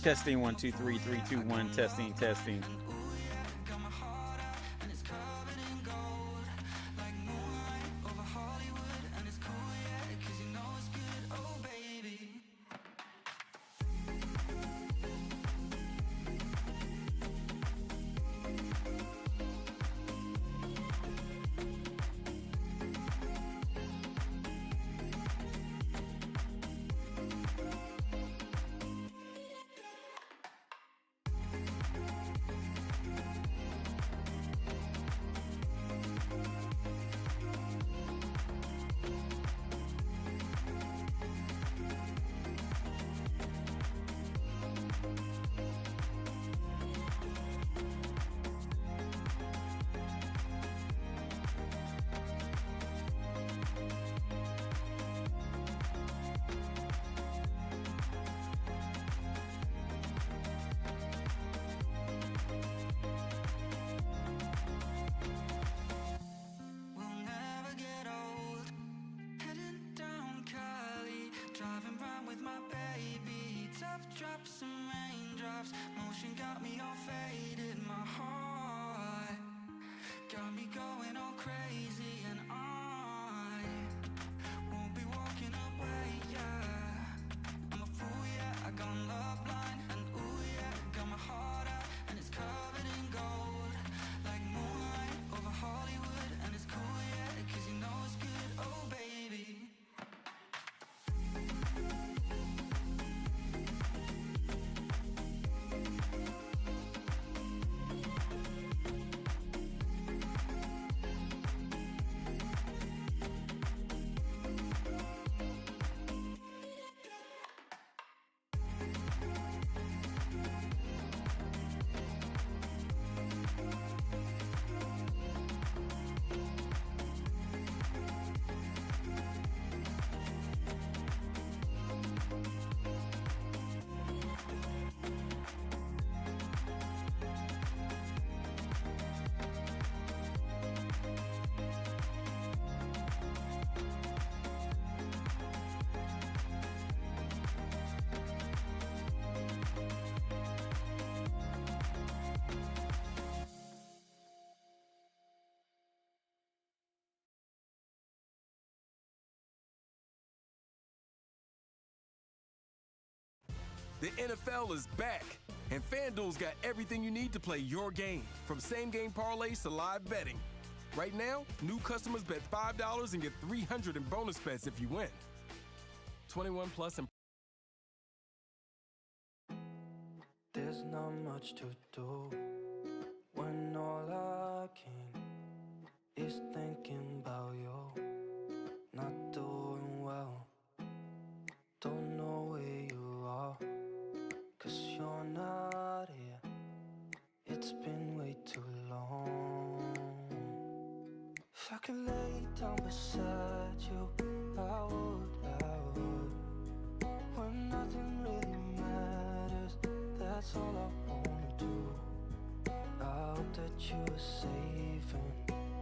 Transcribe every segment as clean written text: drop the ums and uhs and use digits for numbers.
Testing 1 2 3 3 2 1. Testing, testing. Drops and raindrops, motion got me all faded. My heart got me going all crazy, and I won't be walking away, yeah. I'm a fool, yeah, I gone love blind, and ooh, yeah, got my heart out, and it's covered in gold, like moonlight over Hollywood, and it's cool, yeah, 'cause you know it's good, oh baby. The NFL is back, and FanDuel's got everything you need to play your game, from same-game parlays to live betting. Right now, new customers bet $5 and get $300 in bonus bets if you win. 21 plus and There's not much to do when all I can is thinking about you. Not doing well, don't know where you are, 'cause you're not here. It's been way too long. If I could lay down beside you, I would. When nothing really matters, that's all I wanna do. I hope that you are safe and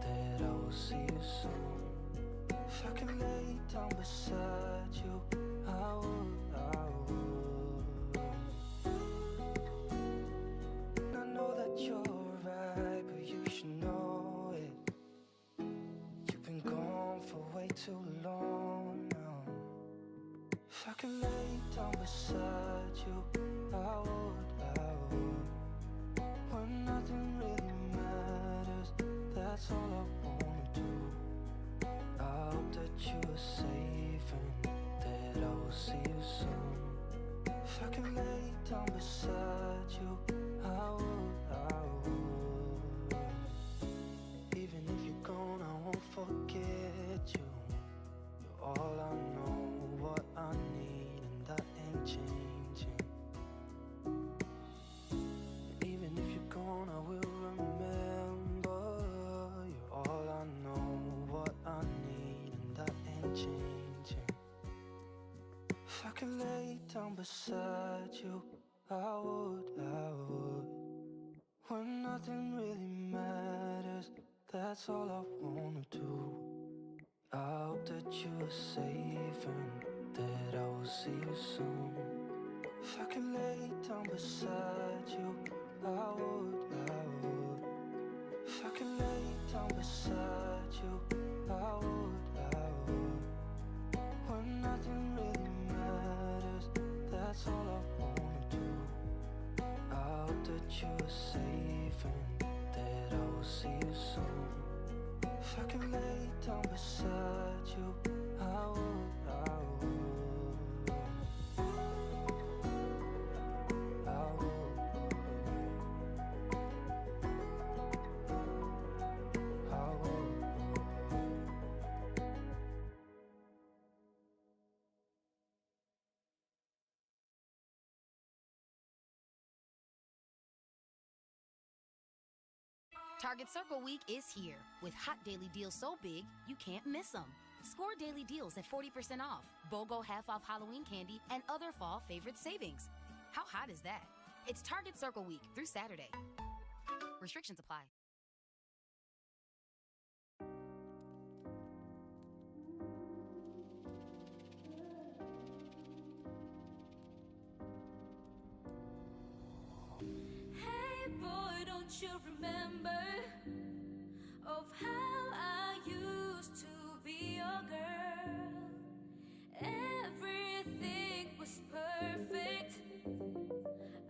that I will see you soon. If I could lay down beside you, I would. I know that you're right, but you should know it. You've been gone for way too long now. If I could lay down beside you, I would. When nothing really matters, that's all I wanna do. I hope that you are safe and that I will see you soon. If I could lay down beside you, I would. Even if you're gone, I won't forget you. You're all I know, what I need, and that ain't changing. And even if you're gone, I will remember. You're all I know, what I need, and that ain't changing. If I could lay down beside you, I would. When nothing really matters, that's all I wanna do. I hope that you are safe and that I will see you soon. If I could lay down beside beside you, I would. If I could lay down beside you, I would. When nothing really matters, that's all I wanna do. I hope that you are safe and that I will see you soon. If I could lay down beside you, I would. Target Circle Week is here with hot daily deals so big you can't miss them. Score daily deals at 40% off, BOGO half-off Halloween candy, and other fall favorite savings. How hot is that? It's Target Circle Week through Saturday. Restrictions apply. Hey boy, don't you remember of how I used to be your girl? Everything was perfect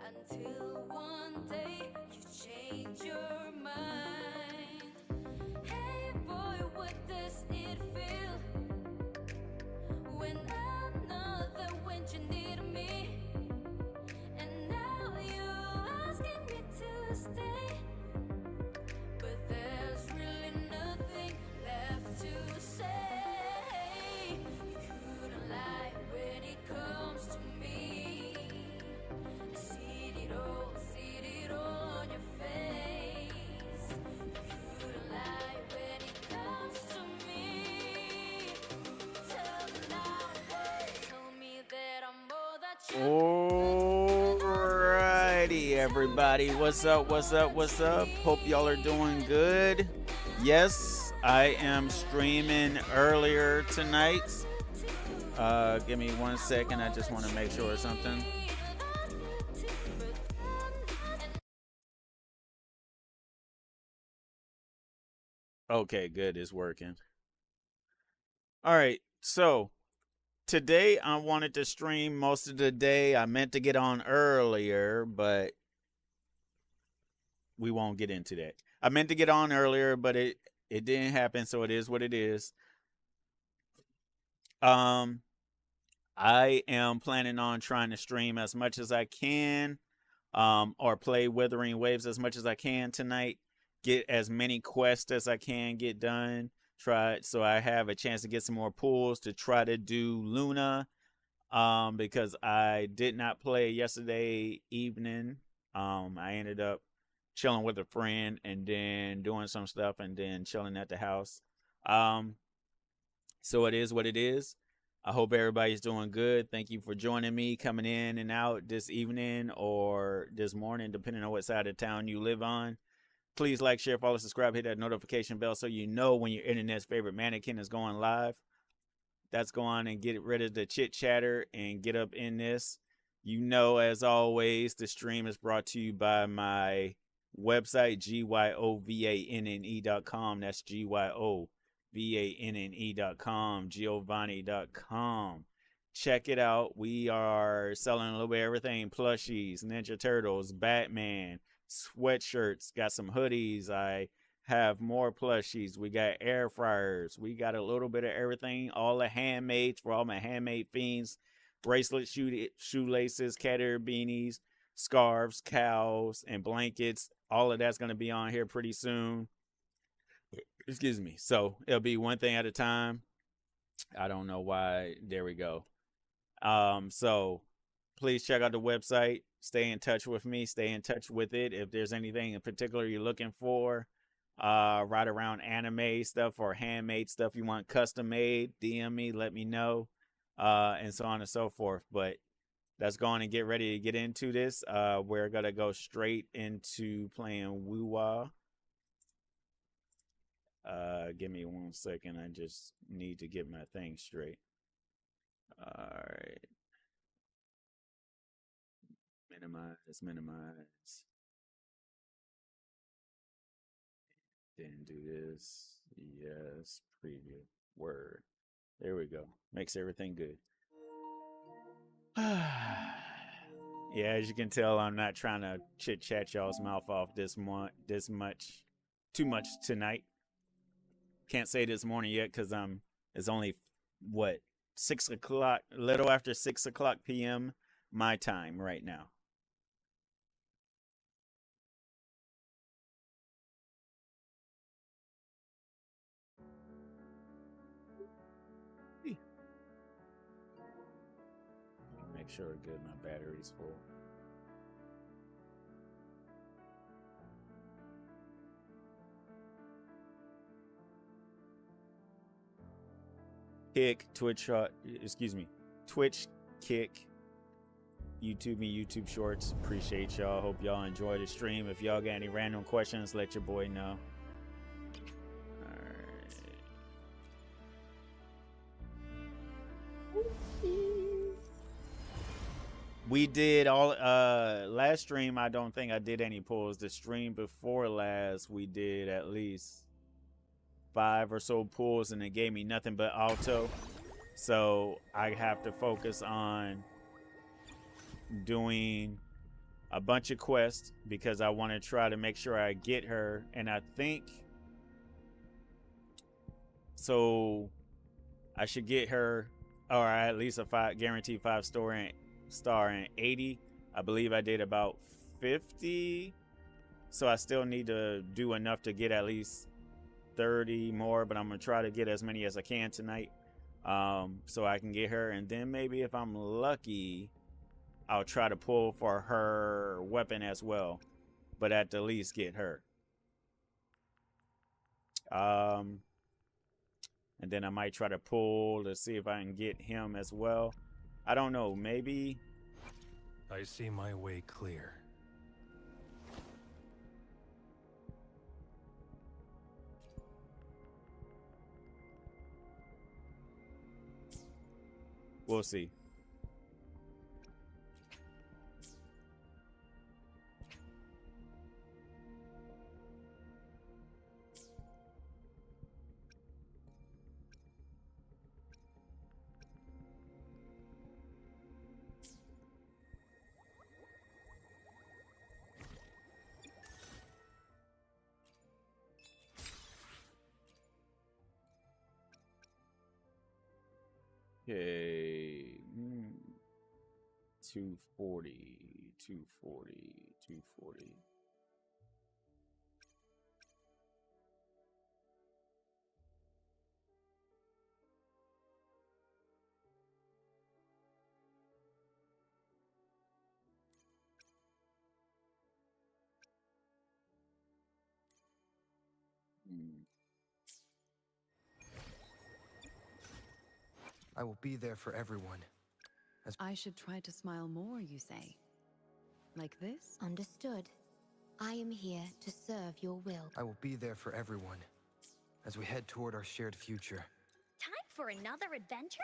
until one day you changed your mind. Hey boy, what does it feel when I'm not there when you need me? And now you're asking me to stay, but there's really nothing left to say. You couldn't lie when it comes to me. I see it all on your face. You couldn't lie when it comes to me. Tell me now, tell me that I'm more that you. Alrighty, everybody. What's up? What's up? What's up? Hope y'all are doing good. Yes, I am streaming earlier tonight. Give me 1 second. I just want to make sure of something. Okay, good. It's working. All right. So today I wanted to stream most of the day. I meant to get on earlier, but we won't get into that. I meant to get on earlier, but it didn't happen, so it is what it is. I am planning on trying to stream as much as I can, or play Wuthering Waves as much as I can tonight. Get as many quests as I can get done. Try so I have a chance to get some more pulls to try to do Luna. Because I did not play yesterday evening. I ended up chilling with a friend and then doing some stuff and then chilling at the house. So it is what it is. I hope everybody's doing good. Thank you for joining me, coming in and out this evening or this morning, depending on what side of town you live on. Please like, share, follow, subscribe, hit that notification bell so you know when your internet's favorite mannequin is going live. That's go on and get rid of the chit chatter and get up in this. You know, as always, the stream is brought to you by my website, GYOVANNE.com. That's GYOVANNE.com, Giovanni.com. Check it out. We are selling a little bit of everything: plushies, Ninja Turtles, Batman, sweatshirts, got some hoodies. I have more plushies. We got air fryers. We got a little bit of everything. All the handmaids for all my handmade fiends. Bracelets, shoelaces, cat ear beanies, scarves, cows, and blankets. All of that's going to be on here pretty soon. Excuse me. So it'll be one thing at a time. I don't know why. There we go. So please check out the website. Stay in touch with me. Stay in touch with it. If there's anything in particular you're looking for, right around anime stuff or handmade stuff you want custom made, DM me, let me know, and so on and so forth. But let's go on and get ready to get into this. We're gonna go straight into playing Wuwa. Give me 1 second. I just need to get my thing straight. All right. Minimize. Then do this. Yes, preview. Word. There we go. Makes everything good. Yeah, as you can tell, I'm not trying to chit chat y'all's mouth off this too much tonight. Can't say this morning yet because it's only what 6 o'clock, a little after 6 o'clock p.m. my time right now. Make sure good my battery's full. Kick, Twitch, Twitch, Kick, YouTube and YouTube Shorts. Appreciate y'all. Hope y'all enjoy the stream. If y'all got any random questions, let your boy know. We did all last stream. I don't think I did any pulls. The stream before last, we did at least 5 or so pulls, and it gave me nothing but auto. So I have to focus on doing a bunch of quests because I want to try to make sure I get her. And I think so. I should get her, or at least a guaranteed 5-star and 80. I believe I did about 50, so I still need to do enough to get at least 30 more, but I'm gonna try to get as many as I can tonight, so I can get her. And then maybe if I'm lucky, I'll try to pull for her weapon as well, but at the least get her. And then I might try to pull to see if I can get him as well. I don't know, maybe. I see my way clear. We'll see. Okay. 240, 240, 240. I will be there for everyone. I should try to smile more, you say? Like this? Understood. I am here to serve your will. I will be there for everyone as we head toward our shared future. Time for another adventure?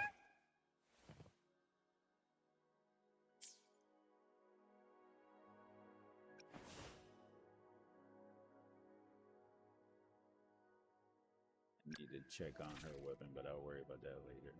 I need to check on her weapon, but I'll worry about that later.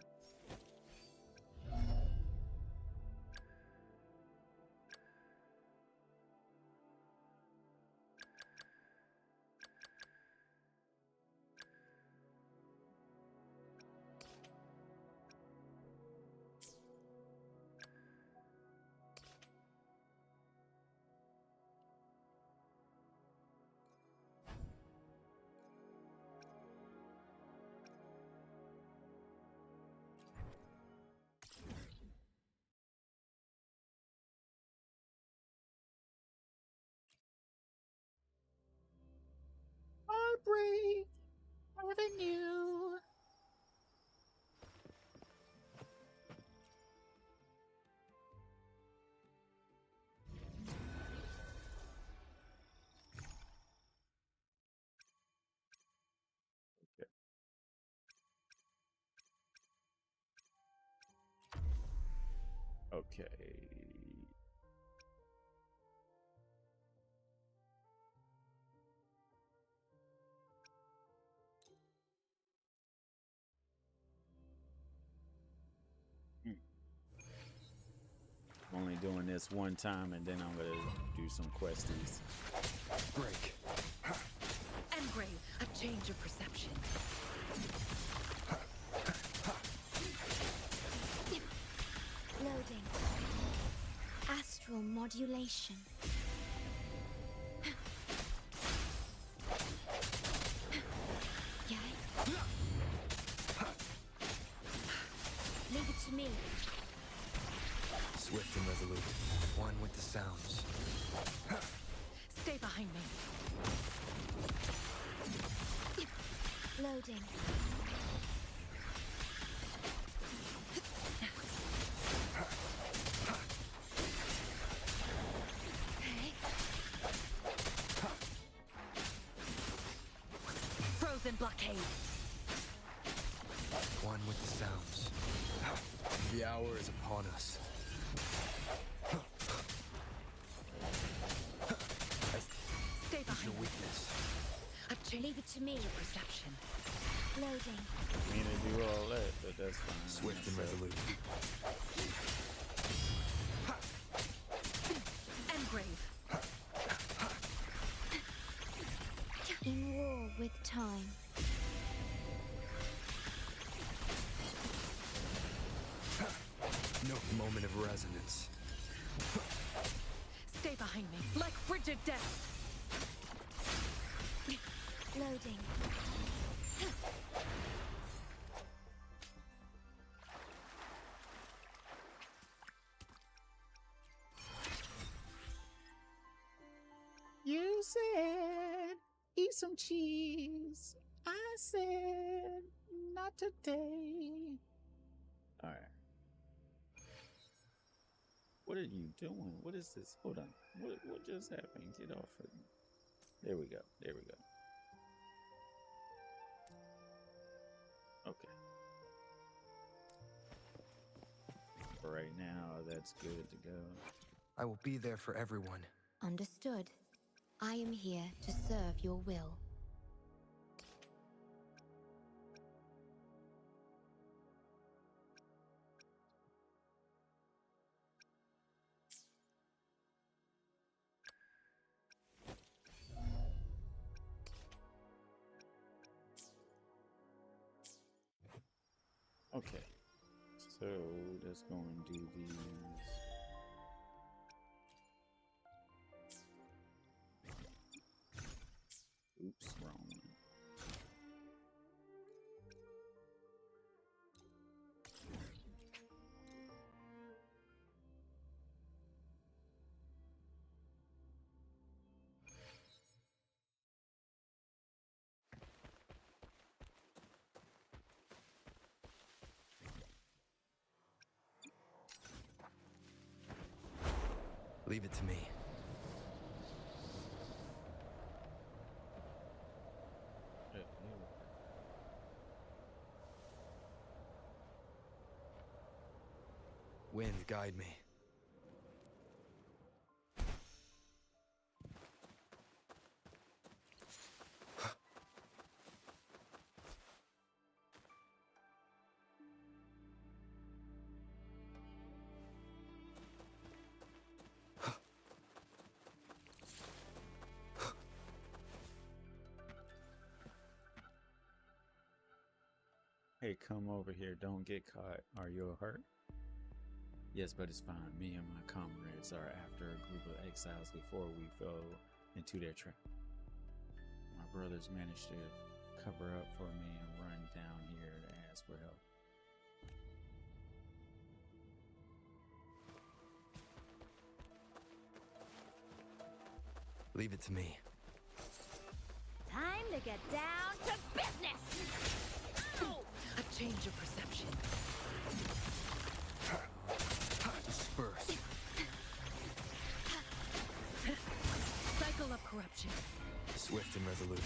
Breathe more than you. Okay. doing this one time, and then I'm gonna do some questies. Break. Engrave, a change of perception. Loading. Astral modulation. Yay. Leave it to me. Swift and resolute. One with the sounds. Stay behind me. Loading. Frozen blockade. One with the sounds. The hour is upon us. Stay Your behind me. weakness. A change Leave it to me. of perception. Loading. I mean to do all that, but that's fine. Swift and That's it. resolute. Engrave. In war with time. No moment of resonance. Stay behind me. Like frigid death. Loading. You said eat some cheese. I said not today. All right. What are you doing? What is this? Hold on. What just happened? Get off of me. There we go. There we go. Okay. For right now, that's good to go. I will be there for everyone. Understood. I am here to serve your will. Okay. So let's go and do these. Oops, wrong one. Leave it to me. Wind, guide me. Hey, come over here. Don't get caught. Are you hurt? Yes, but it's fine. Me and my comrades are after a group of exiles before we fell into their trap. My brothers managed to cover up for me and run down here to ask for help. Leave it to me. Time to get down to business! Ow! A change of perception. Disperse. Cycle of corruption. Swift and resolute.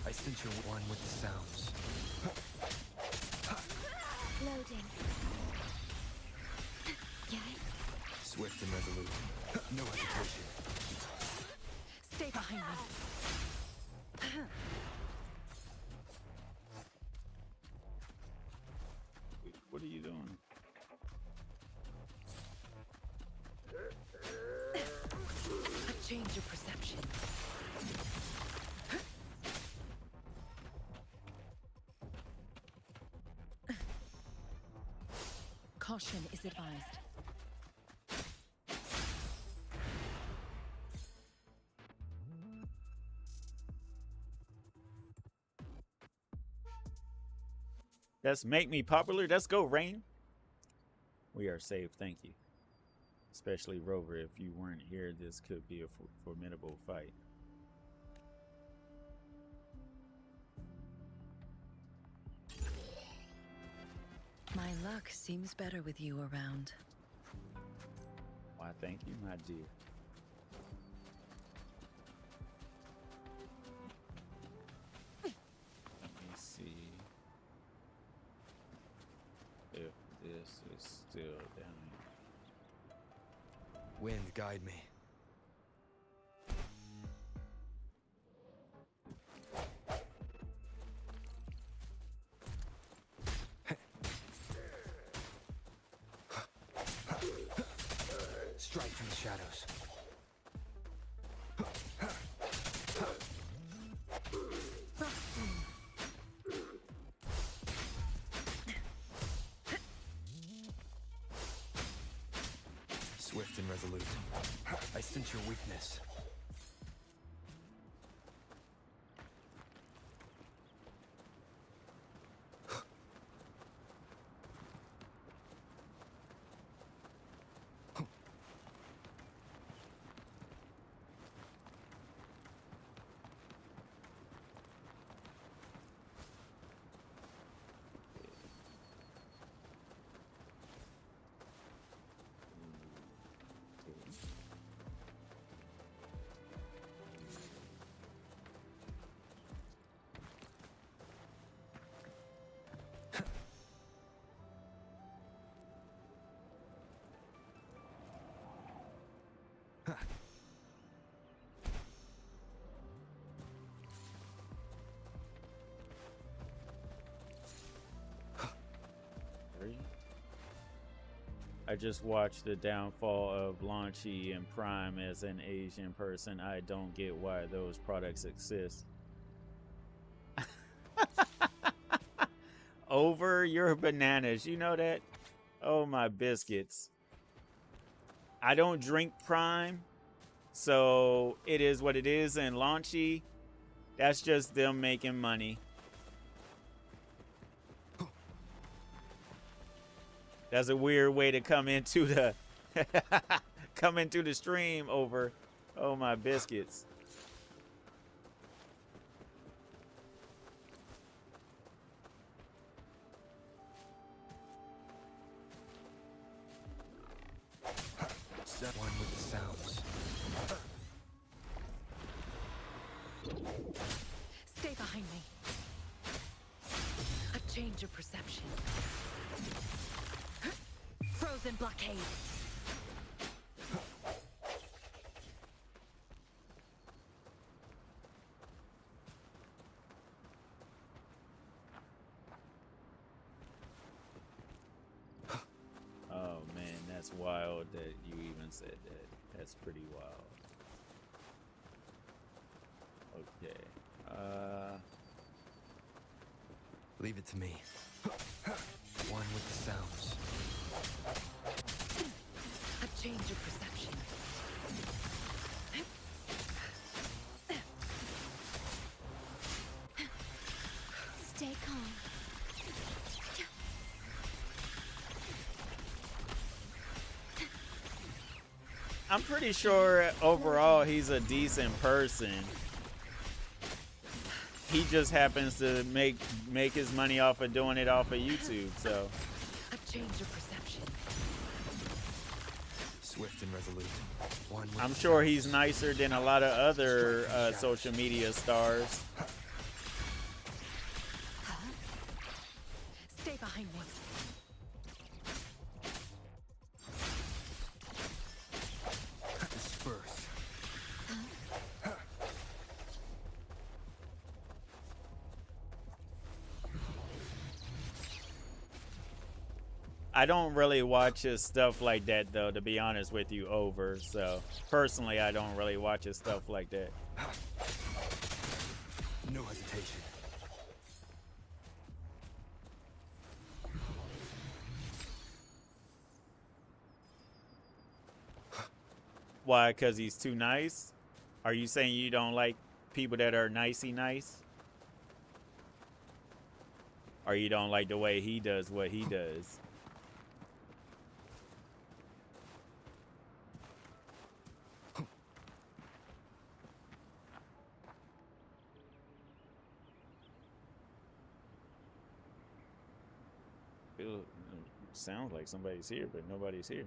I sense you're one with the sounds. Loading. Yay. Swift and resolute. No hesitation. Stay behind me. What are you doing? Caution is advised. That's make me popular. Let's go, Rain. We are safe, thank you. Especially Rover, if you weren't here, this could be a formidable fight. My luck seems better with you around. Why, thank you, my dear. Let me see if this is still down here. Wind, guide me. Strike from the shadows. Swift and resolute. I sense your weakness. I just watched the downfall of Launchy and Prime. As an Asian person, I don't get why those products exist. Over your bananas, you know that? Oh, my biscuits. I don't drink Prime, so it is what it is. And Launchy, that's just them making money. That's a weird way to come into the come into the stream over. Oh, my biscuits. Set one with the sounds. Stay behind me. A change of perception. Frozen blockade. Oh man, that's wild that you even said that. That's pretty wild. Okay. Leave it to me. One with the sounds. A change of perception. Stay calm. I'm pretty sure overall he's a decent person. He just happens to make his money off of doing it off of YouTube, so. A change of perception. Swift and resolute. One with I'm the sure sounds. he's nicer than a lot of other social media stars. Stay behind me. Disperse. I don't really watch his stuff like that, though, to be honest with you, Over. So, personally, I don't really watch his stuff like that. No hesitation. Why? Because he's too nice? Are you saying you don't like people that are nicey nice? Or you don't like the way he does what he does? Sounds like somebody's here, but nobody's here.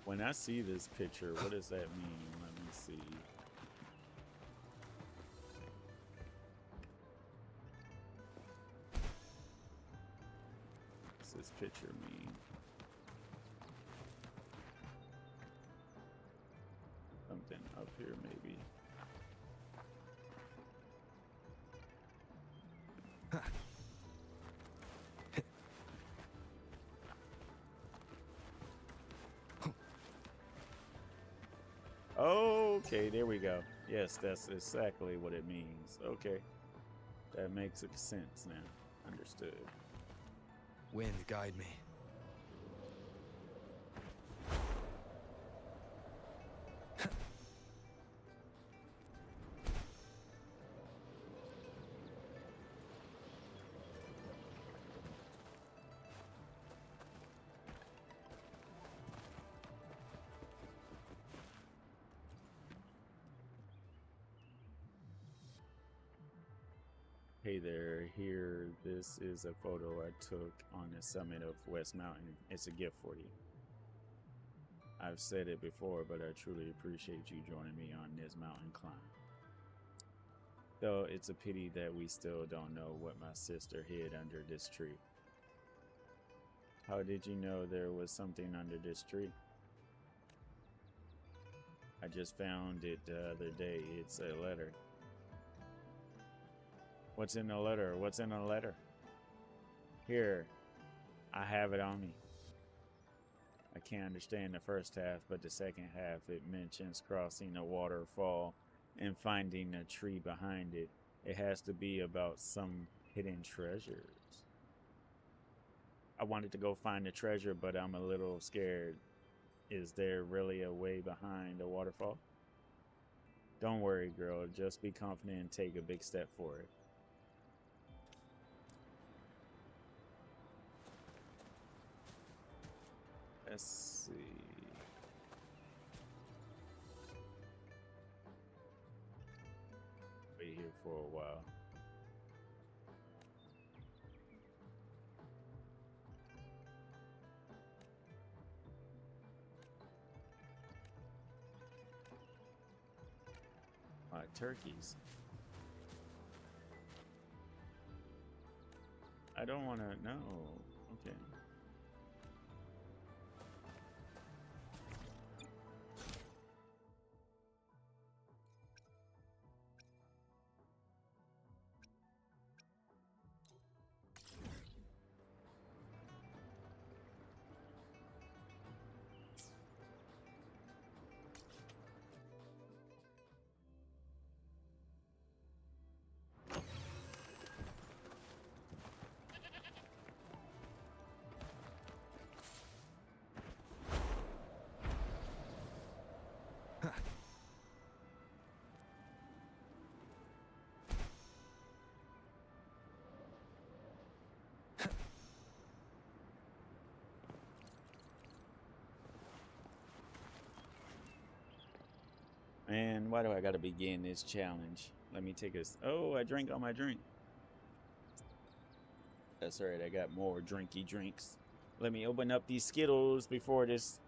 When I see this picture, what does that mean? Let me see. What's this picture mean? Something up here, maybe. Okay, there we go. Yes, that's exactly what it means. Okay. That makes sense now. Understood. Wind, guide me. Hey there, here, this is a photo I took on the summit of West Mountain. It's a gift for you. I've said it before, but I truly appreciate you joining me on this mountain climb. Though it's a pity that we still don't know what my sister hid under this tree. How did you know there was something under this tree? I just found it the other day. It's a letter. What's in the letter? What's in the letter? Here, I have it on me. I can't understand the first half, but the second half, it mentions crossing a waterfall and finding a tree behind it. It has to be about some hidden treasures. I wanted to go find the treasure, but I'm a little scared. Is there really a way behind the waterfall? Don't worry, girl. Just be confident and take a big step forward. Let's see. Wait here for a while. Turkeys. I don't want to know. Okay. Man, why do I gotta begin this challenge? Let me take a... Oh, I drank all my drink. That's right, I got more drinky drinks. Let me open up these Skittles before this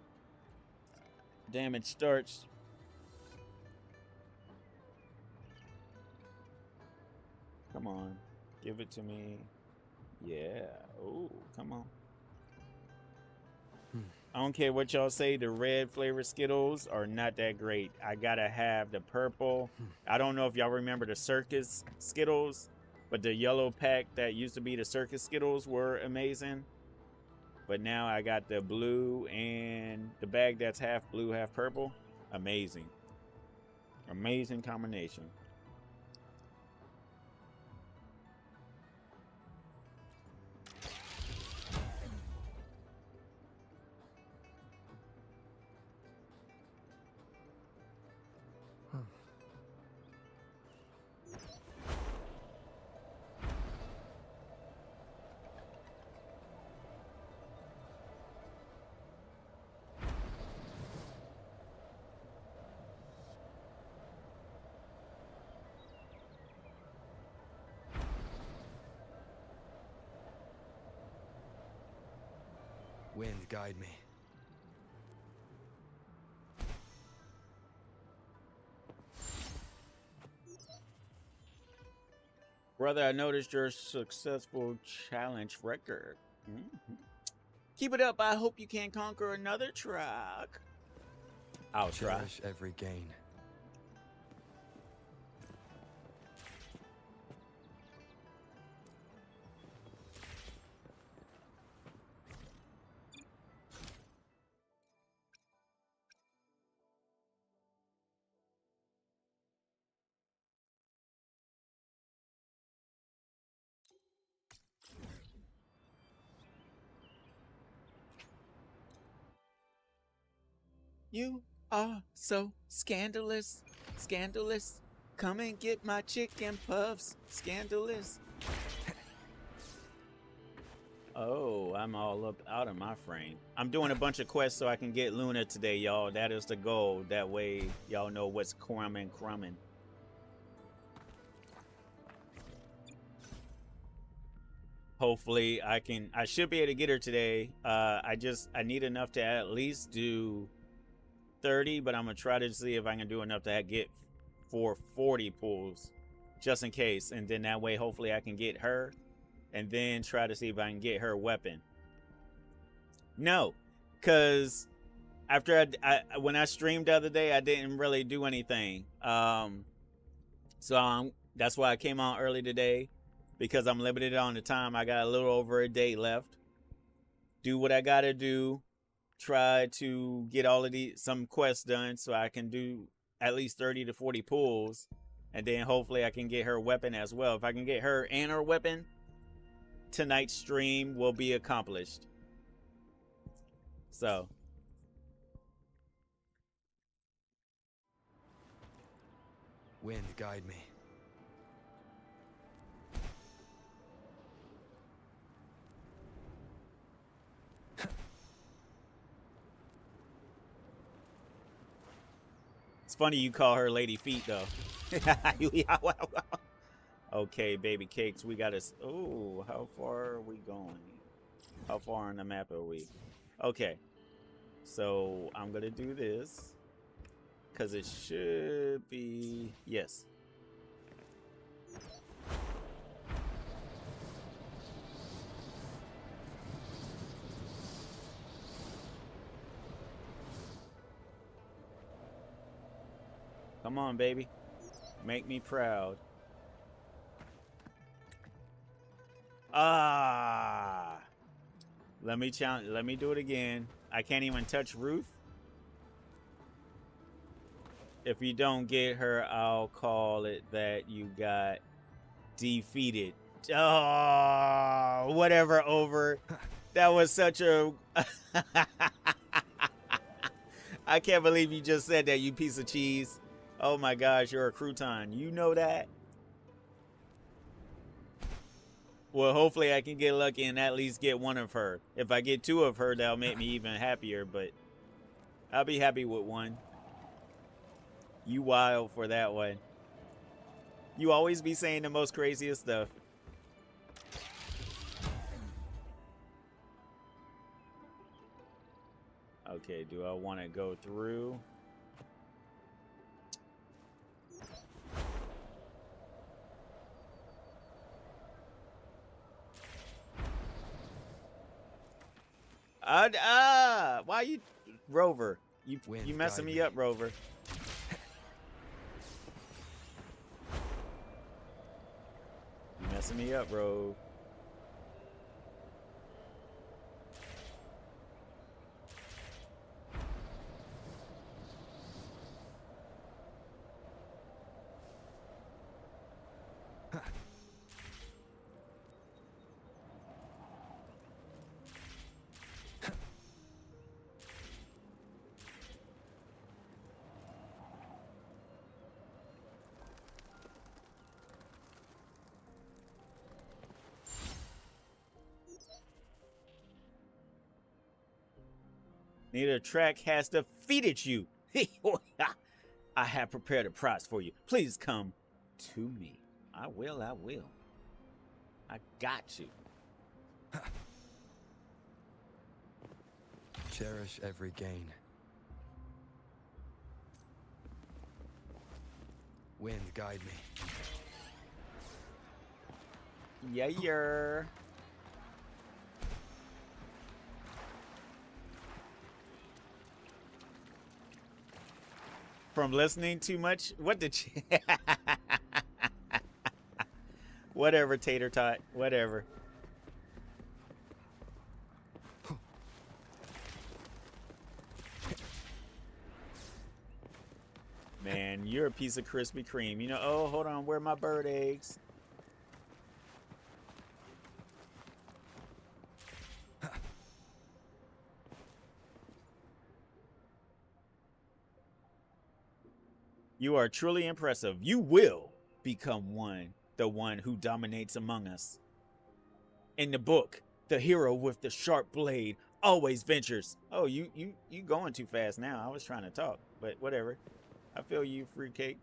damage starts. Come on. Give it to me. Yeah. Oh, come on. I don't care what y'all say. The red flavored Skittles are not that great. I gotta have the purple. I don't know if y'all remember the circus Skittles, but the yellow pack that used to be the circus Skittles were amazing. But now I got the blue and the bag that's half blue, half purple. Amazing. Amazing combination. Wind, guide me. Brother, I noticed your successful challenge record. Keep it up. I hope you can conquer another track. I'll try. Cherish every gain. You are so scandalous, scandalous. Come and get my chicken puffs, scandalous. Oh, I'm all up out of my frame. I'm doing a bunch of quests so I can get Luna today, y'all. That is the goal. That way, y'all know what's crumbing. Hopefully, I should be able to get her today. I need enough to at least do 30, but I'm gonna try to see if I can do enough to get 40 pulls just in case, and then that way hopefully I can get her and then try to see if I can get her weapon. No, because after when I streamed the other day, I didn't really do anything, so that's why I came on early today, because I'm limited on the time. I got a little over a day left. Do what I gotta do. Try to get all of some quests done so I can do at least 30 to 40 pulls, and then hopefully I can get her weapon as well. If I can get her and her weapon, tonight's stream will be accomplished. So Wind, guide me. it's funny you call her Lady Feet though. Okay, baby cakes, we gotta. Oh, how far are we going? How far on the map are we? Okay, so I'm gonna do this because it should be, yes. Come on, baby. Make me proud. Ah. Let me challenge. Let me do it again. I can't even touch Ruth. If you don't get her, I'll call it that you got defeated. Oh, whatever, over. That was such a... I can't believe you just said that, you piece of cheese. Oh my gosh, you're a crouton. You know that? Well, hopefully I can get lucky and at least get one of her. If I get two of her, that'll make me even happier, but I'll be happy with one. You wild for that one. You always be saying the most craziest stuff. Okay, do I want to go through? Why you, Rover? You Wind, messing guide me up, Rover. You messing me up, Rove. Neither track has defeated you. I have prepared a prize for you. Please come to me. I will. I got you. Cherish every gain. Wind, guide me. Yeah. From listening too much? What did you... Whatever, Tater Tot. Whatever. Man, you're a piece of Krispy Kreme. You know, oh, hold on. Where are my bird eggs? You are truly impressive. You will become the one who dominates among us. In the book, the hero with the sharp blade always ventures. Oh, you going too fast now. I was trying to talk, but whatever. I feel you, fruitcake.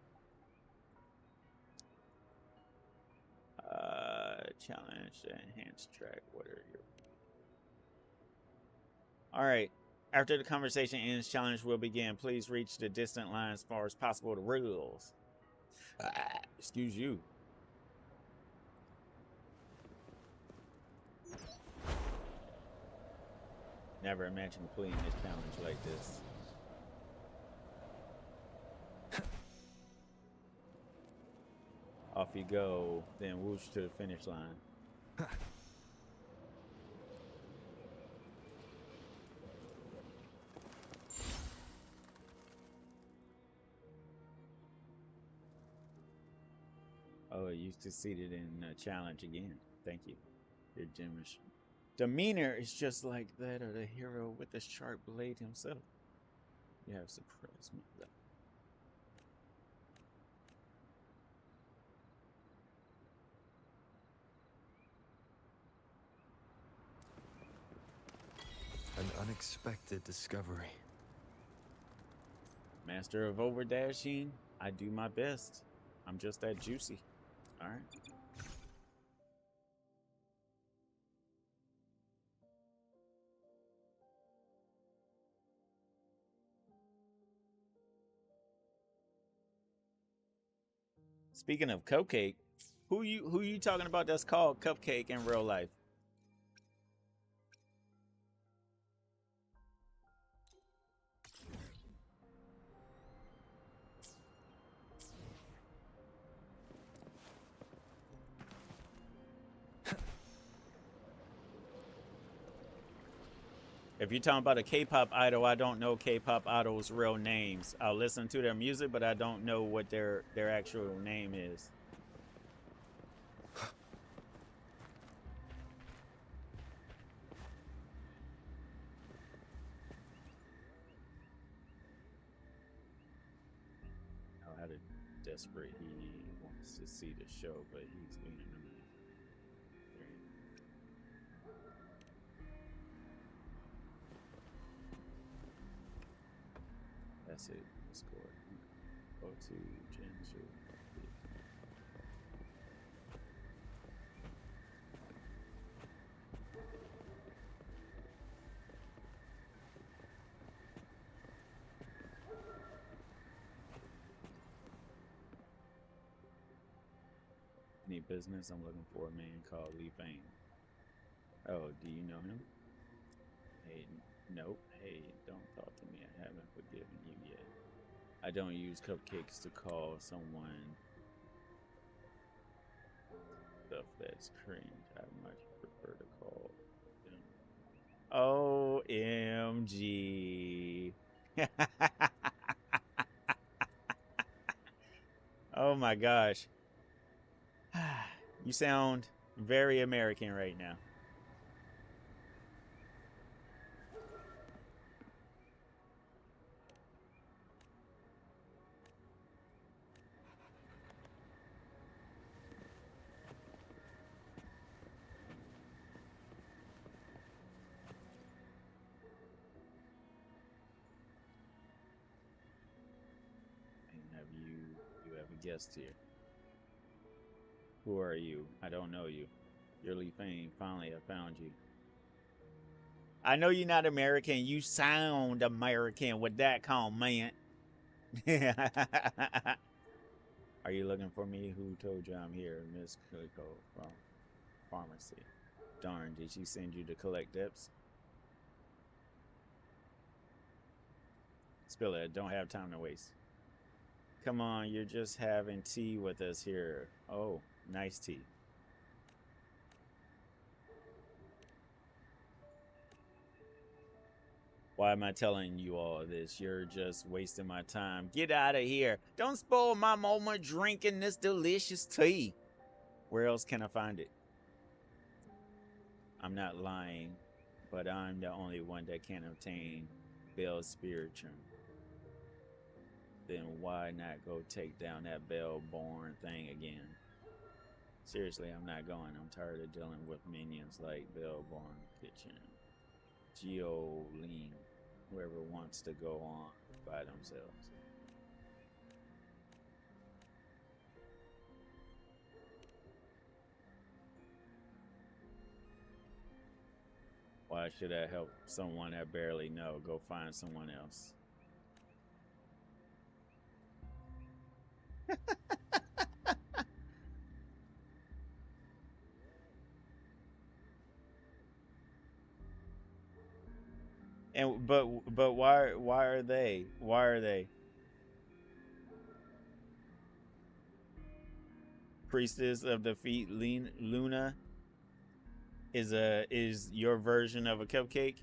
Challenge, enhanced track. What are your... All right. After the conversation ends, challenge will begin. Please reach the distant line as far as possible. The rules. Excuse you. Never imagined completing this challenge like this. Off you go, then whoosh to the finish line. Oh, you succeeded in challenge again. Thank you. Your generous demeanor is just like that of the hero with the sharp blade himself. You have surprised me. An unexpected discovery. Master of overdashing, I do my best. I'm just that juicy. All right. Speaking of Cupcake, who you talking about that's called Cupcake in real life? If you're talking about a K-pop idol, I don't know K-pop idols' real names. I'll listen to their music, but I don't know what their actual name is. Oh, how desperate he wants to see the show, but he's being annoying. That's it. Discord. Go to Gensu. Any business? I'm looking for a man called Lee Fane. Oh, do you know him? Hey, nope. Hey, don't talk to me. I haven't forgiven you yet. I don't use cupcakes to call someone stuff that's cringe. I much prefer to call them OMG. Oh my gosh. You sound very American right now. You have a guest here. Who are you? I don't know you. You're Lee Fane. Finally, I found you. I know you're not American. You sound American with that comment. Are you looking for me? Who told you I'm here? Miss Coco from pharmacy. Darn, did she send you to collect debts? Spill it. Don't have time to waste. Come on, you're just having tea with us here. Oh, nice tea. Why am I telling you all this? You're just wasting my time. Get out of here. Don't spoil my moment drinking this delicious tea. Where else can I find it? I'm not lying, but I'm the only one that can obtain Bell's spirit germ. Then why not go take down that Bell-born thing again? Seriously, I'm not going. I'm tired of dealing with minions like Bell-born Kitchen, Chillin, whoever wants to go on by themselves. Why should I help someone I barely know? Go find someone else. And but why are they? Why are they? Priestess of Defeat Luna is your version of a cupcake?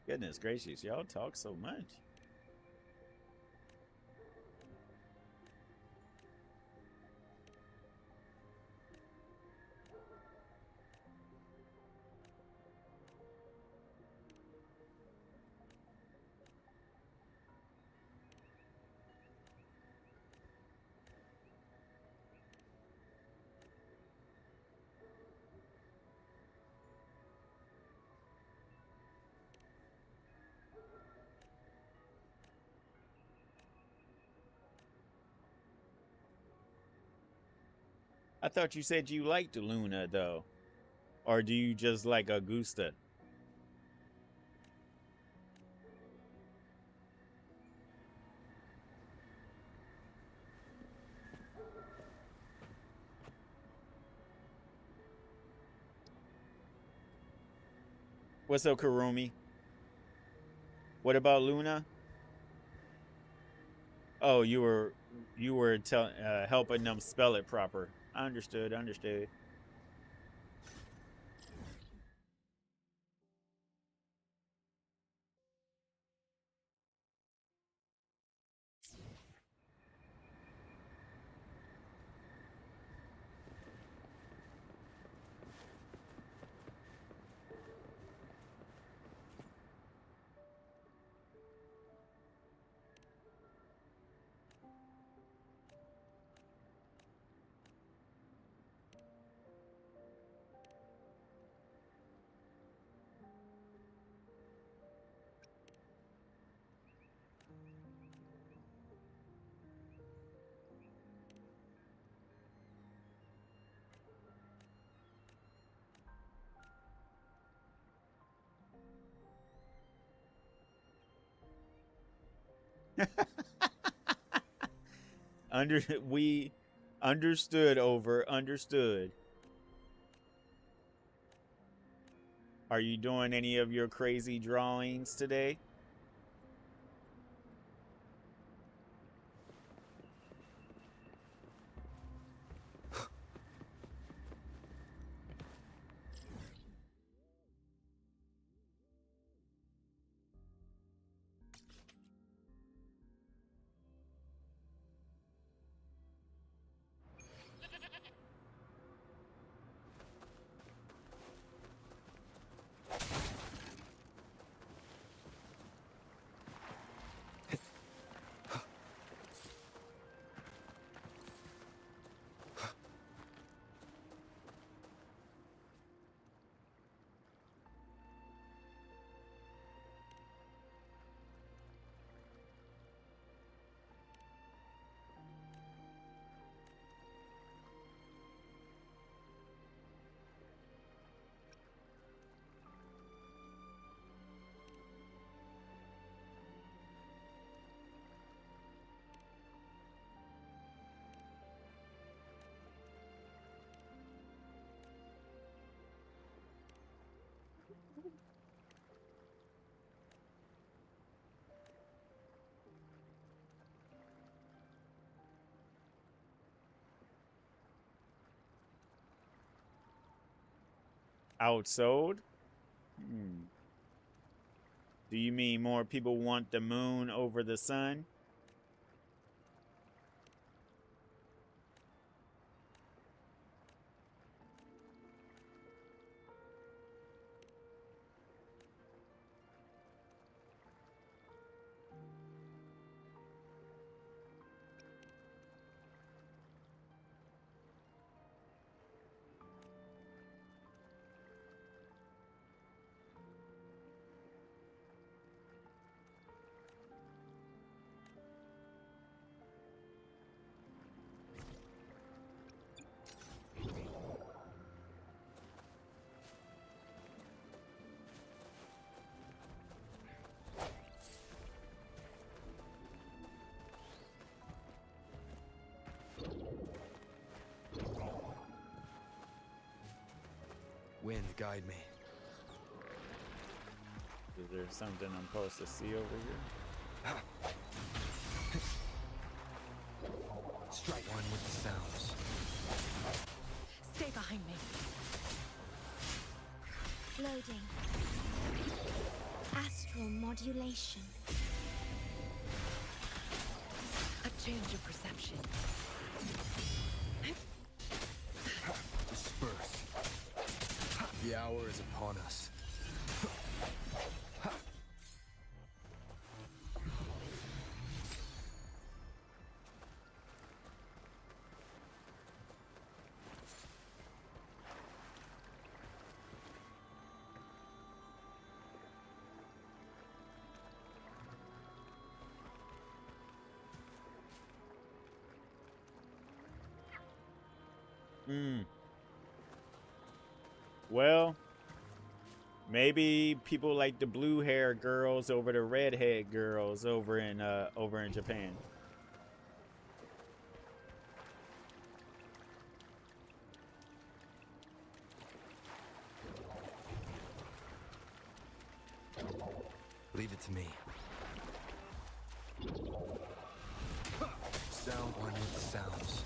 Goodness gracious, y'all talk so much. I thought you said you liked Luna, though. Or do you just like Augusta? What's up, Kurumi? What about Luna? Oh, you were helping them spell it proper. Understood. We understood. Understood. Are you doing any of your crazy drawings today? Outsold? Do you mean more people want the moon over the sun? Wind, guide me. Is there something I'm supposed to see over here? Strike one with the sounds. Stay behind me. Loading. Astral modulation. A change of perception. Disperse. The hour is upon us. Well, maybe people like the blue hair girls over the redhead girls over in Japan. Leave it to me. Sound one with the sounds.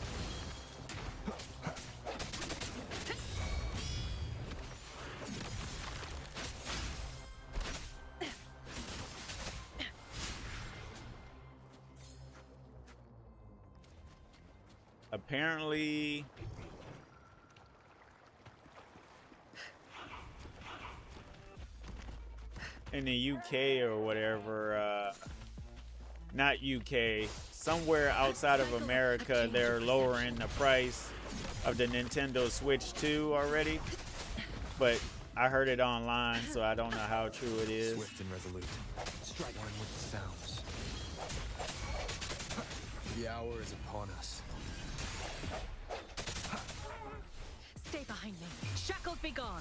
Apparently, in the UK or whatever, not UK, somewhere outside of America, they're lowering the price of the Nintendo Switch 2 already. But I heard it online, so I don't know how true it is. Swift and resolute. Strike one with the sounds. The hour is upon us. Stay behind me. Shackles be gone.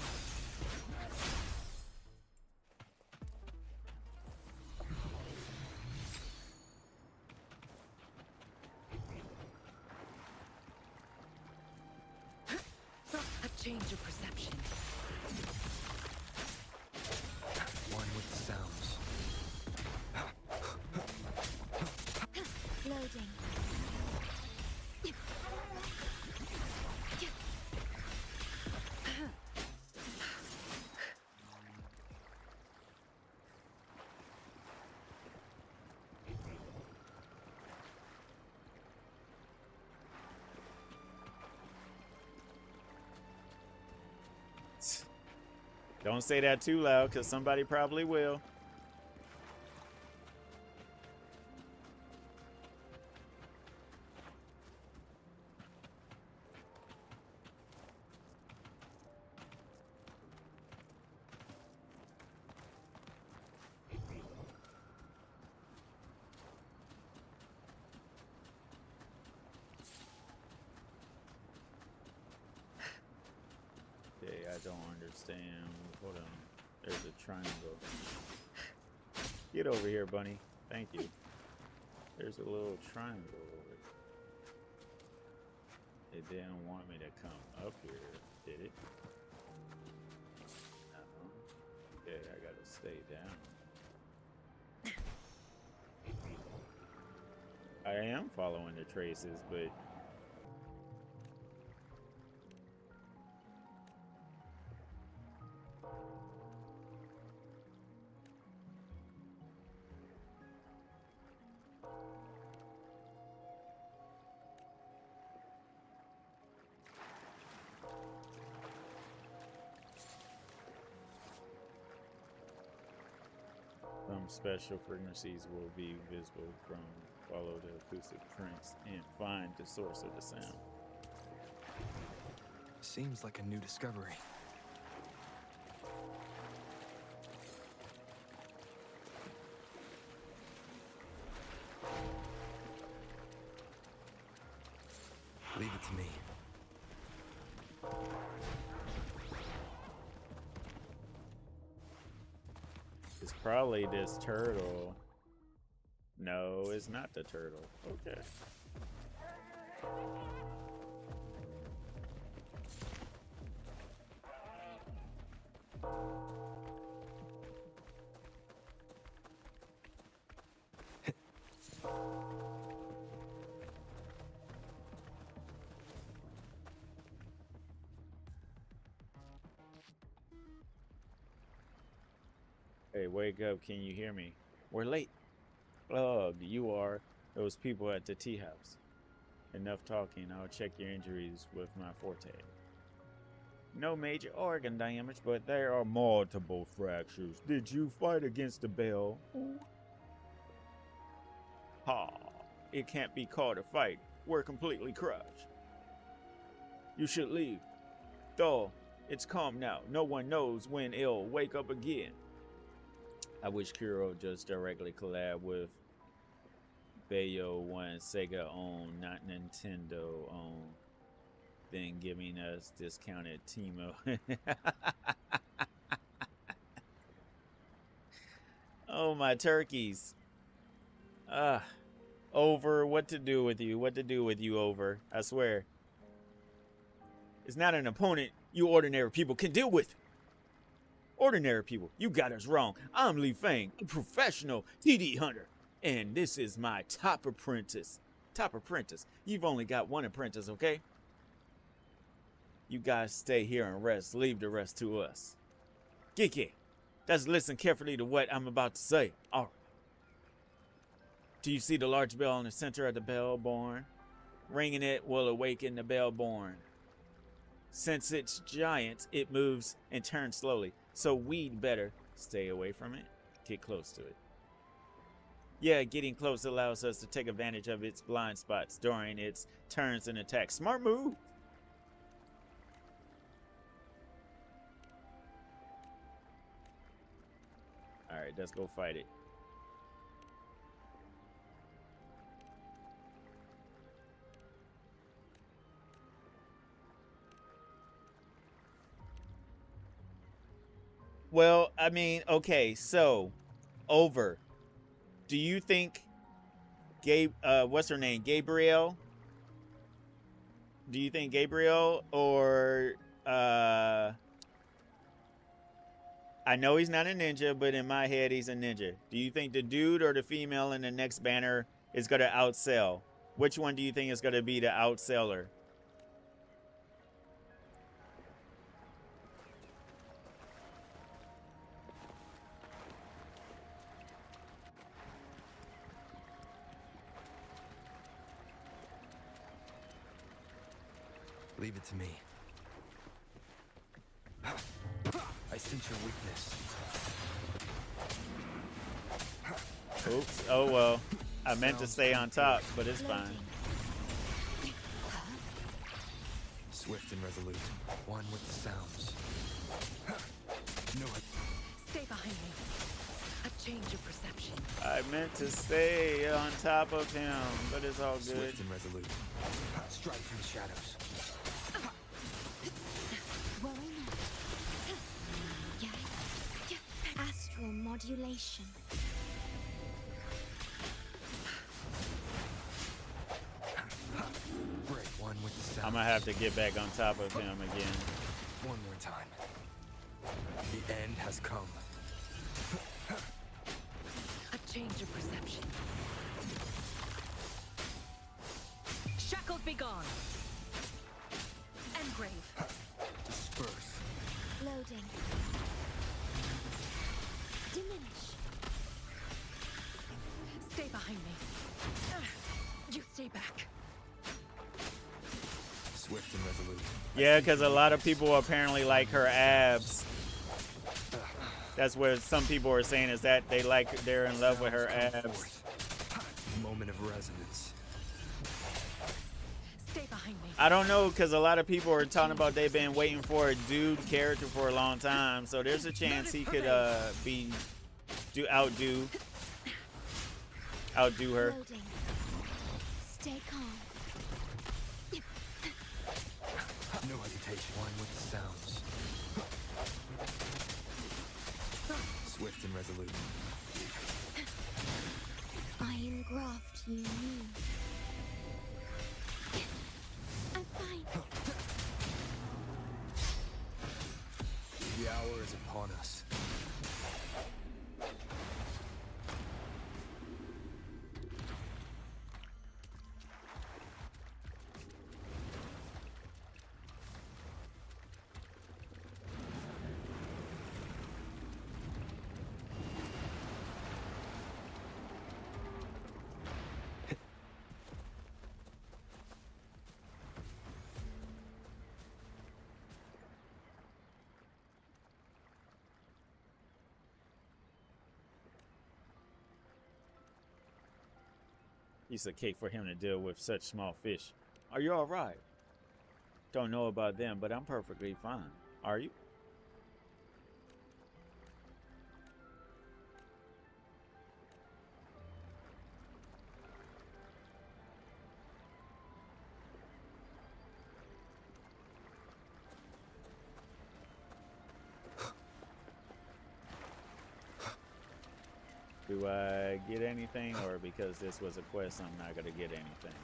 Don't say that too loud, because somebody probably will. Okay, I don't understand. Hold on. There's a triangle. Get over here, bunny. Thank you. There's a little triangle over there. It didn't want me to come up here, did it? No. Okay, I gotta stay down. I am following the traces, but some special frequencies will be visible from follow the acoustic prints and find the source of the sound. Seems like a new discovery. Leave it to me. It's probably this turtle. No, it's not the turtle. Okay. Hey, wake up. Can you hear me? We're late. Oh, you are. Those people at the tea house. Enough talking. I'll check your injuries with my forte. No major organ damage, but there are multiple fractures. Did you fight against the bell? Ha! It can't be called a fight. We're completely crushed. You should leave. Though, it's calm now. No one knows when it'll wake up again. I wish Kuro just directly collab with Bayo one Sega owned, not Nintendo owned, then giving us discounted Timo. Oh, my turkeys. Over, what to do with you? What to do with you, Over? I swear. It's not an opponent you ordinary people can deal with. Ordinary people, you got us wrong. I'm Li Fang, a professional TD hunter. And this is my top apprentice. Top apprentice. You've only got one apprentice, okay? You guys stay here and rest. Leave the rest to us. Kiki, just listen carefully to what I'm about to say. All right. Do you see the large bell in the center of the bell-born? Ringing it will awaken the bell-born. Since it's giant, it moves and turns slowly. So we'd better stay away from it. Get close to it. Yeah, getting close allows us to take advantage of its blind spots during its turns and attacks. Smart move. All right, let's go fight it. Well, I mean, okay, so Over. Do you think what's her name? Gabriel? Do you think Gabriel or I know he's not a ninja, but in my head he's a ninja. Do you think the dude or the female in the next banner is gonna outsell? Which one do you think is gonna be the outseller? Leave it to me. I see isn't your weakness. Oops. Oh well. I meant to stay on top, but it's fine. Swift and resolute. One with the sounds. No, Stay behind me. A change of perception. I meant to stay on top of him, but it's all good. Swift and resolute. Strike from the shadows. Well, I know. Yeah. Astral modulation. Break one with the sounds. I'm gonna have to get back on top of him again. One more time. The end has come. A change of perception. Shackles be gone. Engrave. Disperse. Loading. Diminish. Stay behind me. You stay back. Swift and resolute. Yeah, because a lot of people apparently like her abs. That's what some people are saying, is that they're in love with her abs. Moment of resonance. Stay behind me. I don't know, because a lot of people are talking about they've been waiting for a dude character for a long time, so there's a chance he could outdo her. Loading. Stay calm. No hesitation. One with the sounds. Swift and resolute. I engraft you new. I'm fine. The hour is upon us. Piece of cake for him to deal with such small fish. Are you all right? Don't know about them, but I'm perfectly fine. Are you? Do I get anything, or because this was a quest, I'm not going to get anything?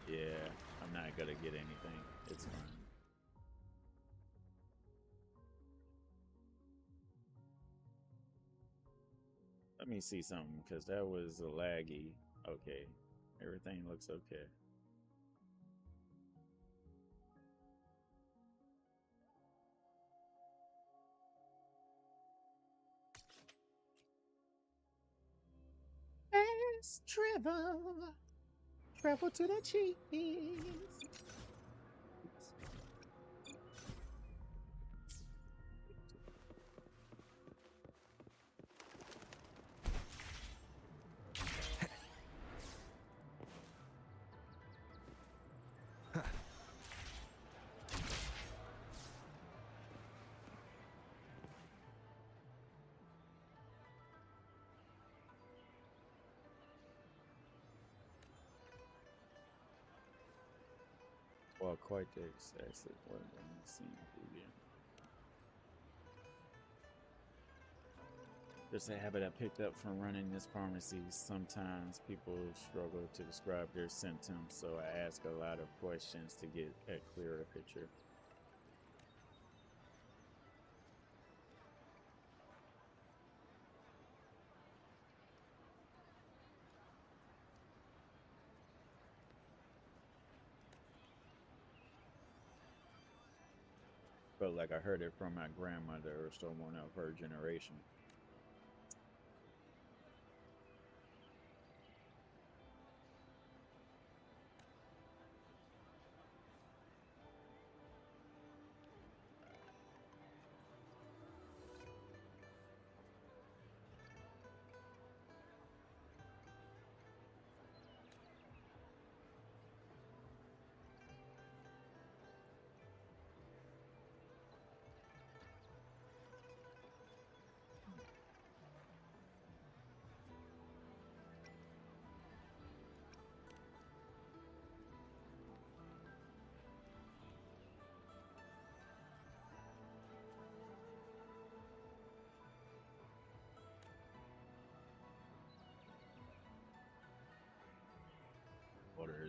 Yeah, I'm not going to get anything. It's fine. Let me see something, because that was a laggy. Okay, everything looks okay. Travel to the cheese. Well, quite the excessive. What am I seeing here? There's a habit I picked up from running this pharmacy. Sometimes people struggle to describe their symptoms, so I ask a lot of questions to get a clearer picture. Felt like I heard it from my grandmother or someone of her generation.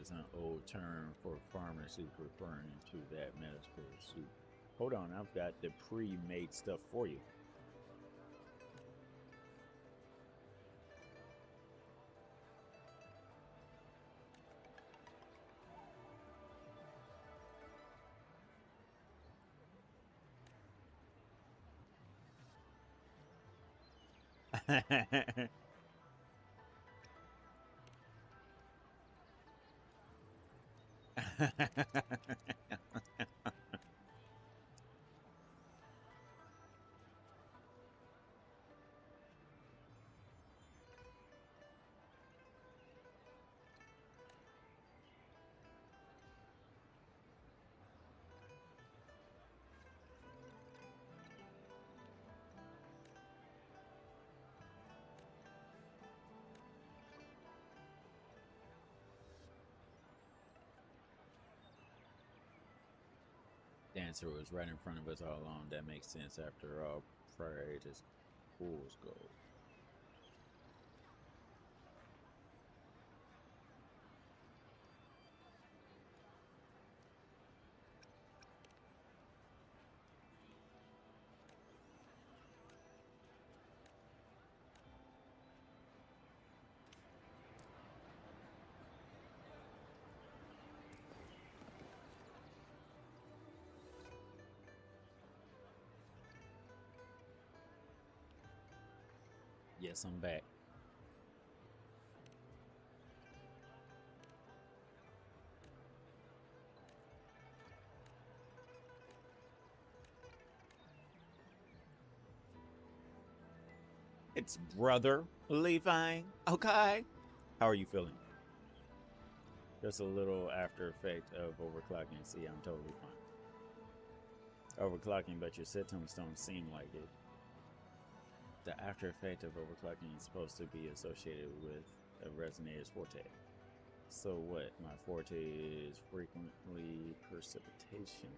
is an old term for pharmacy referring to that medical suit. Hold on, I've got the pre-made stuff for you. Dancer was right in front of us all along. That makes sense after all. Prior to school's go. Yes, I'm back. It's brother Levi. Okay. How are you feeling? Just a little after effect of overclocking. See, I'm totally fine. Overclocking, but your symptoms don't seem like it. The after effect of overclocking is supposed to be associated with a resonator's forte. So what? My forte is frequently precipitation.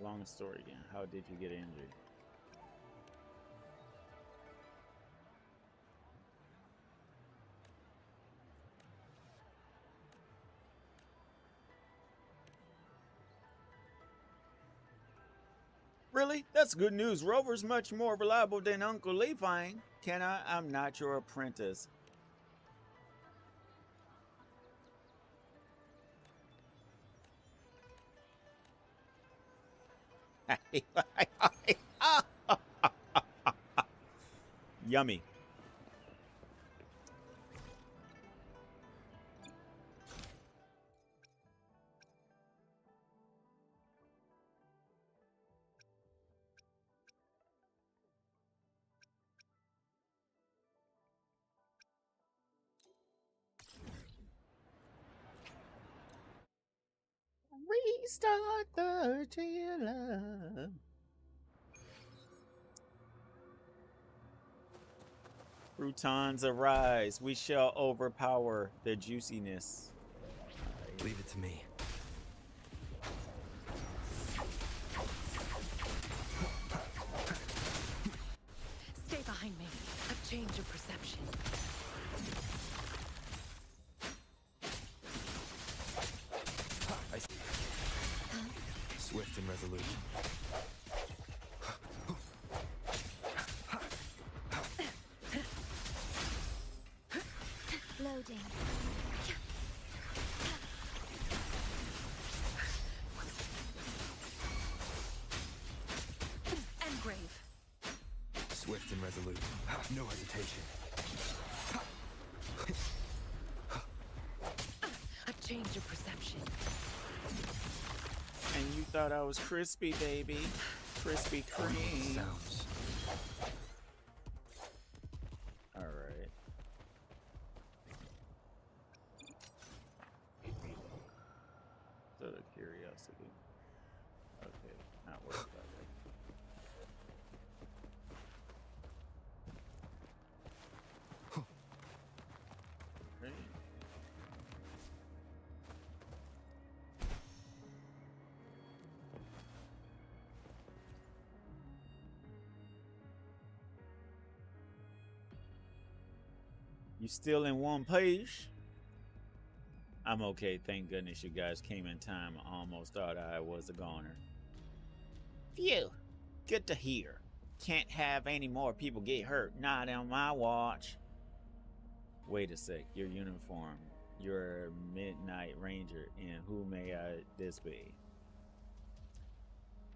Long story again. How did you get injured? Really? That's good news. Rover's much more reliable than Uncle Levi. Can I? I'm not your apprentice. Yummy. Restart the Chillin. Croutons arise. We shall overpower the juiciness. Leave it to me. Stay behind me. A change of perception. I see. Swift and resolute. Loading. Engrave. Swift and resolute. No hesitation. A change of perception. And you thought I was crispy, baby. Krispy Kreme. Sounds. All right. Out of curiosity. Okay, not worried about that. Okay. You still in one piece? I'm okay. Thank goodness you guys came in time. I almost thought I was a goner. Phew. Good to hear. Can't have any more people get hurt. Not on my watch. Wait a sec. Your uniform. You're a Midnight Ranger. And who may this be?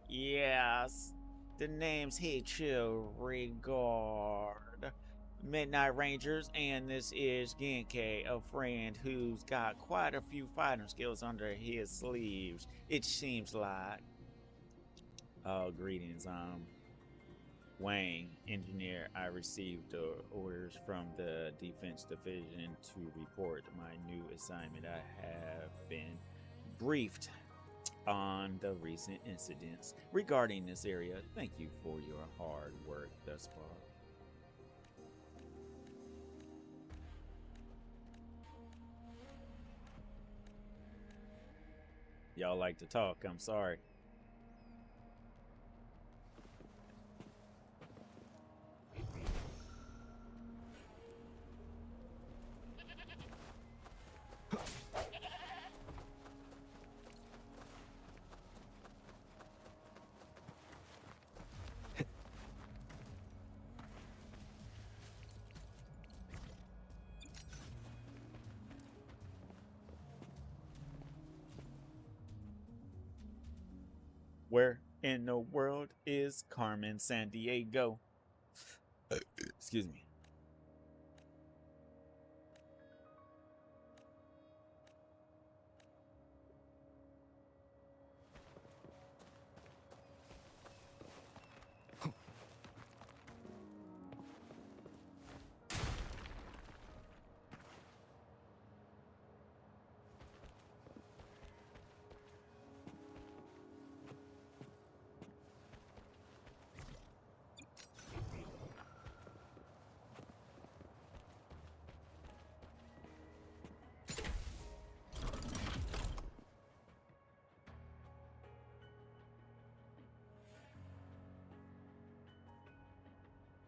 Yes. The name's Hiyo. Regard. Midnight Rangers, and this is Genke, a friend who's got quite a few fighting skills under his sleeves, it seems like. Greetings, I'm Wang, engineer. I received orders from the Defense Division to report my new assignment. I have been briefed on the recent incidents regarding this area. Thank you for your hard work thus far. Y'all like to talk, I'm sorry. Where in the world is Carmen Sandiego? Excuse me.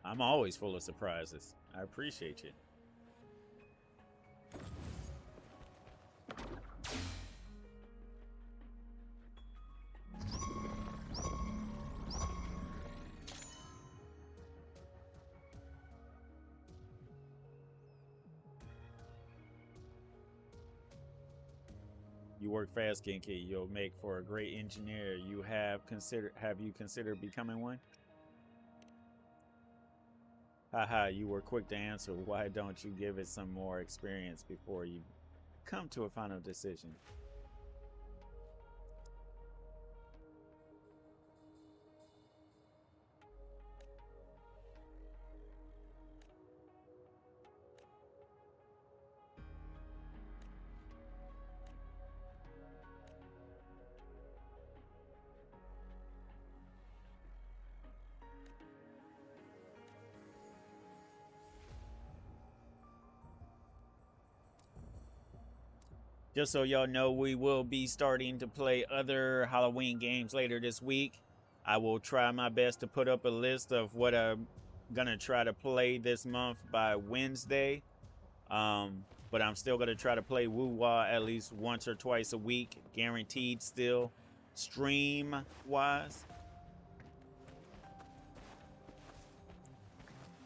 I'm always full of surprises. I appreciate you. You work fast, Genki. You'll make for a great engineer. Have you considered becoming one? Haha, you were quick to answer. Why don't you give it some more experience before you come to a final decision? Just so y'all know, we will be starting to play other Halloween games later this week. I will try my best to put up a list of what I'm gonna try to play this month by Wednesday. But I'm still gonna try to play Woo-Wah at least once or twice a week, guaranteed still, stream-wise.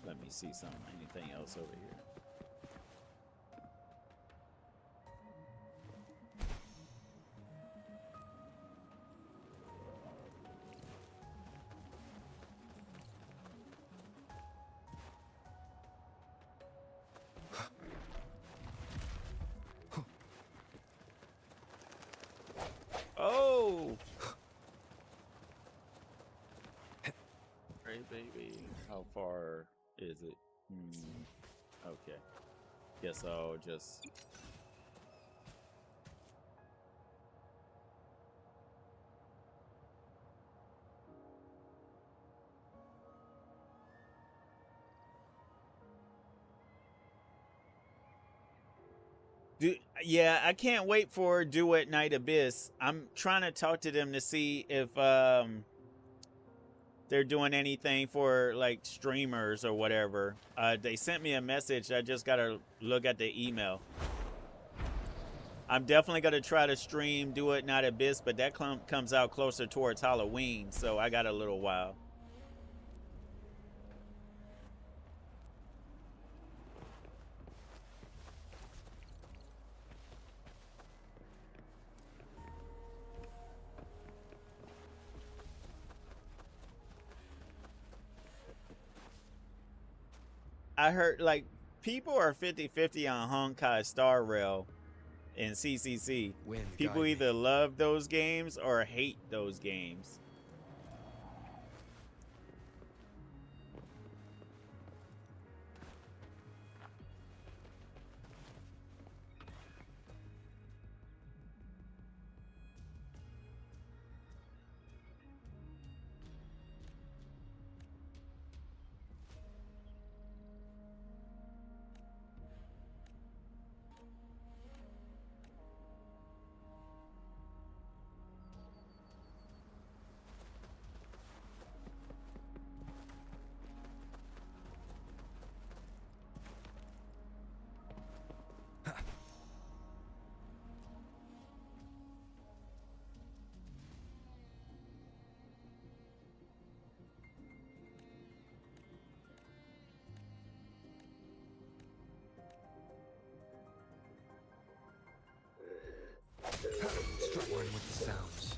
Let me see something, anything else over here. Oh! Hey, baby. How far is it? Okay. Guess I'll just... Yeah, I can't wait for Duet Night Abyss. I'm trying to talk to them to see if they're doing anything for like streamers or whatever. They sent me a message. I just gotta look at the email. I'm definitely gonna try to stream Do It Not Abyss, but that comes out closer towards Halloween, so I got a little while. I heard like people are 50-50 on Honkai Star Rail in CCC. Wind, People guide me. either love those games or hate those games. Struggling with the sounds.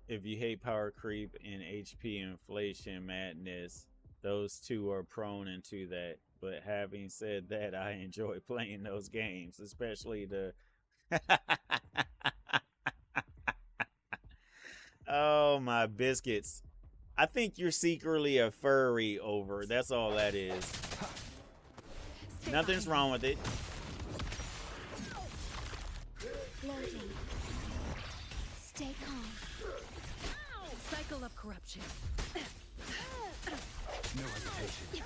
If you hate power creep and HP inflation madness, those two are prone into that. But having said that, I enjoy playing those games, especially the oh my biscuits. I think you're secretly a furry over. That's all that is. Nothing's wrong with it. Loading. Stay calm. Cycle of corruption. No hesitation.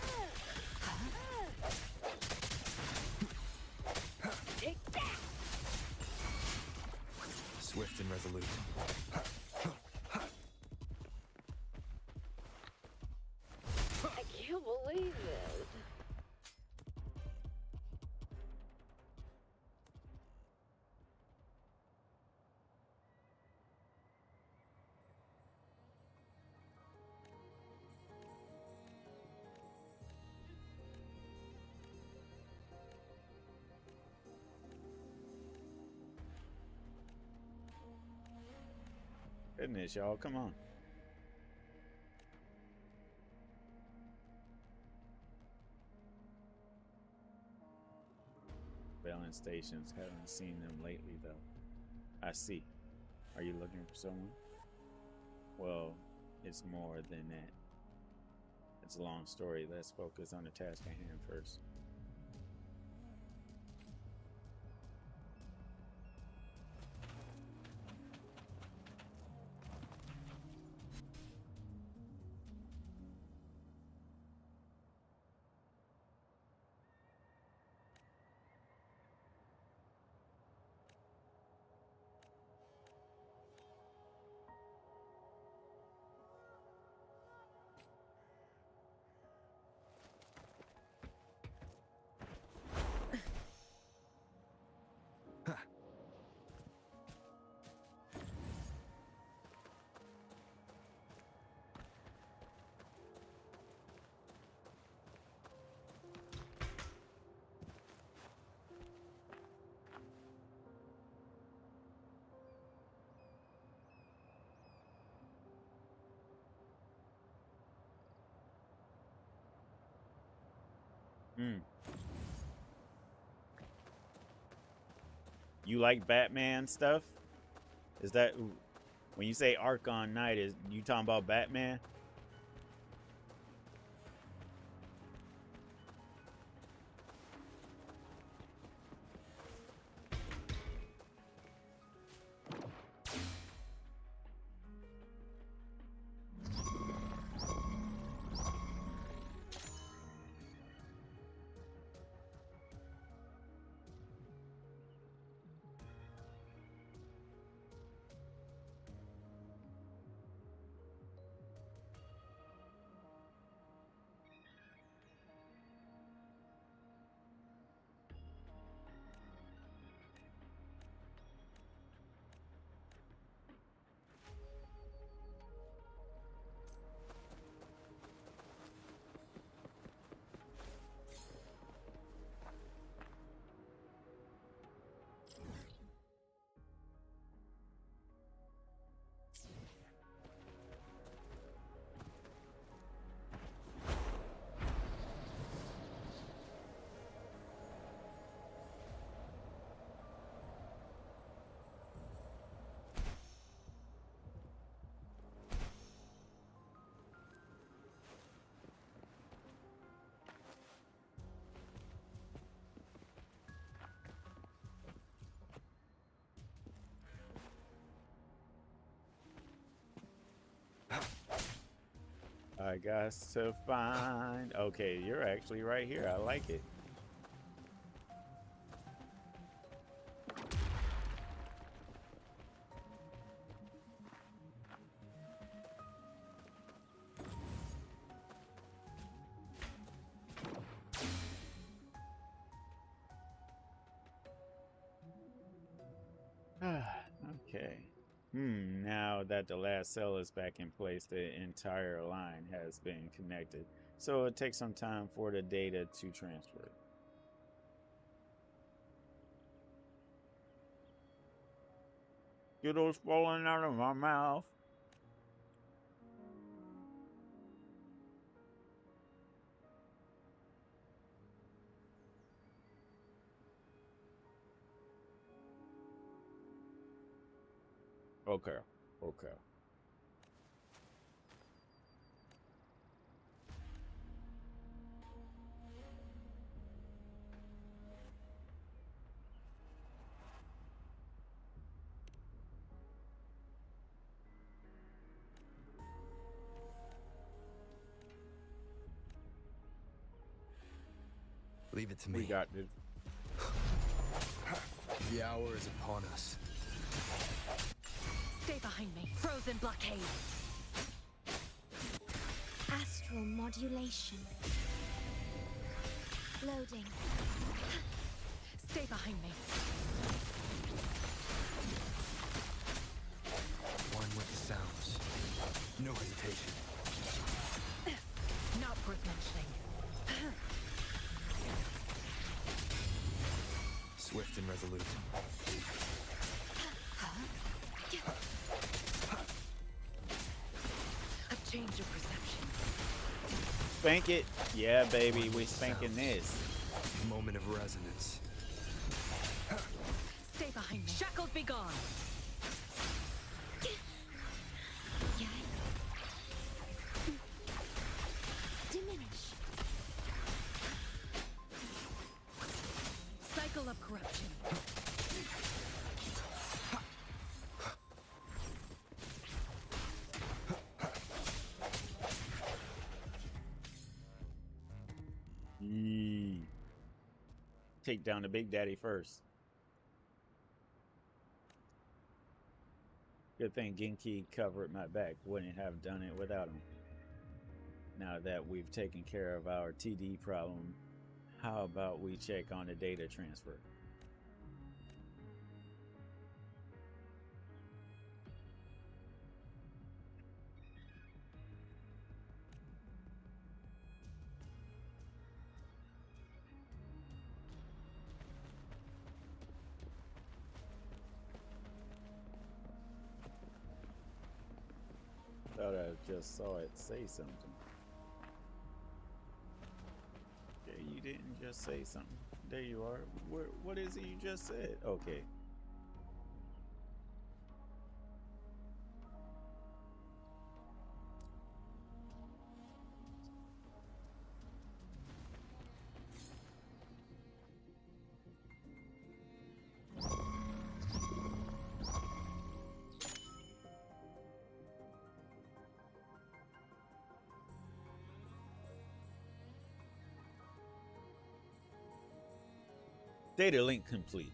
Swift and resolute. I can't believe this. Goodness, y'all, come on. Balance stations, haven't seen them lately though. I see. Are you looking for someone? Well, it's more than that. It's a long story. Let's focus on the task at hand first. You like Batman stuff? Is that when you say Archon Knight? Is you talking about Batman? I got to find. Okay, you're actually right here. I like it. Okay. Now that the last cell is back in place, the entire line has been connected. So it takes some time for the data to transfer. Skittles falling out of my mouth. Okay. Okay. Leave it to me. We got this. The hour is upon us. Stay behind me. Frozen blockade. Astral modulation. Loading. Stay behind me. One with the sounds. No hesitation. Not worth mentioning. Swift and resolute. A change of perception. Spank it. Yeah, baby. We spanking this. Moment of resonance. Stay behind me. Shackles be gone. Yay. Diminish. Cycle of corruption. Yee. Take down the Big Daddy first. Good thing Genki covered my back. Wouldn't have done it without him. Now that we've taken care of our TD problem, how about we check on the data transfer? Thought I just saw it say something. Yeah, you didn't just say something. There you are. What is it you just said? Okay. Data link complete.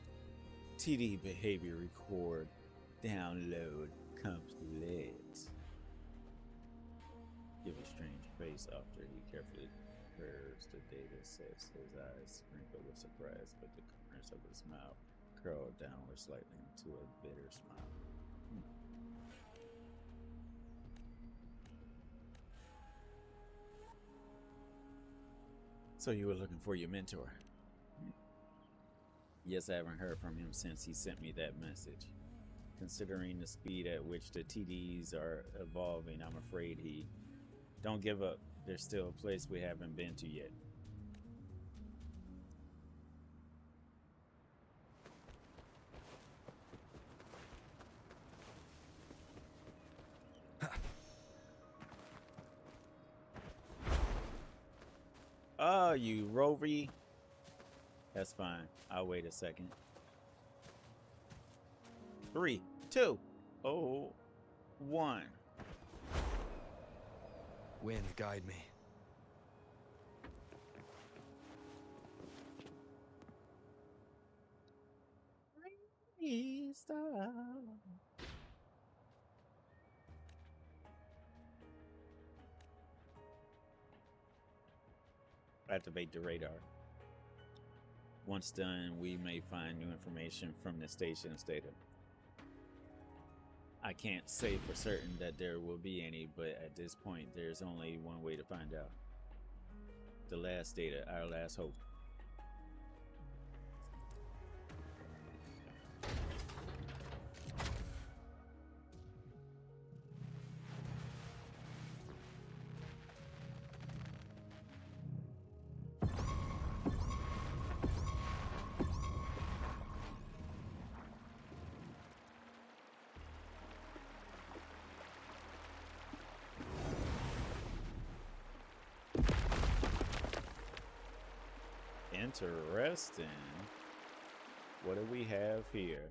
TD behavior record. Download complete. Give a strange face after he carefully curves the data sets. His eyes sprinkled with surprise, but the corners of his mouth curled downward slightly into a bitter smile. So you were looking for your mentor? Yes, I haven't heard from him since he sent me that message. Considering the speed at which the TDs are evolving, I'm afraid he... Don't give up. There's still a place we haven't been to yet. Oh, you Rovy. That's fine. I'll wait a second. 3, 2, 0, 1. Wind, guide me. Activate the radar. Once done, we may find new information from the station's data. I can't say for certain that there will be any, but at this point, there's only one way to find out. The last data, our last hope. Interesting. What do we have here?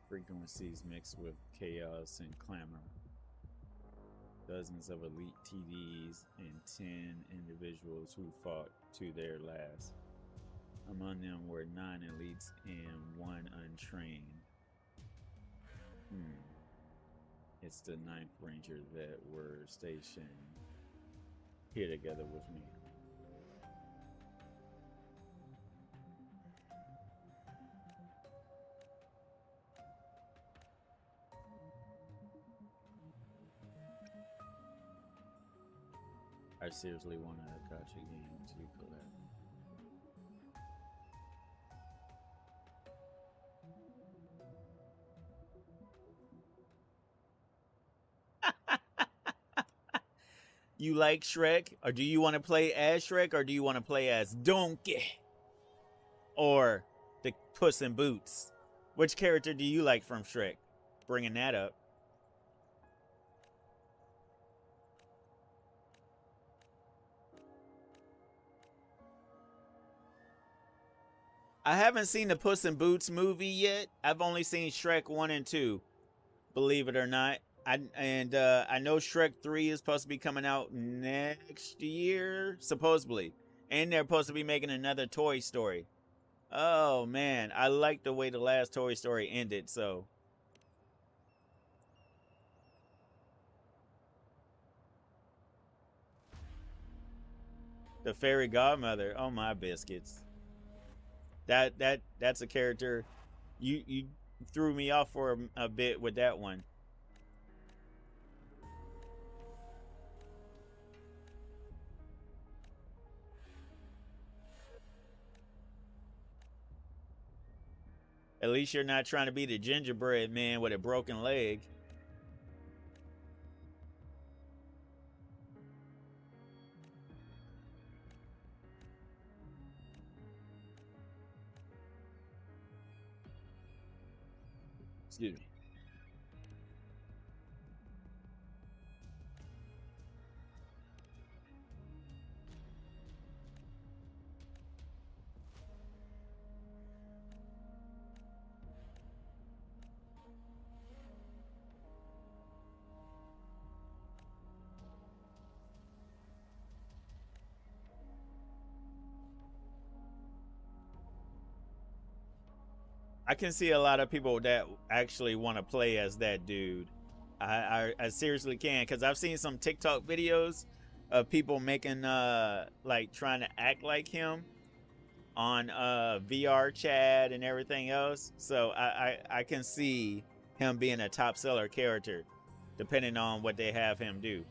Frequencies mixed with chaos and clamor. Dozens of elite TDs and 10 individuals who fought to their last. Among them were 9 elites and 1 untrained. It's the 9th Ranger that were stationed here together with me. I seriously want a gacha game to collect. You like Shrek? Or do you want to play as Shrek? Or do you want to play as Donkey? Or the Puss in Boots? Which character do you like from Shrek? Bringing that up. I haven't seen the Puss in Boots movie yet. I've only seen Shrek 1 and 2, believe it or not. I know Shrek 3 is supposed to be coming out next year, supposedly. And they're supposed to be making another Toy Story. Oh, man. I like the way the last Toy Story ended, so. The Fairy Godmother. Oh, my biscuits. That's a character you threw me off for a bit with that one. At least you're not trying to be the gingerbread man with a broken leg. Excuse me. I can see a lot of people that actually want to play as that dude. I seriously can, because I've seen some TikTok videos of people making like trying to act like him on VR chat and everything else. So I can see him being a top seller character depending on what they have him do.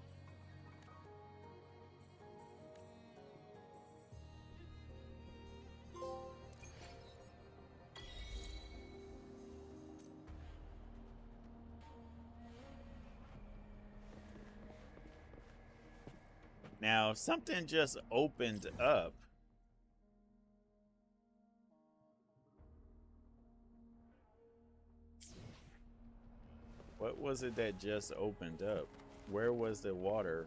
Now, something just opened up. was it that just opened up? Where was the water?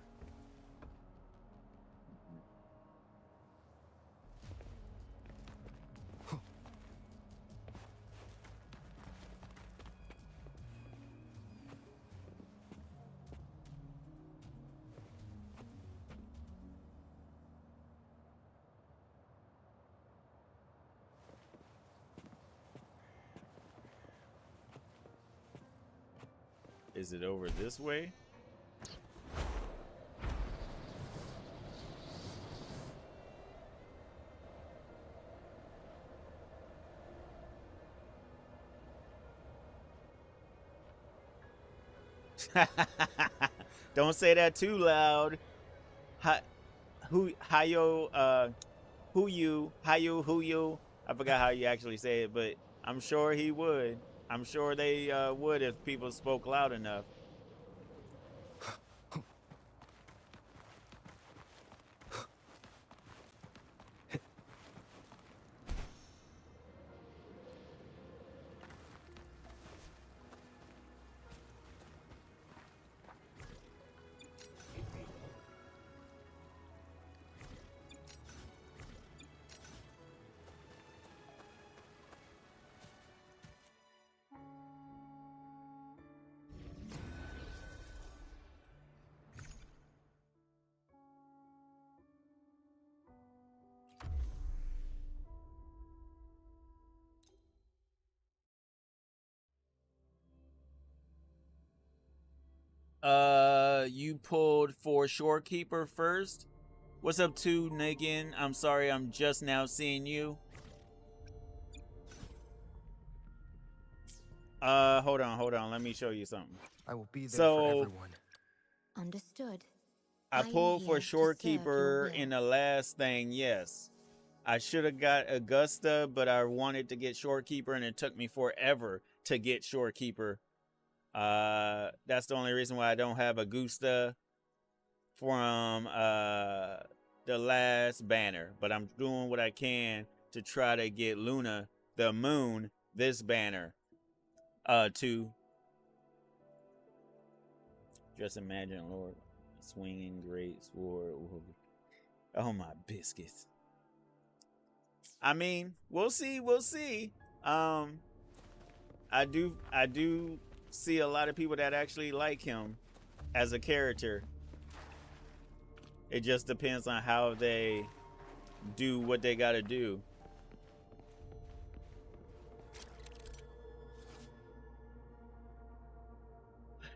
Is it over this way? Don't say that too loud. Hiyo, who you? I forgot how you actually say it, but I'm sure he would. I'm sure they would if people spoke loud enough. You pulled for Shorekeeper first? What's up, to Negan? I'm sorry, I'm just now seeing you. Hold on. Let me show you something. I will be there for everyone. Understood. I am pulled for here to serve your Shorekeeper will. in the last thing, yes. I should have got Augusta, but I wanted to get Shorekeeper, and it took me forever to get Shorekeeper. That's the only reason why I don't have Augusta from the last banner. But I'm doing what I can to try to get Luna, the moon, this banner. To just imagine, Lord, swinging great sword. Oh my biscuits. I mean, we'll see. I do see a lot of people that actually like him as a character. It just depends on how they do what they gotta do.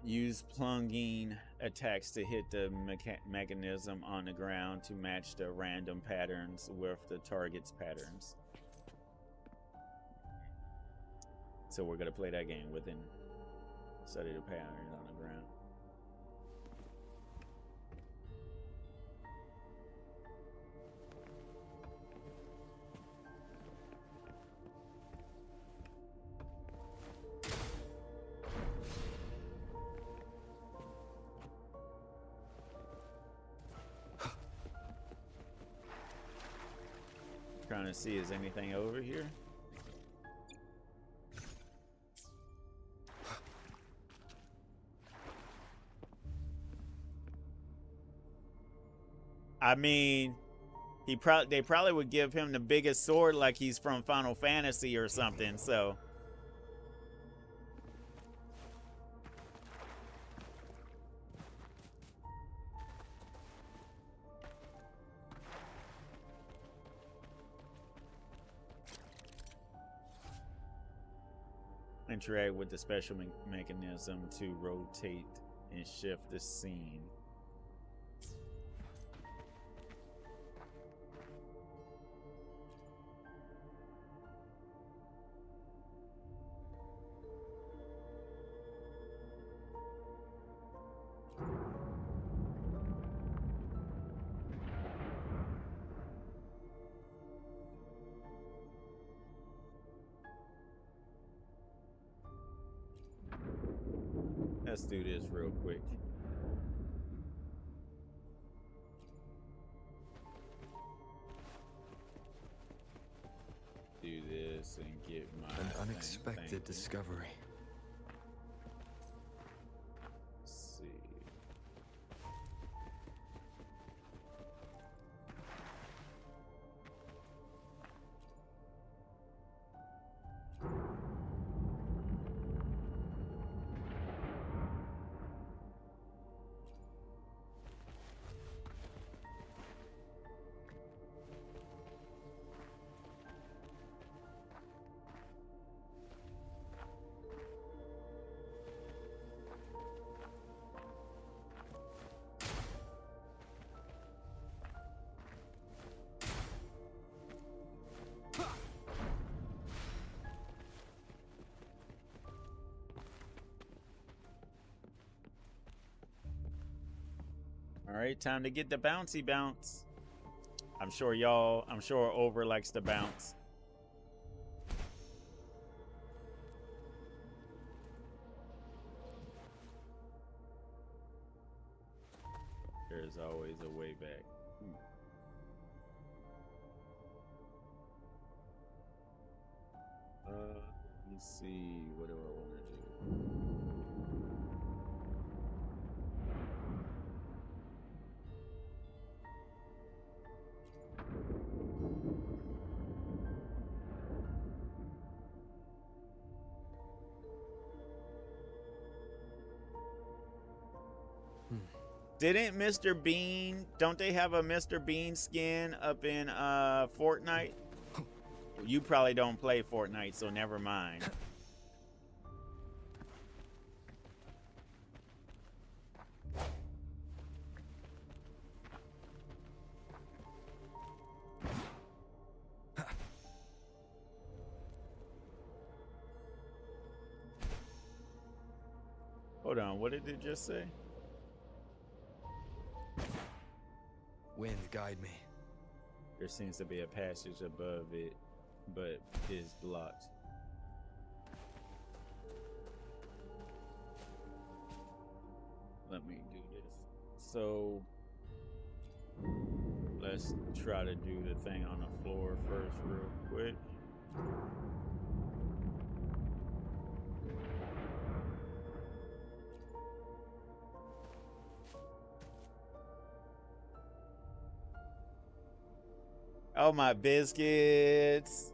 Use plunging attacks to hit the mechanism on the ground to match the random patterns with the target's patterns. So we're gonna play that game within study the patterns on the ground. Trying to see, is anything over here? I mean, they probably would give him the biggest sword like he's from Final Fantasy or something, so. Interact with the special mechanism to rotate and shift the scene. Let's do this real quick. Do this and get my An unexpected discovery. All right, time to get the bouncy bounce. I'm sure Over likes to bounce. There's always a way back. Let me see. What do I want to do? Didn't Mr. Bean, don't they have a Mr. Bean skin up in Fortnite? You probably don't play Fortnite, so never mind. Hold on, what did it just say? Wind, guide me. There seems to be a passage above it, but it is blocked. Let me do this. So let's try to do the thing on the floor first real quick. Oh, my biscuits.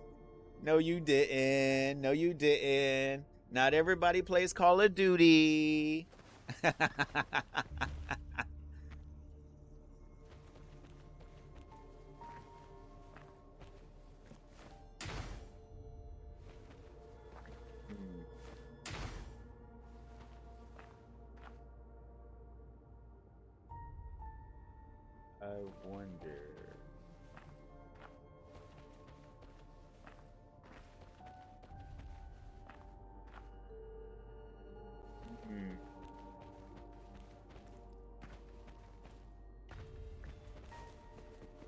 No, you didn't. No, you didn't. Not everybody plays Call of Duty. I wonder.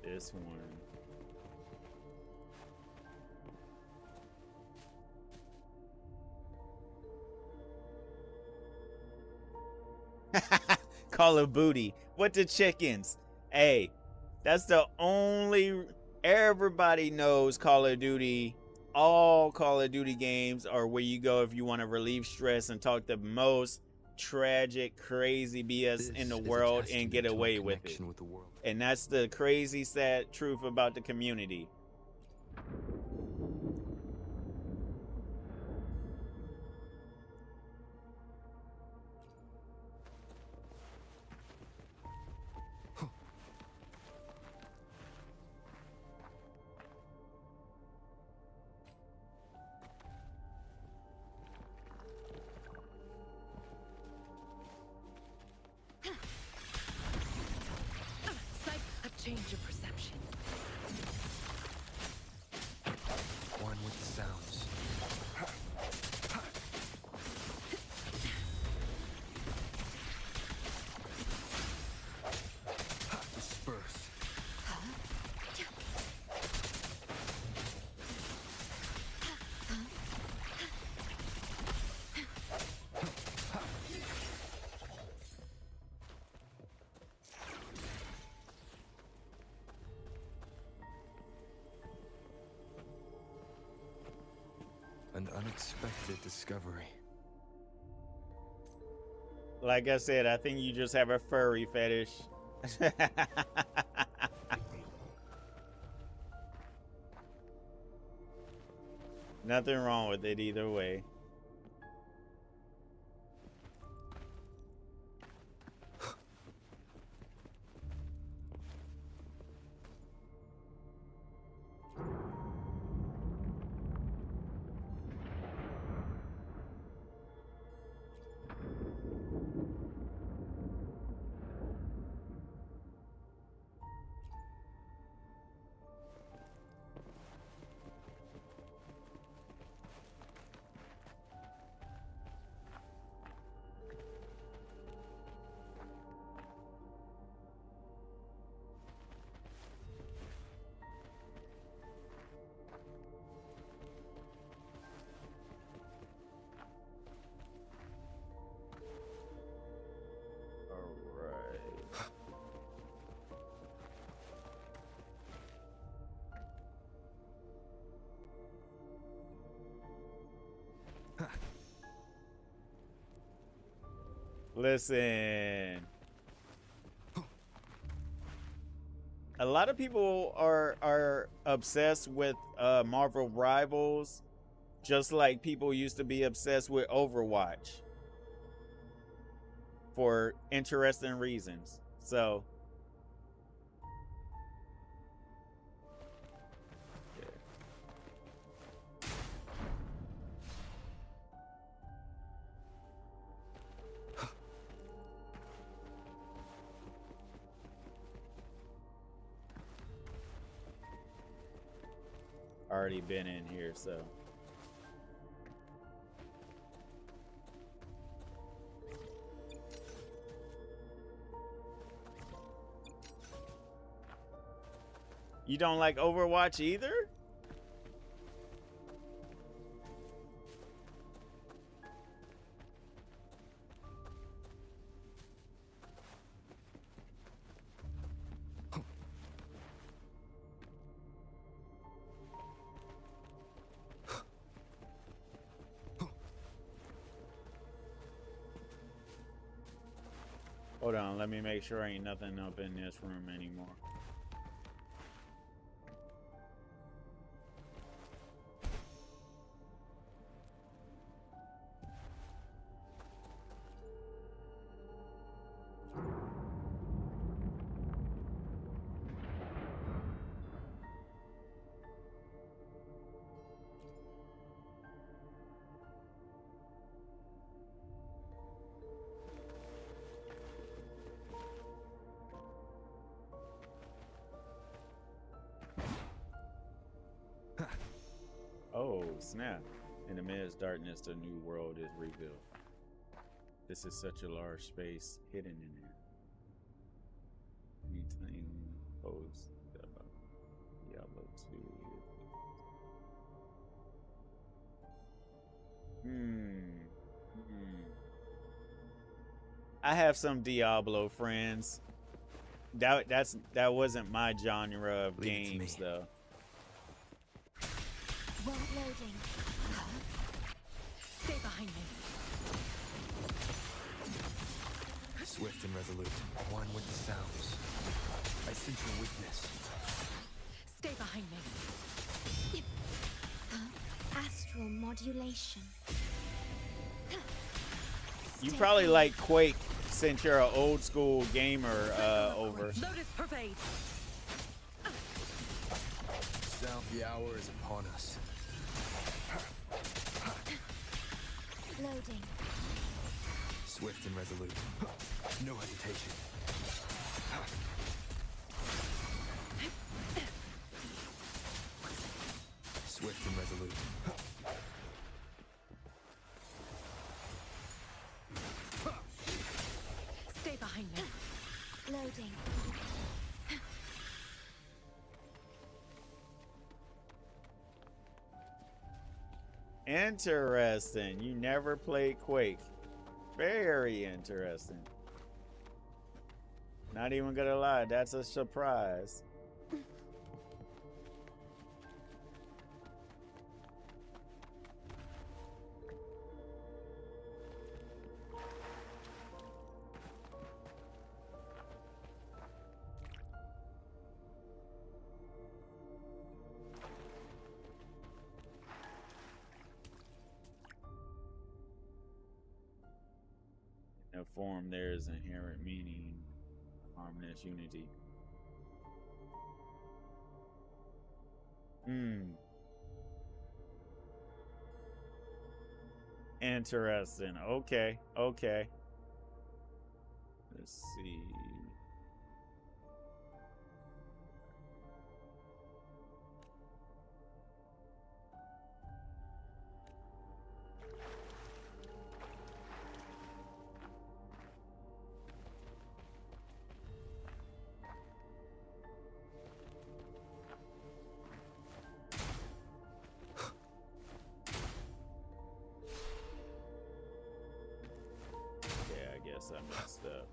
This one. Call of Booty. What the chickens? Hey, that's the only. Everybody knows Call of Duty. All Call of Duty games are where you go if you want to relieve stress and talk the most tragic, crazy BS in the world and get away with it. And that's the crazy, sad truth about the community. Change of perception. One with the sounds. Disperse. An unexpected discovery. Like I said, I think you just have a furry fetish. Nothing wrong with it either way. Listen. A lot of people are obsessed with Marvel Rivals, just like people used to be obsessed with Overwatch for interesting reasons. So already been in here, so you don't like Overwatch either? Hold on, let me make sure ain't nothing up in this room anymore. Oh, snap. In the midst darkness, the new world is revealed. This is such a large space hidden in it. Anything posed Diablo 2. I have some Diablo friends. That wasn't my genre of games though. Won't loading. Stay behind me. Swift and resolute. One with the sounds. I sense your weakness. Stay behind me. Astral modulation. You probably like Quake since you're an old school gamer over. Lotus pervade. South, the hour is upon us. Loading. Swift and resolute. No hesitation. Swift and resolute. Stay behind me. Loading. Interesting. You never played Quake. Very interesting. Not even gonna lie, that's a surprise. In form, there is inherent meaning, harmonious unity. Interesting. Okay. Okay. Let's see. I messed up.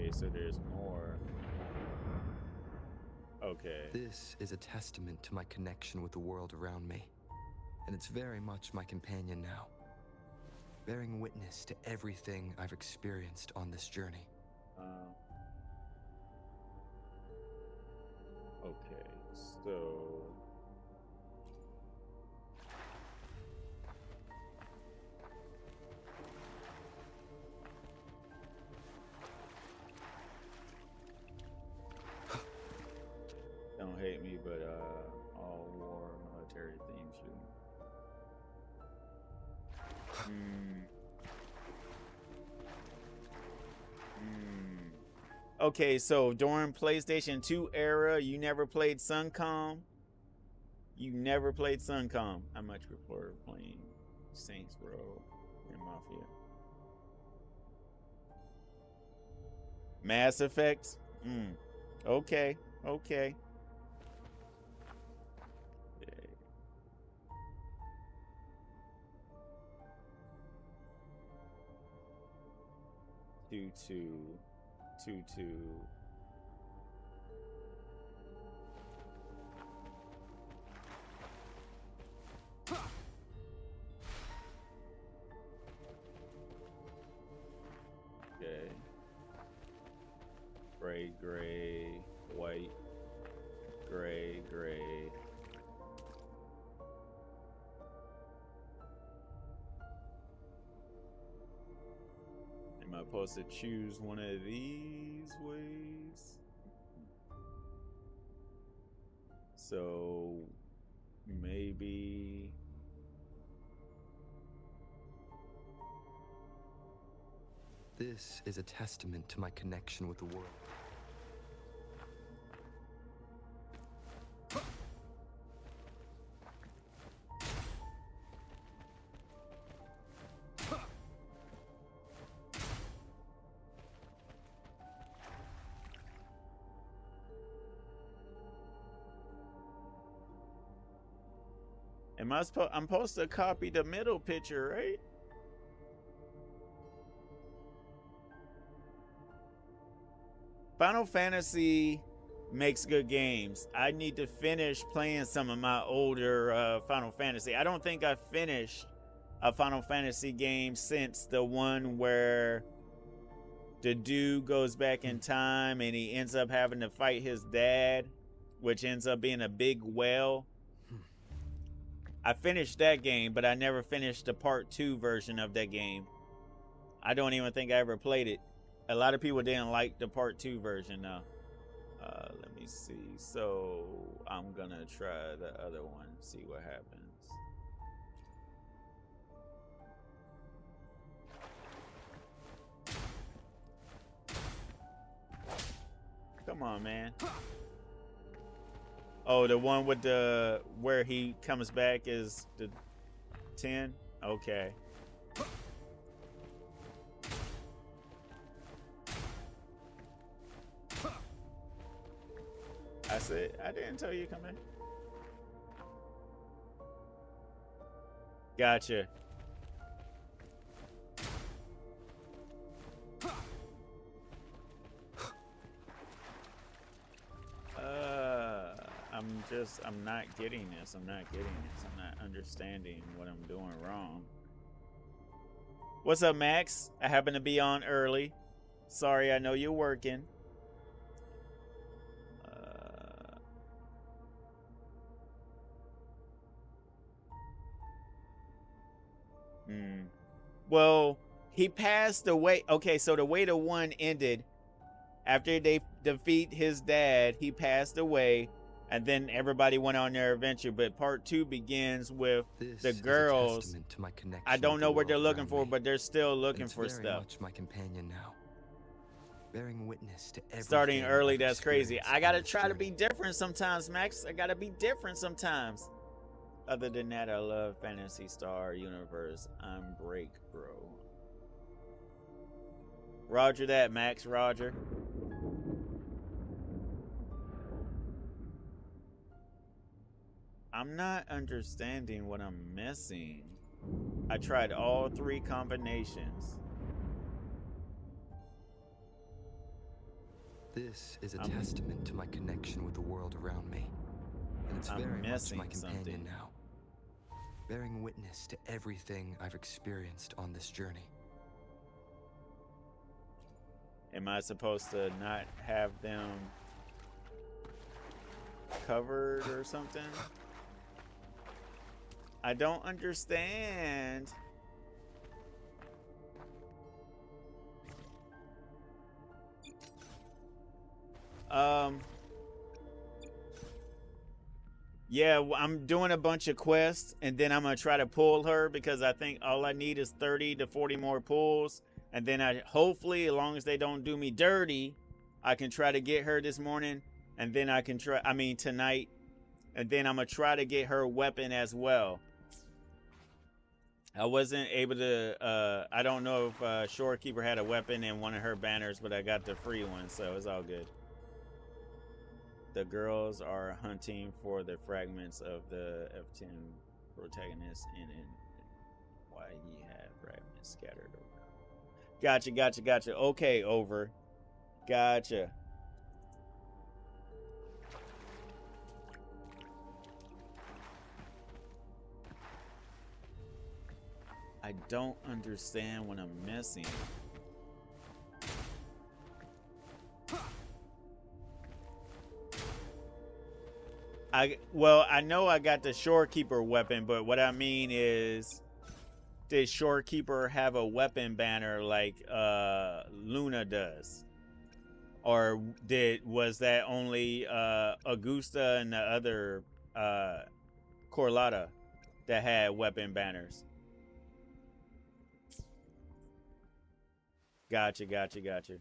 Okay, so there's more. Okay. This is a testament to my connection with the world around me, and it's very much my companion now, bearing witness to everything I've experienced on this journey. Okay, so don't hate me, but all war military theme shooting. Okay, so during PlayStation 2 era, you never played Suncom? You never played Suncom. I much prefer playing Saints Row and Mafia. Mass Effect? Okay, okay. Two, two. Okay. Gray, white, gray. Am I supposed to choose one of these ways? So maybe this is a testament to my connection with the world. I'm supposed to copy the middle picture, right? Final Fantasy makes good games. I need to finish playing some of my older Final Fantasy. I don't think I finished a Final Fantasy game since the one where the dude goes back in time and he ends up having to fight his dad, which ends up being a big whale. I finished that game, but I never finished the part 2 version of that game. I don't even think I ever played it. A lot of people didn't like the part 2 version though. Let me see. So I'm gonna try the other one, see what happens. Come on, man. Oh, the one with the where he comes back is the 10? Okay. I said, I didn't tell you to come in. Gotcha. I'm not getting this. I'm not understanding what I'm doing wrong. What's up, Max? I happen to be on early. Sorry, I know you're working. Well, he passed away. Okay, so the way the one ended, after they defeat his dad, he passed away, and then everybody went on their adventure. But part 2 begins with the girls. I don't know what they're looking for, but they're still looking for stuff. Very much my companion now, bearing witness to everything. Starting early, that's crazy. I gotta try to be different sometimes, Max. I gotta be different sometimes. Other than that, I love Phantasy Star Universe. I'm break, bro. Roger that, Max. Roger. I'm not understanding what I'm missing. I tried all 3 combinations. This is a testament to my connection with the world around me. And it's very much my companion now. Bearing witness to everything I've experienced on this journey. Am I supposed to not have them covered or something? I don't understand. Yeah, I'm doing a bunch of quests, and then I'm gonna try to pull her because I think all I need is 30 to 40 more pulls, and then I hopefully, as long as they don't do me dirty, I can try to get her this morning, and then I can try, I mean tonight, and then I'm gonna try to get her weapon as well. I wasn't able to, I don't know if Shorekeeper had a weapon in one of her banners, but I got the free one, so it's all good. The girls are hunting for the fragments of the F10 protagonist and why he had fragments scattered around. Gotcha, gotcha, gotcha. Okay, over. Gotcha. I don't understand what I'm missing. Well, I know I got the Shorekeeper weapon, but what I mean is, did Shorekeeper have a weapon banner like Luna does? Or was that only Augusta and the other Corlata that had weapon banners? Gotcha, gotcha, gotcha.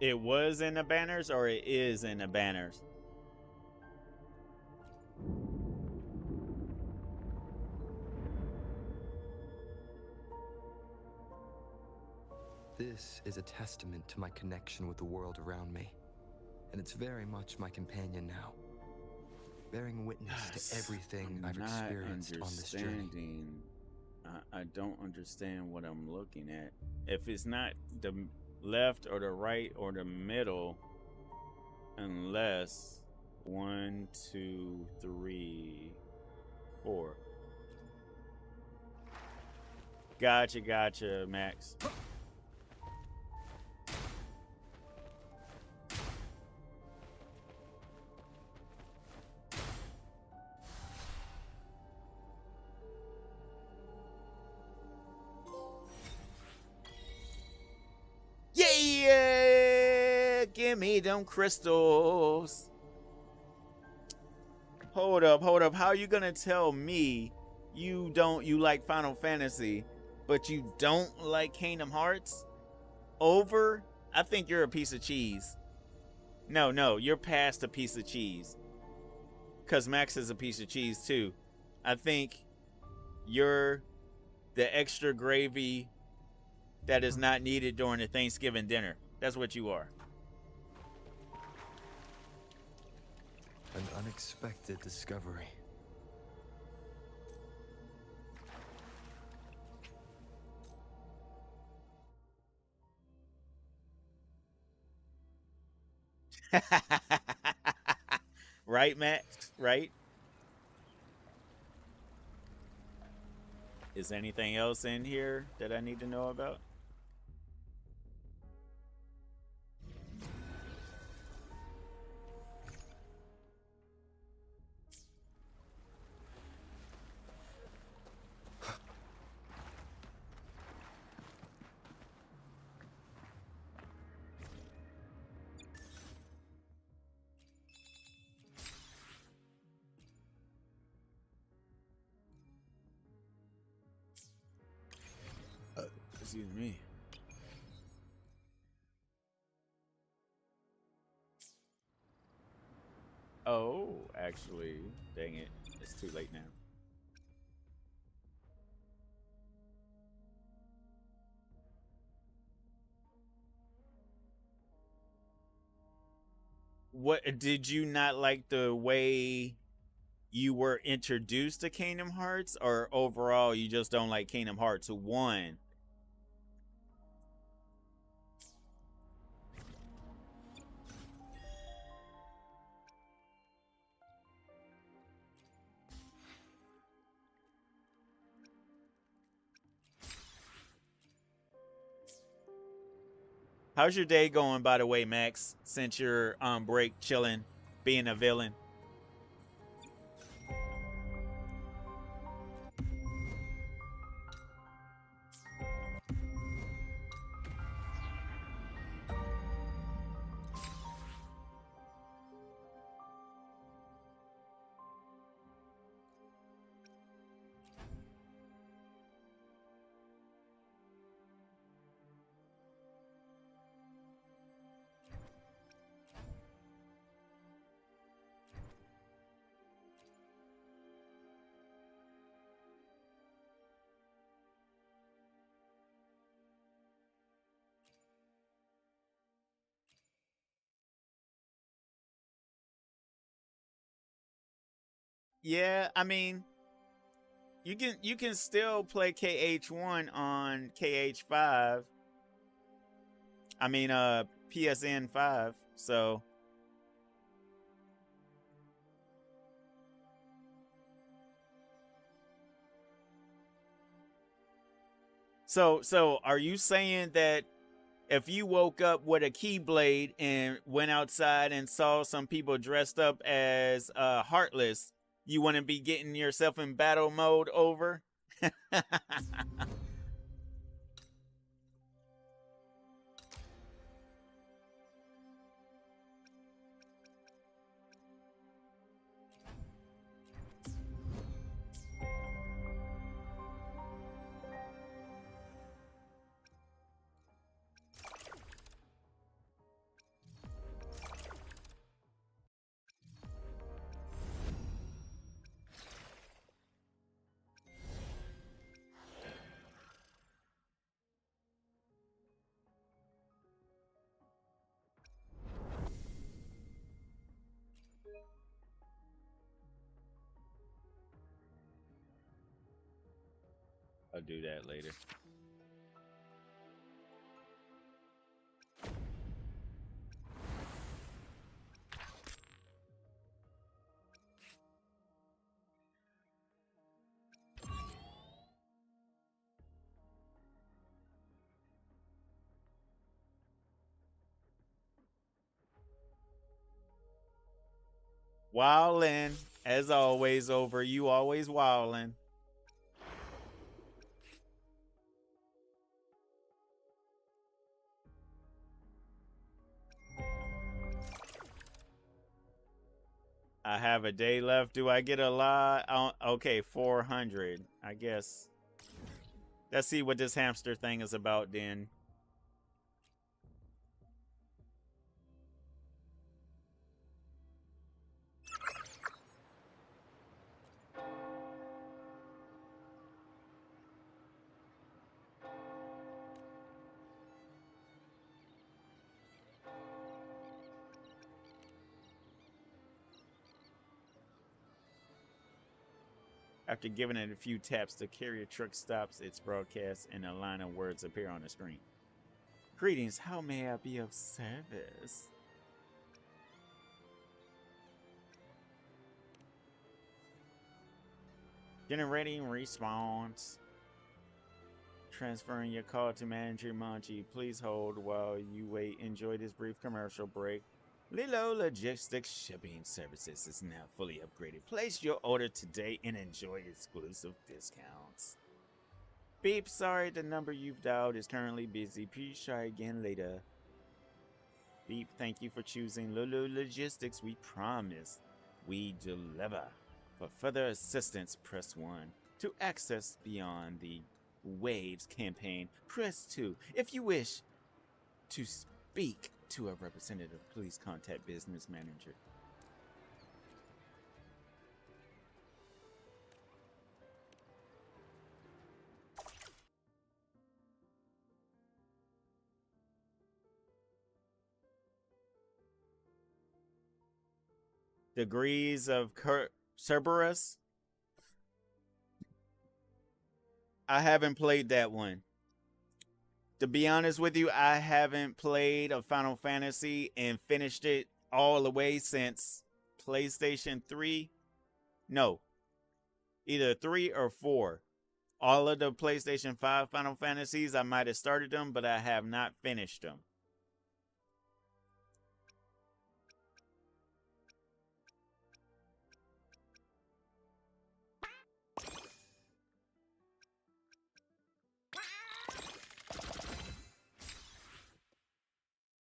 It was in the banners, or it is in the banners? This is a testament to my connection with the world around me. And it's very much my companion now. Bearing witness to everything I've experienced on this journey. I don't understand what I'm looking at. If it's not the left or the right or the middle, unless 1, 2, 3, 4. Gotcha, gotcha, Max. Yeah, give me them crystals. Hold up, hold up. How are you gonna tell me you like Final Fantasy, but you don't like Kingdom Hearts? Over? I think you're a piece of cheese. No, you're past a piece of cheese. Cause Max is a piece of cheese too. I think you're the extra gravy that is not needed during the Thanksgiving dinner. That's what you are. An unexpected discovery. Right, Max? Right? Is anything else in here that I need to know about? Excuse me. Oh, actually, dang it. It's too late now. What did you not like the way you were introduced to Kingdom Hearts, or overall you just don't like Kingdom Hearts 1? How's your day going, by the way, Max? Since you're on break, chilling, being a villain. Yeah, I mean, you can still play KH1 on KH5. I mean, PSN 5. So are you saying that if you woke up with a keyblade and went outside and saw some people dressed up as Heartless, you wouldn't be getting yourself in battle mode over? I'll do that later. Wildin', as always, over. You always wildin'. I have a day left. Do I get a lot? Okay, 400. I guess. Let's see what this hamster thing is about then. After giving it a few taps, the carrier truck stops its broadcast and a line of words appear on the screen. Greetings, how may I be of service? Generating response. Transferring your call to Manager Monchi. Please hold while you wait. Enjoy this brief commercial break. Lilo Logistics Shipping Services is now fully upgraded. Place your order today and enjoy exclusive discounts. Beep, sorry, the number you've dialed is currently busy. Please try again later. Beep, thank you for choosing Lulu Logistics. We promise we deliver. For further assistance, press 1. To access Beyond the Waves campaign, press 2. If you wish to speak to a representative, please contact Business Manager. Degrees of Cerberus. I haven't played that one. To be honest with you, I haven't played a Final Fantasy and finished it all the way since PlayStation 3. No, either 3 or 4. All of the PlayStation 5 Final Fantasies, I might have started them, but I have not finished them.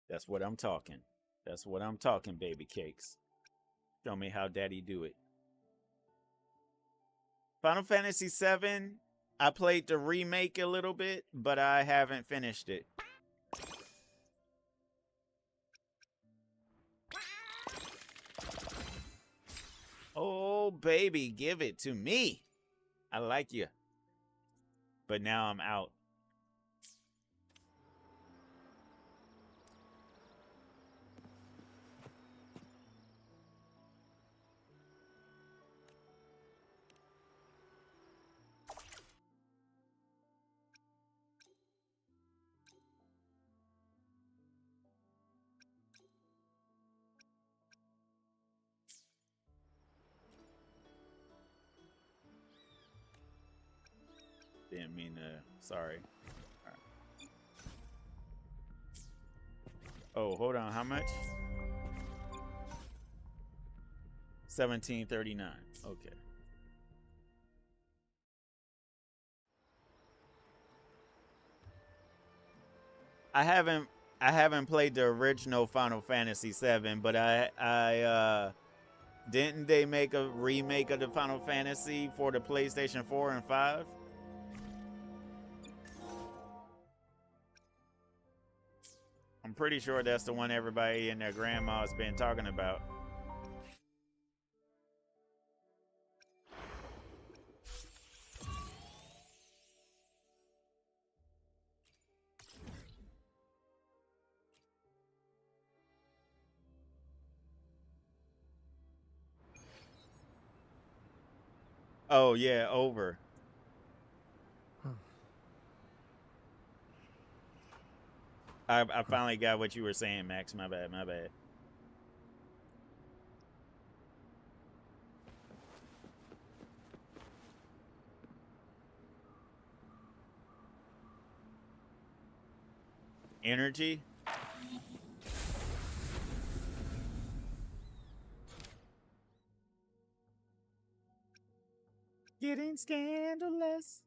That's what I'm talking. That's what I'm talking, baby cakes. Show me how daddy do it. Final Fantasy VII, I played the remake a little bit, but I haven't finished it. Oh, baby, give it to me. I like you. But now I'm out. Didn't mean to. Sorry. Right. Oh, hold on. How much? 1739. Okay. I haven't played the original Final Fantasy VII, but I didn't they make a remake of the Final Fantasy for the PlayStation 4 and 5? I'm pretty sure that's the one everybody and their grandma's been talking about. Oh, yeah, over. I finally got what you were saying, Max. My bad, my bad. Energy? Getting scandalous.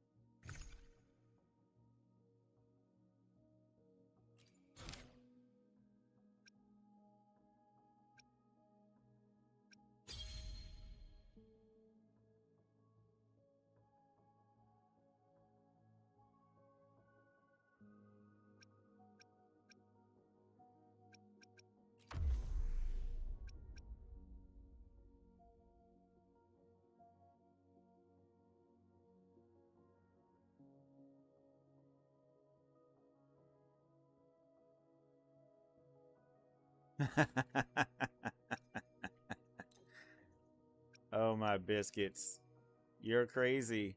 Oh, my biscuits. You're crazy.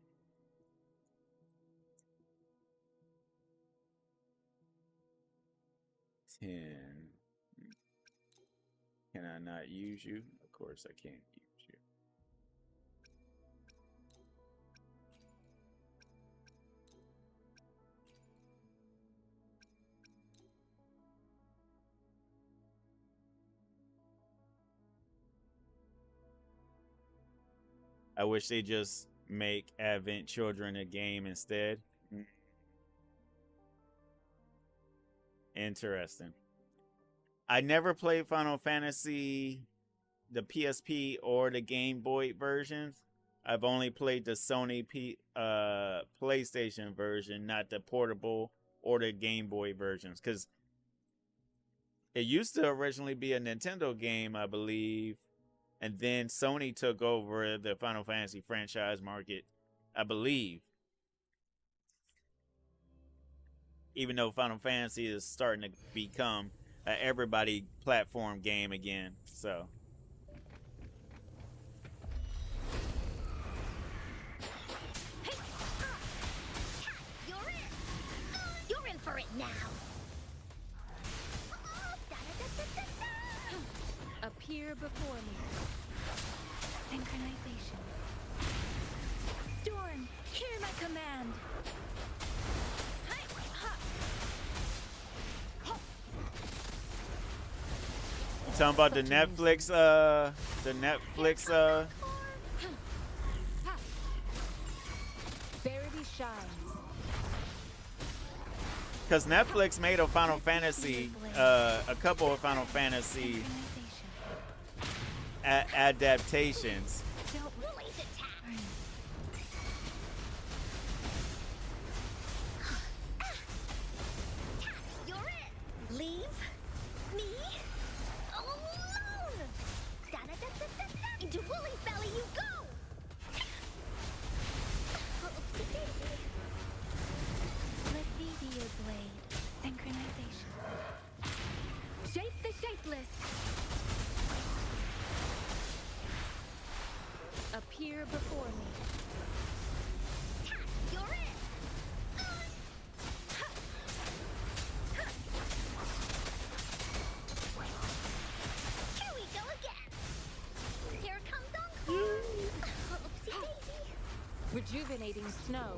Ten. Can I not use you? Of course I can't use you. I wish they just make Advent Children a game instead. Interesting. I never played Final Fantasy, the PSP or the Game Boy versions. I've only played the Sony PlayStation version, not the portable or the Game Boy versions, because it used to originally be a Nintendo game, I believe, and then Sony took over the Final Fantasy franchise market, I believe. Even though Final Fantasy is starting to become a everybody platform game again, so Appear before me. Synchronization. Storm, hear my command. Hi, ha. You talking about the Netflix, Verity shines. because Netflix made a Final Fantasy, a couple of Final Fantasy adaptations. Don't release attack. You're it. Leave me alone. Da-da-da-da-da-da. Into Woolly's belly you go. Oopsie daisy. Let me be your blade. Synchronization. Shape the shapeless. Appear before me. You're it. Here we go again. Here comes Encore. Oopsie daisy. Rejuvenating snow.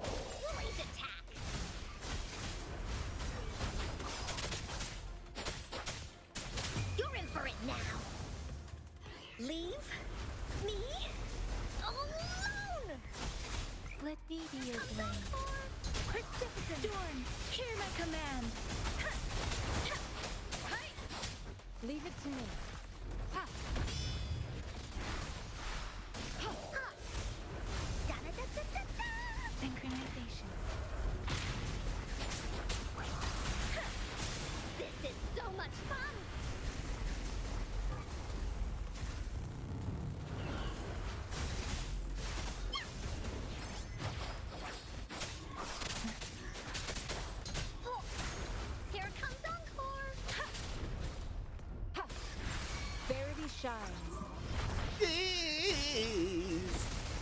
Woolly's attack. You're in for it now. Leave me alone. Let me be your blade. Precipitant. Storm, hear my command. Leave it to me. Ha. Da-da-da-da-da-da. Synchronization. This is so much fun. Here comes Encore. Verity shines.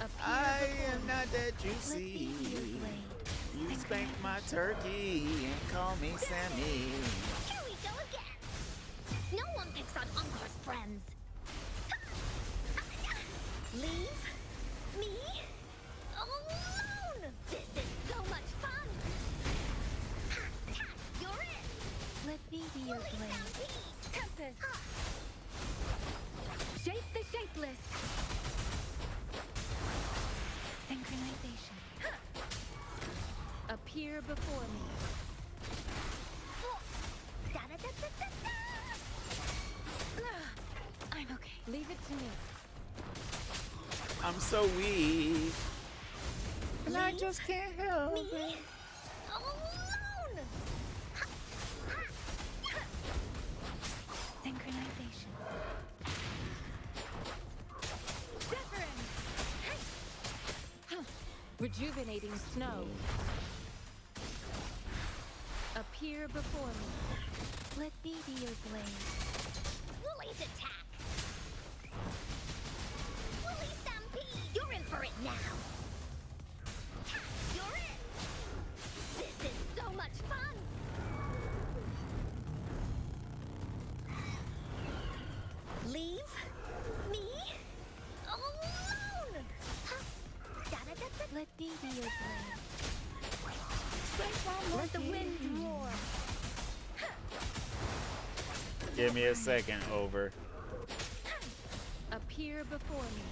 Appear I before am me. not that Let me juicy. be your blade. You spank my turkey and call me Sammy. Here we go again. No one picks on Encore's friends. Leave me alone. This is so much fun. You're it. Let me be your Woolly blade. stampede. Tempest. Shape the shapeless. Synchronization. Appear before me. Da-da-da-da-da-da. I'm okay. Leave it to me. I'm so weak. And I Leave just can't help me it. alone. Synchronization. Wuthering. Rejuvenating snow. Appear before me. Let me be your blade. Woolly's attack. Woolly stampede. You're in for it now. You're it. This is so much fun. Leave me alone. Da-da-da-da. Let me be your blade. Let the winds roar. Give me a second, over. Appear before me.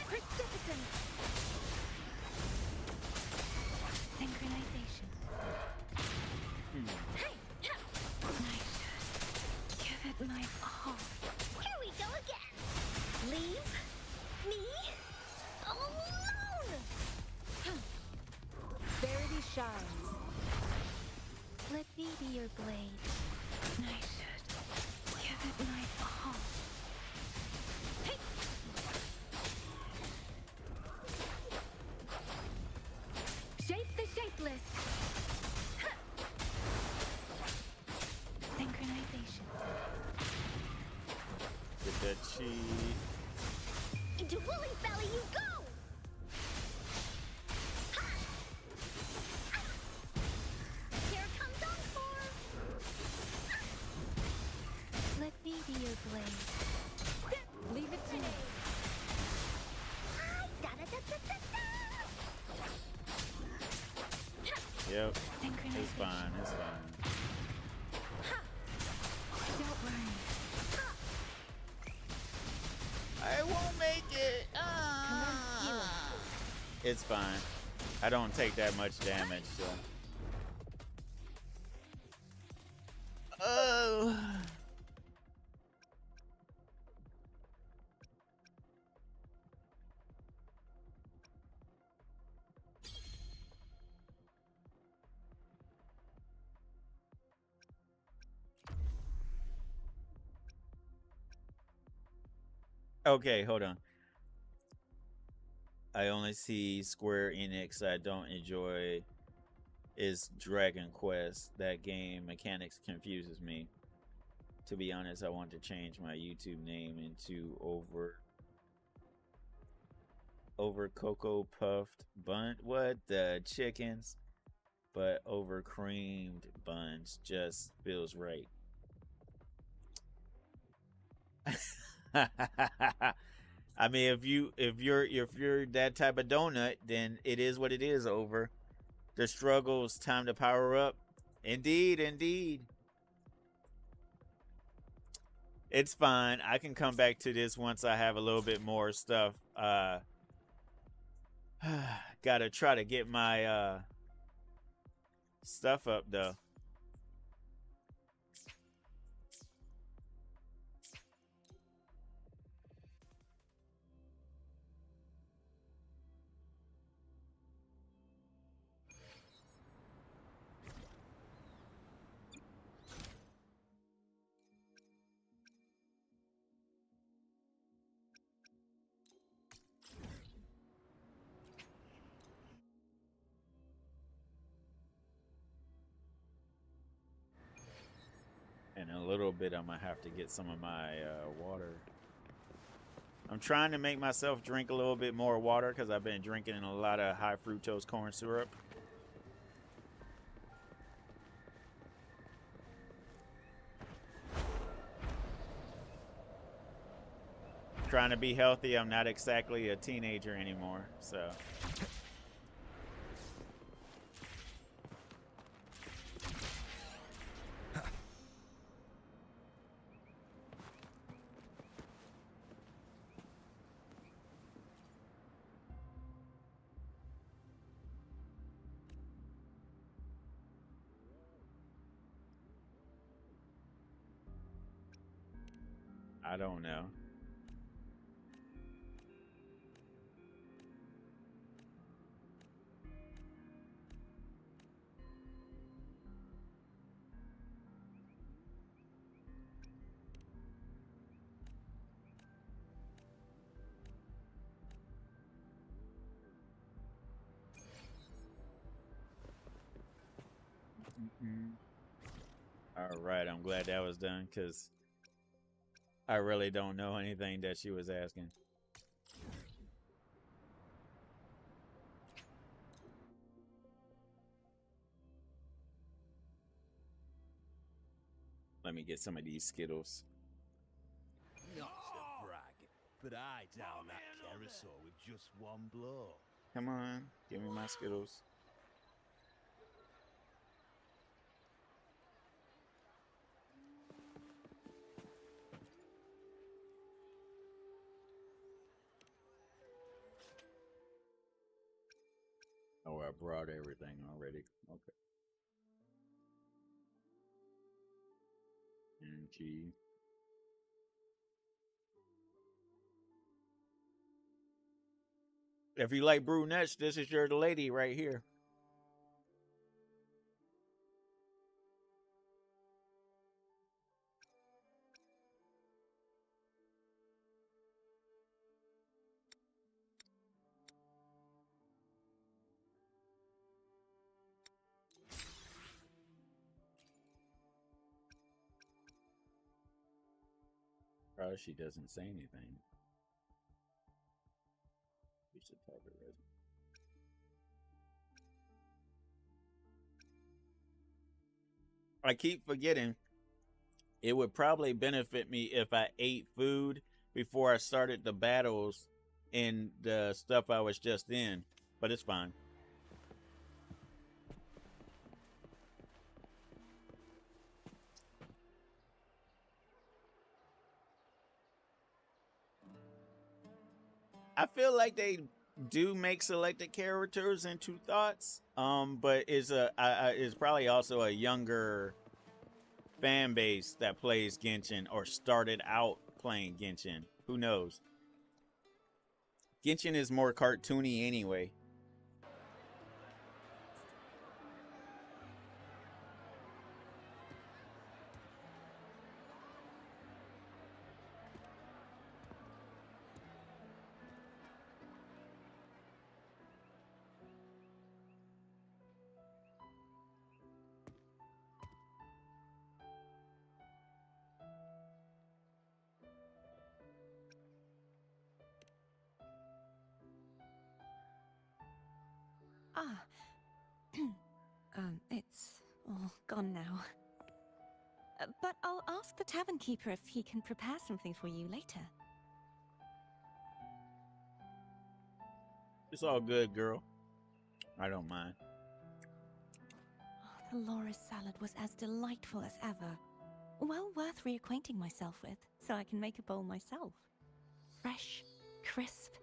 Precipitant. Synchronization. Nice. Give it my all. Here we go again. Leave me alone. Verity shines. Let me be your blade. Nice. Give it my all. Hey. Shape the shapeless. Synchronization. Get that cheese. Into Woolly's belly you go. Here comes Encore. Yep. It's fine. It's fine. Don't worry. I won't make it. It's fine. I don't take that much damage, so. Oh. Okay, hold on. I only see Square Enix I don't enjoy is Dragon Quest. That game mechanics confuses me. To be honest, I want to change my YouTube name into over Cocoa Puffed Bun. What the chickens? But over creamed buns just feels right. I mean, if you're that type of donut, then it is what it is. Over the struggles, time to power up. Indeed, indeed. It's fine. I can come back to this once I have a little bit more stuff. Gotta try to get my stuff up though. In a little bit, I'm gonna have to get some of my water. I'm trying to make myself drink a little bit more water because I've been drinking a lot of high fructose corn syrup. Trying to be healthy. I'm not exactly a teenager anymore, so. I don't know. All right, I'm glad that was done because I really don't know anything that she was asking. Let me get some of these Skittles. Not to brag, but I down that carousel with just one blow. Come on, give me my Skittles. Oh, I brought everything already. Okay. And G. If you like brunettes, this is your lady right here. Probably she doesn't say anything. We should talk to her. I keep forgetting it would probably benefit me if I ate food before I started the battles in the stuff I was just in, but it's fine. I feel like they do make selected characters into thoughts, but is probably also a younger fan base that plays Genshin or started out playing Genshin. Who knows? Genshin is more cartoony anyway. Ah. It's all gone now. But I'll ask the tavern keeper if he can prepare something for you later. It's all good, girl. I don't mind. Oh, the Loris salad was as delightful as ever. Well worth reacquainting myself with, so I can make a bowl myself. Fresh, crisp,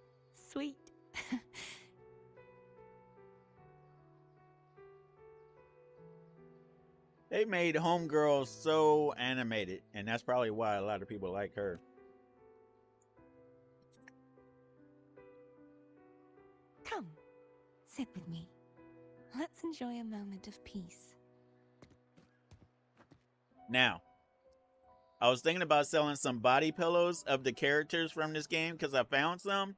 sweet. They made Homegirl so animated, and that's probably why a lot of people like her. Come, sit with me. Let's enjoy a moment of peace. Now, I was thinking about selling some body pillows of the characters from this game because I found some.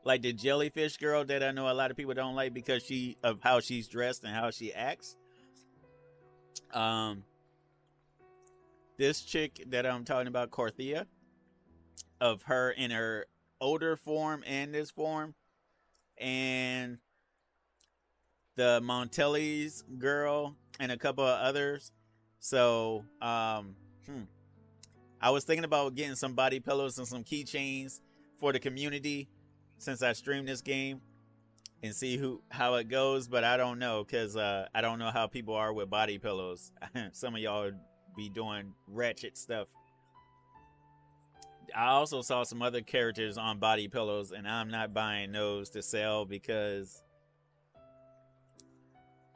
Like the jellyfish girl that I know a lot of people don't like because of how she's dressed and how she acts. This chick that I'm talking about, Corthea, of her in her older form and this form, and the Montelli's girl and a couple of others. So, I was thinking about getting some body pillows and some keychains for the community since I streamed this game and see how it goes, but I don't know because I don't know how people are with body pillows. Some of y'all be doing ratchet stuff. I also saw some other characters on body pillows, and I'm not buying those to sell because,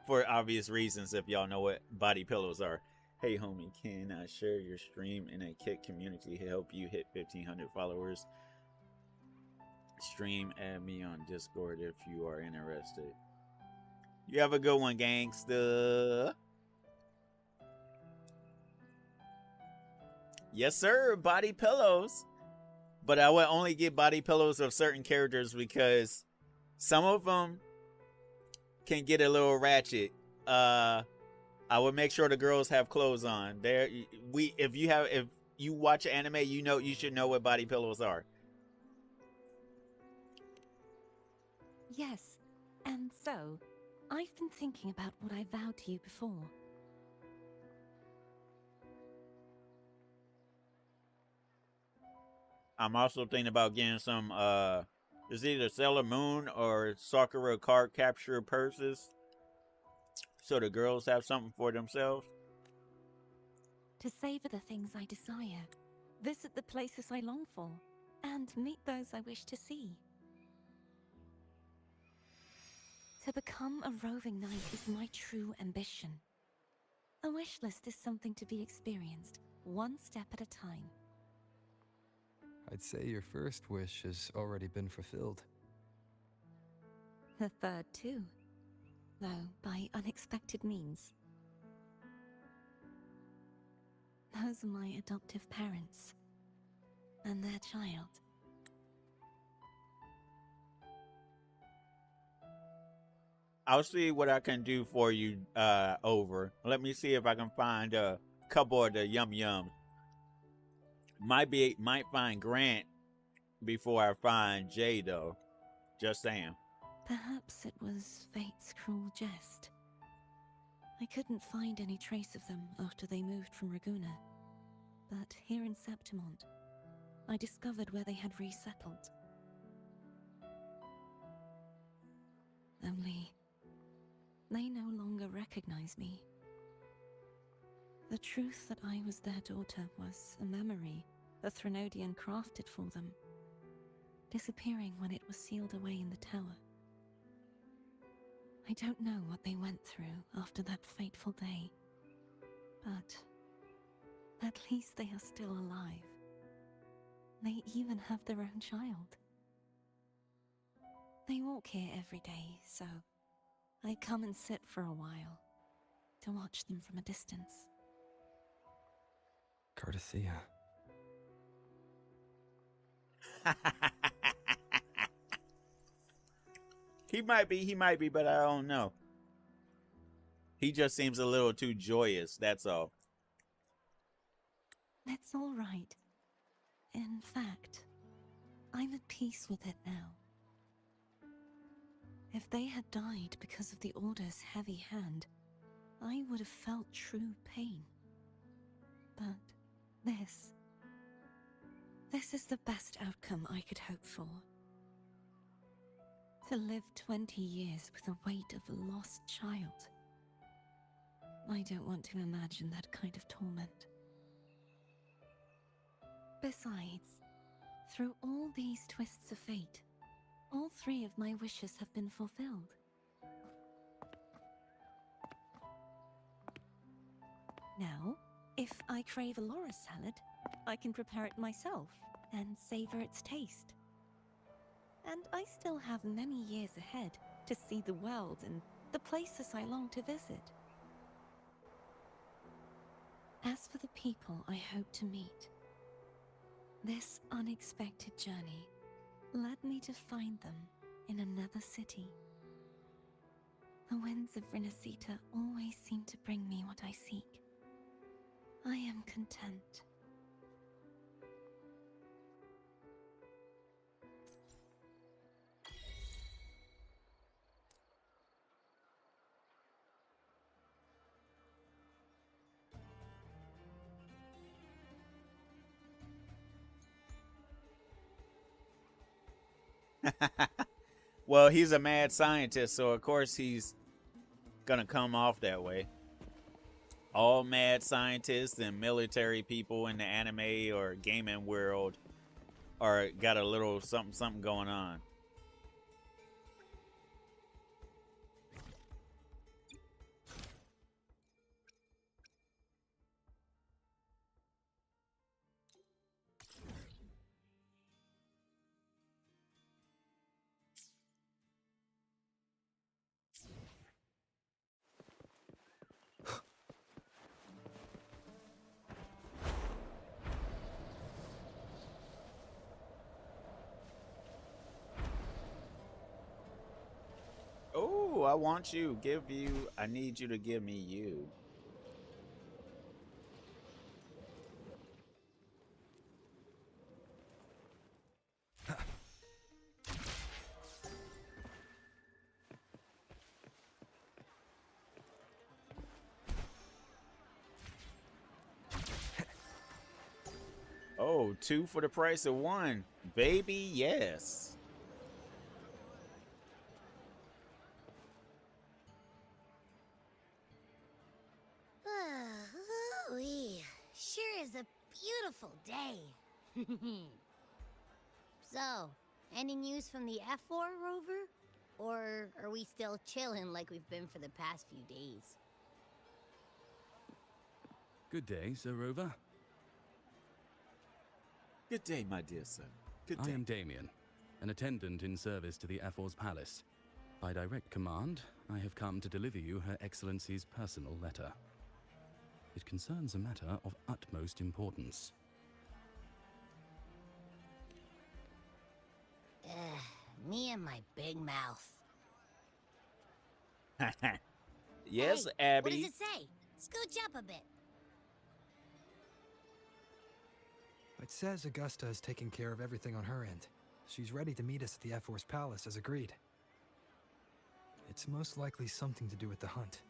for obvious reasons, if y'all know what body pillows are. Hey homie, can I share your stream in a Kit community to help you hit 1,500 followers? Stream, add me on Discord if you are interested. You have a good one, gangsta. Yes, sir, body pillows. But I would only get body pillows of certain characters because some of them can get a little ratchet. I would make sure the girls have clothes on. If you watch anime, you should know what body pillows are. Yes, and so, I've been thinking about what I vowed to you before. I'm also thinking about getting some, it's either Sailor Moon or Sakura card capture purses. So the girls have something for themselves. To savor the things I desire, visit the places I long for, and meet those I wish to see. To become a roving knight is my true ambition. A wish list is something to be experienced, one step at a time. I'd say your first wish has already been fulfilled. The third too, though by unexpected means. Those are my adoptive parents, and their child. I'll see what I can do for you over. Let me see if I can find a couple of the yum yums. Might find Grant before I find Jay though. Just saying. Perhaps it was fate's cruel jest. I couldn't find any trace of them after they moved from Raguna. But here in Septimont, I discovered where they had resettled. Only, they no longer recognize me. The truth that I was their daughter was a memory the Threnodian crafted for them. disappearing when it was sealed away in the tower. I don't know what they went through after that fateful day, but at least they are still alive. They even have their own child. They walk here every day, so I come and sit for a while to watch them from a distance. Cardathea. He might be, but I don't know. He just seems a little too joyous, that's all. It's all right. In fact, I'm at peace with it now. If they had died because of the Order's heavy hand, I would have felt true pain. But this is the best outcome I could hope for. To live 20 years with the weight of a lost child. I don't want to imagine that kind of torment. Besides, through all these twists of fate, all 3 of my wishes have been fulfilled. Now, if I crave a Laura salad, I can prepare it myself and savor its taste. And I still have many years ahead to see the world and the places I long to visit. As for the people I hope to meet, this unexpected journey led me to find them in another city. The winds of Rinasita always seem to bring me what I seek. I am content. Well, he's a mad scientist, so of course he's gonna come off that way. All mad scientists and military people in the anime or gaming world are got a little something going on. Oh, I need you to give me you. Oh, 2 for the price of 1. Baby, yes. Ooh-wee. Sure is a beautiful day. So, any news from the F4 rover? Or are we still chilling like we've been for the past few days? Good day, Sir Rover. Good day, my dear sir. Good day. I am Damien, an attendant in service to the F4's palace. By direct command, I have come to deliver you Her Excellency's personal letter. It concerns a matter of utmost importance. Me and my big mouth. Yes, Hey, Abby. What does it say? Scooch up a bit. It says Augusta is taking care of everything on her end. She's ready to meet us at the F4's palace as agreed. It's most likely something to do with the hunt.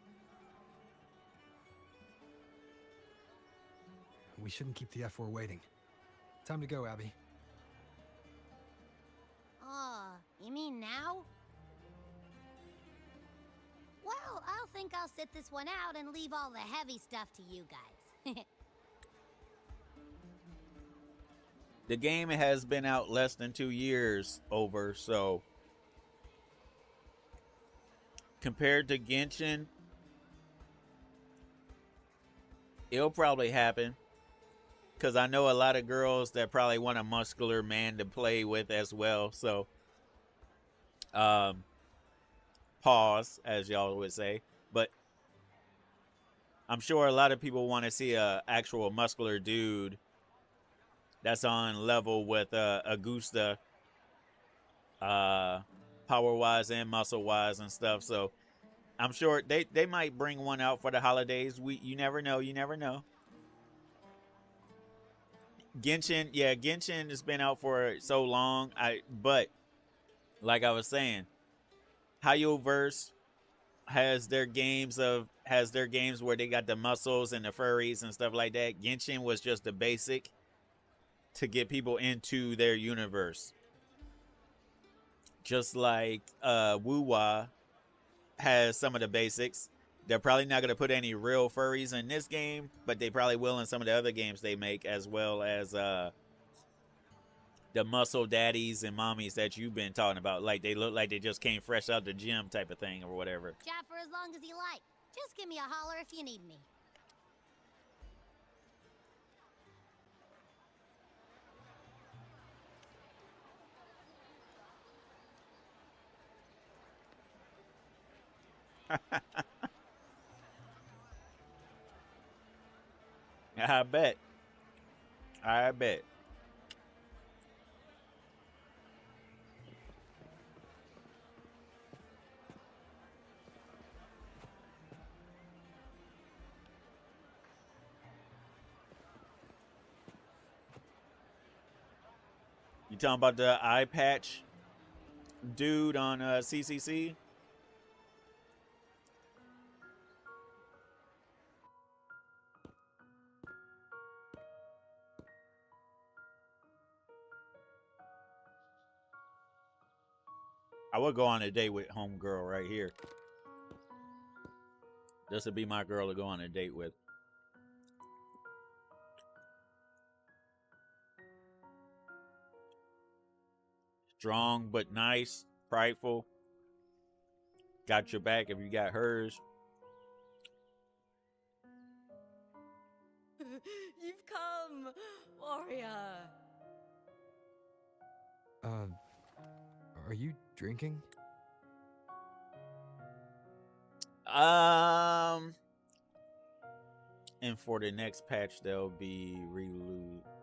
We shouldn't keep the F4 waiting. Time to go, Abby. You mean now? Well, I'll think I'll sit this one out and leave all the heavy stuff to you guys. The game has been out less than 2 years over, so compared to Genshin, it'll probably happen. Because I know a lot of girls that probably want a muscular man to play with as well. So, pause, as y'all would say. But I'm sure a lot of people want to see a actual muscular dude that's on level with Augusta, power-wise and muscle-wise and stuff. So I'm sure they might bring one out for the holidays. You never know. You never know. Genshin, yeah, Genshin has been out for so long. But like I was saying, Hiyoverse has their games where they got the muscles and the furries and stuff like that. Genshin was just the basic to get people into their universe. Just like Wuwa has some of the basics. They're probably not going to put any real furries in this game, but they probably will in some of the other games they make, as well as the muscle daddies and mommies that you've been talking about. Like, they look like they just came fresh out the gym type of thing or whatever. Chat for as long as you like. Just give me a holler if you need me. I bet. I bet. You talking about the eye patch dude on CCC? I would go on a date with homegirl right here. This would be my girl to go on a date with. Strong but nice, prideful. Got your back if you got hers. You've come, warrior. Are you drinking? And for the next patch, they'll be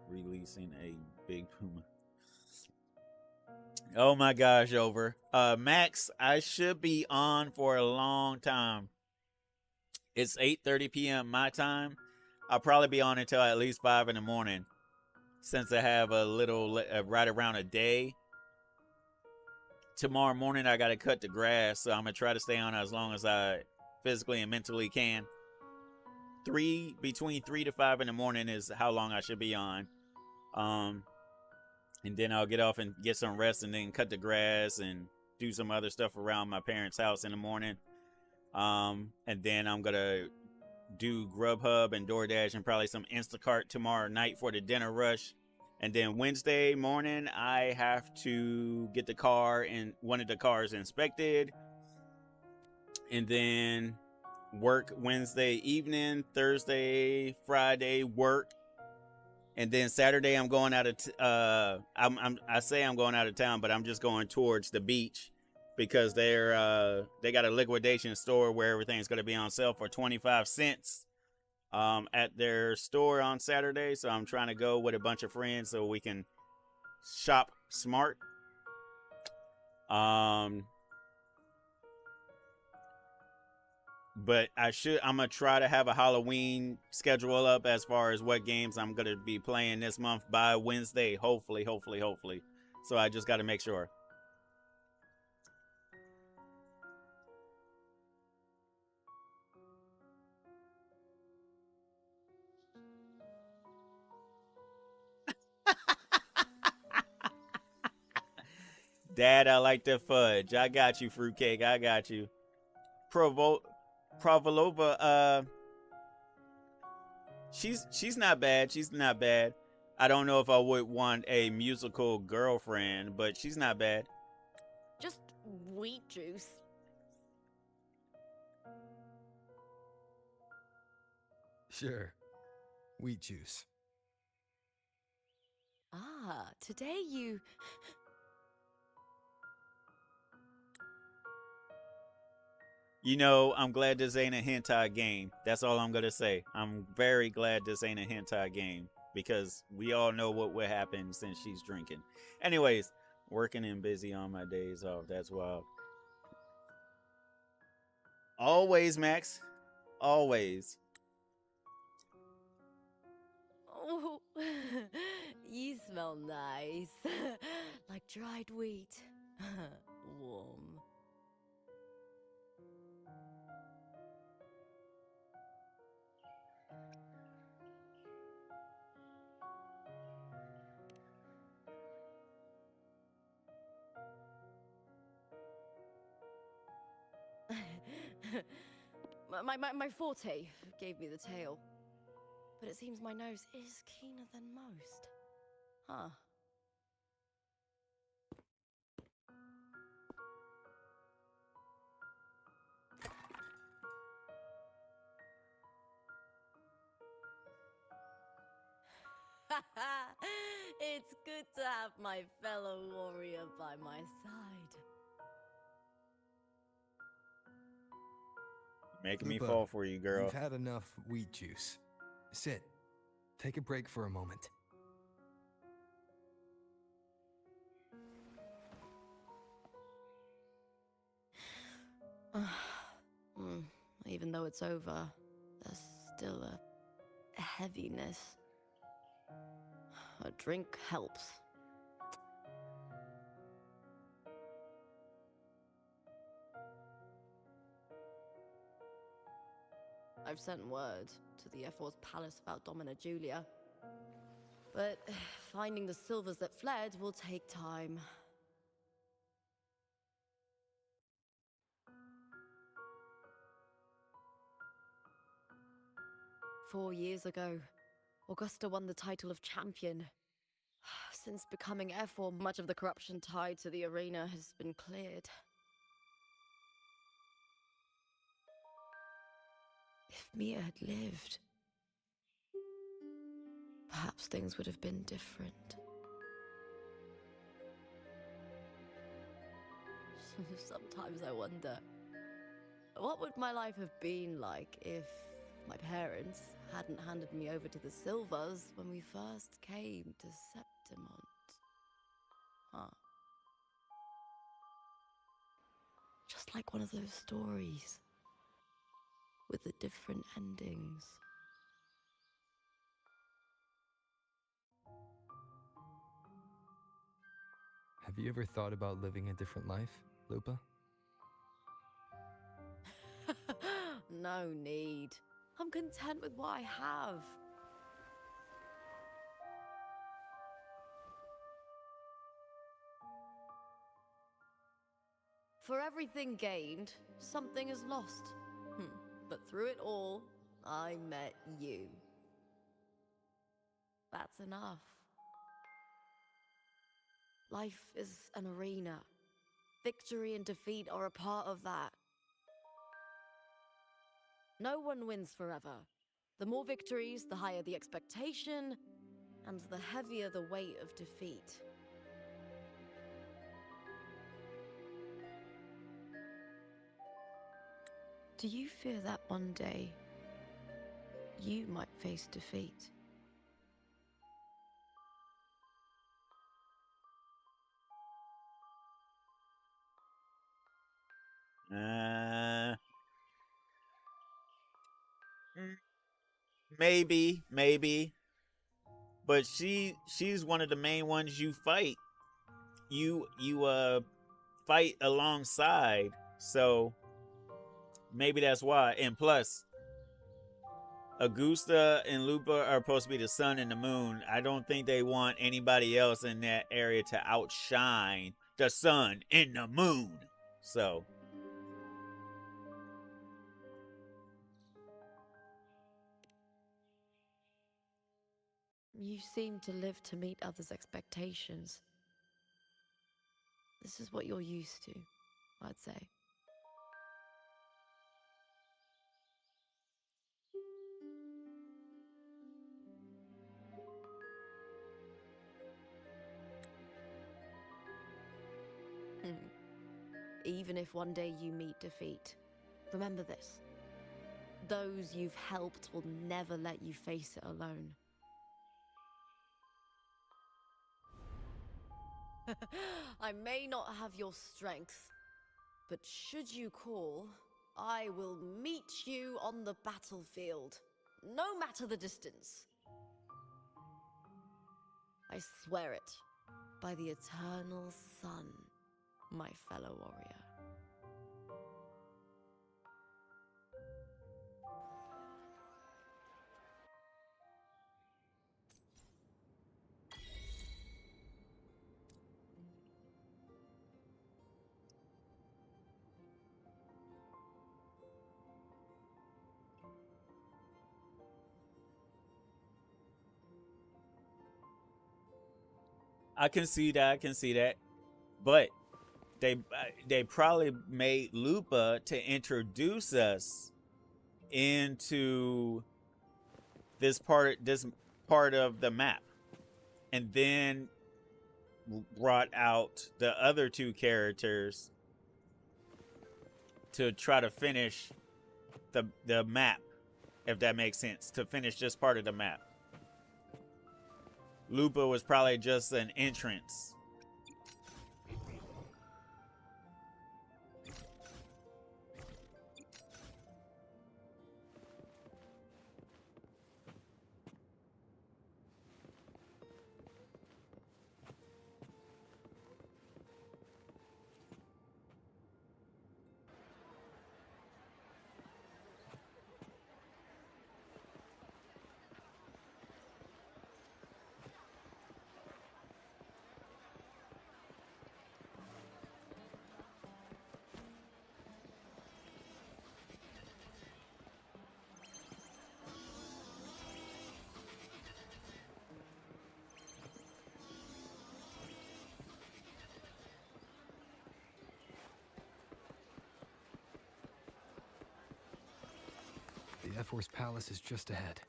releasing a big puma. Oh my gosh, over. Max, I should be on for a long time. It's 8:30 p.m. my time. I'll probably be on until at least 5 in the morning, since I have a little right around a day. Tomorrow morning, I got to cut the grass, so I'm going to try to stay on as long as I physically and mentally can. Between 3 to 5 in the morning is how long I should be on. And then I'll get off and get some rest and then cut the grass and do some other stuff around my parents' house in the morning. And then I'm going to do Grubhub and DoorDash and probably some Instacart tomorrow night for the dinner rush. And then Wednesday morning, I have to get the car and one of the cars inspected. And then work Wednesday evening, Thursday, Friday, work. And then Saturday, I'm going out of, I say I'm going out of town, but I'm just going towards the beach because they got a liquidation store where everything's going to be on sale for 25 cents. At their store on Saturday, so I'm trying to go with a bunch of friends so we can shop smart. But I'm gonna try to have a Halloween schedule up as far as what games I'm gonna be playing this month by Wednesday, hopefully. So I just got to make sure. Dad, I like the fudge. I got you, fruitcake. I got you. Provolova, she's not bad. She's not bad. I don't know if I would want a musical girlfriend, but she's not bad. Just wheat juice. Sure. Wheat juice. Ah, today you... You know, I'm glad this ain't a hentai game. That's all I'm gonna say. I'm very glad this ain't a hentai game because we all know what would happen since she's drinking. Anyways, working and busy on my days off. That's wild. Always, Max. Always. Oh, you smell nice. Like dried wheat. Warm. My forte gave me the tail. But it seems my nose is keener than most. Huh. It's good to have my fellow warrior by my side. Making me Lupa, fall for you, girl. You've had enough wheat juice. Sit. Take a break for a moment. Even though it's over, there's still a heaviness. A drink helps. I've sent word to the F4's palace about Domina Julia. But finding the silvers that fled will take time. Four years ago, Augusta won the title of champion. Since becoming F4, much of the corruption tied to the arena has been cleared. If Mia had lived, perhaps things would have been different. Sometimes I wonder, what would my life have been like if my parents hadn't handed me over to the Silvers when we first came to Septimont? Huh. Just like one of those stories with the different endings. Have you ever thought about living a different life, Lupa? No need. I'm content with what I have. For everything gained, something is lost. But through it all, I met you. That's enough. Life is an arena. Victory and defeat are a part of that. No one wins forever. The more victories, the higher the expectation, and the heavier the weight of defeat. Do you fear that one day you might face defeat? Maybe. But she's one of the main ones you fight. You fight alongside. So maybe that's why. And plus, Augusta and Lupa are supposed to be the sun and the moon. I don't think they want anybody else in that area to outshine the sun and the moon. So You seem to live to meet others' expectations. This is what you're used to, I'd say. Even if one day you meet defeat, remember this. Those you've helped will never let you face it alone. I may not have your strength, but should you call, I will meet you on the battlefield, no matter the distance. I swear it, by the eternal sun, my fellow warrior. I can see that. I can see that. But they probably made Lupa to introduce us into this part of the map, and then brought out the other two characters to try to finish the map, if that makes sense, to finish this part of the map. Lupa was probably just an entrance. The F-Force Palace is just ahead.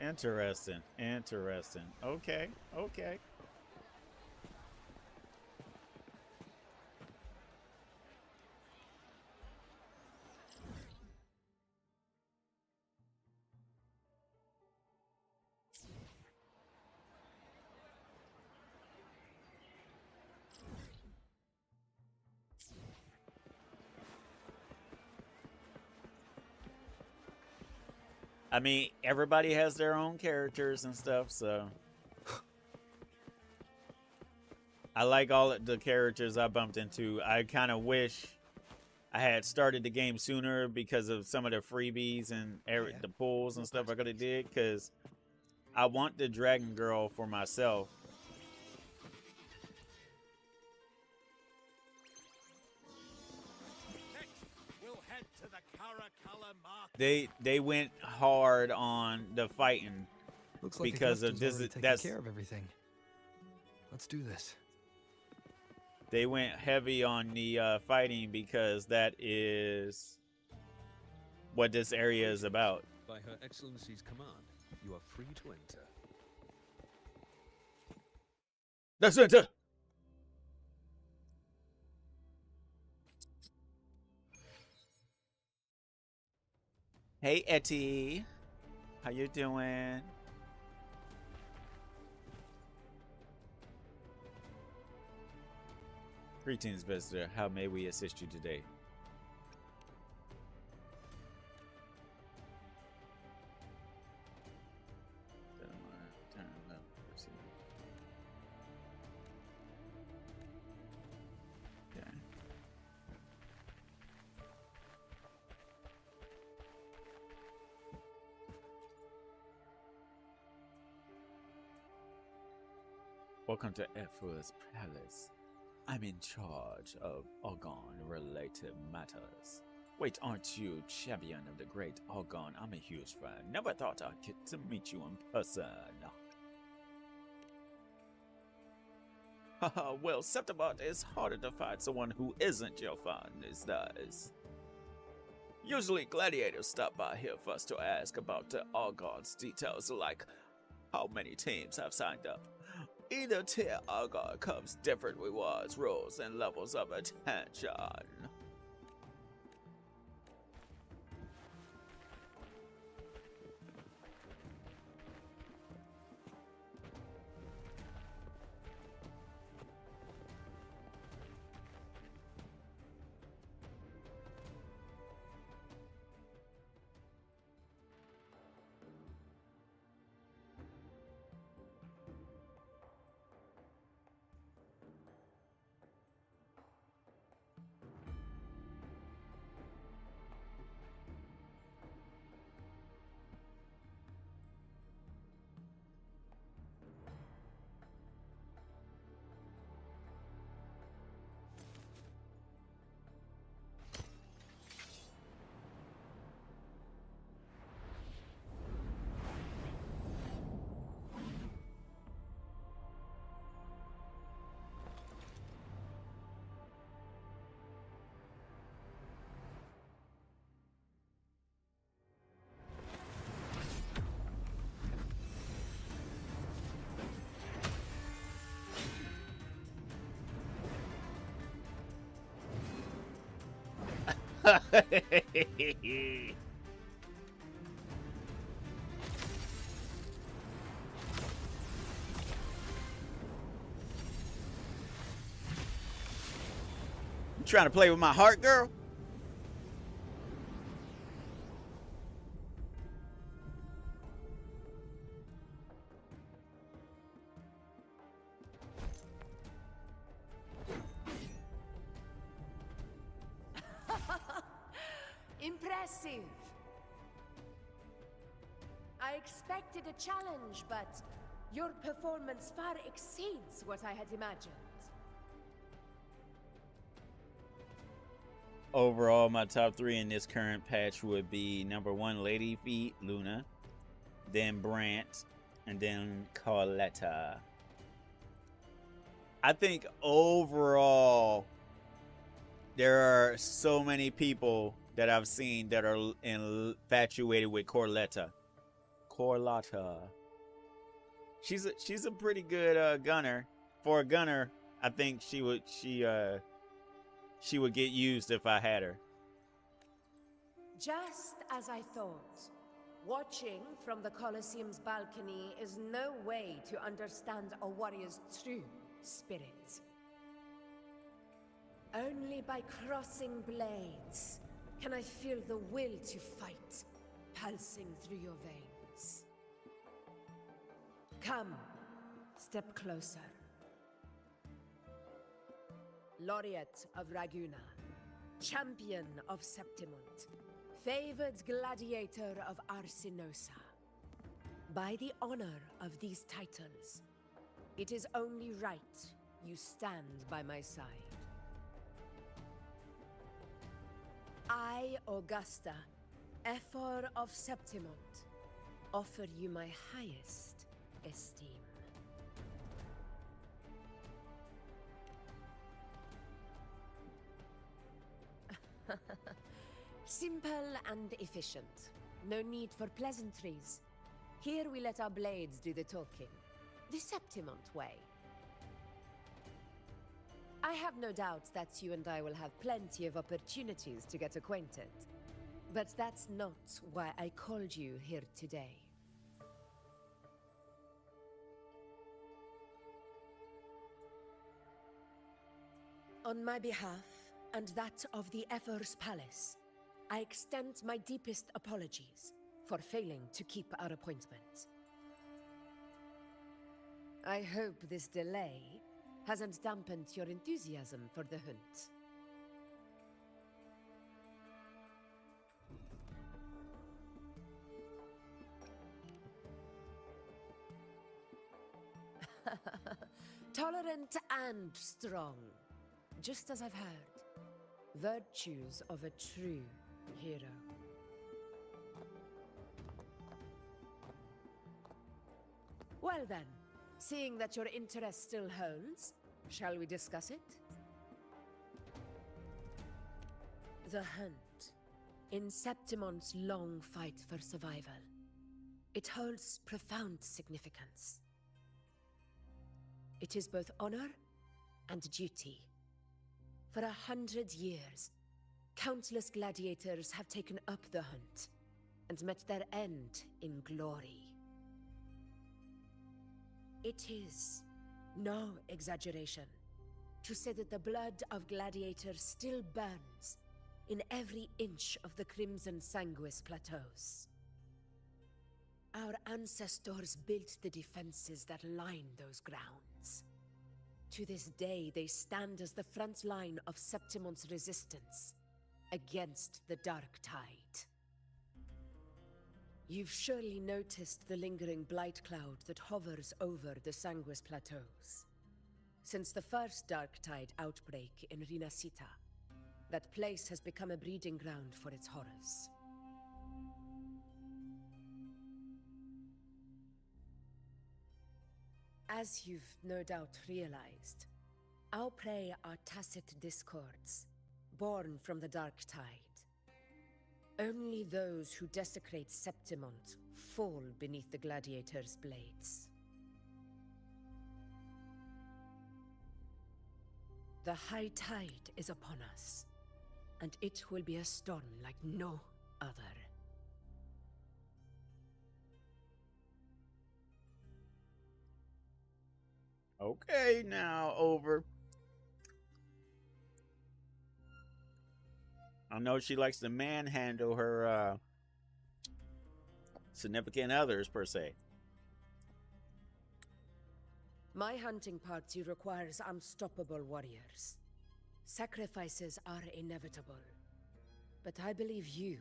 Interesting. Interesting. Okay. Okay. I mean, everybody has their own characters and stuff, so I like all of the characters I bumped into. I kind of wish I had started the game sooner because of some of the freebies and the pulls and stuff I could have did, because I want the Dragon Girl for myself. They went hard on the fighting. Looks like because of this. That's care of everything. Let's do this. They went heavy on the fighting because that is what this area is about. By Her Excellency's command, you are free to enter. Let's enter. Hey, Etty. How you doing? Greetings, visitor. How may we assist you today? Welcome to F2's Palace. I'm in charge of Argon-related matters. Wait, aren't you champion of the great Argon? I'm a huge fan. Never thought I'd get to meet you in person. Haha, well, Septimus is harder to find someone who isn't your fan these days. Usually gladiators stop by here first to ask about the Argon's details, like how many teams have signed up. Either tier Argon comes different rewards, rules, and levels of attention. You trying to play with my heart, girl? Impressive. I expected a challenge, but your performance far exceeds what I had imagined. Overall, my top 3 in this current patch would be number 1, Lady Feet, Luna, then Brant, and then Carletta. I think overall, there are so many people that I've seen that are infatuated with Carletta. She's a pretty good gunner. For a gunner, I think she would get used if I had her. Just as I thought. Watching from the Colosseum's balcony is no way to understand a warrior's true spirit. Only by crossing blades can I feel the will to fight pulsing through your veins. Come, step closer. Laureate of Raguna, champion of Septimont, favored gladiator of Arsinosa. By the honor of these titles, it is only right you stand by my side. I, Augusta, Ephor of Septimont, offer you my highest esteem. Simple and efficient. No need for pleasantries. Here we let our blades do the talking. The Septimont way. I have no doubt that you and I will have plenty of opportunities to get acquainted. But that's not why I called you here today. On my behalf, and that of the Ephor's Palace, I extend my deepest apologies for failing to keep our appointment. I hope this delay hasn't dampened your enthusiasm for the hunt. Tolerant and strong, just as I've heard. Virtues of a true hero. Well then, seeing that your interest still holds, shall we discuss it? The hunt. In Septimon's long fight for survival. It holds profound significance. It is both honor and duty. For 100 years, countless gladiators have taken up the hunt and met their end in glory. It is no exaggeration to say that the blood of gladiators still burns in every inch of the Crimson Sanguis plateaus. Our ancestors built the defenses that line those grounds. To this day, they stand as the front line of Septimon's resistance against the Dark Tide. You've surely noticed the lingering blight cloud that hovers over the Sanguis plateaus. Since the first Dark Tide outbreak in Rinasita, that place has become a breeding ground for its horrors. As you've no doubt realized, our prey are tacit discords, born from the Dark Tide. Only those who desecrate Septimont fall beneath the gladiators' blades. The high tide is upon us, and it will be a storm like no other. Okay, now over. I know she likes to manhandle her significant others, per se. My hunting party requires unstoppable warriors. Sacrifices are inevitable. But I believe you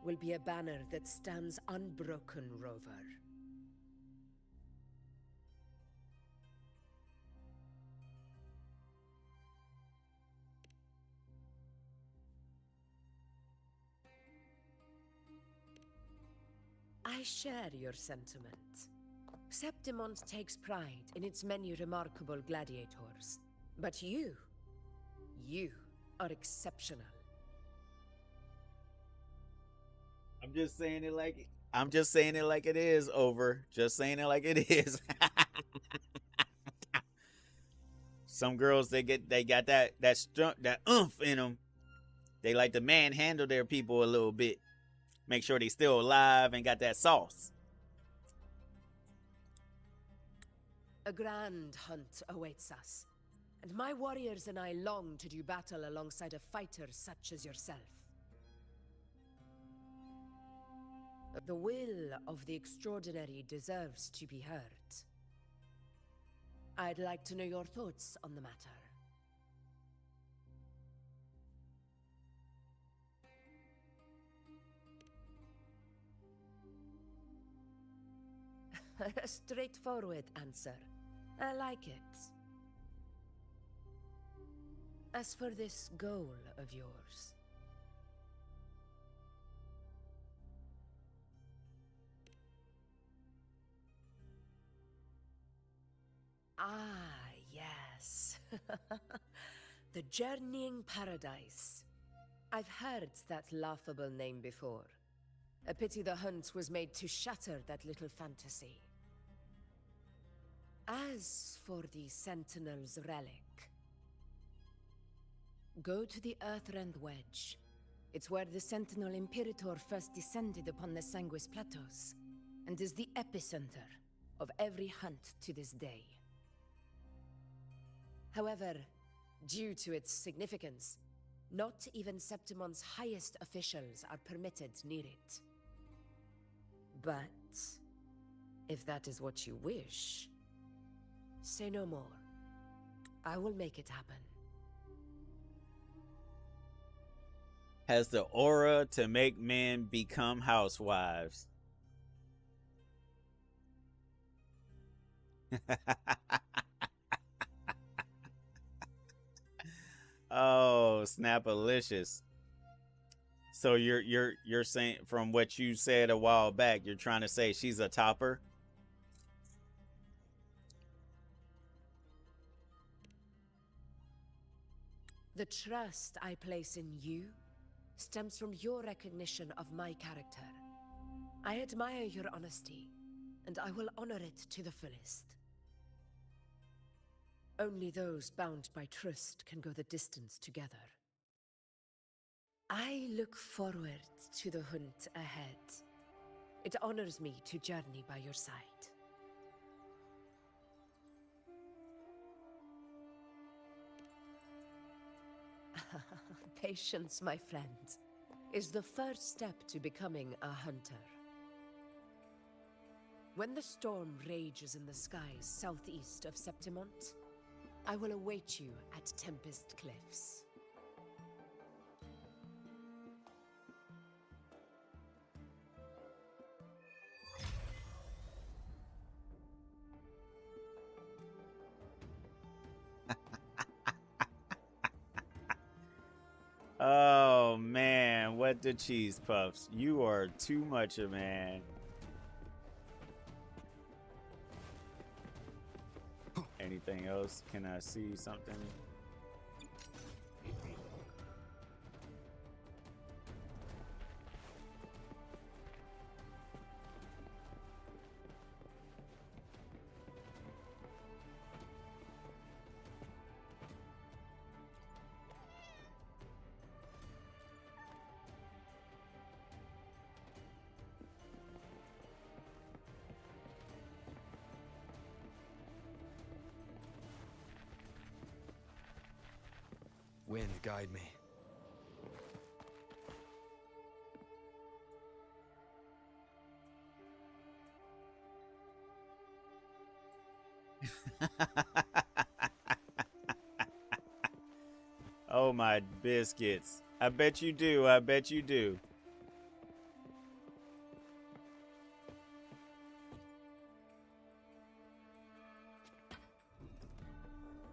will be a banner that stands unbroken, Rover. I share your sentiment. Septimont takes pride in its many remarkable gladiators. But you are exceptional. I'm just saying it like it is, over. Just saying it like it is. Some girls, they got that oomph in them. They like to manhandle their people a little bit. Make sure they still alive and got that sauce. A grand hunt awaits us, and my warriors and I long to do battle alongside a fighter such as yourself. The will of the extraordinary deserves to be heard. I'd like to know your thoughts on the matter. A straightforward answer. I like it. As for this goal of yours... Ah, yes. The Journeying Paradise. I've heard that laughable name before. A pity the hunt was made to shatter that little fantasy. As for the Sentinel's relic, go to the Earthrend Wedge. It's where the Sentinel Imperator first descended upon the Sanguis Plateaus, and is the epicenter of every hunt to this day. However, due to its significance, not even Septimon's highest officials are permitted near it. But if that is what you wish, say no more. I will make it happen. Has the aura to make men become housewives. Oh, Snapalicious. So you're saying, from what you said a while back, you're trying to say she's a topper? The trust I place in you stems from your recognition of my character. I admire your honesty, and I will honor it to the fullest. Only those bound by trust can go the distance together. I look forward to the hunt ahead. It honors me to journey by your side. Patience, my friend, is the first step to becoming a hunter. When the storm rages in the skies southeast of Septimont, I will await you at Tempest Cliffs. Oh man, what the cheese puffs. You are too much a man. Anything else? Can I see something? Wind, guide me. Oh my biscuits. I bet you do. I bet you do.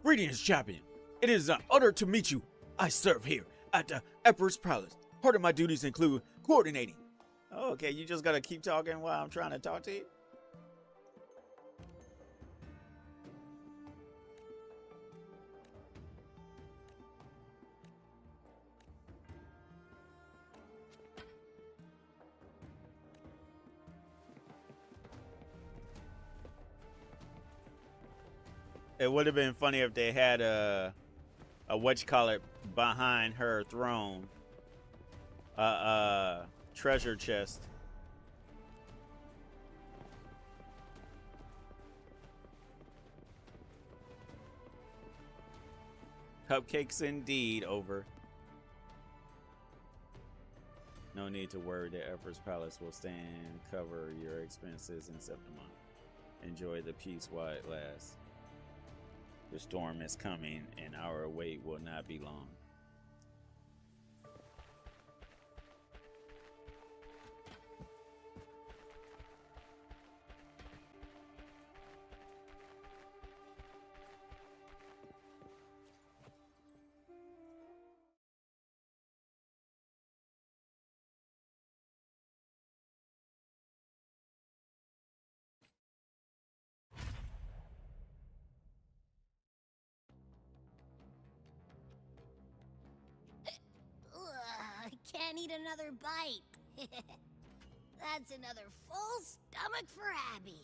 Greetings, champion. It is an honor to meet you. I serve here at the Emperor's Palace. Part of my duties include coordinating. Oh, okay, you just gotta keep talking while I'm trying to talk to you? It would have been funny if they had a whatchamacallit behind her throne, treasure chest. Cupcakes indeed. Over. No need to worry. The Emperor's Palace will stand cover your expenses in September. Enjoy the peace while it lasts. The storm is coming, and our wait will not be long. I can't eat another bite. That's another full stomach for Abby.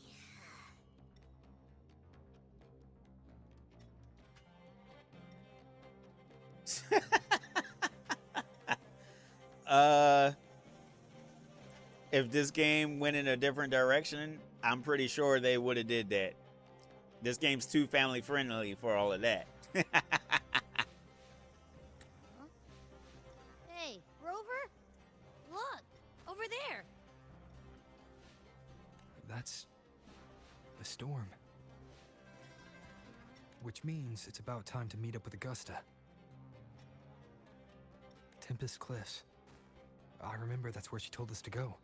If this game went in a different direction, I'm pretty sure they would have did that. This game's too family friendly for all of that. Hey, Rover? Look, over there. That's the storm. Which means it's about time to meet up with Augusta. Tempest Cliffs. I remember that's where she told us to go.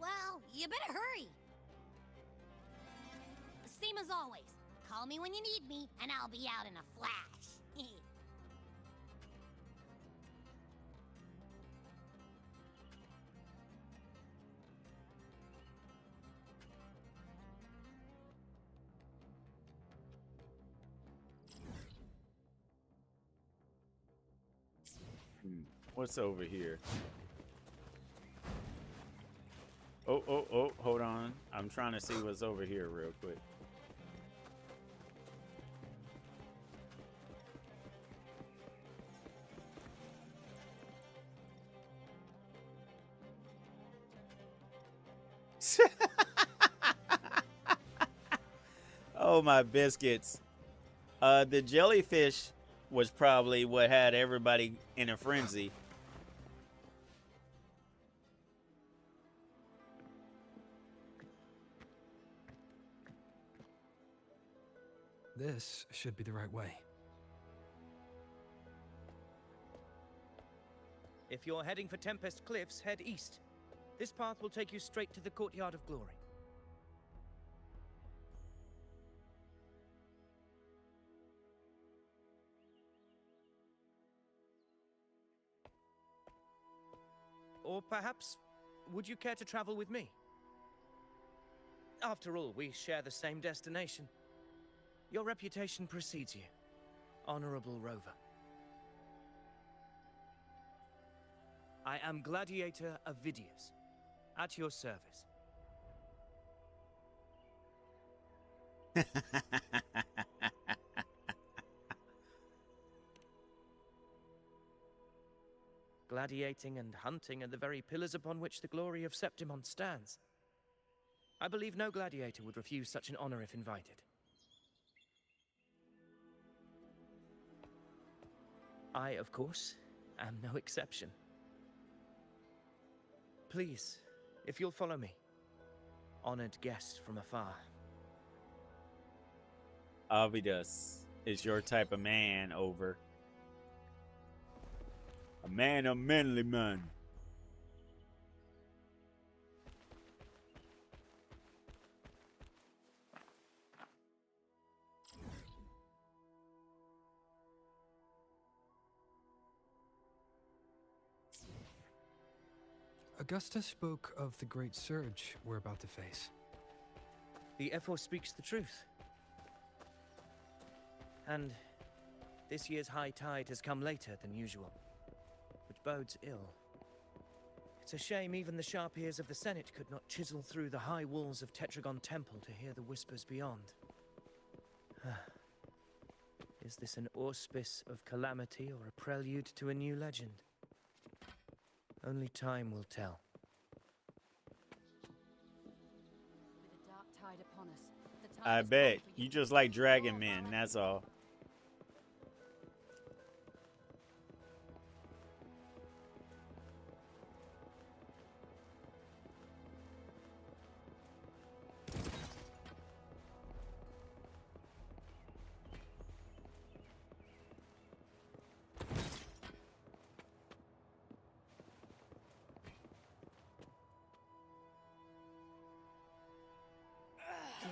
Well, you better hurry. Same as always. Call Call me when you need me, and I'll be out in a flash. What's over here? Oh, hold on. I'm trying to see what's over here real quick. Oh, my biscuits. The jellyfish was probably what had everybody in a frenzy. This should be the right way. If you're heading for Tempest Cliffs, head east. This path will take you straight to the Courtyard of Glory. Or perhaps, would you care to travel with me? After all, we share the same destination. Your reputation precedes you, Honorable Rover. I am Gladiator Avidius, at your service. Gladiating and hunting are the very pillars upon which the glory of Septimont stands. I believe no gladiator would refuse such an honor if invited. I, of course, am no exception. Please, if you'll follow me, honored guest from afar. Avidas is your type of man, over. A man, a manly man. Augusta spoke of the great surge we're about to face. The F4 speaks the truth. And this year's high tide has come later than usual, which bodes ill. It's a shame even the sharp ears of the Senate could not chisel through the high walls of Tetragon Temple to hear the whispers beyond. Is this an auspice of calamity or a prelude to a new legend? Only time will tell. With a dark tide upon us, the time I has bet. come for You just like dragon men, that's all.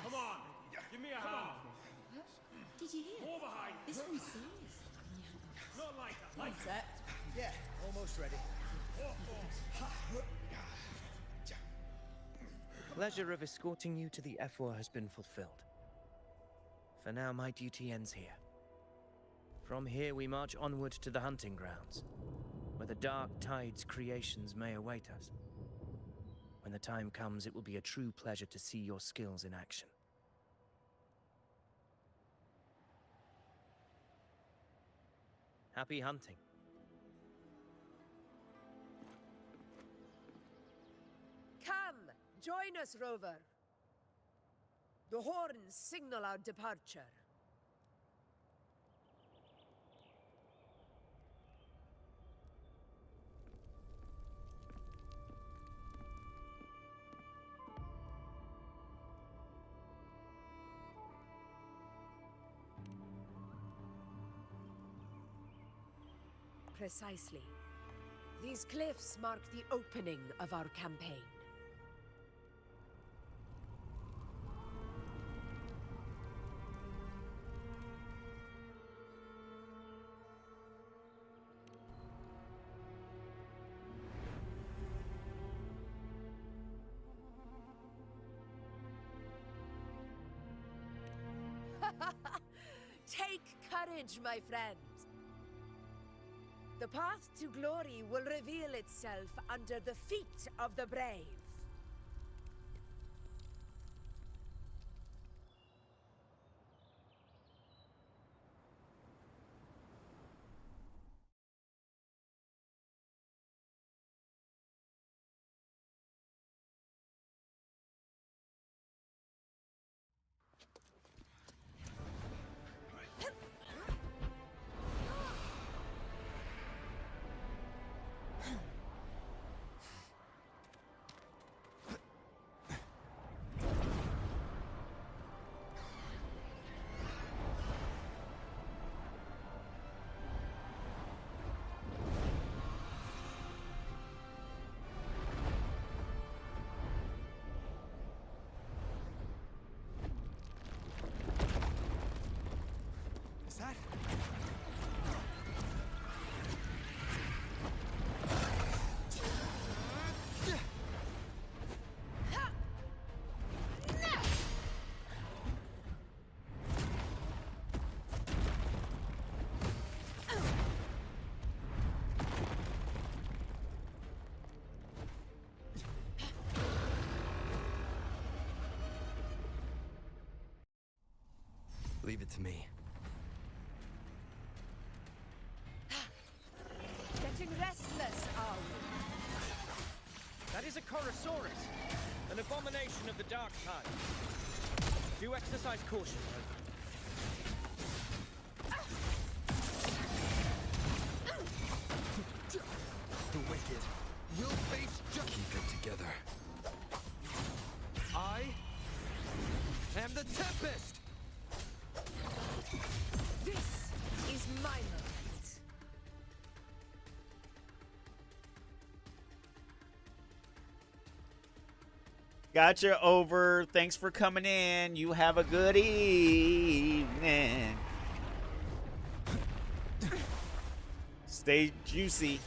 Come on, give me a hand. Did you hear? More behind. This one's serious. Not like that. Like Set. Yeah, almost ready. Pleasure of escorting you to the F4 has been fulfilled. For now, my duty ends here. From here, we march onward to the hunting grounds, where the dark tide's creations may await us. When the time comes, it will be a true pleasure to see your skills in action. Happy hunting. Come, join us, Rover. The horns signal our departure. Precisely. These cliffs mark the opening of our campaign. courage, my friend. The path to glory will reveal itself under the feet of the brave. Is that? Leave it to me. Getting restless, are we? That is a Korosaurus, an abomination of the dark tide. Do exercise caution, The wicked will face justice. Keep it together. I am the Tempest! This is my moment. Gotcha, over. Thanks for coming in. You have a good evening. Stay juicy.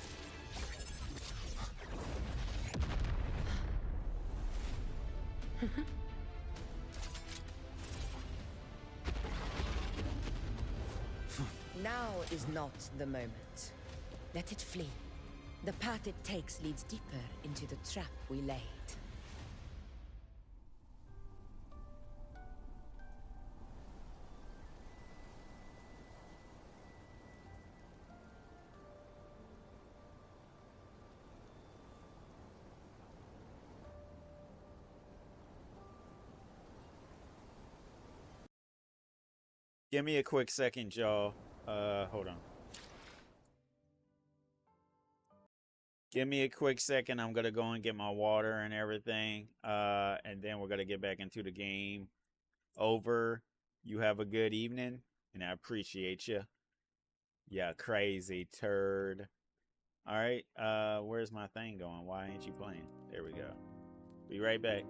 Now is not the moment. Let it flee. The path it takes leads deeper into the trap we laid. Give me a quick second, y'all. Hold on. Give me a quick second. I'm gonna go and get my water and everything. And then we're gonna get back into the game. Over. You have a good evening, and I appreciate you. Yeah, crazy turd. All right. Where's my thing going? Why ain't you playing? There we go. Be right back.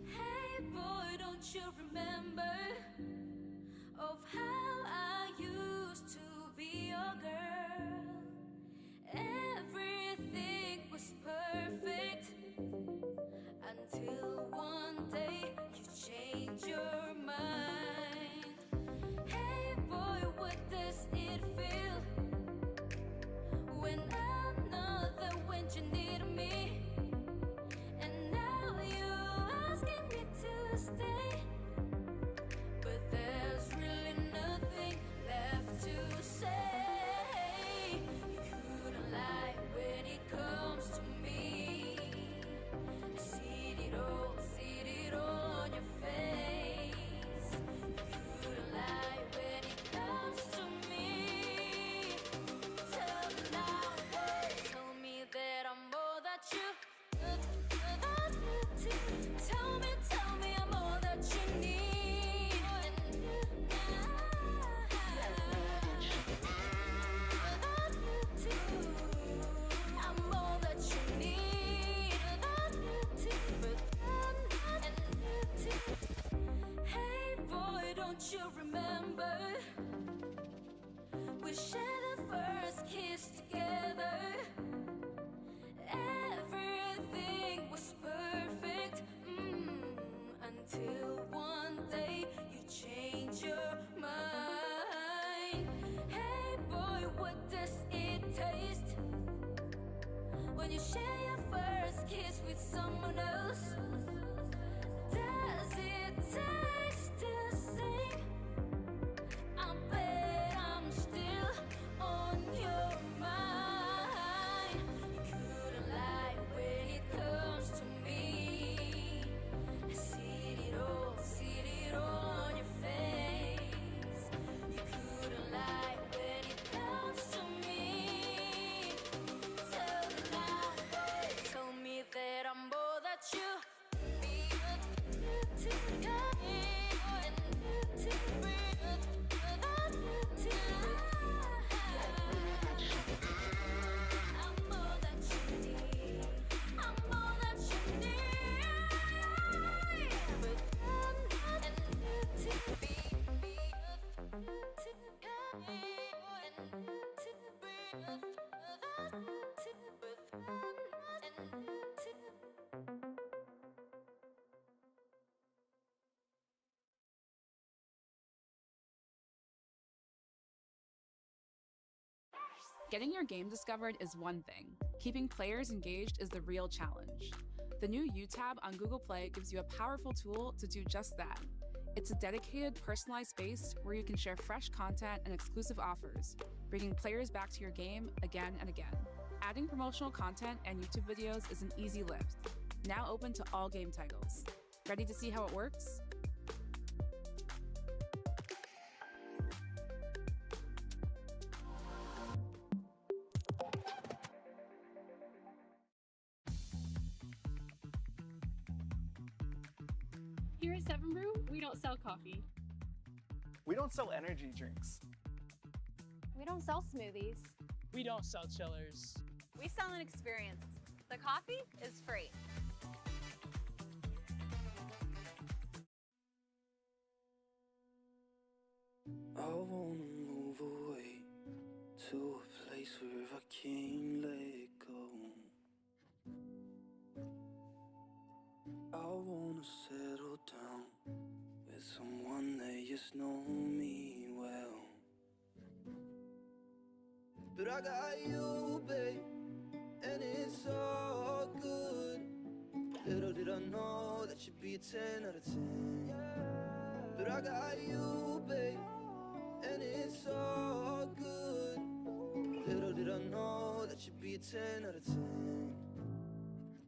Hey boy, don't you remember of how I used to be your girl? Everything was perfect until one day you changed your mind. Hey boy, what does it feel when I'm not there when you need me? And now you're asking me to stay, but there's really nothing left to say. You couldn't lie when it comes to me. I see it all on your face. You couldn't lie when it comes to me. Tell me now, tell me that I'm all that you. Tell me I'm all that you need. I'm all that you need. Hey boy, don't you remember? We shared the first kiss together. Everything was perfect Getting your game discovered is one thing. Keeping players engaged is the real challenge. The new U tab on Google Play gives you a powerful tool to do just that. It's a dedicated, personalized space where you can share fresh content and exclusive offers, bringing players back to your game again and again. Adding promotional content and YouTube videos is an easy lift. Now open to all game titles. Ready to see how it works? Here at Seven Brew, we don't sell coffee. We don't sell energy drinks. We don't sell smoothies. We don't sell chillers. We sell an experience. The coffee is free. I wanna move away to a place where I can't let go. I wanna settle down with someone that just know me well. But I got you, babe, and it's all good. Little did I know that you'd be a 10 out of 10. But I got you, babe, and it's all good. Little did I know that you'd be a 10 out of 10.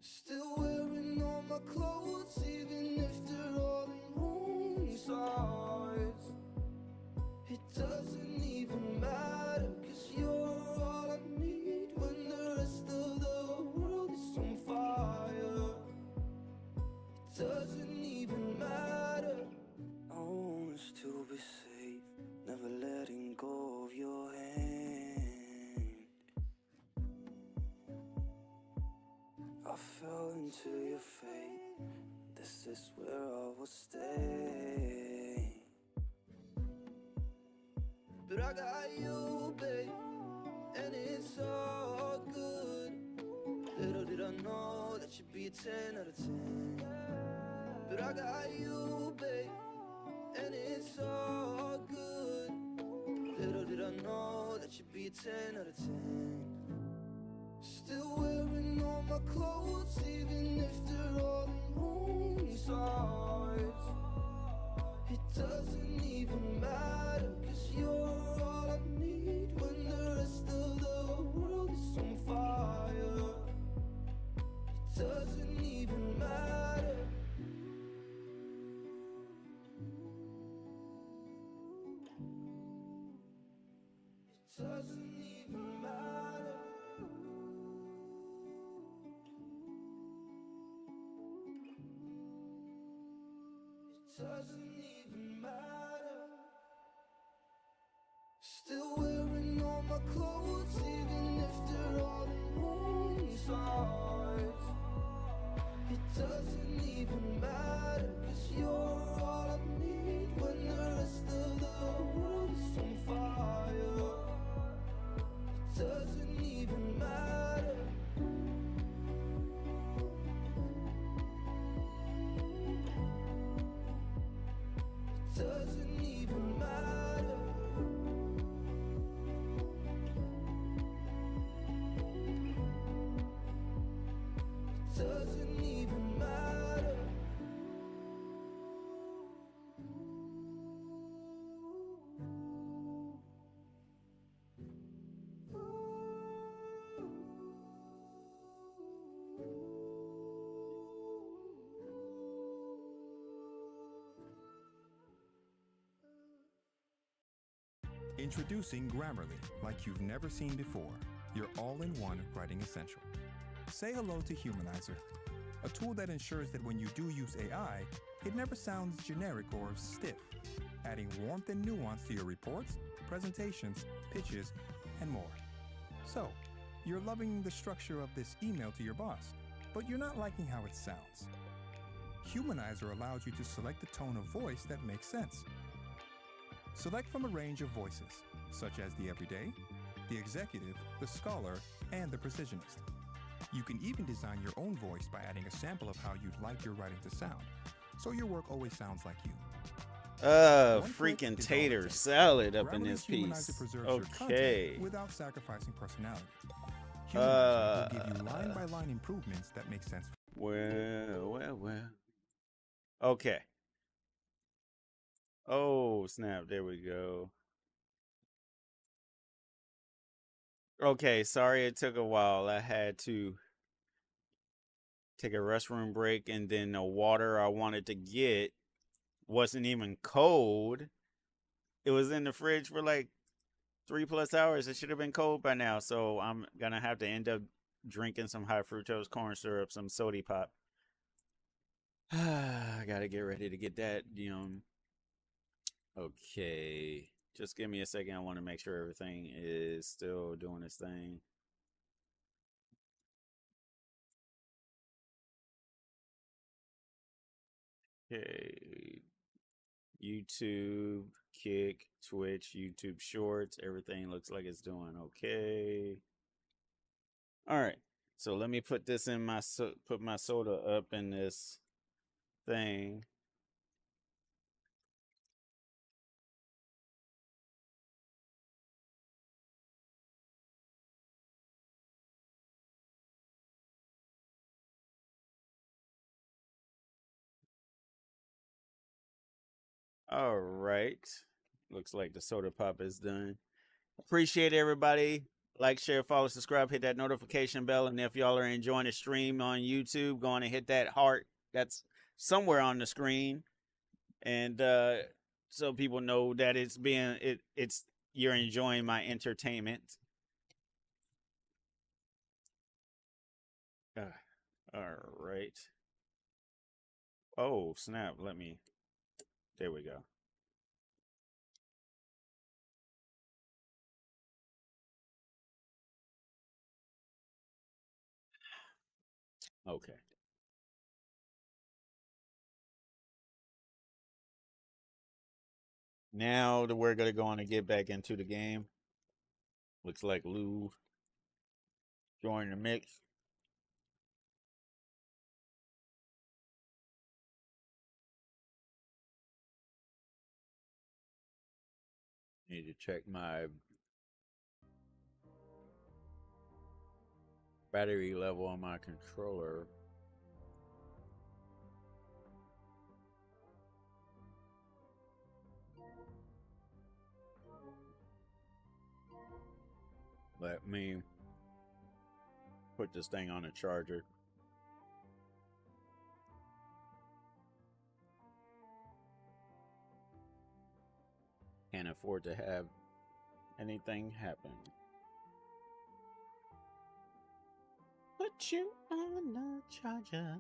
Still wearing all my clothes, even if they're all in wrong size. It doesn't even matter, 'cause you're all I need when the rest of the world is on fire. It doesn't even matter. I want us to be safe, never letting go of your hand. I fell into your fate, this is where I will stay. But I got you, babe, and it's all good. Little did I know that you'd be a 10 out of 10. But I got you, babe, and it's all good. Little did I know that you'd be a 10 out of 10. Still wearing all my clothes, even if they're all in wrong size. It doesn't even matter, 'cause you're all I need when the rest of the world is on fire. It doesn't even matter. It doesn't even matter. It doesn't even matter. Still wearing all my clothes, even if they're all in wrong size. It doesn't even matter, 'cause you're all I need when the rest of the world is on fire. It doesn't even matter. It doesn't even matter. It doesn't even matter. Introducing Grammarly, like you've never seen before. Your all-in-one writing essential. Say hello to Humanizer, a tool that ensures that when you do use AI, it never sounds generic or stiff, adding warmth and nuance to your reports, presentations, pitches, and more. So, you're loving the structure of this email to your boss, but you're not liking how it sounds. Humanizer allows you to select the tone of voice that makes sense. Select from a range of voices, such as the everyday, the executive, the scholar, and the precisionist. You can even design your own voice by adding a sample of how you'd like your writing to sound, so your work always sounds like you. One click Freaking is all it tater takes. salad up in Grammarly's this Humanizer piece. preserves your content Okay. without sacrificing personality. Humanizer will give you line-by-line improvements that make sense. Well. Okay. Oh, snap. There we go. Okay, sorry it took a while. I had to take a restroom break, and then the water I wanted to get wasn't even cold. It was in the fridge for like 3+ hours. It should have been cold by now. So I'm gonna have to end up drinking some high fructose corn syrup, some sody pop. I gotta get ready to get that, Okay. Just give me a second. I want to make sure everything is still doing its thing. Okay. YouTube, Kick, Twitch, YouTube Shorts. Everything looks like it's doing okay. All right. So let me put this in my put my soda up in this thing. All right. Looks like the soda pop is done. Appreciate everybody. Like, share, follow, subscribe, hit that notification bell. And if y'all are enjoying the stream on YouTube, go on and hit that heart that's somewhere on the screen. And so people know that it's you're enjoying my entertainment. All right. Oh, snap. There we go. Okay. Now that we're gonna go on and get back into the game. Looks like Lou joined the mix. Need to check my battery level on my controller. Let me put this thing on a charger. Can't afford to have anything happen. Put you on the charger.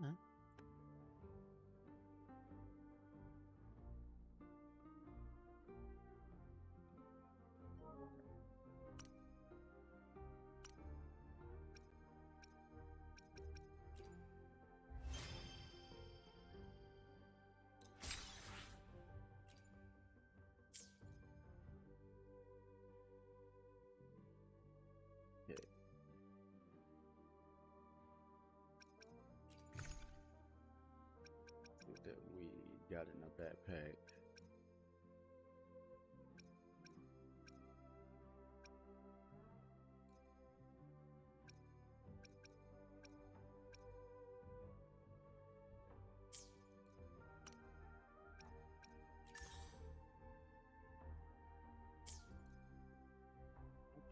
That we got in a backpack.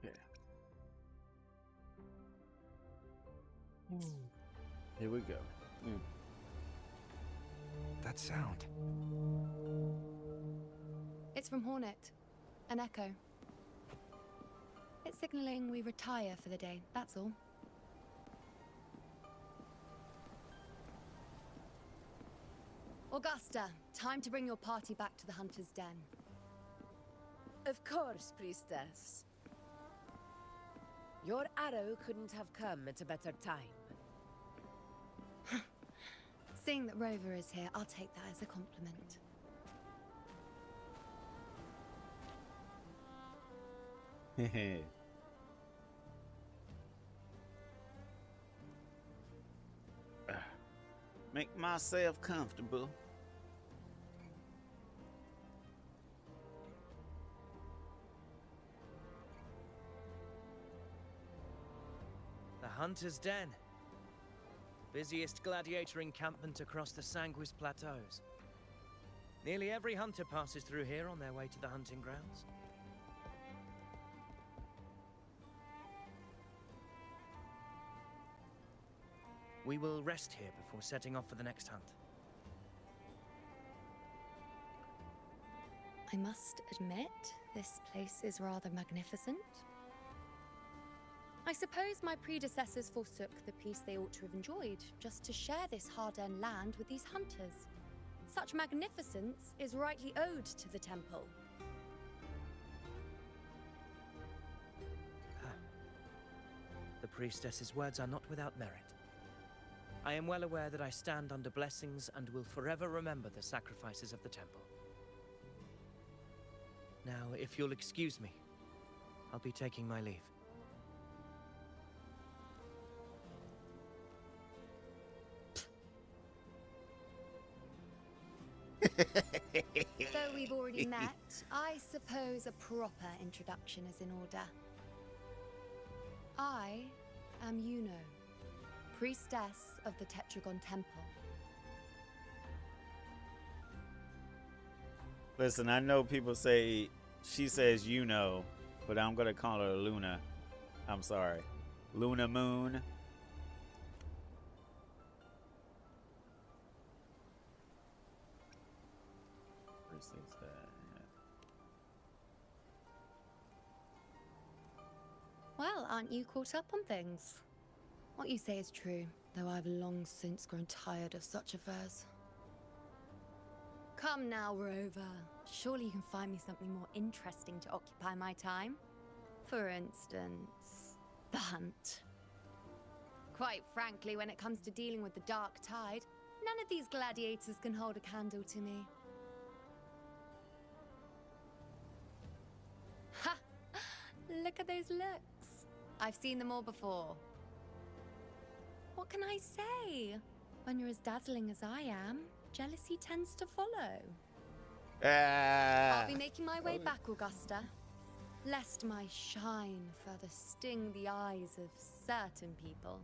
Okay. Here we go. That sound. It's from Hornet. An echo. It's signaling we retire for the day, that's all. Augusta, time to bring your party back to the Hunter's Den. Of course, priestess. Your arrow couldn't have come at a better time. Seeing that Rover is here, I'll take that as a compliment. Make myself comfortable. Hunter's Den. Busiest gladiator encampment across the Sanguis Plateaus. Nearly every hunter passes through here on their way to the hunting grounds. We will rest here before setting off for the next hunt. I must admit, this place is rather magnificent. I suppose my predecessors forsook the peace they ought to have enjoyed, just to share this hard-earned land with these hunters. Such magnificence is rightly owed to the temple. The priestess's words are not without merit. I am well aware that I stand under blessings and will forever remember the sacrifices of the temple. Now, if you'll excuse me, I'll be taking my leave. Though we've already met, I suppose a proper introduction is in order. I am Yuno, priestess of the Tetragon Temple. Listen, I know people say she says you know, but I'm gonna call her Luna. I'm sorry, Luna Moon. Well, aren't you caught up on things? What you say is true, though I've long since grown tired of such affairs. Come now, Rover. Surely you can find me something more interesting to occupy my time. For instance, the hunt. Quite frankly, when it comes to dealing with the Dark Tide, none of these gladiators can hold a candle to me. Ha! Look at those looks. I've seen them all before. What can I say? When you're as dazzling as I am, jealousy tends to follow. I'll be making my way back, Augusta, lest my shine further sting the eyes of certain people.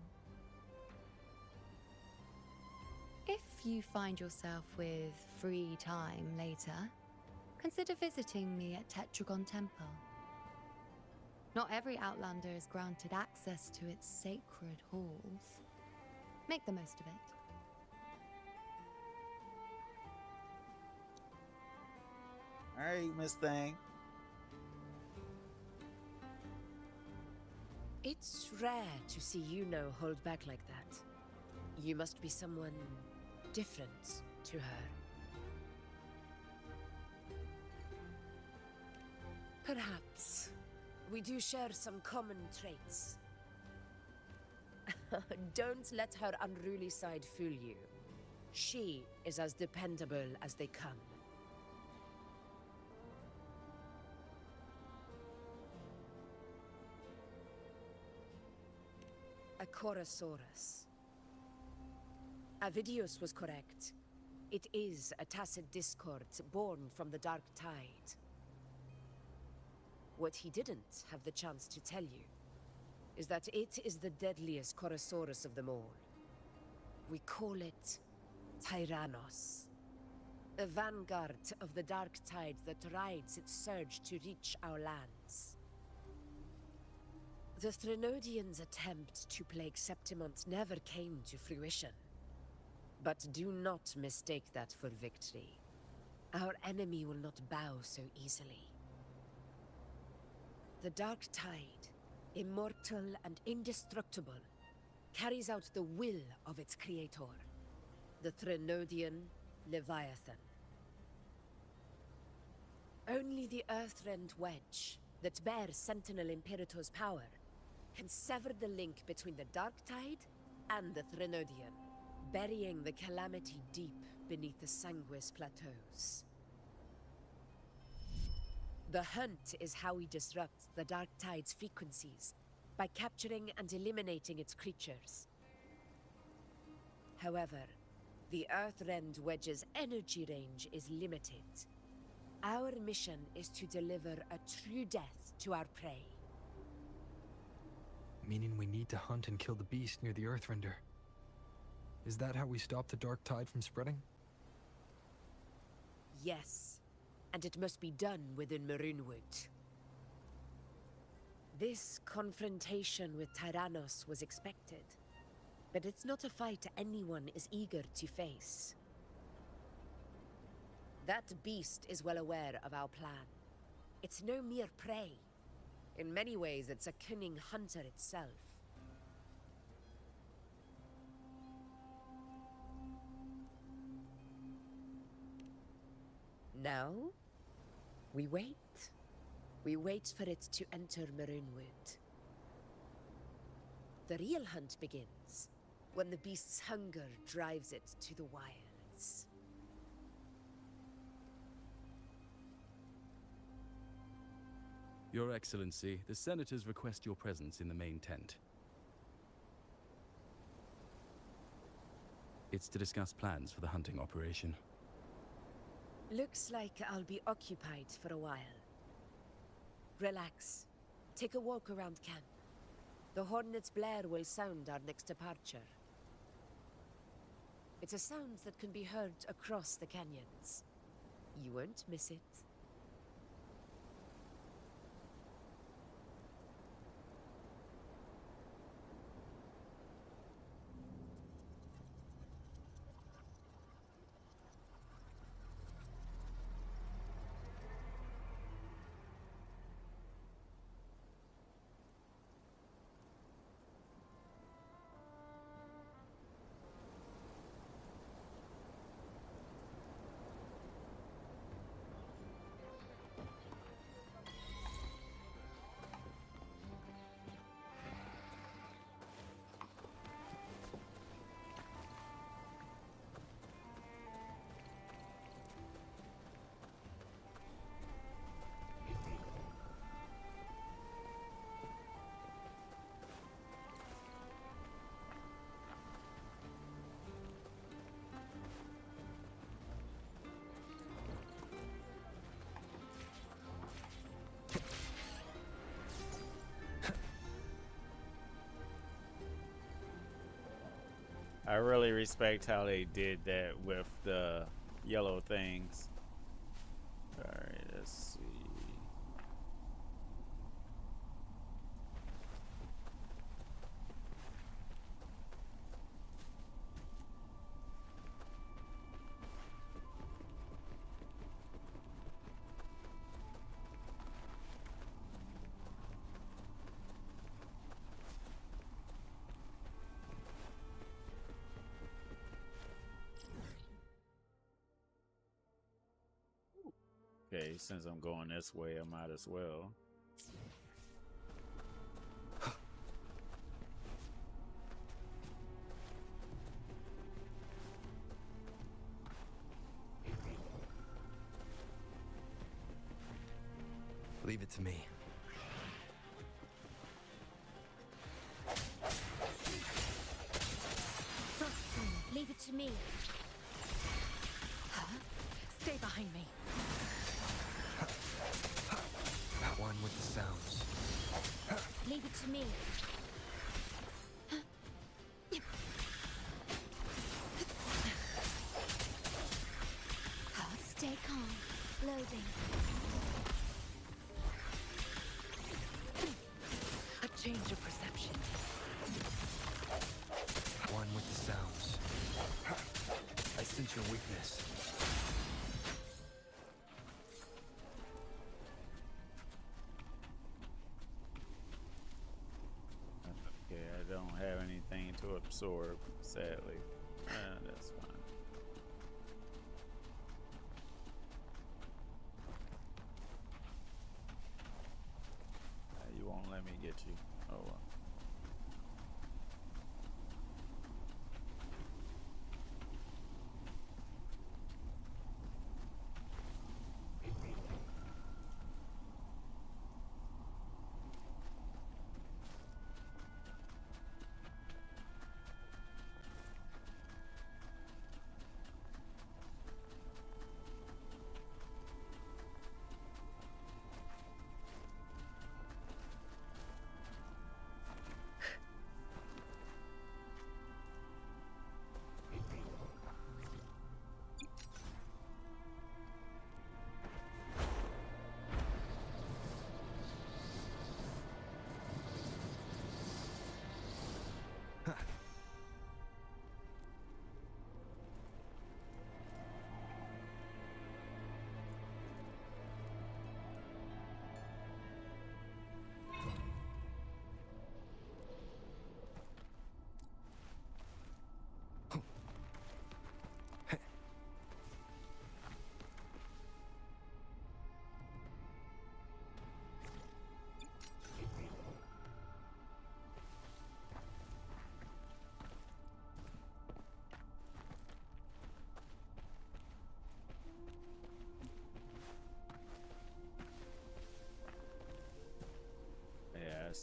If you find yourself with free time later, consider visiting me at Tetragon Temple. Not every Outlander is granted access to its sacred halls. Make the most of it. All right, Miss Thing. It's rare to see Yuno hold back like that. You must be someone different to her. Perhaps. We do share some common traits. Don't let her unruly side fool you. She is as dependable as they come. A Chorosaurus. Avidius was correct. It is a tacit discord born from the Dark Tide. What he didn't have the chance to tell you is that it is the deadliest Chorosaurus of them all. We call it Tyrannos. A vanguard of the Dark Tide that rides its surge to reach our lands. The Threnodians' attempt to plague Septimont never came to fruition. But do not mistake that for victory. Our enemy will not bow so easily. The Dark Tide, immortal and indestructible, carries out the will of its creator, the Threnodian Leviathan. Only the Earthrend Wedge, that bears Sentinel Imperator's power, can sever the link between the Dark Tide and the Threnodian, burying the calamity deep beneath the Sanguis Plateaus. The hunt is how we disrupt the Dark Tide's frequencies, by capturing and eliminating its creatures. However, the Earthrend Wedge's energy range is limited. Our mission is to deliver a true death to our prey. Meaning we need to hunt and kill the beast near the Earthrender. Is that how we stop the dark tide from spreading? Yes, and it must be done within Maroonwood. This confrontation with Tyrannos was expected, but it's not a fight anyone is eager to face. That beast is well aware of our plan. It's no mere prey. In many ways, it's a cunning hunter itself. Now, we wait. We wait for it to enter Maroonwood. The real hunt begins when the beast's hunger drives it to the wilds. Your Excellency, the Senators request your presence in the main tent. It's to discuss plans for the hunting operation. Looks like I'll be occupied for a while. Relax. Take a walk around camp. The Hornet's blare will sound our next departure. It's a sound that can be heard across the canyons. You won't miss it. I really respect how they did that with the yellow things. Alright, let's see. Okay, since I'm going this way, I might as well. Leave it to me. Leave it to me. Huh? Stay behind me. One with the sounds. Leave it to me. Stay calm. Loading. A change of perception. One with the sounds. I sense your weakness. Okay, I don't have anything to absorb, sadly. That's fine. You won't let me get you. Oh well.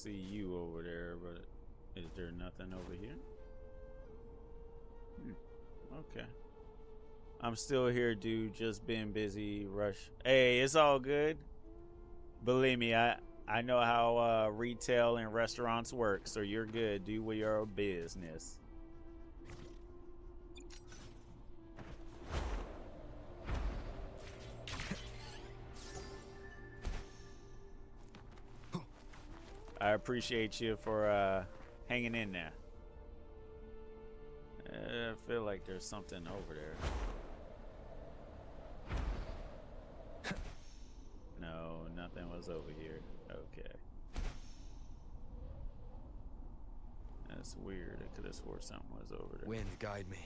see you over there, but is there nothing over here? Okay. I'm still here, dude. Just been busy. Rush. Hey, it's all good. Believe me, I know how retail and restaurants work, so you're good. Do with your business. I appreciate you for hanging in there. I feel like there's something over there. No, nothing was over here. Okay. That's weird. I could have swore something was over there. Wind, guide me.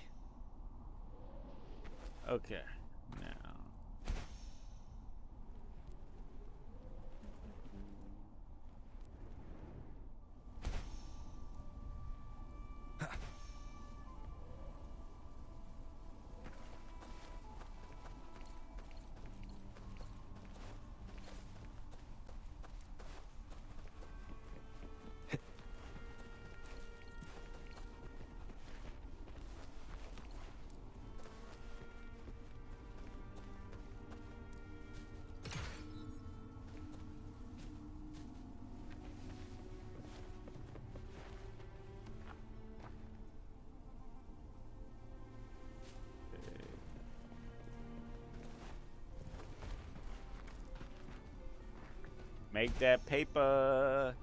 Okay. Now. Make that paper.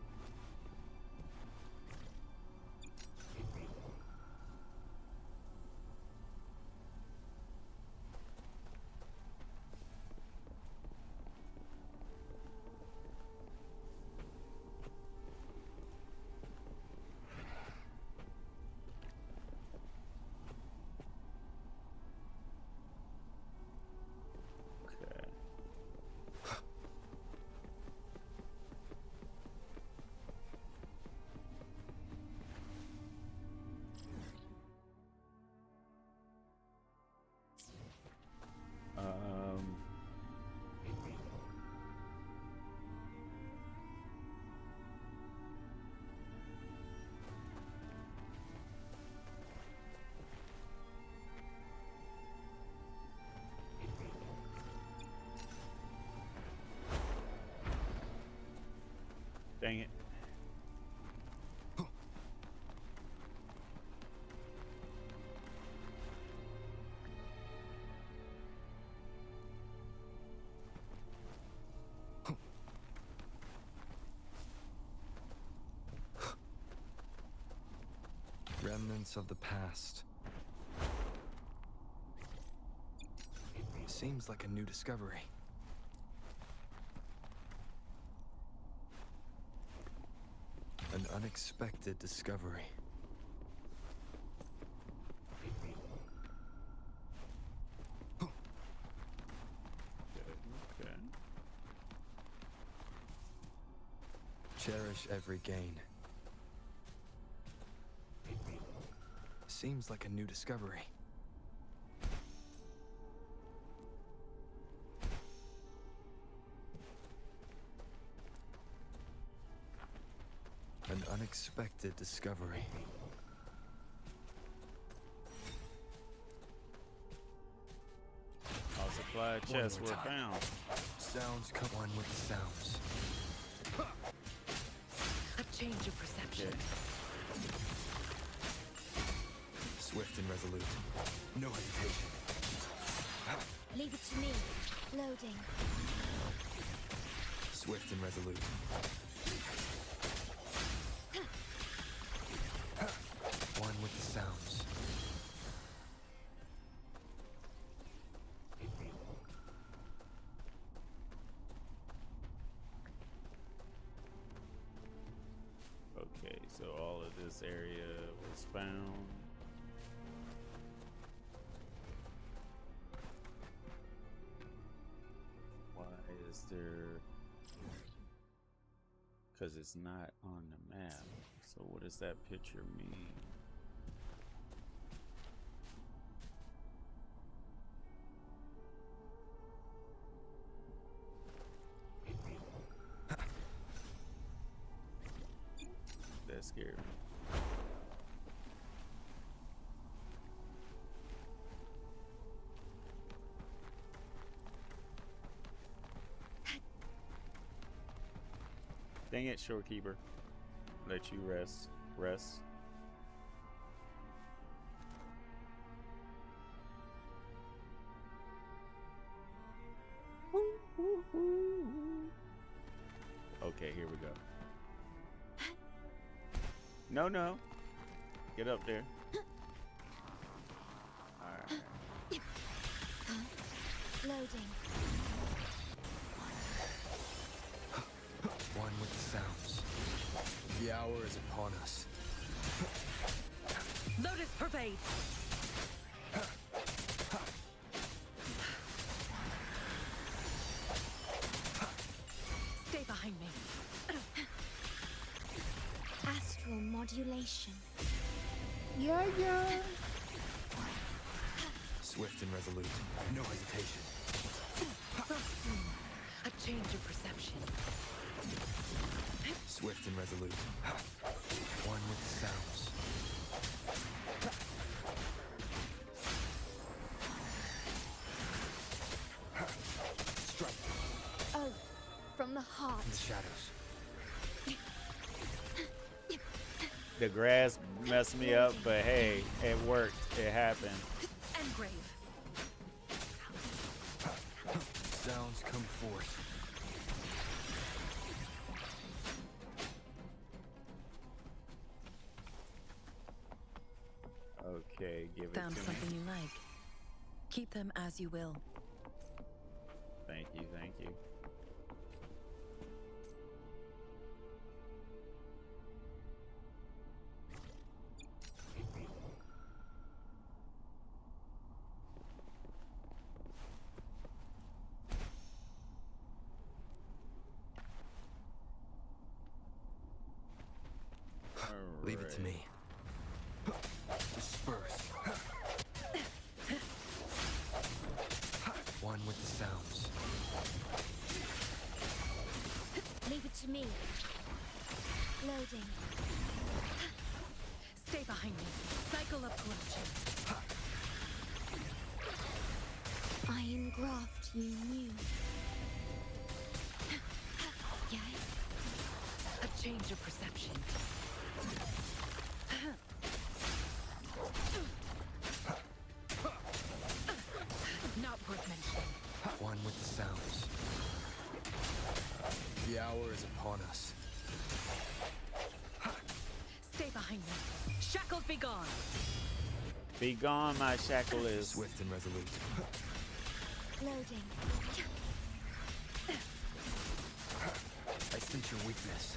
Dang it. Remnants of the past. Seems like a new discovery. An unexpected discovery. Okay. Cherish every gain. Seems like a new discovery. An unexpected discovery. All supply chests were found. Sounds come one with the sounds. A change of perception. Swift and resolute. No hesitation. Leave it to me. Loading. Swift and resolute. One with the sounds. Okay, so all of this area was found. Why is there? Because it's not on the map. So what does that picture mean? here. Dang it, Shorekeeper. Let you rest. Rest. Okay, here we go. No, no. Get up there. Alright. Loading. One with the sounds. The hour is upon us. Lotus pervade. Stay behind me. Astral modulation. Yeah, yeah. Swift and resolute. No hesitation. A change of perception. Swift and resolute. One with the sounds. Strike. Oh, from the heart. In the shadows. The grass messed me up, but hey, it worked. It happened. Engrave. Sounds come forth. Okay, give it Found to something me. you like. Keep them as you will. Thank you, thank you. Leave it to me. Disperse. One with the sounds. Leave it to me. Loading. Stay behind me. Cycle of corruption. Iron graft you knew. Yes. A change of perception. Not worth mentioning. One with the sounds. The hour is upon us. Stay behind me. Shackles be gone. Be gone, my shackle is. Swift and resolute. Loading. I sense your weakness.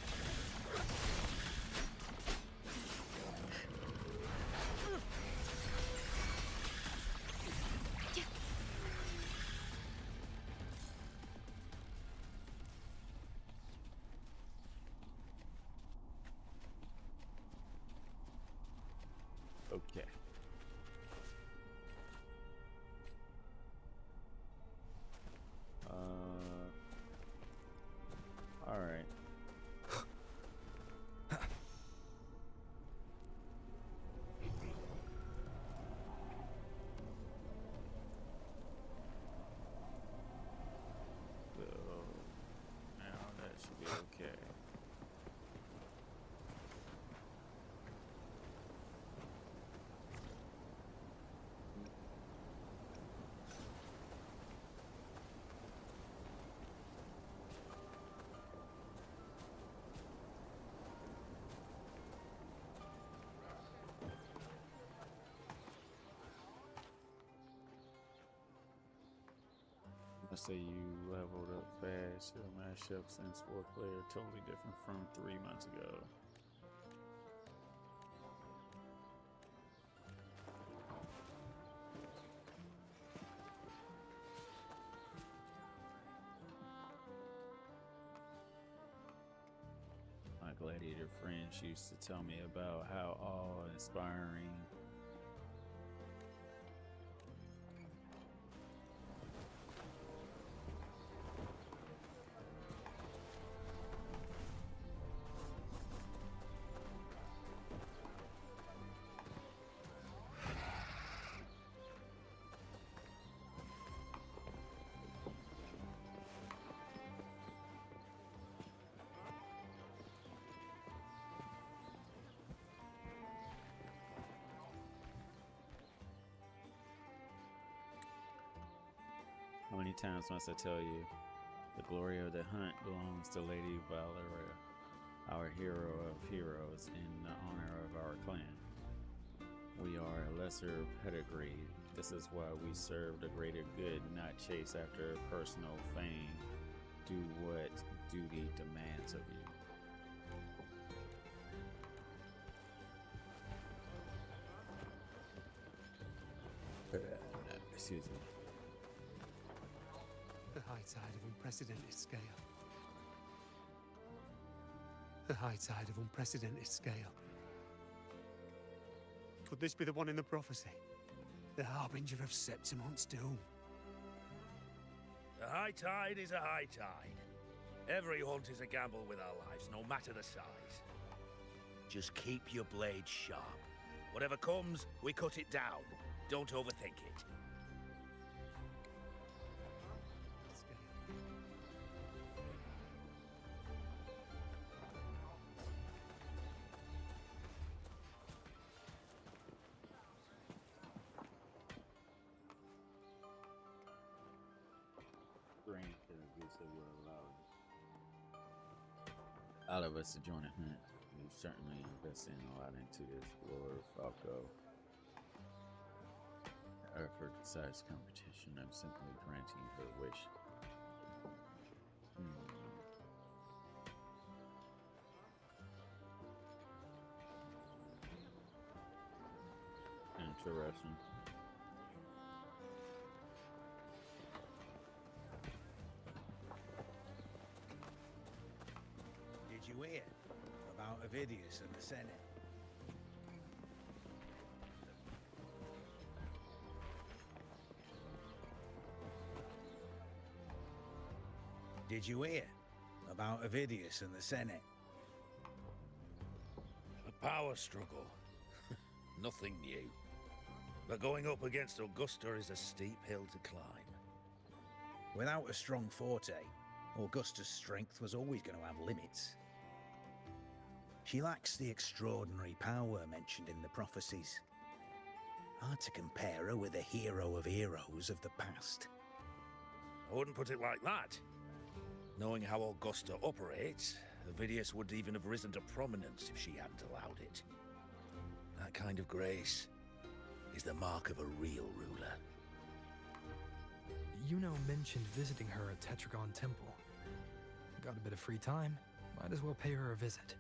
Okay. All right. So now that should be okay. I say you leveled up fast. Your mashup since 4th player totally different from 3 months ago. My gladiator friends used to tell me about how awe-inspiring many times must I tell you? The glory of the hunt belongs to Lady Valeria, our hero of heroes and the honor of our clan. We are a lesser pedigree. This is why we serve the greater good, not chase after personal fame. Do what duty demands of you. Excuse me. The high tide of unprecedented scale. The high tide of unprecedented scale. Could this be the one in the prophecy? The harbinger of Septimont's doom? A high tide is a high tide. Every hunt is a gamble with our lives, no matter the size. Just keep your blade sharp. Whatever comes, we cut it down. Don't overthink it. All of us to join a hunt. We certainly investing a lot into this. Lord Falco. For decides competition, I'm simply granting her wish. Interesting. Did you hear about Avidius and the Senate? Did you hear about Avidius and the Senate? A power struggle. Nothing new. But going up against Augusta is a steep hill to climb. Without a strong forte, Augusta's strength was always going to have limits. She lacks the extraordinary power mentioned in the prophecies. Hard to compare her with a hero of heroes of the past. I wouldn't put it like that. Knowing how Augusta operates, Avidius would even have risen to prominence if she hadn't allowed it. That kind of grace is the mark of a real ruler. Yuno mentioned visiting her at Tetragon Temple. Got a bit of free time, might as well pay her a visit.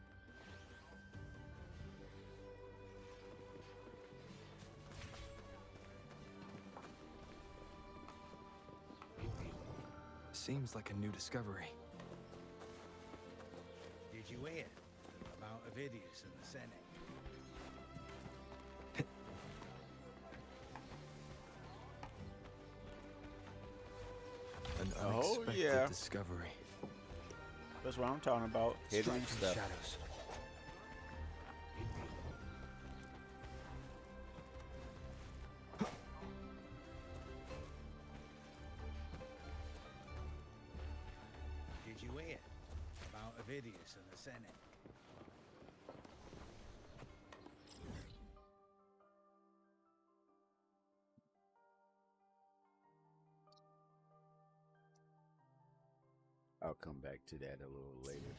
Seems like a new discovery. Did you hear about Avidius and the Senate? An Oh, unexpected yeah. discovery. That's what I'm talking about. Hidden Strike from the stuff. shadows. Did you hear about Avidius and the Senate? I'll come back to that a little later.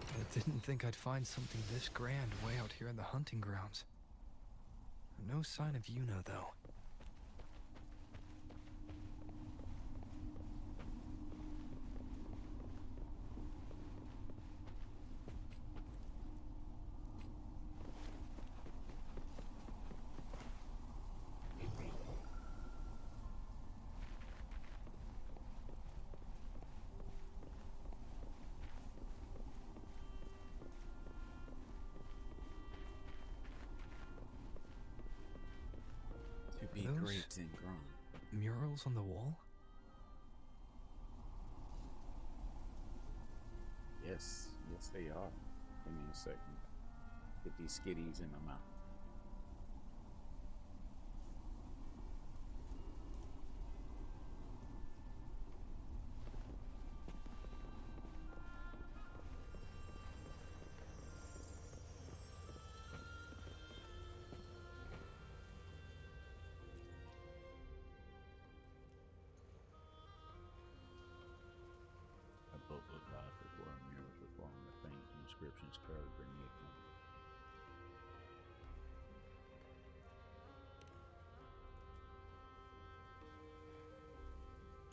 I didn't think I'd find something this grand way out here in the hunting grounds. No sign of Yuno, though. To be Those great and grown. murals on the wall? Yes, yes they are. Give me a second. Get these skitties in my mouth. inscriptions carved beneath them.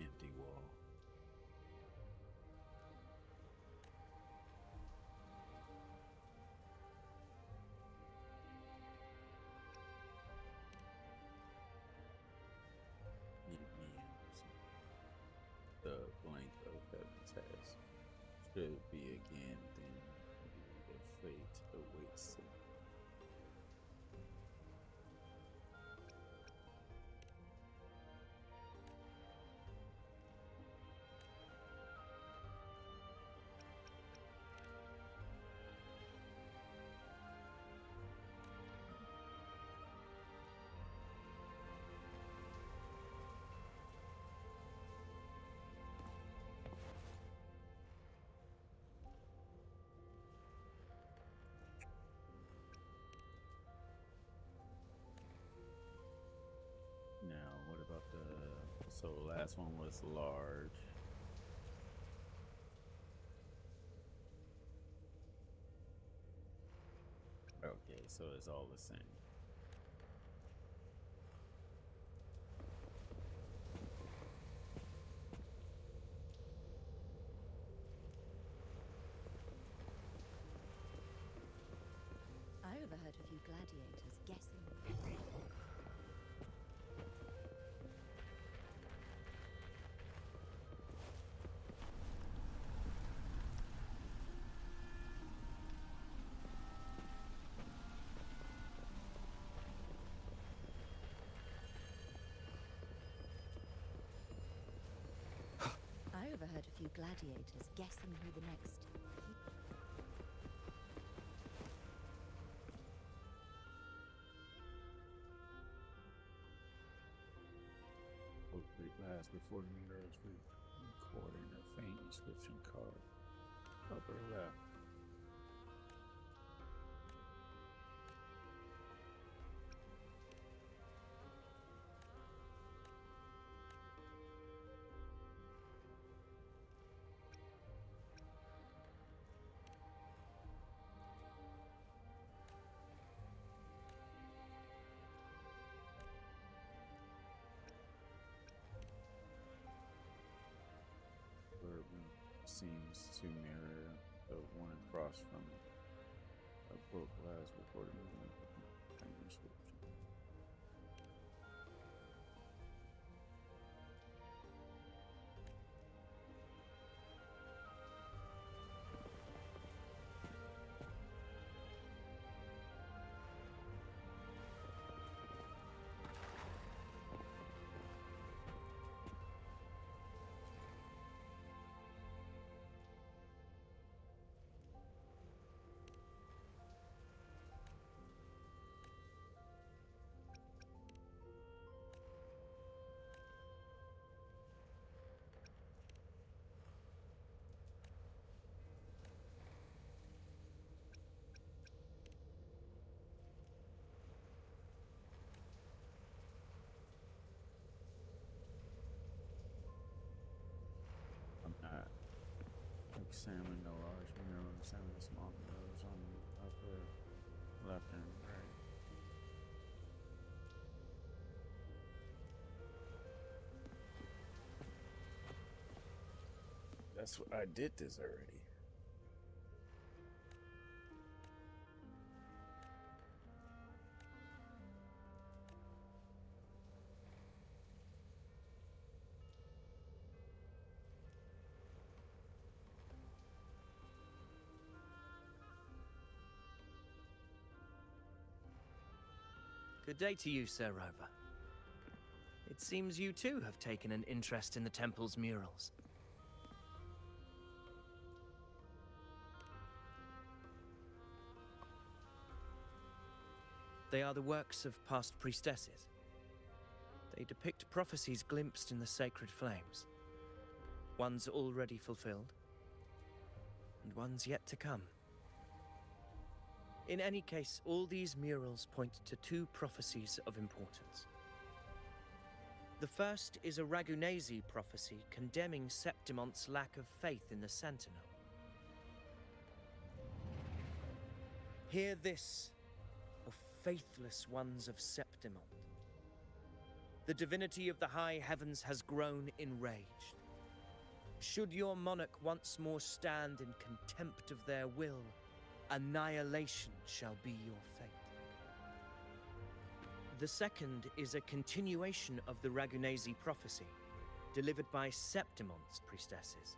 Empty wall. The blank of heaven's has. Should it be again, then the fate awaits it. Now, what about so last one was large. Okay, so it's all the same. I overheard a few gladiators guessing. I overheard a few gladiators guessing who the next. Hopefully glass before the mirrors recording a faint inscription card. Upper left. Seems to mirror the one across from it. A book glass before the inscription. Examine the large mirror, examine the small mirrors on the upper left and right. That's what I did this already. Good day to you, Sir Rover. It seems you too have taken an interest in the temple's murals. They are the works of past priestesses. They depict prophecies glimpsed in the sacred flames. Ones already fulfilled, and ones yet to come. In any case, all these murals point to two prophecies of importance. The first is a Ragunesi prophecy condemning Septimon's lack of faith in the Sentinel. Hear this, O faithless ones of Septimont. The divinity of the high heavens has grown enraged. Should your monarch once more stand in contempt of their will, annihilation shall be your fate. The second is a continuation of the Ragunesi prophecy, delivered by Septimont's priestesses.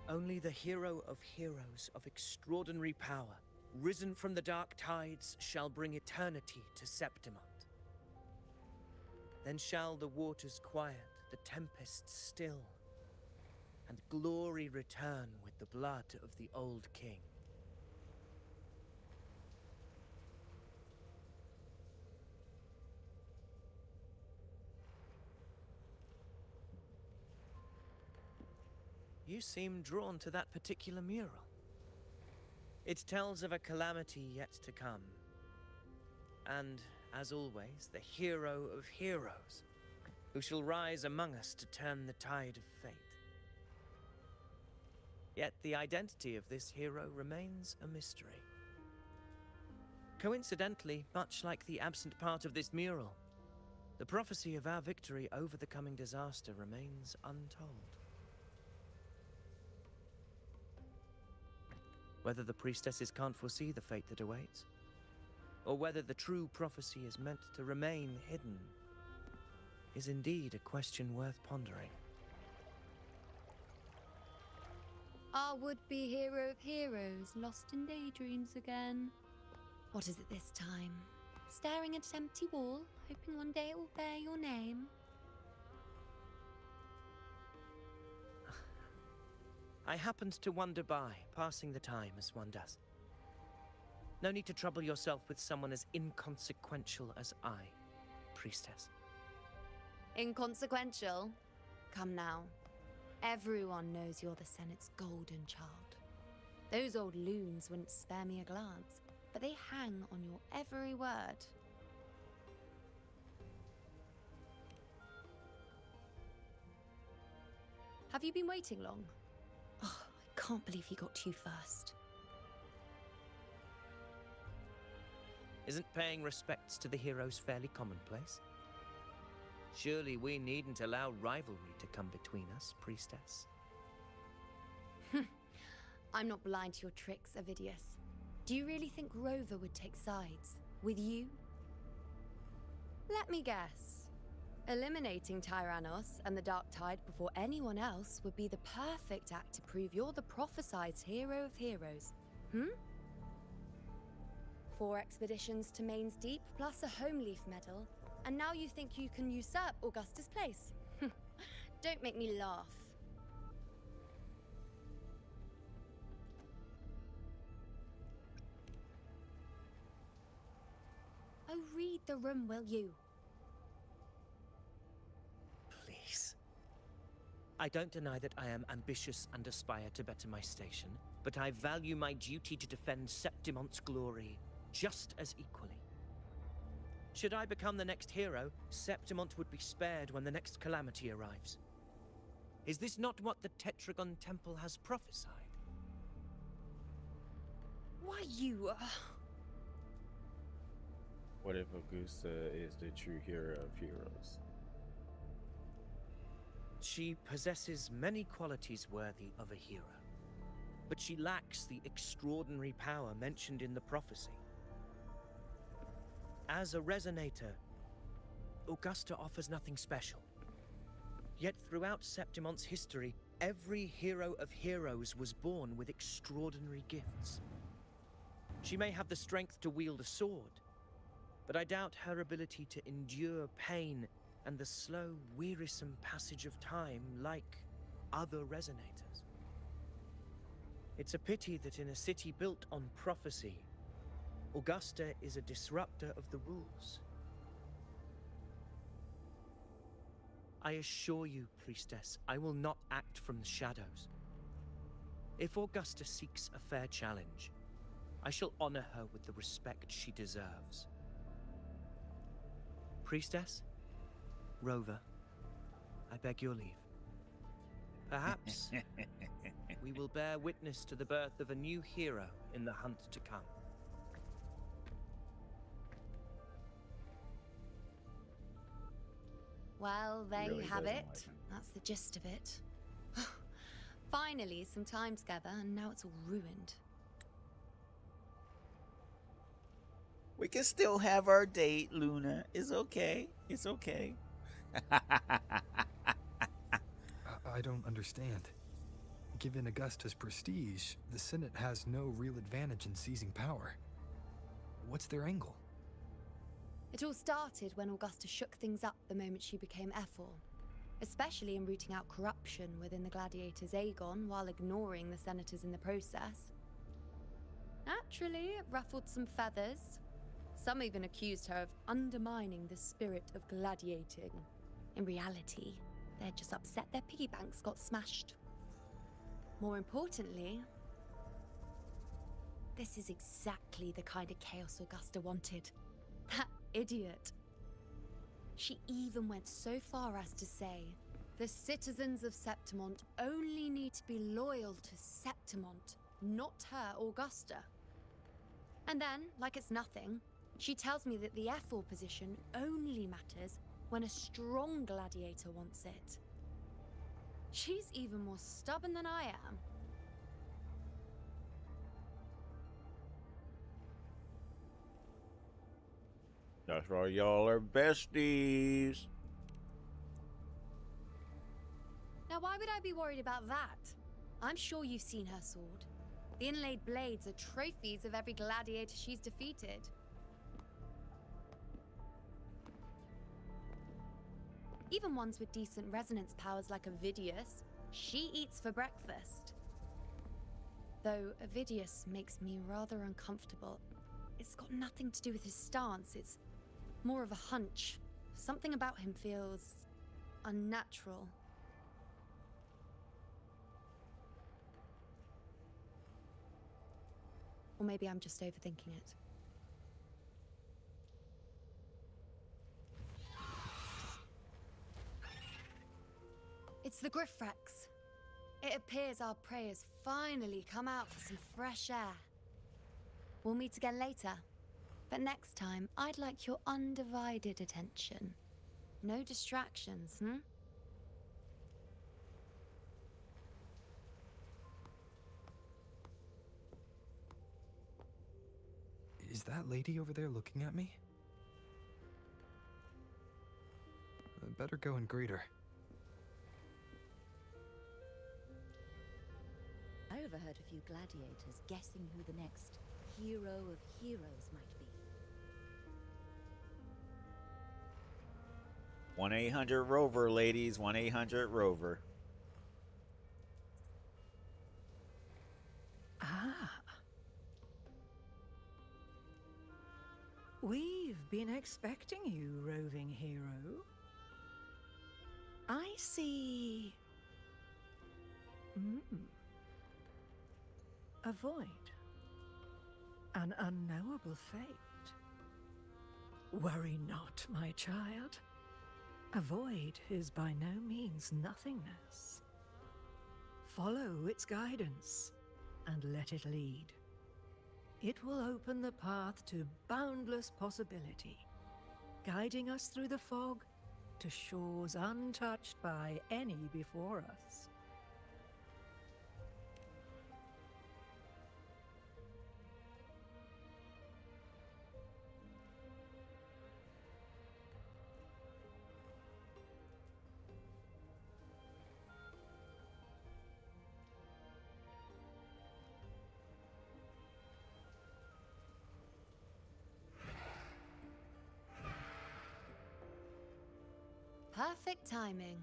Only the hero of heroes of extraordinary power, risen from the dark tides, shall bring eternity to Septimont. Then shall the waters quiet, the tempests still, and glory return with the blood of the old king. You seem drawn to that particular mural. It tells of a calamity yet to come. And, as always, the hero of heroes, who shall rise among us to turn the tide of fate. Yet the identity of this hero remains a mystery. Coincidentally, much like the absent part of this mural, the prophecy of our victory over the coming disaster remains untold. Whether the priestesses can't foresee the fate that awaits, or whether the true prophecy is meant to remain hidden, is indeed a question worth pondering. Our would-be hero of heroes, lost in daydreams again. What is it this time? Staring at an empty wall, hoping one day it will bear your name? I happened to wander by, passing the time as one does. No need to trouble yourself with someone as inconsequential as I, priestess. Inconsequential? Come now. Everyone knows you're the Senate's golden child. Those old loons wouldn't spare me a glance, but they hang on your every word. Have you been waiting long? Oh, I can't believe he got to you first. Isn't paying respects to the heroes fairly commonplace? Surely we needn't allow rivalry to come between us, priestess. I'm not blind to your tricks, Avidius. Do you really think Rover would take sides with you? Let me guess. Eliminating Tyrannos and the Dark Tide before anyone else would be the perfect act to prove you're the prophesied hero of heroes. 4 expeditions to Main's Deep, plus a Home Leaf medal, and now you think you can usurp Augustus' place? Don't make me laugh. Oh, read the room, will you? Please. I don't deny that I am ambitious and aspire to better my station, but I value my duty to defend Septimont's glory just as equally. Should I become the next hero, Septimont would be spared when the next calamity arrives. Is this not what the Tetragon Temple has prophesied? Why you... What if Augusta is the true hero of heroes? She possesses many qualities worthy of a hero, but she lacks the extraordinary power mentioned in the prophecy. As a resonator, Augusta offers nothing special. Yet throughout Septimont's history, every hero of heroes was born with extraordinary gifts. She may have the strength to wield a sword, but I doubt her ability to endure pain and the slow, wearisome passage of time like other resonators. It's a pity that in a city built on prophecy, Augusta is a disruptor of the rules. I assure you, priestess, I will not act from the shadows. If Augusta seeks a fair challenge, I shall honor her with the respect she deserves. Priestess, Rover, I beg your leave. Perhaps we will bear witness to the birth of a new hero in the hunt to come. Well, there Really you have doesn't it. like him. That's the gist of it. Finally, some time together, and now it's all ruined. We can still have our date, Luna. It's okay. It's okay. I don't understand. Given Augusta's prestige, the Senate has no real advantage in seizing power. What's their angle? It all started when Augusta shook things up the moment she became F4, especially in rooting out corruption within the gladiators' Aegon while ignoring the senators in the process. Naturally, it ruffled some feathers. Some even accused her of undermining the spirit of gladiating. In reality, they're just upset their piggy banks got smashed. More importantly, this is exactly the kind of chaos Augusta wanted. That idiot. She even went so far as to say, the citizens of Septimont only need to be loyal to Septimont, not her, Augusta. And then, like it's nothing, she tells me that the F4 position only matters when a strong gladiator wants it. She's even more stubborn than I am. That's why y'all are besties. Now, why would I be worried about that? I'm sure you've seen her sword. The inlaid blades are trophies of every gladiator she's defeated. Even ones with decent resonance powers like Avidius, she eats for breakfast. Though Avidius makes me rather uncomfortable. It's got nothing to do with his stance, it's more of a hunch. Something about him feels unnatural. Or maybe I'm just overthinking it. It's the Griffrex. It appears our prey has finally come out for some fresh air. We'll meet again later. But next time, I'd like your undivided attention. No distractions, Is that lady over there looking at me? I better go and greet her. I overheard a few gladiators guessing who the next hero of heroes might be. 1-800-ROVER, ladies. 1-800-ROVER. Ah. We've been expecting you, roving hero. I see. A void. An unknowable fate. Worry not, my child. A void is by no means nothingness. Follow its guidance and let it lead. It will open the path to boundless possibility, guiding us through the fog to shores untouched by any before us. Perfect timing.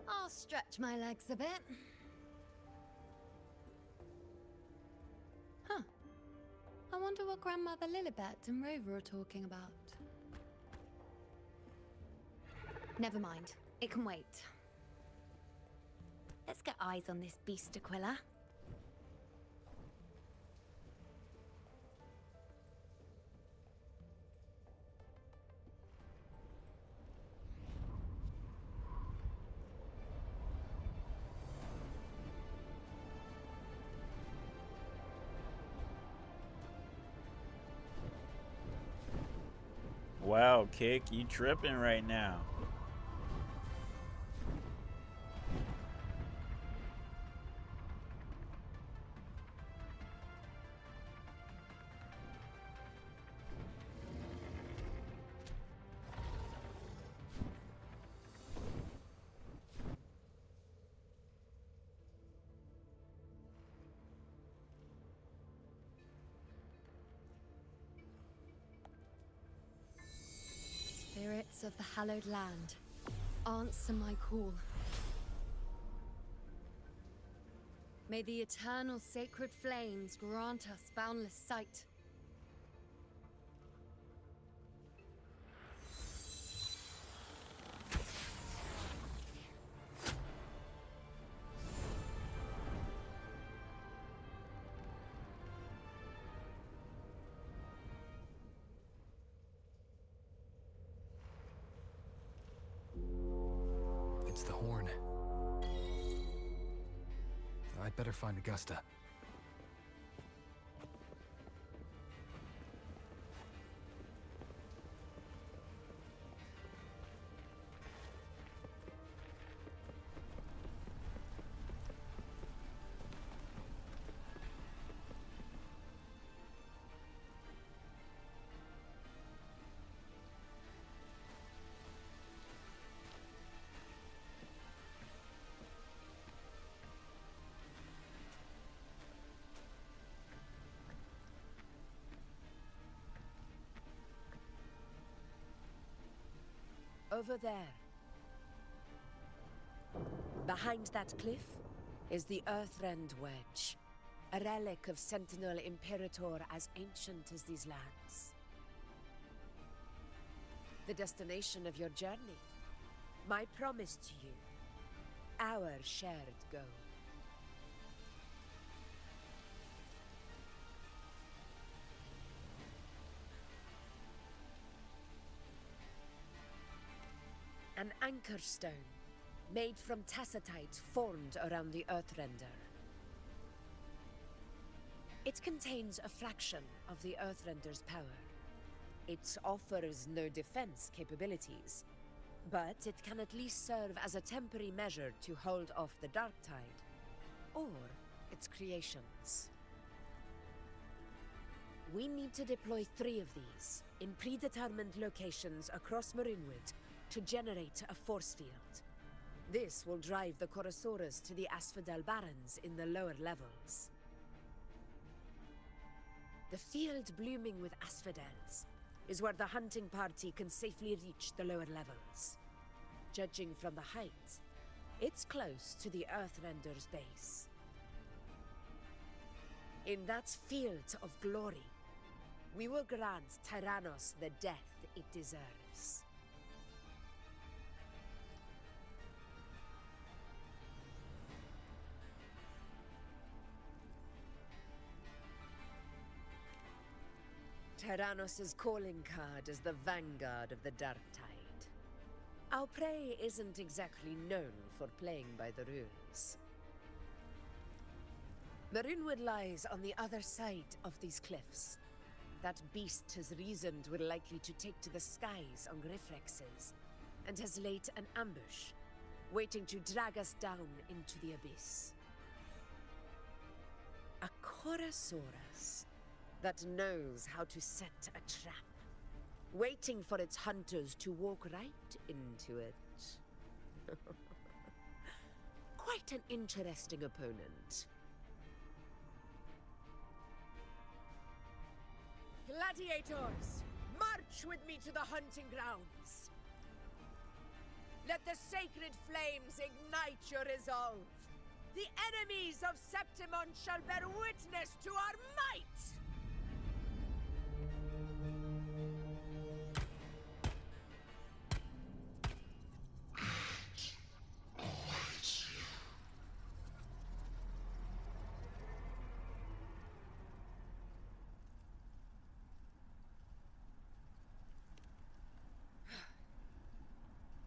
I'll stretch my legs a bit. Huh. I wonder what Grandmother Lilibet and Rover are talking about. Never mind. It can wait. Let's get eyes on this beast, Aquila. Wow, Kick, you tripping right now. Spirits of the hallowed land, answer my call. May the eternal sacred flames grant us boundless sight. It's the horn. I'd better find Augusta. Over there. Behind that cliff is the Earthrend Wedge, a relic of Sentinel Imperator as ancient as these lands. The destination of your journey, my promise to you, our shared goal. An anchor stone, made from tacitite formed around the Earthrender. It contains a fraction of the Earthrender's power. It offers no defense capabilities, but it can at least serve as a temporary measure to hold off the dark tide, or its creations. We need to deploy 3 of these in predetermined locations across Marinwood to generate a force field. This will drive the Chorosaurus to the Asphodel Barrens in the lower levels. The field blooming with asphodels is where the hunting party can safely reach the lower levels. Judging from the height, it's close to the Earthrender's base. In that field of glory, we will grant Tyrannos the death it deserves. Tyrannos' calling card is the vanguard of the Dark Tide. Our prey isn't exactly known for playing by the rules. Marinwood lies on the other side of these cliffs. That beast has reasoned we're likely to take to the skies on Griffrexes, and has laid an ambush, waiting to drag us down into the abyss. A Chorosaurus that knows how to set a trap, waiting for its hunters to walk right into it. Quite an interesting opponent. Gladiators, march with me to the hunting grounds. Let the sacred flames ignite your resolve. The enemies of Septimon shall bear witness to our might!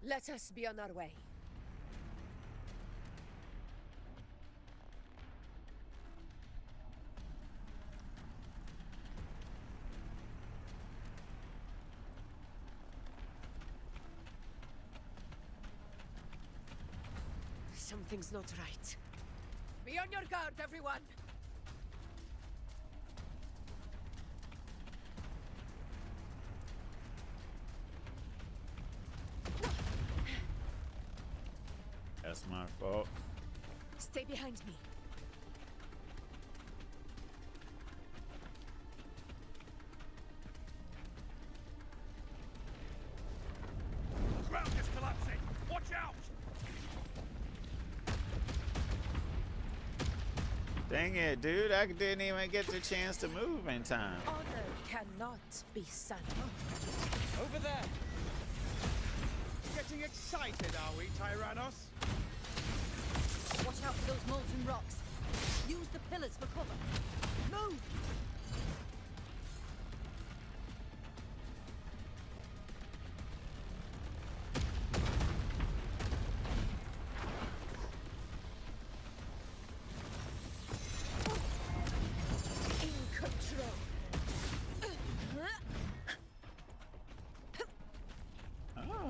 Let us be on our way. Something's not right. Be on your guard, everyone! That's my fault. Stay behind me. Ground is collapsing! Watch out! Dang it, dude. I didn't even get the chance to move in time. Honor cannot be sullied. Over there! Getting excited, are we, Tyrannos? Watch out for those molten rocks. Use the pillars for cover. Move! In control.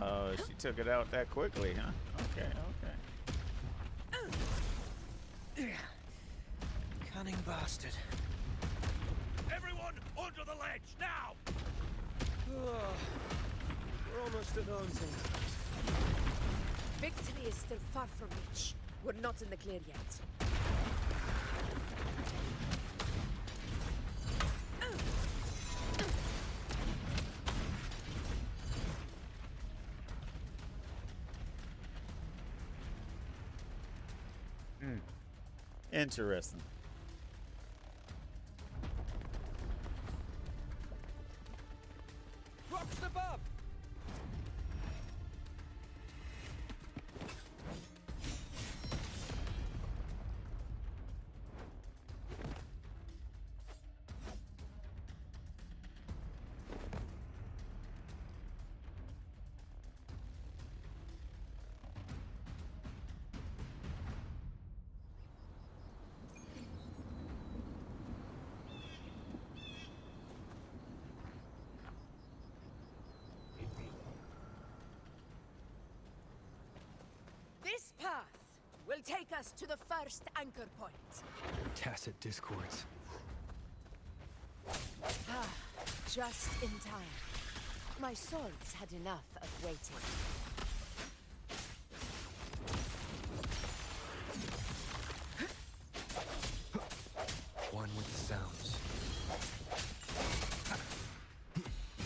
Oh, she took it out that quickly, huh? Okay, okay. Cunning bastard. Everyone under the ledge, now! Oh, we're almost at Haunting. Victory is still far from reach. We're not in the clear yet. Interesting. Rocks above! This path will take us to the first anchor point. Tacit discords. Ah, just in time. My swords had enough of waiting. One with the sounds.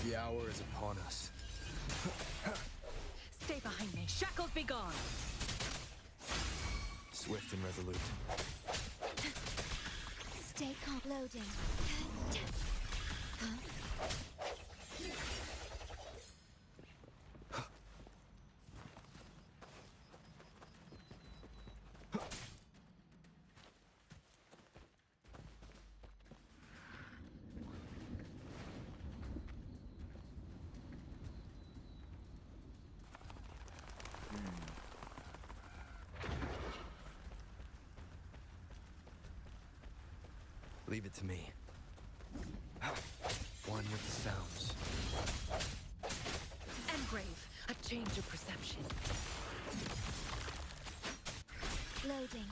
The hour is upon us. Stay behind me. Shackles be gone. Swift and resolute. Stay calm. Loading. Leave it to me. One with the sounds. Engrave. A change of perception. Loading.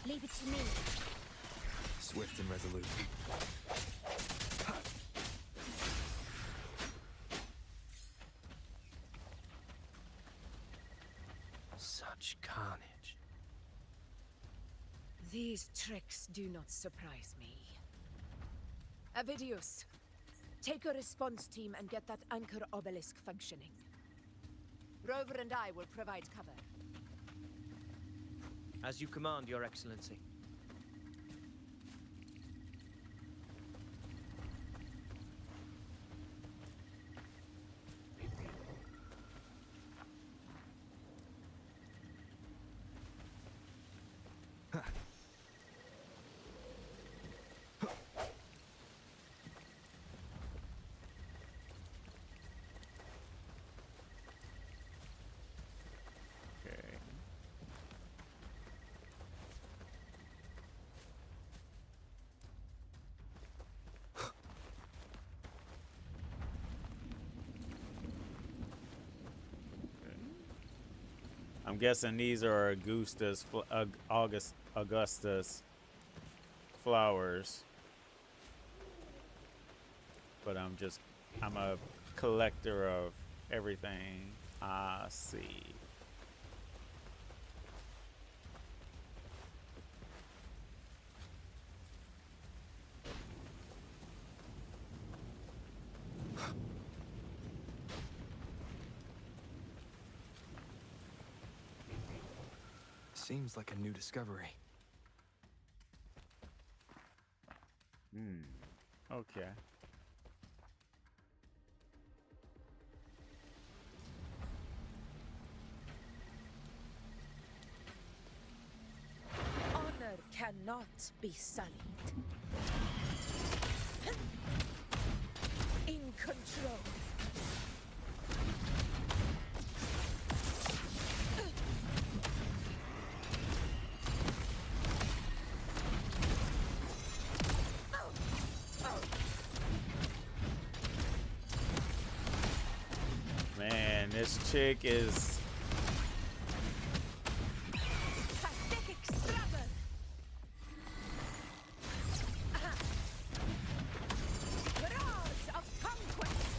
Leave it to me. Swift and resolute. Such carnage. These tricks do not surprise me. Avidius, take a response team and get that anchor obelisk functioning. Rover and I will provide cover. As you command, Your Excellency. I'm guessing these are Augustus flowers. But I'm a collector of everything I see. Seems like a new discovery. Okay. Honor cannot be sullied. In control. Man, this chick is Pathetic struggle. Roars of conquest.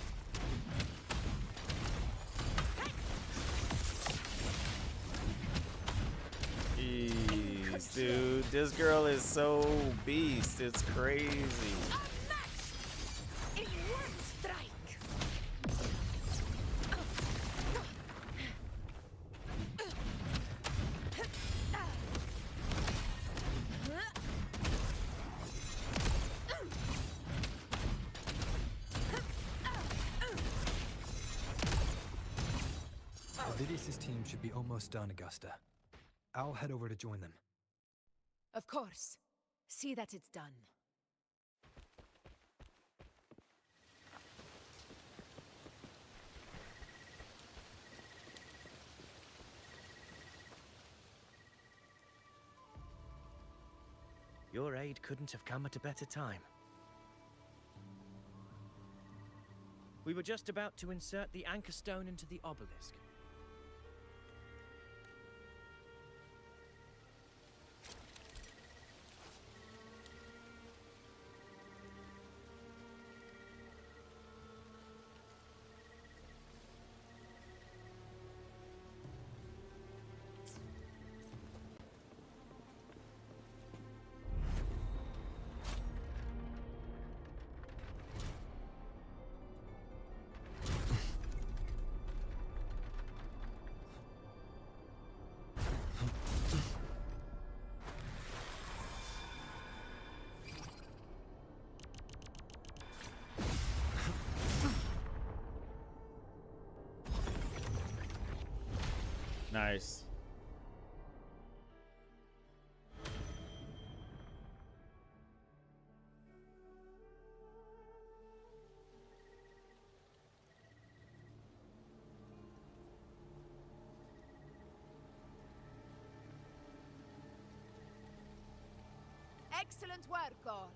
Jeez, dude, this girl is so beast. It's crazy. In one strike. Avidius' team should be almost done, Augusta. I'll head over to join them. Of course. See that it's done. Your aid couldn't have come at a better time. We were just about to insert the anchor stone into the obelisk. Nice. Excellent work, all.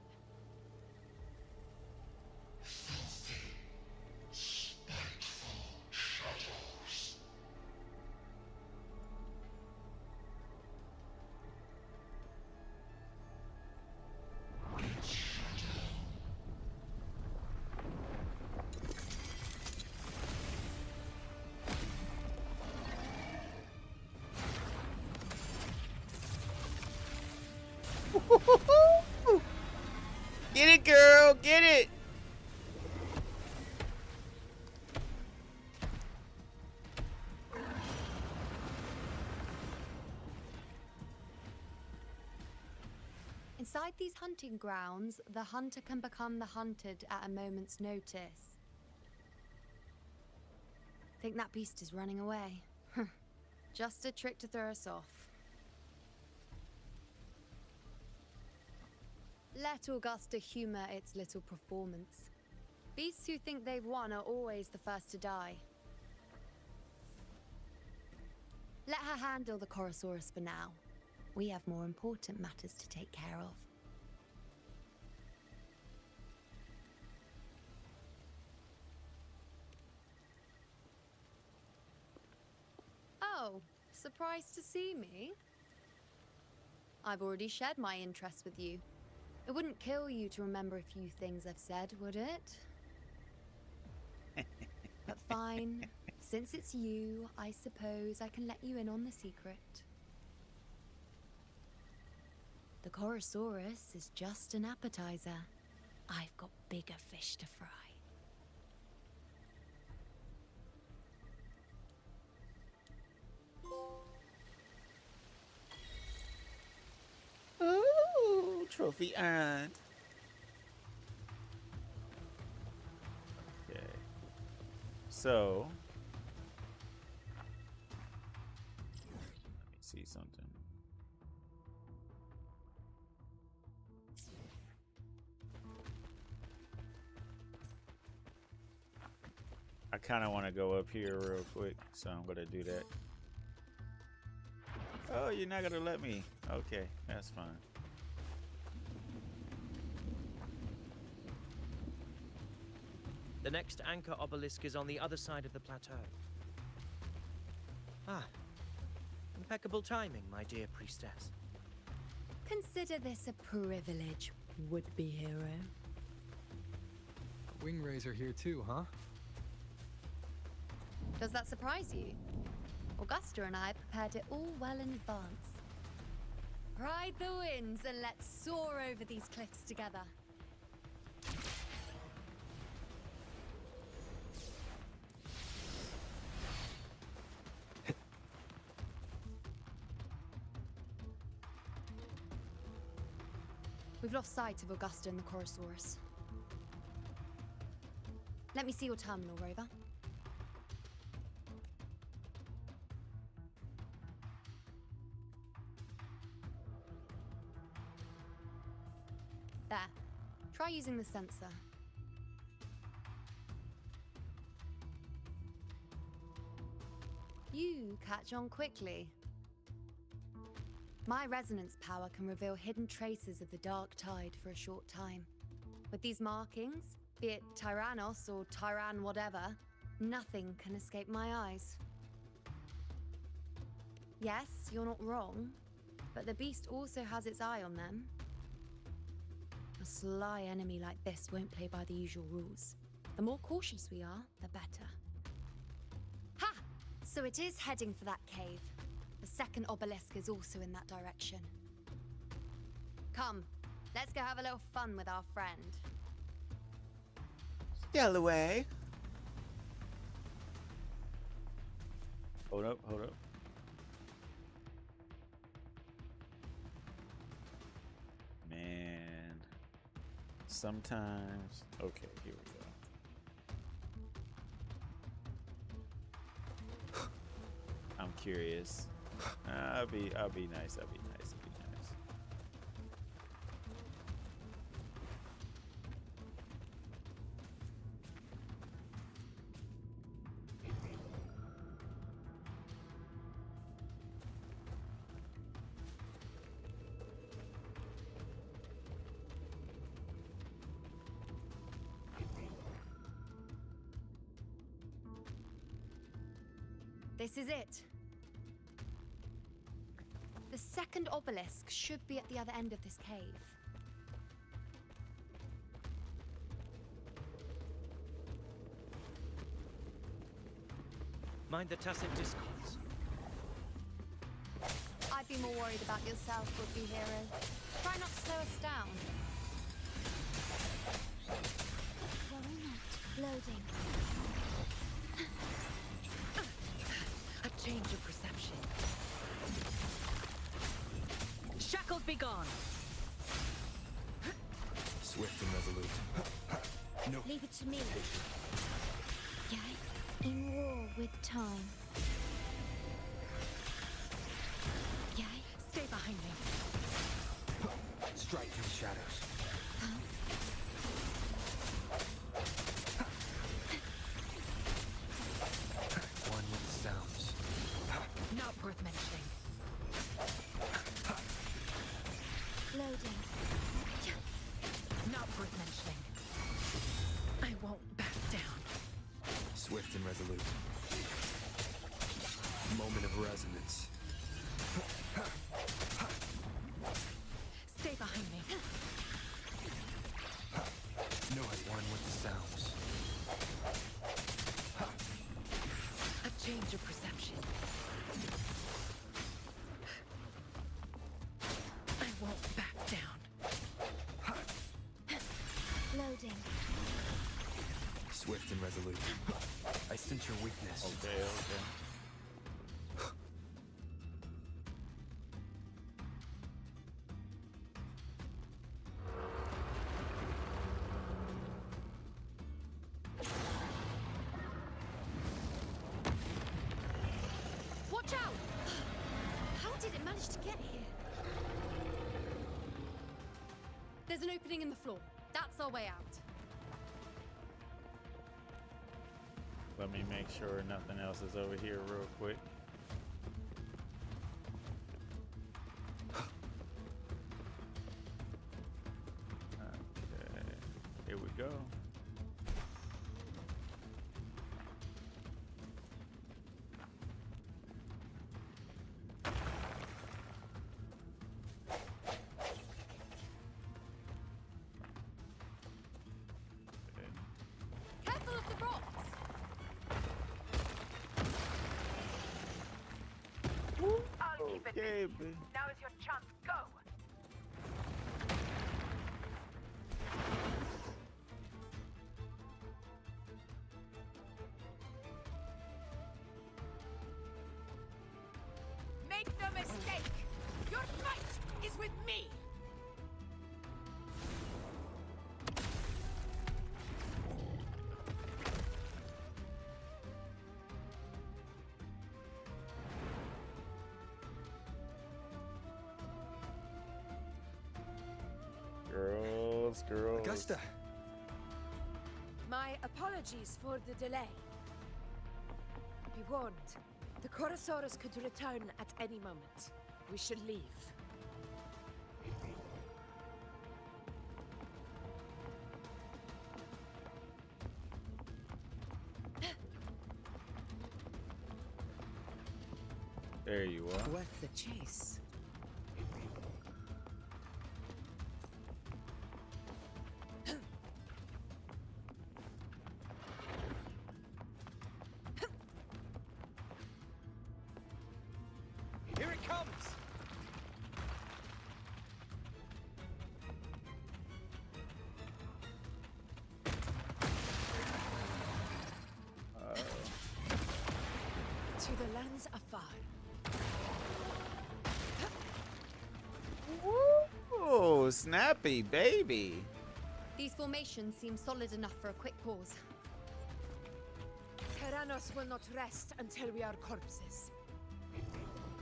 Get it, girl, get it. Inside these hunting grounds, the hunter can become the hunted at a moment's notice. Think that beast is running away? Just a trick to throw us off. Let Augusta humor its little performance. Beasts who think they've won are always the first to die. Let her handle the Chorosaurus for now. We have more important matters to take care of. Oh, Surprised to see me? I've already shared my interest with you. It wouldn't kill you to remember a few things I've said, would it? But fine. Since it's you, I suppose I can let you in on the secret. The Kurosaurus is just an appetizer. I've got bigger fish to fry. Ooh, trophy earned. Okay. So, let me see something. I kind of want to go up here real quick, so I'm gonna do that. Oh, you're not gonna let me. Okay, that's fine. The next anchor obelisk is on the other side of the plateau. Ah, impeccable timing, my dear priestess. Consider this a privilege, would-be hero. Wing Razor here too, huh? Does that surprise you? Augusta and I prepared it all well in advance. Ride the winds and let's soar over these cliffs together. We've lost sight of Augusta and the Kurosaurus. Let me see your terminal, Rover. There. Try using the sensor. You catch on quickly. My resonance power can reveal hidden traces of the dark tide for a short time. With these markings, be it Tyrannos or Tyran whatever, nothing can escape my eyes. Yes, you're not wrong, but the beast also has its eye on them. A sly enemy like this won't play by the usual rules. The more cautious we are, the better. Ha! So it is heading for that cave. The second obelisk is also in that direction. Come, let's go have a little fun with our friend. Galloway. Hold up, hold up. Man. Sometimes. Okay, here we go. I'm curious. I'll be nice. I'll be nice. I'll be nice. This is it. The second obelisk should be at the other end of this cave. Mind the tacit discords. I'd be more worried about yourself, would-be hero. Try not to slow us down. Worry not. Loading. A change of perception. Shackles be gone. Swift and resolute. No. Leave it to me. Yay. In war with time. Yay. Stay behind me. Strike through the shadows. One with the sounds. Not worth mentioning. Loading. Not worth mentioning. I won't back down. Swift and resolute. Moment of resonance. Stay behind me. No, I one with the sounds. A change of perception. I won't back down. Loading. Swift and resolute. I sense your weakness. Okay, okay. Watch out! How did it manage to get here? There's an opening in the floor. That's our way out. Let me make sure nothing else is over here real quick. Okay, here we go. Careful of the rocks! I'll keep it Okay, busy. babe. Now is your chance. Go! Make no mistake! Your fight is with me! Girls. Augusta! My apologies for the delay. Be warned, the Chorosaurus could return at any moment. We should leave. There you are. Worth the chase. Here it comes! To the lands afar. Woo! Snappy baby. These formations seem solid enough for a quick pause. Tyrannos will not rest until we are corpses.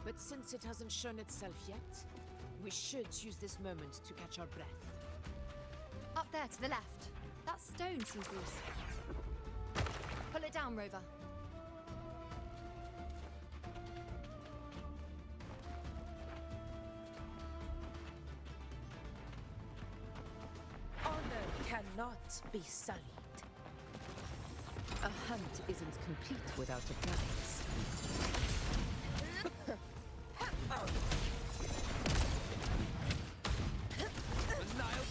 But since it hasn't shown itself yet, we should use this moment to catch our breath. Up there to the left. That stone seems loose. Pull it down, Rover. Honor cannot be sullied. A hunt isn't complete without a prize.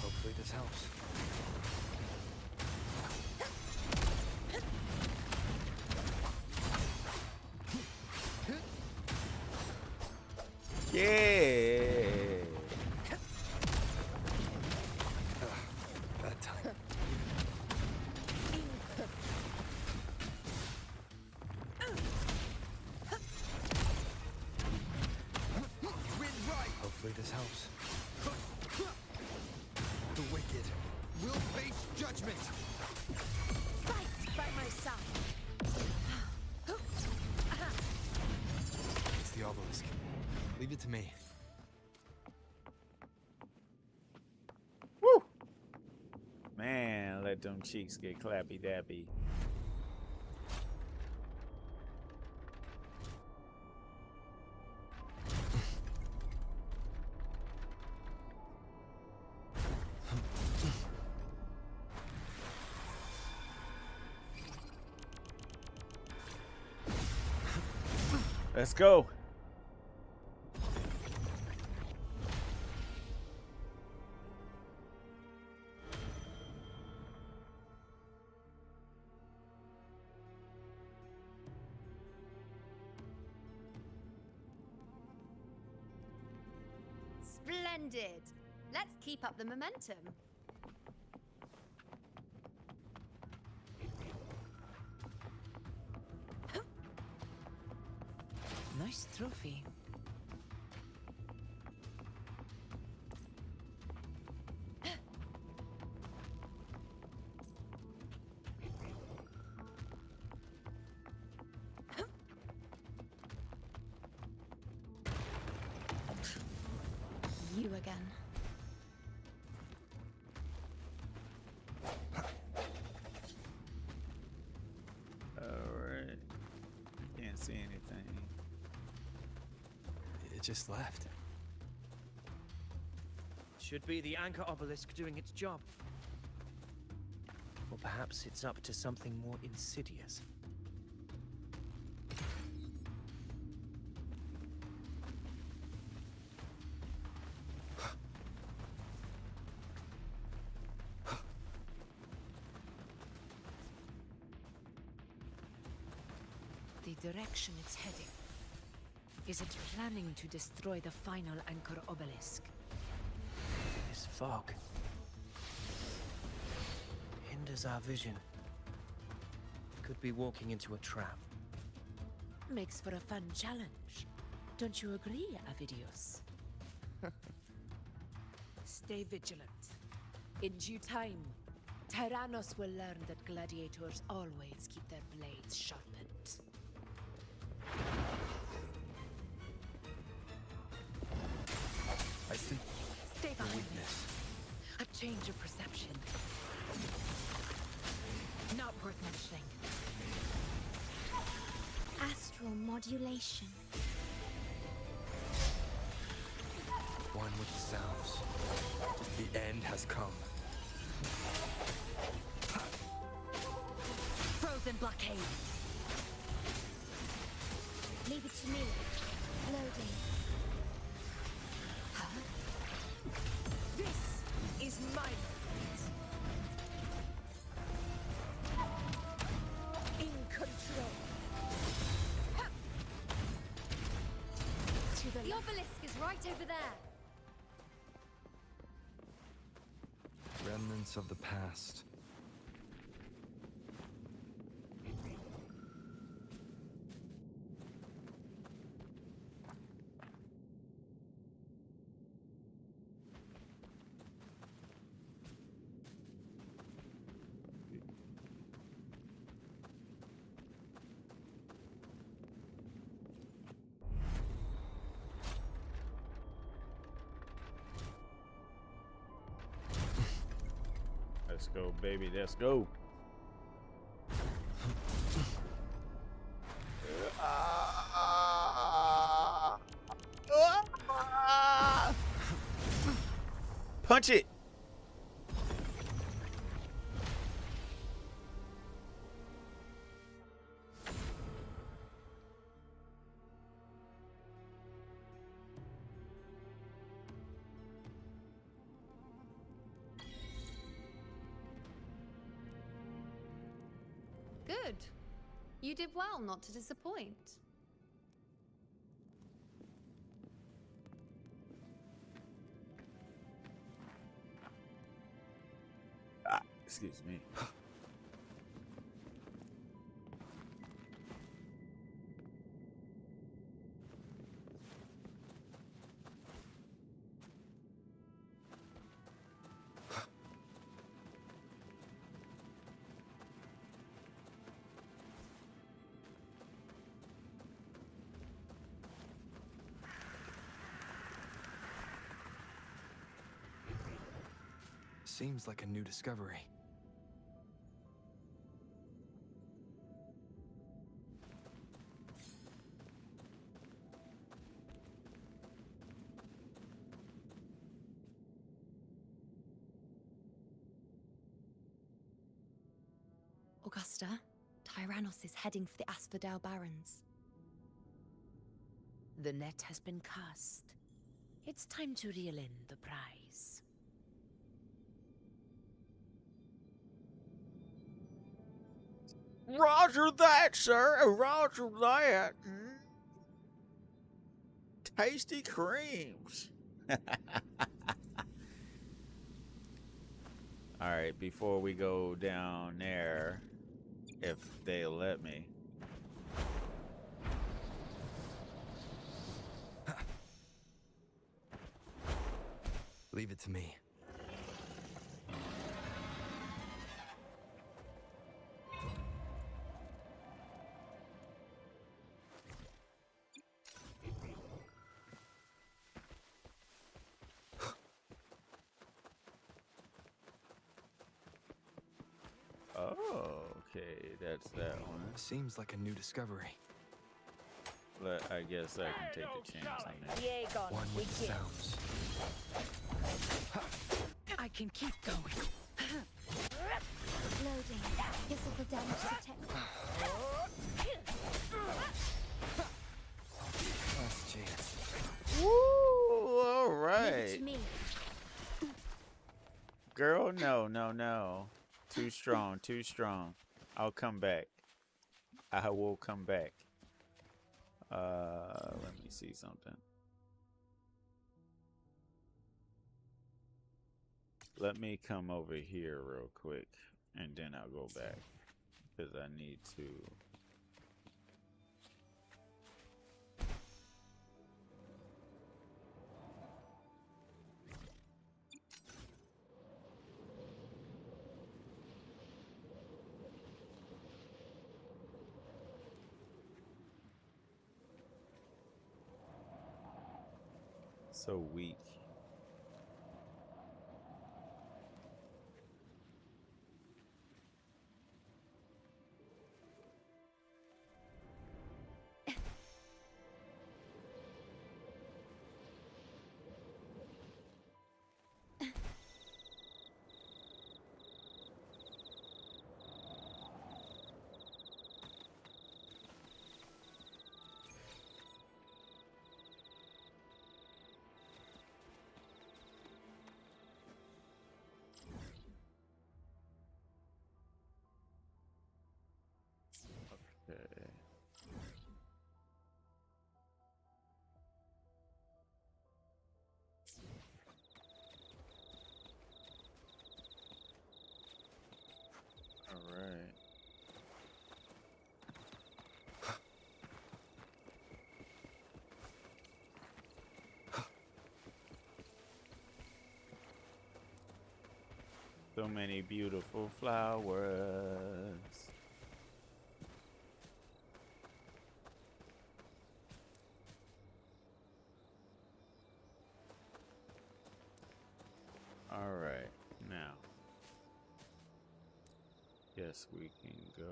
Hopefully this helps. Yeah. Bad time. Hopefully this helps. The wicked will face judgment. Fight by my side. It's the obelisk. Leave it to me. Woo! Man, let them cheeks get clappy dappy. Let's go. Splendid. Let's keep up the momentum. Nice trophy. You again. Alright. Can't see anything. It just left. Should be the anchor obelisk doing its job. Or perhaps it's up to something more insidious. The direction it's heading. Is it planning to destroy the final anchor obelisk? This fog hinders our vision. Could be walking into a trap. Makes for a fun challenge. Don't you agree, Avidius? Stay vigilant. In due time, Tyrannos will learn that gladiators always keep their blades sharpened. I think Stay the behind me. weakness. A change of perception. Not worth mentioning. Astral modulation. One with the sounds. The end has come. Frozen blockade. Leave it to me. Loading. This is my moment. In control. To the The obelisk is right over there. Remnants of the past. Let's go, baby. Let's go. Punch it. Good. You did well not to disappoint. Excuse me. Seems like a new discovery. Augusta, Tyrannos is heading for the Asphodel Barrens. The net has been cast. It's time to reel in the prize. Roger that, sir. Roger that. Tasty creams. All right, before we go down there, if they'll let me. Leave it to me. Oh, okay, that's that one. Seems like a new discovery. But I guess I can take the chance on that. One with the sounds. I can keep going. Loading. Physical damage detected. Last chance. Woo! All Leave it right. to me. Girl, no, no, no. Too strong, too strong. I'll come back. I will come back. Let me see something. Let me come over here real quick, and then I'll go back, because I need to. So weak. Okay. All right. So many beautiful flowers. All right, now. Yes, we can go.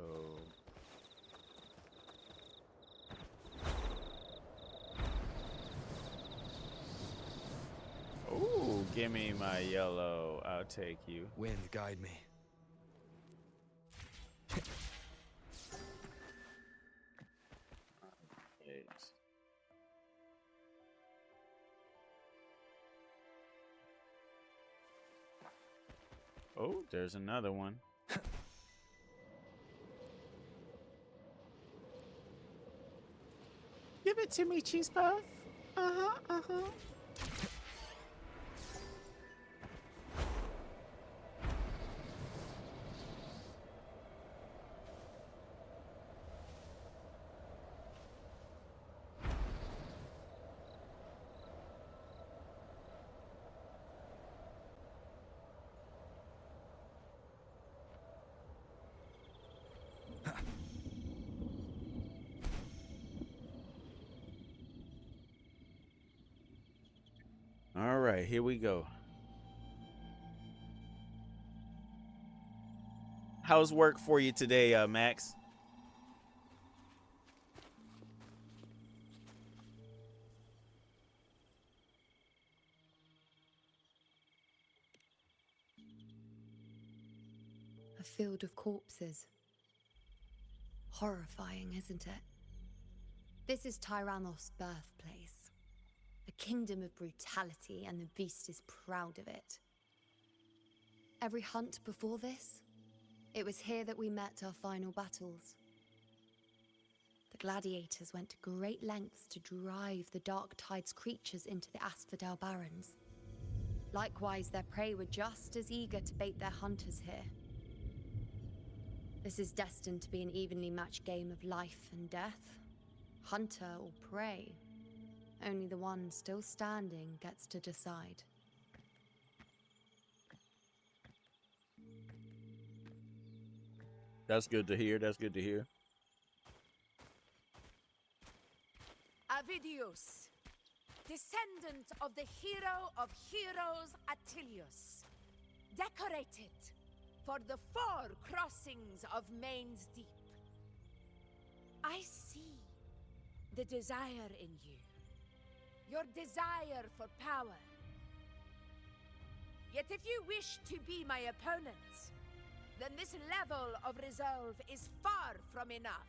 Ooh, give me my yellow. I'll take you. Wind, guide me. Eight. Oh, there's another one. Give it to me, cheese puff. Uh-huh, uh-huh. All right, here we go. How's work for you today, Max? A field of corpses. Horrifying, isn't it? This is Tyrannos' birthplace. A kingdom of brutality, and the beast is proud of it. Every hunt before this, it was here that we met our final battles. The gladiators went to great lengths to drive the Dark Tide's creatures into the Asphodel Barrens. Likewise, their prey were just as eager to bait their hunters here. This is destined to be an evenly matched game of life and death. Hunter or prey. Only the one still standing gets to decide. That's good to hear. That's good to hear. Avidius, descendant of the hero of heroes Attilius, decorated for the 4 crossings of Main's Deep. I see the desire in you, your desire for power. Yet if you wish to be my opponent, then this level of resolve is far from enough.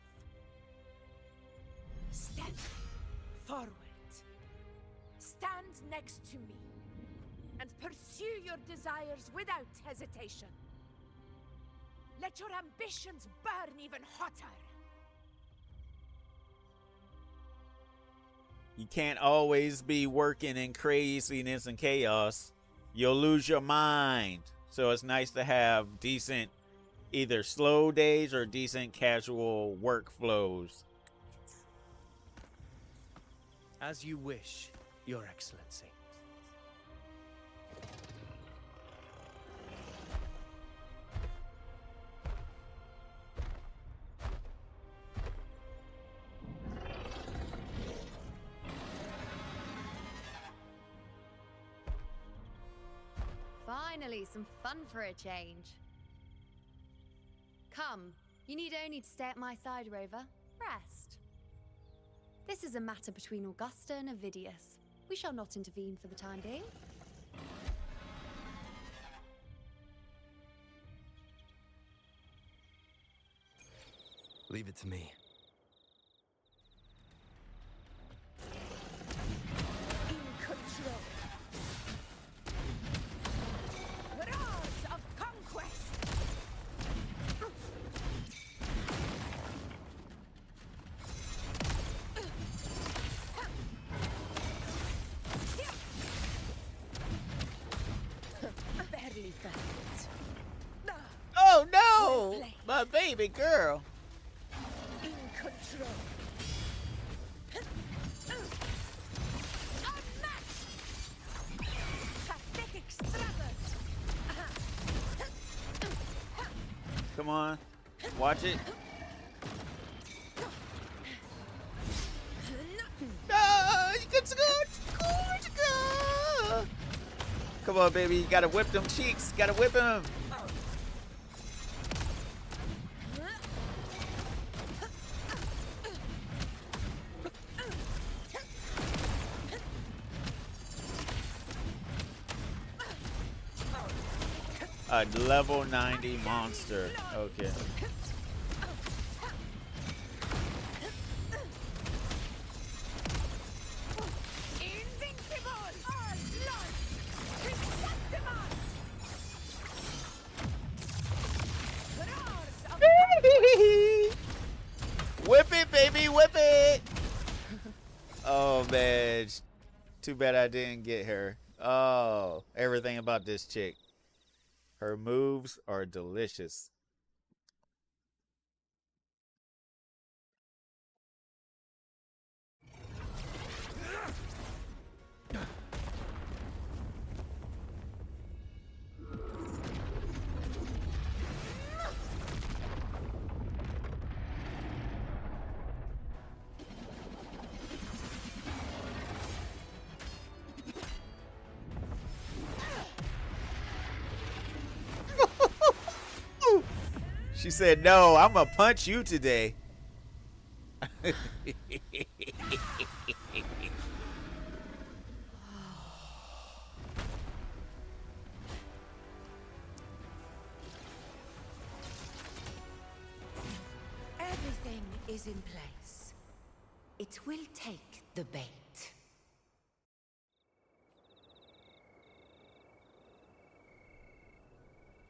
Step forward. Stand next to me and pursue your desires without hesitation. Let your ambitions burn even hotter. You can't always be working in craziness and chaos. You'll lose your mind. So it's nice to have decent, either slow days or decent casual workflows. As you wish, Your Excellency. Finally, some fun for a change. Come, you need only to stay at my side, Rover. Rest. This is a matter between Augusta and Avidius. We shall not intervene for the time being. Leave it to me. In control. Roars of conquest. Barely felt. Oh no! My baby girl. In control. Unmatched. Pathetic struggle. Come on. Watch it. No, you can go. Come on, baby. You gotta whip them cheeks. Gotta whip them. A level 90 monster. Okay. Invincible. All blood. Chrysanthemum. Roars of Whip it, baby, whip it. Oh man, too bad I didn't get her. Oh, everything about this chick. Her moves are delicious. She said, no, I'm going to punch you today. Everything is in place. It will take the bait.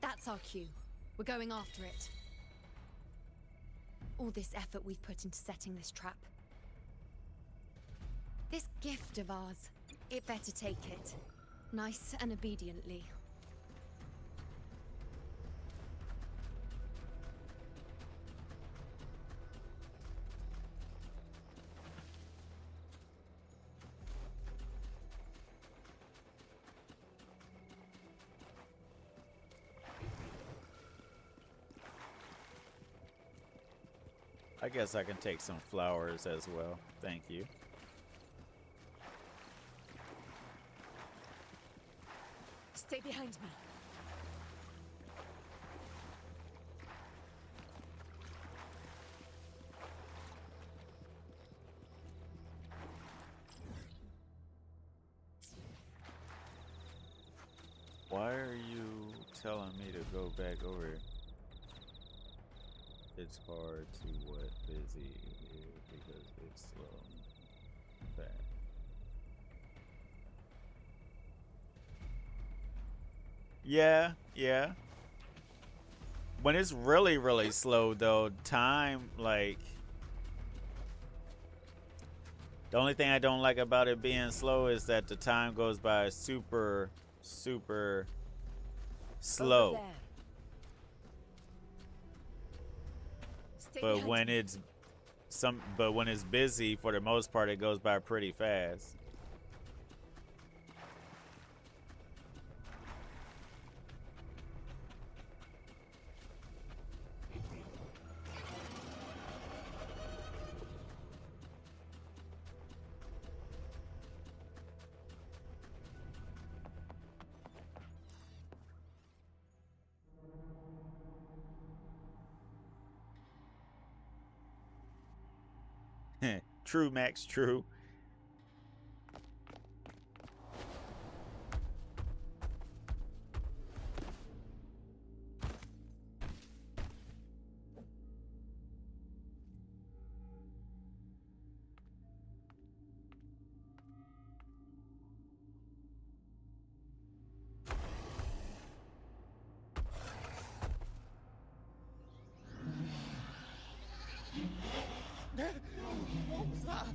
That's our cue. We're going after it. All this effort we've put into setting this trap. This gift of ours, it better take it. Nice and obediently. I guess I can take some flowers as well. Thank you. Stay behind me. Why are you telling me to go back over here? It's hard to what busy because it's slow. Back. Yeah. When it's really, really slow though, time, like, the only thing I don't like about it being slow is that the time goes by super slow. But when it's busy, for the most part, it goes by pretty fast. True, Max, true. What was that?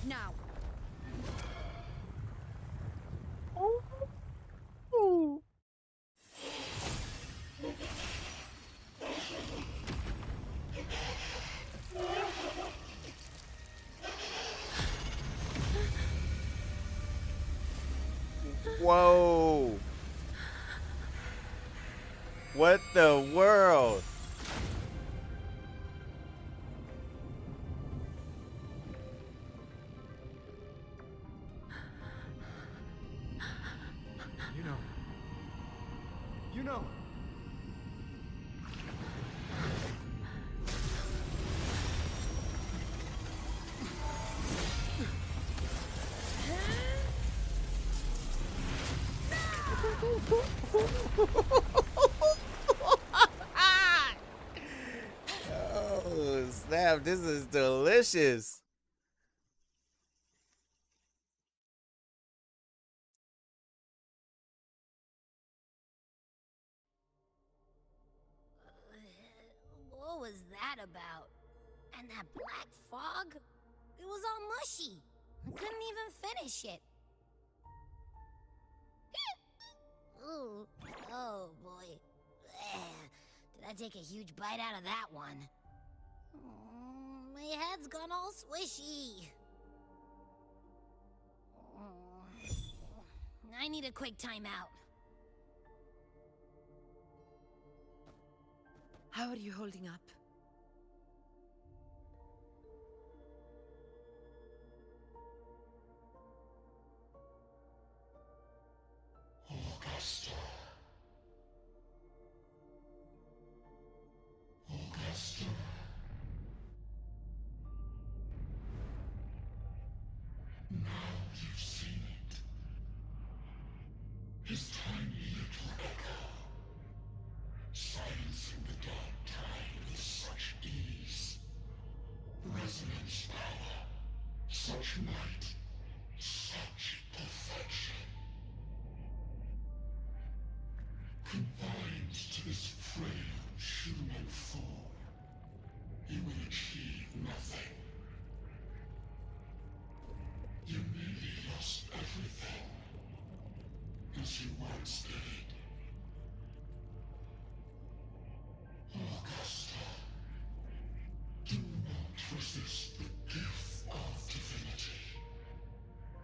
Now. Whoa. What the world? You know. Damn, this is delicious. What was that about? And that black fog? It was all mushy. I couldn't even finish it. Ooh, oh boy. Did I take a huge bite out of that one? My head's gone all swishy. I need a quick timeout. How are you holding up? Augusta. Augusta. Now you've seen it. His tiny little echo, silencing the dark tide with such ease. Resonance power, such might, such perfection. Confined to this frail human form, you will achieve nothing. You nearly lost everything, as you once did. Augusta, do not resist the gift of divinity.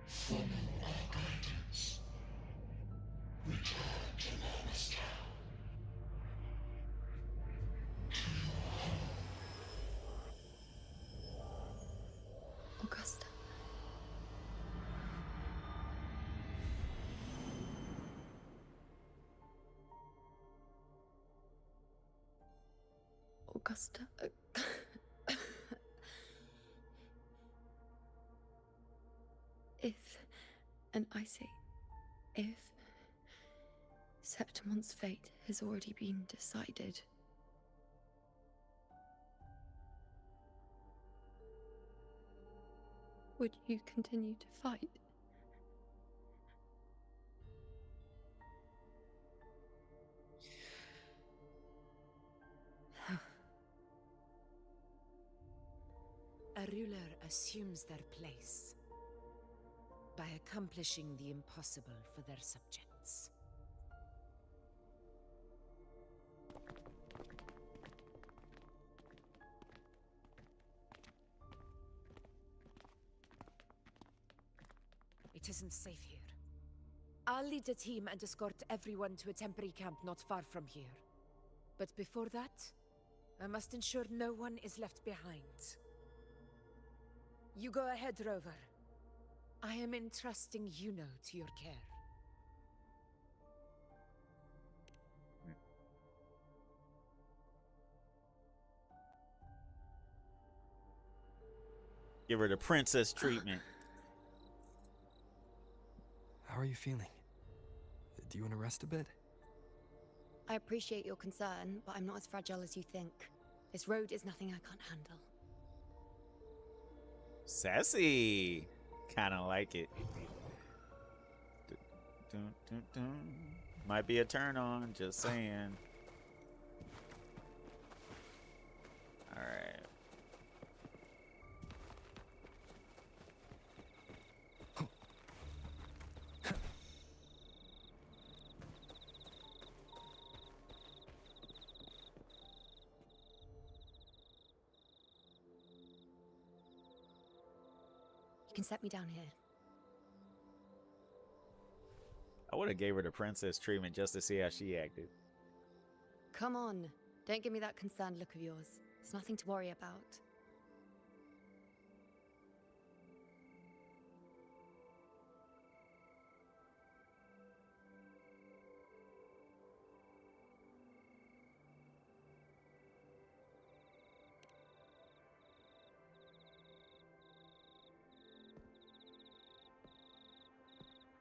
Follow our guidance. Return to Lawless Town. To your home. Augusta. Augusta. If, and I say, if Septimon's fate has already been decided, would you continue to fight? A ruler assumes their place by accomplishing the impossible for their subjects. It isn't safe here. I'll lead a team and escort everyone to a temporary camp not far from here. But before that, I must ensure no one is left behind. You go ahead, Rover. I am entrusting Yuno to your care. Give her the princess treatment. How are you feeling? Do you want to rest a bit? I appreciate your concern, but I'm not as fragile as you think. This road is nothing I can't handle. Sassy. Kind of like it. Dun, dun, dun. Might be a turn on, just saying. All right. You can set me down here. I would have gave her the princess treatment just to see how she acted. Come on. Don't give me that concerned look of yours. There's nothing to worry about.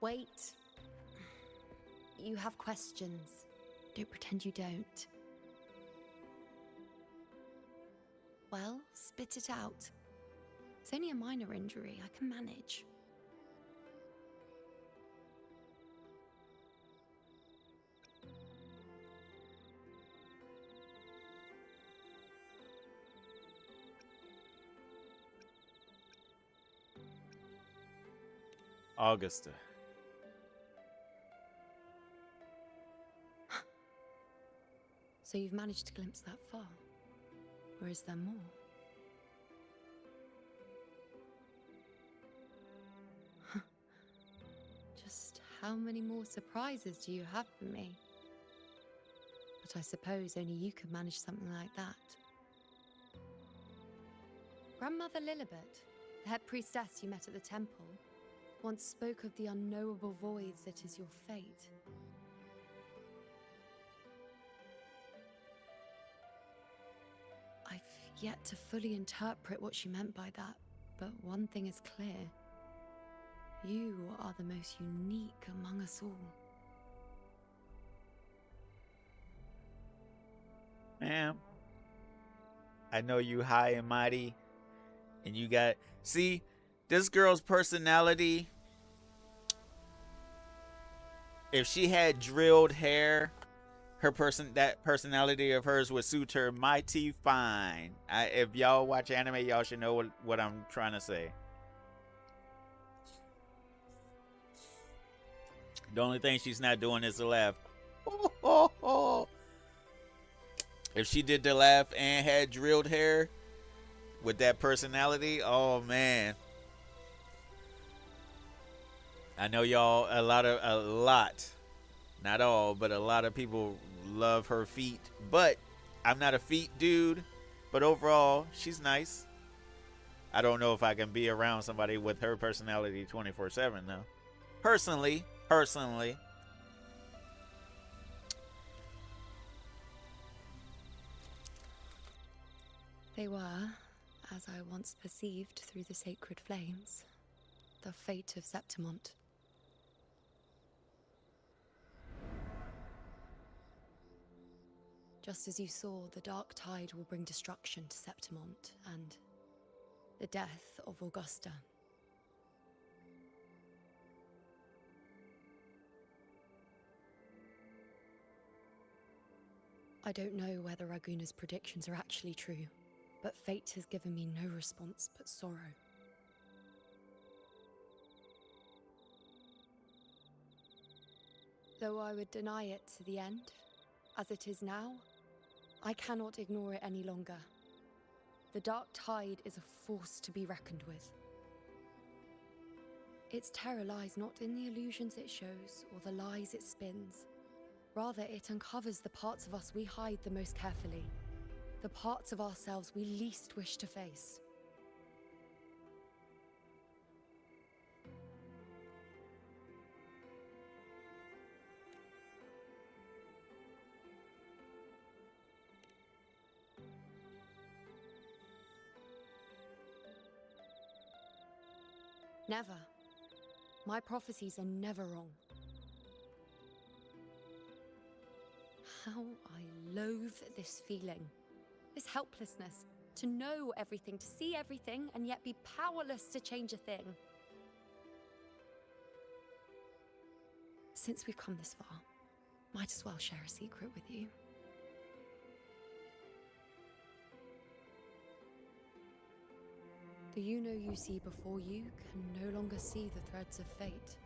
Wait. You have questions. Don't pretend you don't. Well, spit it out. It's only a minor injury. I can manage. Augusta. So you've managed to glimpse that far? Or is there more? Just how many more surprises do you have for me? But I suppose only you could manage something like that. Grandmother Lilibet, the head priestess you met at the temple, once spoke of the unknowable voids that is your fate. I've yet to fully interpret what she meant by that, but one thing is clear. You are the most unique among us all. Ma'am, I know you high and mighty, and you got... See, this girl's personality, if she had drilled hair, that personality of hers would suit her mighty fine. If y'all watch anime, y'all should know what I'm trying to say. The only thing she's not doing is to laugh. If she did the laugh and had drilled hair with that personality, oh man. I know y'all, a lot, not all, but a lot of people love her feet. But I'm not a feet dude, but overall, she's nice. I don't know if I can be around somebody with her personality 24/7 though. Personally. They were, as I once perceived through the sacred flames, the fate of Septimont. Just as you saw, the dark tide will bring destruction to Septimont and the death of Augusta. I don't know whether Raguna's predictions are actually true, but fate has given me no response but sorrow. Though I would deny it to the end, as it is now, I cannot ignore it any longer. The dark tide is a force to be reckoned with. Its terror lies not in the illusions it shows or the lies it spins. Rather, it uncovers the parts of us we hide the most carefully, the parts of ourselves we least wish to face. Never. My prophecies are never wrong. How I loathe this feeling, this helplessness, to know everything, to see everything, and yet be powerless to change a thing. Since we've come this far, might as well share a secret with you. The Luno you see before you can no longer see the threads of fate.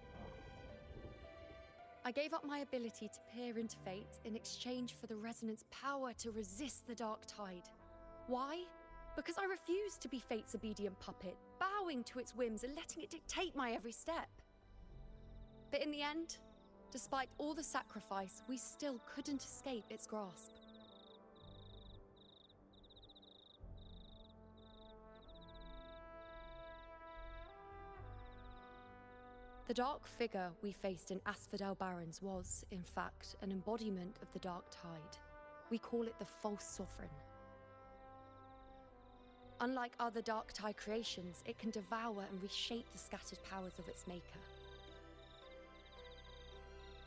I gave up my ability to peer into fate in exchange for the resonance power to resist the dark tide. Why? Because I refused to be fate's obedient puppet, bowing to its whims and letting it dictate my every step. But in the end, despite all the sacrifice, we still couldn't escape its grasp. The dark figure we faced in Asphodel Barrens was, in fact, an embodiment of the dark tide. We call it the False Sovereign. Unlike other dark tide creations, it can devour and reshape the scattered powers of its maker.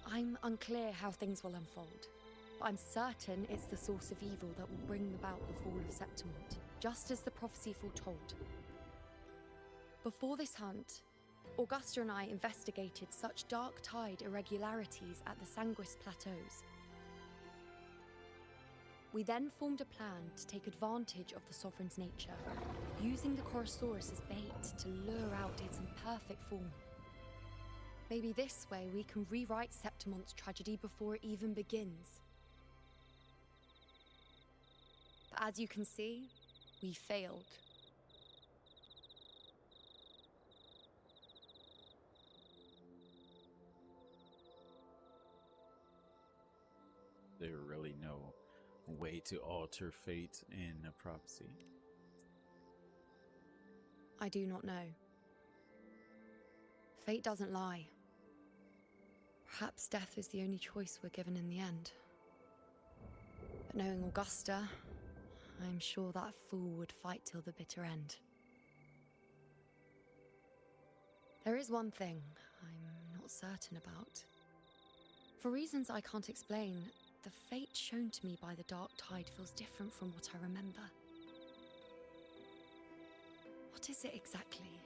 I'm unclear how things will unfold, but I'm certain it's the source of evil that will bring about the fall of Septimont, just as the prophecy foretold. Before this hunt, Augusta and I investigated such dark tide irregularities at the Sanguis Plateaus. We then formed a plan to take advantage of the Sovereign's nature, using the Chorosaurus as bait to lure out its imperfect form. Maybe this way we can rewrite Septimont's tragedy before it even begins. But as you can see, we failed. There really no way to alter fate in a prophecy. I do not know. Fate doesn't lie. Perhaps death is the only choice we're given in the end. But knowing Augusta, I'm sure that fool would fight till the bitter end. There is one thing I'm not certain about. For reasons I can't explain, the fate shown to me by the dark tide feels different from what I remember. What is it exactly?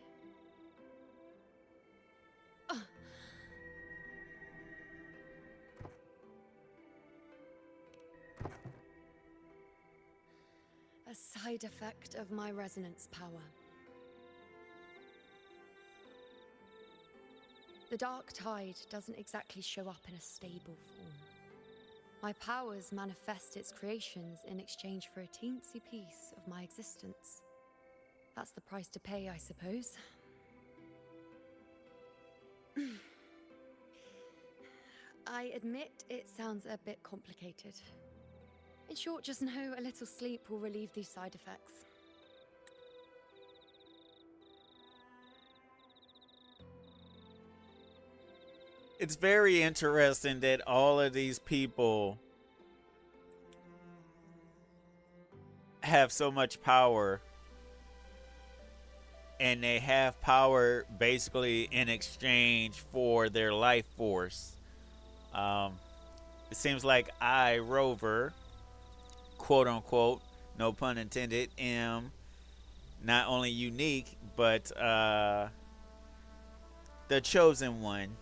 A side effect of my resonance power. The dark tide doesn't exactly show up in a stable form. My powers manifest its creations in exchange for a teensy piece of my existence. That's the price to pay, I suppose. I admit it sounds a bit complicated. In short, just know a little sleep will relieve these side effects. It's very interesting that all of these people have so much power, and they have power basically in exchange for their life force. It seems like I, Rover, quote unquote, no pun intended, am not only unique, but the chosen one.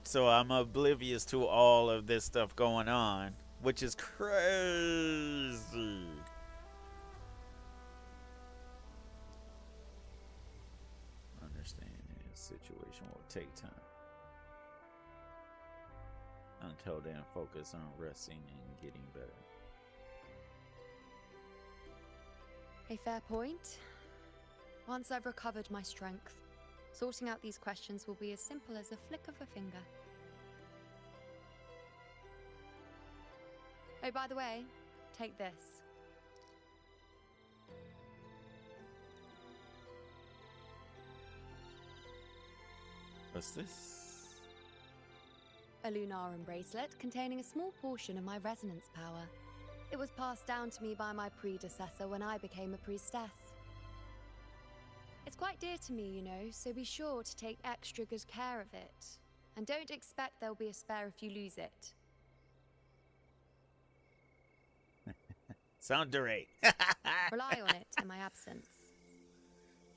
So I'm oblivious to all of this stuff going on, which is crazy. Understanding the situation will take time. Until then, focus on resting and getting better. A fair point. Once I've recovered my strength, sorting out these questions will be as simple as a flick of a finger. Oh, by the way, take this. What's this? A Lunarum bracelet containing a small portion of my resonance power. It was passed down to me by my predecessor when I became a priestess. It's quite dear to me, you know, so be sure to take extra good care of it. And don't expect there'll be a spare if you lose it. Tsundere. Rely on it in my absence.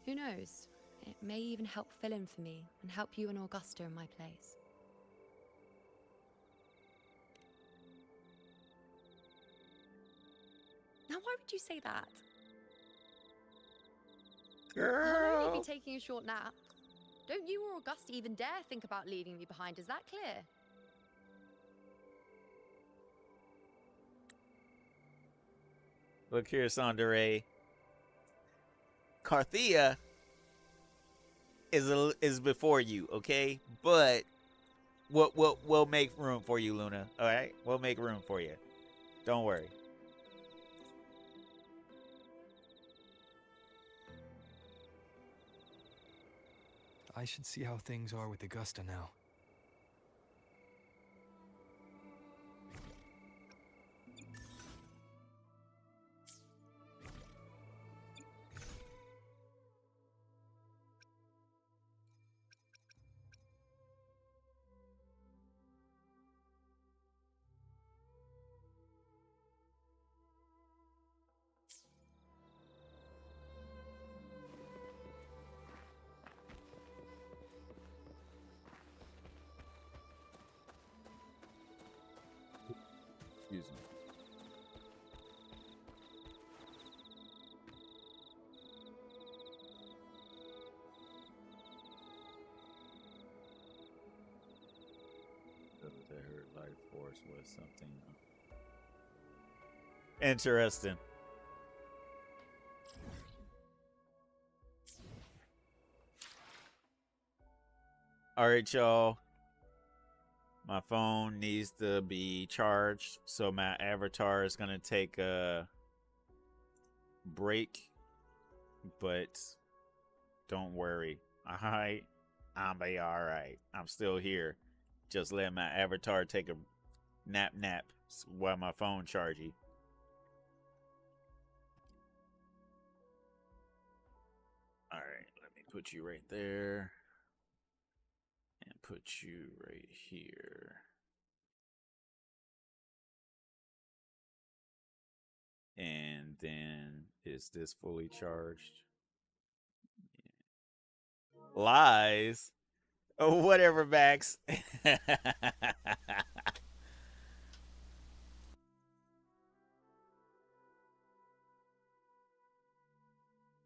Who knows? It may even help fill in for me and help you and Augusta in my place. Now, why would you say that? Girl. I'll only be taking a short nap. Don't you or Augusta even dare think about leaving me behind, is that clear? Look here, Tsundere. Carthea is before you, okay? But we'll make room for you, Luna. All right, we'll make room for you. Don't worry. I should see how things are with Augusta now. course, was something interesting. All right, y'all. My phone needs to be charged, so my avatar is gonna take a break. But don't worry, alright? I'll be alright. I'm still here. Just let my avatar take a nap while my phone charges. Alright, let me put you right there. And put you right here. And then, is this fully charged? Lies? Oh, whatever, Max.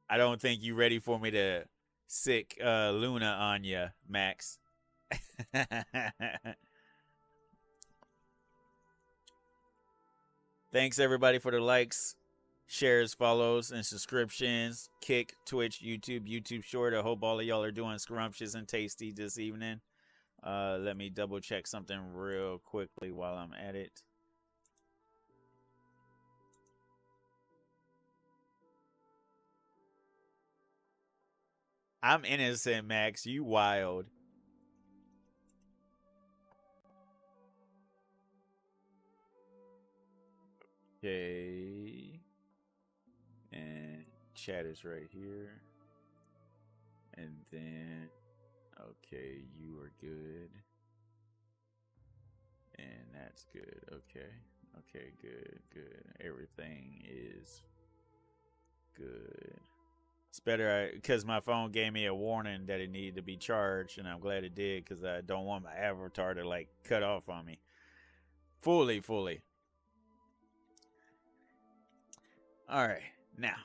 I don't think you ready for me to sick Luna on you, Max. Thanks everybody for the likes, shares, follows, and subscriptions. Kick, Twitch, YouTube Short. I hope all of y'all are doing scrumptious and tasty this evening. Let me double check something real quickly while I'm at it. I'm innocent, Max. You wild. Okay. And chat is right here. And then, okay, you are good. And that's good. Okay. Okay, good. Everything is good. It's better because my phone gave me a warning that it needed to be charged, and I'm glad it did because I don't want my avatar to like cut off on me. Fully. All right, now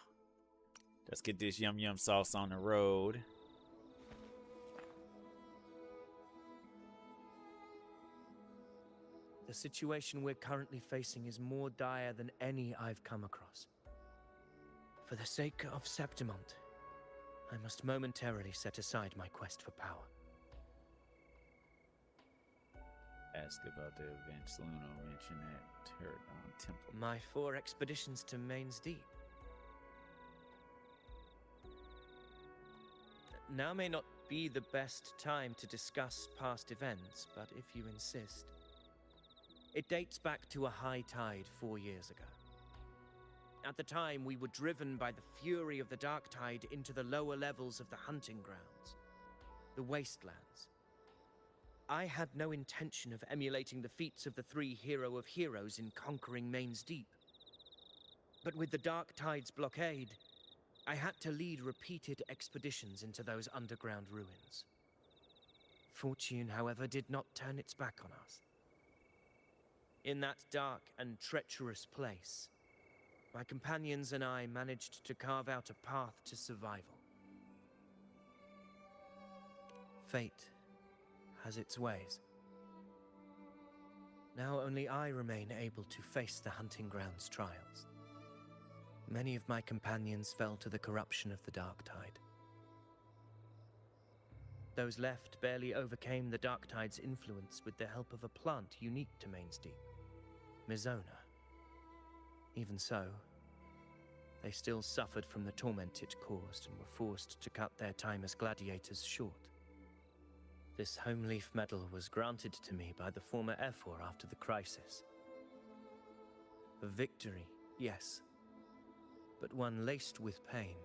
let's get this yum sauce on the road. The situation we're currently facing is more dire than any I've come across. For the sake of Septimont, I must momentarily set aside my quest for power. Ask about the events. Luno mentioned that Terradon Temple. My 4 expeditions to Main's Deep. Now may not be the best time to discuss past events, but if you insist. It dates back to a high tide 4 years ago. At the time, we were driven by the fury of the dark tide into the lower levels of the hunting grounds, the wastelands. I had no intention of emulating the feats of the 3 Hero of Heroes in conquering Main's Deep. But with the dark tide's blockade, I had to lead repeated expeditions into those underground ruins. Fortune, however, did not turn its back on us. In that dark and treacherous place, my companions and I managed to carve out a path to survival. Fate has its ways. Now only I remain able to face the hunting grounds trials. Many of my companions fell to the corruption of the dark tide. Those left barely overcame the dark tide's influence with the help of a plant unique to Main's Deep, Mizona. Even so, they still suffered from the torment it caused and were forced to cut their time as gladiators short. This home leaf medal was granted to me by the former F4 after the crisis. A victory, yes, but one laced with pain.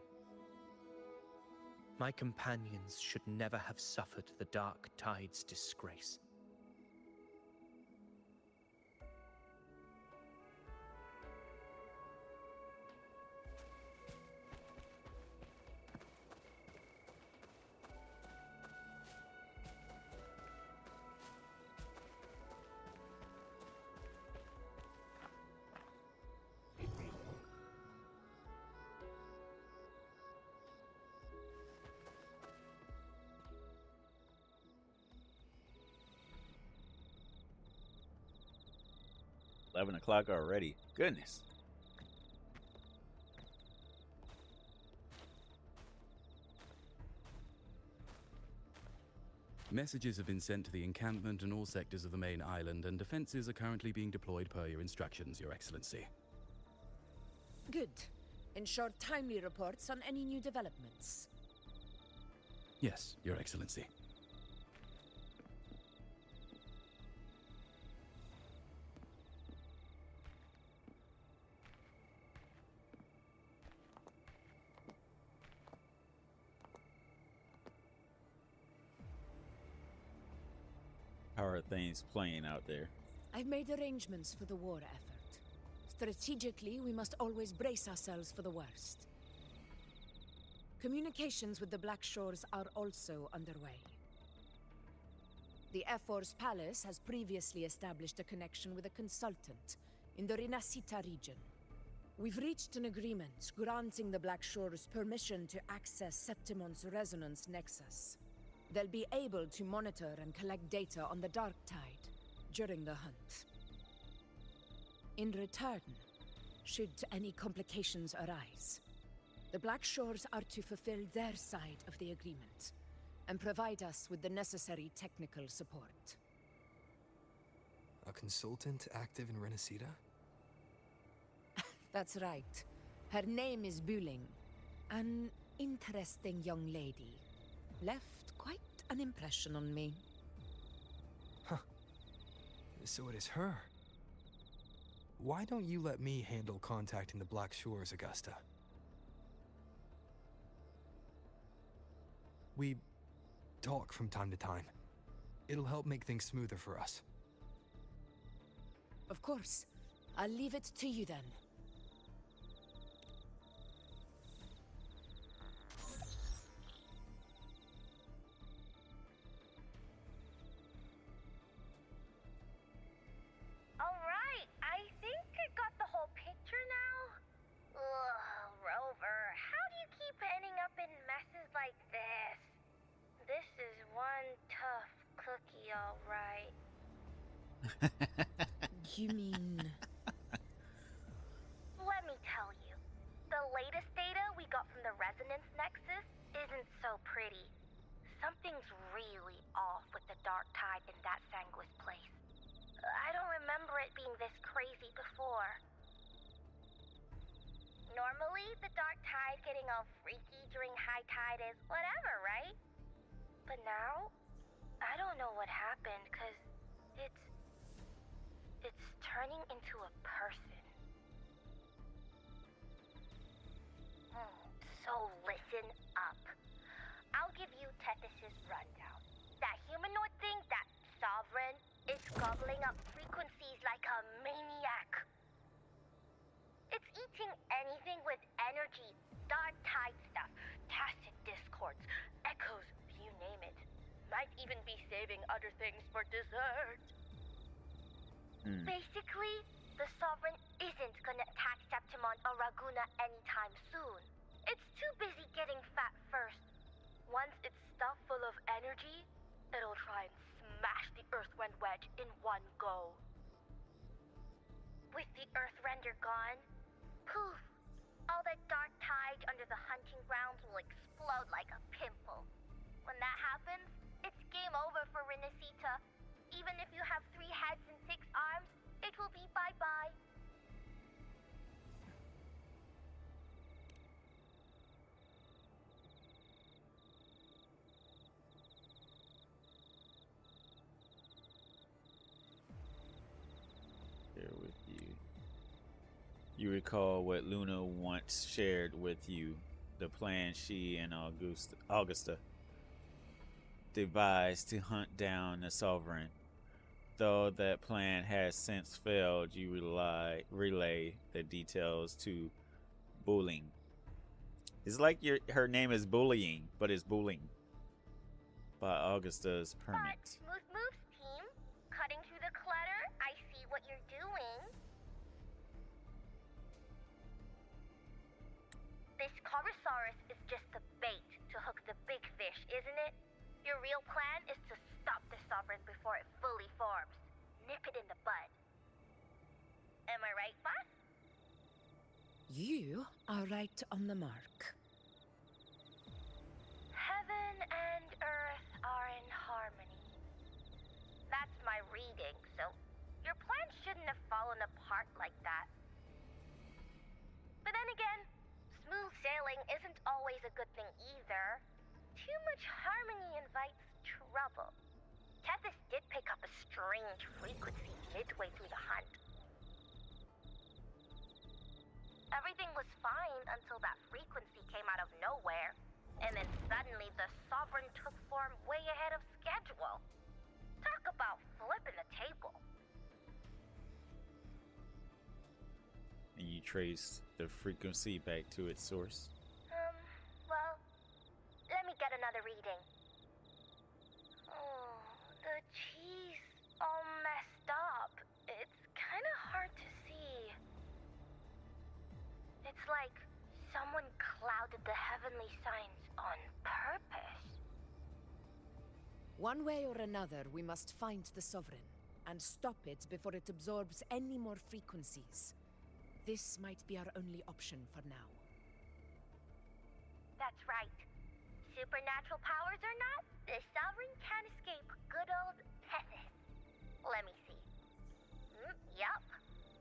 My companions should never have suffered the dark tide's disgrace. 11 o'clock already. Goodness. Messages have been sent to the encampment and all sectors of the main island, and defenses are currently being deployed per your instructions, Your Excellency. Good. Ensure timely reports on any new developments. Yes, Your Excellency. How are things playing out there? I've made arrangements for the war effort. Strategically, we must always brace ourselves for the worst. Communications with the Black Shores are also underway. The F4's palace has previously established a connection with a consultant in the Rinascita region. We've reached an agreement granting the Black Shores permission to access Septimon's resonance nexus. They'll be able to monitor and collect data on the Dark Tide during the hunt. In return, should any complications arise, the Black Shores are to fulfill their side of the agreement and provide us with the necessary technical support. A consultant active in Renacita? That's right. Her name is Buling. An interesting young lady. Left quite an impression on me. Huh. So it is her. Why don't you let me handle contacting the Black Shores, Augusta? We talk from time to time. It'll help make things smoother for us. Of course. I'll leave it to you then. Alright, I think I got the whole picture now. Ugh, Rover, how do you keep ending up in messes like this? This is one tough cookie, alright. You mean... Let me tell you, the latest data we got from the Resonance Nexus isn't so pretty. Something's really off with the Dark Tide in that Sanguis place. I don't remember it being this crazy before. Normally, the Dark Tide getting all freaky during high tide is whatever, right? But now, I don't know what happened, cause it's turning into a person. So listen up. I'll give you Tethys' rundown. That humanoid thing, that Sovereign, is gobbling up frequencies like a maniac. It's eating anything with energy, Dark Tide stuff, tacit discords, echoes, you name it. Might even be saving other things for dessert. Basically, the Sovereign isn't gonna attack Septimon or Raguna anytime soon. It's too busy getting fat first. Once it's stuffed full of energy, it'll try and smash the Earthwind wedge in one go. With the Earthrender gone, poof, all that Dark Tide under the hunting grounds will explode like a pimple. When that happens, it's game over for Renacita. Even if you have 3 heads and 6 arms, it will be bye-bye. Here with you. You recall what Luno once shared with you, the plan she and Augusta devised to hunt down the Sovereign. Though that plan has since failed, you relay the details to Bullying. It's like her name is Bullying, but it's Bullying. By Augusta's permit. But Smooth Moves team, cutting through the clutter, I see what you're doing. This Corosaurus is just the bait to hook the big fish, isn't it? Your real plan is to stop the Sovereign before it fully forms. Nip it in the bud. You are right on the mark. Heaven and earth are in harmony. That's my reading, so your plan shouldn't have fallen apart like that. But then again, smooth sailing isn't always a good thing either. Too much harmony invites trouble. Tethys did pick up a strange frequency midway through the hunt. Everything was fine until that frequency came out of nowhere, and then suddenly the Sovereign took form way ahead of schedule. Talk about flipping the table. And you trace the frequency back to its source. Well, let me get another reading. Oh, the cheese all messed up. It's kind of hard to see. It's like someone clouded the heavenly signs on purpose. One way or another, we must find the Sovereign and stop it before it absorbs any more frequencies. This might be our only option for now. That's right. Supernatural powers or not, the Sovereign can't escape good old Tethys. Let me see. Yup.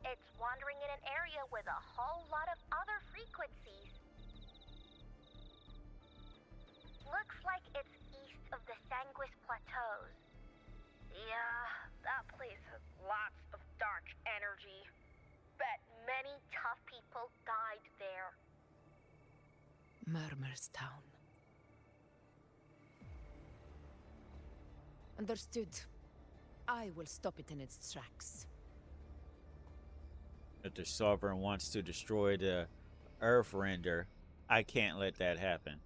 It's wandering in an area with a whole lot of other frequencies. Looks like it's east of the Sanguis Plateaus. Yeah, that place has lots of dark energy. Bet many tough people died there. Murmur's Town. Understood. I will stop it in its tracks. If the Sovereign wants to destroy the Earthrender, I can't let that happen.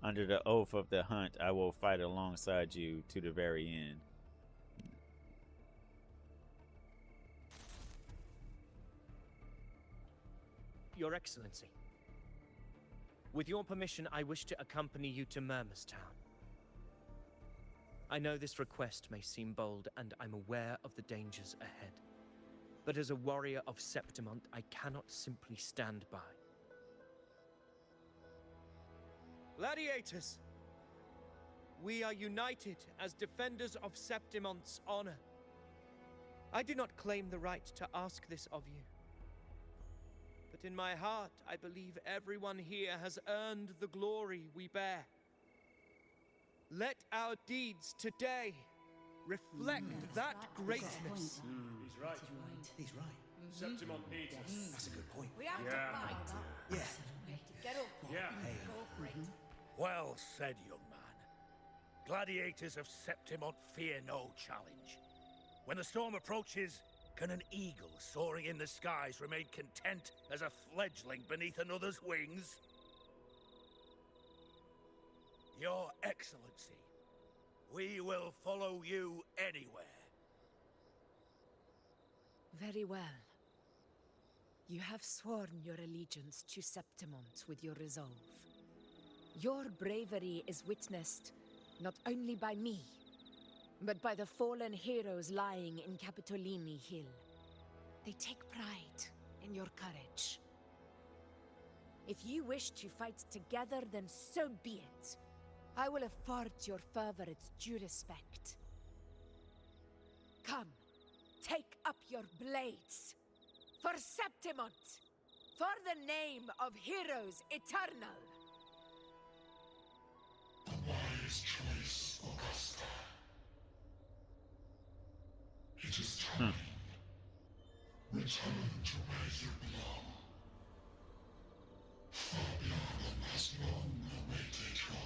Under the oath of the hunt, I will fight alongside you to the very end. Your Excellency, with your permission, I wish to accompany you to Murmur's Town. I know this request may seem bold, and I'm aware of the dangers ahead. But as a warrior of Septimont, I cannot simply stand by. Gladiators! We are united as defenders of Septimont's honor. I do not claim the right to ask this of you. But in my heart, I believe everyone here has earned the glory we bear. Let our deeds today reflect that greatness. He's right. He's right. Septimont needs us. That's a good point. We have to fight. Yeah. Get up. Yeah. Go for it. Well said, young man. Gladiators of Septimont fear no challenge. When the storm approaches, can an eagle soaring in the skies remain content as a fledgling beneath another's wings? Your Excellency, we will follow you anywhere. Very well. You have sworn your allegiance to Septimont with your resolve. Your bravery is witnessed not only by me, but by the fallen heroes lying in Capitolini Hill. They take pride in your courage. If you wish to fight together, then so be it. I will afford your fervor its due respect. Come, take up your blades. For Septimont! For the name of heroes eternal! A wise choice, Augusta. It is time. Return to where you belong. Fabiana has long awaited your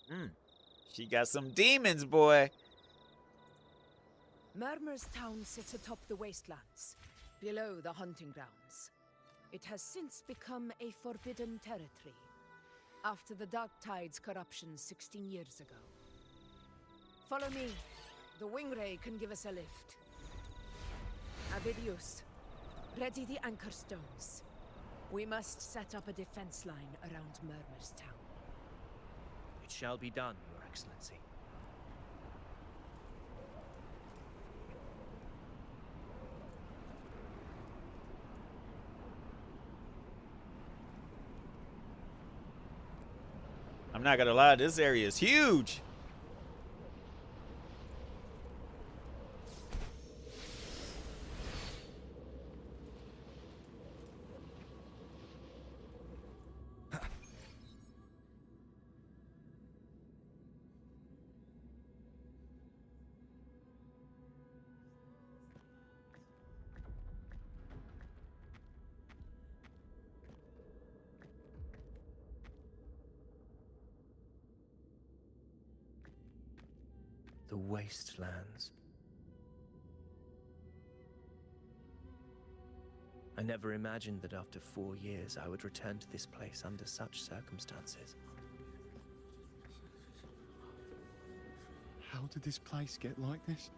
homecoming. She got some demons, boy. Murmur's Town sits atop the wastelands, below the hunting grounds. It has since become a forbidden territory, after the Dark Tide's corruption 16 years ago. Follow me. The Wingray can give us a lift. Avidius, ready the anchor stones. We must set up a defense line around Murmur's Town. It shall be done, Your Excellency. I'm not gonna lie, this area is huge. The wastelands. I never imagined that after 4 years I would return to this place under such circumstances. How did this place get like this?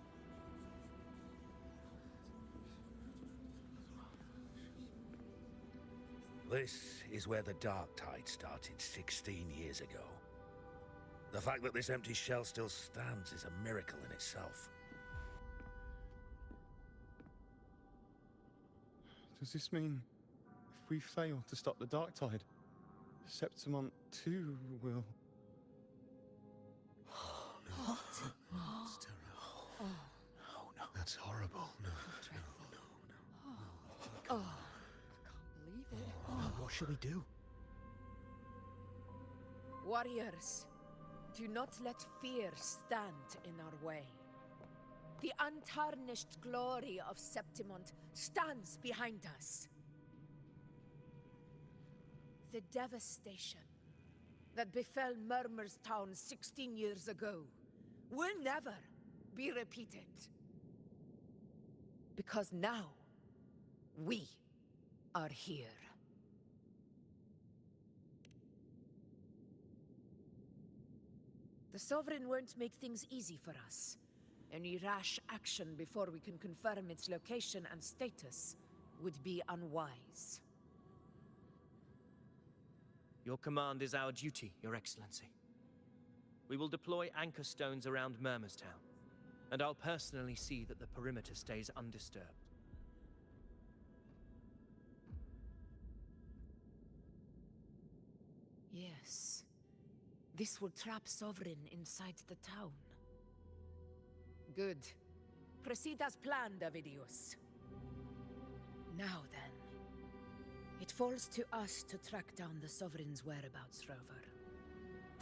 This is where the Dark Tide started 16 years ago. The fact that this empty shell still stands is a miracle in itself. Does this mean if we fail to stop the Dark Tide, Septimont too will... What? It's terrible. Oh no. That's horrible. No. Oh, I can't believe it. What should we do? Warriors, do not let fear stand in our way. The untarnished glory of Septimont stands behind us. The devastation that befell Murmur's town 16 years ago will never be repeated. Because now, we are here. The Sovereign won't make things easy for us. Any rash action before we can confirm its location and status would be unwise. Your command is our duty, Your Excellency. We will deploy anchor stones around Murmur's town, and I'll personally see that the perimeter stays undisturbed. Yes. This will trap Sovereign inside the town. Good. Proceed as planned, Avidius. Now then. It falls to us to track down the Sovereign's whereabouts, Rover.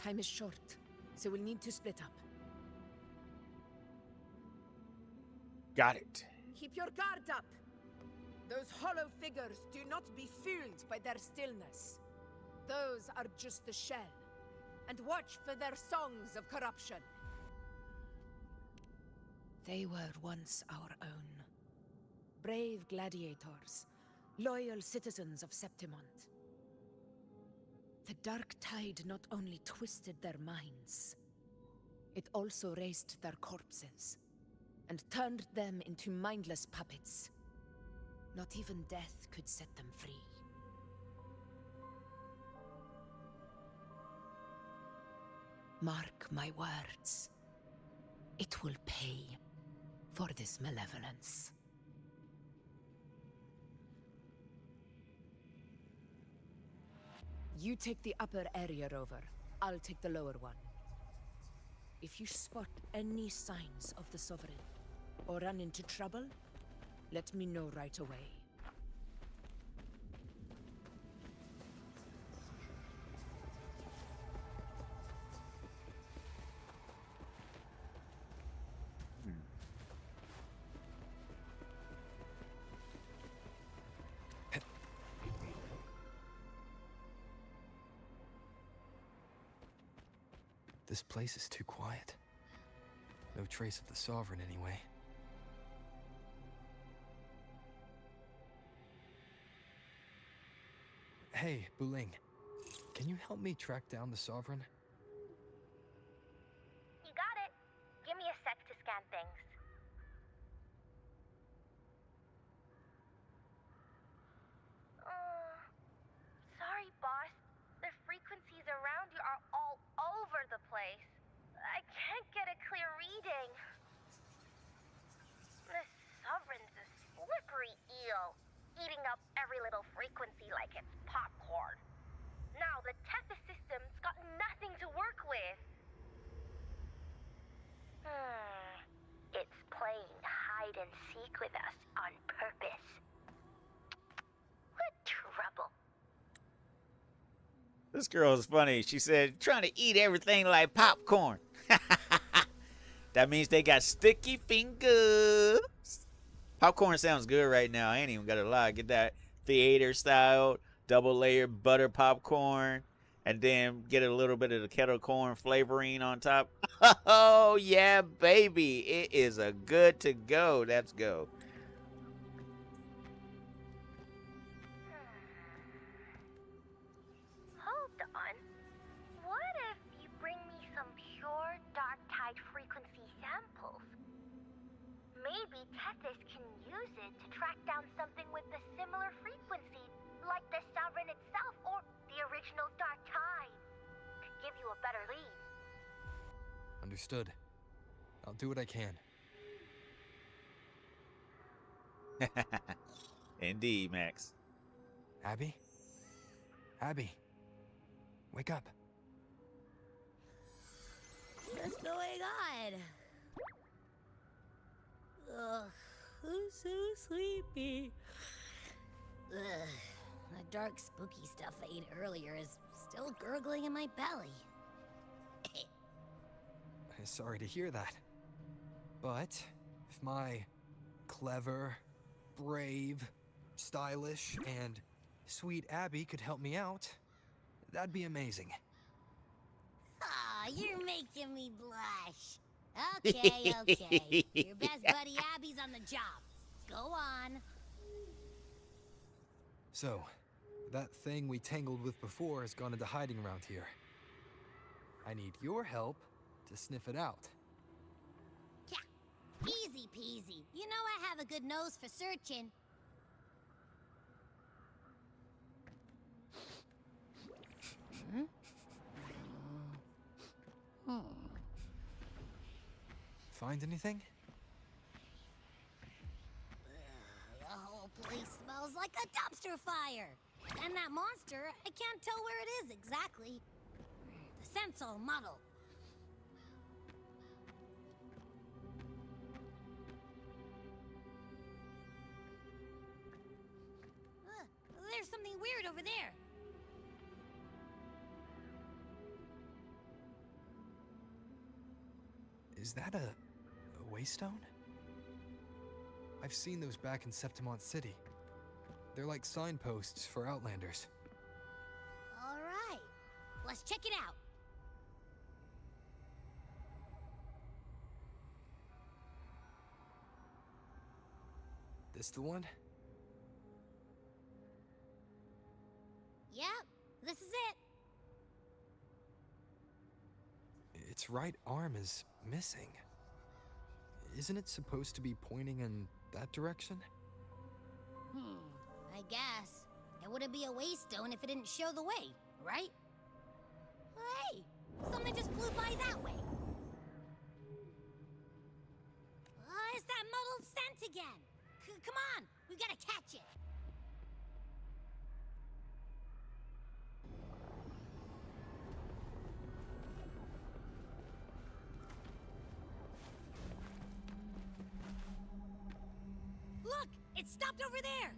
Time is short, so we'll need to split up. Got it. Keep your guard up! Those hollow figures do not be fooled by their stillness. Those are just the shell. And watch for their songs of corruption. They were once our own. Brave gladiators, loyal citizens of Septimont. The Dark Tide not only twisted their minds, it also raised their corpses, and turned them into mindless puppets. Not even death could set them free. Mark my words. It will pay for this malevolence. You take the upper area, Rover. I'll take the lower one. If you spot any signs of the Sovereign, or run into trouble, let me know right away. This place is too quiet. No trace of the Sovereign, anyway. Hey, Buling. Can you help me track down the Sovereign? You got it. Give me a sec to scan things. Sorry, boss. The frequencies around you are all over the place. I can't get a clear reading. The Sovereign's a slippery eel, eating up every little frequency like it's popcorn. Now the Tethys system's got nothing to work with. It's playing hide and seek with us on purpose. What trouble. This girl is funny. She said, trying to eat everything like popcorn. That means they got sticky fingers. Popcorn sounds good right now. I ain't even got to lie. Get that theater style, double layered butter popcorn, and then get a little bit of the kettle corn flavoring on top. Oh, yeah, baby. It is a good to go. Let's go. Hold on. What if you bring me some pure dark tide frequency samples? Maybe Tethys can use it to track down something with a similar frequency, like the Sovereign itself or the original dark tide. Could give you a better lead. Understood. I'll do what I can. Indeed, Max. Abby? Abby, wake up. What's going on? Ugh, I'm so sleepy. Ugh, that dark spooky stuff I ate earlier is still gurgling in my belly. Sorry to hear that. But if my clever, brave, stylish, and sweet Abby could help me out, that'd be amazing. Aw, you're making me blush. Okay, okay. Your best buddy Abby's on the job. Go on. So, that thing we tangled with before has gone into hiding around here. I need your help to sniff it out. Yeah, easy peasy. You know I have a good nose for searching. Find anything? The whole place smells like a dumpster fire. And that monster, I can't tell where it is exactly. The scent's all muddled. There's something weird over there. Is that a waystone? I've seen those back in Septimont City. They're like signposts for Outlanders. All right, let's check it out. This the one? Yep, this is it. Its right arm is missing. Isn't it supposed to be pointing in that direction? I guess. It wouldn't be a waystone if it didn't show the way, right? Hey, something just flew by that way. It's that muddled scent again. Come on, we gotta catch it. Look, it stopped over there.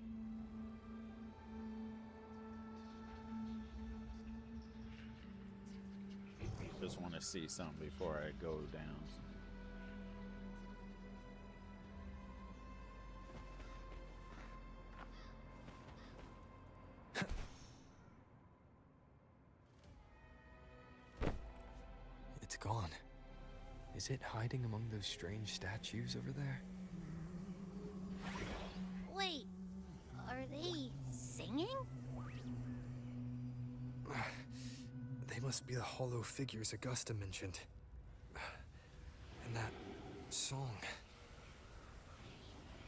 Just want to see something before I go down. It's gone. Is it hiding among those strange statues over there? Wait, are they singing? They must be the hollow figures Augusta mentioned. And that song.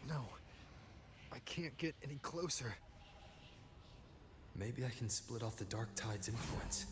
No, I can't get any closer. Maybe I can split off the Dark Tide's influence.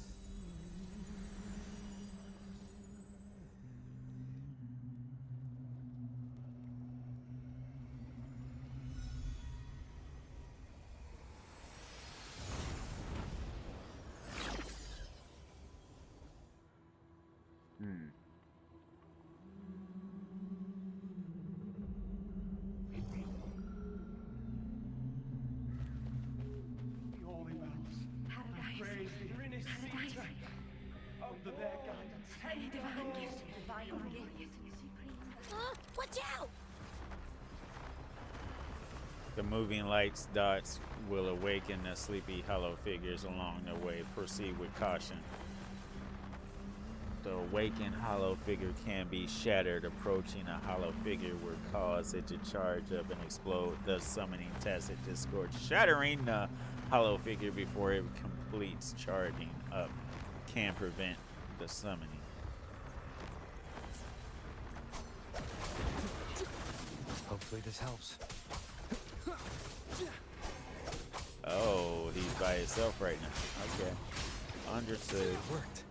Watch out! The moving lights dots will awaken the sleepy hollow figures along their way. Proceed with caution. The awakened hollow figure can be shattered. Approaching a hollow figure will cause it to charge up and explode, thus summoning tacit discord. Shattering the hollow figure before it completes charging up can prevent the summoning. Hopefully this helps. Oh, he's by himself right now. Okay. Understood. It worked.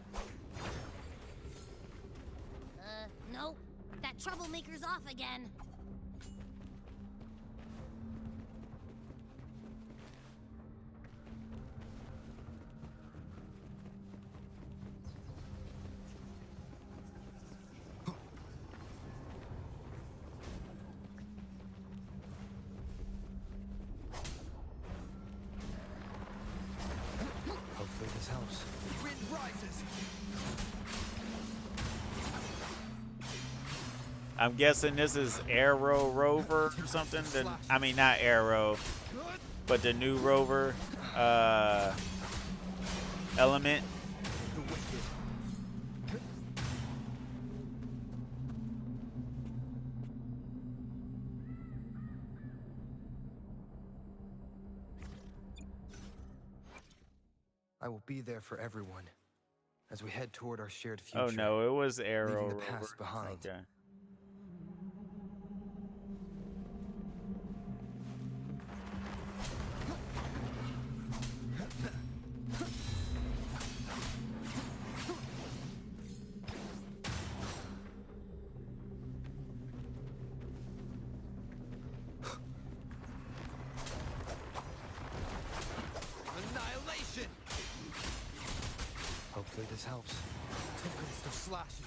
Nope. That troublemaker's off again. Hopefully this helps. Wind rises. I'm guessing this is Arrow Rover or something. I mean, not Arrow, but the new Rover element. I will be there for everyone as we head toward our shared future. Oh no, it was Arrow leaving the Rover. past behind. Okay. Annihilation! Hopefully this helps. Tempest of slashes.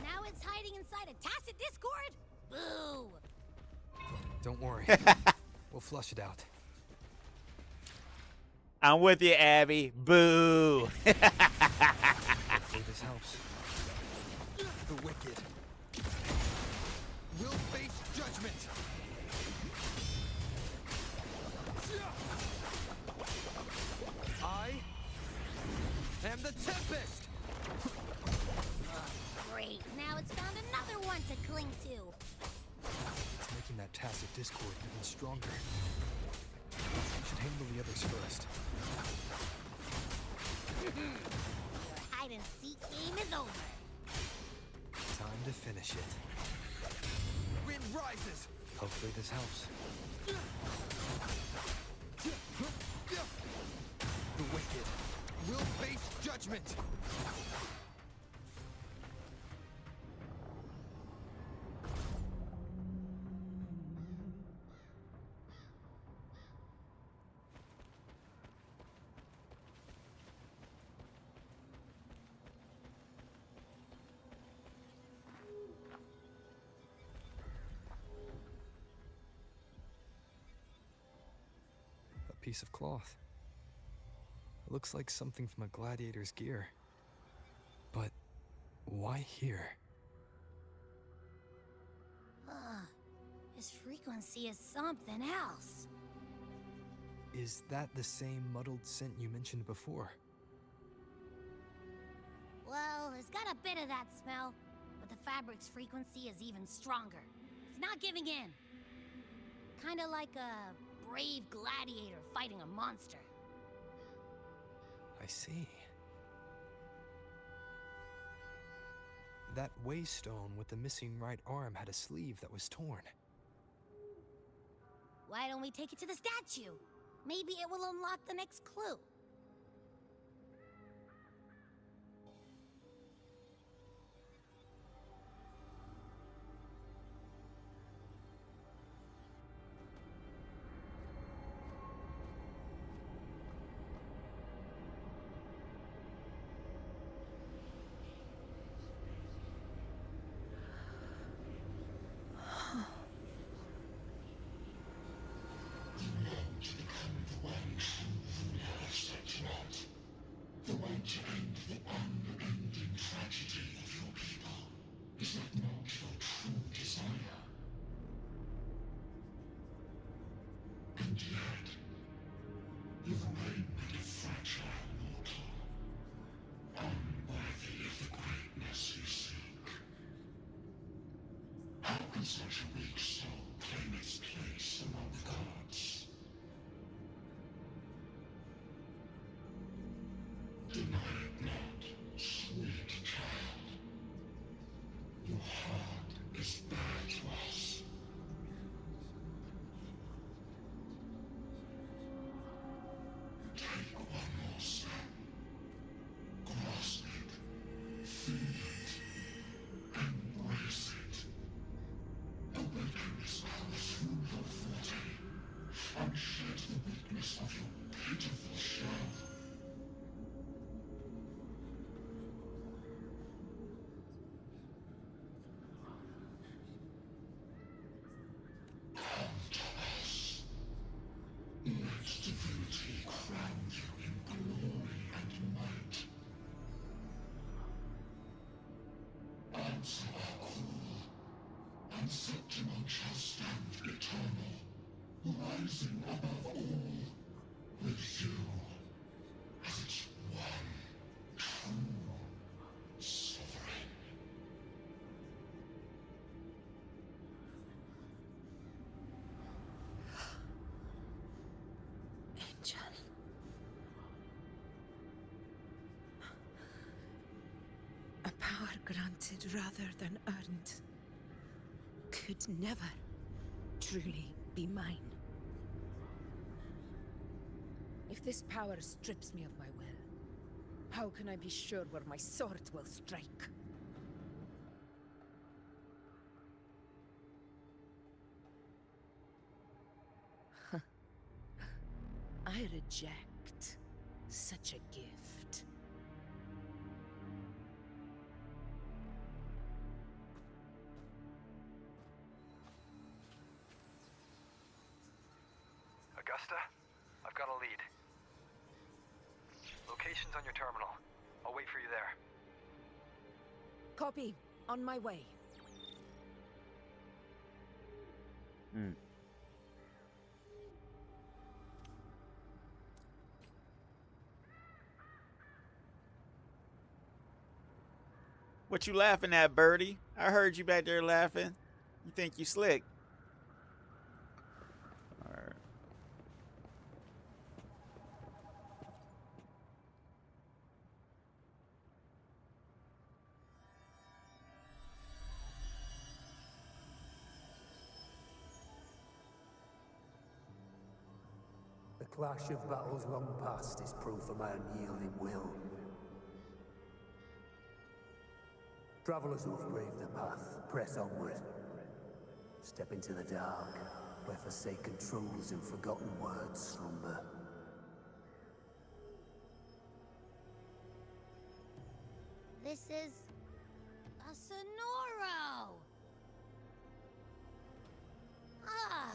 Now it's hiding inside a tacit discord? Boo! Don't worry. We'll flush it out. I'm with you, Abby. Boo. Hopefully this helps. The wicked will face judgment. I am the Tempest. Great. Now it's found another one to cling to. It's making that tacit discord even stronger. We should handle the others first. Your hide and seek game is over. Time to finish it. Wind rises. Hopefully this helps. The wicked will face judgment. Piece of cloth. It looks like something from a gladiator's gear. But why here? His frequency is something else. Is that the same muddled scent you mentioned before? Well, it's got a bit of that smell, but the fabric's frequency is even stronger. It's not giving in. Kinda like a brave gladiator fighting a monster. I see. That waystone with the missing right arm had a sleeve that was torn. Why don't we take it to the statue? Maybe it will unlock the next clue. And yet, you remain but a fragile mortal, unworthy of the greatness you seek. How can such a weak soul claim its place among the gods? Deny it not, sweet child. Your heart is bare to us. Take one more step. Grasp it. Feel it. Embrace it. Awaken this power through your forte, and shed the weakness of your pitiful shell. Come to us. Let divinity crown you in glory and might. Answer our call, and Septimon shall stand eternal, rising above all, with you as its one true sovereign. Angel. A power granted rather than earned could never truly be mine. If this power strips me of my will, how can I be sure where my sword will strike? I reject such a gift. Augusta, I've got a lead. Location's on your terminal. I'll wait for you there. Copy. On my way. What you laughing at, Birdie? I heard you back there laughing. You think you slick? All right. The clash of battles long past is proof of my unyielding will. Travelers who have braved the path, press onward. Step into the dark, where forsaken truths and forgotten words slumber. This is a Sonoro! Ah,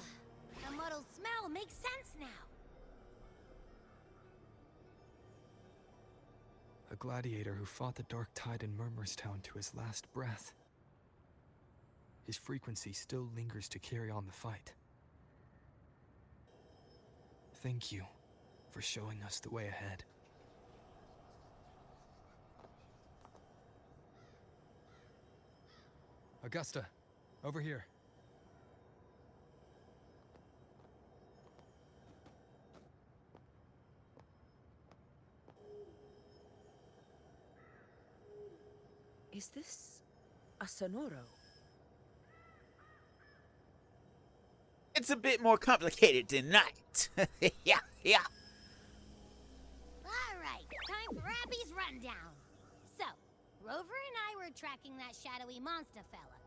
the muddled smell makes sense now. A gladiator who fought the dark tide in Murmurstown to his last breath. His frequency still lingers to carry on the fight. Thank you for showing us the way ahead. Augusta, over here. Is this a Sonoro? It's a bit more complicated than that. Yeah. Alright, time for Abby's rundown. So, Rover and I were tracking that shadowy monster fella.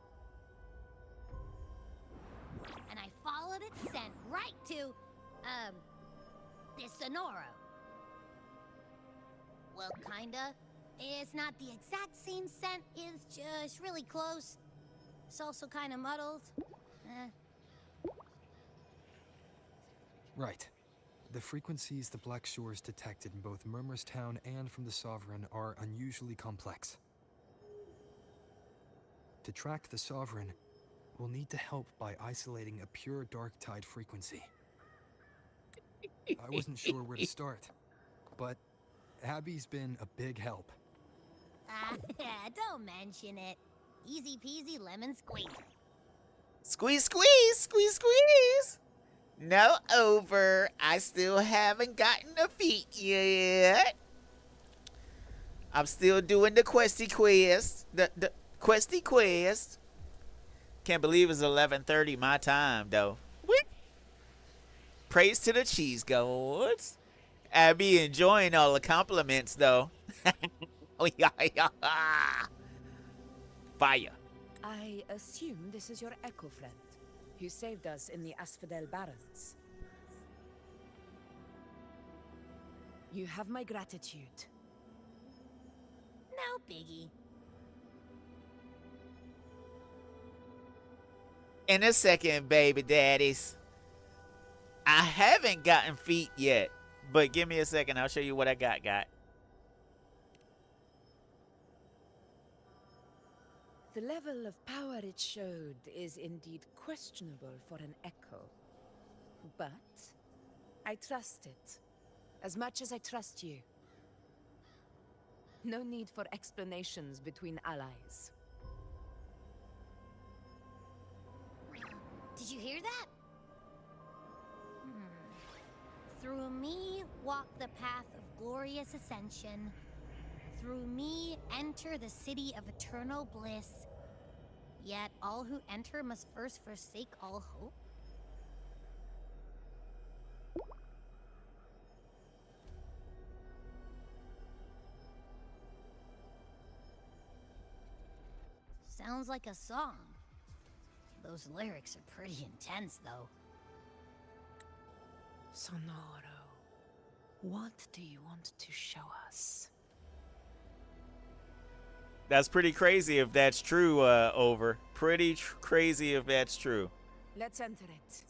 And I followed its scent right to, this Sonoro. Well, kinda. It's not the exact same scent, it's just really close. It's also kinda muddled. Right. The frequencies the Black Shores detected in both Murmurstown and from the Sovereign are unusually complex. To track the Sovereign, we'll need to help by isolating a pure dark tide frequency. I wasn't sure where to start, but Abby's been a big help. Don't mention it. Easy peasy lemon squeezy. Squeeze, squeeze, squeeze, squeeze. No over. I still haven't gotten a feat yet. I'm still doing the questy quest. The questy quest. Can't believe it's 11:30 my time though. What? Praise to the cheese gods. Abby enjoying all the compliments though. Oh yeah, yeah. Fire. I assume this is your echo friend, who saved us in the Asphodel Barrens. You have my gratitude. No biggie. In a second, baby daddies. I haven't gotten feet yet, but give me a second. I'll show you what I got. The level of power it showed is indeed questionable for an echo. But I trust it, as much as I trust you. No need for explanations between allies. Did you hear that? Through me walk the path of glorious ascension. Through me enter the city of eternal bliss. Yet all who enter must first forsake all hope. Sounds like a song. Those lyrics are pretty intense, though. Sonoro, what do you want to show us? That's pretty crazy if that's true, Over. Pretty crazy if that's true. Let's enter it.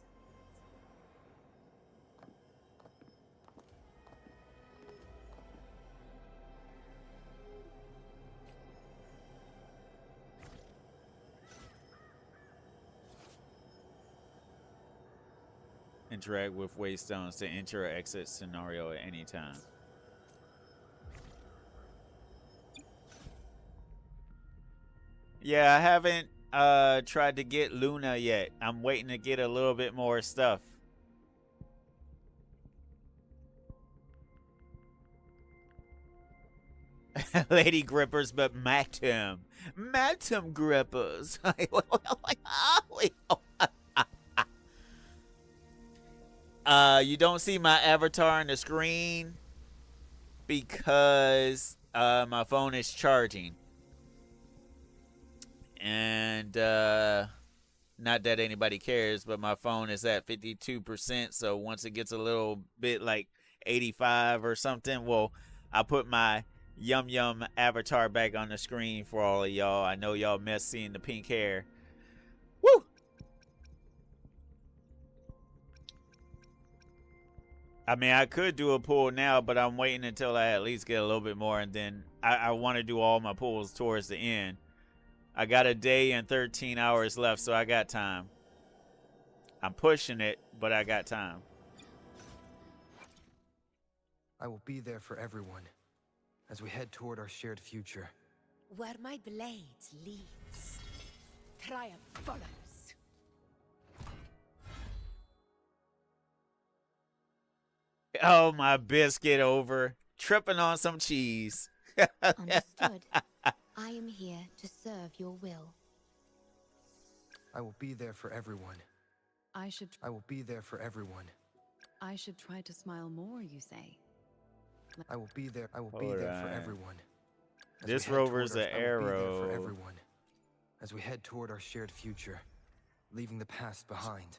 Interact with waystones to enter or exit scenario at any time. Yeah, I haven't tried to get Luna yet. I'm waiting to get a little bit more stuff. Lady grippers, but Matum. Matum grippers. You don't see my avatar on the screen because my phone is charging. And not that anybody cares, but my phone is at 52%. So once it gets a little bit like 85 or something, well, I'll put my Yum Yum avatar back on the screen for all of y'all. I know y'all miss seeing the pink hair. Woo! I mean, I could do a pull now, but I'm waiting until I at least get a little bit more, and then I want to do all my pulls towards the end. I got a day and 13 hours left, so I got time. I'm pushing it, but I got time. I will be there for everyone as we head toward our shared future. Where my blades leads, triumph follows. Oh, my biscuit Over. Tripping on some cheese. Understood. I am here to serve your will. I will be there for everyone. I will be there for everyone. I should try to smile more, you say? I will be there. I will be there for everyone. This rover's an arrow. For everyone, as we head toward our shared future, leaving the past behind.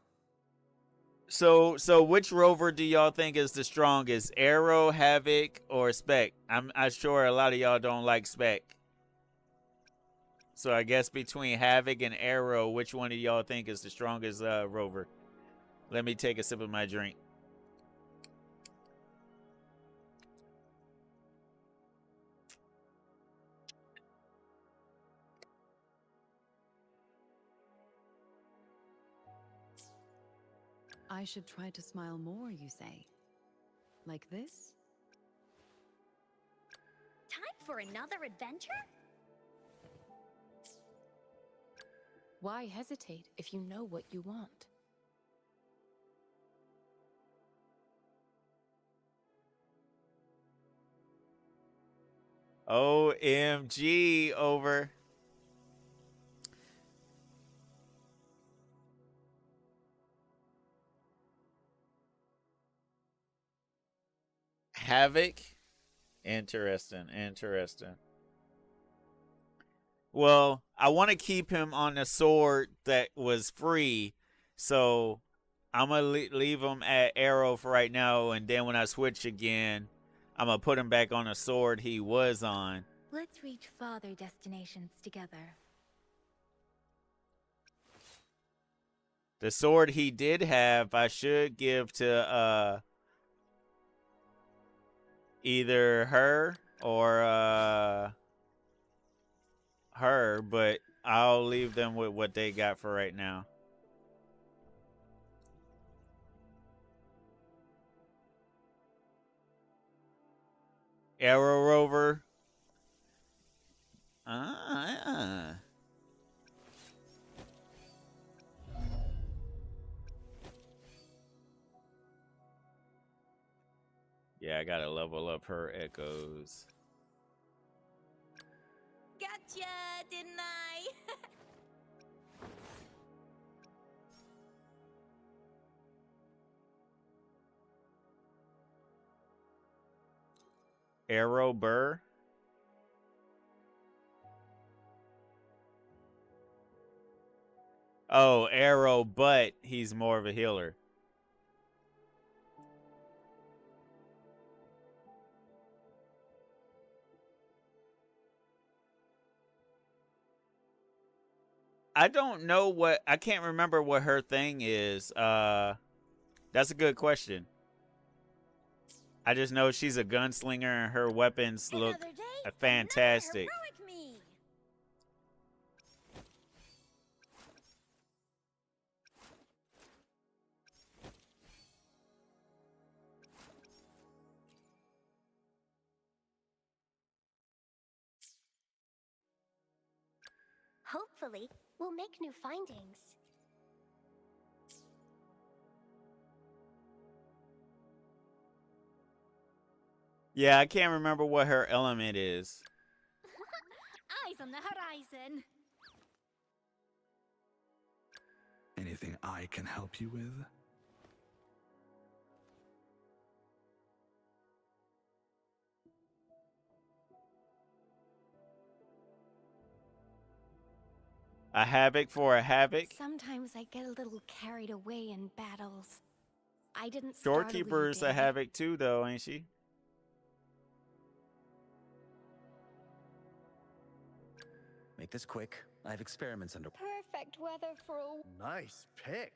So which rover do y'all think is the strongest? Arrow, Havoc, or Spec? I'm sure a lot of y'all don't like Spec. So I guess between Havoc and Arrow, which one of y'all think is the strongest rover? Let me take a sip of my drink. I should try to smile more, you say? Like this? Time for another adventure? Why hesitate if you know what you want? OMG, over. Havoc. Interesting, interesting. Well, I want to keep him on the sword that was free, so I'm going to leave him at arrow for right now, and then when I switch again, I'm going to put him back on the sword he was on. Let's reach farther destinations together. The sword he did have, I should give to either her or her, but I'll leave them with what they got for right now. Arrow Rover. Yeah, I gotta level up her echoes. Gotcha, didn't I? Arrow Burr. Oh, Arrow, but he's more of a healer. I don't know what, I can't remember what her thing is. That's a good question. I just know she's a gunslinger and her weapons look fantastic. Hopefully, we'll make new findings. Yeah, I can't remember what her element is. Eyes on the horizon. Anything I can help you with? A havoc for a havoc. Sometimes I get a little carried away in battles. I didn't start Doorkeeper's a havoc too, though, ain't she? Make this quick. I have experiments under. Perfect weather for a... Nice pick.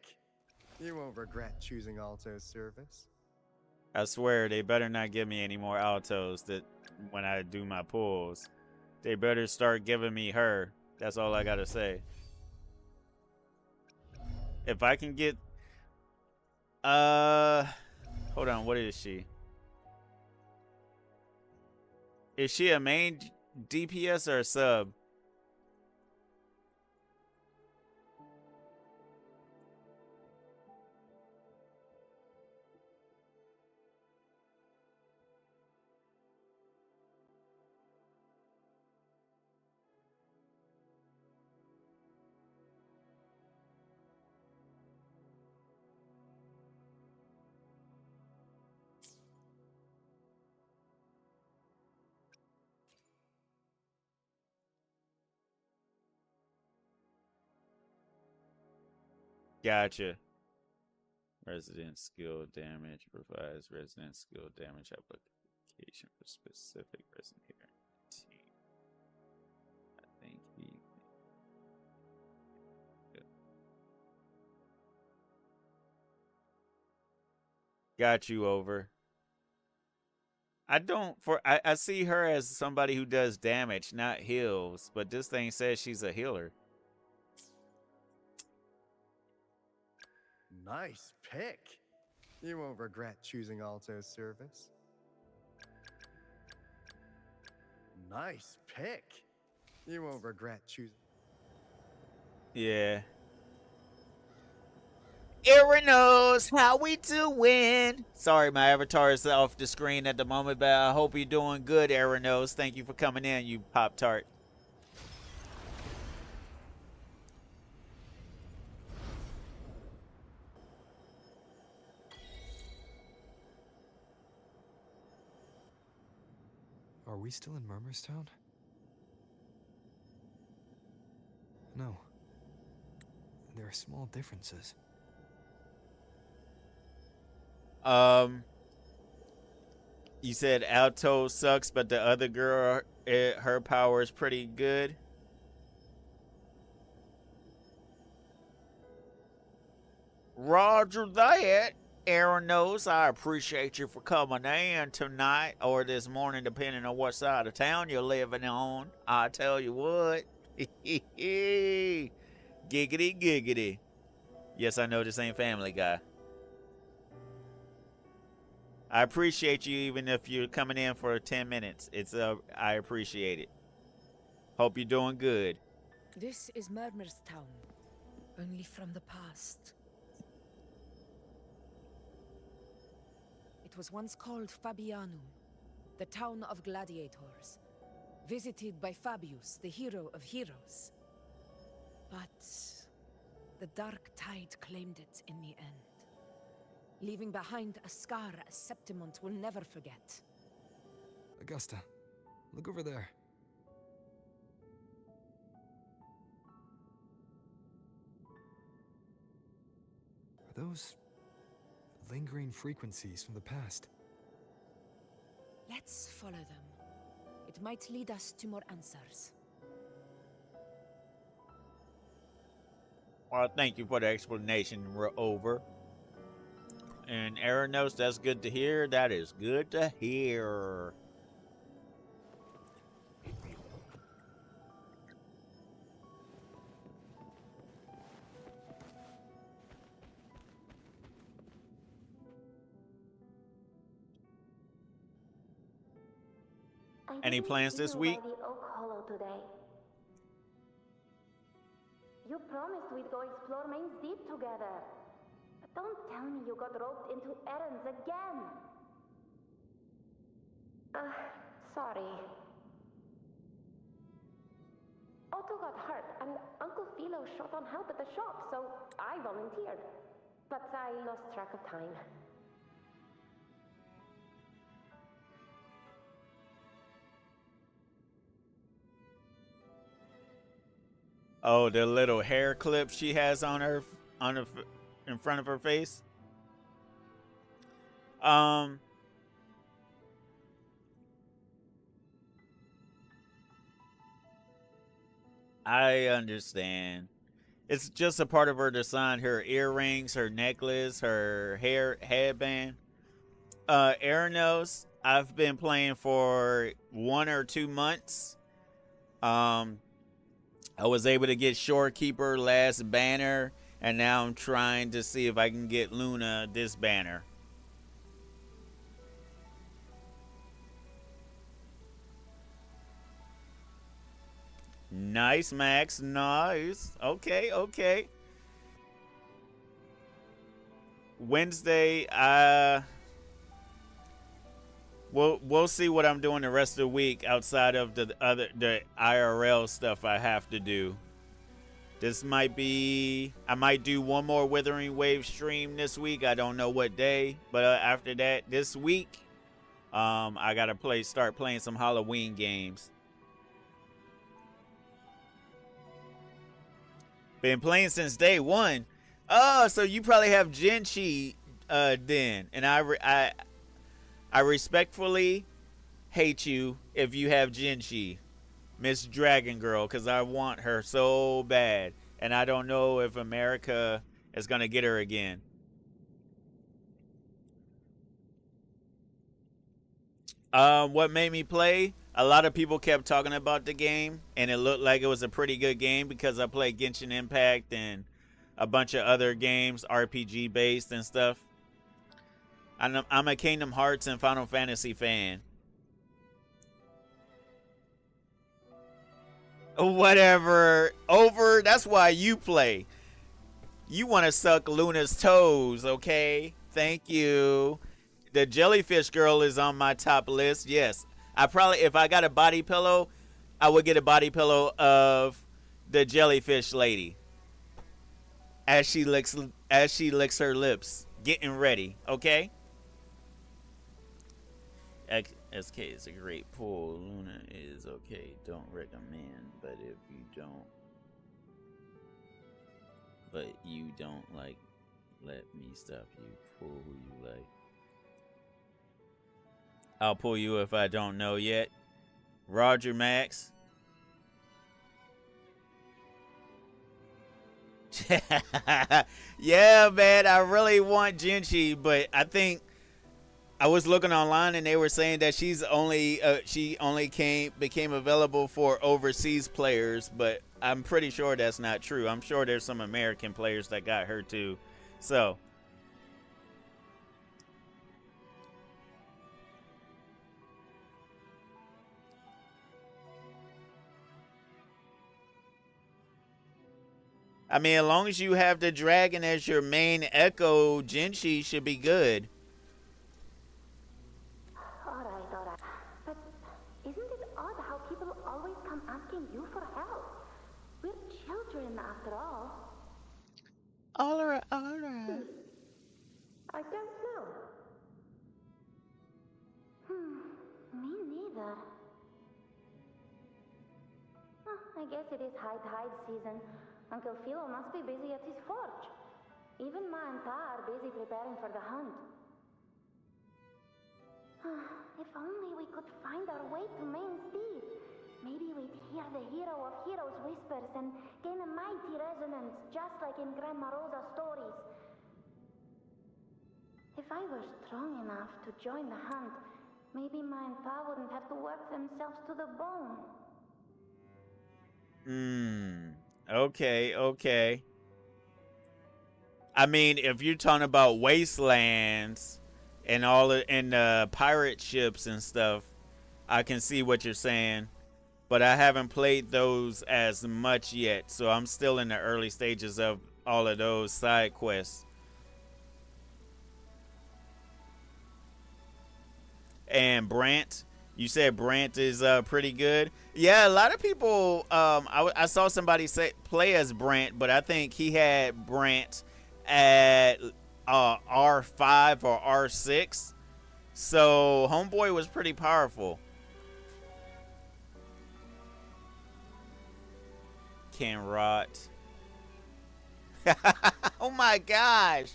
You won't regret choosing Alto's service. I swear they better not give me any more altos that when I do my pulls. They better start giving me her. That's all I gotta say. If I can get hold on, what is she? Is she a main DPS or a sub? Gotcha. Resident skill damage provides resident skill damage application for specific resident here. I think he. Got you over. I see her as somebody who does damage, not heals, but this thing says she's a healer. Nice pick. You won't regret choosing Alto's service. Nice pick. You won't regret choosing. Yeah. Eranos, how we doing? Sorry, my avatar is off the screen at the moment, but I hope you're doing good, Eranos. Thank you for coming in, you Pop-Tart. Are we still in Murmurstown? No. There are small differences. You said Alto sucks, but the other girl, her power is pretty good. Roger that. Aaron knows I appreciate you for coming in tonight or this morning, depending on what side of town you're living on. I tell you what. Giggity, giggity. Yes, I know this ain't Family Guy. I appreciate you even if you're coming in for 10 minutes. I appreciate it. Hope you're doing good. This is Murmurstown, only from the past. It was once called Fabianum, the town of gladiators, visited by Fabius, the hero of heroes. But the dark tide claimed it in the end, leaving behind a scar Septimont will never forget. Augusta, look over there. Are those lingering frequencies from the past? Let's follow them. It might lead us to more answers. Well, thank you for the explanation, over. And Aaron knows that's good to hear. That is good to hear. Any plans this week? By the Oak Hollow today. You promised we'd go explore Main's Deep together. But don't tell me you got roped into errands again. Sorry. Otto got hurt, and Uncle Philo shot on help at the shop, so I volunteered. But I lost track of time. Oh, the little hair clip she has on her, in front of her face. I understand. It's just a part of her design. Her earrings, her necklace, her headband. Aaron knows I've been playing for 1 or 2 months. I was able to get Shorekeeper last banner, and now I'm trying to see if I can get Luna this banner. Nice, Max. Nice. Okay, okay. Wednesday, we'll see what I'm doing the rest of the week outside of the IRL stuff I have to do. This might be, I might do one more Wuthering Waves stream this week. I don't know what day, but after that, this week, I gotta start playing some Halloween games. Been playing since day one. Oh, so you probably have Genchi then, and I respectfully hate you if you have Genchi, Miss Dragon Girl, because I want her so bad. And I don't know if America is going to get her again. What made me play? A lot of people kept talking about the game, and it looked like it was a pretty good game because I played Genshin Impact and a bunch of other games, RPG based and stuff. I'm a Kingdom Hearts and Final Fantasy fan. Whatever. Over. That's why you play. You want to suck Luna's toes, okay? Thank you. The jellyfish girl is on my top list. Yes. I probably, if I got a body pillow, I would get a body pillow of the jellyfish lady. As she licks her lips, getting ready, okay? SK is a great pull. Luna is okay. Don't recommend, but if you don't, like, let me stop you. Pull who you like. I'll pull you if I don't know yet. Roger Max. Yeah, man, I really want Genchi, but I think I was looking online and they were saying that she only became available for overseas players, but I'm pretty sure that's not true. I'm sure there's some American players that got her too. So I mean, as long as you have the dragon as your main echo, Genchi should be good. Alright. But isn't it odd how people always come asking you for help? We're children after all. Alright. I don't know. Me neither. I guess it is high tide season. Uncle Philo must be busy at his forge. Even Ma and Pa are busy preparing for the hunt. If only we could find our way to Main Steed. Maybe we'd hear the hero of heroes whispers and gain a mighty resonance, just like in Grandma Rosa's stories. If I were strong enough to join the hunt, maybe Ma and Pa wouldn't have to work themselves to the bone. Okay. I mean, if you're talking about wastelands and pirate ships and stuff, I can see what you're saying. But I haven't played those as much yet, so I'm still in the early stages of all of those side quests. And Brant, you said Brant is pretty good. Yeah, a lot of people. I saw somebody play as Brant, but I think he had Brant at R5 or R6. So Homeboy was pretty powerful. Can rot. Oh my gosh.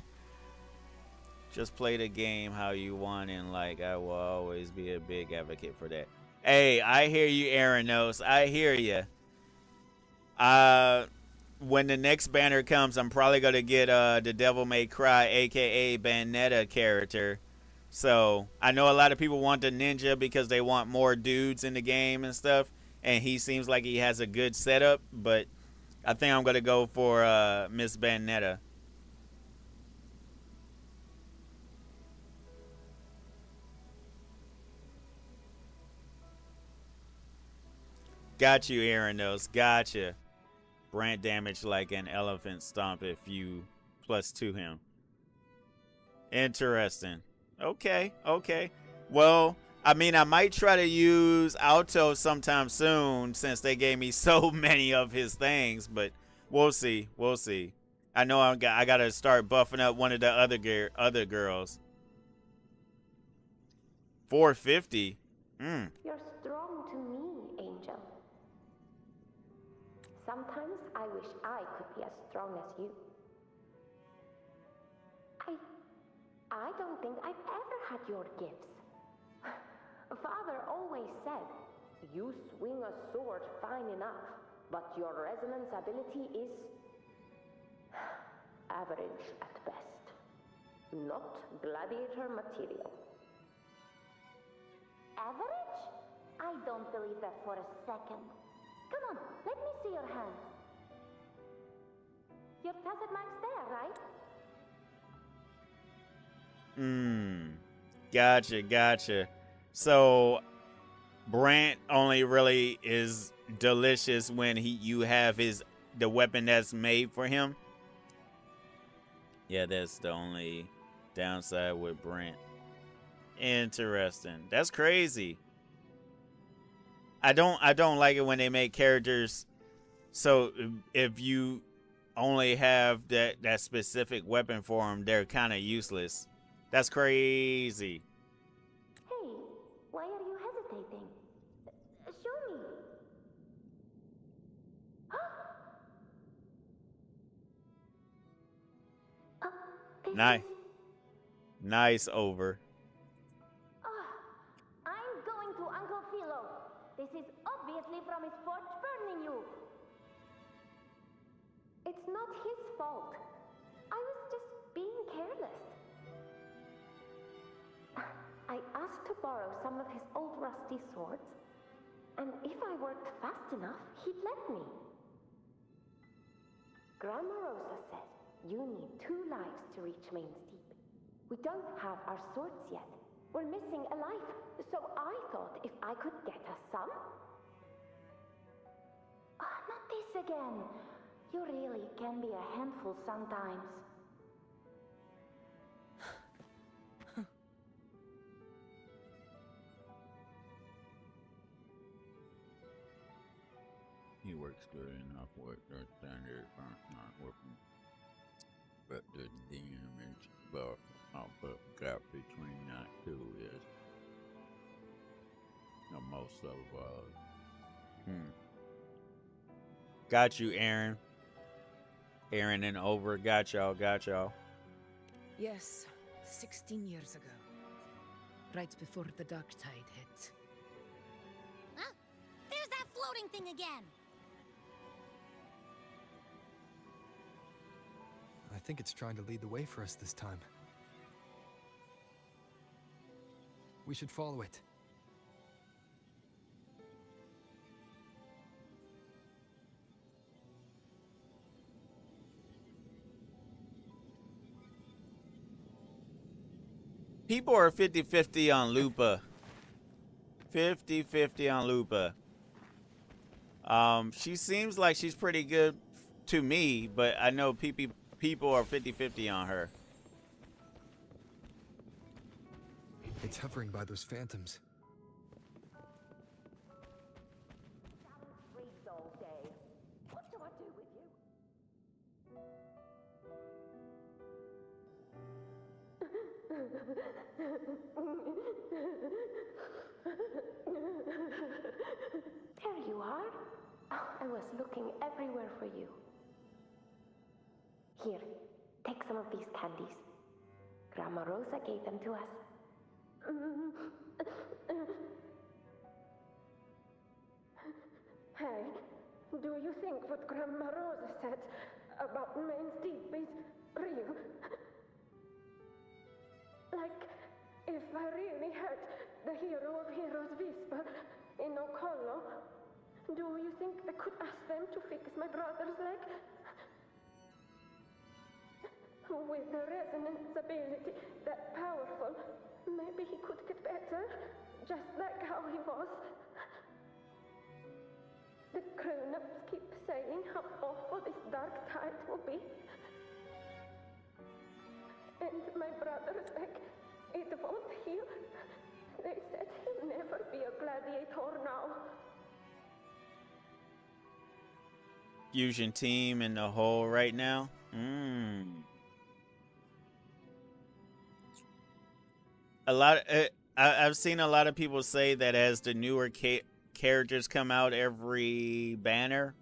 Just play the game how you want, and like I will always be a big advocate for that. Hey, I hear you, Aranos. I hear you. When the next banner comes, I'm probably gonna get the Devil May Cry, aka Bayonetta character. So I know a lot of people want the ninja because they want more dudes in the game and stuff, and he seems like he has a good setup. But I think I'm gonna go for Miss Bayonetta. Got you, Aranos. Gotcha. Brand damage like an elephant stomp if you +2 him. Interesting. Okay. Well, I mean, I might try to use Alto sometime soon since they gave me so many of his things, but we'll see. I know I got to start buffing up one of the other girls. 450. You're strong to me, Angel. Sometimes I wish I could be as strong as you. I don't think I've ever had your gifts. Father always said, you swing a sword fine enough, but your resonance ability is average at best. Not gladiator material. Average? I don't believe that for a second. Come on, let me see your hand. Your tacit mark's there, right? Gotcha. So Brant only really is delicious when you have the weapon that's made for him. Yeah, that's the only downside with Brant. Interesting. That's crazy. I don't like it when they make characters so if you only have that specific weapon for them, they're kind of useless. That's crazy. Hey, why are you hesitating? Show me. Nice over. I'm going to Uncle Philo. This is obviously from his forge burning you. It's not his fault. I was just being careless. I asked to borrow some of his old rusty swords, and if I worked fast enough, he'd let me. Grandma Rosa said you need 2 lives to reach Main Steep. We don't have our swords yet. We're missing a life, so I thought if I could get us some... not this again. You really can be a handful sometimes. He works good enough with the standard not working. But the damage buff gap between that two is the most of Got you, Aaron. Aaron and over. Got y'all. Yes, 16 years ago. Right before the dark tide hit. Huh? There's that floating thing again! I think it's trying to lead the way for us this time. We should follow it. People are 50-50 on Lupa. 50-50 on Lupa. She seems like she's pretty good to me, but I know people are 50-50 on her. It's hovering by those phantoms. All day. What do I do with you? There you are. Oh, I was looking everywhere for you. Here, take some of these candies. Grandma Rosa gave them to us. Hey, do you think what Grandma Rosa said about Main Steep is real? Like, if I really had the hero of heroes whisper in Okolo, do you think I could ask them to fix my brother's leg? With the resonance ability that powerful, maybe he could get better, just like how he was. The grown-ups keep saying how awful this dark tide will be. And my brother's leg, it won't heal. They said he'll never be a gladiator now. Fusion team in the hole right now. I've seen a lot of people say that as the newer characters come out every banner,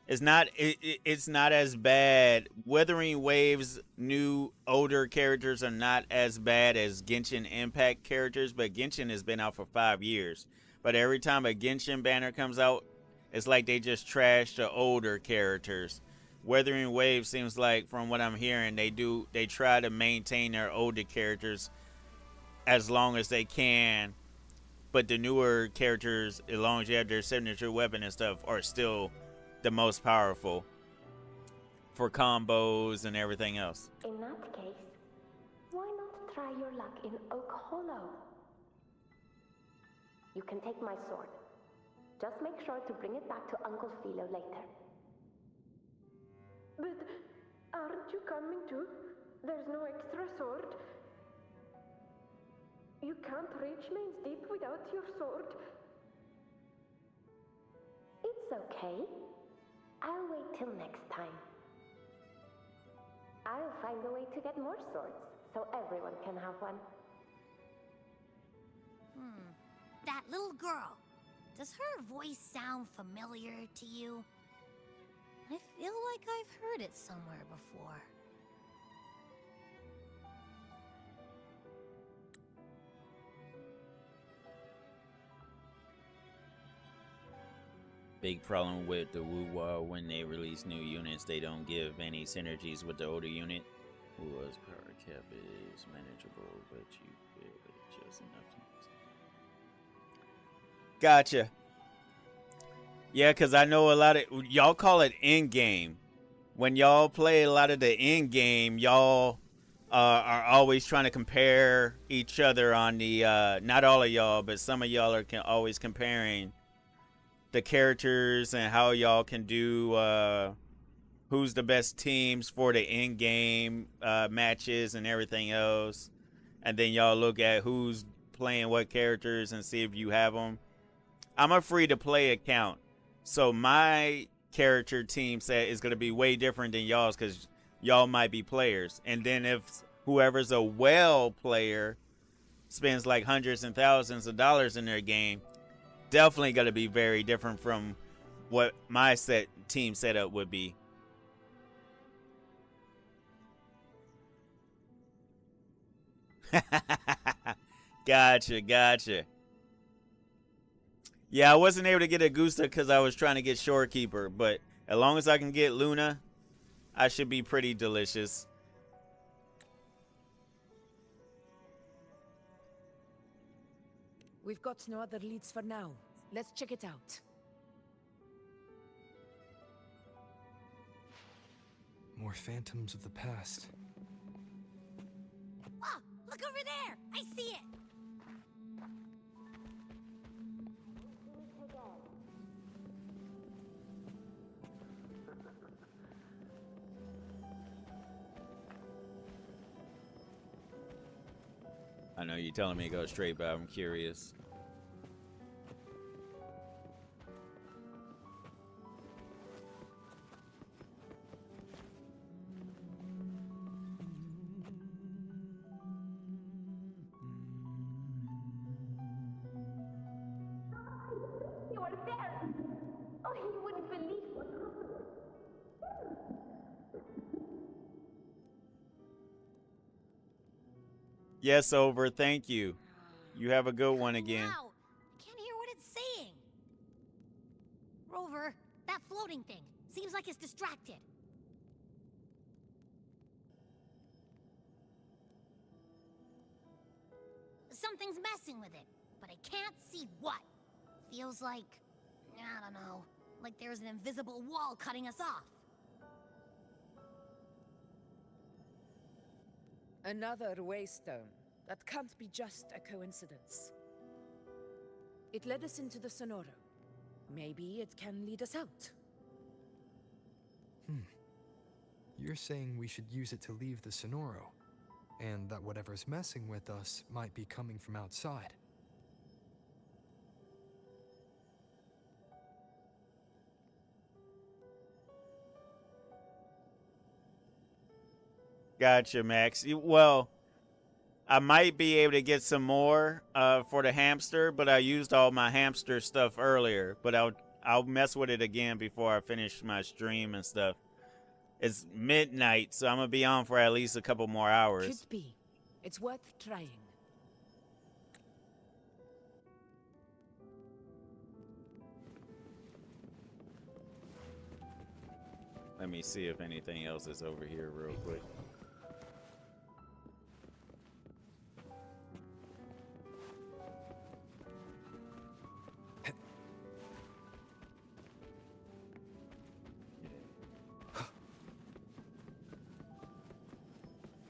it's not as bad. Wuthering Waves new older characters are not as bad as Genshin Impact characters, but Genshin has been out for 5 years. But every time a Genshin banner comes out, it's like they just trash the older characters. Wuthering Waves seems like, from what I'm hearing, they try to maintain their older characters as long as they can, but the newer characters, as long as you have their signature weapon and stuff, are still the most powerful for combos and everything else. In that case, try your luck in Oak Hollow. You can take my sword. Just make sure to bring it back to Uncle Philo later. But aren't you coming too? There's no extra sword. You can't reach Main's Deep without your sword. It's okay. I'll wait till next time. I'll find a way to get more swords, so everyone can have one. That little girl. Does her voice sound familiar to you? I feel like I've heard it somewhere before. Big problem with the Wu-Wah when they release new units, they don't give any synergies with the older unit. Wu-Wah's power cap is manageable, but you feel it just enough to... Gotcha. Yeah, because I know a lot of... Y'all call it in-game. When y'all play a lot of the in-game, y'all are always trying to compare each other on the... not all of y'all, but some of y'all are always comparing the characters and how y'all can do who's the best teams for the in-game matches and everything else. And then y'all look at who's playing what characters and see if you have them. I'm a free-to-play account, so my character team set is going to be way different than y'all's because y'all might be players. And then if whoever's a well player spends like hundreds and thousands of dollars in their game, definitely going to be very different from what my team setup would be. Gotcha. Yeah, I wasn't able to get Augusta because I was trying to get Shorekeeper, but as long as I can get Luna, I should be pretty delicious. We've got no other leads for now. Let's check it out. More phantoms of the past. Oh, look over there! I see it! I know you're telling me to go straight, but I'm curious. You are there! Oh, you wouldn't believe what happened. Yes, over. Thank you. You have a good one again. Wow! I can't hear what it's saying. Rover, that floating thing seems like it's distracted. Something's messing with it, but I can't see what. Feels like, I don't know, like there's an invisible wall cutting us off. Another waystone. That can't be just a coincidence. It led us into the Sonoro. Maybe it can lead us out. You're saying we should use it to leave the Sonoro, and that whatever's messing with us might be coming from outside. Gotcha, Max. Well, I might be able to get some more for the hamster, but I used all my hamster stuff earlier. But I'll mess with it again before I finish my stream and stuff. It's midnight, so I'm gonna be on for at least a couple more hours. Could be. It's worth trying. Let me see if anything else is over here real quick.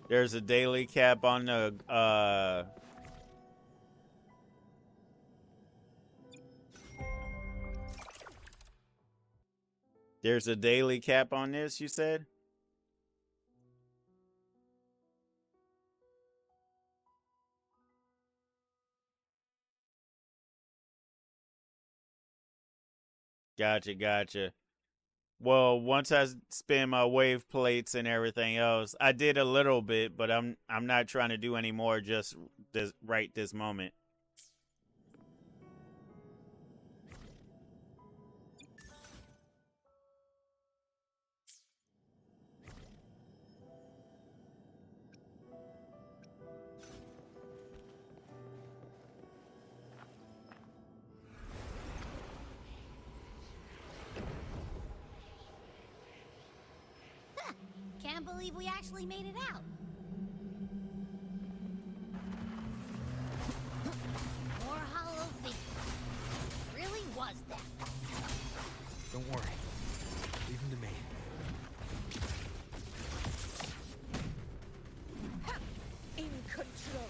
There's a daily cap on the there's a daily cap on this, you said? Gotcha, gotcha. Well, once I spin my wave plates and everything else, I did a little bit, but I'm not trying to do any more just this moment. Can't believe we actually made it out. More hollow figures. Really was that. Don't worry. Leave him to me. In control.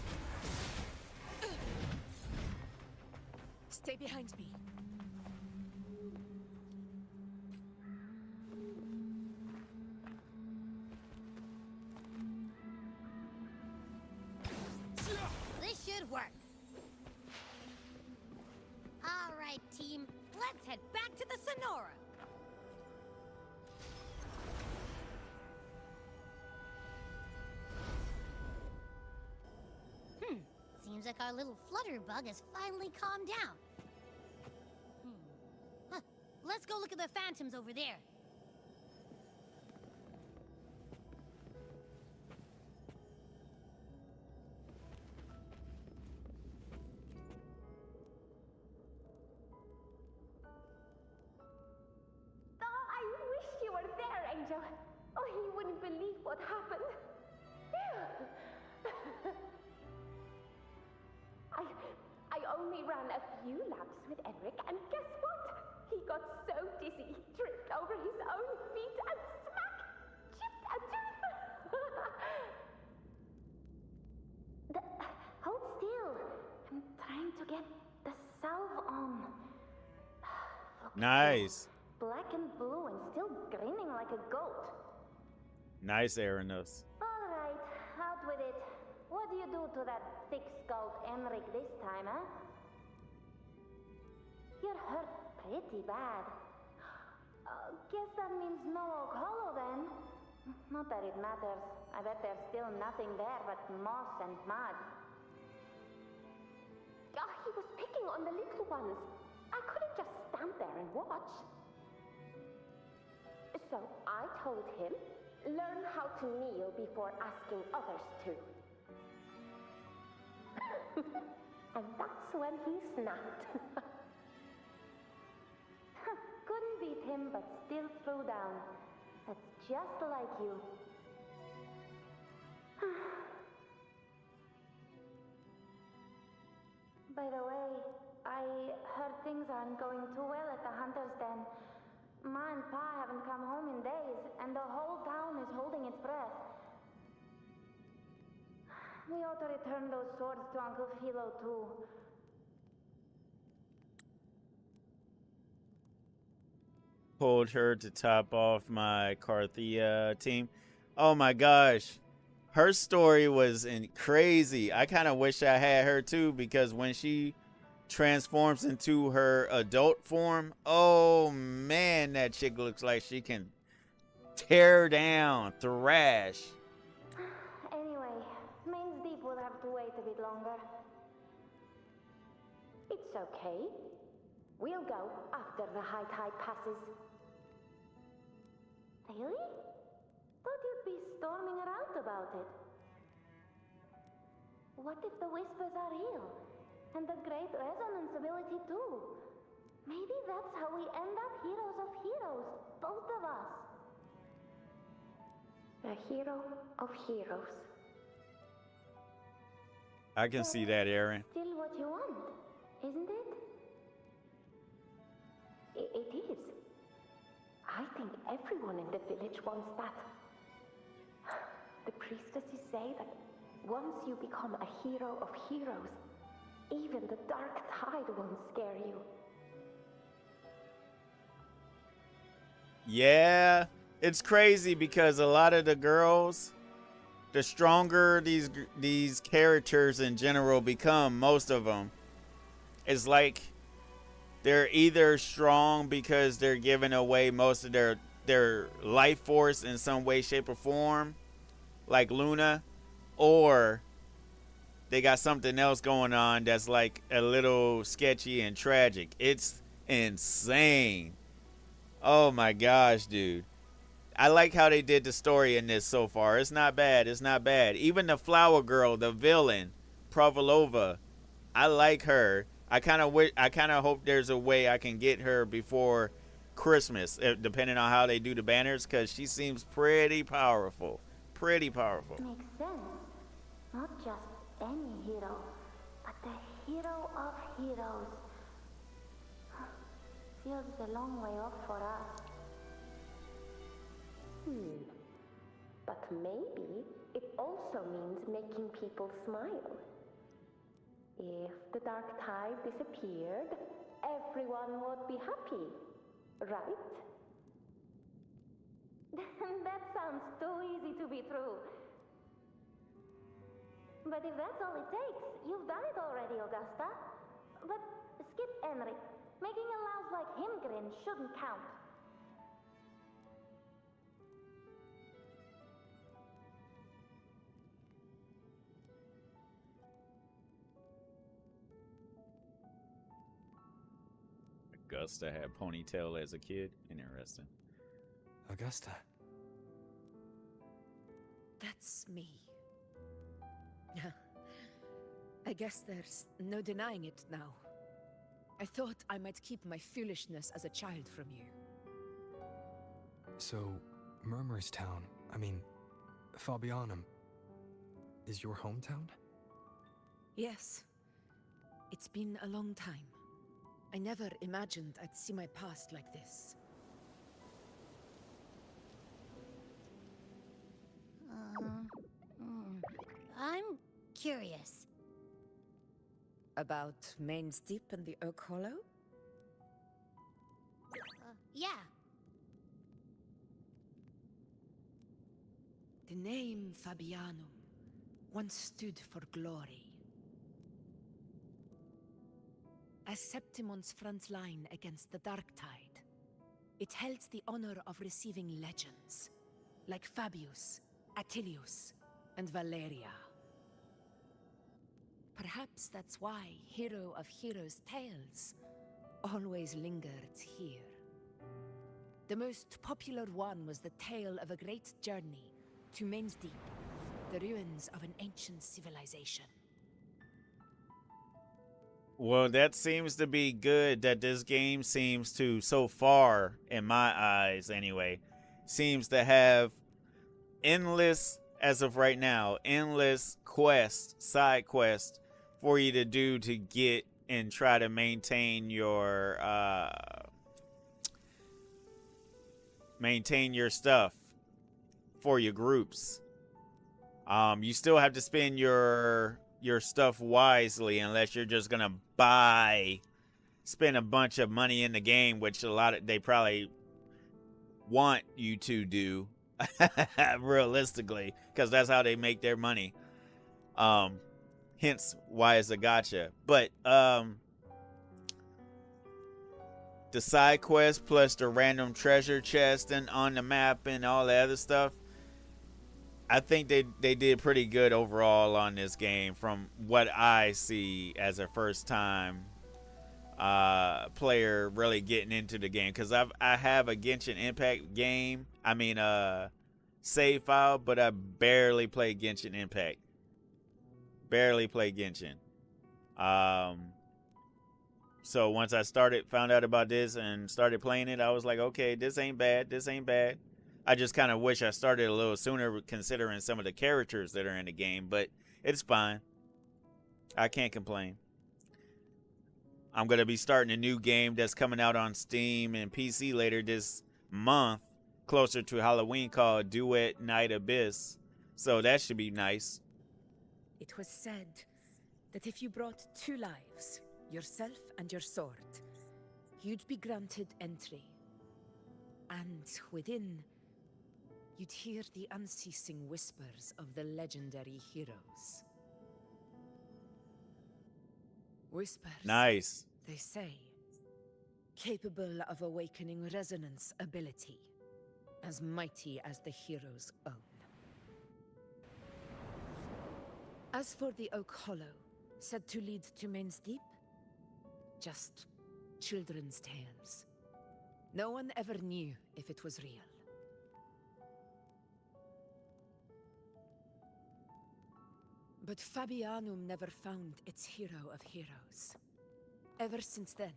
Stay behind me. This should work. All right, team. Let's head back to the Sonora. Seems like our little flutterbug has finally calmed down. Huh. Let's go look at the phantoms over there. I wish you were there, Angel. Oh, you wouldn't believe what happened. I only ran a few laps with Eric, and guess what? He got so dizzy, he tripped over his own feet and smack! Chipped a tooth! Hold still. I'm trying to get the salve on. Nice. Black and blue and still grinning like a goat. Nice, Aranos. All right, out with it. What do you do to that thick-skulled Emmerich this time, huh? You're hurt pretty bad. Guess that means no Oak Hollow then. Not that it matters. I bet there's still nothing there but moss and mud. He was picking on the little ones. I couldn't just stand there and watch. So I told him, learn how to kneel before asking others to. And that's when he snapped. Couldn't beat him, but still threw down. That's just like you. By the way, I heard things aren't going too well at the Hunter's Den. Ma and Pa haven't come home in days, and the whole town is holding its breath. We ought to return those swords to Uncle Philo, too. Pulled her to top off my Carthia team. Oh my gosh. Her story was crazy. I kind of wish I had her too, because when she transforms into her adult form, oh man, that chick looks like she can tear down, thrash. Anyway, Main's Deep will have to wait a bit longer. It's okay. We'll go after the high tide passes. Really? Thought you'd be storming around about it. What if the whispers are real? And the great resonance ability too? Maybe that's how we end up heroes of heroes, both of us. A hero of heroes. I can see that, Aaron. Still what you want, isn't it? It is. I think everyone in the village wants that. The priestesses say that once you become a hero of heroes, even the dark tide won't scare you. Yeah, it's crazy because a lot of the girls, the stronger these characters in general become, most of them, it's like they're either strong because they're giving away most of their life force in some way, shape, or form, like Luna, or they got something else going on that's like a little sketchy and tragic. It's insane. Oh my gosh, dude. I like how they did the story in this so far. It's not bad. It's not bad. Even the flower girl, the villain, Provolova, I like her. I kind of hope there's a way I can get her before Christmas, depending on how they do the banners, because she seems pretty powerful. Pretty powerful. Makes sense. Not just any hero, but the hero of heroes. Feels a long way off for us. But maybe it also means making people smile. If the dark tide disappeared, everyone would be happy, right? That sounds too easy to be true. But if that's all it takes, you've done it already, Augusta. But skip Henry. Making a louse like him grin shouldn't count. Augusta had ponytail as a kid. Interesting. Augusta. That's me. I guess there's no denying it now. I thought I might keep my foolishness as a child from you. So, Murmur's town, I mean, Fabianum, is your hometown? Yes. It's been a long time. I never imagined I'd see my past like this. I'm curious. About Main's Deep and the Oak Hollow? Yeah. The name Fabianum once stood for glory. As Septimon's front line against the Dark Tide, it held the honor of receiving legends, like Fabius, Attilius, and Valeria. Perhaps that's why Hero of Heroes' tales always lingered here. The most popular one was the tale of a great journey to Main's Deep, the ruins of an ancient civilization. Well, that seems to be good that this game seems to, so far, in my eyes anyway, seems to have endless, as of right now, endless quests, side quests for you to do to get and try to maintain your stuff for your groups. You still have to spend your stuff wisely unless you're just gonna spend a bunch of money in the game, which they probably want you to do realistically, because that's how they make their money. Hence why it's a gacha. But the side quest plus the random treasure chest and on the map and all the other stuff, I think they did pretty good overall on this game from what I see as a first time player really getting into the game, because I have a Genshin Impact game, save file, but I barely play Genshin Impact. Barely play Genshin. So once I found out about this and started playing it, I was like, okay, this ain't bad. This ain't bad. I just kind of wish I started a little sooner considering some of the characters that are in the game, but it's fine. I can't complain. I'm going to be starting a new game that's coming out on Steam and PC later this month, closer to Halloween, called Duet Night Abyss. So that should be nice. It was said that if you brought 2 lives, yourself and your sword, you'd be granted entry. And within, you'd hear the unceasing whispers of the legendary heroes. Whispers. Nice. They say, capable of awakening resonance ability, as mighty as the hero's own. As for the Oak Hollow, said to lead to Main's Deep, just children's tales. No one ever knew if it was real. But Fabianum never found its hero of heroes. Ever since then,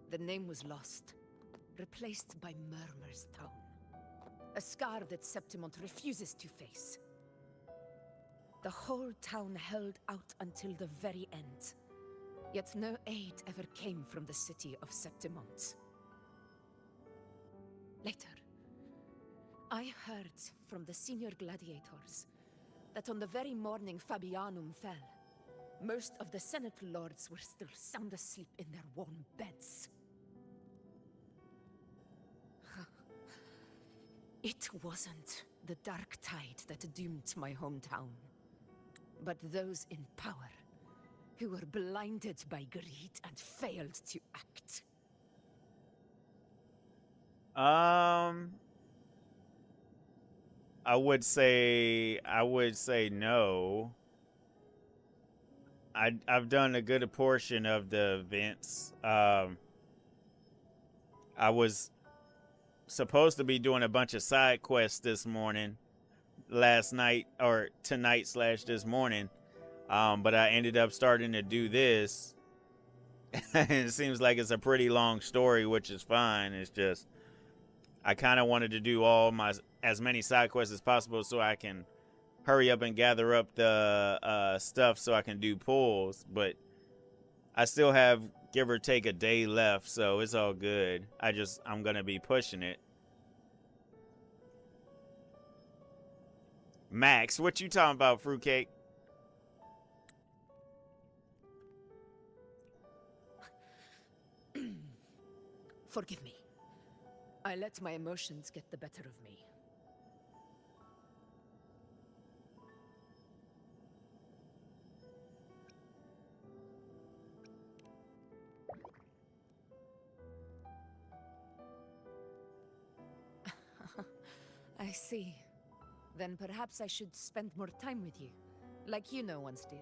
the name was lost, replaced by Murmur's tone. A scar that Septimont refuses to face. The whole town held out until the very end. Yet no aid ever came from the city of Septimont. Later, I heard from the senior gladiators that on the very morning Fabianum fell, most of the Senate lords were still sound asleep in their warm beds. It wasn't the dark tide that doomed my hometown, but those in power who were blinded by greed and failed to act. I would say no. I've done a good portion of the events. I was supposed to be doing a bunch of side quests this morning, last night, or tonight / this morning. But I ended up starting to do this. And it seems like it's a pretty long story, which is fine. It's just, I kind of wanted to do as many side quests as possible so I can hurry up and gather up the stuff so I can do pulls. But I still have, give or take, a day left, so it's all good. I'm going to be pushing it. Max, what you talking about, fruitcake? Forgive me. I let my emotions get the better of me. I see. Then perhaps I should spend more time with you, like Yuno once did.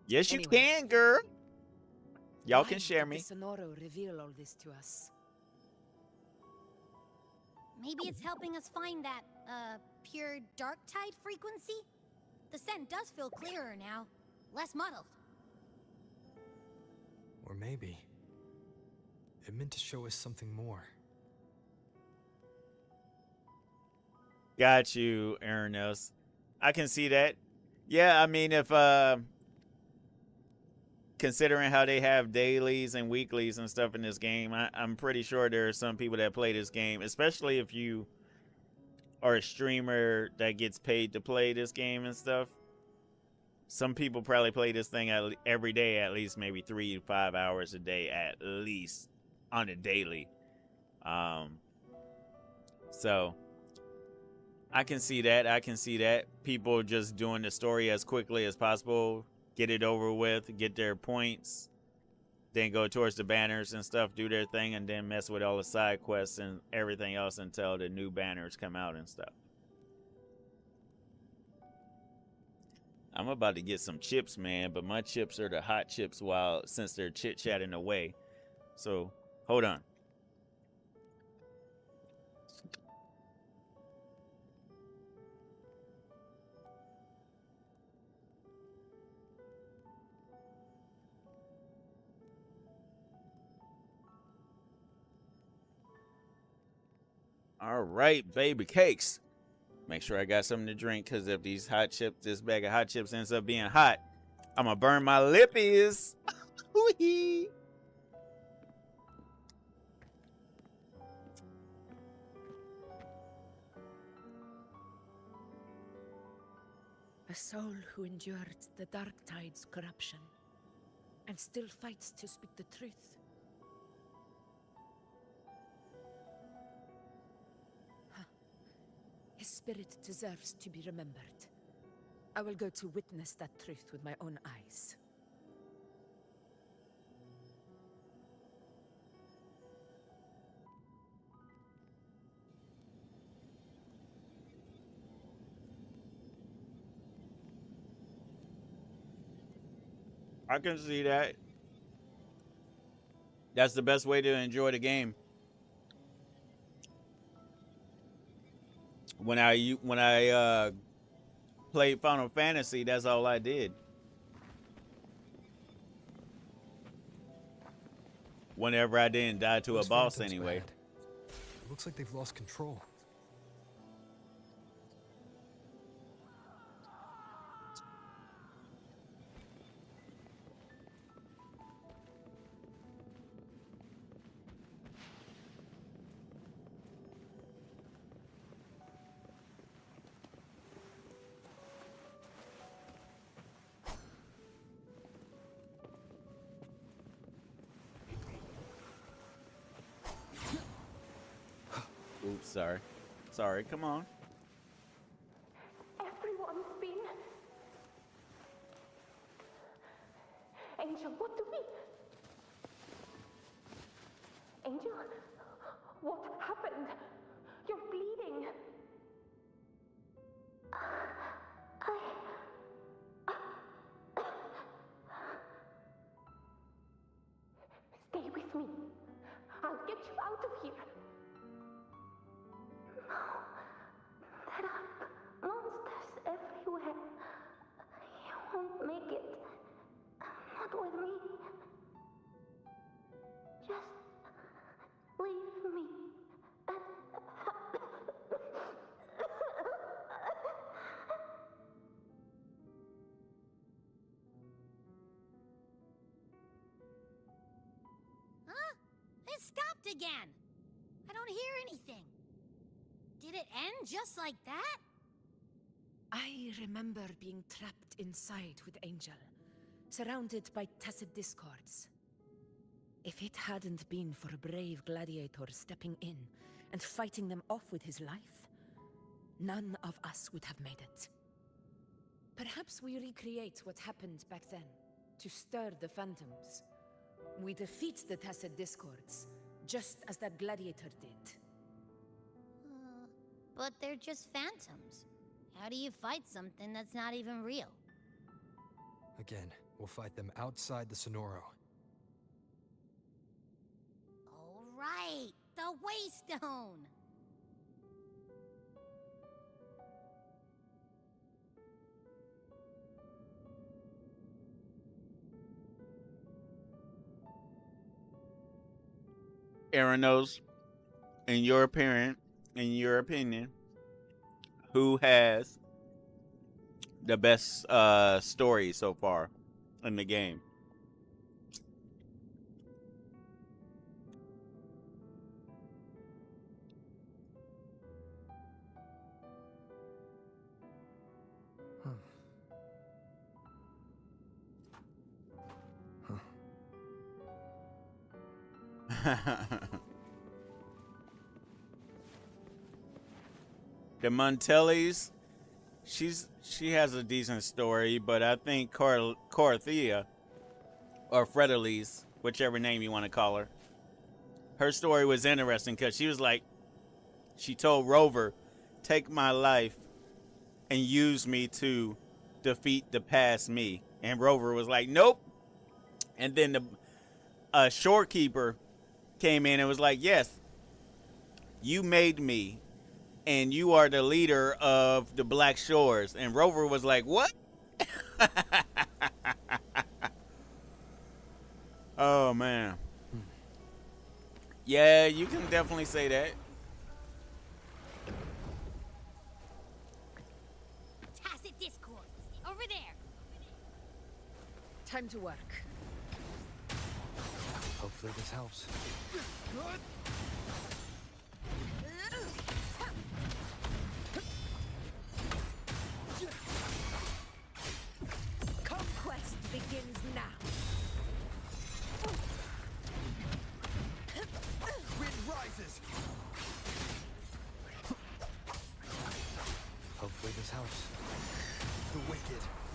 Yes, Anyway, you can, girl. Y'all why can share did me. the Sonoro reveal all this to us? Maybe it's helping us find that, pure dark tide frequency? The scent does feel clearer now, less muddled. Or maybe it meant to show us something more. Got you, Ernest. I can see that. Yeah, I mean, if considering how they have dailies and weeklies and stuff in this game, I'm pretty sure there are some people that play this game, especially if you are a streamer that gets paid to play this game and stuff. Some people probably play this thing every day, at least maybe 3 to 5 hours a day, at least on a daily. So I can see that. I can see that. People just doing the story as quickly as possible, get it over with, get their points, then go towards the banners and stuff, do their thing, and then mess with all the side quests and everything else until the new banners come out and stuff. I'm about to get some chips, man, but my chips are the hot chips since they're chit-chatting away. So, hold on. All right, baby cakes. Make sure I got something to drink, because if this bag of hot chips ends up being hot, I'm going to burn my lippies. A soul who endured the Dark Tide's corruption and still fights to speak the truth. Huh. His spirit deserves to be remembered. I will go to witness that truth with my own eyes. I can see that. That's the best way to enjoy the game. When I played Final Fantasy, that's all I did. Whenever I didn't die to a boss anyway. It looks like they've lost control. Oops, sorry. Sorry, come on. Everyone's been... Angel, what do we... Angel? What happened? You're bleeding. Stay with me. I'll get you out of here. There are monsters everywhere. You won't make it. Not with me. Just leave me. Huh? It stopped again. I don't hear anything. Did it end just like that? I remember being trapped inside with Angel, surrounded by tacit discords. If it hadn't been for a brave gladiator stepping in and fighting them off with his life, none of us would have made it. Perhaps we recreate what happened back then, to stir the phantoms. We defeat the tacit discords, just as that gladiator did. But they're just phantoms. How do you fight something that's not even real? Again, we'll fight them outside the Sonoro. All right, the Waystone. Aranos, in your opinion, who has the best story so far in the game? The Montellis, she has a decent story, but I think Corothea, or Fredelise, whichever name you want to call her story was interesting because she was like, she told Rover, take my life and use me to defeat the past me. And Rover was like, nope. And then the shorekeeper came in and was like, yes, you made me, and you are the leader of the Black Shores. And Rover was like, what? Oh, man. Yeah, you can definitely say that. Tacit discourse. Over there. Time to work. Hopefully this helps.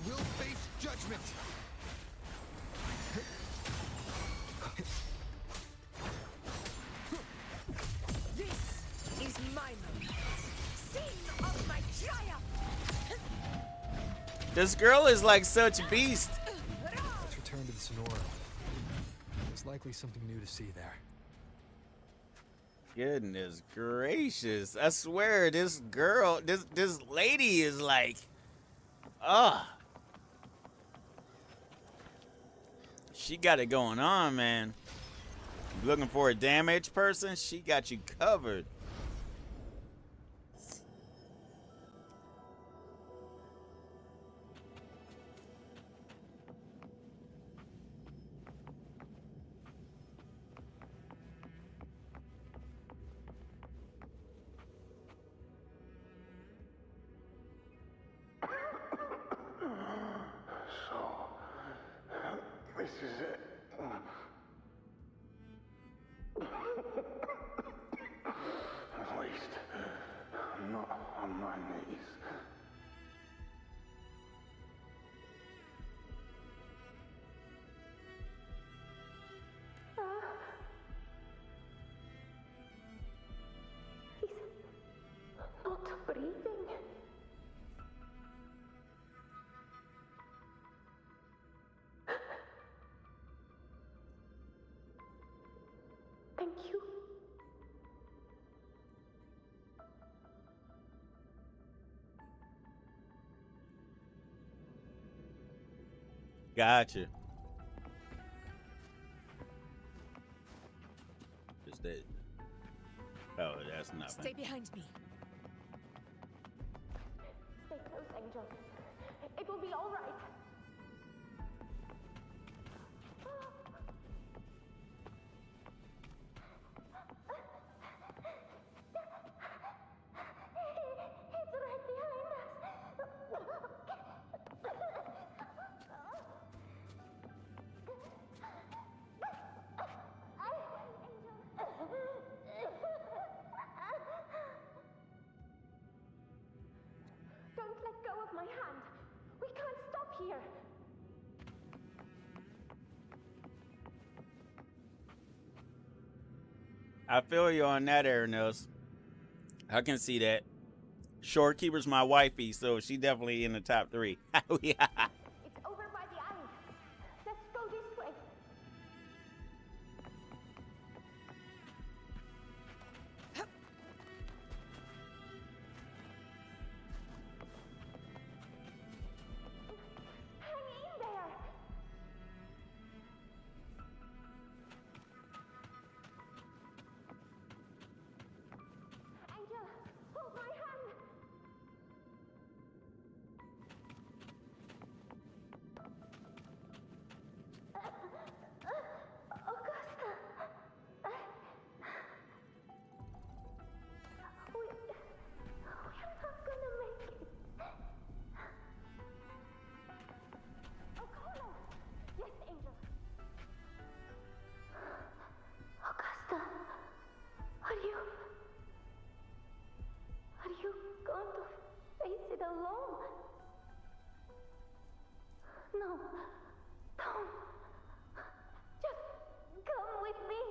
will face judgment. This is my moment. Scene of my triumph. This girl is like such a beast. Let's return to the Sonora. There's likely something new to see there. Goodness gracious. I swear this girl, this lady is like, she got it going on, man. Looking for a damaged person? She got you covered. This is it. At least, I'm not on my knees. He's not breathing. Thank you. Gotcha. Is that? Oh, that's nothing. Stay behind me. Stay close, Angel. It will be all right. It's right behind us. Don't let go of my hand. We can't stop here. I feel you on that, Aranos. I can see that. Shorekeeper's my wifey, so she definitely in the top 3. Oh, yeah. It's over by the island. Let's go this way. Hang in there. Angel, hold my hand. Augusta. We're not gonna make it. Okolo. Yes, Angel. Augusta, are you going to face it alone? No, don't. Just come with me.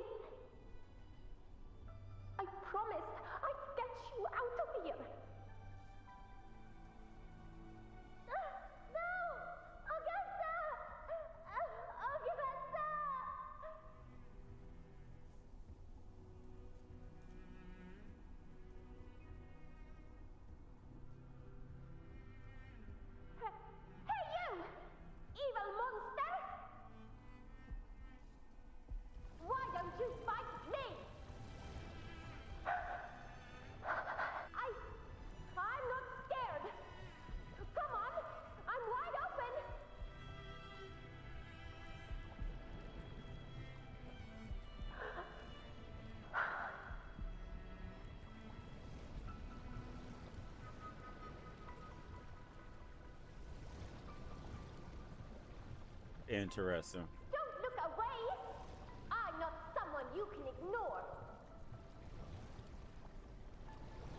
I promised I'd get you out of here. No! Augusta! Augusta! Hey, you! Evil monster! Why don't you fight me? I'm not scared. Come on, I'm wide open. Interesting. Don't look away. I'm not someone you can ignore.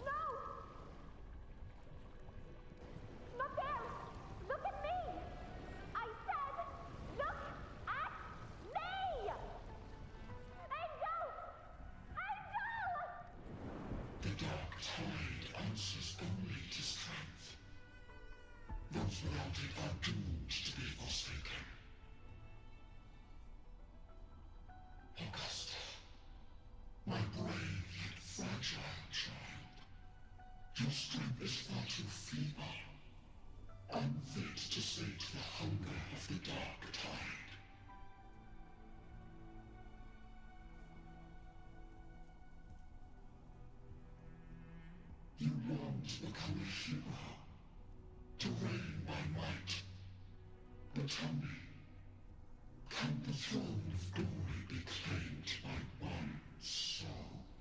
No! Not there! Look at me! counted are doomed to be forsaken. Augusta, my brave yet fragile child, your strength is far too feeble, unfit to sate the hunger of the dark tide. You long to become a hero, to reign by might. But tell me, can the throne of glory be claimed by one so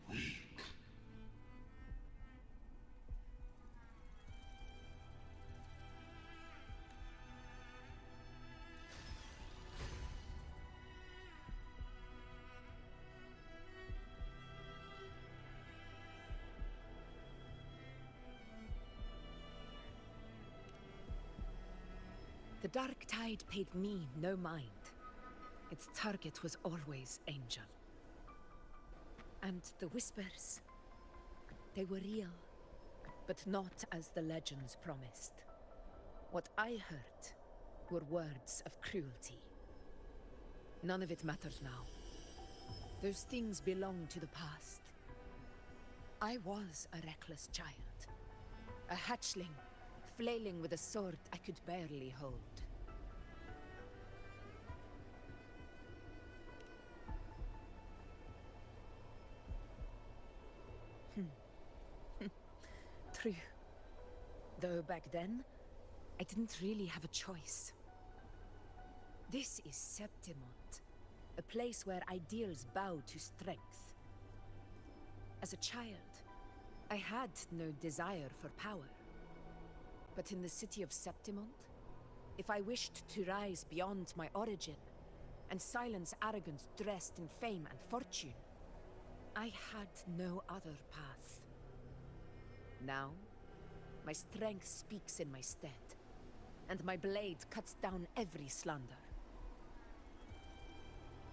weak? The Dark Tide paid me no mind. Its target was always Angel. And the whispers, they were real, but not as the legends promised. What I heard were words of cruelty. None of it matters now. Those things belong to the past. I was a reckless child, a hatchling, flailing with a sword I could barely hold. True. Though back then, I didn't really have a choice. This is Septimont, a place where ideals bow to strength. As a child, I had no desire for power. But in the city of Septimont, if I wished to rise beyond my origin and silence arrogance dressed in fame and fortune, I had no other path. Now, my strength speaks in my stead, and my blade cuts down every slander.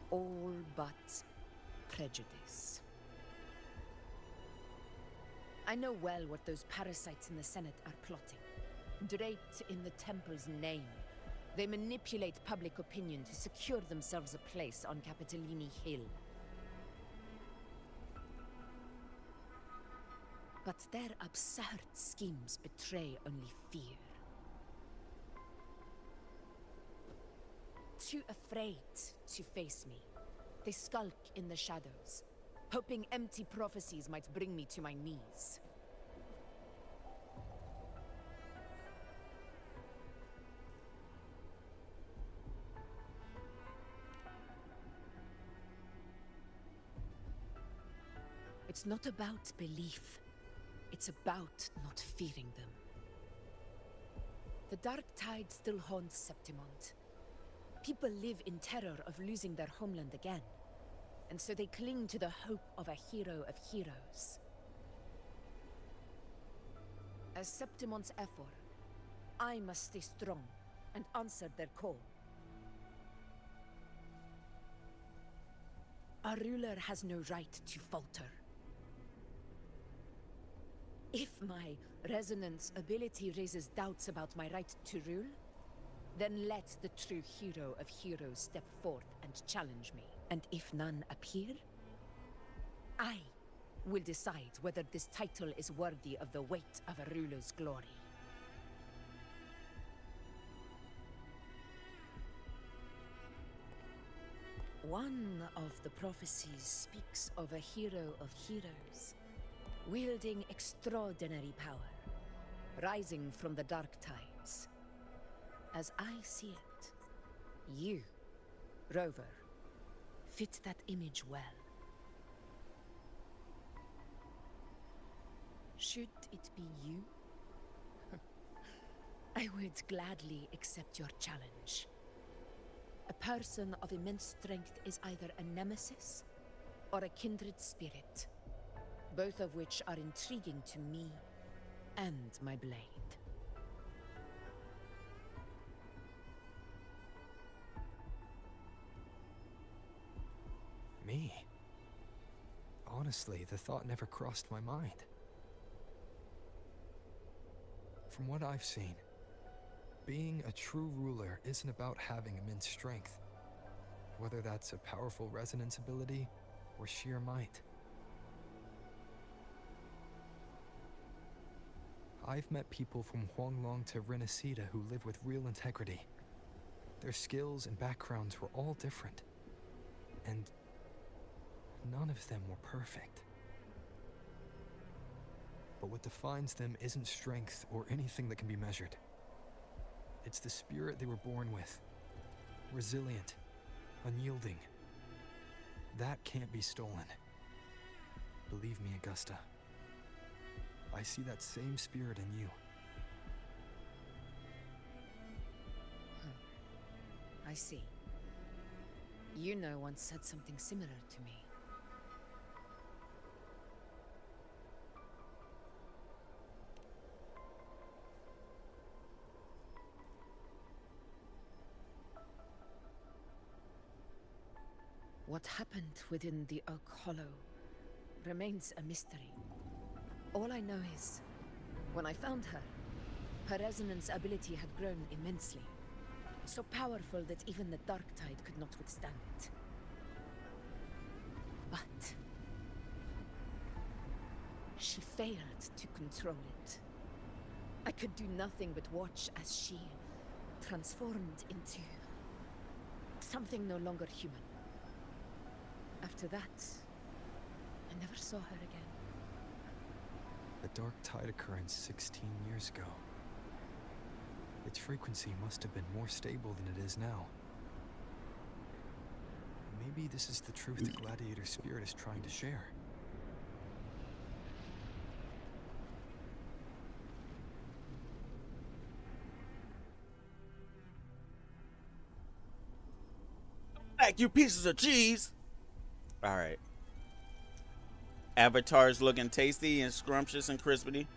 All but prejudice. I know well what those parasites in the Senate are plotting. Draped in the Temple's name, they manipulate public opinion to secure themselves a place on Capitolini Hill. But their absurd schemes betray only fear. Too afraid to face me, they skulk in the shadows, hoping empty prophecies might bring me to my knees. It's not about belief. It's about not fearing them. The Dark Tide still haunts Septimont. People live in terror of losing their homeland again, and so they cling to the hope of a hero of heroes. As Septimont's Ephor, I must stay strong and answer their call. Our ruler has no right to falter. If my resonance ability raises doubts about my right to rule, then let the true hero of heroes step forth and challenge me. And if none appear, I will decide whether this title is worthy of the weight of a ruler's glory. One of the prophecies speaks of a hero of heroes, wielding extraordinary power, rising from the dark tides. As I see it, you, Rover, fit that image well. Should it be you? I would gladly accept your challenge. A person of immense strength is either a nemesis or a kindred spirit, both of which are intriguing to me and my blade. Me? Honestly, the thought never crossed my mind. From what I've seen, being a true ruler isn't about having immense strength, whether that's a powerful resonance ability or sheer might. I've met people from Huanglong to Renacida who live with real integrity. Their skills and backgrounds were all different, and none of them were perfect. But what defines them isn't strength or anything that can be measured. It's the spirit they were born with. Resilient, unyielding. That can't be stolen. Believe me, Augusta. I see that same spirit in you. I see. Yuno once said something similar to me. What happened within the Oak Hollow remains a mystery. All I know is, when I found her, her resonance ability had grown immensely. So powerful that even the Dark Tide could not withstand it. But she failed to control it. I could do nothing but watch as she transformed into something no longer human. After that, I never saw her again. A Dark Tide occurrence 16 years ago. Its frequency must have been more stable than it is now. Maybe this is the truth the Gladiator spirit is trying to share. Back, you pieces of cheese. All right. Avatar's looking tasty and scrumptious and crispy.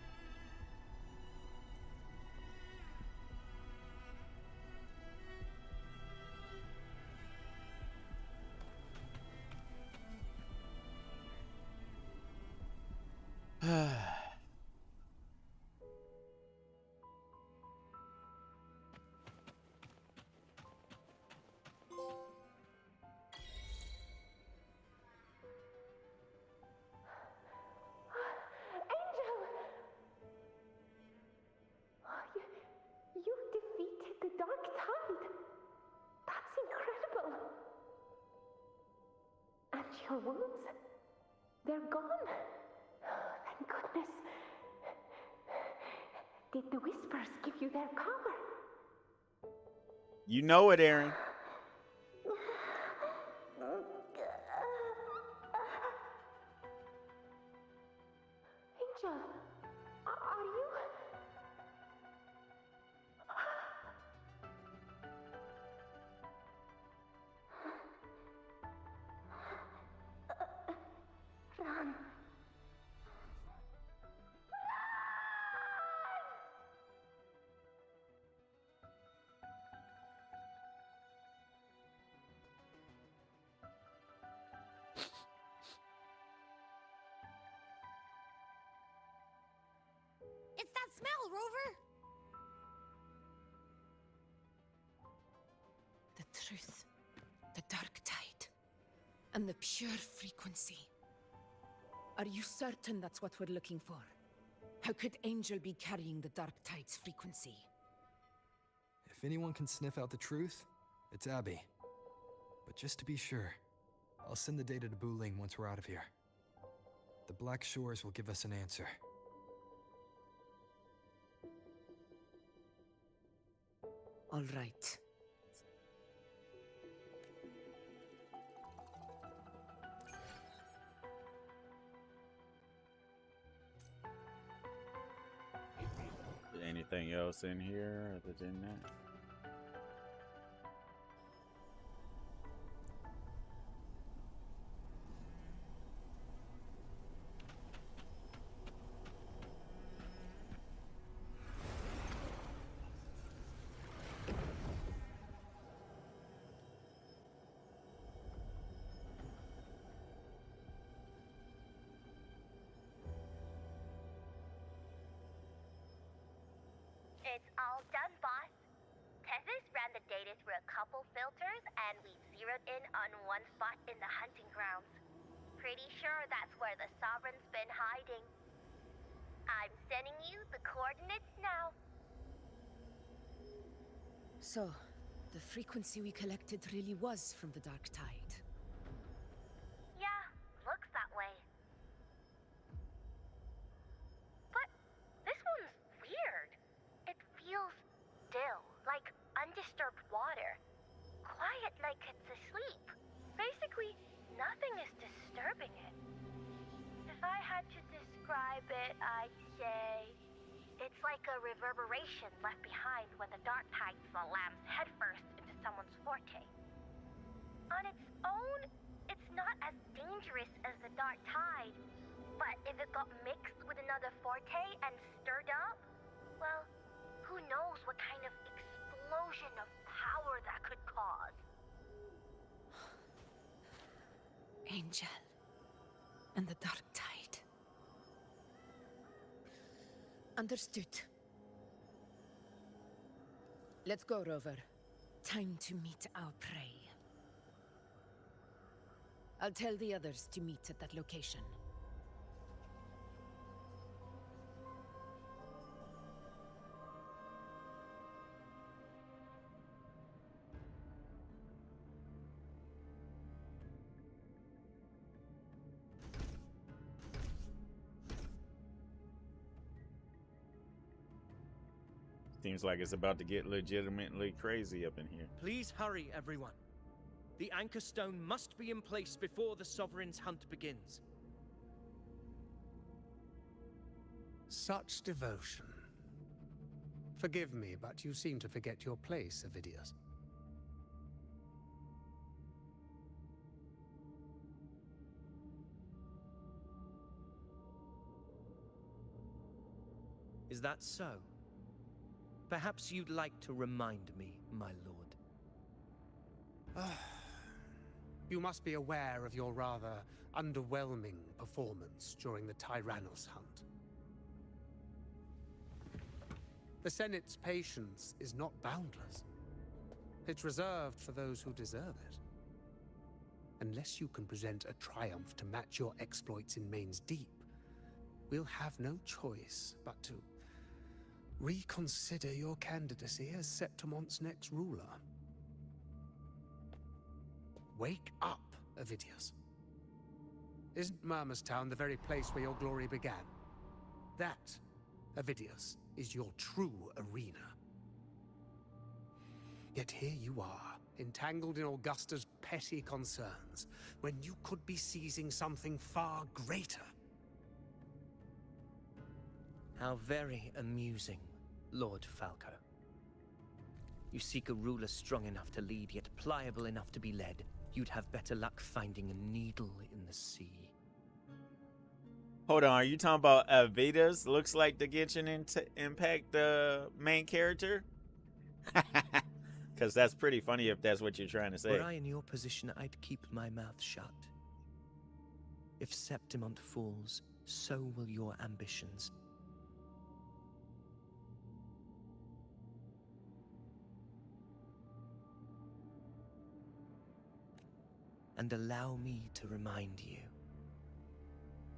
You defeated the Dark Tide. That's incredible. And your wounds? They're gone. Thank goodness. Did the Whispers give you their power? You know it, Aaron. Angel, are you? Run. It's that smell, Rover! The truth, the Dark Tide, and the pure frequency. Are you certain that's what we're looking for? How could Angel be carrying the Dark Tide's frequency? If anyone can sniff out the truth, it's Abby. But just to be sure, I'll send the data to Buling once we're out of here. The Black Shores will give us an answer. All right. Anything else in here other than that? It's all done, boss. been through a couple filters, and we've zeroed in on one spot in the hunting grounds. Pretty sure that's where the Sovereign's been hiding. I'm sending you the coordinates now. So, the frequency we collected really was from the Dark Tide. Yeah, looks that way. But this one's weird. It feels still, like undisturbed water. Quiet like it's asleep. Basically, nothing is disturbing it. If I had to describe it, I'd say it's like a reverberation left behind when the Dark Tide slams headfirst into someone's forte. On its own, it's not as dangerous as the Dark Tide, but if it got mixed with another forte and stirred up, well, who knows what kind of explosion of power that could cause. Angel and the Dark Tide. Understood. Let's go, Rover. Time to meet our prey. I'll tell the others to meet at that location. Seems like it's about to get legitimately crazy up in here. Please hurry, everyone. The anchor stone must be in place before the Sovereign's hunt begins. Such devotion. Forgive me, but you seem to forget your place, Avidius. Is that so? Perhaps you'd like to remind me, my lord. You must be aware of your rather underwhelming performance during the Tyrannos hunt. The Senate's patience is not boundless. It's reserved for those who deserve it. Unless you can present a triumph to match your exploits in Main's Deep, we'll have no choice but to reconsider your candidacy as Septimon's next ruler. Wake up, Avidius. Isn't Murmustown the very place where your glory began? That, Avidius, is your true arena. Yet here you are, entangled in Augusta's petty concerns, when you could be seizing something far greater. How very amusing, Lord Falco. You seek a ruler strong enough to lead, yet pliable enough to be led. You'd have better luck finding a needle in the sea. Hold on, are you talking about Vedas? Looks like the Genshin Impact main character? Because that's pretty funny if that's what you're trying to say. Were I in your position, I'd keep my mouth shut. If Septimont falls, so will your ambitions. And allow me to remind you.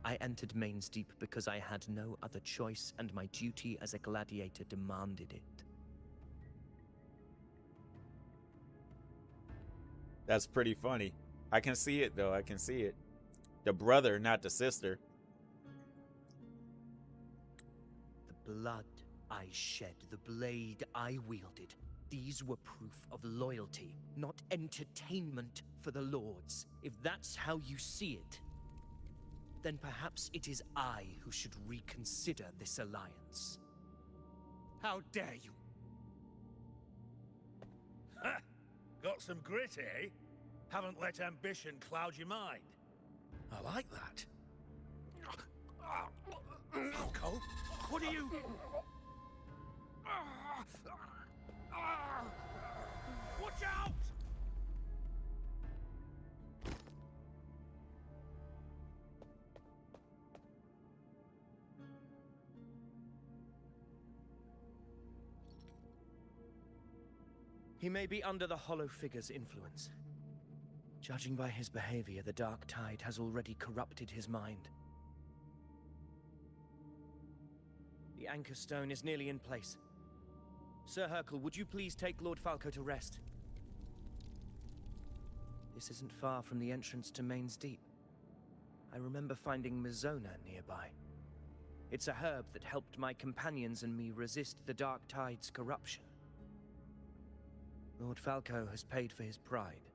I entered Main's Deep because I had no other choice, and my duty as a gladiator demanded it. That's pretty funny. I can see it, though. I can see it. The brother, not the sister. The blood I shed, the blade I wielded, these were proof of loyalty, not entertainment for the Lords. If that's how you see it, then perhaps it is I who should reconsider this alliance. How dare you? Ha! Got some grit, eh? Haven't let ambition cloud your mind. I like that. Falco, what are you... Watch out! He may be under the Hollow Figure's influence. Judging by his behavior, the Dark Tide has already corrupted his mind. The Anchor Stone is nearly in place. Sir Hercule, would you please take Lord Falco to rest? This isn't far from the entrance to Main's Deep. I remember finding Mizona nearby. It's a herb that helped my companions and me resist the Dark Tide's corruption. Lord Falco has paid for his pride.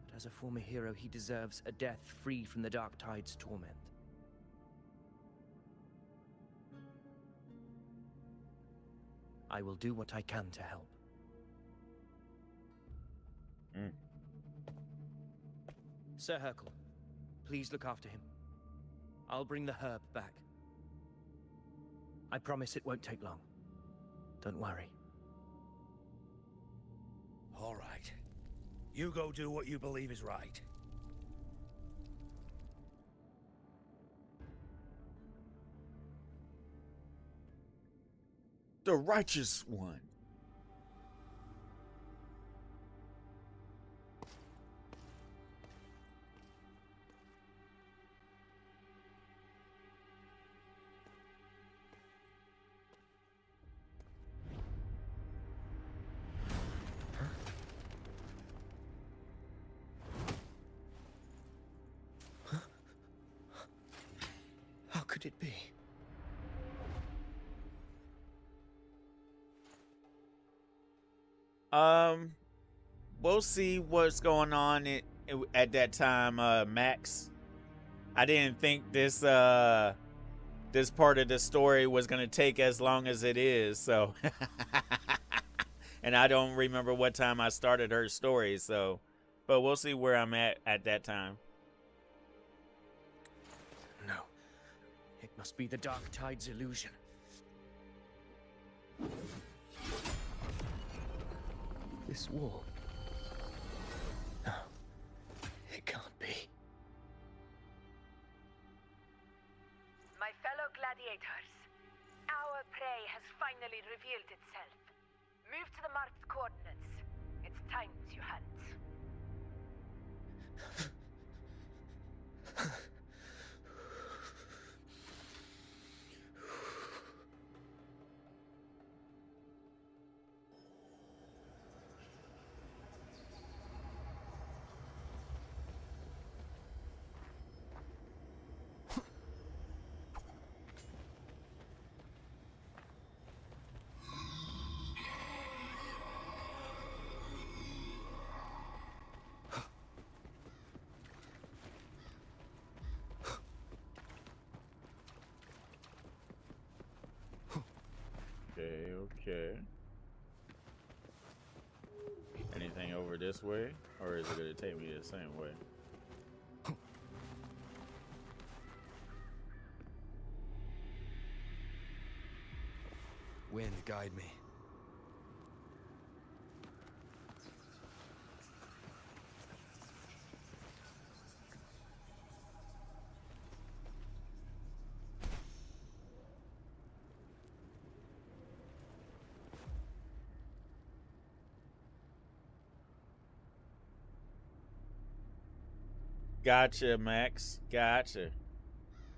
But as a former hero, he deserves a death free from the Dark Tide's torment. I will do what I can to help. Sir Hercule, please look after him. I'll bring the herb back. I promise it won't take long. Don't worry. All right. You go do what you believe is right. The righteous one. How could it be? We'll see what's going on at that time, Max. I didn't think this this part of the story was gonna take as long as it is, so and I don't remember what time I started her story, so but we'll see where I'm at that time. No. It must be the Dark Tide's illusion. This wall. No. It can't be. My fellow gladiators, our prey has finally revealed itself. Move to the marked coordinates. It's time to hunt. Okay. Anything over this way? Or is it going to take me the same way? Wind, guide me. Gotcha, Max. Gotcha.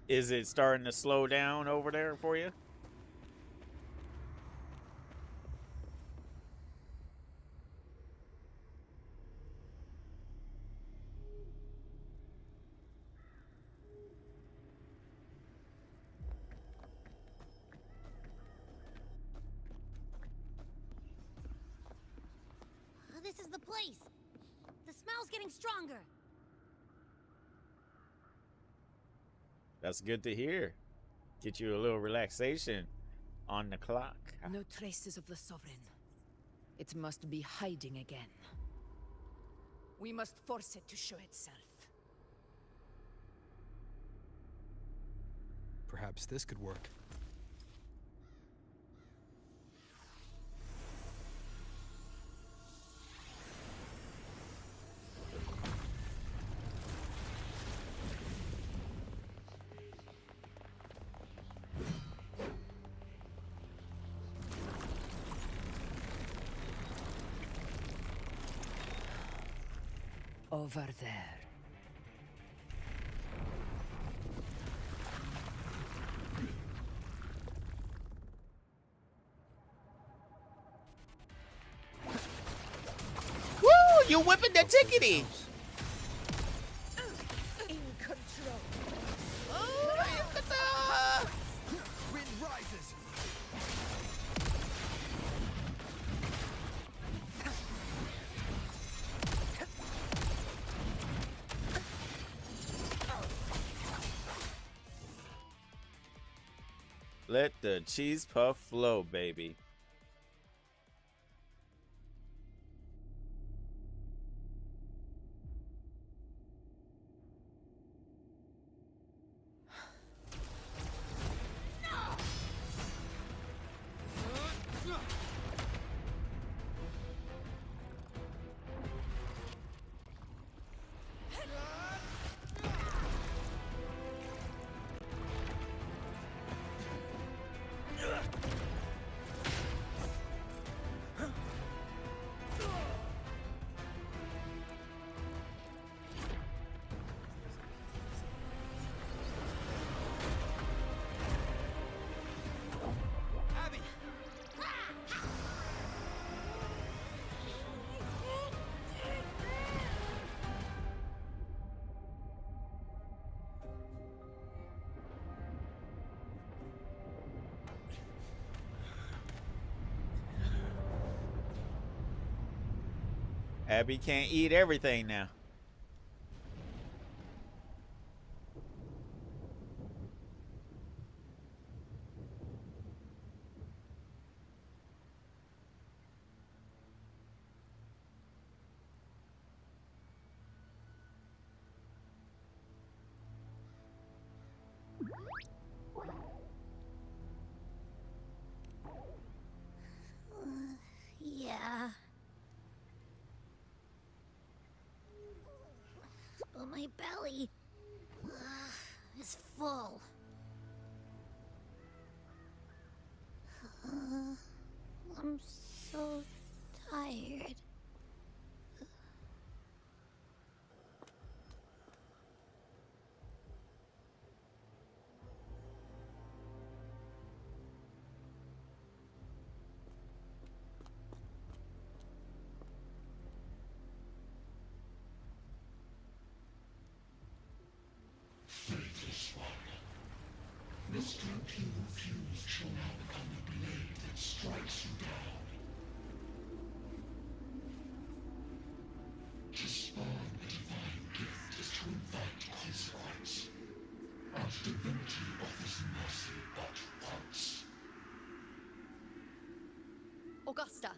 Is it starting to slow down over there for you? This is the place. The smell's getting stronger. That's good to hear. Get you a little relaxation on the clock. No traces of the Sovereign. It must be hiding again. We must force it to show itself. Perhaps this could work. over there. Woo! You whipping the tickety! In control. Wind rises. Let the cheese puff flow, baby. Abby can't eat everything now. Yeah. But my belly is full. I'm so tired. Faithless one. This European fuse shall now become the blade that strikes you down. To spawn a divine gift is to invite consequence. And divinity offers mercy but once. Augusta.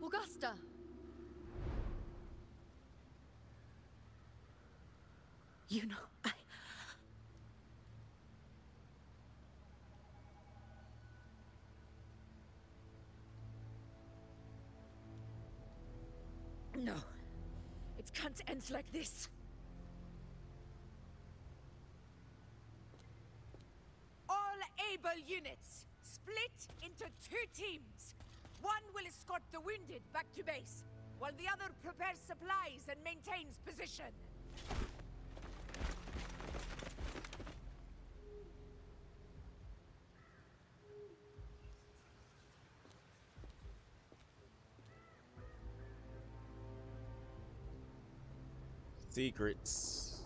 Augusta. You know, No. It can't end like this. All able units, split into 2 teams. One will escort the wounded back to base, while the other prepares supplies and maintains position. Secrets.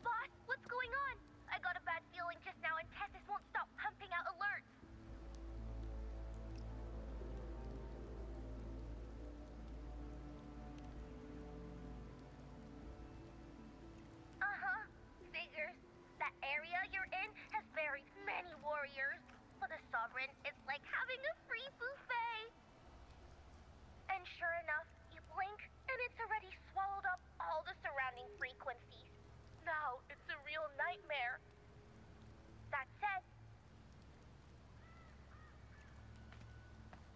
Boss, what's going on? I got a bad feeling just now and Tessus won't stop pumping out alerts. Uh-huh. Figures. That area you're in has buried many warriors. For the Sovereign, it's like having a free buffet. And sure enough, you blink, and it's already swallowed up all the surrounding frequencies. Now, it's a real nightmare. That said,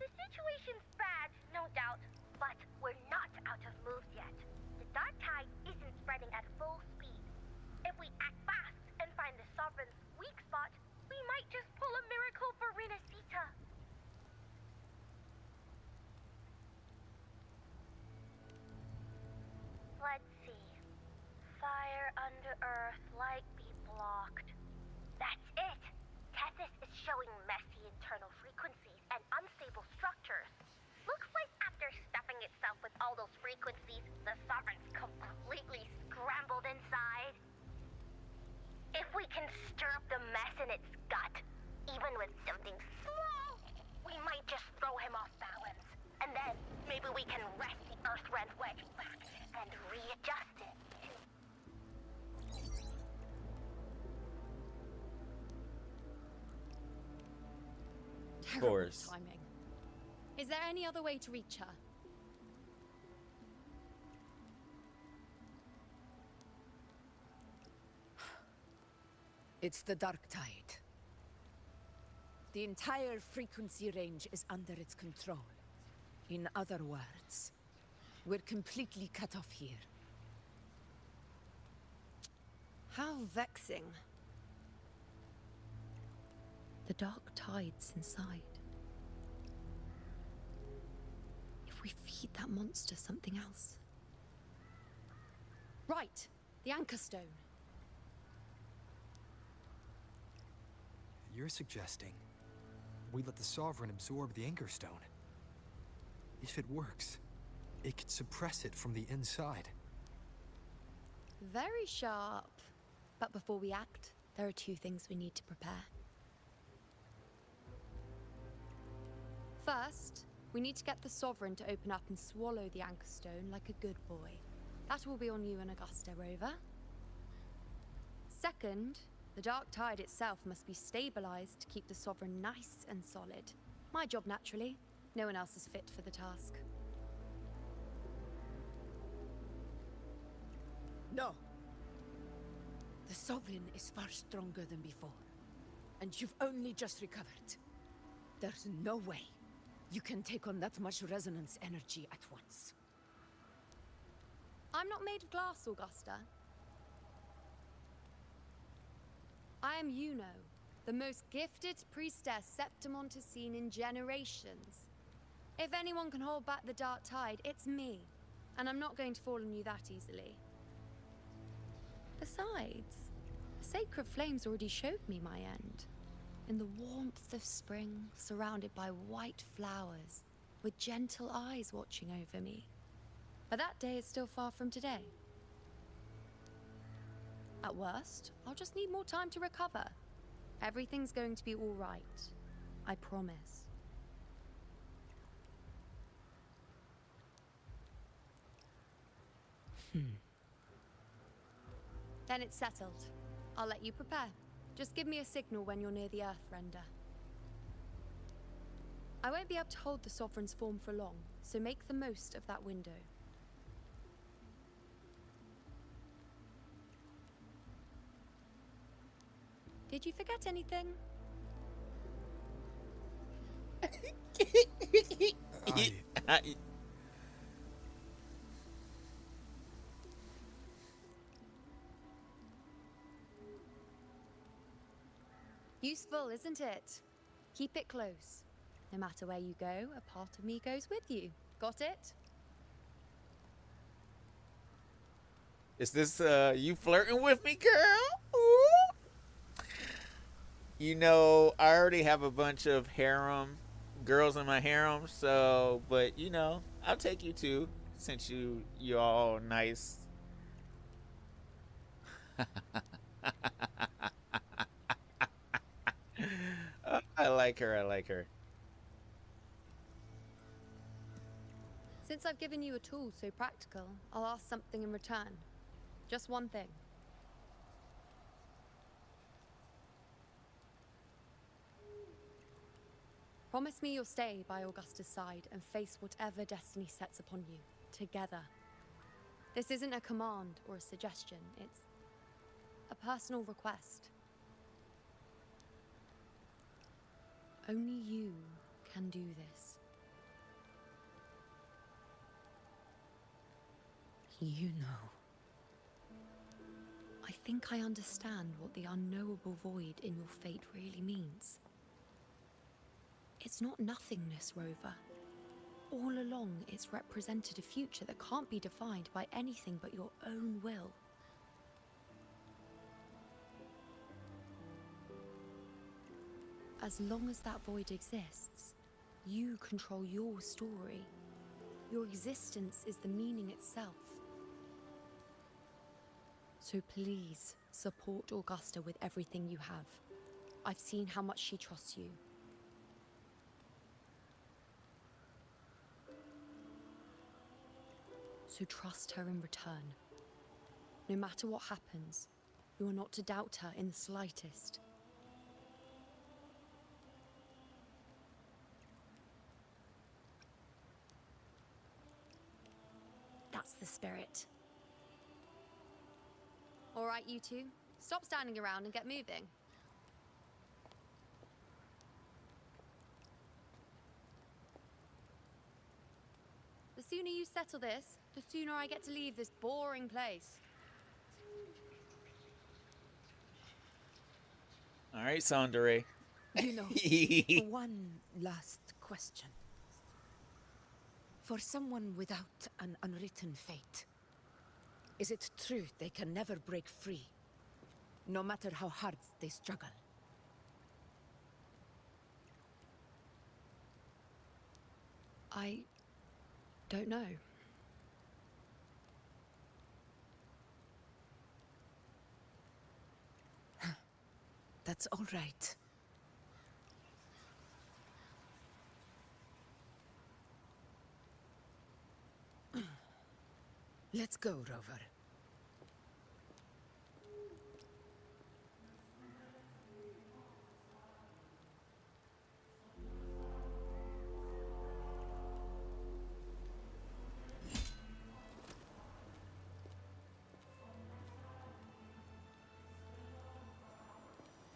the situation's bad, no doubt, but we're not out of moves yet. The dark tide isn't spreading at full speed. If we act fast and find the Sovereign's weak spot, locked. That's it. Tethys is showing messy internal frequencies and unstable structures. Looks like after stuffing itself with all those frequencies, the Sovereign's completely scrambled inside. If we can stir up the mess in its gut, even with something small, we might just throw him off balance. And then maybe we can wrest the Earthrend wedge back and readjust it. Terrible course. timing. Is there any other way to reach her? It's the Dark Tide. The entire frequency range is under its control. In other words, we're completely cut off here. How vexing. The Dark Tide's inside. If we feed that monster something else. Right, the Anchor Stone. You're suggesting we let the Sovereign absorb the Anchor Stone. If it works, it could suppress it from the inside. Very sharp. But before we act, there are two things we need to prepare. First, we need to get the Sovereign to open up and swallow the Anchor Stone like a good boy. That will be on you and Augusta, Rover. Second, the Dark Tide itself must be stabilized to keep the Sovereign nice and solid. My job, naturally. No one else is fit for the task. No. The Sovereign is far stronger than before. And you've only just recovered. There's no way you can take on that much resonance energy at once. I'm not made of glass, Augusta. I am Yuno, the most gifted priestess Septimont has seen in generations. If anyone can hold back the Dark Tide, it's me. And I'm not going to fall on you that easily. Besides, the sacred flames already showed me my end. In the warmth of spring, surrounded by white flowers, with gentle eyes watching over me. But that day is still far from today. At worst, I'll just need more time to recover. Everything's going to be all right. I promise. Then it's settled. I'll let you prepare. Just give me a signal when you're near the Earthrender. I won't be able to hold the Sovereign's form for long, so make the most of that window. Did you forget anything? Useful, isn't it? Keep it close. No matter where you go, a part of me goes with you. Got it? Is this you flirting with me, girl? Ooh. You know, I already have a bunch of harem girls in my harem, so but you know, I'll take you too, since you all nice. I like her, I like her. Since I've given you a tool so practical, I'll ask something in return. Just one thing. Promise me you'll stay by Augusta's side and face whatever destiny sets upon you, together. This isn't a command or a suggestion, it's a personal request. Only you can do this. You know. I think I understand what the unknowable void in your fate really means. It's not nothingness, Rover. All along, it's represented a future that can't be defined by anything but your own will. as long as that void exists, you control your story. Your existence is the meaning itself. So please, support Augusta with everything you have. I've seen how much she trusts you. So trust her in return. No matter what happens, you are not to doubt her in the slightest. That's the spirit. All right, you two. Stop standing around and get moving. The sooner you settle this, the sooner I get to leave this boring place. All right, Sandere. You know, one last question. For someone without an unwritten fate, is it true they can never break free, no matter how hard they struggle? I don't know. That's all right. Let's go, Rover.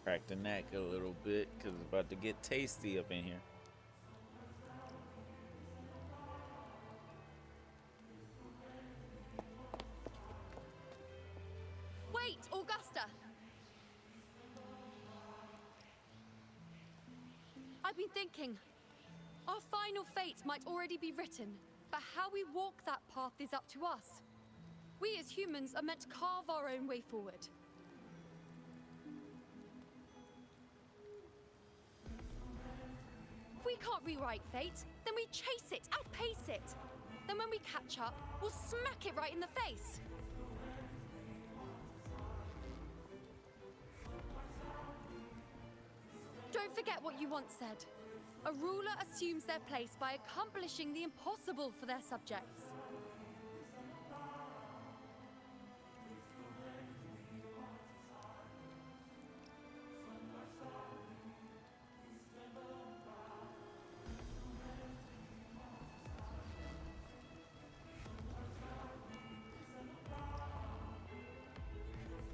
Crack the neck a little bit because it's about to get tasty up in here. Wait, Augusta! I've been thinking. Our final fate might already be written, but how we walk that path is up to us. We as humans are meant to carve our own way forward. If we can't rewrite fate, then we chase it, outpace it. Then when we catch up, we'll smack it right in the face. Don't forget what you once said. A ruler assumes their place by accomplishing the impossible for their subjects.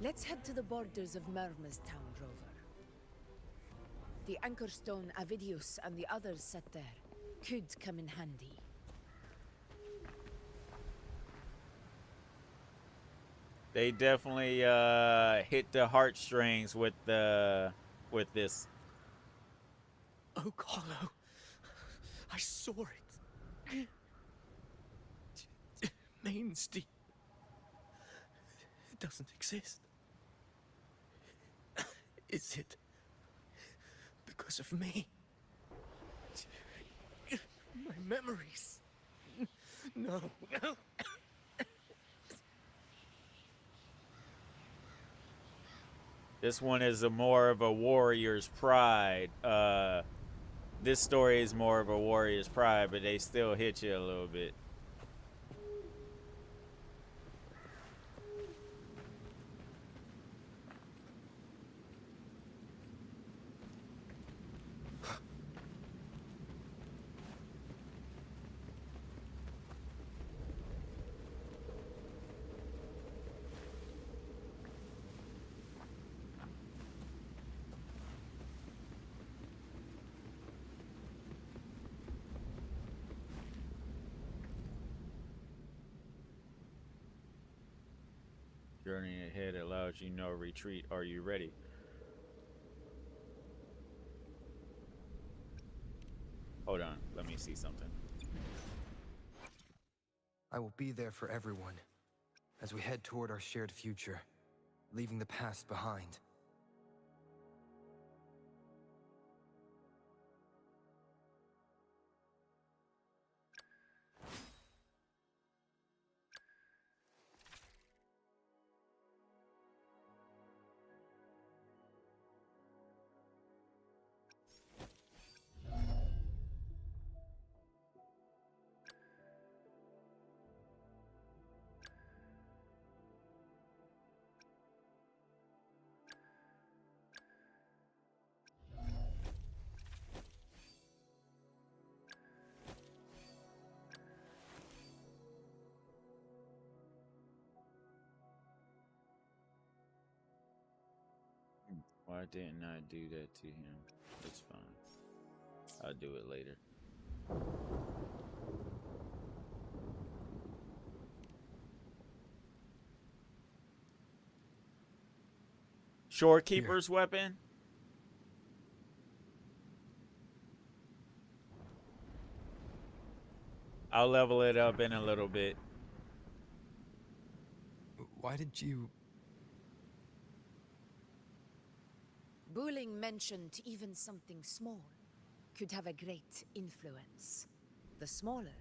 Let's head to the borders of Mermastown, Rover. The anchor stone Avidius and the others set there could come in handy. They definitely hit the heartstrings with this. Oak Hollow. I saw it. Main Steep. It doesn't exist. Is it because of me? My memories. No, no. This one is more of a warrior's pride. This story is more of a warrior's pride, but they still hit you a little bit. Journey ahead allows you no retreat. Are you ready? Hold on, let me see something. I will be there for everyone as we head toward our shared future, leaving the past behind. Why didn't I do that to him? It's fine. I'll do it later. Shorekeeper's weapon? I'll level it up in a little bit. Why did you... Buling mentioned even something small could have a great influence. The smaller,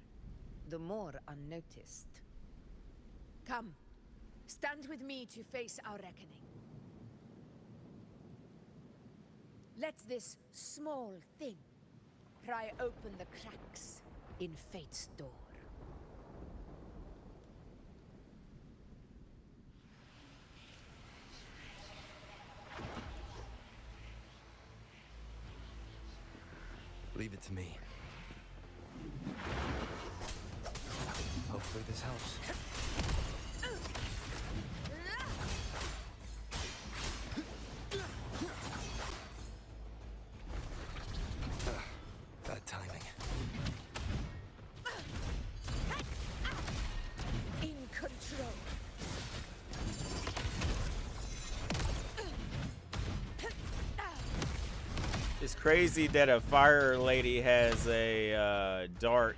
the more unnoticed. Come, stand with me to face our reckoning. Let this small thing pry open the cracks in fate's door. Leave it to me. Hopefully this helps. Bad timing. In control. It's crazy that a fire lady has a dark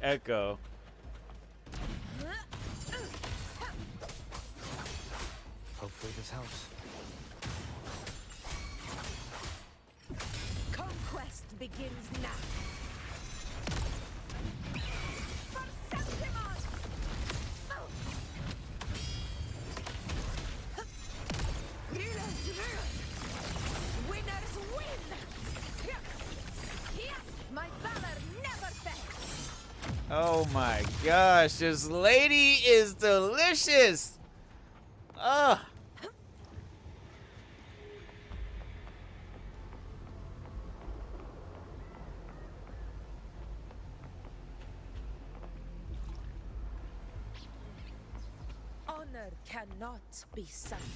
echo. Hopefully this helps. Conquest begins now. For Septimon! Winners win! My valor never fails! Oh my gosh, this lady is delicious! Ugh! Honor cannot be silenced.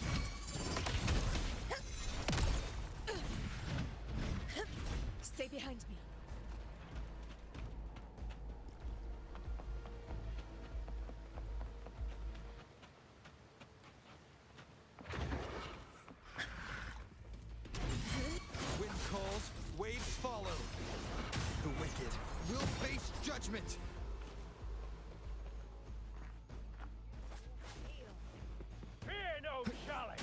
Stay behind me. Wind calls, waves follow. The wicked will face judgment. Fear no challenge!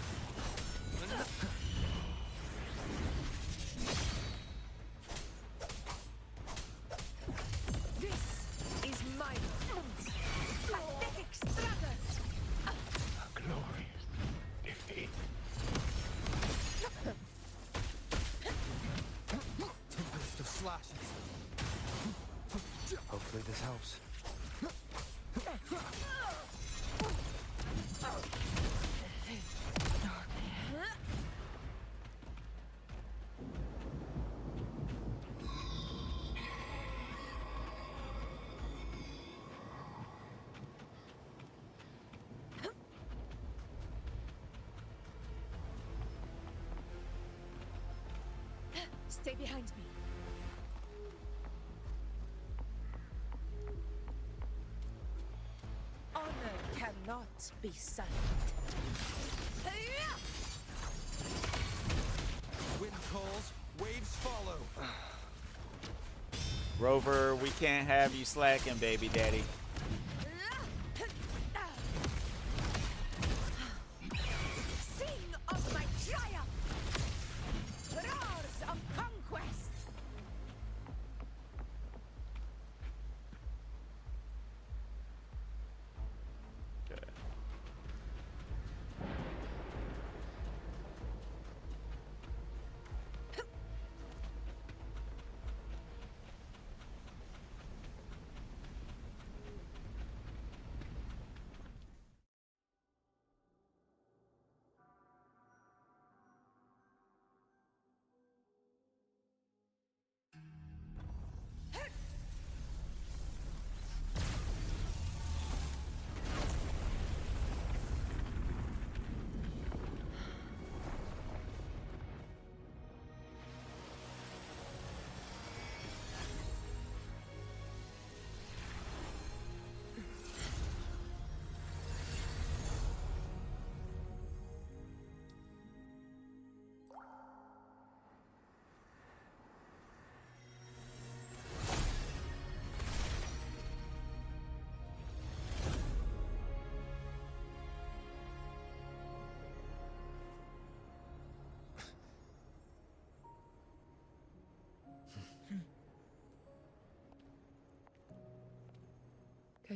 This is my moment. Pathetic struggle. A glorious defeat. Tempest of slashes. Hopefully this helps. Stay behind me. Honor cannot be silenced. Wind calls, waves follow. Rover, we can't have you slacking, baby daddy. Sing of my triumph! Roars of conquest!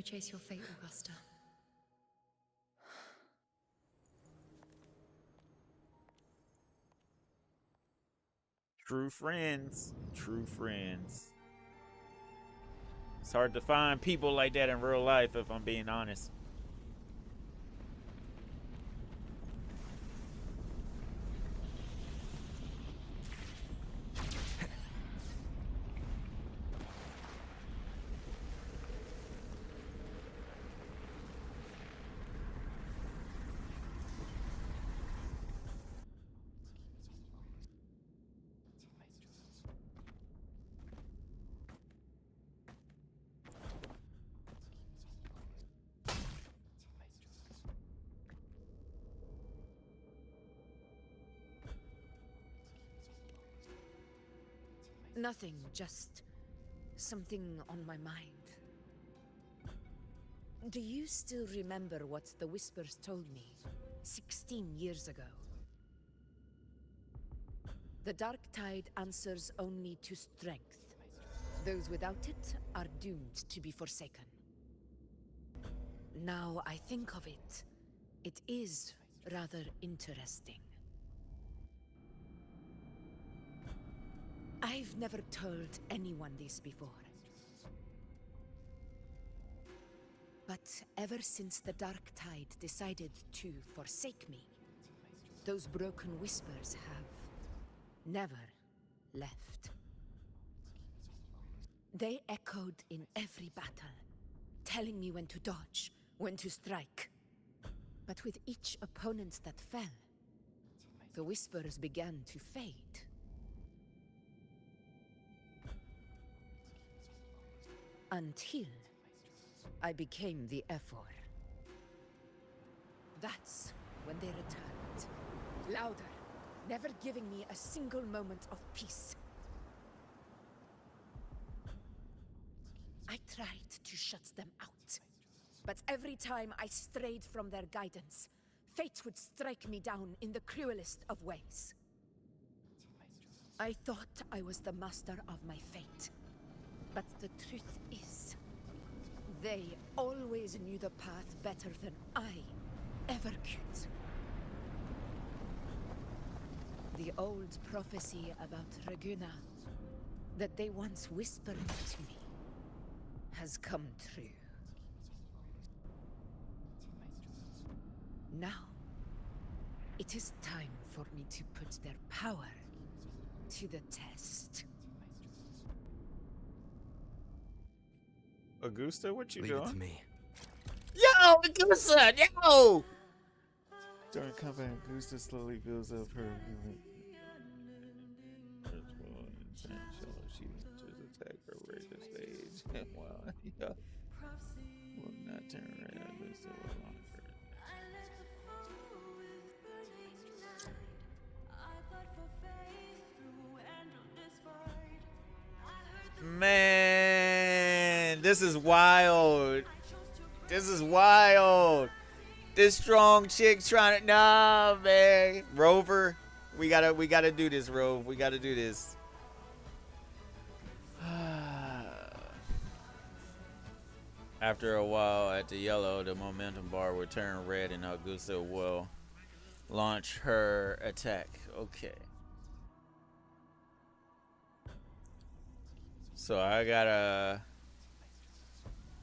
chase your fate, Augusta. True friends. True friends. It's hard to find people like that in real life, if I'm being honest. Nothing, just something on my mind. Do you still remember what the Whispers told me 16 years ago? The Dark Tide answers only to strength. Those without it are doomed to be forsaken. Now I think of it, it is rather interesting. I've never told anyone this before. But ever since the Dark Tide decided to forsake me, those broken whispers have never left. They echoed in every battle, telling me when to dodge, when to strike. But with each opponent that fell, the whispers began to fade. Until I became the F4. That's when they returned. Louder, never giving me a single moment of peace. I tried to shut them out, but every time I strayed from their guidance, fate would strike me down in the cruelest of ways. I thought I was the master of my fate. But the truth is, they always knew the path better than I ever could. The old prophecy about Raguna, that they once whispered to me, has come true. Now, it is time for me to put their power to the test. Augusta, what you Leave doing? it to me. Yo, Augusta, yo! During combat, Augusta slowly builds up her she just attack her right the stage. Wow, yeah. Will not turn right. Augusta will longer. Man, this is wild. This is wild. This strong chick trying to nah, man. Rover, we gotta do this, Rove. We gotta do this. After a while at the yellow, the momentum bar will turn red and Augusta will launch her attack. Okay. So I gotta...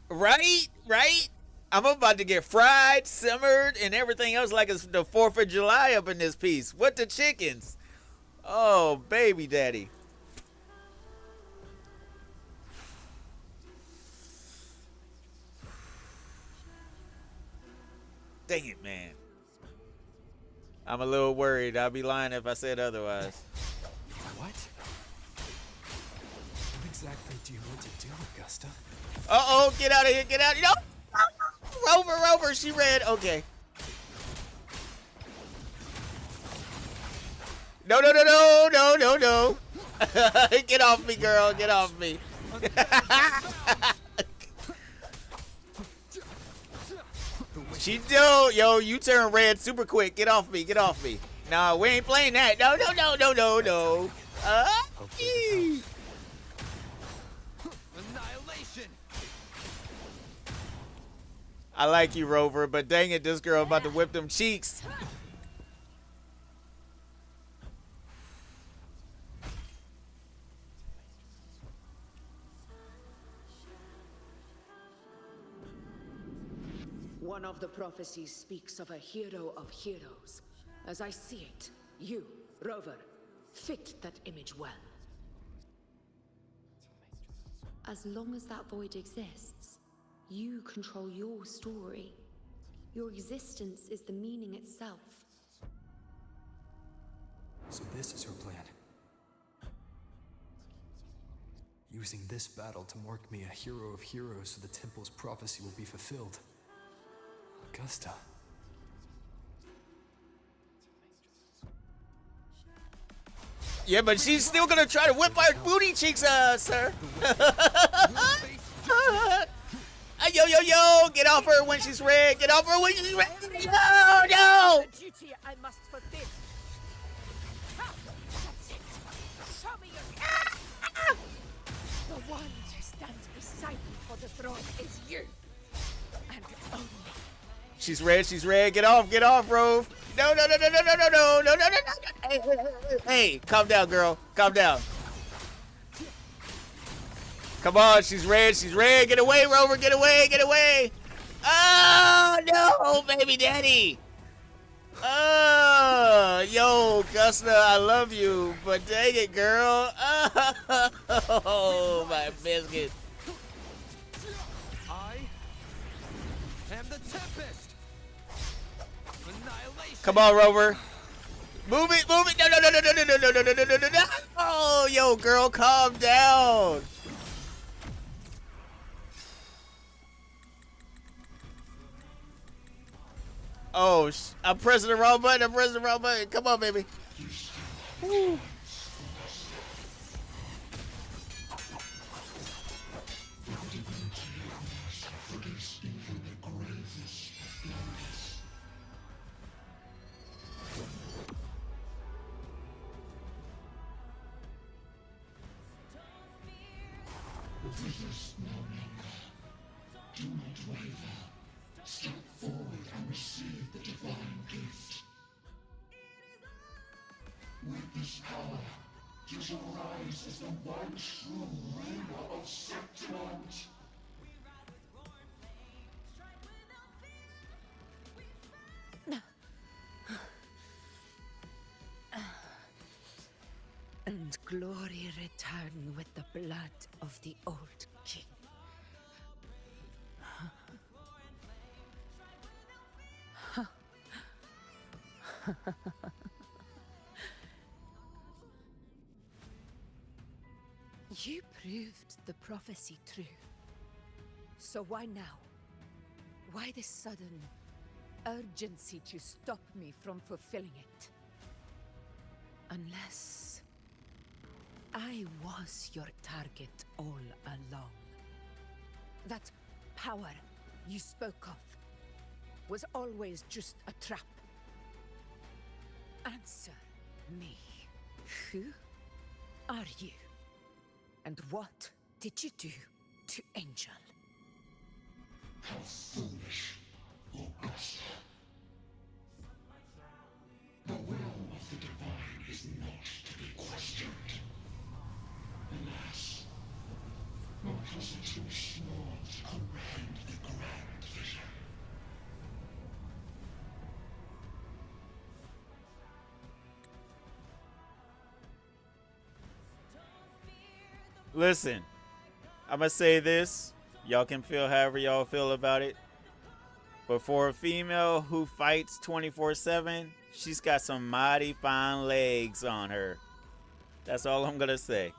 Right? I'm about to get fried, simmered, and everything else like it's the 4th of July up in this piece. What the chickens? Oh, baby daddy. Dang it, man. I'm a little worried. I'd be lying if I said otherwise. What? What exactly do you want to do, Augusta? Uh-oh, get out of here, get out. No! Rover, she red. Okay. No. Get off me, girl. Get off me. She do. Yo, you turn red super quick. Get off me. No, we ain't playing that. No. I like you, Rover, but dang it, this girl about to whip them cheeks. One of the prophecies speaks of a hero of heroes. As I see it, you, Rover, fit that image well. As long as that void exists, you control your story. Your existence is the meaning itself. So this is her plan. Using this battle to mark me a hero of heroes so the temple's prophecy will be fulfilled. Augusta. Yeah, but she's still gonna try to whip our booty cheeks, sir. Yo, yo, yo! Get off her when she's red. Get off her when she's red. No, no! The duty I must fulfill. That's it. Show me your power. The one who stands beside me for the throne is you. And only. She's red. She's red. Get off, Rove. No, no, no, no, no, no, no, no, no, no, no, no. Hey, calm down, girl. Calm down. Come on, she's red. She's red. Get away, Rover. Get away. Get away. Oh, no, baby daddy. Oh, yo, Gusta, I love you, but dang it, girl. Oh, my biscuit. I am the Tempest. Annihilation. Come on, Rover. Move it, move it. No, no, no, no, no, no, no, no, no, no, no, no, no. Oh, yo, girl, calm down. Oh, I'm pressing the wrong button. I'm pressing the wrong button. Come on, baby. Woo. Resist no longer. Do not waver. Step forward and receive the divine gift. With this power, you shall rise as the one true ruler of Septimont. And glory return with the blood of the old king. You proved the prophecy true. So why now? Why this sudden urgency to stop me from fulfilling it? Unless I was your target all along. That power you spoke of was always just a trap. Answer me. Who are you? And what did you do to Angel? How foolish, Augusta. The will of the divine is not to be questioned. Alas, my cousin too small to comprehend the grand vision. Listen, I'm going to say this. Y'all can feel however y'all feel about it. But for a female who fights 24/7, she's got some mighty fine legs on her. That's all I'm going to say.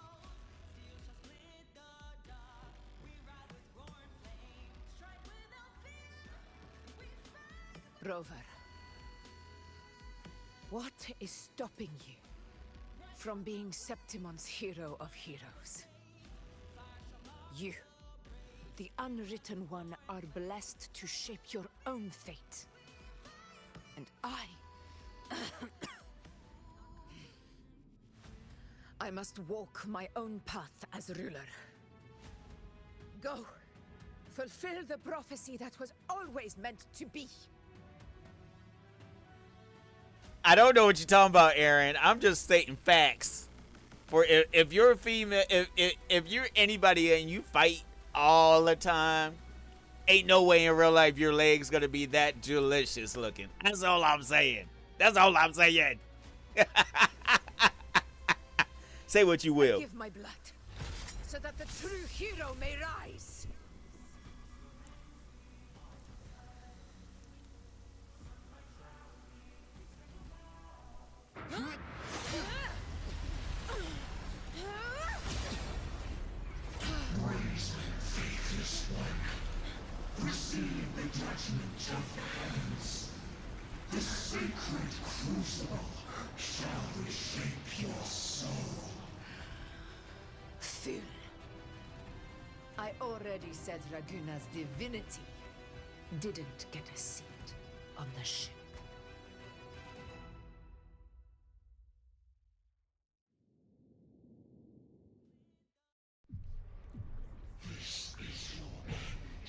Rover, what is stopping you from being Septimon's hero of heroes? You, the unwritten one, are blessed to shape your own fate. And I must walk my own path as ruler. Go, Fulfill the prophecy that was always meant to be. I don't know what you're talking about, Aaron. I'm just stating facts. For if you're a female, if you're anybody and you fight all the time, ain't no way in real life your leg's gonna be that delicious looking. That's all I'm saying. That's all I'm saying. Say what you will. I give my blood, so that the true hero may rise. Raise faithless one. Receive the judgment of the heavens. The sacred crucible shall reshape your soul. Fool. I already said Raguna's divinity didn't get a seat on the ship. This is your end,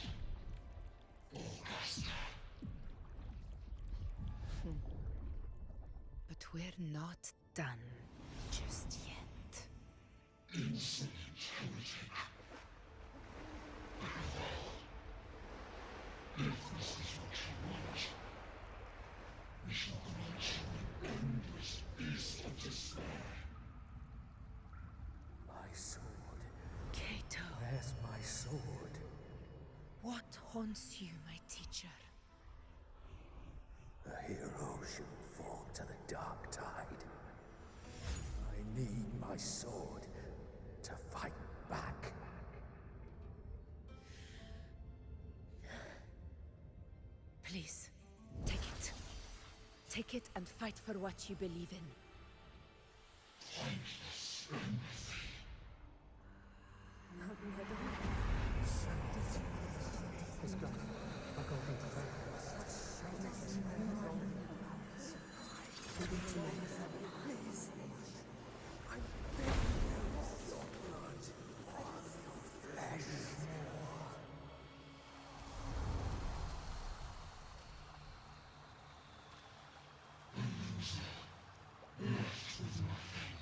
Augusta. But we're not done just yet. Insolent heretic. If this is what you want, we shall grant you an endless beast of despair. My sword. Kato. Where's my sword? What haunts you, my teacher? A hero shouldn't fall to the dark tide. I need my sword to fight back. Please, take it. Take it and fight for what you believe in. Thankless empathy. Left with nothing.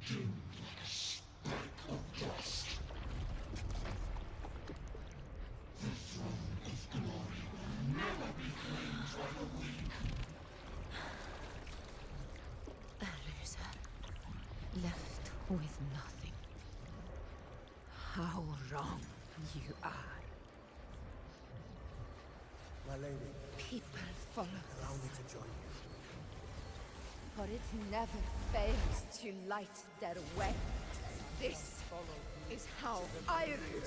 Doomed like a speck of dust. The throne of glory will never be claimed by the weak. A loser. Left with nothing. How wrong you are. My lady, People follow allow me to join you. for it never fails to light their way. This is how I rule.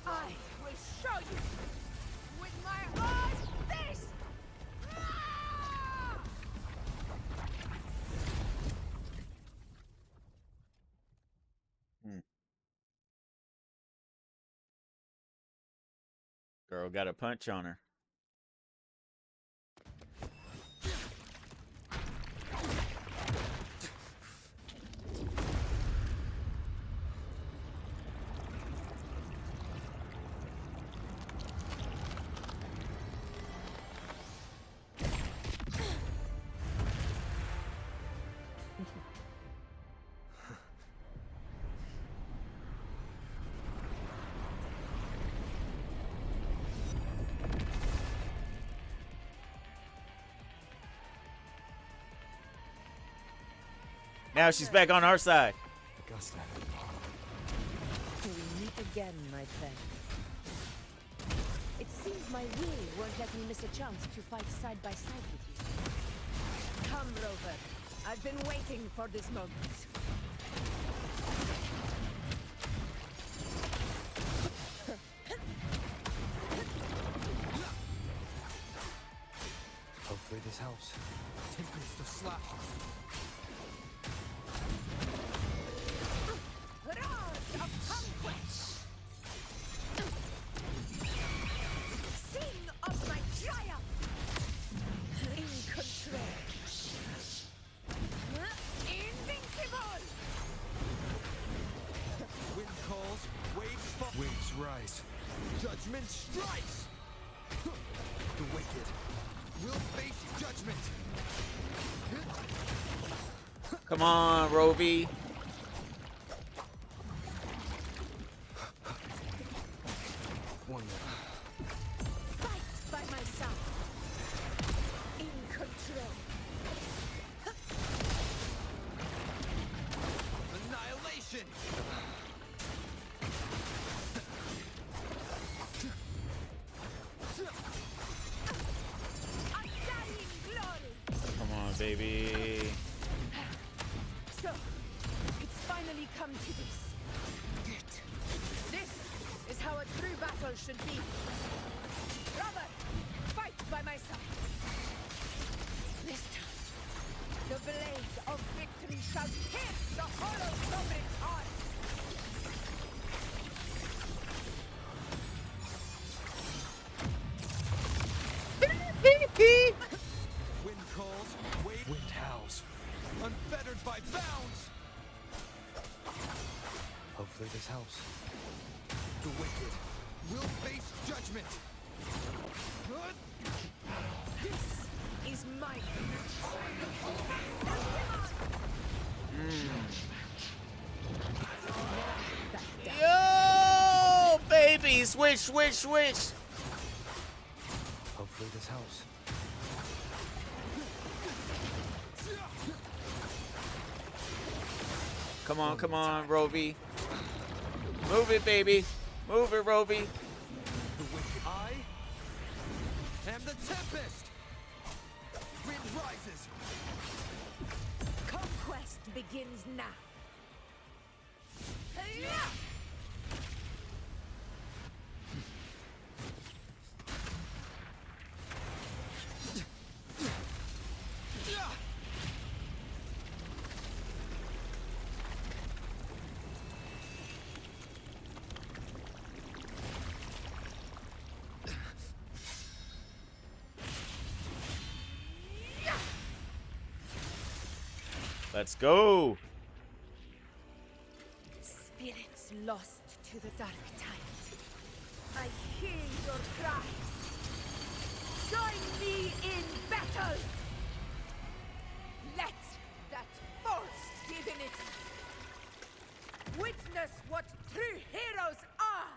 I will show you with my own fist! Girl got a punch on her. Now she's back on our side. Augusta. We meet again, my friend. It seems my will won't let me miss a chance to fight side by side with you. Come, Rover. I've been waiting for this moment. Hopefully this helps. Tempest of slashes. Roars of conquest! Sing of my triumph! In control! Invincible! Wind calls, waves fall. Waves rise. Testament strikes! The wicked will face judgment. Come on, Rovi. One more. Fight by my side. In control. Annihilation! Undying glory. Come on, baby. So, it's finally come to this. This is how a true battle should be. Brother, fight by my side. This time, the blade of victory shall pierce the hollow sovereign's heart. Wind calls, wind howls. Unfettered by bounds! Hopefully this helps. The wicked will face judgment! This is my Yo, baby, switch. Hopefully this helps. Come on, Rovi. Move it, baby. Move it, Rovi. The wicked I am the tempest! Wind rises! conquest begins now. Let's go. Spirits lost to the dark tide. I hear your cries. Join me in battle. Let that false divinity witness what true heroes are.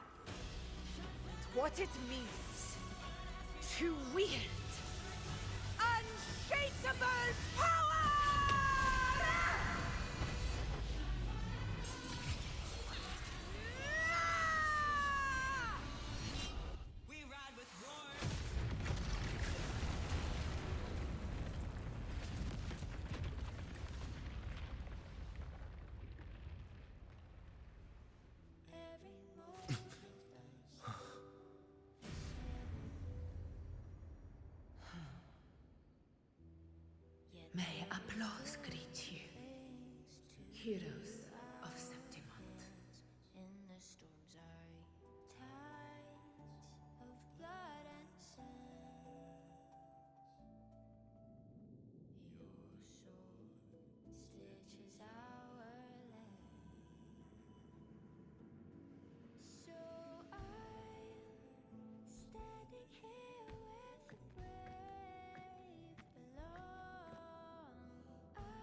And what it means to wield unshakable power! May applause greet you, heroes of Septimont. In the storms are tides of blood and sand. Your sword stitches our land. So I'm standing here where the brave belong. I'm not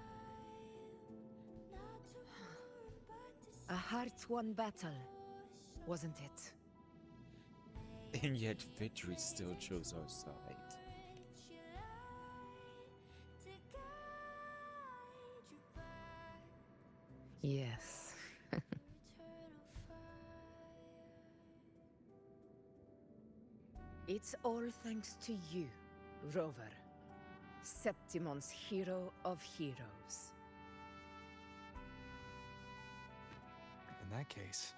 a word, but A hard-won battle, wasn't it? And yet victory still chose our side. Yes. It's all thanks to you, Rover, Septimon's hero of heroes. In that case,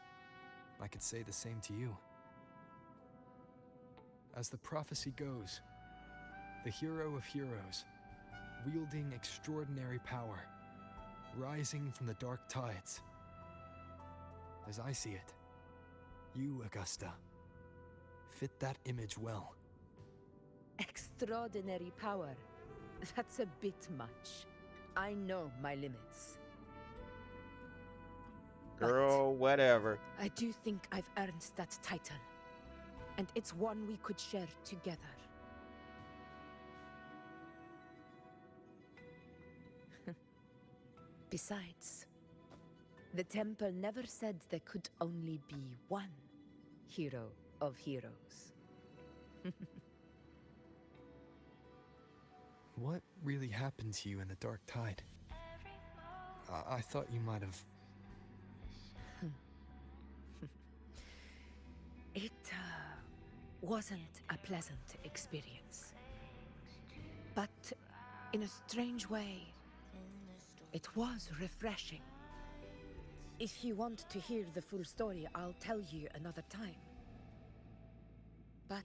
I could say the same to you. As the prophecy goes, the hero of heroes, wielding extraordinary power, rising from the dark tides. As I see it, you, Augusta, fit that image well. Extraordinary power. That's a bit much. I know my limits. Girl, whatever. I do think I've earned that title. and it's one we could share together. Besides, the temple never said there could only be one hero of heroes. What really happened to you in the Dark Tide? I thought you might have... It wasn't a pleasant experience. But in a strange way, it was refreshing. If you want to hear the full story, I'll tell you another time. But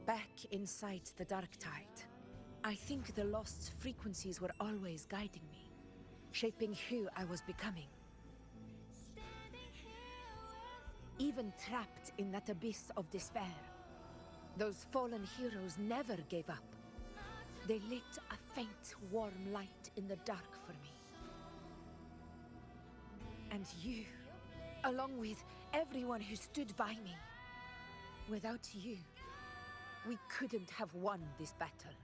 back inside the Dark Tide, I think the lost frequencies were always guiding me, shaping who I was becoming. Even trapped in that abyss of despair, those fallen heroes never gave up. They lit a faint, warm light in the dark for me. And you, along with everyone who stood by me. Without you, we couldn't have won this battle.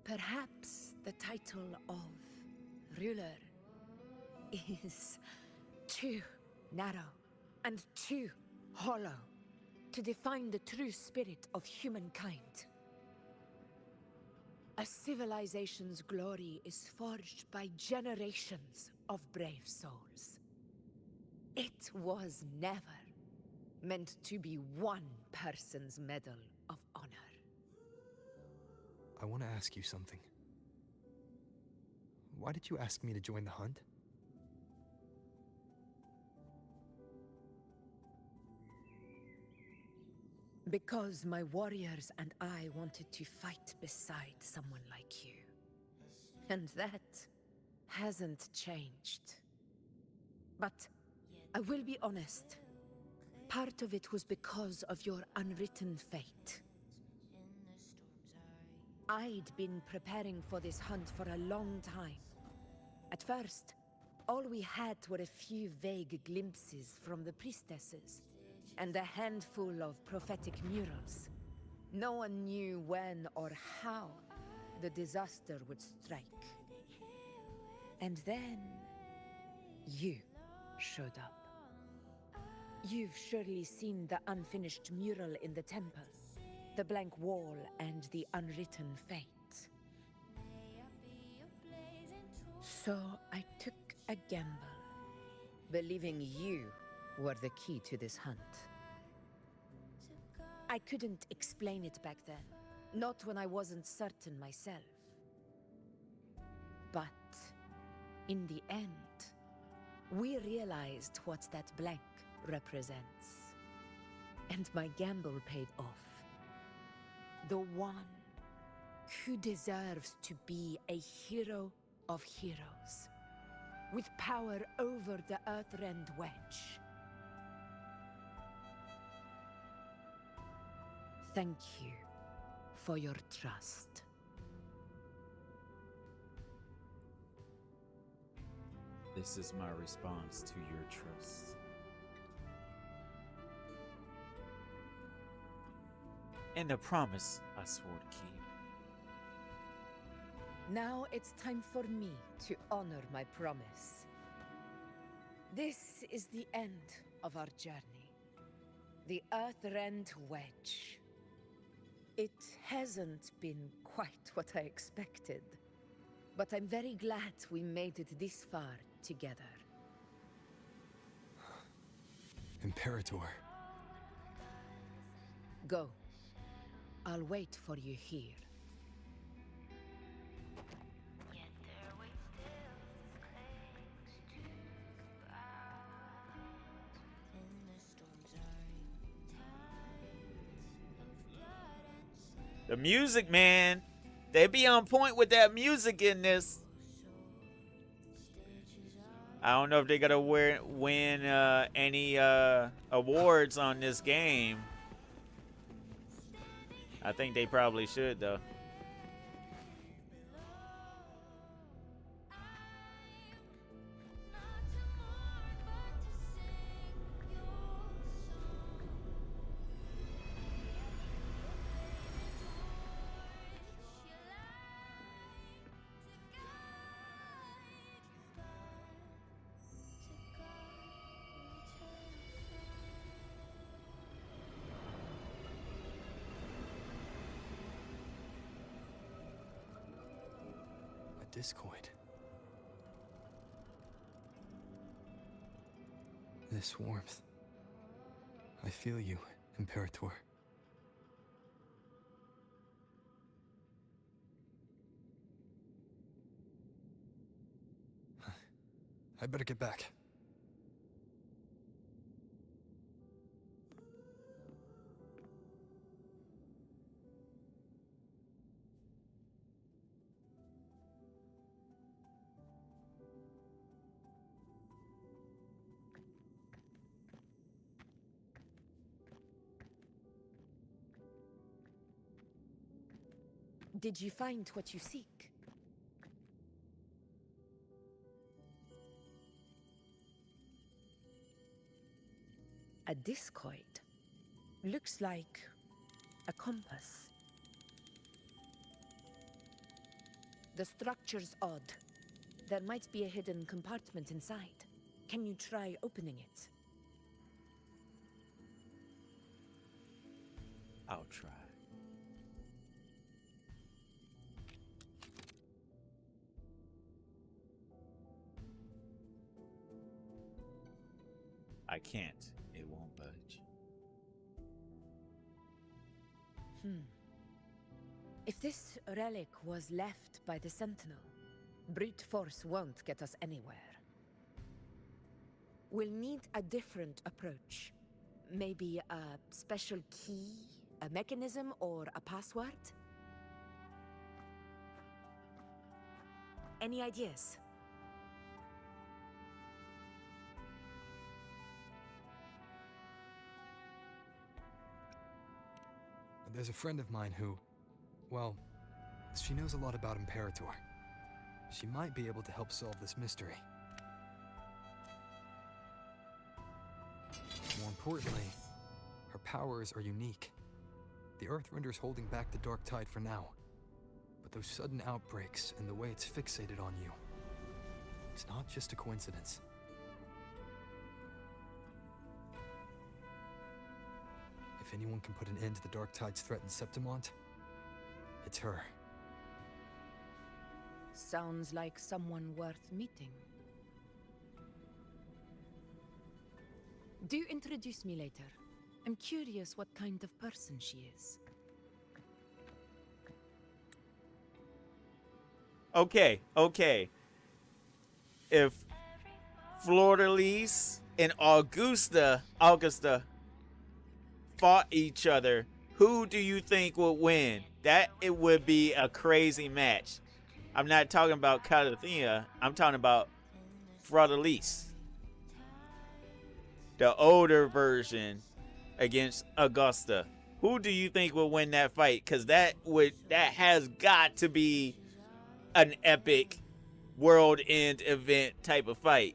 Perhaps the title of ruler is too narrow and too hollow to define the true spirit of humankind. A civilization's glory is forged by generations of brave souls. It was never meant to be one person's medal of honor. I want to ask you something. Why did you ask me to join the hunt? Because my warriors and I wanted to fight beside someone like you. And that hasn't changed. But I will be honest. Part of it was because of your unwritten fate. I'd been preparing for this hunt for a long time. At first, all we had were a few vague glimpses from the priestesses, and a handful of prophetic murals. No one knew when or how the disaster would strike. And then, you showed up. You've surely seen the unfinished mural in the temple, the blank wall and the unwritten fate. So I took a gamble, believing you were the key to this hunt. I couldn't explain it back then, not when I wasn't certain myself. But in the end, we realized what that blank represents. And my gamble paid off. The one who deserves to be a hero of heroes, with power over the Earthrend Wedge. Thank you for your trust. This is my response to your trust. And the promise I swore to keep. Now it's time for me to honor my promise. This is the end of our journey. The Earthrend Wedge. It hasn't been quite what I expected, but I'm very glad we made it this far together. Imperator. Go. I'll wait for you here. The music, man. They be on point with that music in this. I don't know if they gotta win any awards on this game. I think they probably should, though. discoid. This warmth. I feel you, Imperator. I better get back. Did you find what you seek? A discoid. Looks like a compass. The structure's odd. There might be a hidden compartment inside. Can you try opening it? I'll try. I can't. It won't budge. If this relic was left by the Sentinel, brute force won't get us anywhere. We'll need a different approach. Maybe a special key, a mechanism, or a password? Any ideas? There's a friend of mine who, well, she knows a lot about Imperator. She might be able to help solve this mystery. More importantly, her powers are unique. The Earthrender's holding back the Dark Tide for now. But those sudden outbreaks and the way it's fixated on you, it's not just a coincidence. If anyone can put an end to the Dark Tide's threat in Septimont, it's her. Sounds like someone worth meeting. Do introduce me later. I'm curious what kind of person she is. Okay. If Fleur-de-Lis and Augusta fought each other, who do you think would win? That it would be a crazy match. I'm not talking about Calathea. I'm talking about Fleur-de-Lis, the older version, against Augusta. Who do you think will win that fight? Because that has got to be an epic world end event type of fight.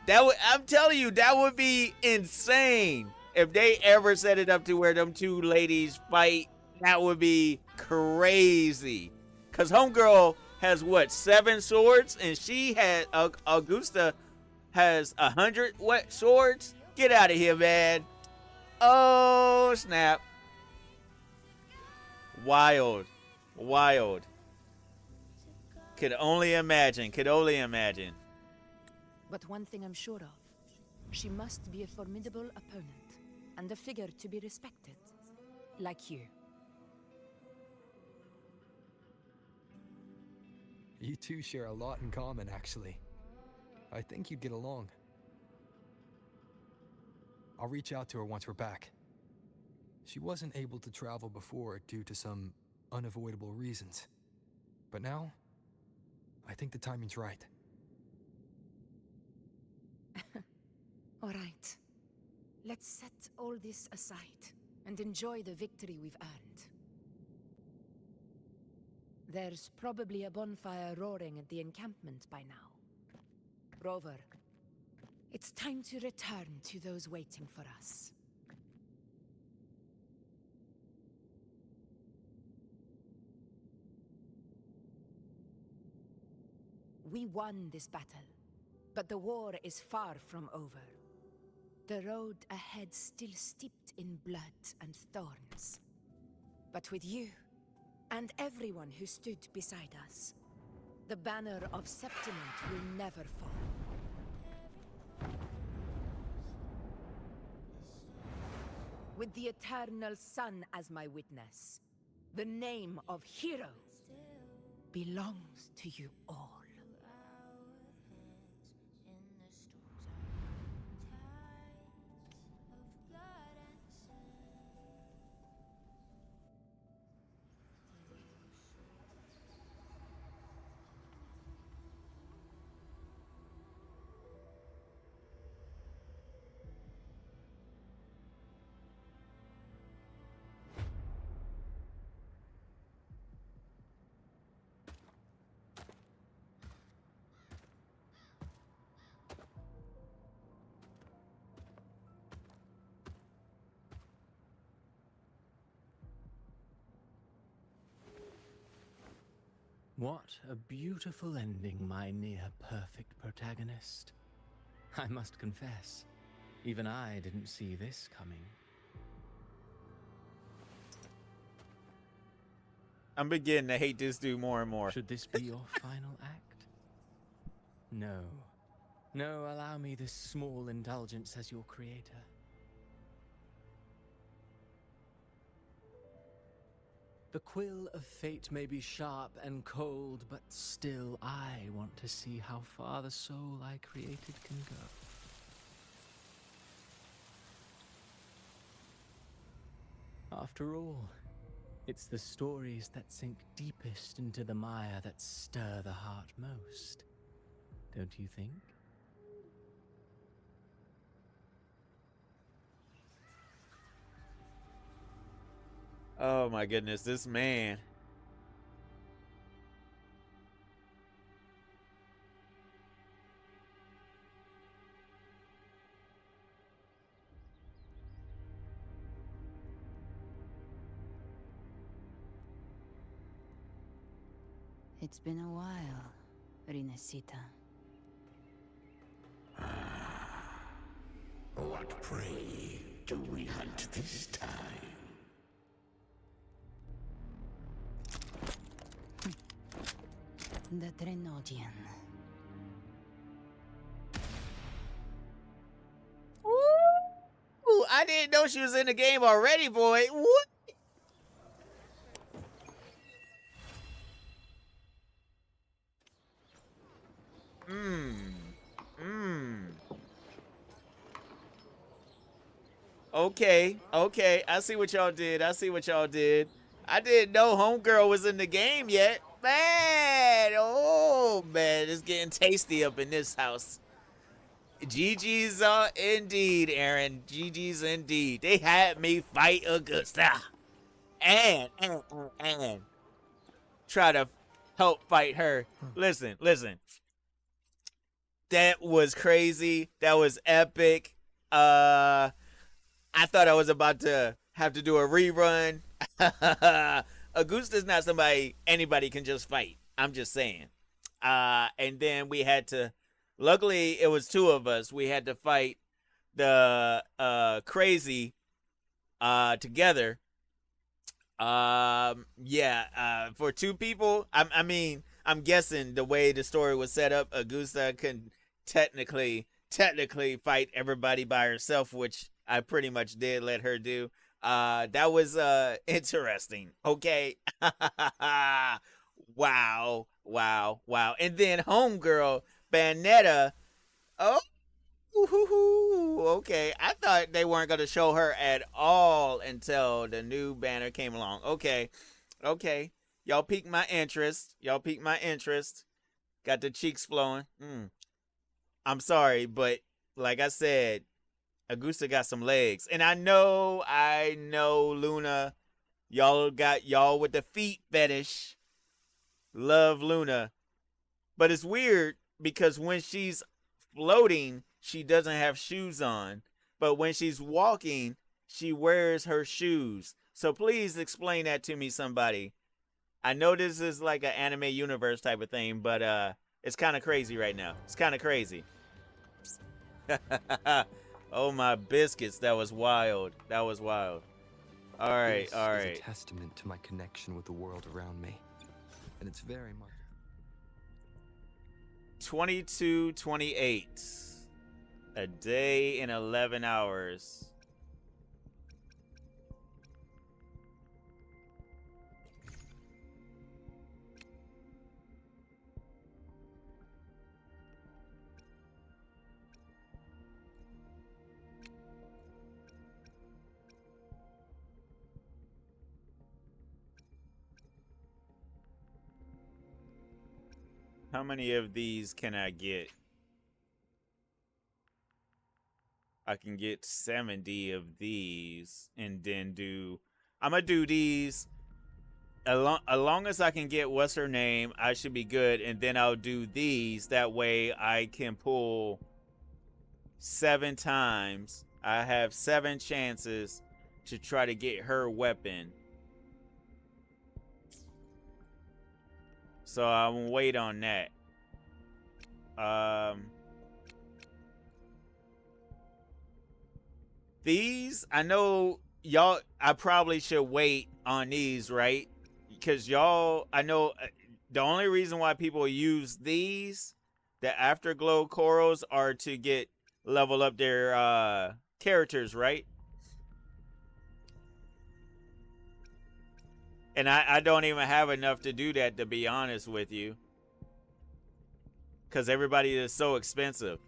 I'm telling you, that would be insane. If they ever set it up to where them two ladies fight, that would be crazy. Cause homegirl has what, 7 swords, and she had Augusta has 100 swords. Get out of here, man! Oh snap! Wild. Could only imagine. But one thing I'm sure of, she must be a formidable opponent. And a figure to be respected, like you. You two share a lot in common, actually. I think you'd get along. I'll reach out to her once we're back. She wasn't able to travel before due to some unavoidable reasons. But now, I think the timing's right. All right. Let's set all this aside and enjoy the victory we've earned. There's probably a bonfire roaring at the encampment by now. Rover, it's time to return to those waiting for us. We won this battle, but the war is far from over. The road ahead still steeped in blood and thorns. But with you, and everyone who stood beside us, The banner of Septiment will never fall. With the eternal sun as my witness, the name of Hero belongs to you all. What a beautiful ending, my near-perfect protagonist. I must confess, even I didn't see this coming. I'm beginning to hate this dude more and more. Should this be your final act? No. No, allow me this small indulgence as your creator. The quill of fate may be sharp and cold, but still I want to see how far the soul I created can go. After all, it's the stories that sink deepest into the mire that stir the heart most, don't you think? Oh my goodness, this man. It's been a while, Rinesita. What prey do we hunt this time? The Trenodian. Ooh, I didn't know she was in the game already, boy. What? Okay, okay. I see what y'all did. I see what y'all did. I didn't know Homegirl was in the game yet. Man, oh man, it's getting tasty up in this house. GG's indeed, Aaron. GG's indeed. They had me fight Augusta. And try to help fight her. Listen. That was crazy. That was epic. I thought I was about to have to do a rerun. Augusta's not somebody anybody can just fight. I'm just saying. And then we had to, luckily it was two of us. We had to fight the crazy together. For two people, I'm guessing the way the story was set up, Augusta can technically fight everybody by herself, which I pretty much did let her do. That was interesting. Okay. Wow. And then Homegirl, Bayonetta. Oh, okay. I thought they weren't going to show her at all until the new banner came along. Okay. Y'all piqued my interest. Got the cheeks flowing. I'm sorry, but like I said, Augusta got some legs. And I know, Luna, y'all with the feet fetish. Love Luna. But it's weird because when she's floating, she doesn't have shoes on. But when she's walking, she wears her shoes. So please explain that to me, somebody. I know this is like an anime universe type of thing, but it's kind of crazy right now. It's kind of crazy. Oh my biscuits, that was wild. All right. This is a testament to my connection with the world around me. And it's very much... 22:28. A day and 11 hours. How many of these can I get? I can get 70 of these and then do... I'm going to do these. As long as I can get what's her name, I should be good. And then I'll do these. That way I can pull 7 times. I have 7 chances to try to get her weapon. So I'm gonna wait on that. These, I know y'all, I probably should wait on these, right? Because y'all, I know the only reason why people use these, the Afterglow corals, are to get level up their characters, right? And I don't even have enough to do that, to be honest with you. Because everybody is so expensive.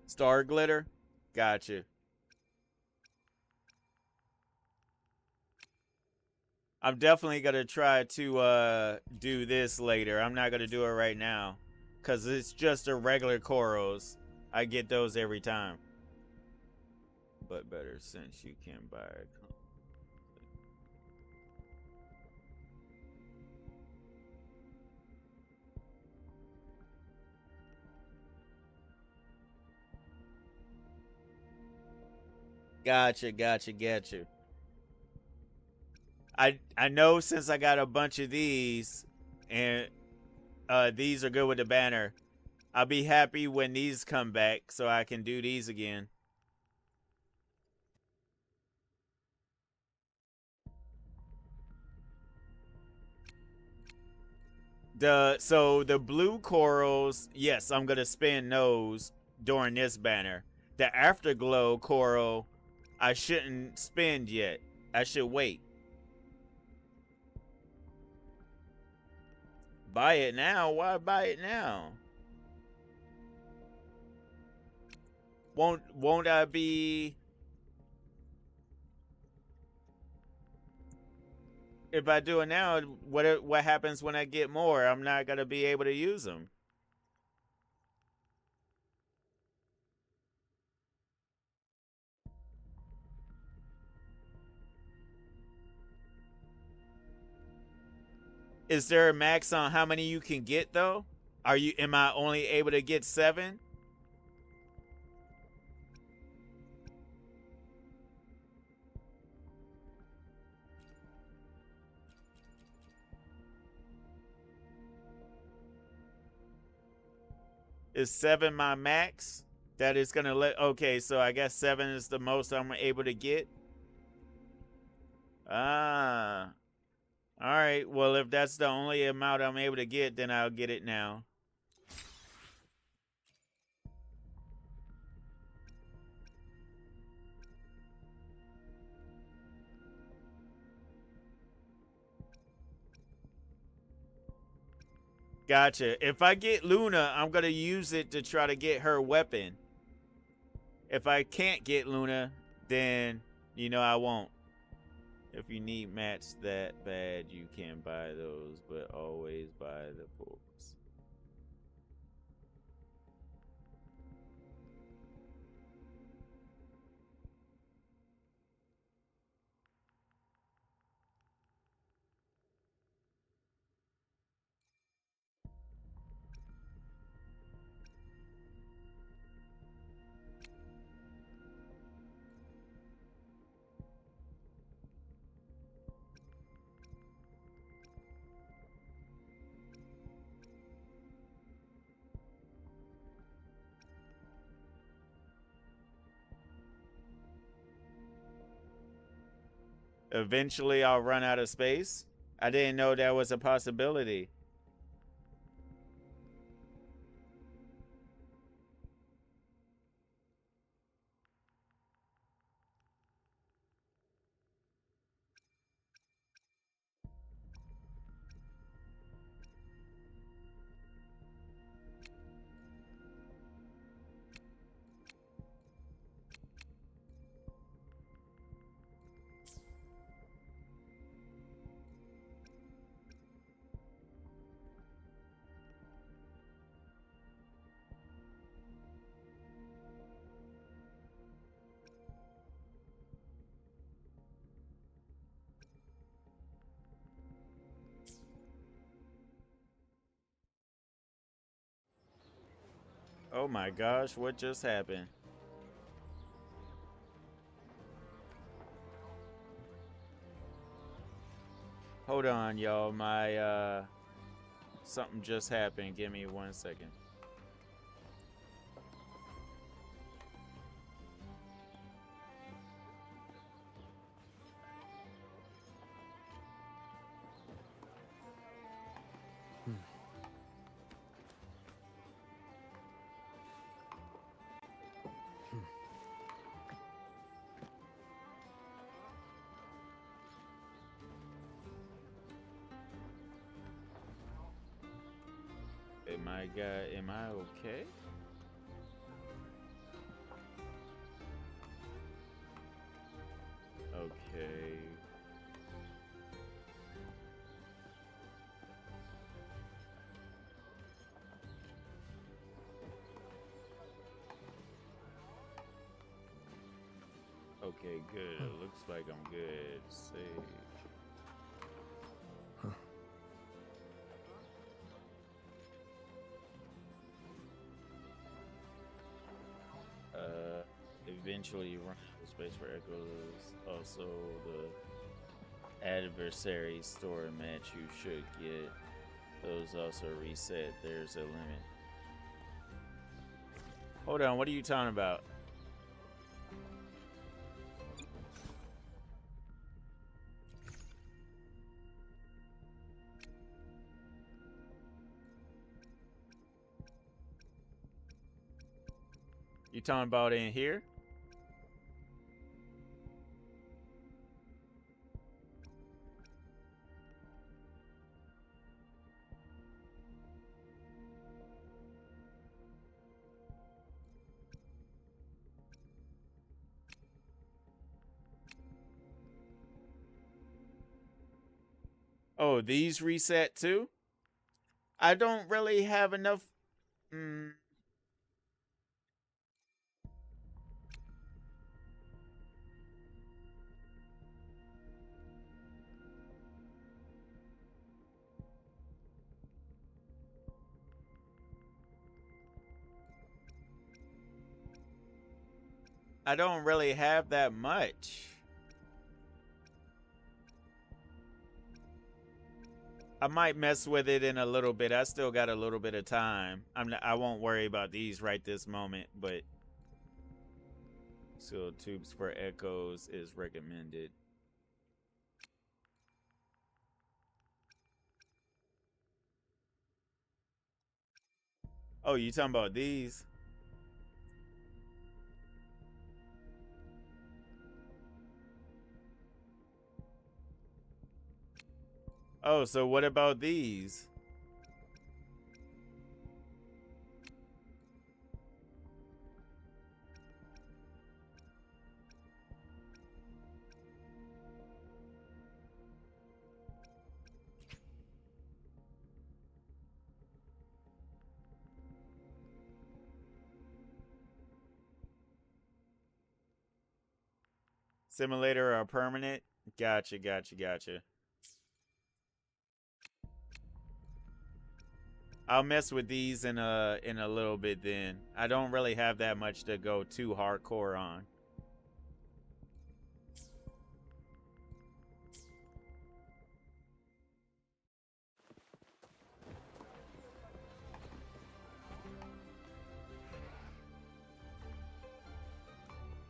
Star glitter? Gotcha. I'm definitely going to try to do this later. I'm not going to do it right now. Because it's just a regular corals. I get those every time. But better since you can buy it. Gotcha. I know since I got a bunch of these, and these are good with the banner, I'll be happy when these come back so I can do these again. So the blue corals, yes, I'm gonna spend those during this banner. The Afterglow coral, I shouldn't spend yet. I should wait. Buy it now? Why buy it now? Won't I be... If I do it now, what happens when I get more? I'm not gonna be able to use them. Is there a max on how many you can get though? Am I only able to get 7? Is 7 my max? That is gonna let... Okay, so I guess 7 is the most I'm able to get. Ah. Alright, well if that's the only amount I'm able to get, then I'll get it now. Gotcha. If I get Luna, I'm gonna use it to try to get her weapon. If I can't get Luna, then, you know, I won't. If you need mats that bad, you can buy those, but always buy the books. Eventually, I'll run out of space. I didn't know that was a possibility. Oh my gosh, what just happened? Hold on, y'all. My something just happened. Give me 1 second. Am I okay? Okay. Okay, good. It looks like I'm good. Save. Eventually run out of space for echoes. Also, the adversary story match you should get. Those also reset. There's a limit. Hold on, what are you talking about? You talking about in here? Oh, these reset too? I don't really have enough. I don't really have that much. I might mess with it in a little bit. I still got a little bit of time. I won't worry about these right this moment, but still tubes for echoes is recommended. Oh, you talking about these? Oh, so what about these? Simulator or permanent? Gotcha. I'll mess with these in a little bit then. I don't really have that much to go too hardcore on.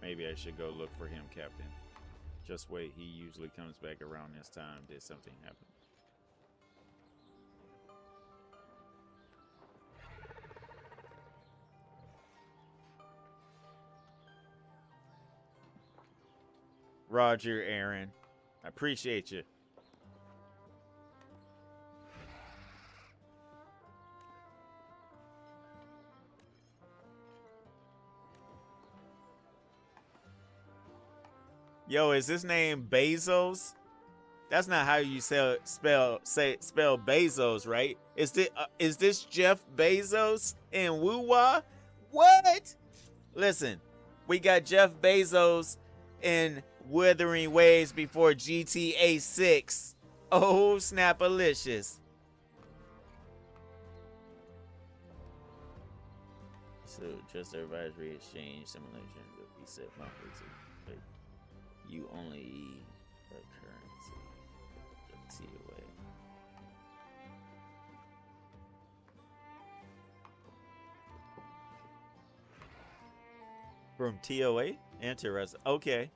Maybe I should go look for him, Captain. Just wait, he usually comes back around this time. Did something happen? Roger, Aaron. I appreciate you. Yo, is his name Bezos? That's not how you spell Bezos, right? Is this Jeff Bezos in Woo-Wah? What? Listen, we got Jeff Bezos in Wuthering Waves before GTA 6. Oh, snap-alicious. So, just advisory exchange simulation will be set monthly. You only eat the currency. TOA. From TOA? Interesting. Okay.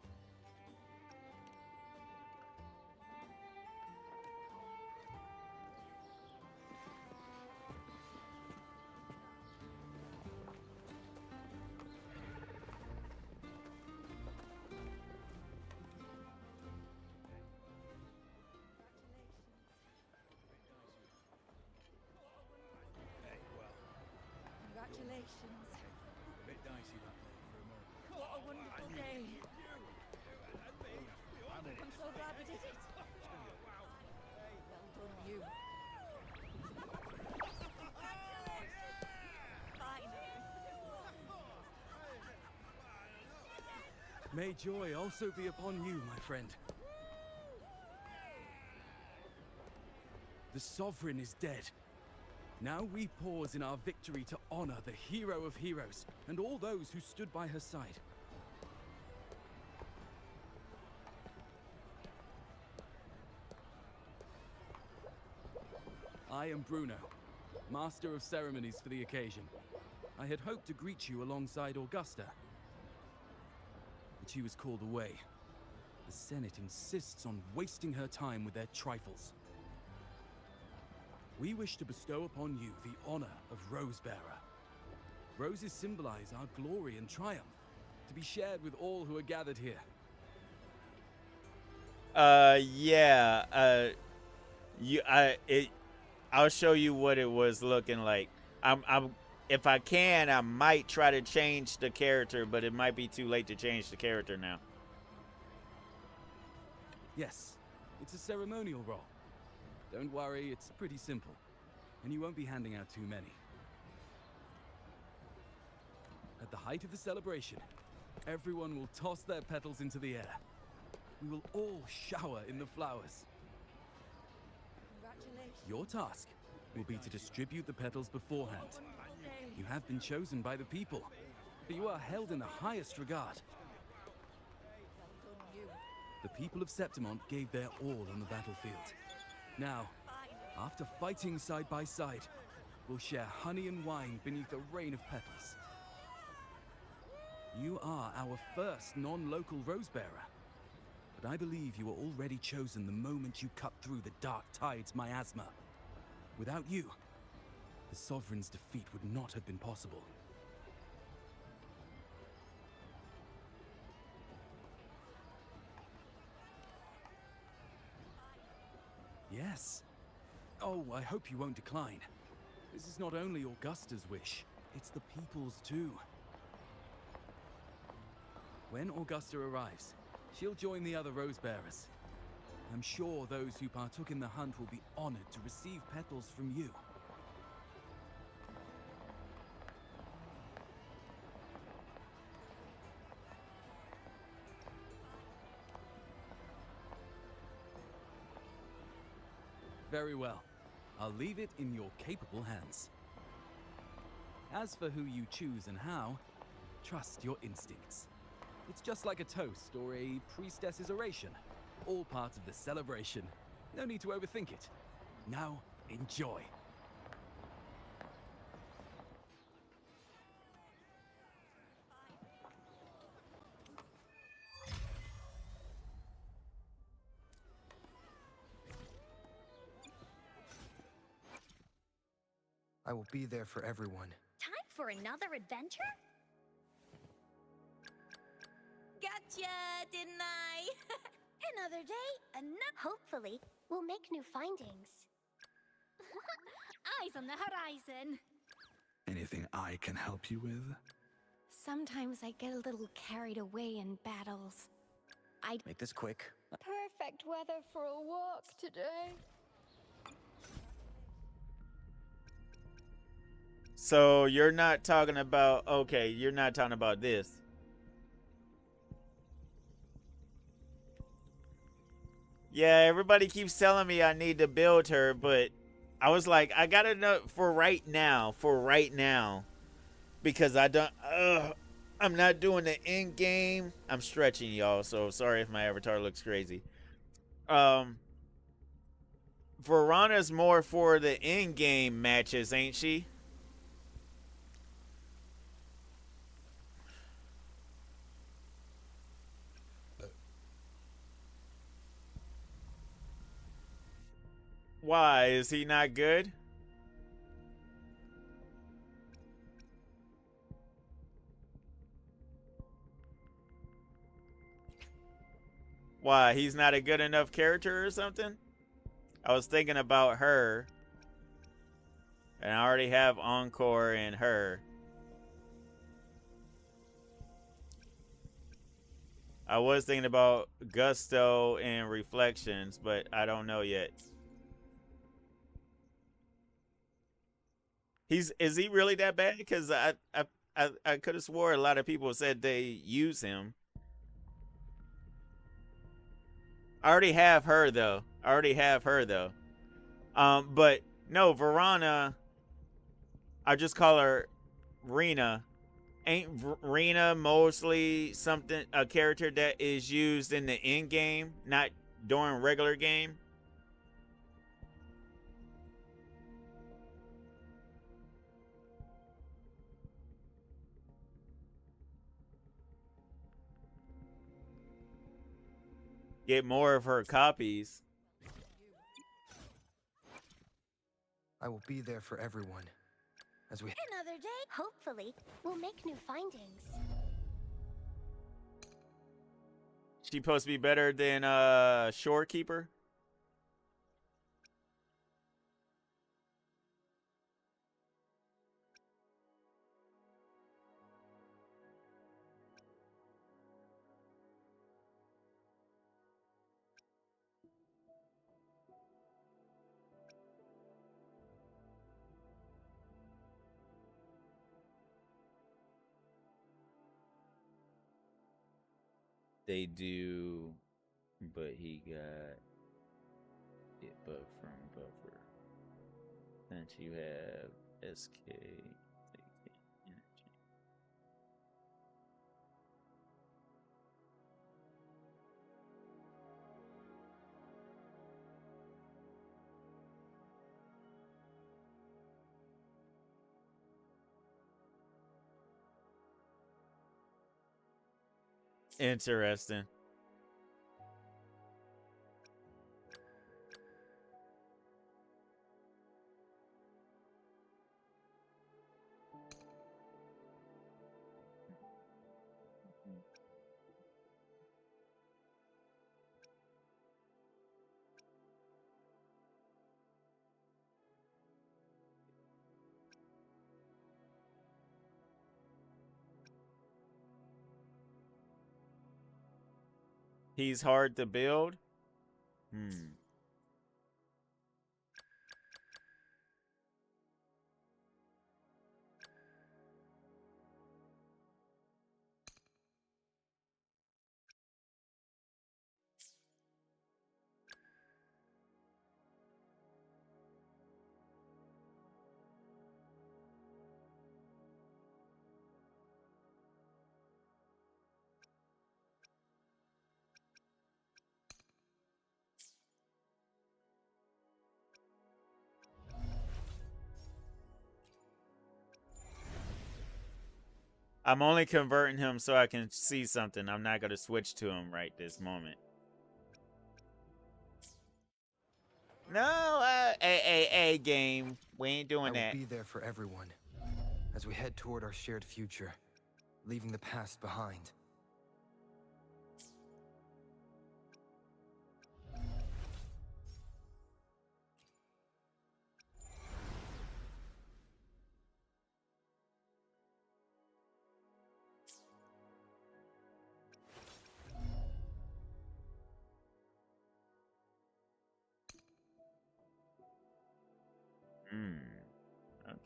Congratulations. A bit dicey that day for a moment. What a wonderful day. I'm so glad we did it. Well done, you. May joy also be upon you, my friend. The Sovereign is dead. Now we pause in our victory to honor the hero of heroes and all those who stood by her side. I am Bruno, Master of Ceremonies for the occasion. I had hoped to greet you alongside Augusta, but she was called away. The Senate insists on wasting her time with their trifles. We wish to bestow upon you the honor of Rosebearer. Roses symbolize our glory and triumph, to be shared with all who are gathered here. Yeah. I'll show you what it was looking like. If I can, I might try to change the character, but it might be too late to change the character now. Yes, it's a ceremonial role. Don't worry, it's pretty simple, and you won't be handing out too many. At the height of the celebration, everyone will toss their petals into the air. We will all shower in the flowers. Your task will be to distribute the petals beforehand. You have been chosen by the people, but you are held in the highest regard. The people of Septimont gave their all on the battlefield. Now, after fighting side by side, we'll share honey and wine beneath a rain of petals. You are our first non-local Rosebearer, but I believe you were already chosen the moment you cut through the Dark Tide's miasma. Without you, the Sovereign's defeat would not have been possible. Yes. Oh, I hope you won't decline. This is not only Augusta's wish, it's the people's too. When Augusta arrives, she'll join the other Rosebearers. I'm sure those who partook in the hunt will be honored to receive petals from you. Very well. I'll leave it in your capable hands. As for who you choose and how, trust your instincts. It's just like a toast or a priestess's oration. All part of the celebration. No need to overthink it. Now, enjoy. I will be there for everyone. Time for another adventure? Gotcha, didn't I? Another day, Hopefully, we'll make new findings. eyes on the horizon. Anything I can help you with? Sometimes I get a little carried away in battles. I'd Make this quick. perfect weather for a walk today. So you're not talking about, okay, you're not talking about this. Yeah, everybody keeps telling me I need to build her, but I was like, I gotta know for right now, because I don't, I'm not doing the end game. I'm stretching, y'all, so sorry if my avatar looks crazy. Verana's more for the end game matches, ain't she? Why? Is he not good? Why? He's not a good enough character or something? I was thinking about her. And I already have Encore in her. I was thinking about Gusto and Reflections, but I don't know yet. Is he really that bad? Because I could have swore a lot of people said they use him. I already have her though. But no, Verana. I just call her Rena. Ain't Rena mostly a character that is used in the end game, not during regular game? Get more of her copies. I will be there for everyone. As we Another day, hopefully, we'll make new findings. She supposed to be better than Shorekeeper? They do, but he got it buff from buffer. Then you have SK energy. Interesting. He's hard to build? I'm only converting him so I can see something. I'm not going to switch to him right this moment. No, a game. We ain't doing I that. will be there for everyone as we head toward our shared future, leaving the past behind.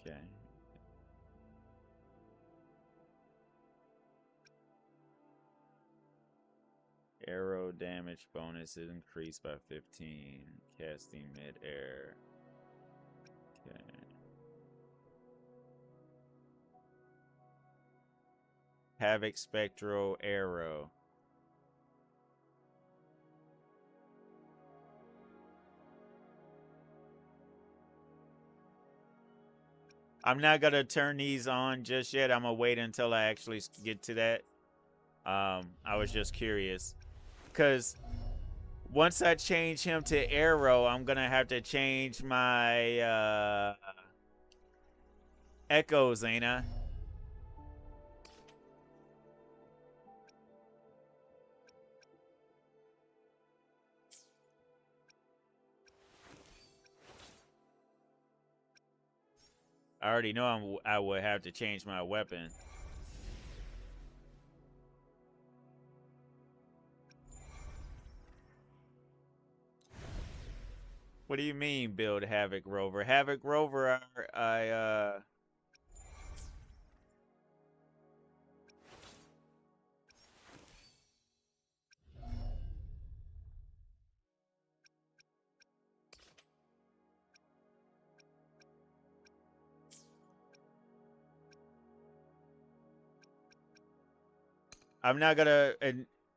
Okay. Arrow damage bonus is increased by 15. Casting mid-air. Okay. Havoc Spectral Arrow. I'm not gonna turn these on just yet. I'm gonna wait until I actually get to that. I was just curious, cause once I change him to Arrow, I'm gonna have to change my echoes, ain't I? I already know I would have to change my weapon. What do you mean build Havoc Rover? Havoc Rover, I'm not gonna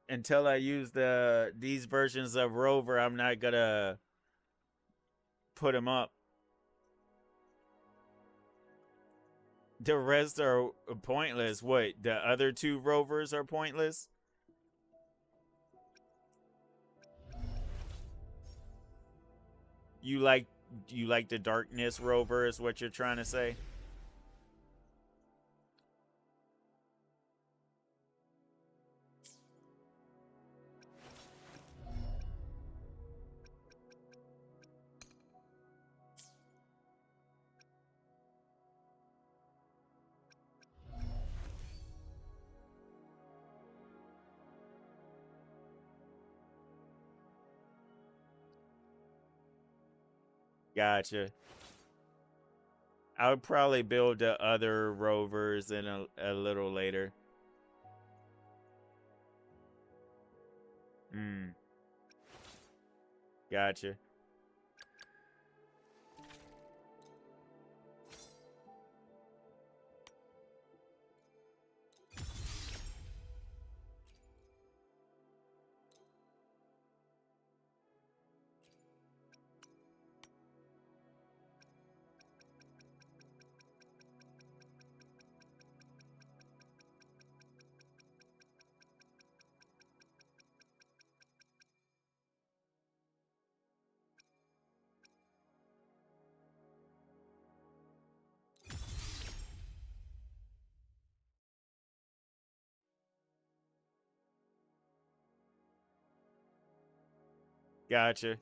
until I use these versions of Rover. I'm not gonna put them up. The rest are pointless. What? The other two Rovers are pointless? You like the Darkness Rover is what you're trying to say? Gotcha. I would probably build the other Rovers in a little later. Gotcha. Gotcha.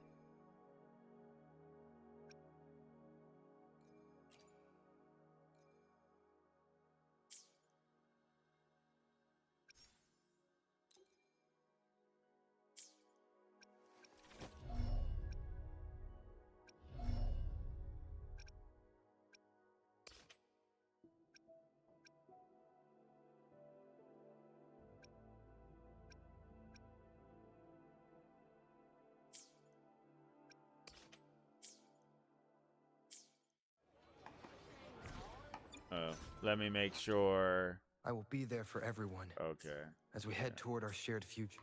Let me make sure. I will be there for everyone. Okay. As we head toward our shared future.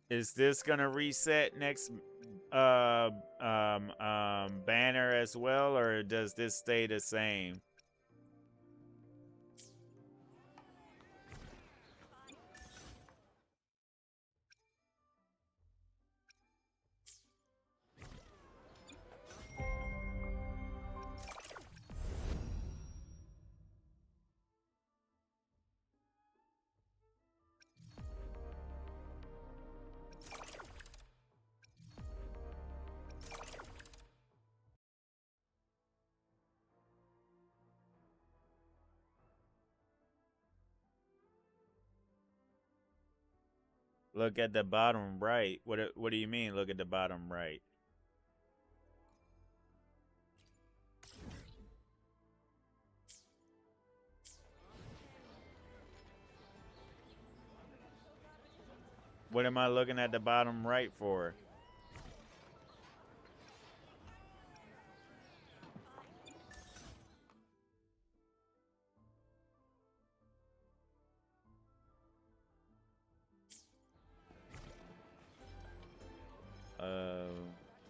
Is this gonna reset next banner as well, or does this stay the same? Look at the bottom right. What do you mean, look at the bottom right? What am I looking at the bottom right for?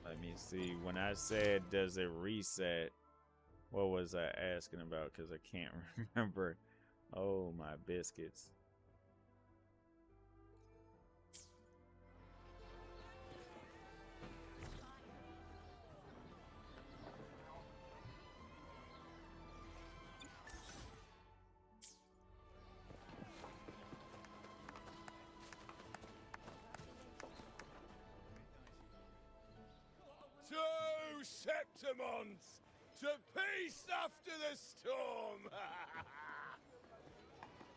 Let me see. When I said, does it reset? What was I asking about? Because I can't remember. Oh, my biscuits. To Septimont, to peace after the storm.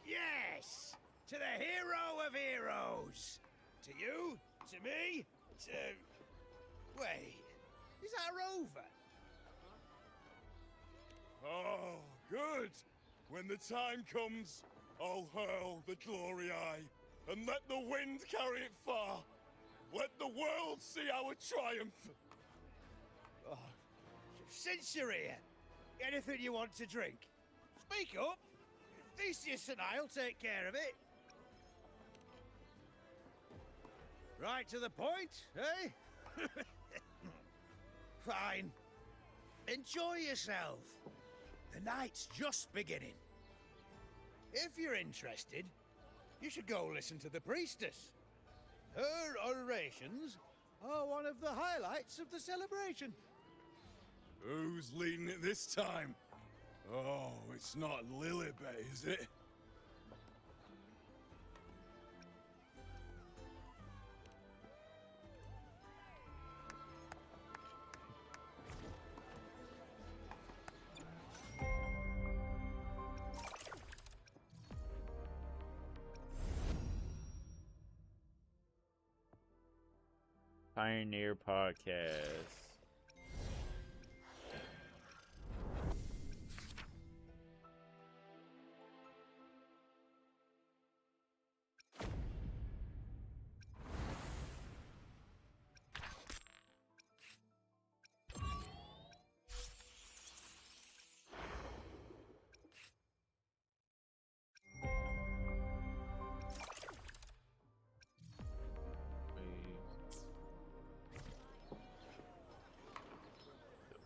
Yes, to the hero of heroes. To you, to me, to... Wait, is that a rover? Oh, good. When the time comes, I'll hurl the glory eye and let the wind carry it far. Let the world see our triumph. Oh, since you're here, anything you want to drink? Speak up. Theseus and I'll take care of it. Right to the point, eh? Fine. Enjoy yourself. The night's just beginning. If you're interested, you should go listen to the priestess. Her orations are one of the highlights of the celebration. Who's leading it this time? Oh, it's not Lilibet, is it? Pioneer Podcast.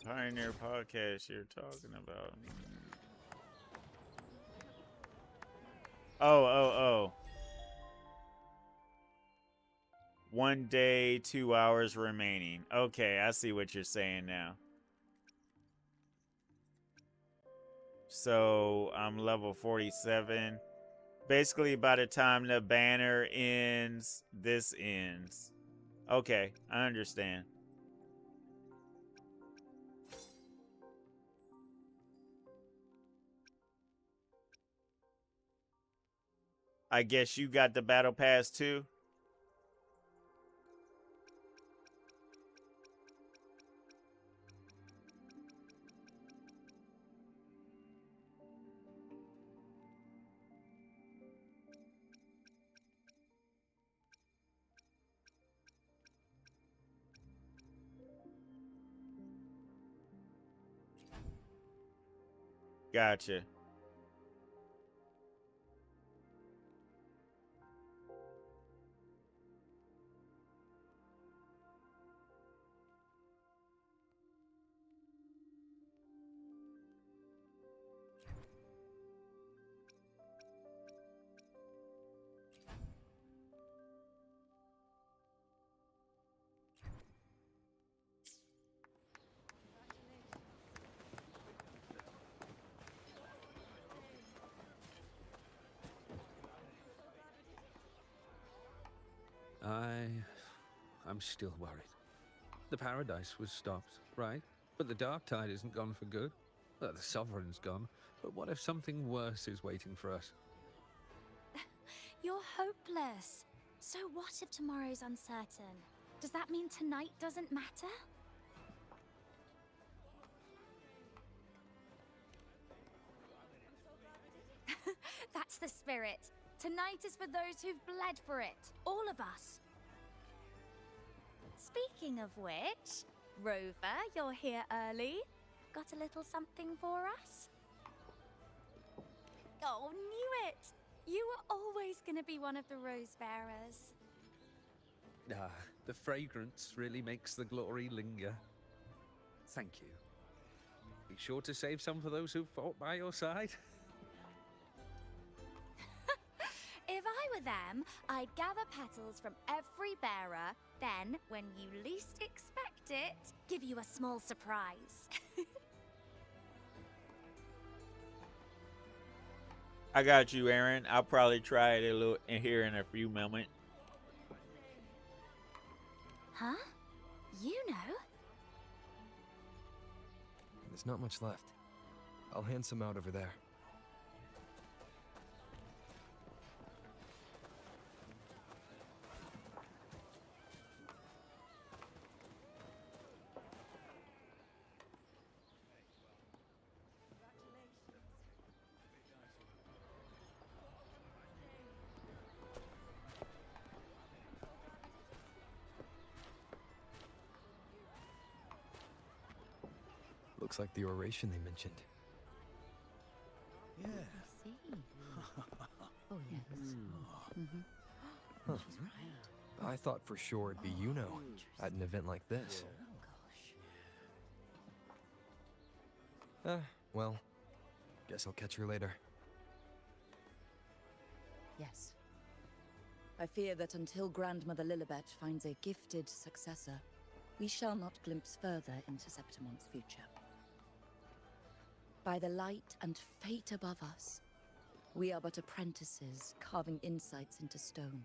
Pioneer Podcast you're talking about. Oh. 1 day, 2 hours remaining. Okay, I see what you're saying now. So I'm level 47. Basically, by the time the banner ends, this ends. Okay, I understand. I guess you got the battle pass too? Gotcha. I'm still worried. The paradise was stopped, right? But the dark tide isn't gone for good. Well, the sovereign's gone. But what if something worse is waiting for us? You're hopeless. So what if tomorrow's uncertain? Does that mean tonight doesn't matter? That's the spirit. Tonight is for those who've bled for it. All of us. Speaking of which, Rover, you're here early. Got a little something for us? Oh, knew it! You were always gonna be one of the rose bearers. Ah, the fragrance really makes the glory linger. Thank you. Be sure to save some for those who fought by your side. If I were them, I'd gather petals from every bearer, then, when you least expect it, give you a small surprise. I got you, Aaron. I'll probably try it a little in here in a few moments. Huh? You know? There's not much left. I'll hand some out over there. Looks like the oration they mentioned. Yeah. I see. Oh, yes. Huh. I thought for sure it'd be Yuno at an event like this. Well, guess I'll catch her later. Yes. I fear that until Grandmother Lilibet finds a gifted successor, we shall not glimpse further into Septimon's future. By the light and fate above us, we are but apprentices carving insights into stone,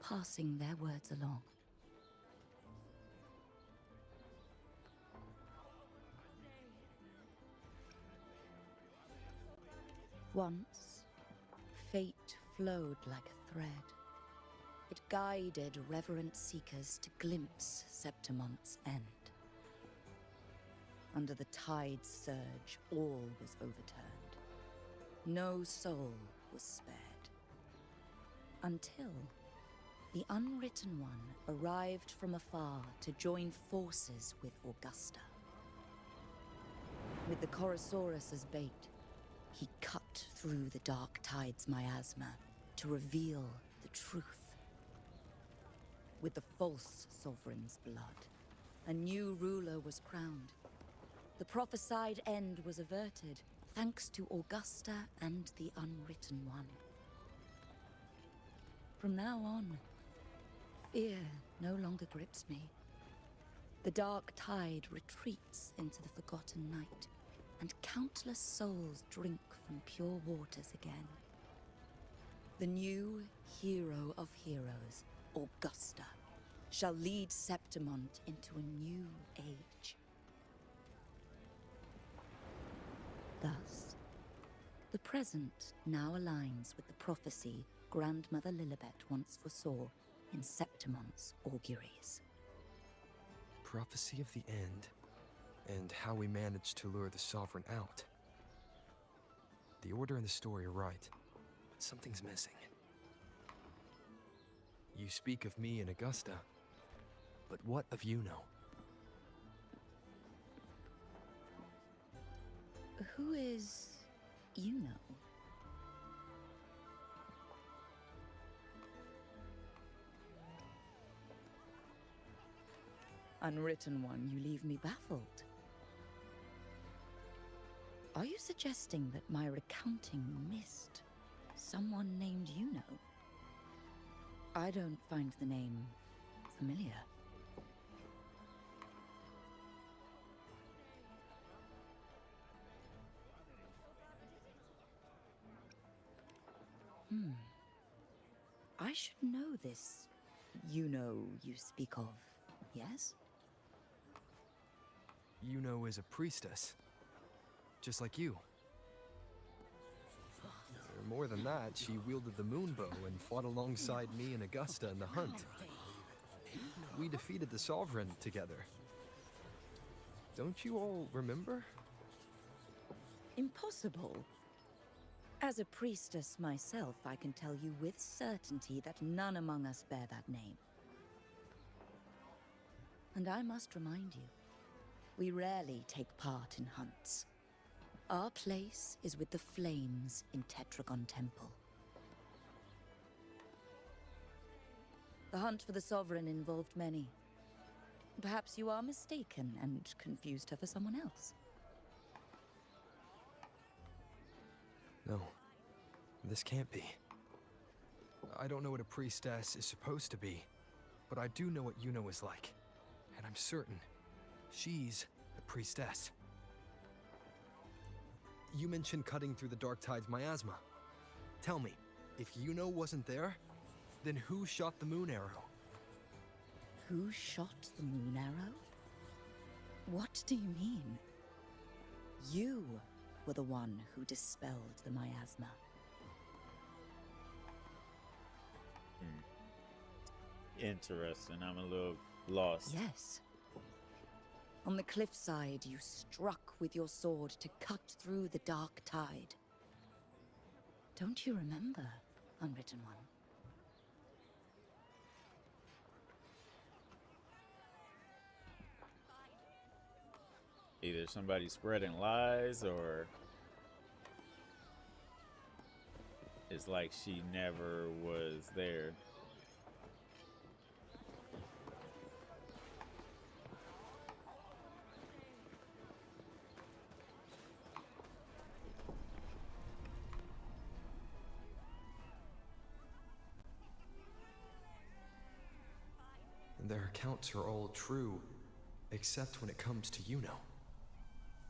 passing their words along. Once, fate flowed like a thread. It guided reverent seekers to glimpse Septimon's end. Under the tide's surge, all was overturned. No soul was spared. Until the Unwritten One arrived from afar to join forces with Augusta. With the Chorosaurus as bait, he cut through the dark tide's miasma to reveal the truth. With the false sovereign's blood, a new ruler was crowned. The prophesied end was averted, thanks to Augusta and the Unwritten One. From now on, fear no longer grips me. The dark tide retreats into the forgotten night, and countless souls drink from pure waters again. The new hero of heroes, Augusta, shall lead Septimont into a new age. Thus, the present now aligns with the prophecy Grandmother Lilibet once foresaw in Septimont's auguries. Prophecy of the end, and how we managed to lure the Sovereign out. The order and the story are right, but something's missing. You speak of me and Augusta, but what of Yuno? Who is Yuno? Unwritten One, you leave me baffled. Are you suggesting that my recounting missed someone named Yuno? I don't find the name familiar. I should know this You know you speak of, yes? Yuno is a priestess. Just like you. More than that, she wielded the moonbow and fought alongside me and Augusta in the hunt. We defeated the Sovereign together. Don't you all remember? Impossible. As a priestess myself, I can tell you with certainty that none among us bear that name. And I must remind you, we rarely take part in hunts. Our place is with the flames in Tetragon Temple. The hunt for the Sovereign involved many. Perhaps you are mistaken and confused her for someone else. No, this can't be. I don't know what a priestess is supposed to be, but I do know what Yuno is like. And I'm certain she's a priestess. You mentioned cutting through the Dark Tide's miasma. Tell me, if Yuno wasn't there, then who shot the moon arrow? Who shot the moon arrow? What do you mean? You were the one who dispelled the miasma. Interesting. I'm a little lost. Yes. On the cliffside, you struck with your sword to cut through the Dark Tide. Don't you remember, Unwritten One? Either somebody spreading lies or it's like she never was there. Their accounts are all true, except when it comes to Yuno.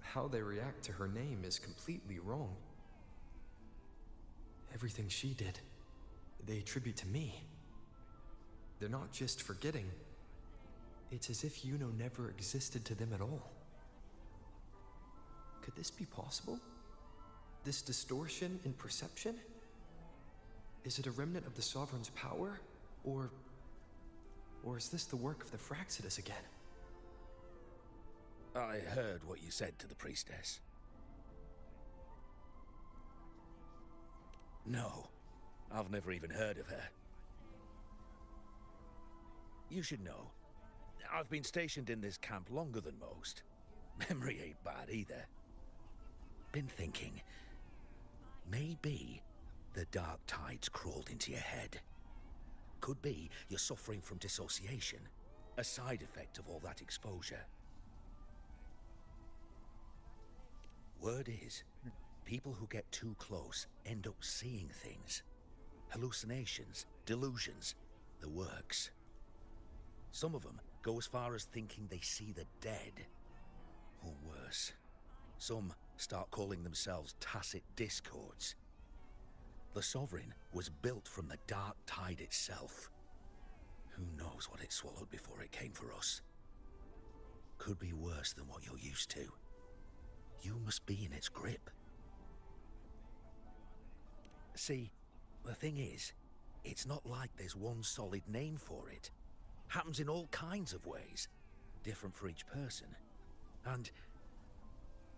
How they react to her name is completely wrong. Everything she did, they attribute to me. They're not just forgetting. It's as if Yuno never existed to them at all. Could this be possible? This distortion in perception? Is it a remnant of the Sovereign's power? Or is this the work of the Fraxidus again? I heard what you said to the priestess. No, I've never even heard of her. You should know, I've been stationed in this camp longer than most. Memory ain't bad either. Been thinking, maybe the Dark Tide's crawled into your head. Could be you're suffering from dissociation, a side effect of all that exposure. Word is, people who get too close end up seeing things. Hallucinations, delusions, the works. Some of them go as far as thinking they see the dead. Or worse, some start calling themselves tacit discords. The Sovereign was built from the Dark Tide itself. Who knows what it swallowed before it came for us? Could be worse than what you're used to. You must be in its grip. See, the thing is, it's not like there's one solid name for it. Happens in all kinds of ways, different for each person. And,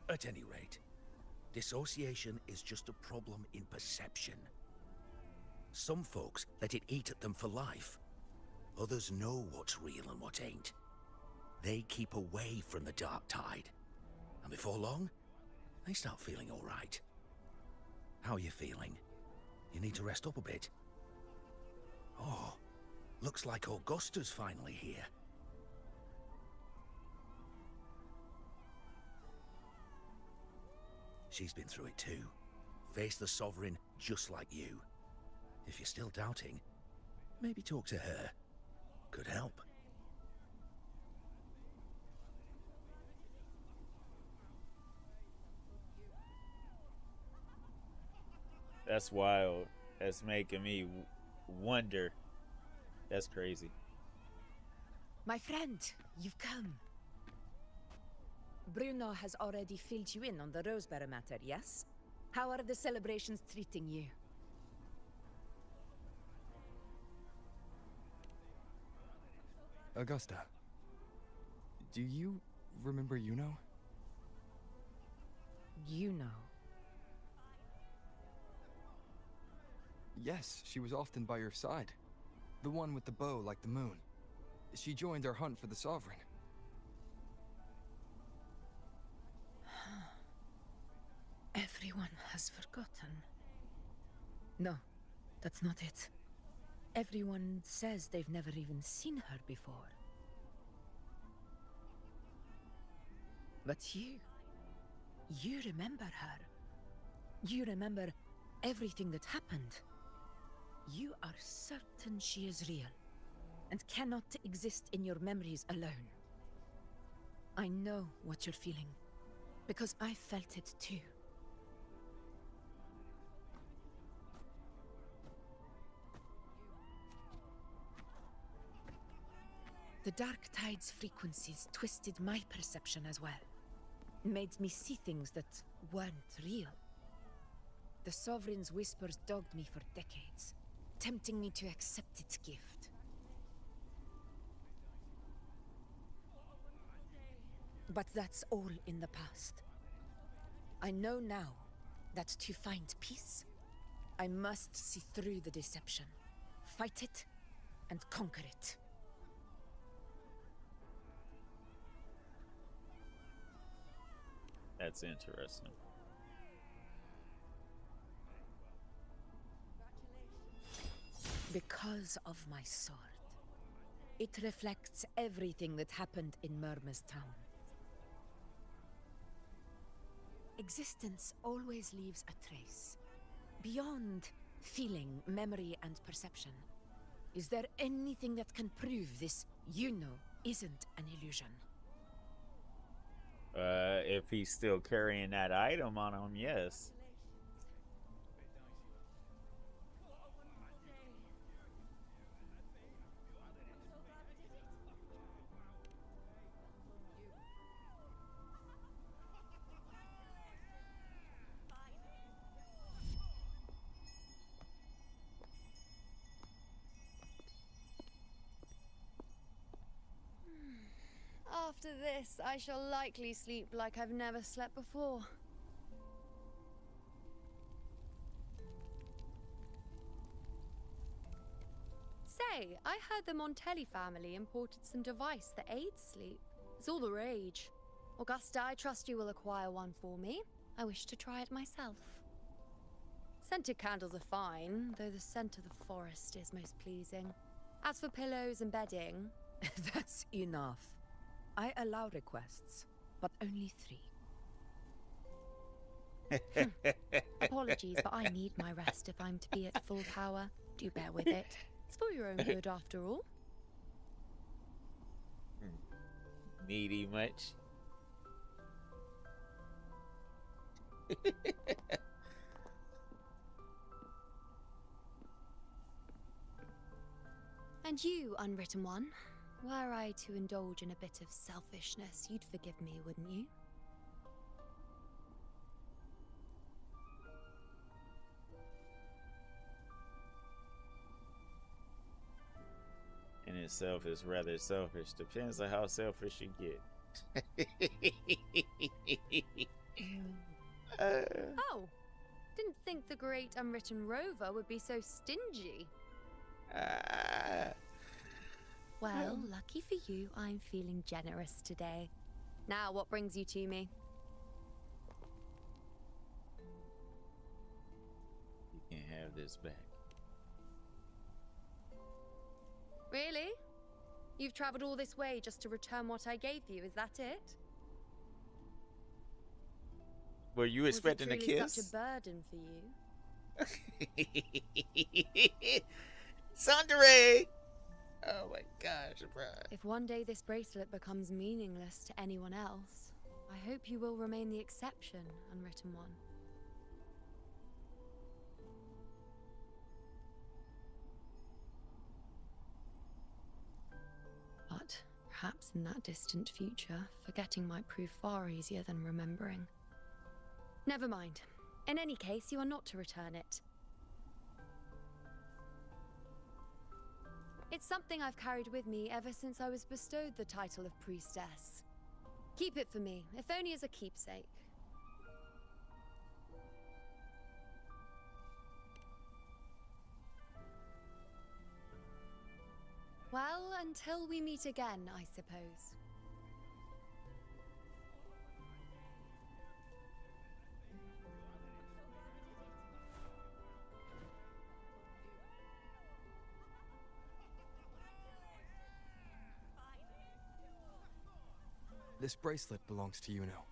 at any rate, dissociation is just a problem in perception. Some folks let it eat at them for life. Others know what's real and what ain't. They keep away from the Dark Tide. And before long, they start feeling all right. How are you feeling? You need to rest up a bit. Oh, looks like Augusta's finally here. She's been through it too. Faced the Sovereign just like you. If you're still doubting, maybe talk to her. Could help. That's wild. That's making me wonder That's crazy. My friend, you've come. Bruno has already filled you in on the Rosebearer matter, yes? How are the celebrations treating you? Augusta, do you remember Yuno? Yuno. Yes, she was often by your side. The one with the bow like the moon. She joined our hunt for the Sovereign. Everyone has forgotten. No, that's not it. Everyone says they've never even seen her before. But you remember her. You remember everything that happened. You are certain she is real, and cannot exist in your memories alone. I know what you're feeling, because I felt it too. The Dark Tide's frequencies twisted my perception as well. Made me see things that weren't real. The Sovereign's whispers dogged me for decades, tempting me to accept its gift. But that's all in the past. I know now that to find peace, I must see through the deception, fight it, and conquer it. That's interesting. Because of my sword. It reflects everything that happened in Murma's town. Existence always leaves a trace. Beyond feeling, memory, and perception. Is there anything that can prove this Yuno isn't an illusion? If he's still carrying that item on him, yes. After this, I shall likely sleep like I've never slept before. Say, I heard the Montelli family imported some device that aids sleep. It's all the rage. Augusta, I trust you will acquire one for me. I wish to try it myself. Scented candles are fine, though the scent of the forest is most pleasing. As for pillows and bedding... That's enough. I allow requests, but only 3. Apologies, but I need my rest if I'm to be at full power. Do bear with it. It's for your own good, after all. Needy much? And you, Unwritten One, were I to indulge in a bit of selfishness, you'd forgive me, wouldn't you? In itself is rather selfish. Depends on how selfish you get. Oh, didn't think the great Unwritten Rover would be so stingy. Well, lucky for you, I'm feeling generous today. Now, what brings you to me? You can have this back. Really? You've traveled all this way just to return what I gave you, is that it? Were you expecting a kiss? Such a burden for you? Sandere! Oh my gosh, bro. If one day this bracelet becomes meaningless to anyone else, I hope you will remain the exception, Unwritten One. in that distant future, forgetting might prove far easier than remembering. Never mind. In any case, you are not to return it. It's something I've carried with me ever since I was bestowed the title of priestess. Keep it for me, if only as a keepsake. Well, until we meet again, I suppose. This bracelet belongs to Yuno.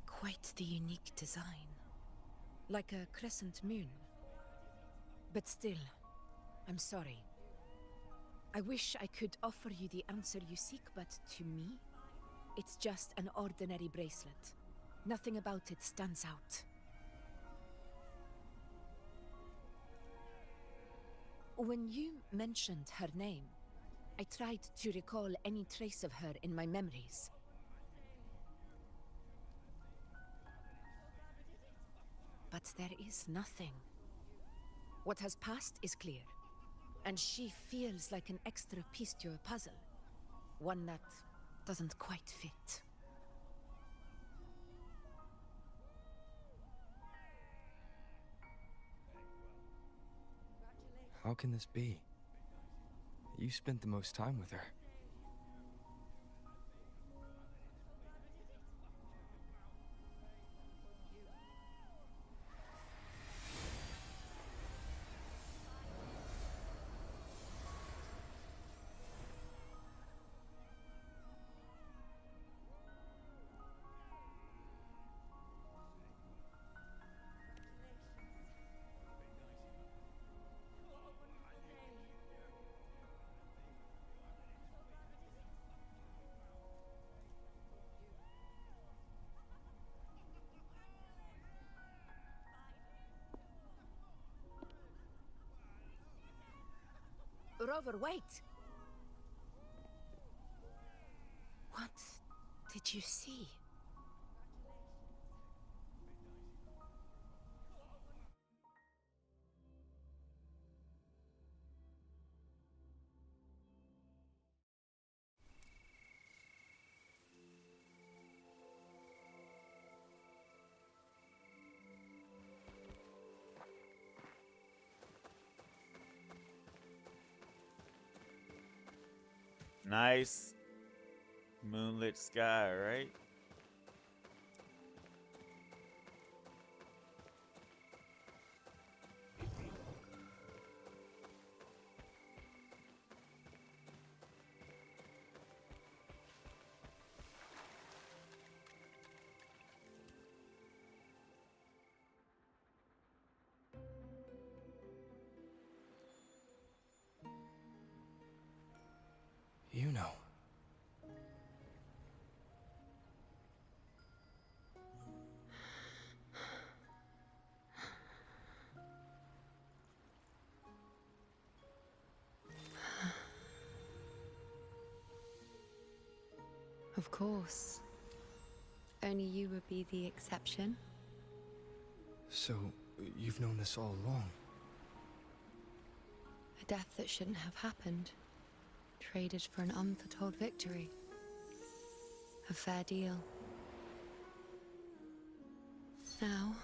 Quite the unique design. Like a crescent moon. But still, I'm sorry. I wish I could offer you the answer you seek, but to me, it's just an ordinary bracelet. Nothing about it stands out. When you mentioned her name, I tried to recall any trace of her in my memories. But there is nothing. What has passed is clear, and she feels like an extra piece to a puzzle. One that doesn't quite fit. How can this be? You spent the most time with her. Rover, wait! What did you see? Nice moonlit sky, right? Yuno. Of course. Only you would be the exception. So, you've known this all along? A death that shouldn't have happened. Traded for an unforetold victory. A fair deal. Now...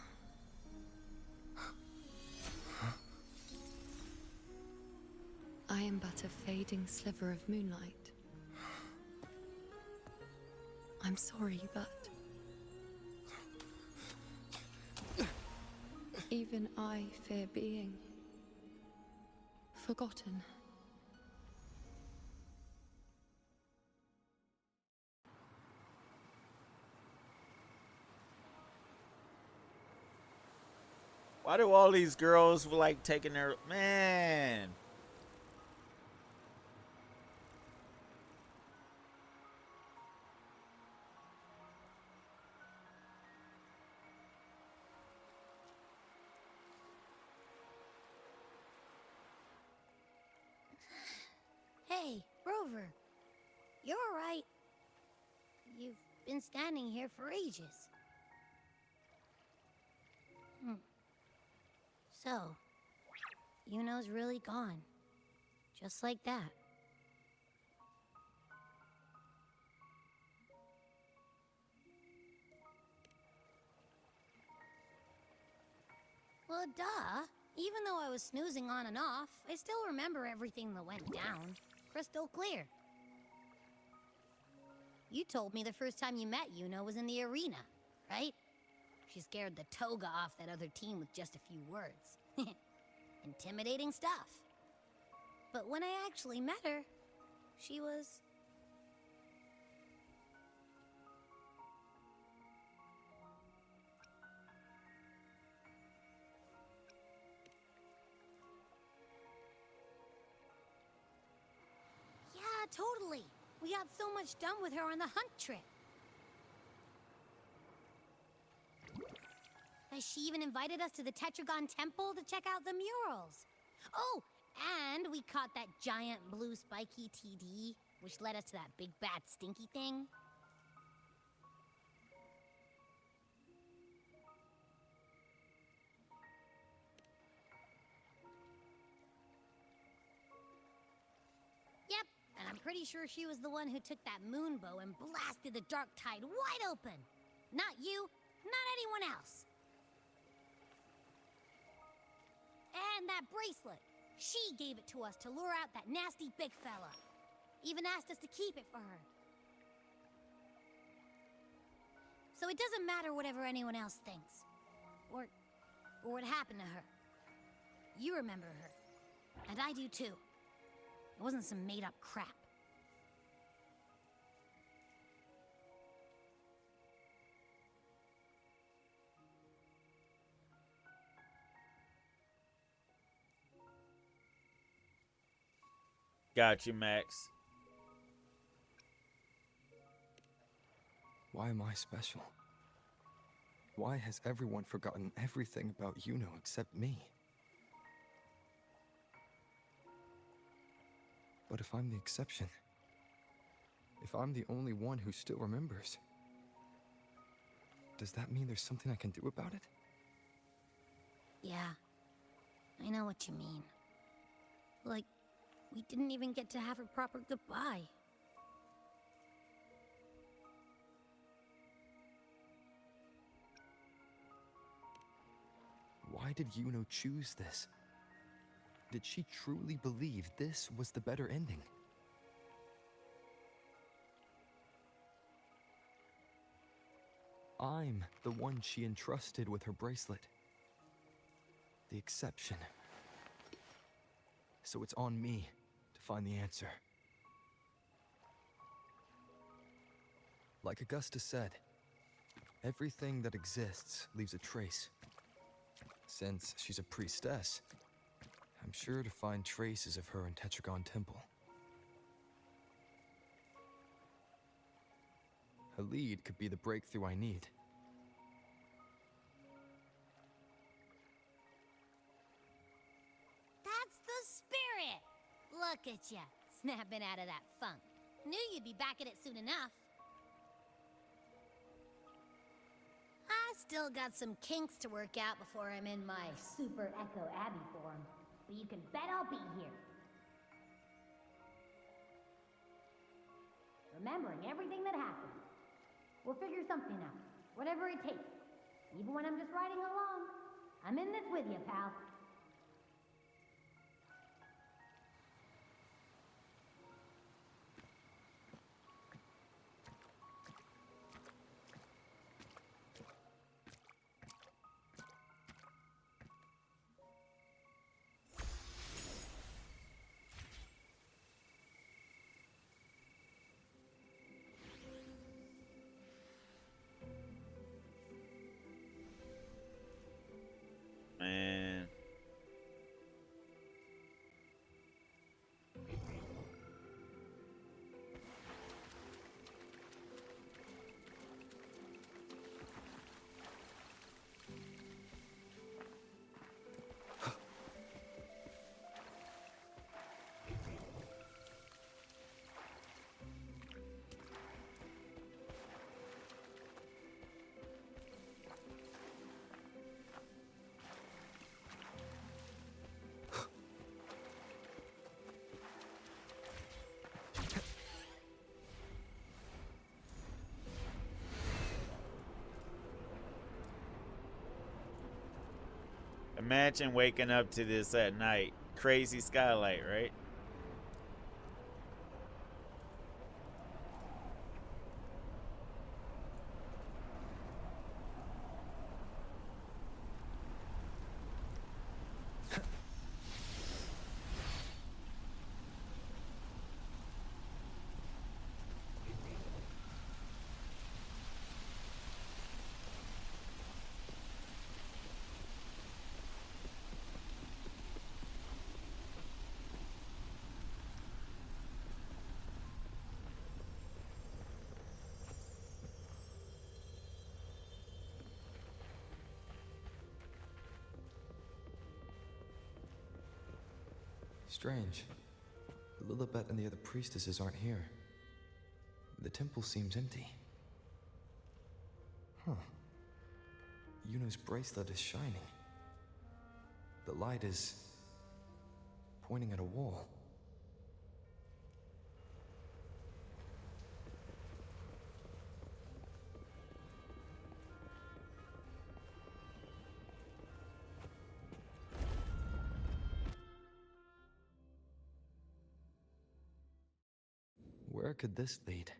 I am but a fading sliver of moonlight. I'm sorry, but... even I fear being... forgotten. Why do all these girls like taking their... Man. You're all right. You've been standing here for ages. So, Yuno's really gone. Just like that. Well, duh. Even though I was snoozing on and off, I still remember everything that went down. Crystal clear. You told me the first time you met Yuno was in the arena, right? She scared the toga off that other team with just a few words. Intimidating stuff. But when I actually met her, she was... Yeah, totally. We got so much done with her on the hunt trip. She even invited us to the Tetragon Temple to check out the murals. Oh, and we caught that giant blue spiky TD, which led us to that big bad stinky thing. Yep, and I'm pretty sure she was the one who took that moon bow and blasted the dark tide wide open. Not you, not anyone else. And that bracelet. She gave it to us to lure out that nasty big fella. Even asked us to keep it for her. So it doesn't matter whatever anyone else thinks. Or what happened to her. You remember her. And I do too. It wasn't some made-up crap. Got you, Max. Why am I special? Why has everyone forgotten everything about Yuno except me? But if I'm the exception, if I'm the only one who still remembers, does that mean there's something I can do about it? Yeah, I know what you mean. Like, we didn't even get to have a proper goodbye. Why did Yuno choose this? Did she truly believe this was the better ending? I'm the one she entrusted with her bracelet. The exception. So it's on me to find the answer. Like Augusta said, everything that exists leaves a trace. Since she's a priestess, I'm sure to find traces of her in Tetragon Temple. Her lead could be the breakthrough I need. That's the spirit! Look at ya, snapping out of that funk. Knew you'd be back at it soon enough. I still got some kinks to work out before I'm in my Super Echo Abbey form. But you can bet I'll be here. Remembering everything that happened. We'll figure something out. Whatever it takes. Even when I'm just riding along. I'm in this with you, pal. Man, Imagine waking up to this at night. Crazy skylight, right? Strange. Lilibet and the other priestesses aren't here. The temple seems empty. Huh. Yuno's bracelet is shining. The light is pointing at a wall. Where could this lead?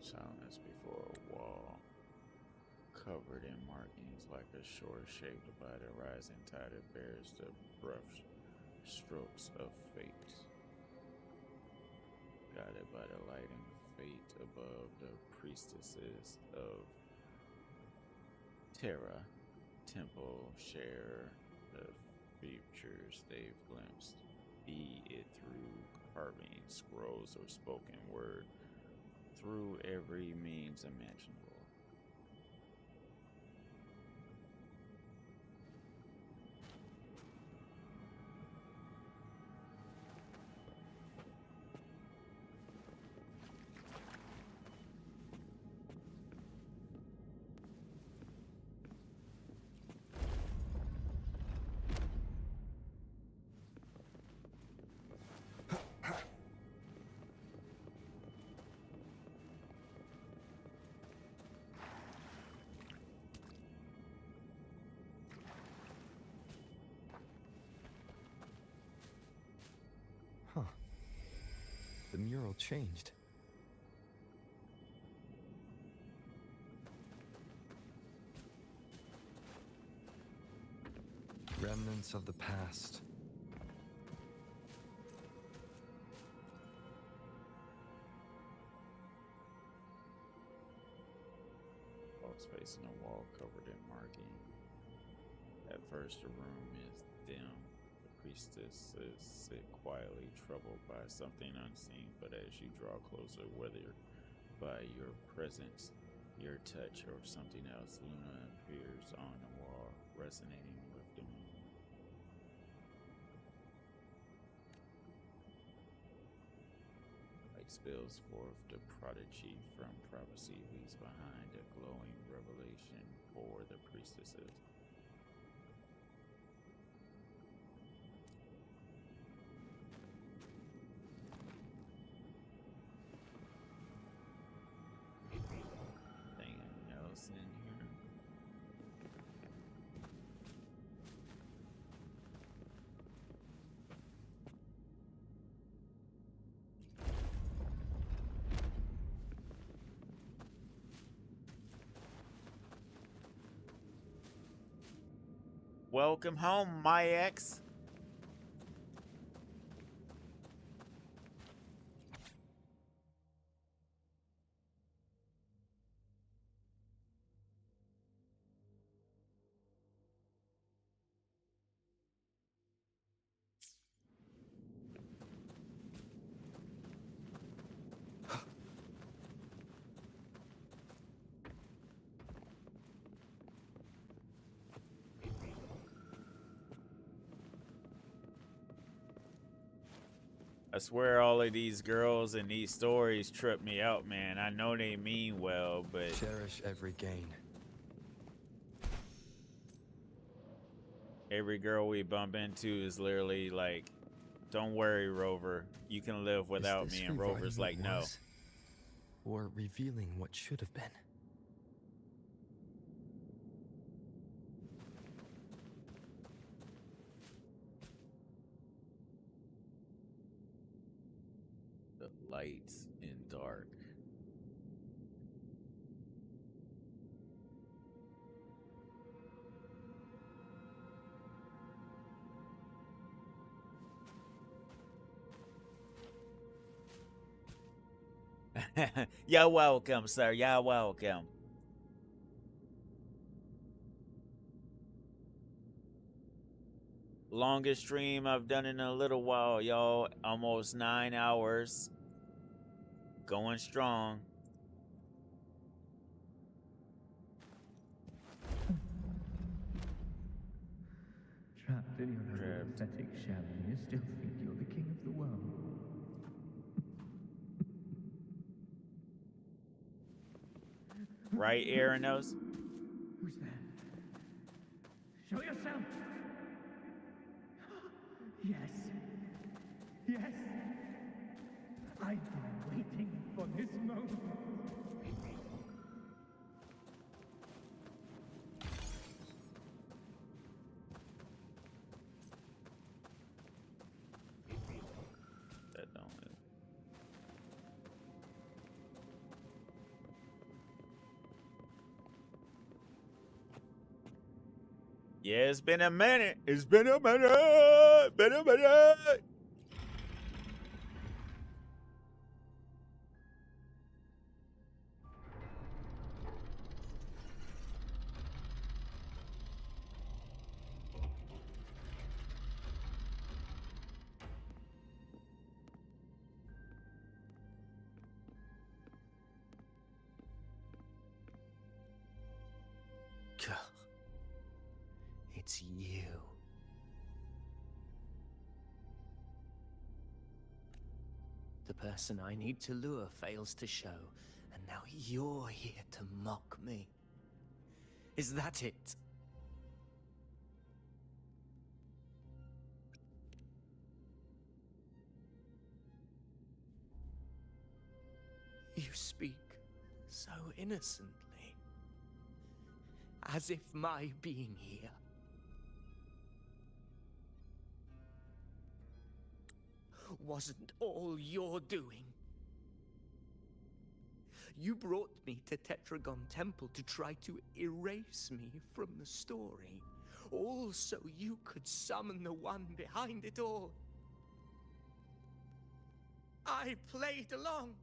Silence before a wall, covered in markings like a shore shaped by the rising tide, it bears the brush strokes of fate. Guided by the light and fate above, the priestesses of Terra Temple share the futures they've glimpsed, be it through carving, scrolls, or spoken word, through every means imaginable. Huh. The mural changed. Remnants of the past. Folks facing a wall covered in marking. At first, the room is dim. Priestesses sit quietly, troubled by something unseen, but as you draw closer, whether by your presence, your touch, or something else, Luna appears on the wall, resonating with the moon. Light spills forth, the prodigy from prophecy leaves behind a glowing revelation for the priestesses. In here. Welcome home, my ex. I swear all of these girls and these stories trip me out, man. I know they mean well, but... Cherish every gain. Every girl we bump into is literally like, don't worry, Rover. You can live without me. And Rover's like, no. Or revealing what should have been. The lights in dark. You're welcome, sir. You're welcome. Longest stream I've done in a little while, y'all. Almost 9 hours. Going strong. Trapped in your own pathetic shell, and you still think you're the king of the world. Right, Aranos? Who's there? Show yourself! Yes. Yes. I've been waiting for this moment. That don't. Yeah, it's been a minute. It's been a minute. Been a minute. It's you. The person I need to lure fails to show, and now you're here to mock me. Is that it? You speak so innocently, as if my being here wasn't all you're doing. You brought me to Tetragon Temple to try to erase me from the story, all so you could summon the one behind it all. I played along.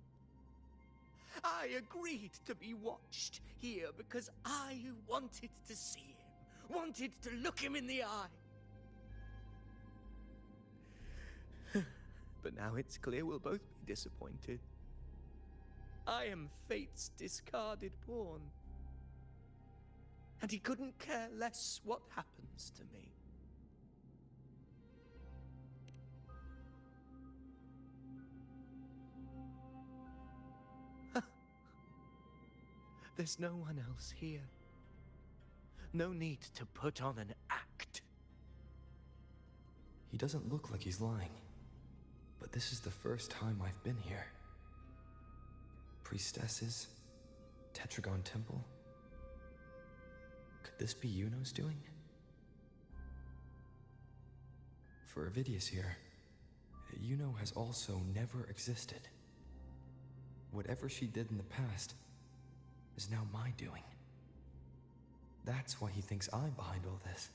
I agreed to be watched here because I wanted to see him, wanted to look him in the eye. But now it's clear we'll both be disappointed. I am fate's discarded pawn. And he couldn't care less what happens to me. There's no one else here. No need to put on an act. He doesn't look like he's lying. But this is the first time I've been here. Priestesses? Tetragon Temple? Could this be Yuno's doing? For Avidius here, Yuno has also never existed. Whatever she did in the past is now my doing. That's why he thinks I'm behind all this.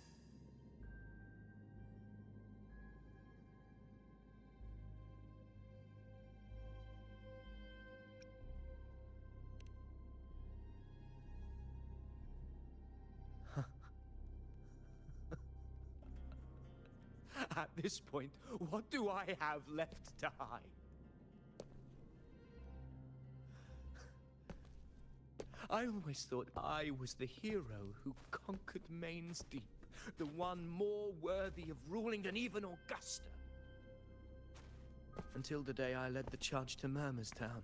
this point, what do I have left to hide? I always thought I was the hero who conquered Main's Deep, the one more worthy of ruling than even Augusta. Until the day I led the charge to Murmur's Town.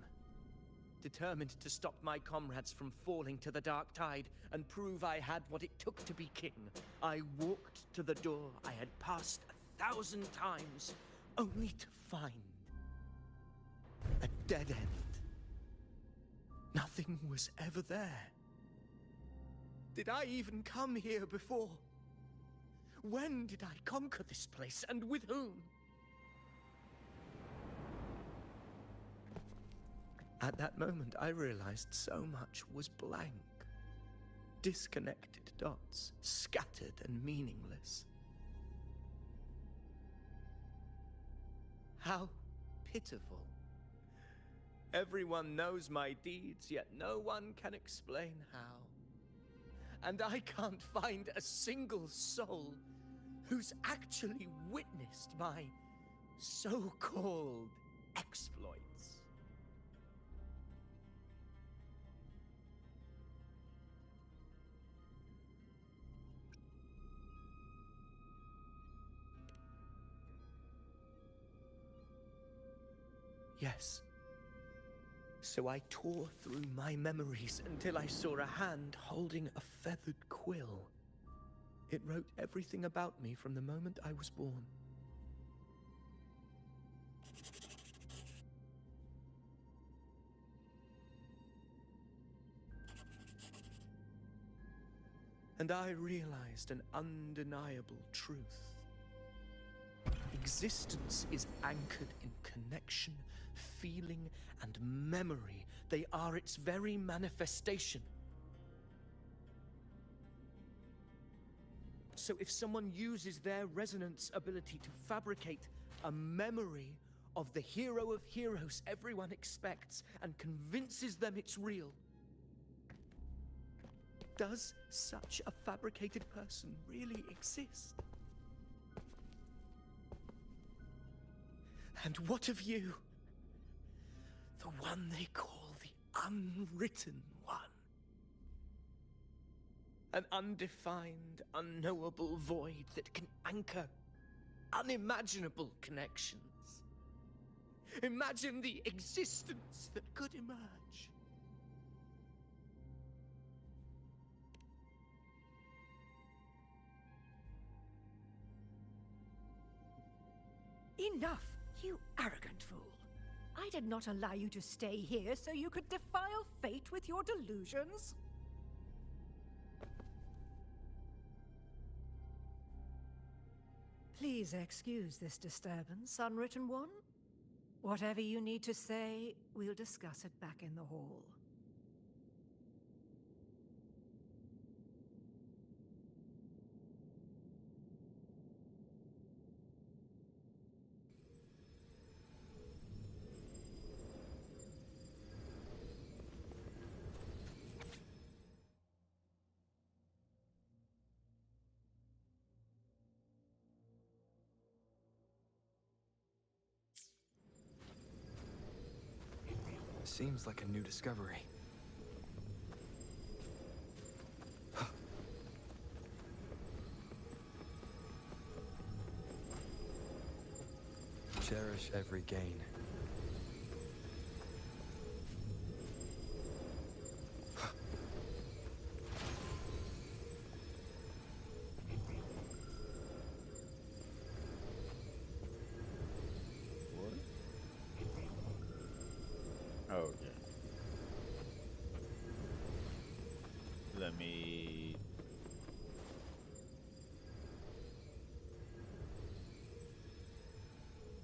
Determined to stop my comrades from falling to the dark tide and prove I had what it took to be king, I walked to the door I had passed 1,000 times, only to find a dead end. Nothing was ever there. Did I even come here before? When did I conquer this place, and with whom? At that moment, I realized so much was blank. Disconnected dots, scattered and meaningless. How pitiful. Everyone knows my deeds, yet no one can explain how. And I can't find a single soul who's actually witnessed my so-called exploits. Yes. So I tore through my memories until I saw a hand holding a feathered quill. It wrote everything about me from the moment I was born. And I realized an undeniable truth. Existence is anchored in connection, feeling, and memory. They are its very manifestation. So if someone uses their resonance ability to fabricate a memory of the hero of heroes everyone expects and convinces them it's real, does such a fabricated person really exist? And what of you? The one they call the unwritten one. An undefined, unknowable void that can anchor unimaginable connections. Imagine the existence that could emerge. Enough, you arrogant fool. I did not allow you to stay here so you could defile fate with your delusions. Please excuse this disturbance, Unwritten One. Whatever you need to say, we'll discuss it back in the hall. Seems like a new discovery. Cherish every gain. Okay. Let me...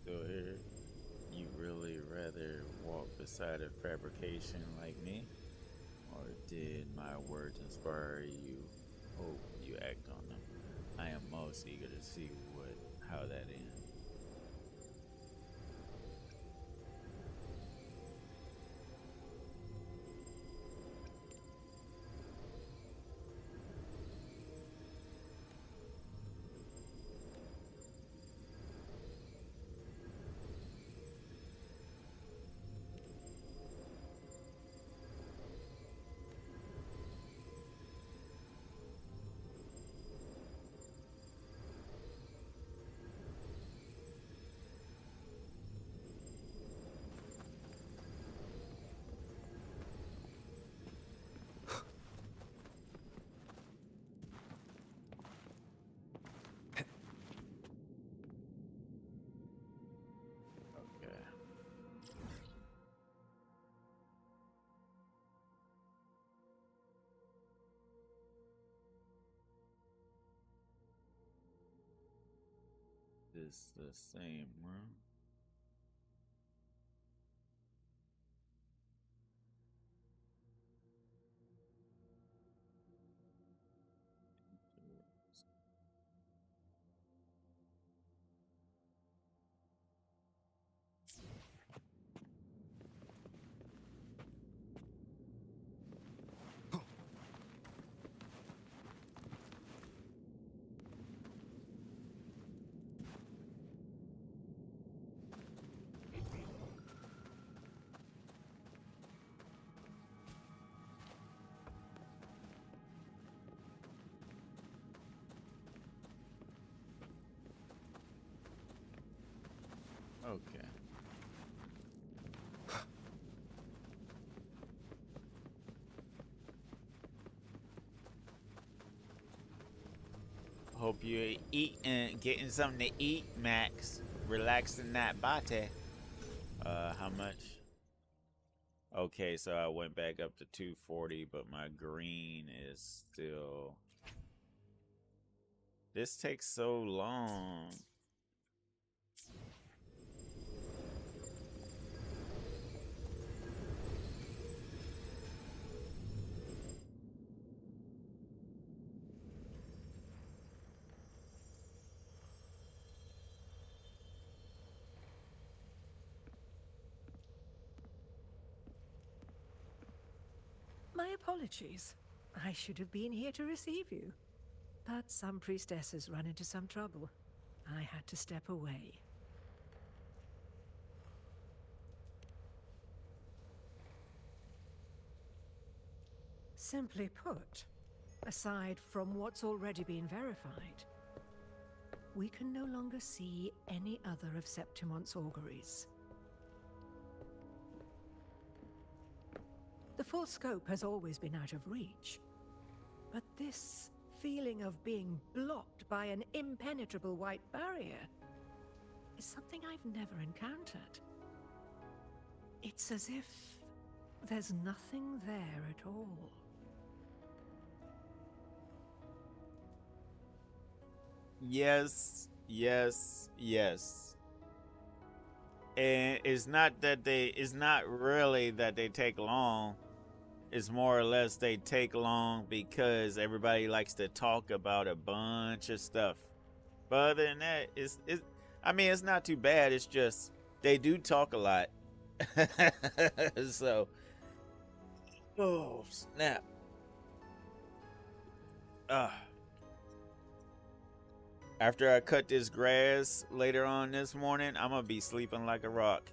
So here, you really rather walk beside a fabrication like me? Or did my words inspire you? Hope you act on them. I am most eager to see how that ends. is the same room. Okay. Hope you're eating, getting something to eat, Max. Relaxing that body. How much? Okay, so I went back up to 240, but my green is still... This takes so long. My apologies. I should have been here to receive you. But some priestesses run into some trouble. I had to step away. Simply put, aside from what's already been verified, we can no longer see any other of Septimon's auguries. The full scope has always been out of reach, but this feeling of being blocked by an impenetrable white barrier is something I've never encountered. It's as if there's nothing there at all. Yes, yes, yes. And it's not really that they take long. It's more or less they take long because everybody likes to talk about a bunch of stuff. But other than that, I mean, it's not too bad. It's just they do talk a lot. So, oh snap. After I cut this grass later on this morning, I'm gonna be sleeping like a rock.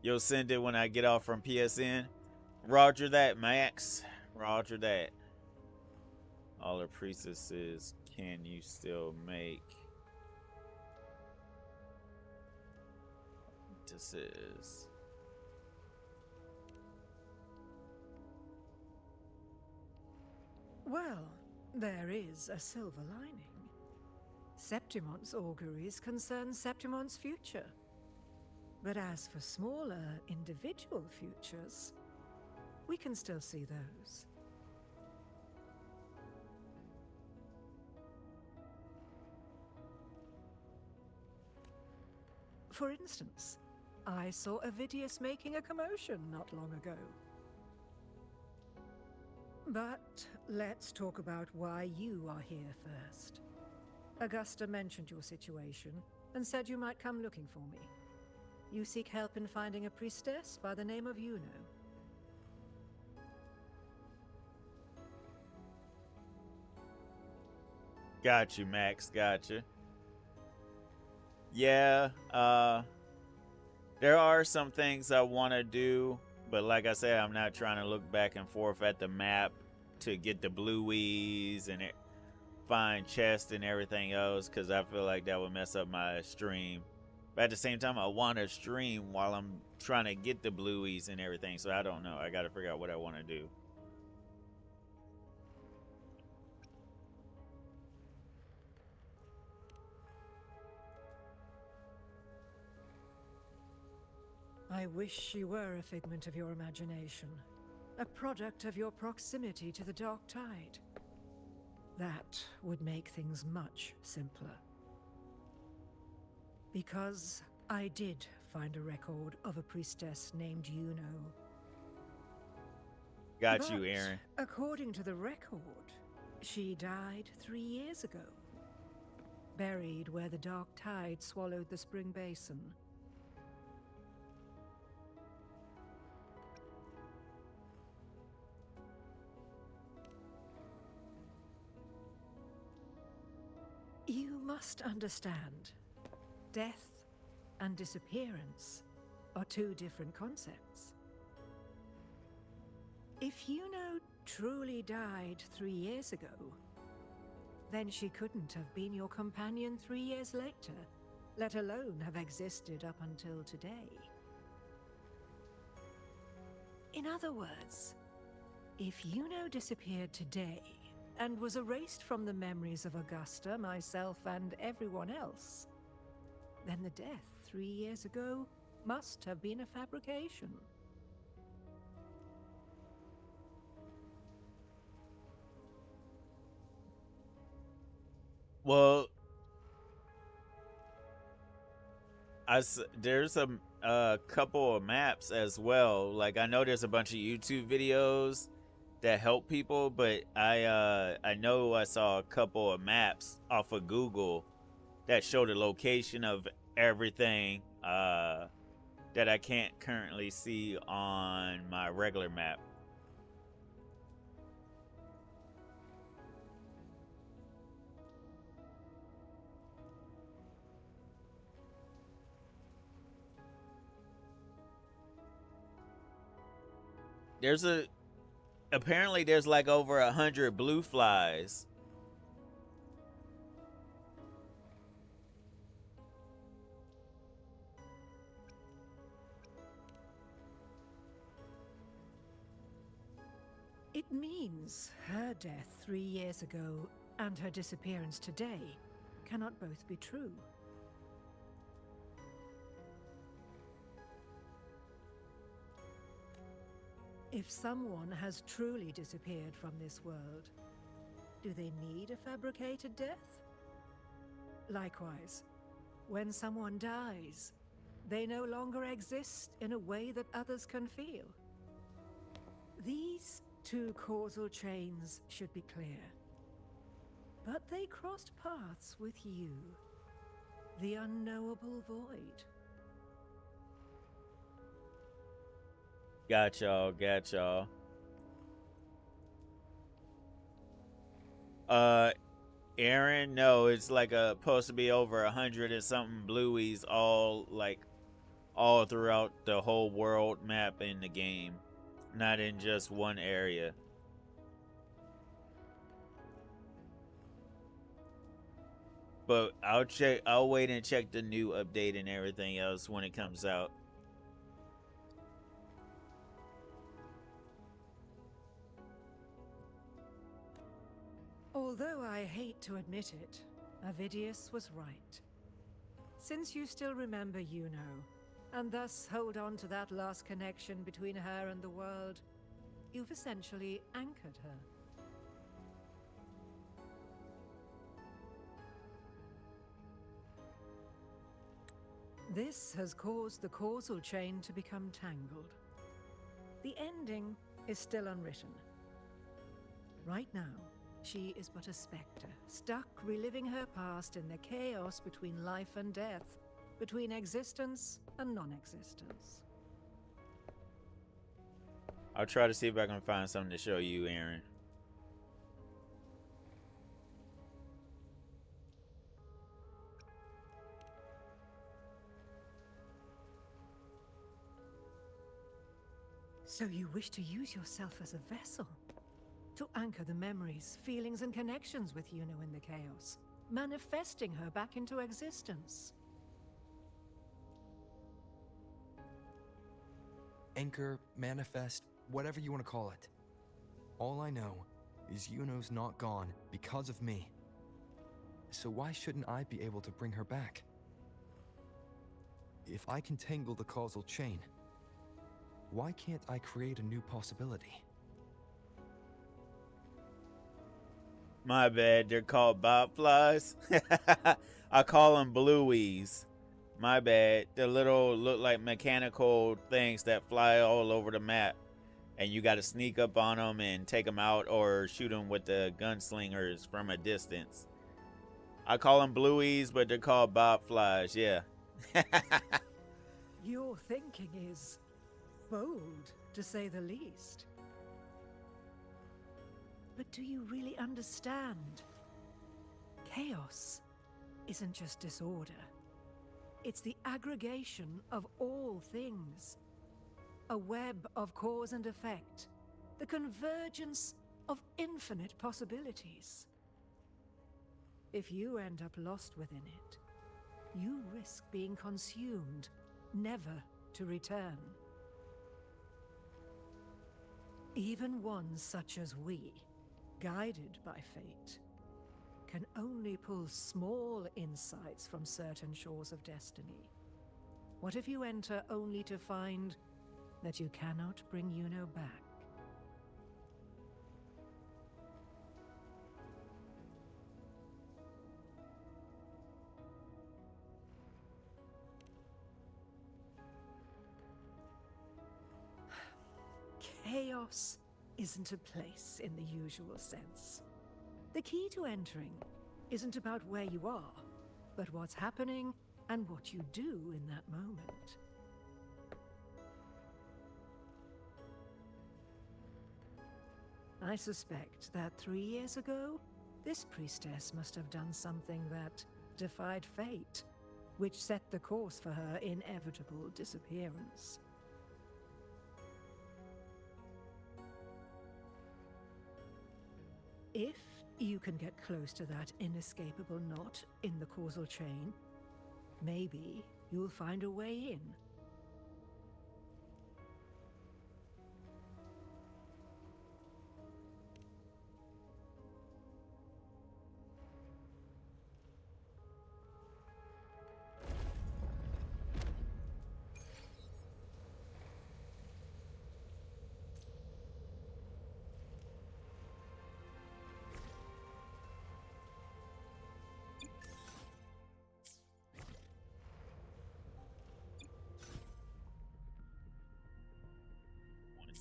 You'll send it when I get off from PSN. Roger that, Max. Roger that. All the priestesses, can you still make this is? Well, there is a silver lining. Septimon's auguries concern Septimon's future. But as for smaller, individual futures, we can still see those. For instance, I saw Avidius making a commotion not long ago. But let's talk about why you are here first. Augusta mentioned your situation and said you might come looking for me. You seek help in finding a priestess by the name of Luno. Got you, Max. Got you. Yeah, there are some things I want to do, but like I said, I'm not trying to look back and forth at the map to get the blueies and find chests and everything else, because I feel like that would mess up my stream. But at the same time, I want to stream while I'm trying to get the blueies and everything, so I don't know. I got to figure out what I want to do. I wish she were a figment of your imagination, a product of your proximity to the Dark Tide. That would make things much simpler. Because I did find a record of a priestess named Yuno. Got you, Aaron. According to the record, she died 3 years ago. Buried where the Dark Tide swallowed the spring basin. You must understand, death and disappearance are two different concepts. If Yuno truly died 3 years ago, then she couldn't have been your companion 3 years later, let alone have existed up until today. In other words, if Yuno disappeared today and was erased from the memories of Augusta, myself, and everyone else, then the death 3 years ago must have been a fabrication. Well, there's a couple of maps as well. Like, I know there's a bunch of YouTube videos that help people, but I know I saw a couple of maps off of Google that show the location of everything that I can't currently see on my regular map. Apparently there's like over 100 blue flies. It means her death 3 years ago and her disappearance today cannot both be true. If someone has truly disappeared from this world, do they need a fabricated death? Likewise, when someone dies, they no longer exist in a way that others can feel. These two causal chains should be clear. But they crossed paths with you, the unknowable void. Got y'all. Aaron, no, it's like supposed to be over 100 and something blueies all throughout the whole world map in the game, not in just one area. But I'll wait and check the new update and everything else when it comes out. Although I hate to admit it, Avidius was right. Since you still remember Yuno, and thus hold on to that last connection between her and the world, you've essentially anchored her. This has caused the causal chain to become tangled. The ending is still unwritten. Right now, she is but a spectre, stuck reliving her past in the chaos between life and death, between existence and non-existence. I'll try to see if I can find something to show you, Aaron. So you wish to use yourself as a vessel? To anchor the memories, feelings, and connections with Yuno in the chaos, manifesting her back into existence. Anchor, manifest, whatever you want to call it. All I know is Yuno's not gone because of me. So why shouldn't I be able to bring her back? If I can tangle the causal chain, why can't I create a new possibility? My bad. They're called bobflies. I call them blueies. My bad. The little look like mechanical things that fly all over the map, and you got to sneak up on them and take them out or shoot them with the gunslingers from a distance. I call them blueies, but they're called bobflies. Yeah. Your thinking is bold, to say the least. But do you really understand? Chaos isn't just disorder. It's the aggregation of all things. A web of cause and effect. The convergence of infinite possibilities. If you end up lost within it, you risk being consumed, never to return. Even ones such as we, guided by fate, can only pull small insights from certain shores of destiny. What if you enter only to find that you cannot bring Yuno back? Chaos isn't a place in the usual sense. The key to entering isn't about where you are, but what's happening and what you do in that moment. I suspect that 3 years ago, this priestess must have done something that defied fate, which set the course for her inevitable disappearance. If you can get close to that inescapable knot in the causal chain, maybe you'll find a way in.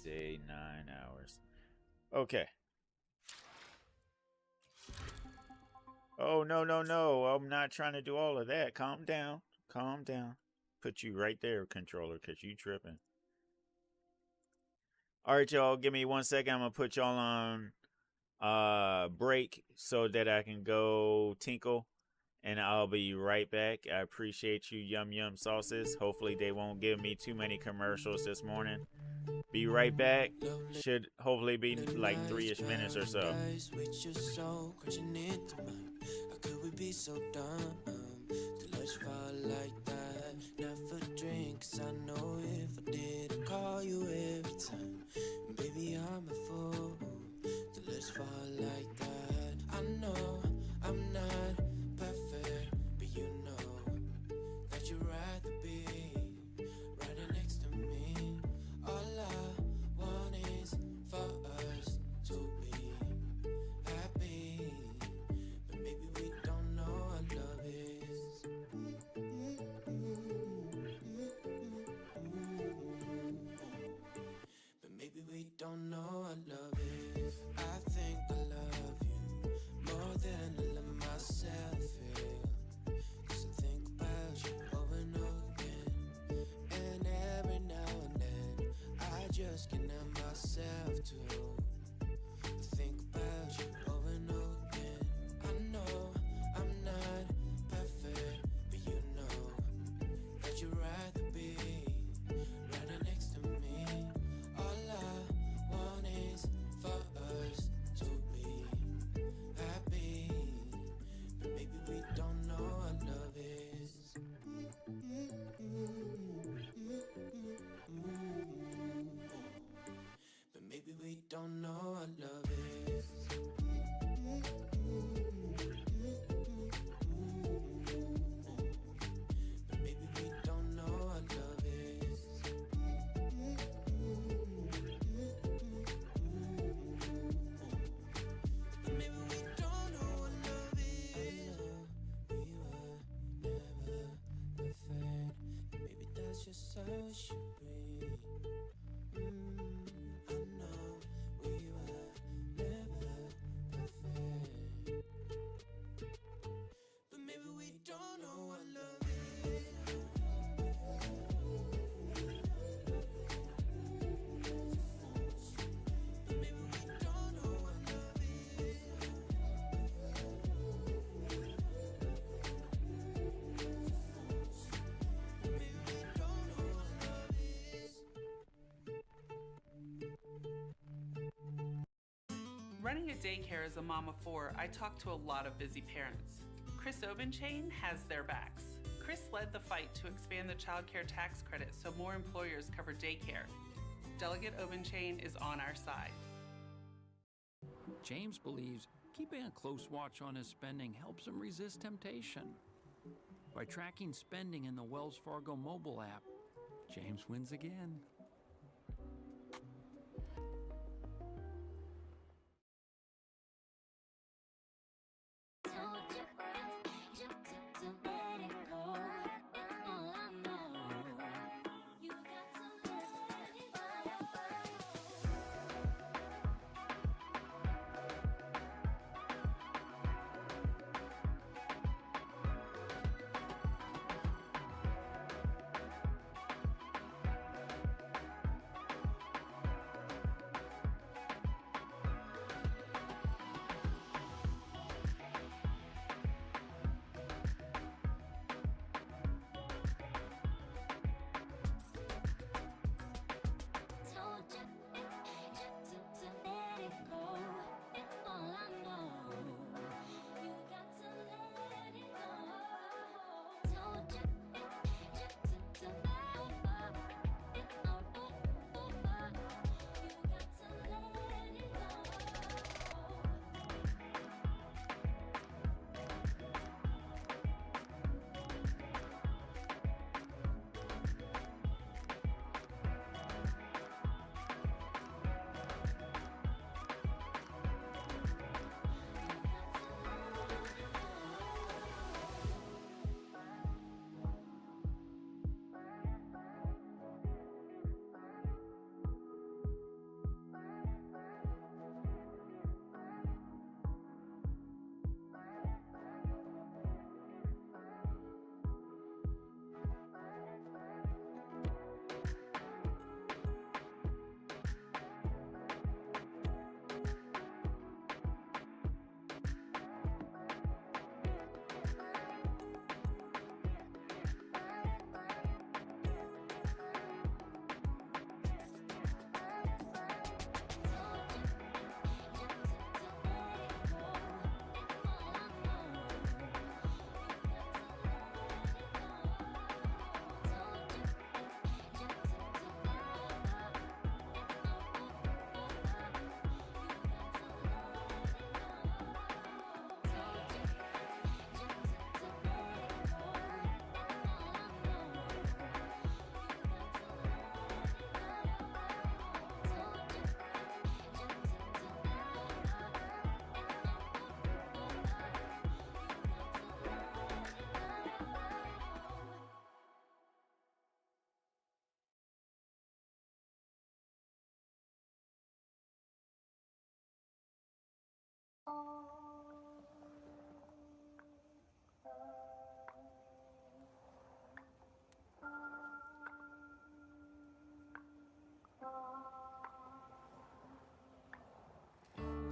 Day, 9 hours. Okay. Oh, no, no, no. I'm not trying to do all of that. Calm down. Calm down. Put you right there, controller, because you tripping. All right, y'all. Give me 1 second. I'm going to put y'all on break so that I can go tinkle. And I'll be right back. I appreciate you, Yum Yum Sauces. Hopefully they won't give me too many commercials this morning. Be right back. Should hopefully be like 3-ish minutes or so. Could we be so dumb to let you fall like that? Never drink, 'cause I know if I did, I'd call you every time. And baby, I'm a fool to let you fall like that. I know I'm not perfect, but you know that you'd rather be right next to me. All I want is for us to be happy. But maybe we don't know what love just as you be. I know we were never perfect, but maybe we don't know what love is. Running a daycare as a mom of 4, I talk to a lot of busy parents. Chris Obenchain has their backs. Chris led the fight to expand the child care tax credit so more employers cover daycare. Delegate Obenchain is on our side. James believes keeping a close watch on his spending helps him resist temptation. By tracking spending in the Wells Fargo mobile app, James wins again.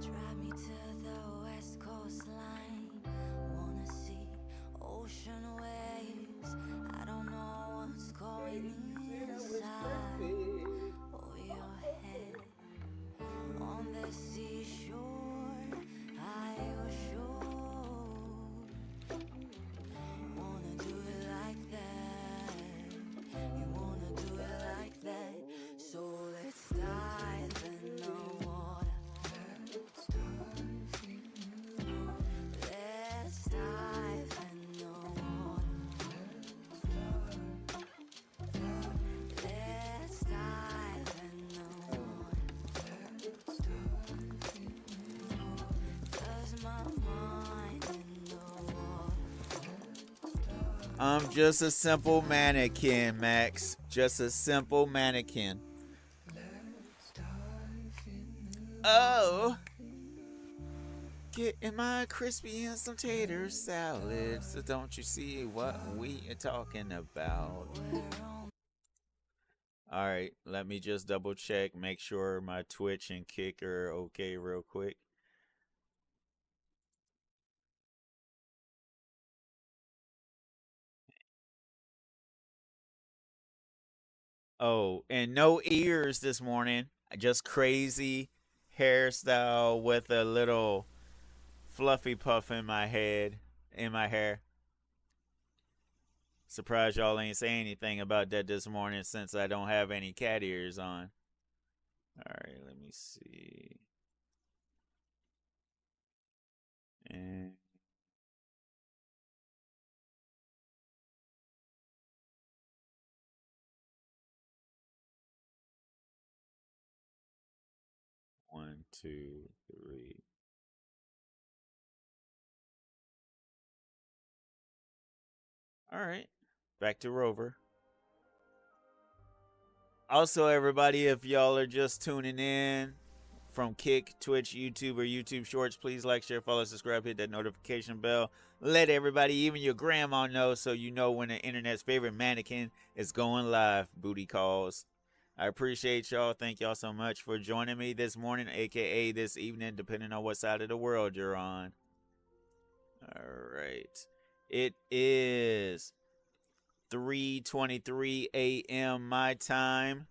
Drive me to the west coastline. Wanna see ocean waves. I don't know what's going inside. Oh, your head on the seashore. I sure wanna do it like that. You wanna do it like that. So let's dive in the water. Let's dive in the water. Let's dive in the water. 'Cause my mind in the water. I'm just a simple mannequin, Max. Just a simple mannequin. Oh, getting my crispy and some tater salad. So don't you see what we are talking about? All right, let me just double check, make sure my Twitch and Kick are okay real quick. Oh, and no ears this morning. Just crazy hairstyle with a little fluffy puff in my head, in my hair. Surprised y'all ain't saying anything about that this morning since I don't have any cat ears on. All right, let me see. And one, two, three. All right, back to Rover. Also, everybody, if y'all are just tuning in from Kick, Twitch, YouTube, or YouTube Shorts, please like, share, follow, subscribe, hit that notification bell. Let everybody, even your grandma, know so you know when the internet's favorite mannequin is going live. Booty calls. I appreciate y'all. Thank y'all so much for joining me this morning, aka this evening, depending on what side of the world you're on. All right. It is 3:23 a.m. my time,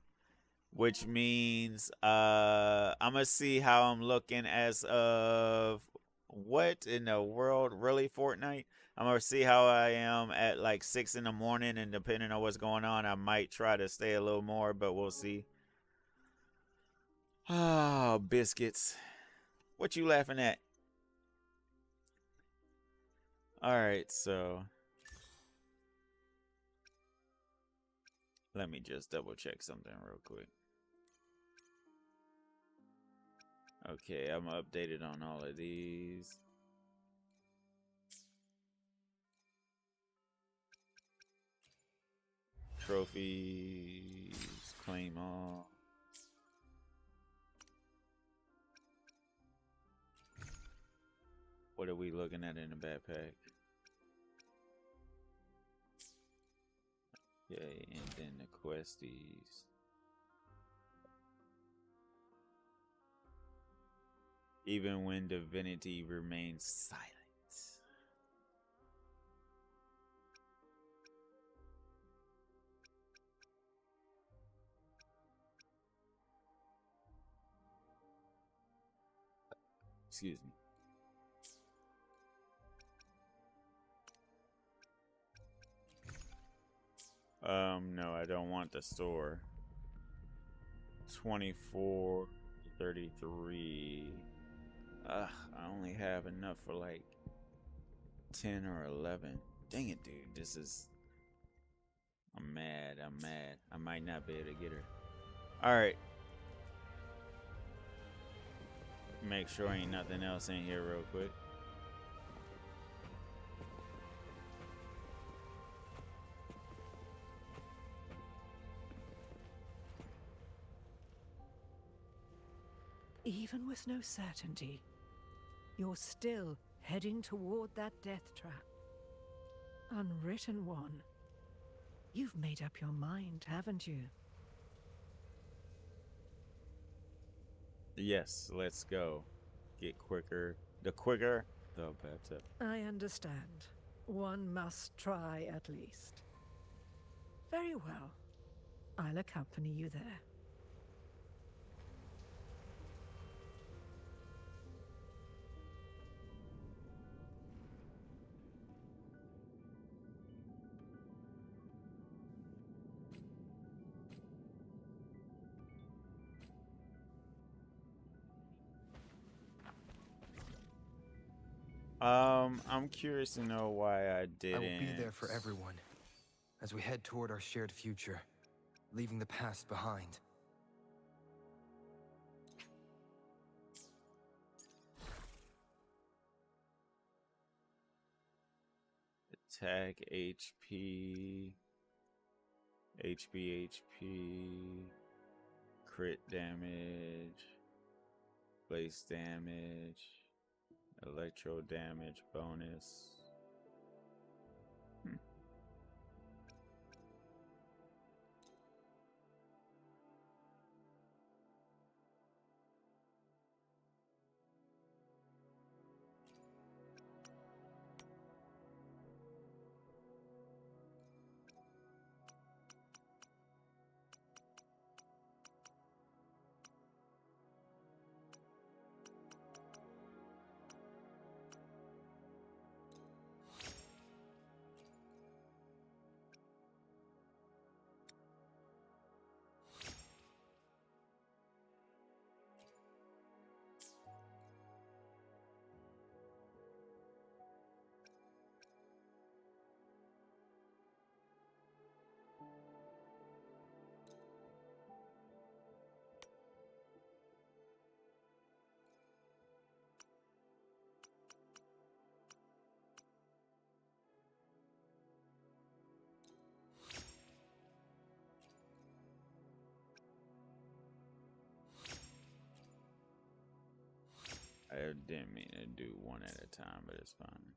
which means I'm gonna see how I'm looking as of what in the world, really, Fortnite. I'm gonna see how I am at like 6 in the morning, and depending on what's going on, I might try to stay a little more, but we'll see. Oh, biscuits. What you laughing at? All right, so let me just double check something real quick. Okay, I'm updated on all of these. Trophies, claim all. What are we looking at in the backpack? Okay, and then the questies. Even when divinity remains silent. Excuse me. No, I don't want the store. 24, 33. I only have enough for like 10 or 11. Dang it, dude. This is... I'm mad. I might not be able to get her. Alright. Make sure ain't nothing else in here real quick. Even with no certainty, you're still heading toward that death trap. Unwritten one. You've made up your mind, haven't you? Yes, let's go. Get quicker. The quicker, the better. I understand. One must try at least. Very well. I'll accompany you there. I'm curious to know why I didn't. I will be there for everyone as we head toward our shared future, leaving the past behind. Attack HP. HP, crit damage, place damage, electro damage bonus. I didn't mean to do one at a time, but it's fine.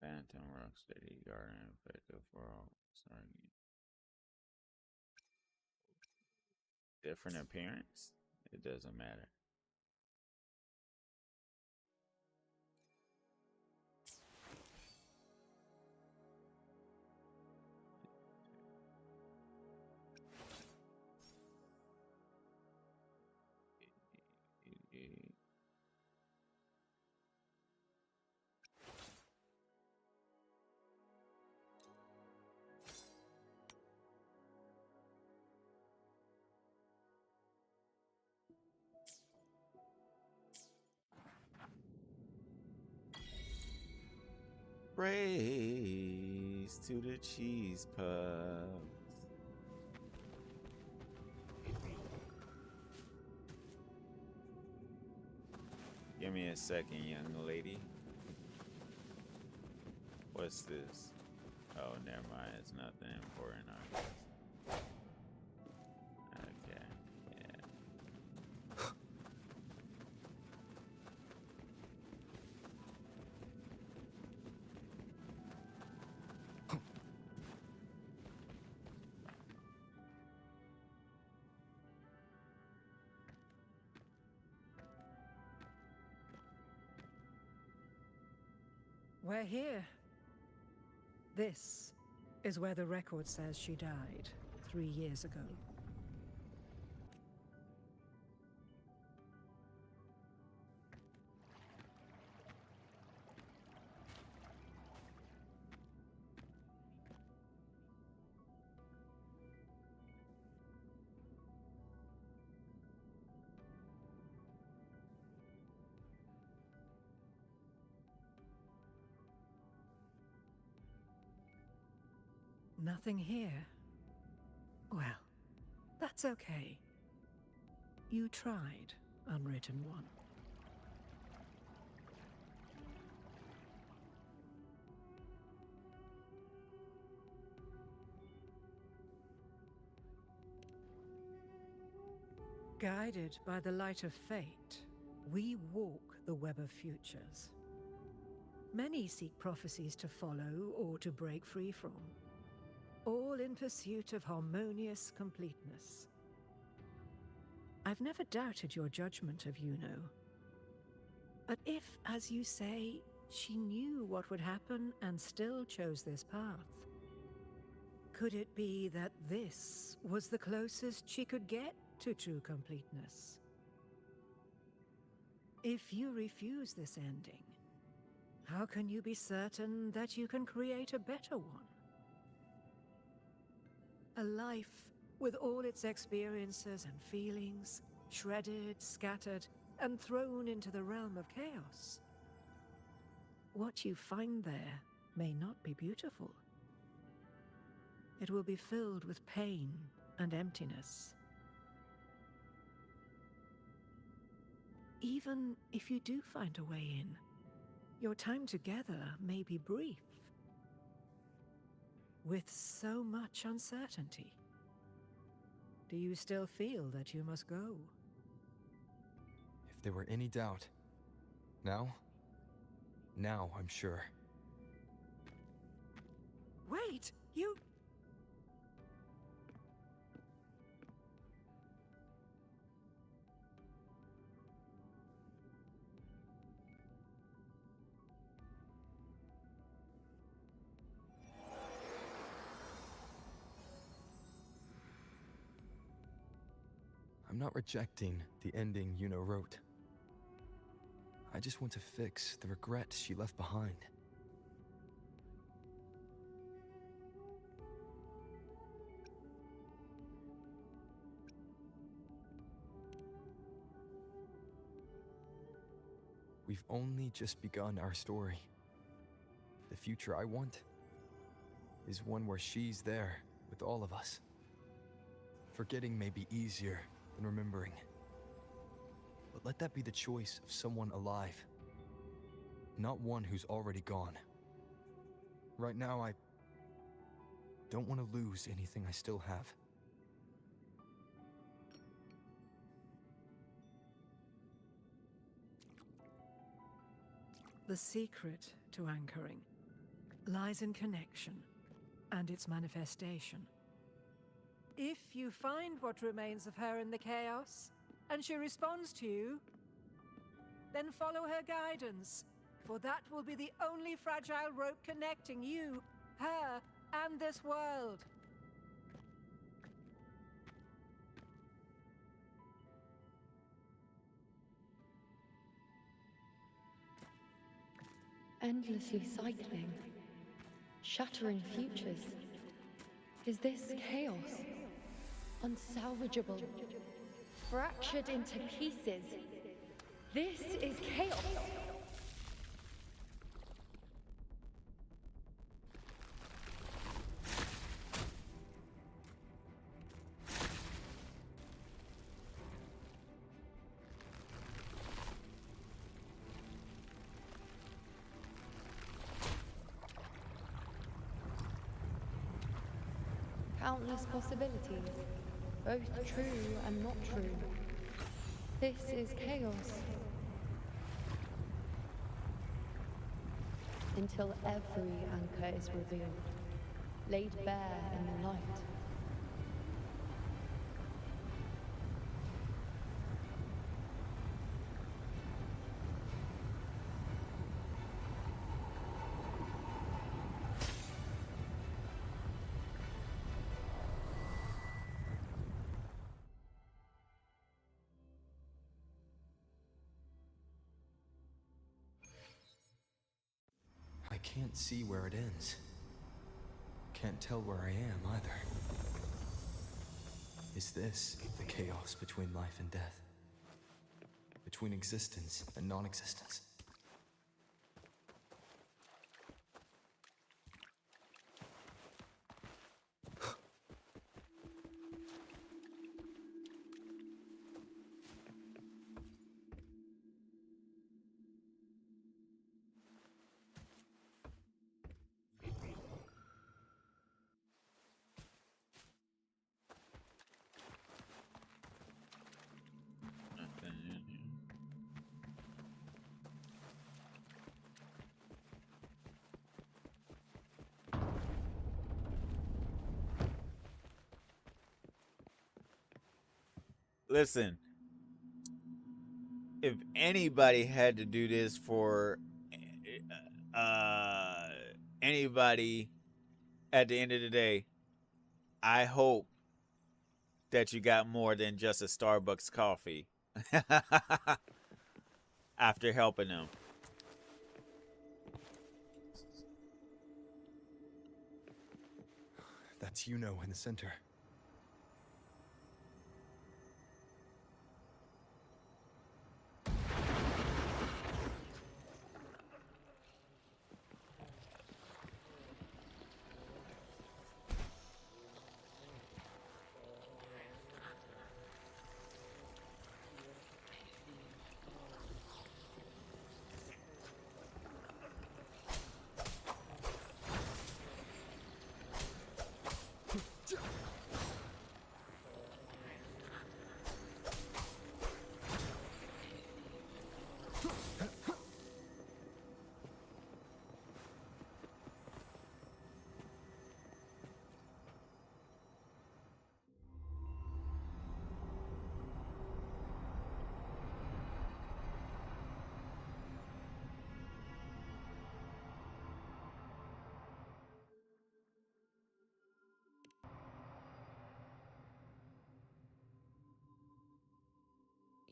Phantom Rocksteady Garden effective for all. Sorry. Different appearance? It doesn't matter. Praise to the cheese puffs. Give me a second, young lady. What's this? Oh, never mind. It's nothing important, I guess. Okay, yeah. We're here. This is where the record says she died 3 years ago. Nothing here. Well, that's okay. You tried, Unwritten One. Guided by the light of fate, we walk the web of futures. Many seek prophecies to follow or to break free from, all in pursuit of harmonious completeness. I've never doubted your judgment of Yuno. But if, as you say, she knew what would happen and still chose this path, could it be that this was the closest she could get to true completeness? If you refuse this ending, how can you be certain that you can create a better one? A life with all its experiences and feelings, shredded, scattered, and thrown into the realm of chaos. What you find there may not be beautiful. It will be filled with pain and emptiness. Even if you do find a way in, your time together may be brief. With so much uncertainty, do you still feel that you must go? If there were any doubt, now I'm sure. Wait, you... I'm not rejecting the ending Yuno wrote. I just want to fix the regret she left behind. We've only just begun our story. The future I want is one where she's there with all of us. Forgetting may be easier than remembering. But let that be the choice of someone alive, not one who's already gone. Right now, I don't want to lose anything I still have. The secret to anchoring lies in connection and its manifestation. If you find what remains of her in the chaos, and she responds to you, then follow her guidance, for that will be the only fragile rope connecting you, her, and this world. Endlessly cycling, shattering futures. Is this chaos? Unsalvageable, fractured into pieces. This is chaos. Countless possibilities, both true and not true. This is chaos. Until every anchor is revealed, laid bare in the light. I can't see where it ends. Can't tell where I am either. Is this the chaos between life and death? Between existence and non-existence? Listen, if anybody had to do this for anybody at the end of the day, I hope that you got more than just a Starbucks coffee after helping them. That's Yuno in the center.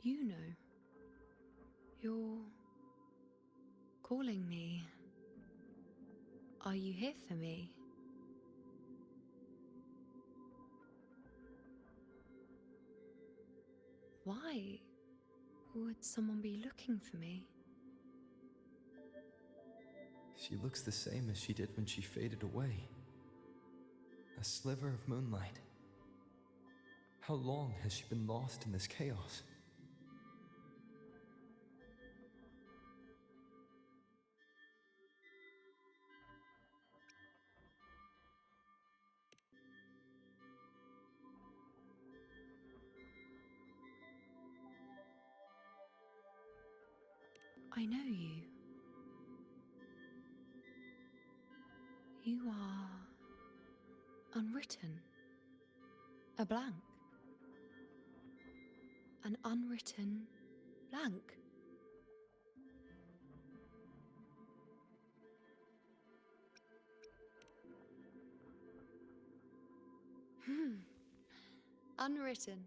You know. You're calling me. Are you here for me? Why would someone be looking for me? She looks the same as she did when she faded away. A sliver of moonlight. How long has she been lost in this chaos? I know you. You are unwritten. A blank. An unwritten blank. Unwritten.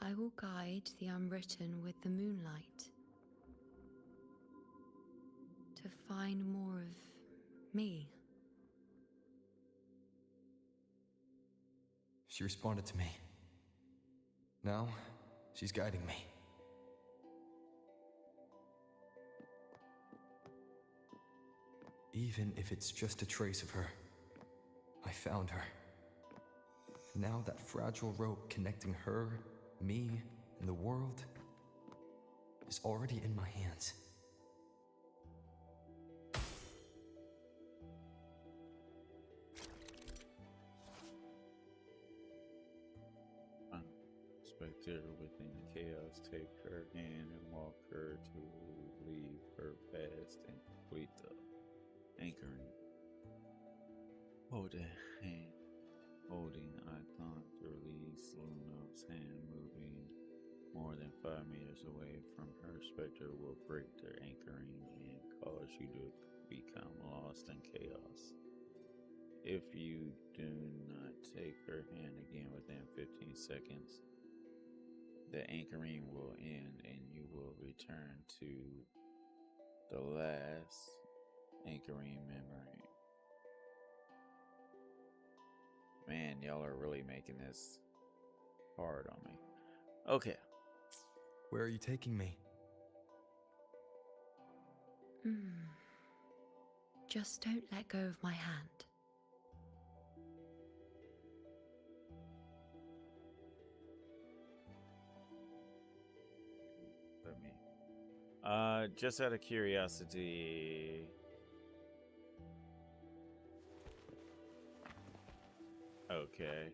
I will guide the unwritten with the moonlight to find more of me. She responded to me. Now, she's guiding me. Even if it's just a trace of her, I found her. Now that fragile rope connecting her, me, and the world is already in my hands. Spectre within the chaos, take her hand and walk her to leave her past and complete the anchoring. Hold that hand. Holding icon to release Luno's hand, moving more than 5 meters away from her. Spectre will break their anchoring and cause you to become lost in chaos. If you do not take her hand again within 15 seconds, the anchoring will end and you will return to the last anchoring memory. Man, y'all are really making this hard on me. Okay. Where are you taking me? Just don't let go of my hand. Let me. Just out of curiosity. Okay.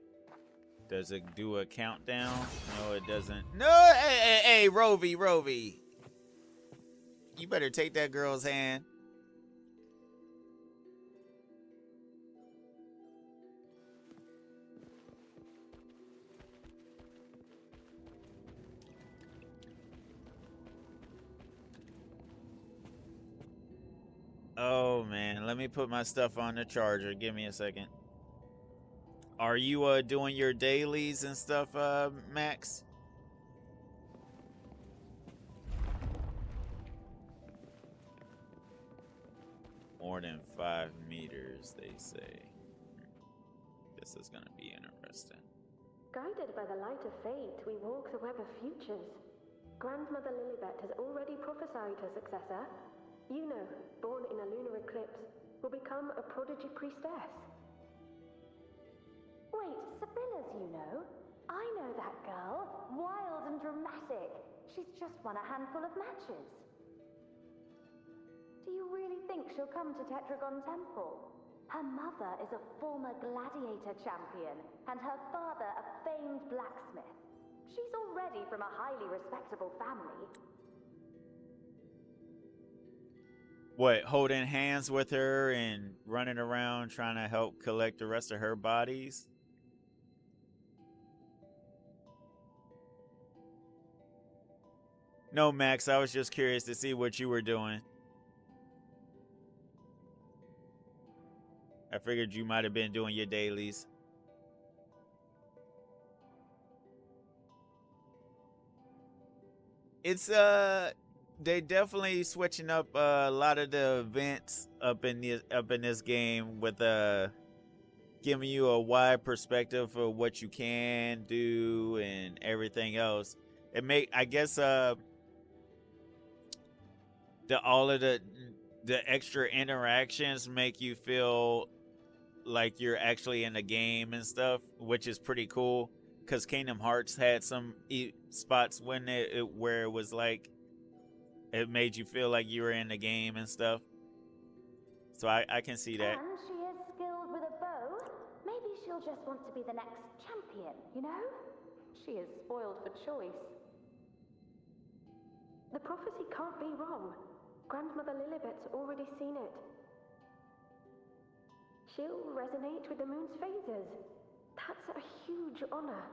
Does it do a countdown? No, it doesn't. No, hey, Rovy. You better take that girl's hand. Oh, man. Let me put my stuff on the charger. Give me a second. Are you doing your dailies and stuff, Max? More than 5 meters, they say. This is gonna be interesting. Guided by the light of fate, we walk the web of futures. Grandmother Lilibet has already prophesied her successor. Yuno, born in a lunar eclipse, will become a prodigy priestess. Wait, Sibylla's, you know? I know that girl. Wild and dramatic. She's just won a handful of matches. Do you really think she'll come to Tetragon Temple? Her mother is a former gladiator champion, and her father a famed blacksmith. She's already from a highly respectable family. What, holding hands with her and running around trying to help collect the rest of her bodies? No, Max, I was just curious to see what you were doing. I figured you might have been doing your dailies. It's they definitely switching up a lot of the events up in this game with giving you a wide perspective of what you can do and everything else. I guess all of the extra interactions make you feel like you're actually in the game and stuff, which is pretty cool. Because Kingdom Hearts had some spots when where it was like it made you feel like you were in the game and stuff. So I can see that. And she is skilled with a bow. Maybe she'll just want to be the next champion, you know? She is spoiled for choice. The prophecy can't be wrong. Grandmother Lilibet's already seen it. She'll resonate with the moon's phases. That's a huge honor.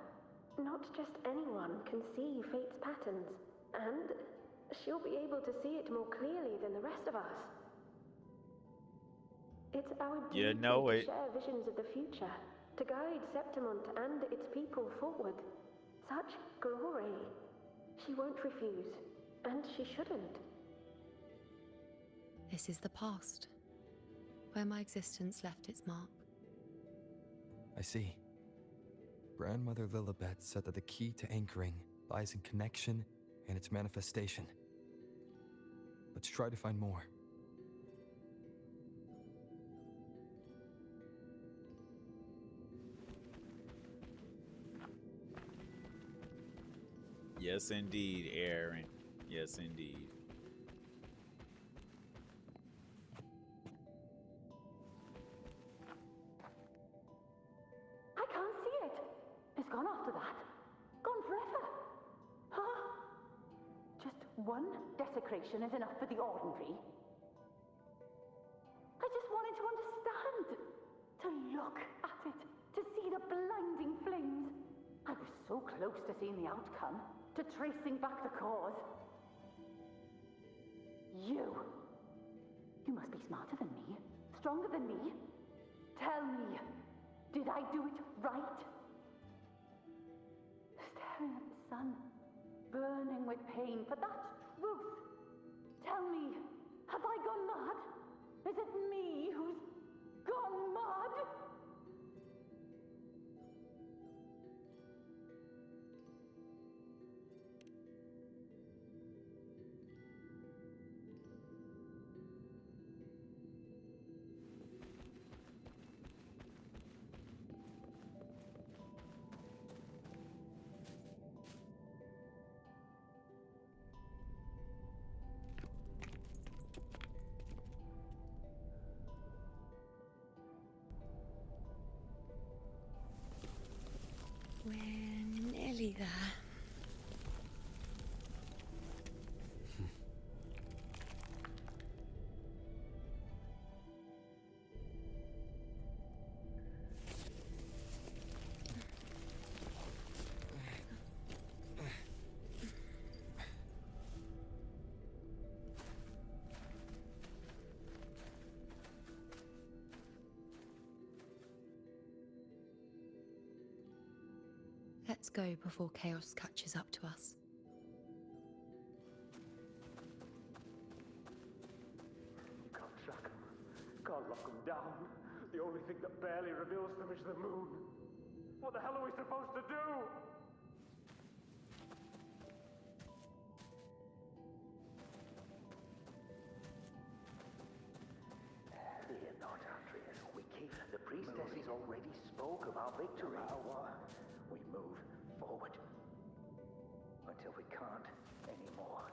Not just anyone can see fate's patterns, and she'll be able to see it more clearly than the rest of us. It's our duty to share visions of the future, to guide Septimont and its people forward. Such glory. She won't refuse, and she shouldn't. This is the past, where my existence left its mark. I see. Grandmother Lilibet said that the key to anchoring lies in connection and its manifestation. Let's try to find more. Yes, indeed, Aaron. Yes, indeed. I can't see it. It's gone after that. Gone forever. Huh? Just one desecration is enough for the ordinary. I just wanted to understand. To look at it. To see the blinding flames. I was so close to seeing the outcome. To tracing back the cause. You must be smarter than me. Stronger than me. Tell me, did I do it right? Staring at the sun, burning with pain for that truth. Tell me, have I gone mad? Is it me who's gone mad? We're nearly there. Let's go before chaos catches up to us. Can't track them. Can't lock them down. The only thing that barely reveals them is the moon. What the hell are we supposed to do? Fear not, Atreus. We keep. The priestesses already spoke of our victory. No matter what, we move forward until we can't anymore.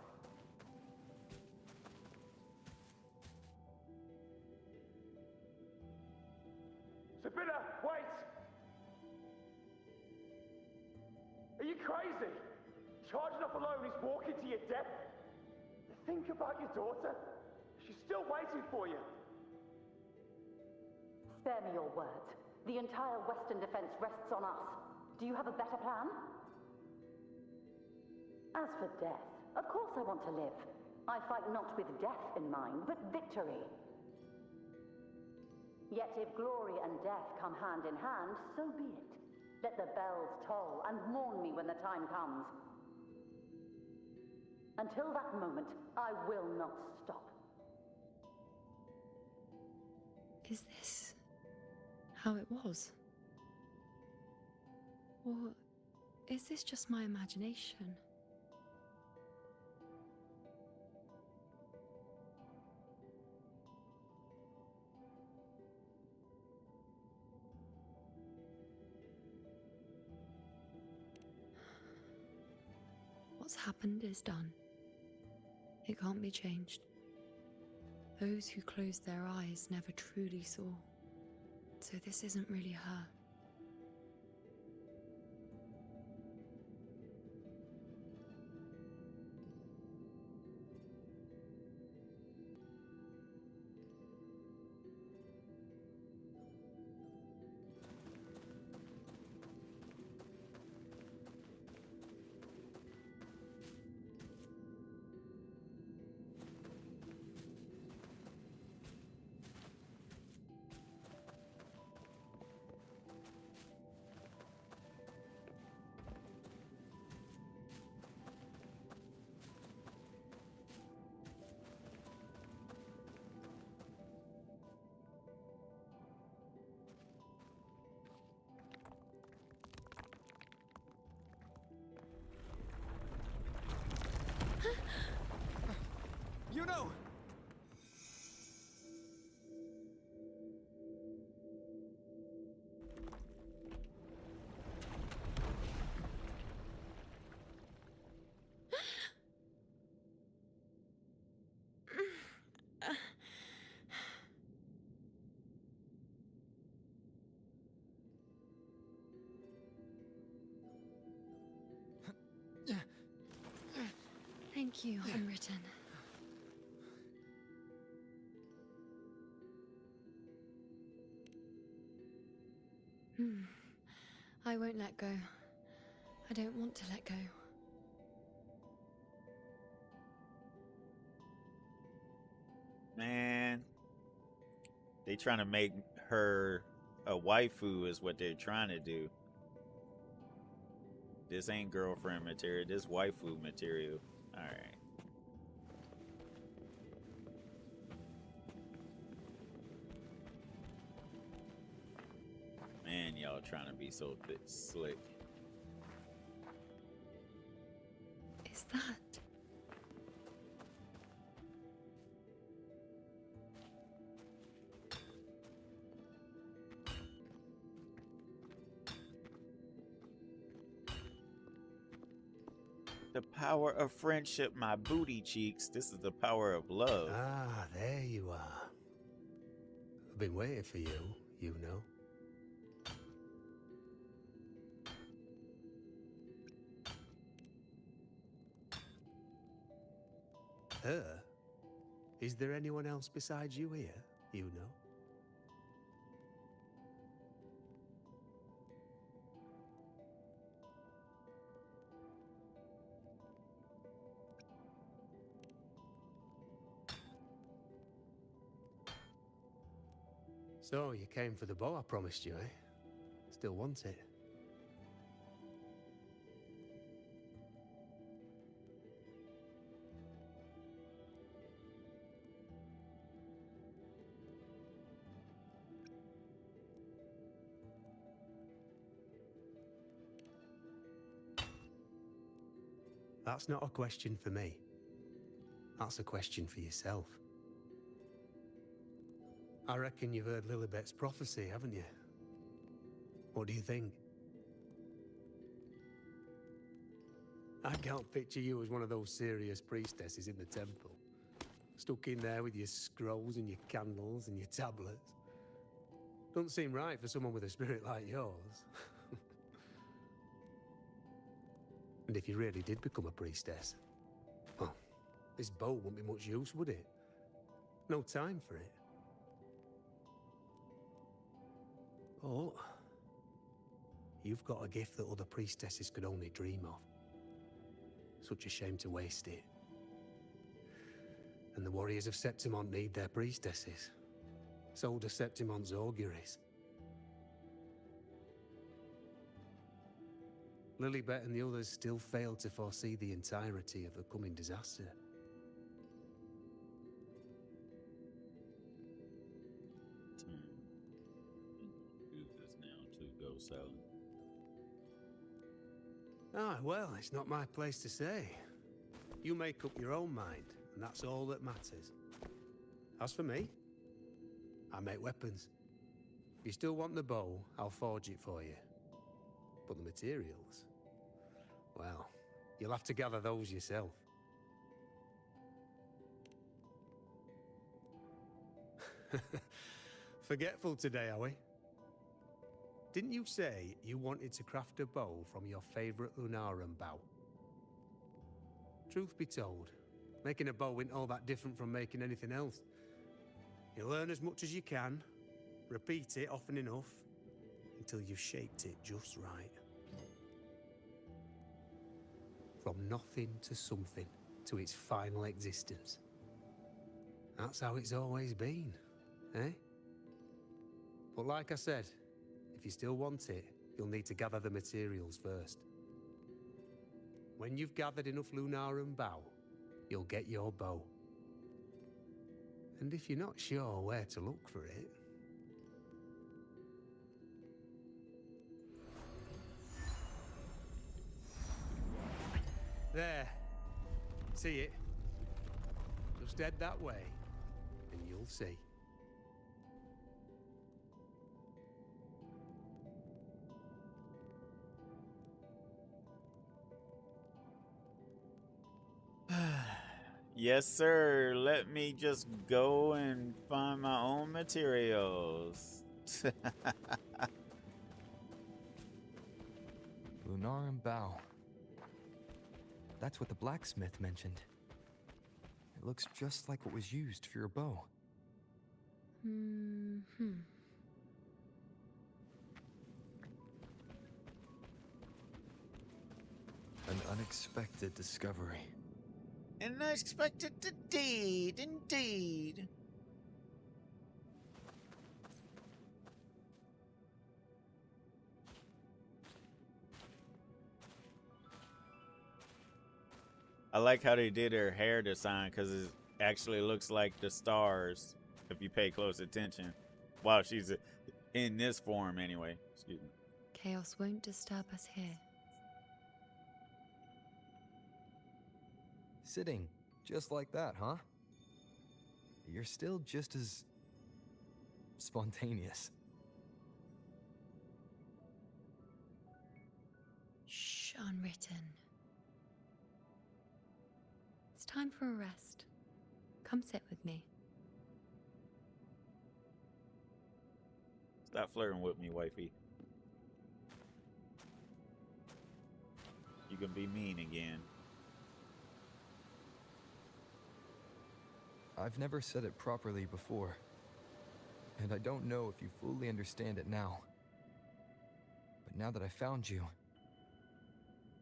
Sibylla, wait! Are you crazy? Charging up alone is walking to your death. Think about your daughter. She's still waiting for you. Spare me your words. The entire Western defense rests on us. Do you have a better plan? As for death, of course I want to live. I fight not with death in mind, but victory. Yet if glory and death come hand in hand, so be it. Let the bells toll and mourn me when the time comes. Until that moment, I will not stop. Is this how it was? Or is this just my imagination? What's happened is done. It can't be changed. Those who closed their eyes never truly saw. So this isn't really her. You know! Thank you, Unwritten. I won't let go. I don't want to let go. Man, they trying to make her a waifu is what they're trying to do. This ain't girlfriend material, this waifu material. All right. Man, y'all trying to be so slick. Is that? The power of friendship, my booty cheeks. This is the power of love. Ah, there you are. I've been waiting for you, you know. Her? Is there anyone else besides you here, you know? So, you came for the bow I promised you, eh? Still want it? That's not a question for me. That's a question for yourself. I reckon you've heard Lilibet's prophecy, haven't you? What do you think? I can't picture you as one of those serious priestesses in the temple. Stuck in there with your scrolls and your candles and your tablets. Doesn't seem right for someone with a spirit like yours. And if you really did become a priestess, well, this bow wouldn't be much use, would it? No time for it. Oh, you've got a gift that other priestesses could only dream of. Such a shame to waste it. And the warriors of Septimont need their priestesses. So do Septimont's auguries. Lilibet and the others still failed to foresee the entirety of the coming disaster. Use this now to go selling. Ah, well, it's not my place to say. You make up your own mind, and that's all that matters. As for me, I make weapons. If you still want the bow, I'll forge it for you. But the materials, well, you'll have to gather those yourself. Forgetful today, are we? Didn't you say you wanted to craft a bow from your favorite Lunarum bow? Truth be told, making a bow isn't all that different from making anything else. You learn as much as you can, repeat it often enough, until you've shaped it just right. From nothing to something, to its final existence. That's how it's always been, eh? But like I said, if you still want it, you'll need to gather the materials first. When you've gathered enough Lunarum bow, you'll get your bow. And if you're not sure where to look for it... There. See it? Just head that way, and you'll see. Yes, sir. Let me just go and find my own materials. Lunarum bow. That's what the blacksmith mentioned. It looks just like what was used for your bow. Hmm. An unexpected discovery. An unexpected deed, indeed. I like how they did her hair design because it actually looks like the stars if you pay close attention. While she's in this form anyway. Excuse me. Chaos won't disturb us here. Sitting just like that, huh? You're still just as spontaneous. Shh, unwritten. It's time for a rest. Come sit with me. Stop flirting with me, wifey. You can be mean again. I've never said it properly before, and I don't know if you fully understand it now. But now that I found you,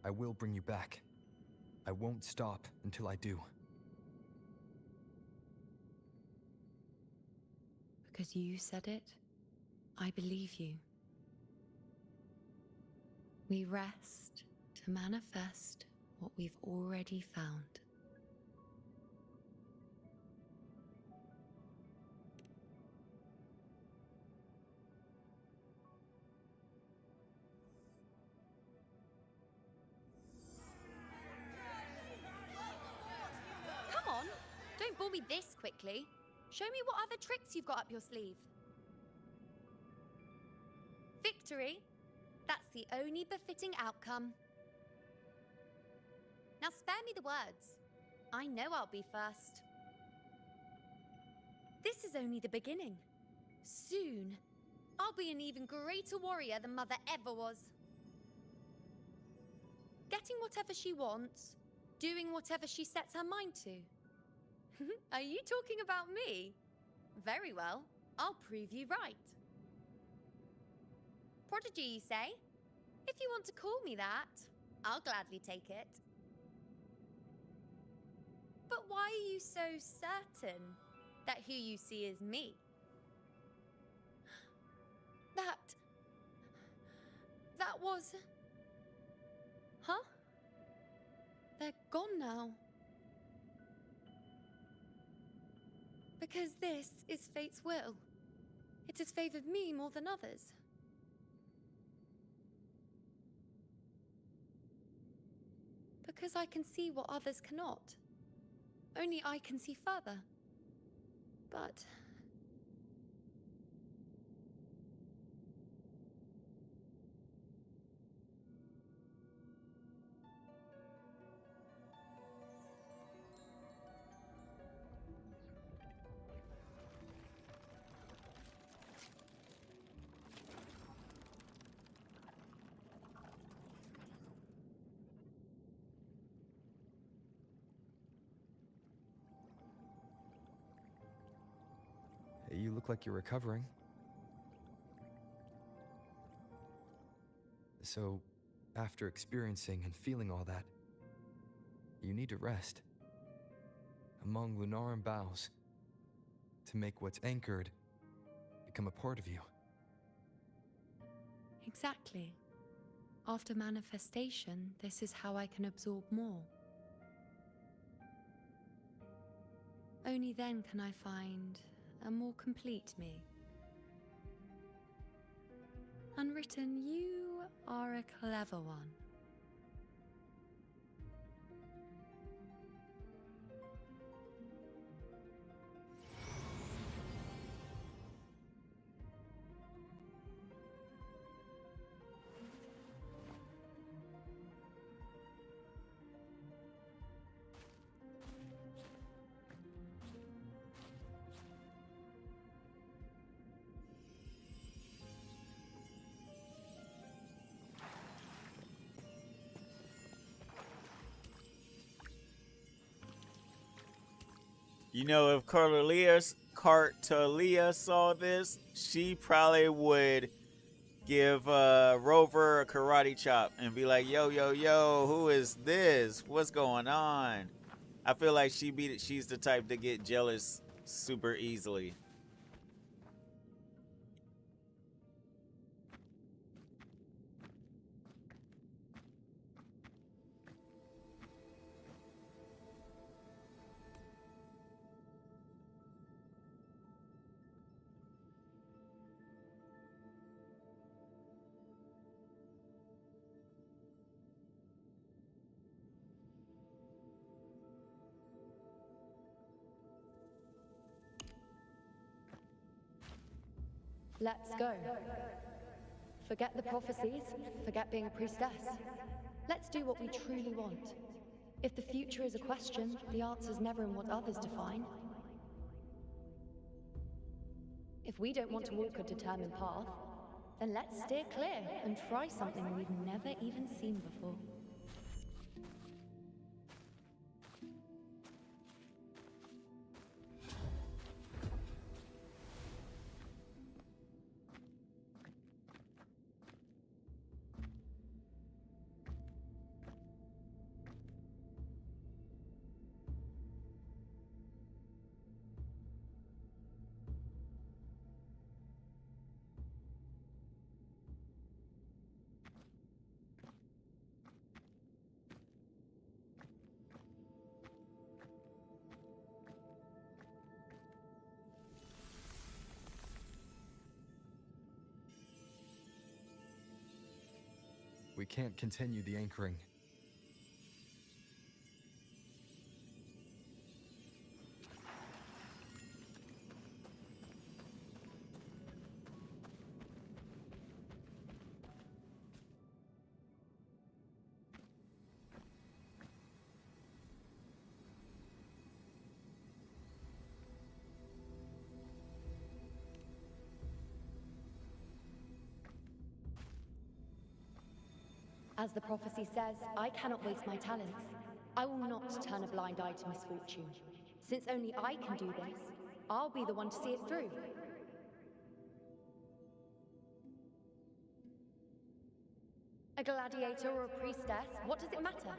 I will bring you back. I won't stop until I do. Because you said it, I believe you. We rest to manifest what we've already found. Come on, don't bore me this quickly. Show me what other tricks you've got up your sleeve. Victory? That's the only befitting outcome. Now spare me the words. I know I'll be first. This is only the beginning. Soon, I'll be an even greater warrior than Mother ever was. Getting whatever she wants, doing whatever she sets her mind to. Are you talking about me? Very well, I'll prove you right. Prodigy, you say? If you want to call me that, I'll gladly take it. But why are you so certain that who you see is me? That was... Huh? They're gone now. Because this is fate's will. It has favored me more than others. Because I can see what others cannot. Only I can see further. But... You look like you're recovering. So, after experiencing and feeling all that, you need to rest among Lunaran boughs to make what's anchored become a part of you. Exactly. After manifestation, this is how I can absorb more. Only then can I find a more complete me. Unwritten, you are a clever one. You know, if Cartalia saw this, she probably would give Rover a karate chop and be like, yo, yo, yo, who is this? What's going on? I feel like she's the type to get jealous super easily. Let's go. Forget the prophecies, forget being a priestess. Let's do what we truly want. If the future is a question, the answer's never in what others define. If we don't want to walk a determined path, then let's steer clear and try something we've never even seen before. We can't continue the anchoring. As the prophecy says, I cannot waste my talents. I will not turn a blind eye to misfortune. Since only I can do this, I'll be the one to see it through. A gladiator or a priestess, what does it matter?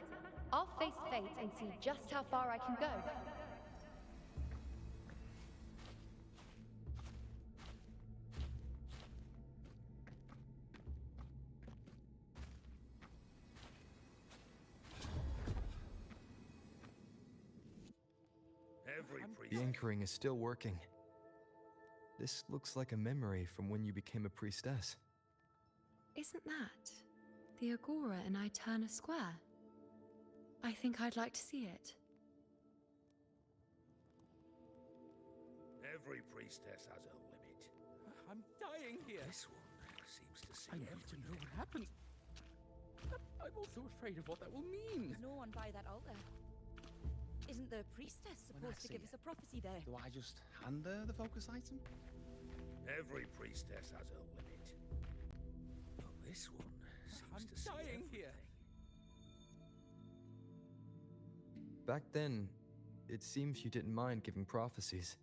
I'll face fate and see just how far I can go. The anchoring is still working. This looks like a memory from when you became a priestess. Isn't that the Agora in Eterna Square? I think I'd like to see it. Every priestess has a limit. I'm dying here. This one seems to see I need to know what happened. I'm also afraid of what that will mean. There's no one by that altar. Isn't the priestess supposed to give us a prophecy there? Do I just hand her the focus item? Every priestess has a limit. But this one seems to see dying everything. here. Back then, it seems you didn't mind giving prophecies.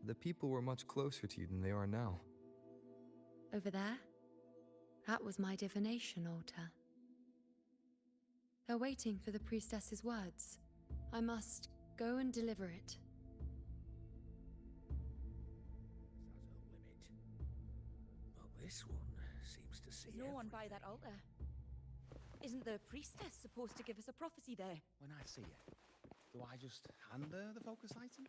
The people were much closer to you than they are now. Over there? That was my divination altar. They're waiting for the priestess's words. I must go and deliver it. But this one seems to see There's no one by that altar. Isn't the priestess supposed to give us a prophecy there? When I see it, do I just hand her the focus item?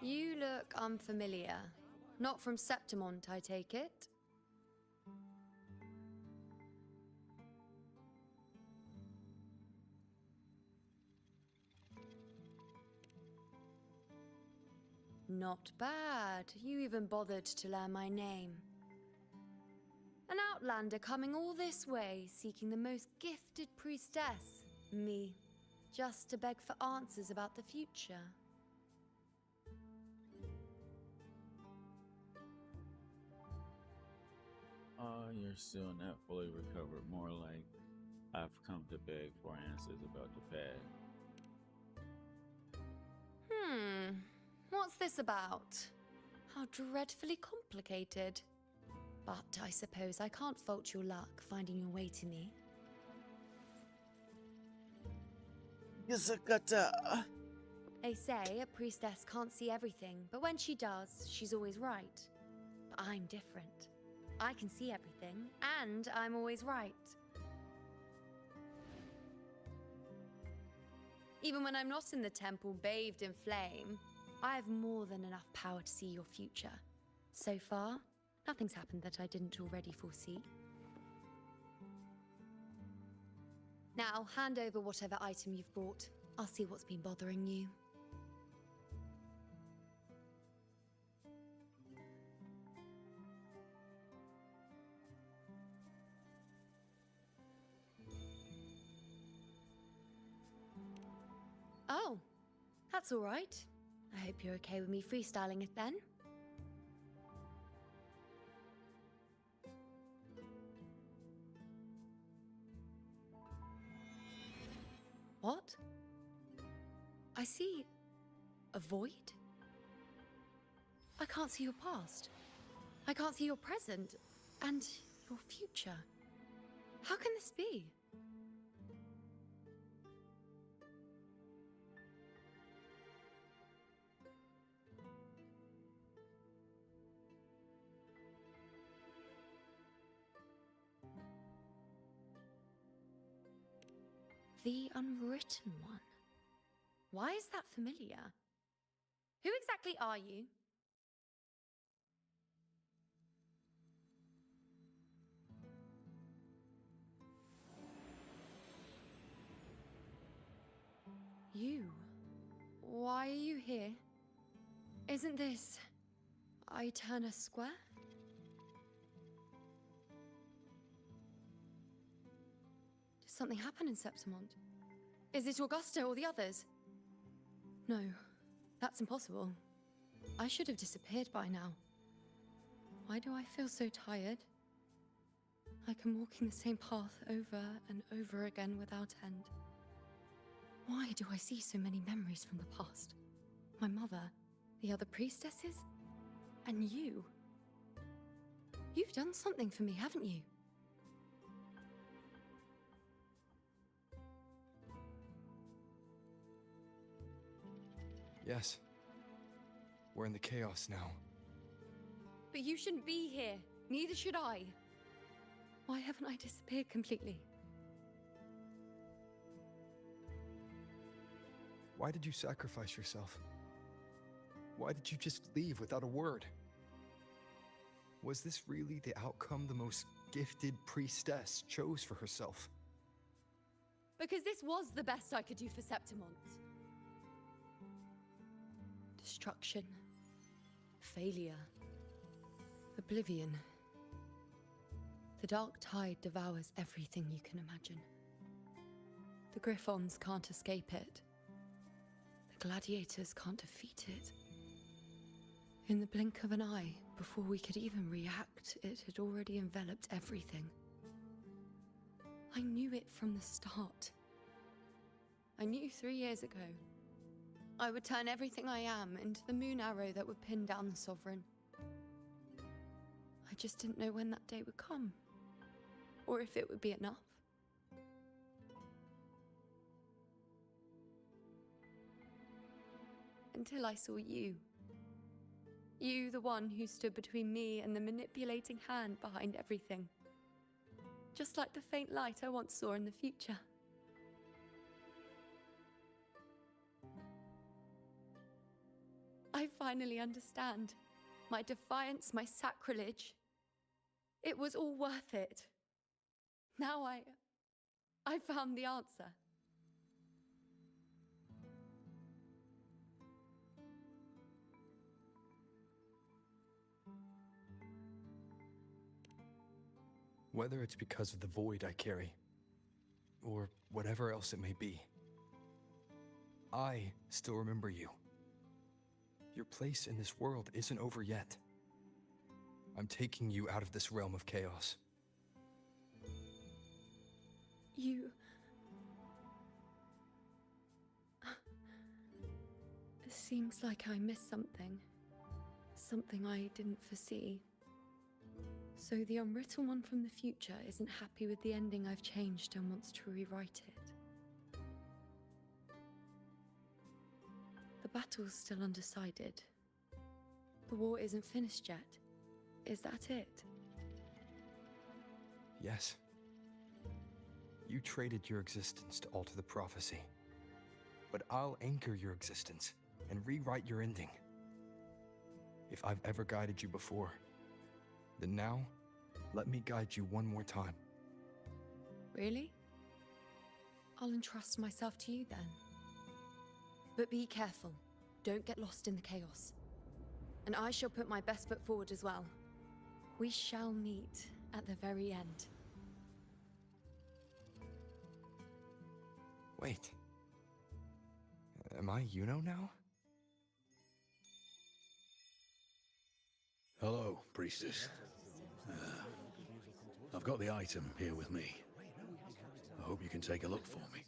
You look unfamiliar. Not from Septimont, I take it? Not bad. You even bothered to learn my name. An outlander coming all this way, seeking the most gifted priestess. Me. Just to beg for answers about the future. You're still not fully recovered. More like I've come to beg for answers about the past. What's this about? How dreadfully complicated. But I suppose I can't fault your luck finding your way to me. They say a priestess can't see everything, but when she does, she's always right. But I'm different. I can see everything, and I'm always right. Even when I'm not in the temple bathed in flame, I have more than enough power to see your future. So far, nothing's happened that I didn't already foresee. Now, hand over whatever item you've brought. I'll see what's been bothering you. Oh, that's all right. I hope you're okay with me freestyling it then. What? I see a void? I can't see your past. I can't see your present and your future. How can this be? The Unwritten One. Why is that familiar? Who exactly are you? You? Why are you here? Isn't this Eterna Square? Did something happen in Septimont? Is it Augusta or the others? No, That's impossible. I should have disappeared by now. Why do I feel so tired? Like I'm walking the same path over and over again without end. Why do I see so many memories from the past? My mother, the other priestesses, and you. You've done something for me, haven't you? Yes. We're in the chaos now. But you shouldn't be here. Neither should I. Why haven't I disappeared completely? Why did you sacrifice yourself? Why did you just leave without a word? Was this really the outcome the most gifted priestess chose for herself? Because this was the best I could do for Septimont. Destruction. Failure. Oblivion. The dark tide devours everything you can imagine. The Griffons can't escape it. The gladiators can't defeat it. In the blink of an eye, before we could even react, it had already enveloped everything. I knew it from the start. I knew 3 years ago. I would turn everything I am into the moon arrow that would pin down the Sovereign. I just didn't know when that day would come, or if it would be enough. Until I saw you. You, the one who stood between me and the manipulating hand behind everything. Just like the faint light I once saw in the future. I finally understand. My defiance, my sacrilege. It was all worth it. Now I found the answer. Whether it's because of the void I carry, or whatever else it may be, I still remember you. Your place in this world isn't over yet. I'm taking you out of this realm of chaos. You... It seems like I missed something. Something I didn't foresee. So the unwritten one from the future isn't happy with the ending I've changed and wants to rewrite it. The battle's still undecided. The war isn't finished yet. Is that it? Yes. You traded your existence to alter the prophecy. But I'll anchor your existence and rewrite your ending. If I've ever guided you before, then now, let me guide you one more time. Really? I'll entrust myself to you then. But be careful. Don't get lost in the chaos. And I shall put my best foot forward as well. We shall meet at the very end. Wait. Am I Yuno now? Hello, priestess. I've got the item here with me. I hope you can take a look for me.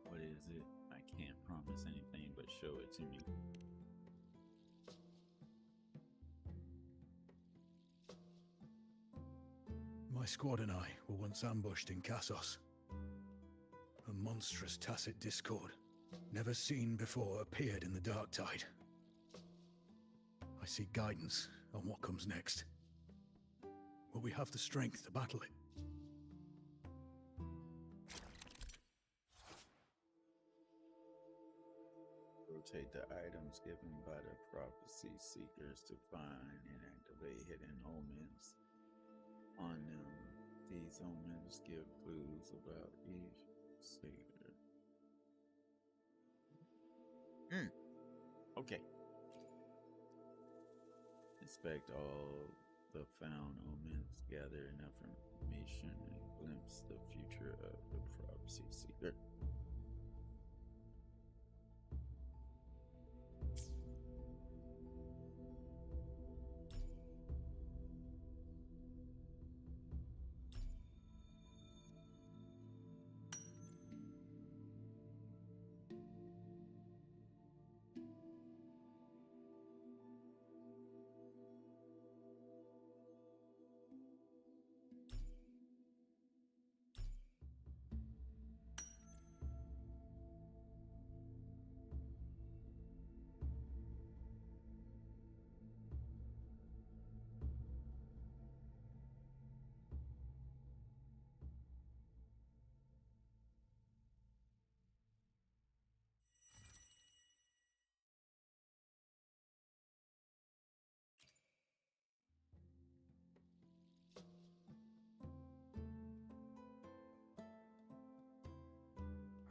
What is it? I can't promise anything, but show it to me. My squad and I were once ambushed in Kassos. A monstrous tacit discord, never seen before, appeared in the dark tide. I seek guidance on what comes next. Will we have the strength to battle it? Rotate the items given by the prophecy seekers to find and activate hidden omens on them. These omens give clues about each seeker. Okay. Inspect all the found omens, gather enough information, and glimpse the future of the prophecy seeker.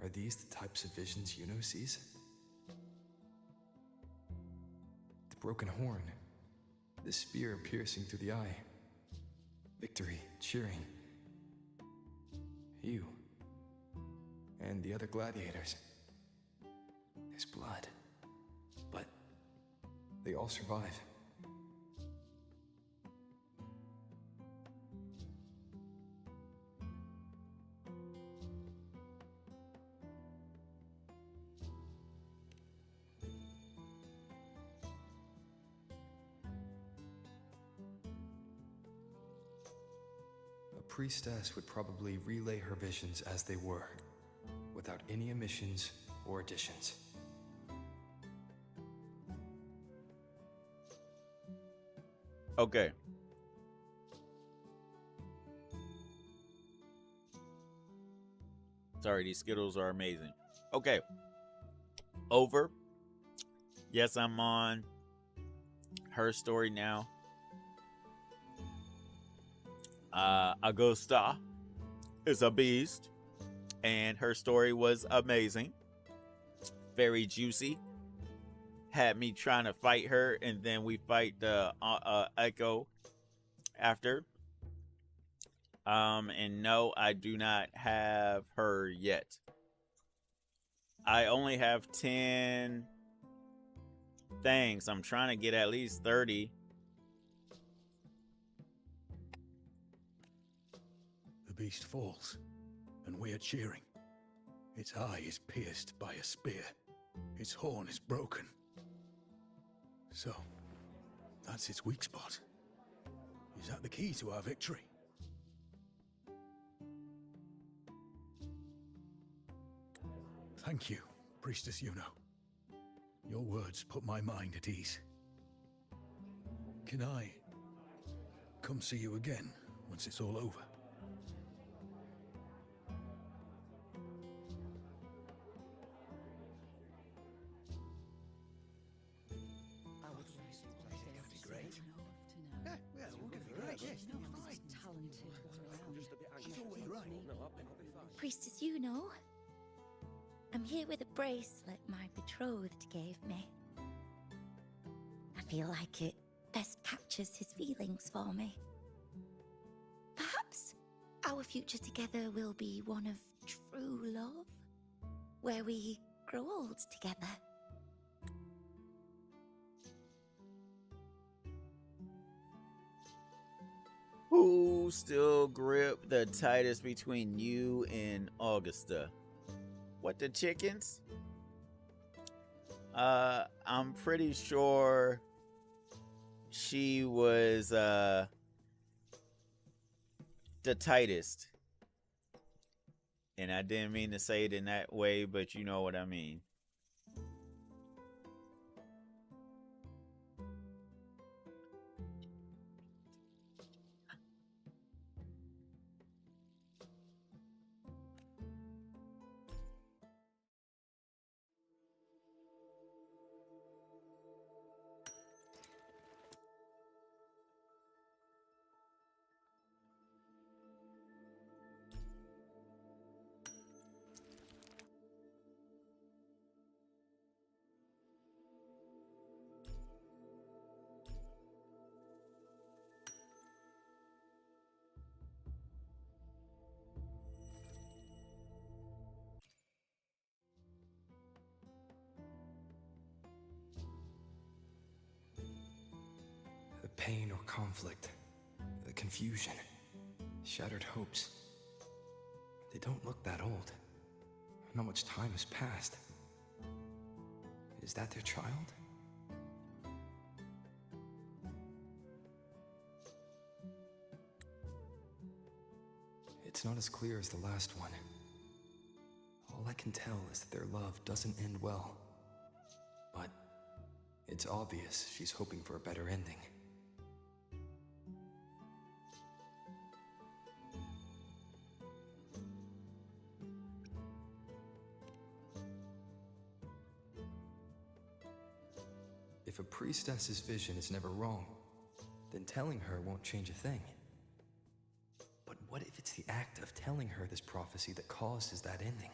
Are these the types of visions Yuno sees? The broken horn, the spear piercing through the eye, victory, cheering, Hiyo, and the other gladiators. There's blood, but they all survive. A priestess would probably relay her visions as they were, without any omissions or additions. Okay. Sorry, these Skittles are amazing. Okay. Over. Yes, I'm on her story now. Augusta is a beast, and her story was amazing. Very juicy. Had me trying to fight her, and then we fight the Echo after. And no, I do not have her yet. I only have 10 things. I'm trying to get at least 30. The beast falls, and we are cheering. Its eye is pierced by a spear. Its horn is broken. So, that's its weak spot. Is that the key to our victory? Thank you, Priestess Yuno. Your words put my mind at ease. Can I come see you again once it's all over? Priestess Yuno, I'm here with a bracelet my betrothed gave me. I feel like it best captures his feelings for me. Perhaps our future together will be one of true love, where we grow old together. Who still grip the tightest between you and Augusta? What, the chickens? I'm pretty sure she was the tightest. And I didn't mean to say it in that way, but you know what I mean. pain or conflict, the confusion, shattered hopes. They don't look that old. Not much time has passed. Is that their child? It's not as clear as the last one. All I can tell is that their love doesn't end well. But it's obvious she's hoping for a better ending. If a priestess's vision is never wrong, then telling her won't change a thing. But what if it's the act of telling her this prophecy that causes that ending?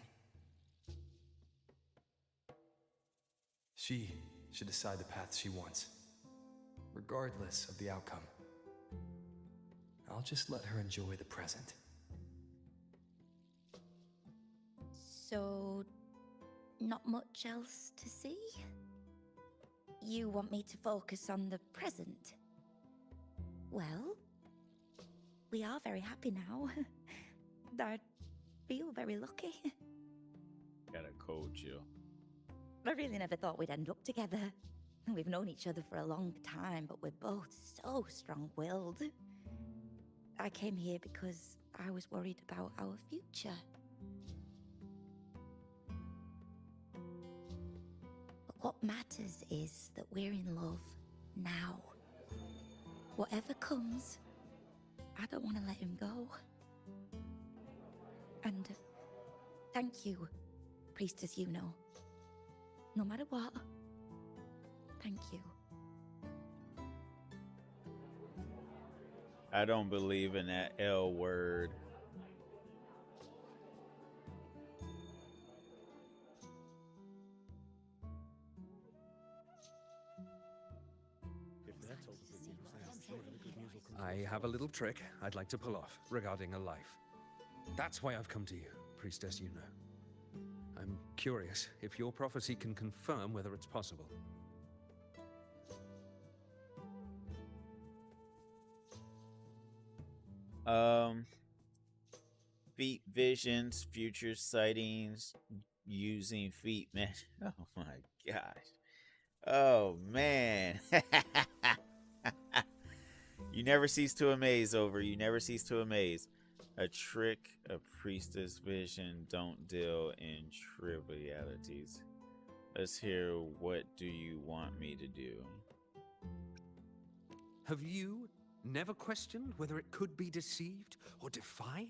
She should decide the path she wants, regardless of the outcome. I'll just let her enjoy the present. So, not much else to see? You want me to focus on the present? Well, we are very happy now. I feel very lucky. Got a cold chill. I really never thought we'd end up together. We've known each other for a long time, but we're both so strong-willed. I came here because I was worried about our future. But what matters is that we're in love now. Whatever comes, I don't want to let him go. And thank you, Priestess Yuno. No matter what, thank you. I don't believe in that L word. I have a little trick I'd like to pull off regarding a life. That's why I've come to you, Priestess Yuno. I'm curious if your prophecy can confirm whether it's possible. Feet visions, future sightings, using feet man. Oh my gosh. Oh man. You never cease to amaze, over. You never cease to amaze. A trick, a priestess vision, don't deal in trivialities. Let's hear, what do you want me to do? Have you never questioned whether it could be deceived or defied?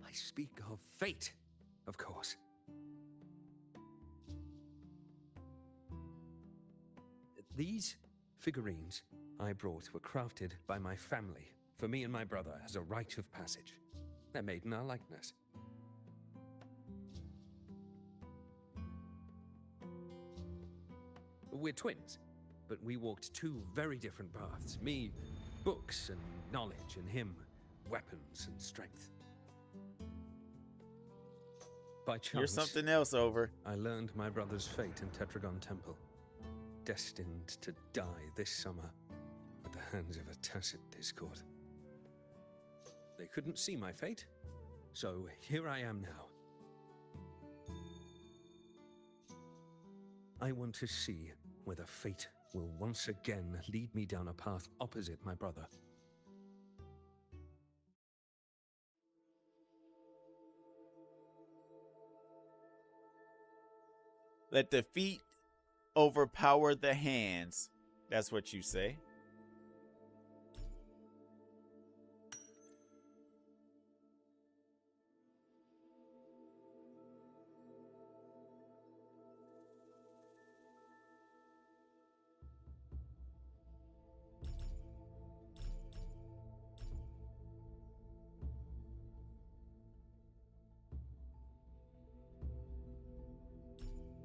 I speak of fate, of course. These figurines I brought were crafted by my family for me and my brother as a rite of passage. They're made in our likeness. We're twins, but we walked two very different paths. Me, books and knowledge, and him, weapons and strength. By chance, You're something else, over. I learned my brother's fate in Tetragon Temple. Destined to die this summer at the hands of a tacit discord. They couldn't see my fate, so here I am now. I want to see whether fate will once again lead me down a path opposite my brother. Let the feet overpower the hands. That's what you say.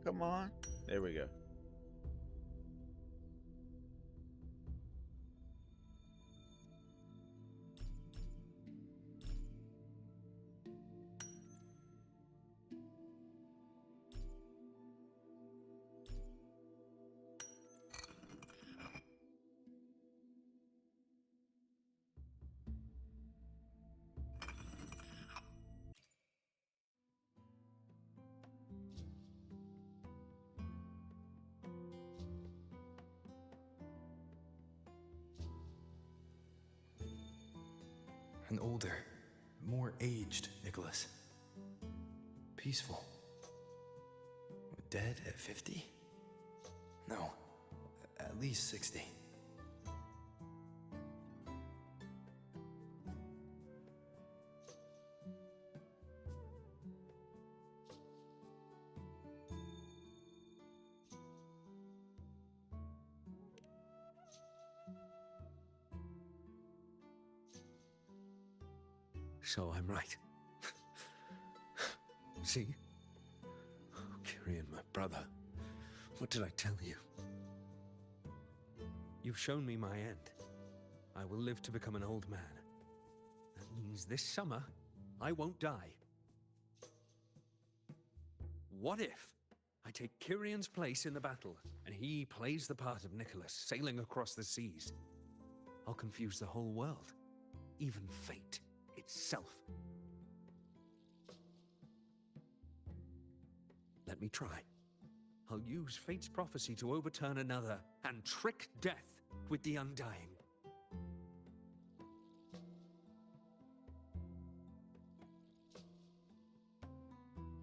Come on. There we go. An older, more aged Nicholas. Peaceful. Dead at 50? No, at least 60. So I'm right. See? Oh, Kyrian, my brother. What did I tell you? You've shown me my end. I will live to become an old man. That means this summer, I won't die. What if I take Kyrian's place in the battle, and he plays the part of Nicholas, sailing across the seas? I'll confuse the whole world, even fate itself. Let me try. I'll use fate's prophecy to overturn another and trick death with the undying.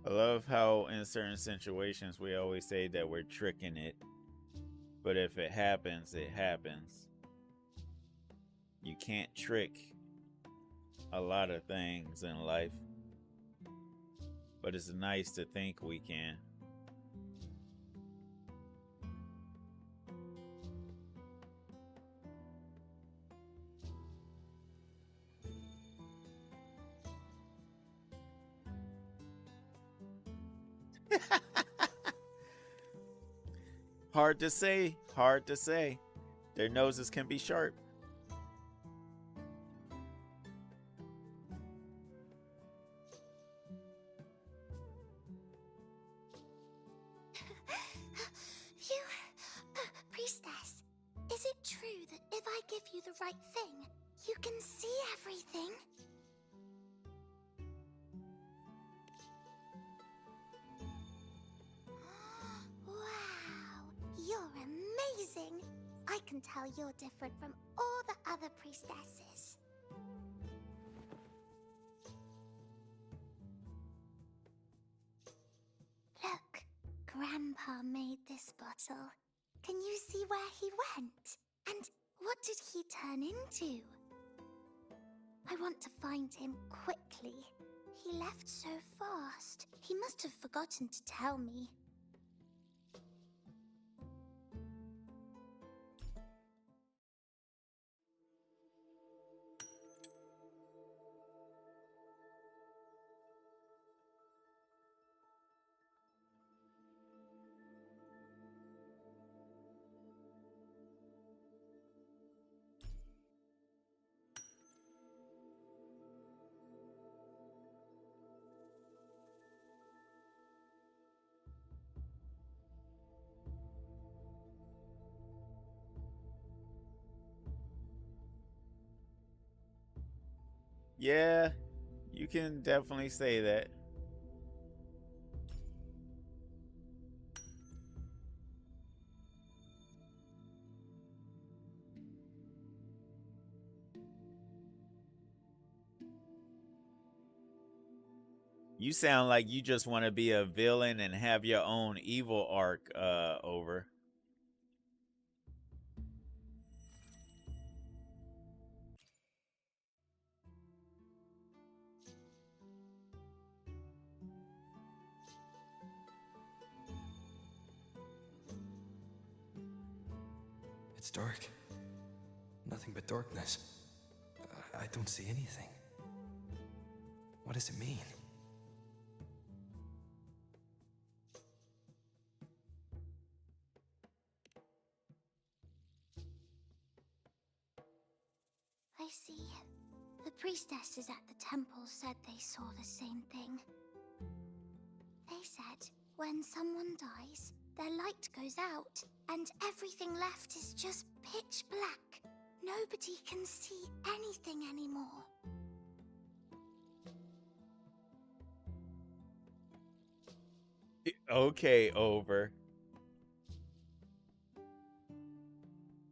I love how in certain situations we always say that we're tricking it, but if it happens, it happens. You can't trick a lot of things in life, but it's nice to think we can. Hard to say, hard to say. Their noses can be sharp. Priestess, is it true that if I give you the right thing, you can see everything? Wow, you're amazing. I can tell you're different from all the other priestesses. Look, Grandpa made this bottle. Can you see where he went? And what did he turn into? I want to find him quickly. He left so fast. He must have forgotten to tell me. Yeah, you can definitely say that. You sound like you just want to be a villain and have your own evil arc over. It's dark. Nothing but darkness. I don't see anything. What does it mean? I see. The priestesses at the temple said they saw the same thing. They said when someone dies, their light goes out, and everything left is just pitch black. Nobody can see anything anymore. Okay, over.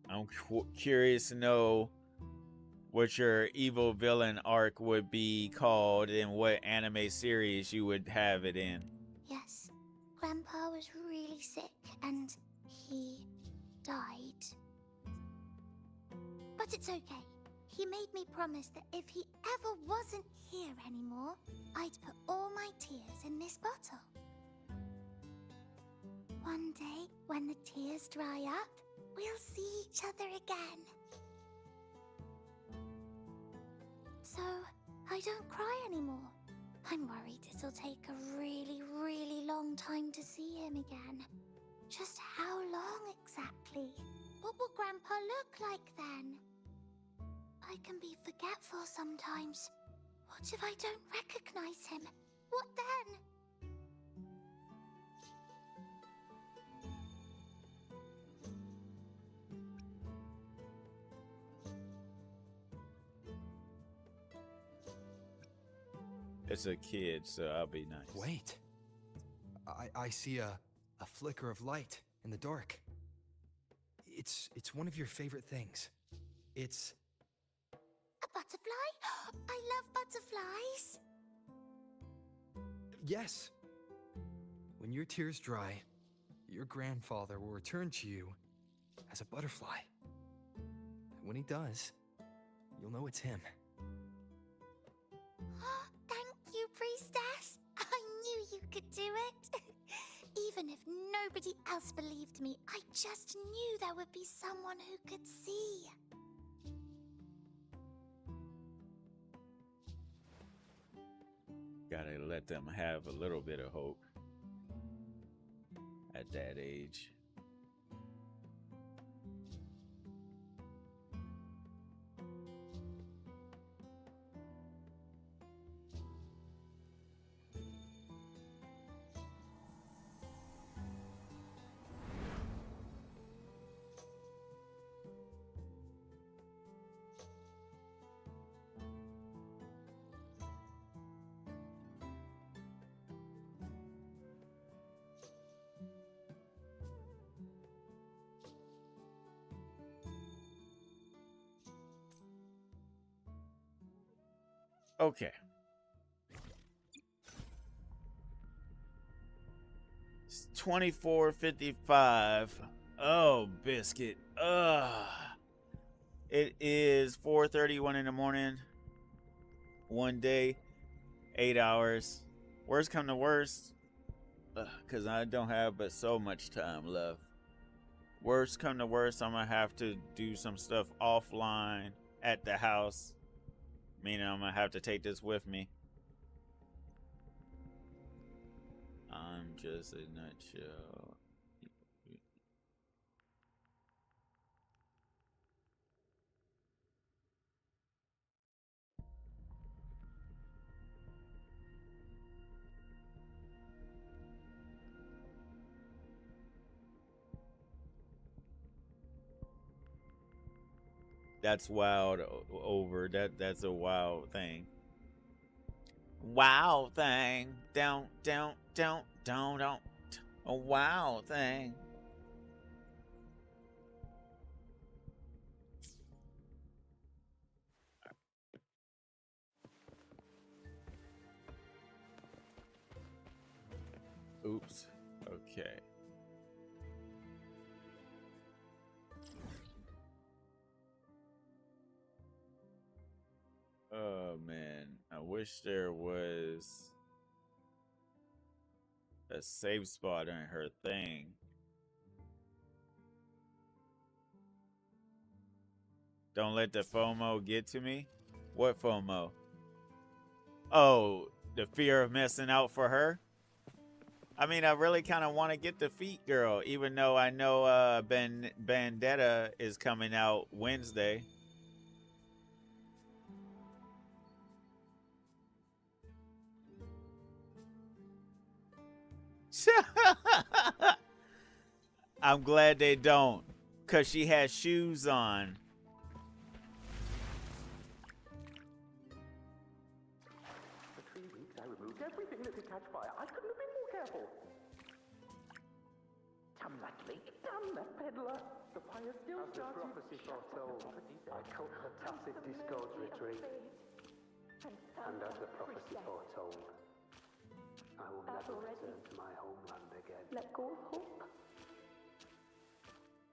I'm curious to know what your evil villain arc would be called and what anime series you would have it in. Yes, Grandpa was really sick and he died. But it's okay. He made me promise that if he ever wasn't here anymore, I'd put all my tears in this bottle. One day, when the tears dry up, we'll see each other again. So, I don't cry anymore. I'm worried it'll take a really, really long time to see him again. Just how long exactly? What will Grandpa look like then? I can be forgetful sometimes. What if I don't recognize him? What then? It's a kid, so I'll be nice. Wait. I see a flicker of light in the dark. It's one of your favorite things. It's a butterfly? I love butterflies. Yes. When your tears dry, your grandfather will return to you as a butterfly. And when he does, you'll know it's him. Thank you, Priestess. I knew you could do it. Even if nobody else believed me, I just knew there would be someone who could see. Gotta let them have a little bit of hope at that age. Okay. It's 24:55. Oh, biscuit. Ugh. It is 4:31 in the morning. One day, 8 hours. Worst come to worst, because I don't have but so much time left. Worst come to worst, I'm gonna have to do some stuff offline at the house. Meaning I'm gonna have to take this with me. I'm just a nutshell. That's wild over. That's a wild thing. Wow thing. Don't. A wow thing. Oops. Okay. Oh man, I wish there was a safe spot in her thing. Don't let the FOMO get to me? What FOMO? Oh, the fear of missing out for her? I mean, I really kind of want to get the Feet Girl, even though I know Bandetta is coming out Wednesday. I'm glad they don't, because she has shoes on. For 3 weeks, I removed everything that could catch fire. I couldn't have been more careful. To that link! Damn that peddler! The fire still As the started. prophecy foretold, I cut the tacit discords retreat. And as the prophecy foretold, I will never return to my homeland again. Let go of hope.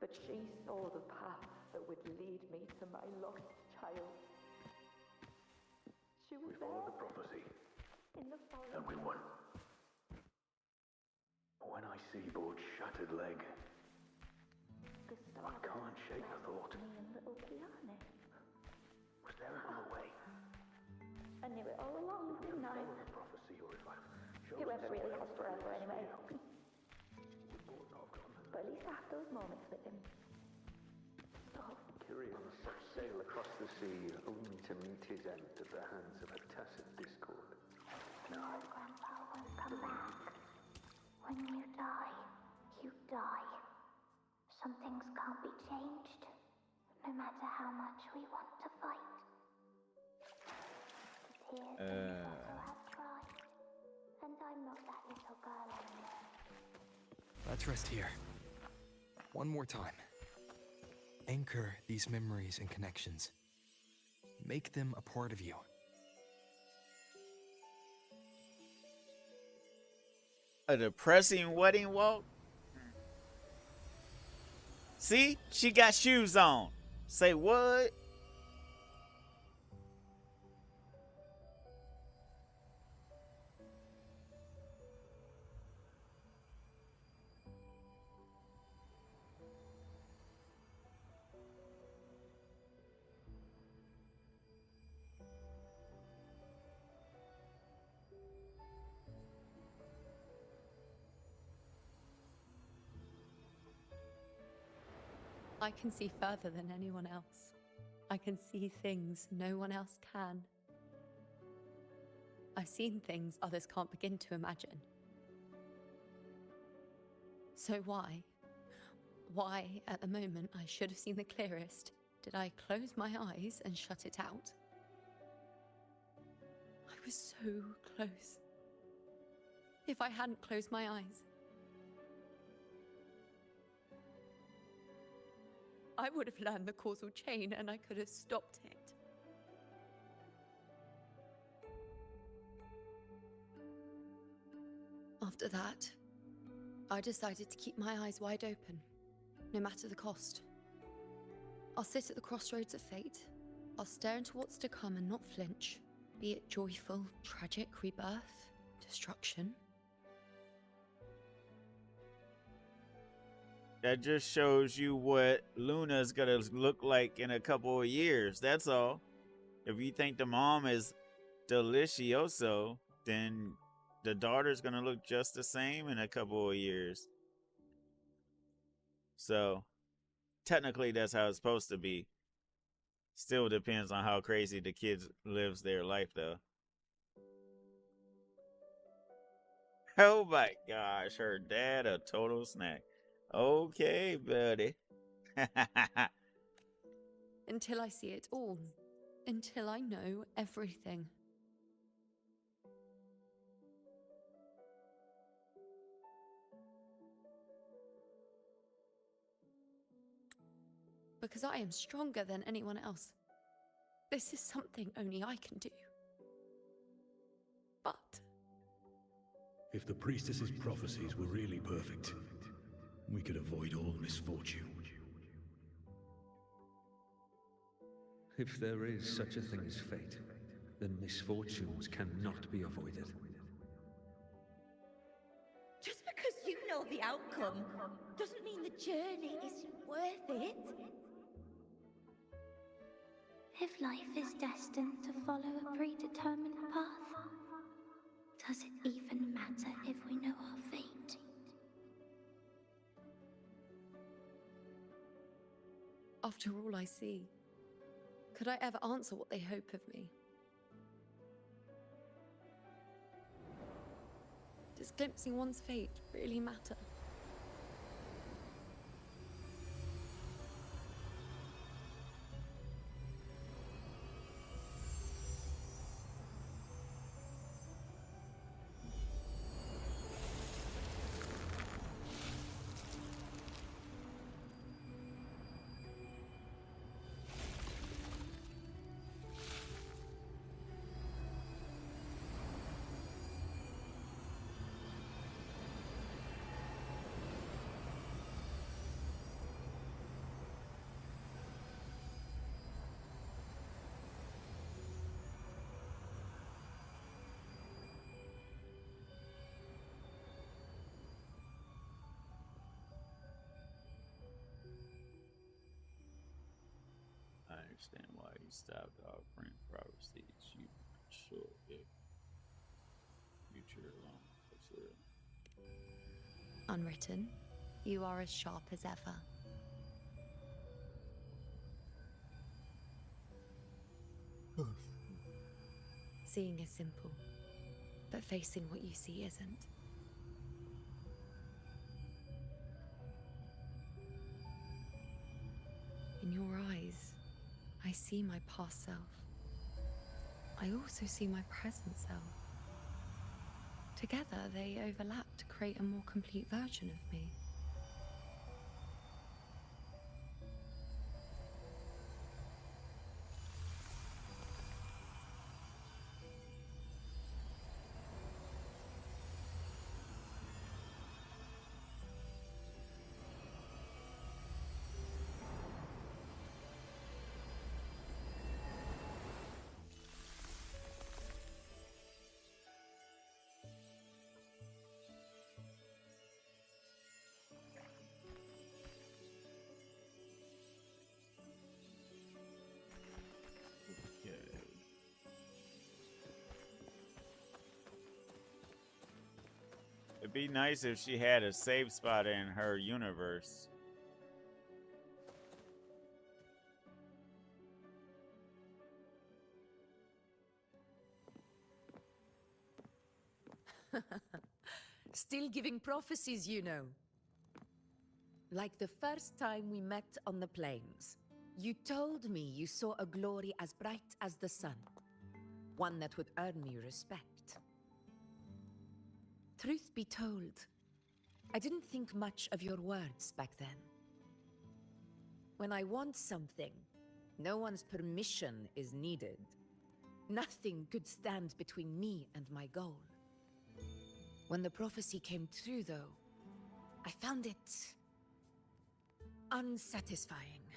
But she saw the path that would lead me to my lost child. She was We followed the there prophecy, in the forest. and we won. When I see Board's shattered leg, The I can't shake the thought. me and little piano. Was there another way? I knew it all along, didn't I? Follow the prophecy, or if I've chosen Whoever really somewhere has else forever to anyway. stay, would Board not have gone? But at least I have those moments with him. Tyrion set sail across the sea, only to meet his end at the hands of a tacit discord. Your grandpa won't come back. When you die, you die. Some things can't be changed, no matter how much we want to fight. The tears that you also have cried, and I'm not that little girl anymore. Let's rest here. One more time. Anchor these memories and connections. Make them a part of you. A depressing wedding walk? See? She got shoes on. Say what? I can see further than anyone else. I can see things no one else can. I've seen things others can't begin to imagine. So why, at the moment I should have seen the clearest, did I close my eyes and shut it out? I was so close. If I hadn't closed my eyes, I would have learned the causal chain and I could have stopped it. After that, I decided to keep my eyes wide open, no matter the cost. I'll sit at the crossroads of fate. I'll stare into what's to come and not flinch, be it joyful, tragic rebirth, destruction. That just shows you what Luna's gonna look like in a couple of years. That's all. If you think the mom is delicioso, then the daughter's gonna look just the same in a couple of years. So, technically, that's how it's supposed to be. Still depends on how crazy the kid lives their life, though. Oh my gosh, her dad a total snack. Okay, buddy. Until I see it all. Until I know everything. Because I am stronger than anyone else. This is something only I can do. But If the priestess's prophecies were really perfect, we could avoid all misfortune. If there is such a thing as fate, then misfortunes cannot be avoided. Just because you know the outcome doesn't mean the journey isn't worth it. If life is destined to follow a predetermined path, does it even matter if we know our fate? after all I see, could I ever answer what they hope of me? Does glimpsing one's fate really matter? understand why you stopped offering prophecies. You weren't sure if future alone was real. Unwritten, you are as sharp as ever. Seeing is simple, but facing what you see isn't. In your eyes, I see my past self. I also see my present self. Together, they overlap to create a more complete version of me. It'd be nice if she had a safe spot in her universe. Still giving prophecies, you know. Like the first time we met on the plains. You told me you saw a glory as bright as the sun. One that would earn me respect. Truth be told, I didn't think much of your words back then. When I want something, no one's permission is needed. Nothing could stand between me and my goal. When the prophecy came true, though, I found it unsatisfying.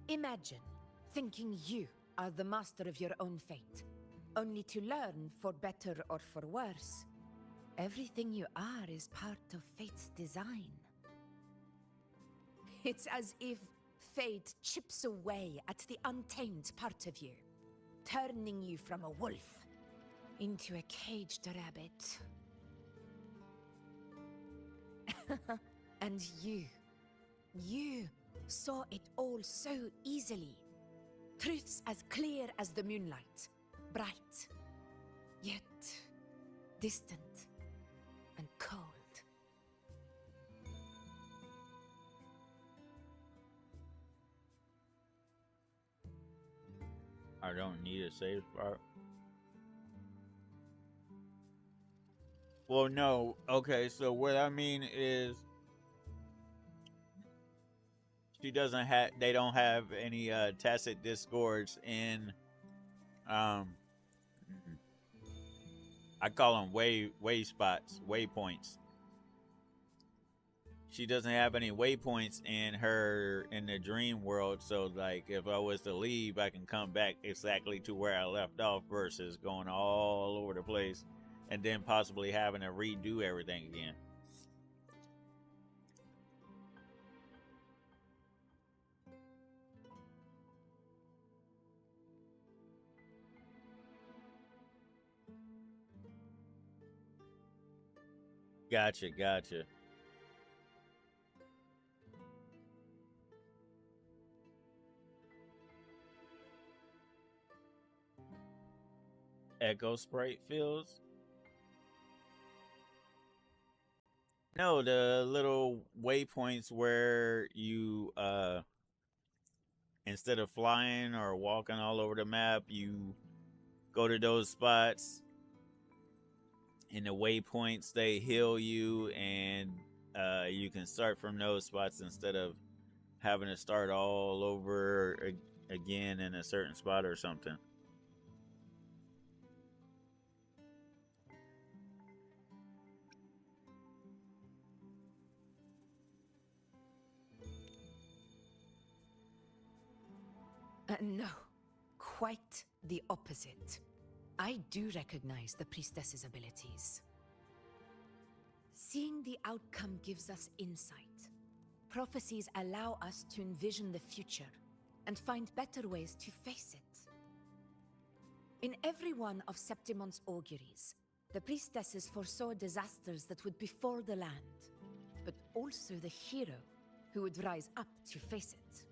Imagine thinking you are the master of your own fate, only to learn, for better or for worse, everything you are is part of fate's design. It's as if fate chips away at the untamed part of you, turning you from a wolf into a caged rabbit. And you saw it all so easily. Truths as clear as the moonlight, bright, yet distant and cold. I don't need a safe spot. Well, no. Okay, so what I mean is she doesn't have, they don't have any tacit discords in I call them way spots, waypoints. She doesn't have any waypoints in the dream world, so like if I was to leave, I can come back exactly to where I left off versus going all over the place and then possibly having to redo everything again. Gotcha. Echo Sprite fields? No, the little waypoints where you instead of flying or walking all over the map, you go to those spots and the waypoints, they heal you, and you can start from those spots instead of having to start all over again in a certain spot or something. No, quite the opposite. I do recognize the priestess's abilities. Seeing the outcome gives us insight. Prophecies allow us to envision the future, and find better ways to face it. In every one of Septimon's auguries, the priestesses foresaw disasters that would befall the land, but also the hero who would rise up to face it.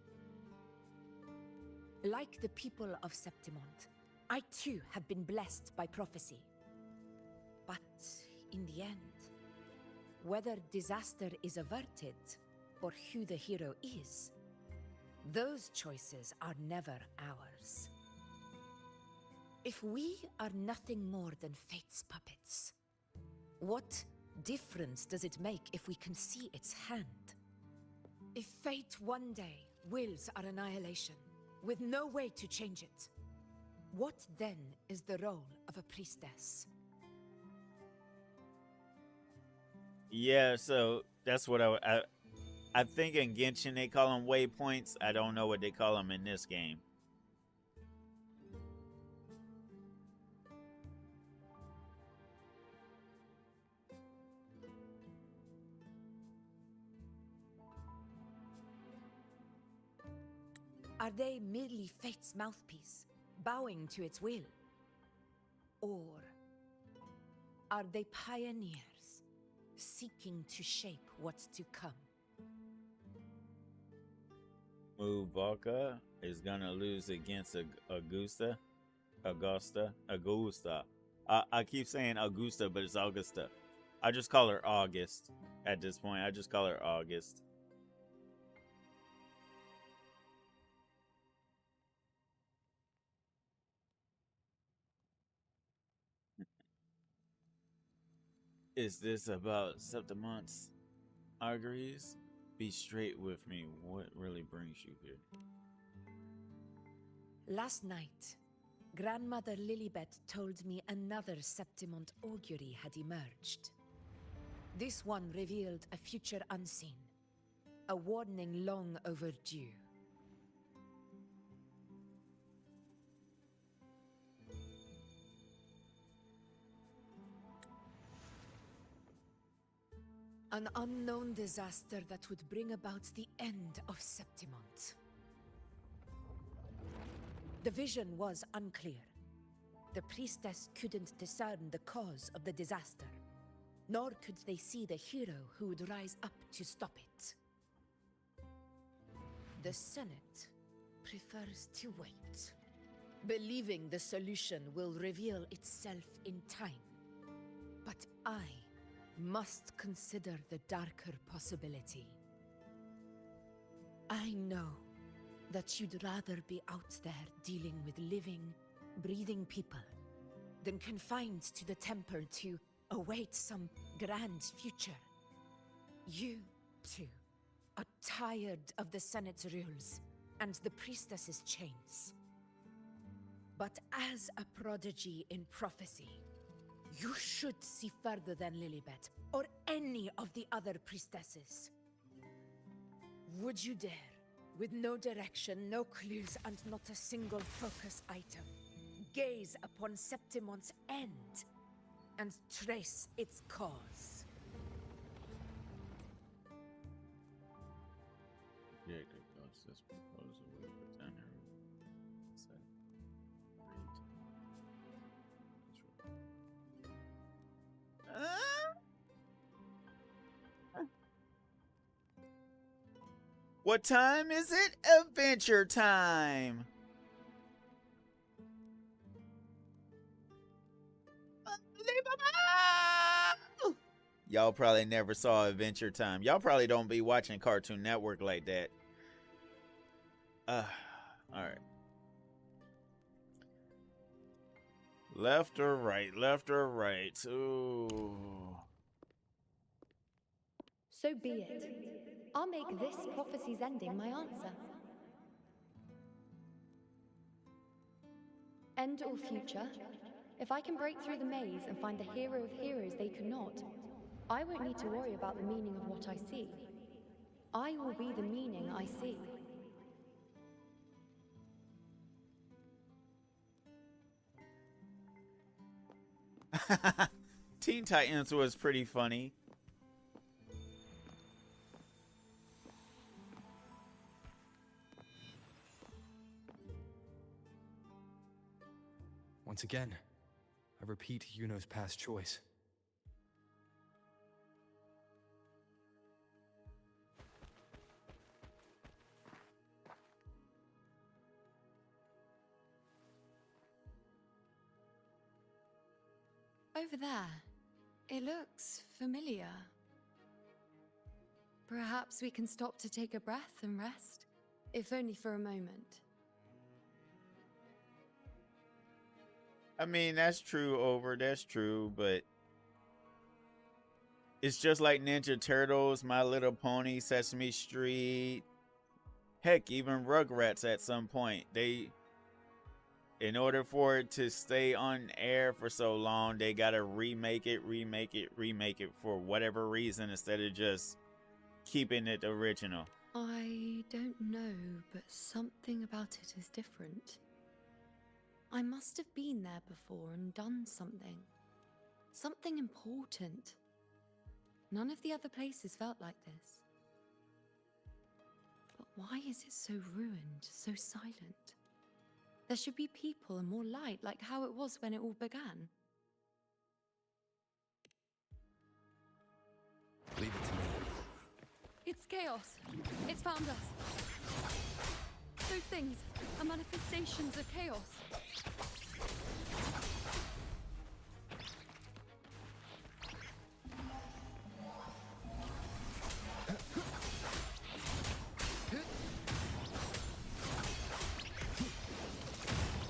Like the people of Septimont, I too have been blessed by prophecy. But in the end, whether disaster is averted or who the hero is, those choices are never ours. If we are nothing more than fate's puppets, what difference does it make if we can see its hand? If fate one day wills our annihilation, with no way to change it, what then is the role of a priestess? Yeah, so that's what I think in Genshin they call them waypoints. I don't know what they call them in this game. Are they merely fate's mouthpiece, bowing to its will? Or are they pioneers, seeking to shape what's to come? Muvalka is gonna lose against Augusta. I keep saying Augusta, but it's Augusta. I just call her August at this point. I just call her August. Is this about Septimon's auguries? Be straight with me. What really brings you here? Last night, Grandmother Lilibet told me another Septimont augury had emerged. This one revealed a future unseen, a warning long overdue. An unknown disaster that would bring about the end of Septimont. The vision was unclear. The priestess couldn't discern the cause of the disaster, nor could they see the hero who would rise up to stop it. The Senate prefers to wait, believing the solution will reveal itself in time. But I must consider the darker possibility. I know that you'd rather be out there dealing with living, breathing people than confined to the temple to await some grand future. You, too, are tired of the Senate's rules and the priestess's chains. But as a prodigy in prophecy, you should see further than Lilibet, or any of the other priestesses. Would you dare, with no direction, no clues, and not a single focus item, gaze upon Septimont's end, and trace its cause? What time is it? Adventure time! Y'all probably never saw Adventure Time. Y'all probably don't be watching Cartoon Network like that. Alright. Left or right? Left or right? Ooh. So be it. I'll make this prophecy's ending my answer. End or future, if I can break through the maze and find the hero of heroes they could not, I won't need to worry about the meaning of what I see. I will be the meaning I see. Teen Titans was pretty funny. Once again, I repeat Yuno's past choice. Over there. It looks familiar. Perhaps we can stop to take a breath and rest, if only for a moment. I mean, that's true, that's true, but it's just like Ninja Turtles, My Little Pony, Sesame Street. Heck, even Rugrats at some point. In order for it to stay on air for so long, they gotta remake it for whatever reason instead of just keeping it original. I don't know, but something about it is different. I must have been there before and done something. Something important. None of the other places felt like this. But why is it so ruined, so silent? There should be people and more light, like how it was when it all began. Leave it to me. It's chaos. It's found us. Those things are manifestations of chaos.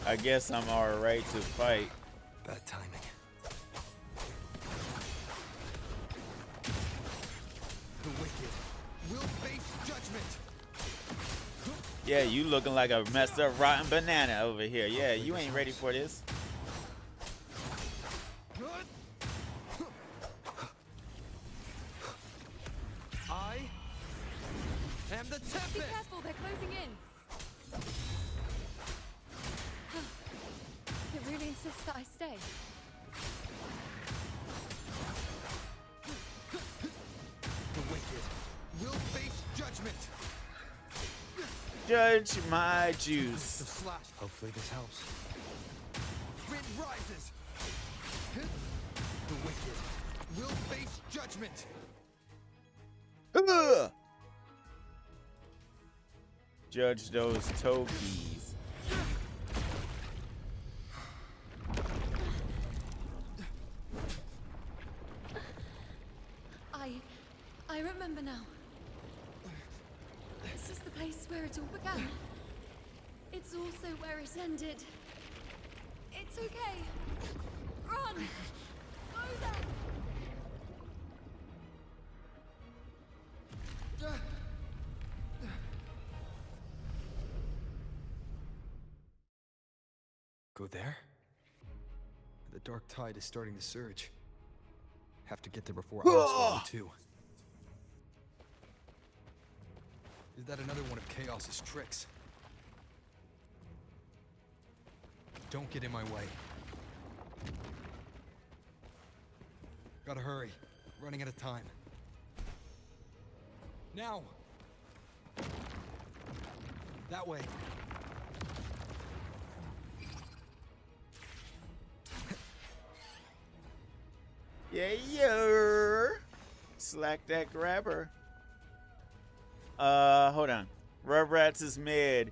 I guess I'm alright to fight. Bad timing. The wicked will face judgment. Yeah, you looking like a messed up rotten banana over here. Yeah, you ain't ready for this. I am the Tempest. Be careful, they're closing in. It really insists that I stay. The wicked will face judgment. Judge my juice. The slash. Hopefully this helps. Wind rises. The wicked will face judgment. Ugh. Judge those toe keys. I remember now. This is the place where it all began. It's also where it ended. It's okay. Run! Go there! Go there? The dark tide is starting to surge. Have to get there before Oswald too. Is that another one of Chaos's tricks? Don't get in my way. Gotta hurry. Running out of time. Now! That way. Yeah. Slack that grabber. Hold on. Rugrats is mid.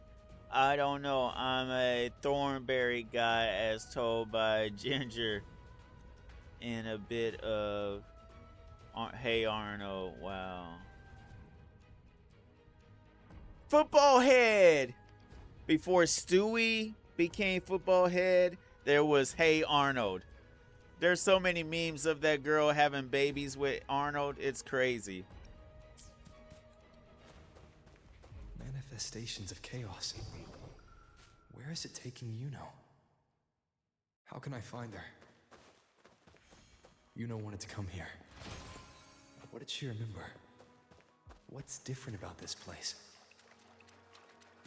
I don't know. I'm a Thornberry guy as told by Ginger in a bit of Hey Arnold. Wow. Football Head. Before Stewie became Football Head, there was Hey Arnold. There's so many memes of that girl having babies with Arnold. It's crazy. Manifestations of chaos. Where is it taking Yuno? How can I find her? Yuno wanted to come here. What did she remember? What's different about this place?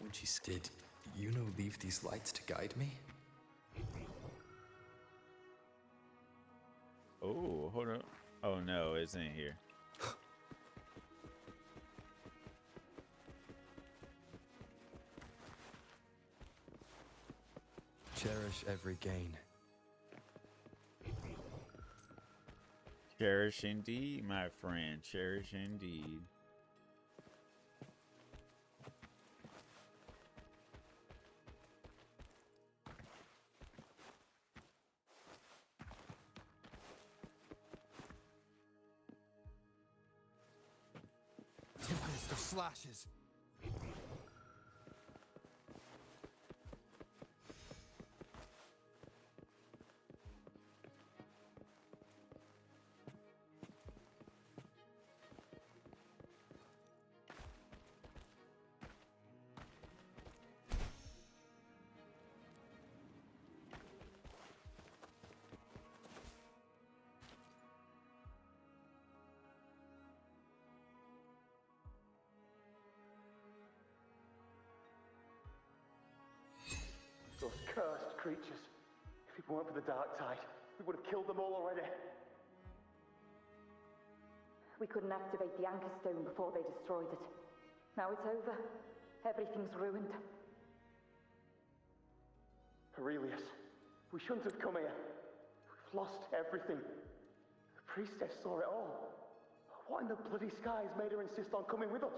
When she did Yuno leave these lights to guide me? Oh, hold on. Oh no, it's in here. Cherish every gain, Cherish indeed, my friend. Cherish indeed. Tempest of slashes. Those cursed creatures. If it weren't for the dark tide, we would have killed them all already. We couldn't activate the Anchor Stone before they destroyed it. Now it's over. Everything's ruined. Aurelius, we shouldn't have come here. We've lost everything. The priestess saw it all. What in the bloody skies made her insist on coming with us?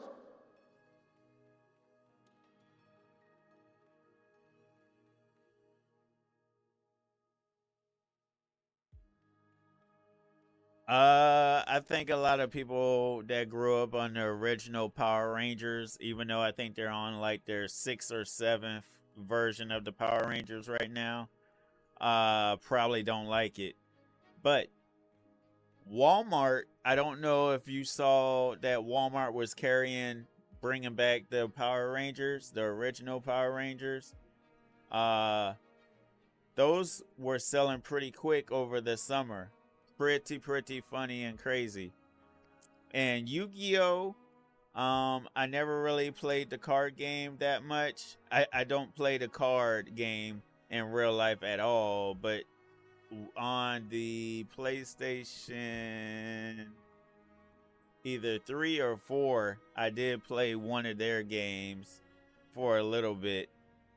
I think a lot of people that grew up on the original Power Rangers, even though I think they're on like their 6th or 7th version of the Power Rangers right now, probably don't like it. But Walmart, I don't know if you saw that Walmart was bringing back the Power Rangers, the original Power Rangers. Those were selling pretty quick over the summer. Pretty funny and crazy. And Yu-Gi-Oh! I never really played the card game that much. I don't play the card game in real life at all, but on the PlayStation either 3 or 4, I did play one of their games for a little bit.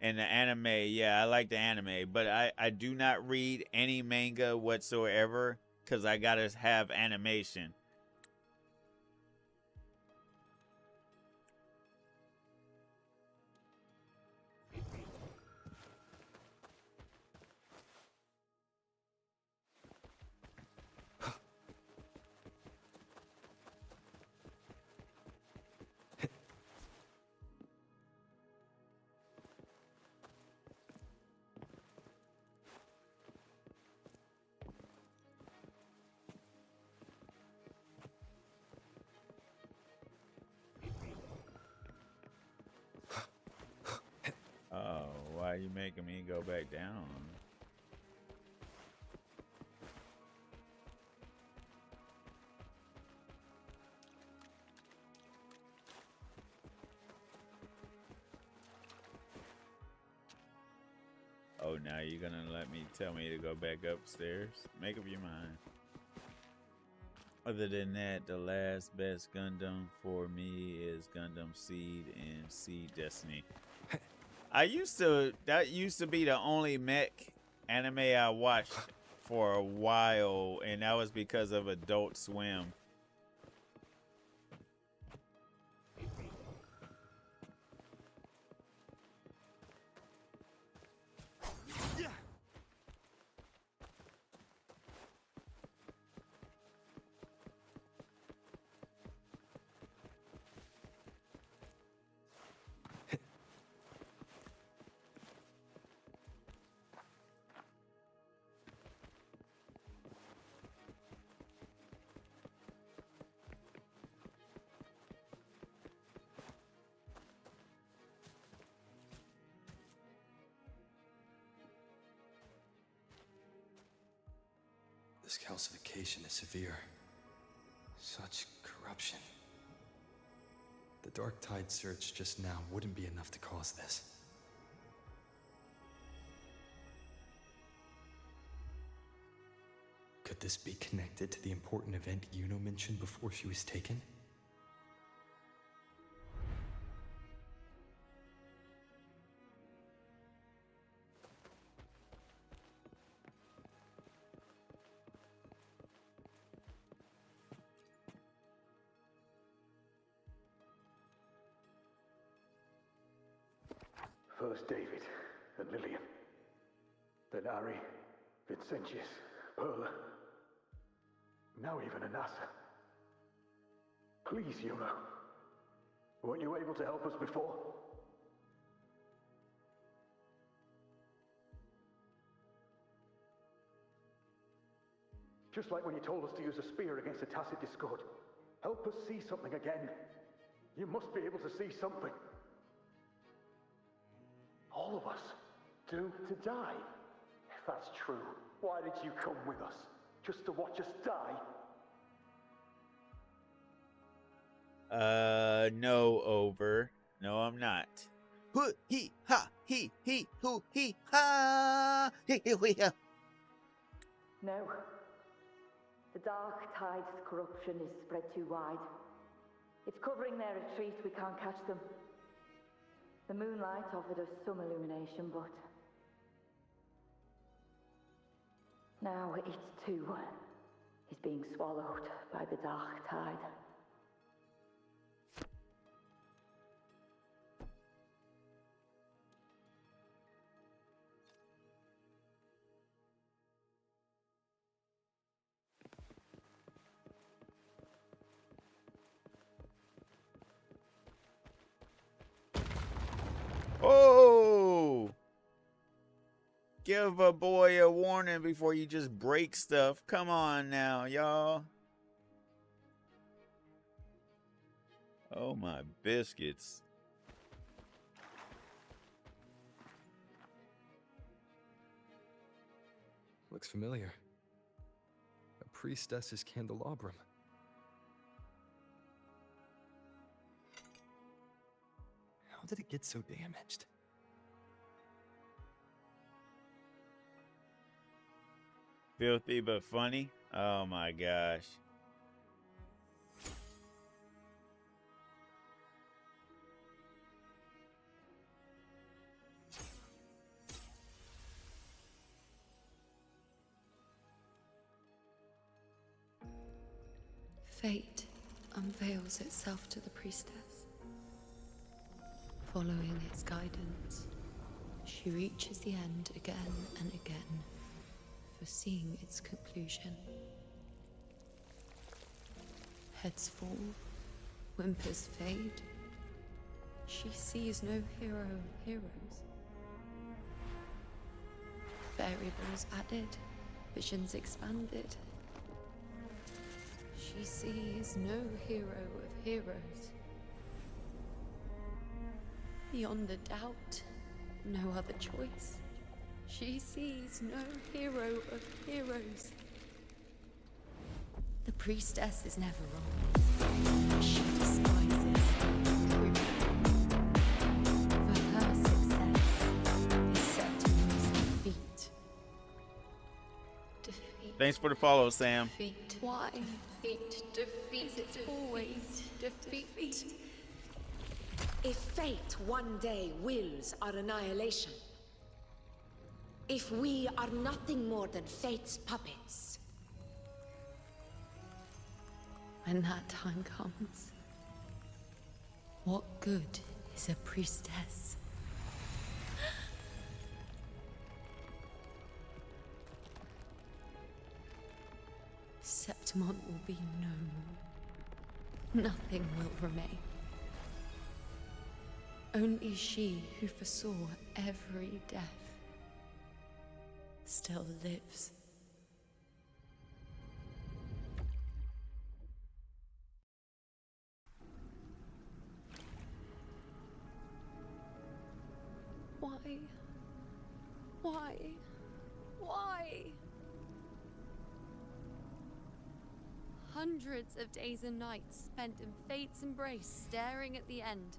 And the anime, yeah, I like the anime, but I do not read any manga whatsoever because I gotta have animation. Oh, why are you making me go back down? Oh, now you're gonna tell me to go back upstairs? Make up your mind. Other than that, the last best Gundam for me is Gundam Seed and Seed Destiny. That used to be the only mech anime I watched for a while, and that was because of Adult Swim. This calcification is severe. Such corruption. The Dark Tide search just now wouldn't be enough to cause this. Could this be connected to the important event Yuno mentioned before she was taken? First David and Lillian. Then Ari, Vincentius, Perla. Now even Anassa. Please, Yuno. Weren't you able to help us before? Just like when you told us to use a spear against the Tacit Discord. Help us see something again. You must be able to see something. All of us. Doomed to die? If that's true, why did you come with us? Just to watch us die? No, over. No, I'm not. Hoo, he, ha, he, hoo, he, ha, he, ha. No. The dark tide's corruption is spread too wide. It's covering their retreat, we can't catch them. The moonlight offered us some illumination, but... now it too is being swallowed by the dark tide. Oh! Give a boy a warning before you just break stuff. Come on now, y'all. Oh, my biscuits. Looks familiar. A priestess's candelabrum. How did it get so damaged? Filthy but funny. Oh my gosh. Fate unveils itself to the priestess. Following its guidance, she reaches the end again and again, foreseeing its conclusion. Heads fall, whimpers fade. She sees no hero of heroes. Variables added, visions expanded. She sees no hero of heroes. Beyond a doubt, no other choice. She sees no hero of heroes. The priestess is never wrong. She disguises truth. For her success is Septimus' defeat. Defeat. Thanks for the follow, Sam. Defeat. Why? Defeat. Defeat. Is it always defeat? If fate one day wills our annihilation, if we are nothing more than fate's puppets, when that time comes, what good is a priestess? Septimon will be no more. Nothing will remain. Only she who foresaw every death still lives. Why? Why? Why? Hundreds of days and nights spent in fate's embrace, staring at the end.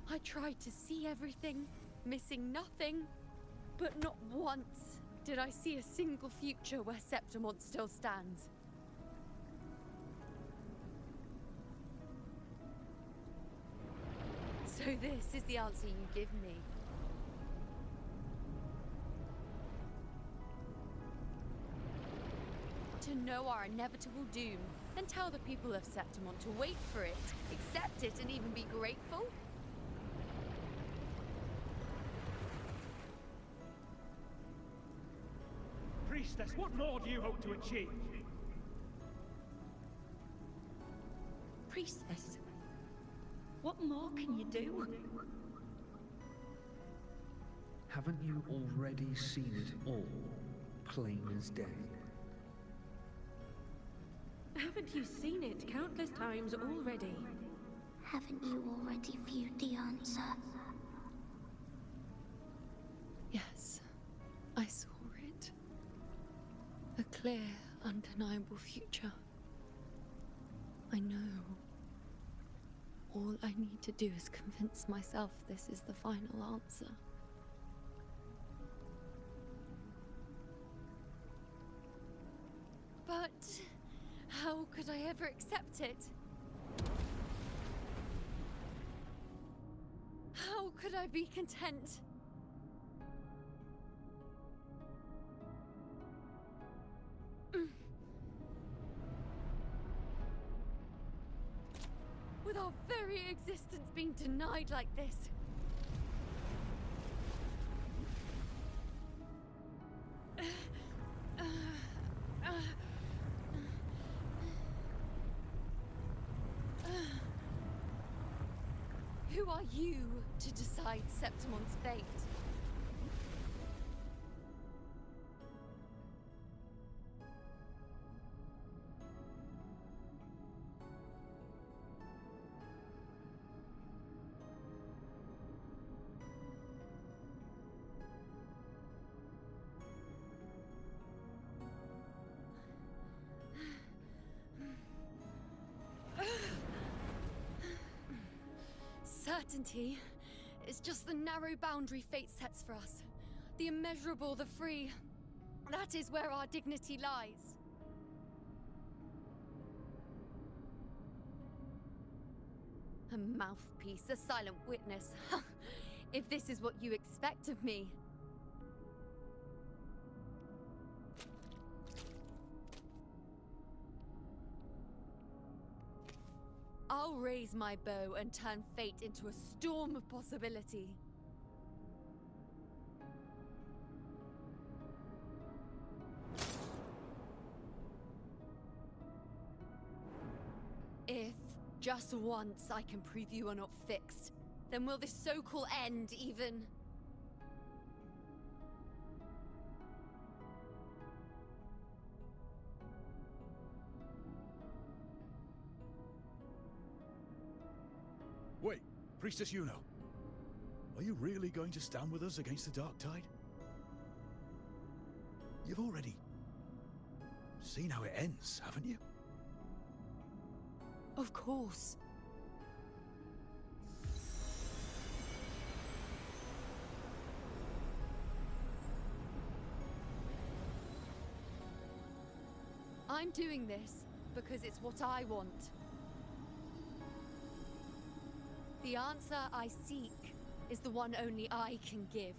I tried to see everything, missing nothing, but not once did I see a single future where Septimon still stands. So this is the answer you give me. To know our inevitable doom, and tell the people of Septimon to wait for it, accept it, and even be grateful? priestess, what more do you hope to achieve? Priestess, what more can you do? Haven't you already seen it all, plain as day? Haven't you seen it countless times already? Haven't you already viewed the answer? Yes, I saw it. A clear, undeniable future. I know. All I need to do is convince myself this is the final answer. But how could I ever accept it? How could I be content? With our very existence being denied like this. Who are you to decide Septimon's fate? Certainty is just the narrow boundary fate sets for us. The immeasurable, the free. That is where our dignity lies. A mouthpiece, a silent witness. If this is what you expect of me. I'll raise my bow and turn fate into a storm of possibility. If, just once, I can prove you are not fixed, then will this so-called end even... Wait, Priestess Yuno. Are you really going to stand with us against the Dark Tide? You've already seen how it ends, haven't you? Of course. I'm doing this because it's what I want. The answer I seek is the one only I can give.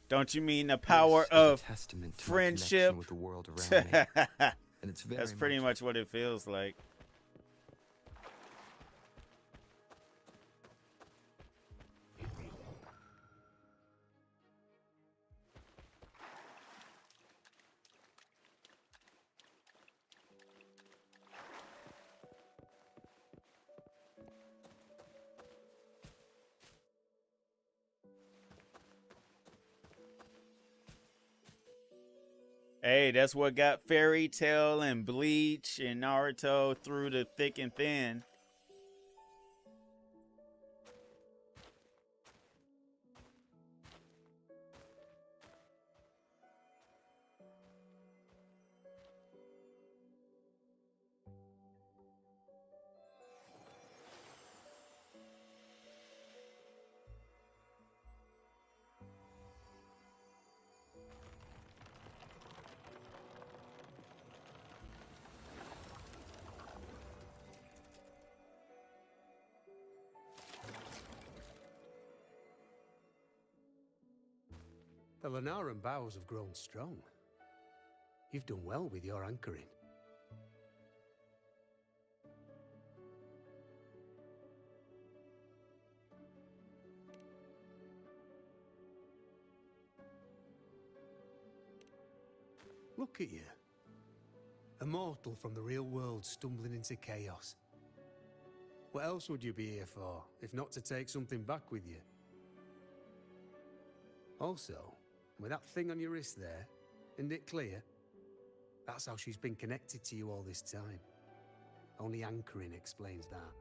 Don't you mean the power of testament to my friendship? connection with the world around me. And it's very That's pretty much what it feels like. Hey, that's what got Fairy Tail and Bleach and Naruto through the thick and thin. The Lunaran bows have grown strong. You've done well with your anchoring. Look at you. A mortal from the real world stumbling into chaos. What else would you be here for, if not to take something back with you? Also, with that thing on your wrist there, isn't it clear? That's how she's been connected to you all this time. Only anchoring explains that.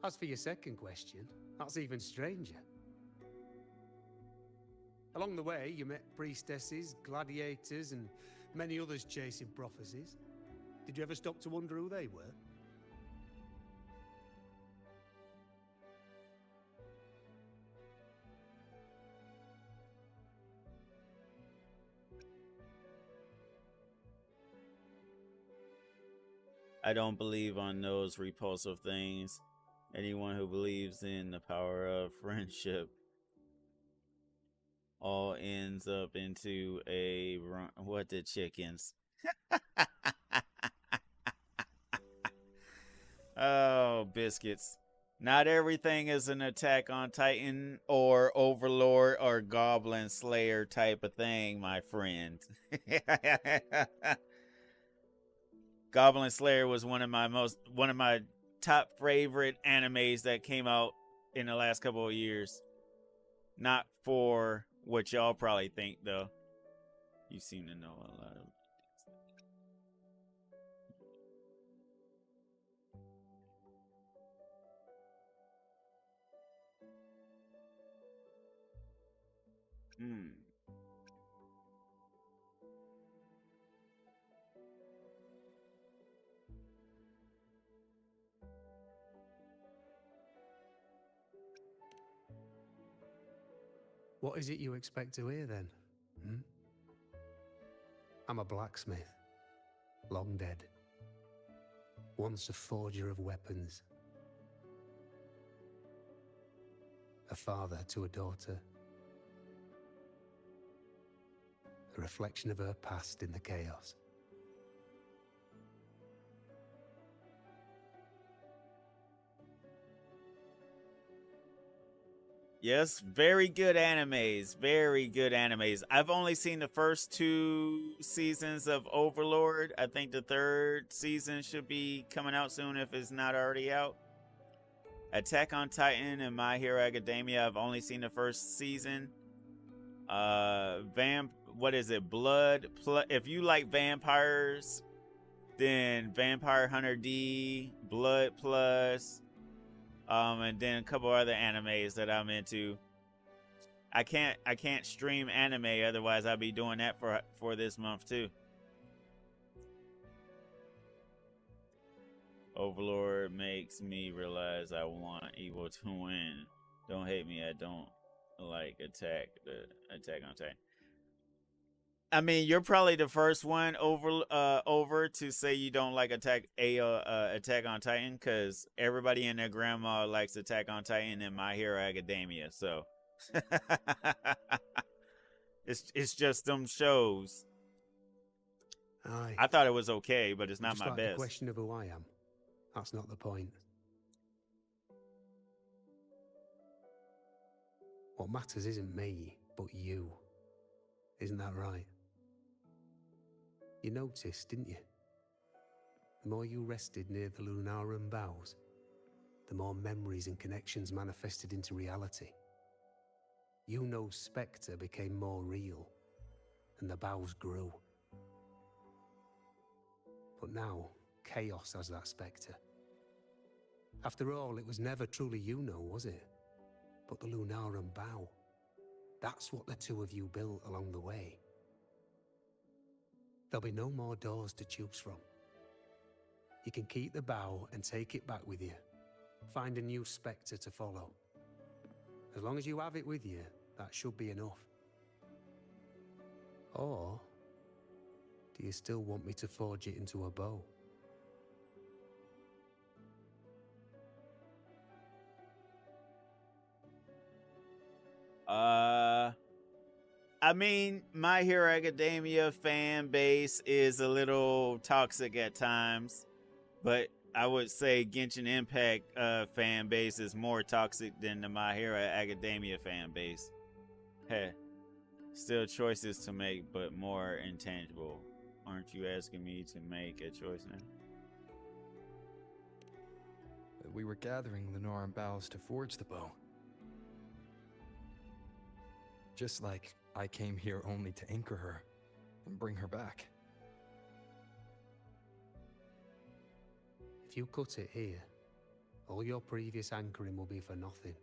As for your second question, that's even stranger. Along the way, you met priestesses, gladiators, and many others chasing prophecies. Did you ever stop to wonder who they were? I don't believe on those repulsive things. Anyone who believes in the power of friendship all ends up into a run. What the chickens? Oh, biscuits. Not everything is an Attack on Titan or Overlord or Goblin Slayer type of thing, my friend. Goblin Slayer was one of my top favorite animes that came out in the last couple of years. Not for what y'all probably think, though. You seem to know a lot of. What is it you expect to hear then? I'm a blacksmith, long dead. Once a forger of weapons. A father to a daughter. A reflection of her past in the chaos. Yes, very good animes. Very good animes. I've only seen the first 2 seasons of Overlord. I think the 3rd season should be coming out soon if it's not already out. Attack on Titan and My Hero Academia, I've only seen the first season. What is it? Blood. If you like vampires, then Vampire Hunter D, Blood Plus. And then a couple other animes that I'm into. I can't stream anime, otherwise I'll be doing that for this month too. Overlord makes me realize I want evil to win. Don't hate me, I don't like Attack on Titan. I mean, you're probably the first one over to say you don't like Attack on Titan, because everybody and their grandma likes Attack on Titan and My Hero Academia. So it's just them shows. Aye. I thought it was okay, but it's not just my like best. The question of who I am. That's not the point. What matters isn't me, but you. Isn't that right? You noticed, didn't you? The more you rested near the Lunaran boughs, the more memories and connections manifested into reality. Yuno's spectre became more real, and the boughs grew. But now, chaos has that spectre. After all, it was never truly Yuno, was it? But the Lunaran bough. That's what the two of you built along the way. There'll be no more doors to choose from. You can keep the bow and take it back with you. Find a new spectre to follow. As long as you have it with you, that should be enough. Or do you still want me to forge it into a bow? I mean, My Hero Academia fan base is a little toxic at times, but I would say Genshin Impact fan base is more toxic than the My Hero Academia fan base. Hey, still choices to make, but more intangible. Aren't you asking me to make a choice now? We were gathering Lunaran boughs to forge the bow. Just like I came here only to anchor her and bring her back. If you cut it here, all your previous anchoring will be for nothing.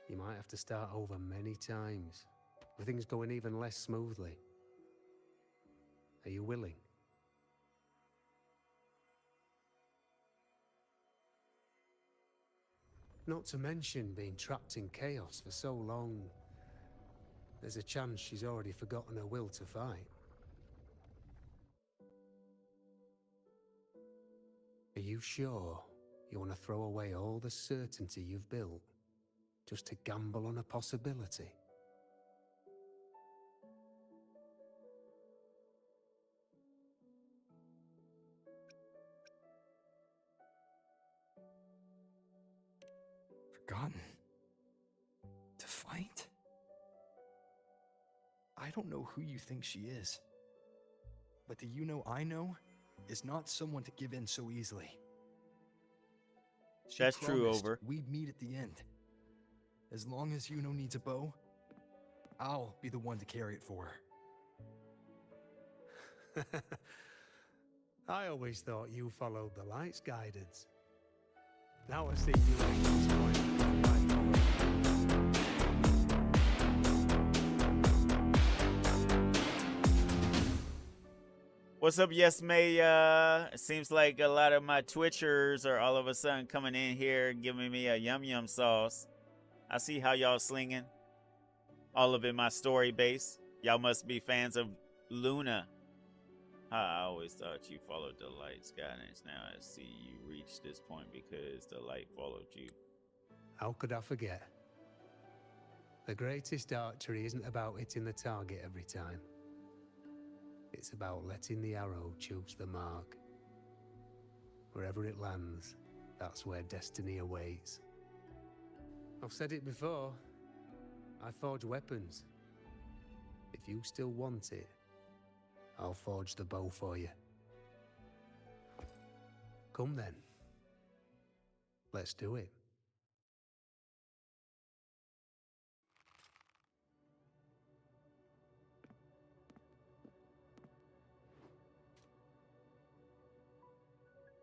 You might have to start over many times, with things going even less smoothly. Are you willing? Not to mention being trapped in chaos for so long. There's a chance she's already forgotten her will to fight. Are you sure you want to throw away all the certainty you've built just to gamble on a possibility? Forgotten? To fight? I don't know who you think she is, but the Yuno I know is not someone to give in so easily. She That's true, promised Over. we'd meet at the end. As long as Yuno needs a bow, I'll be the one to carry it for her. I always thought you followed the light's guidance. Now I see you at this point. What's up, Yes May? It seems like a lot of my Twitchers are all of a sudden coming in here giving me a yum yum sauce. I see how y'all slinging. All of it my story base. Y'all must be fans of Luna. I always thought you followed the light's guidance. Now I see you reached this point because the light followed you. How could I forget? The greatest archery isn't about hitting the target every time. It's about letting the arrow choose the mark. Wherever it lands, that's where destiny awaits. I've said it before. I forge weapons. If you still want it, I'll forge the bow for you. Come then. Let's do it.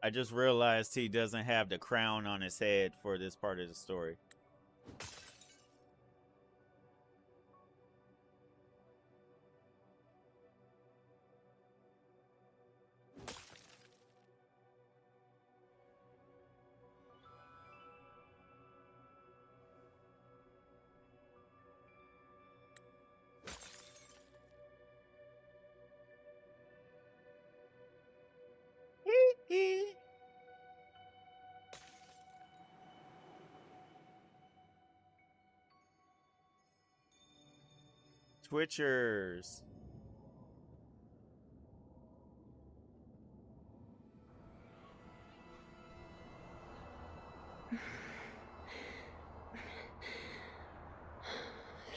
I just realized he doesn't have the crown on his head for this part of the story. Twitchers.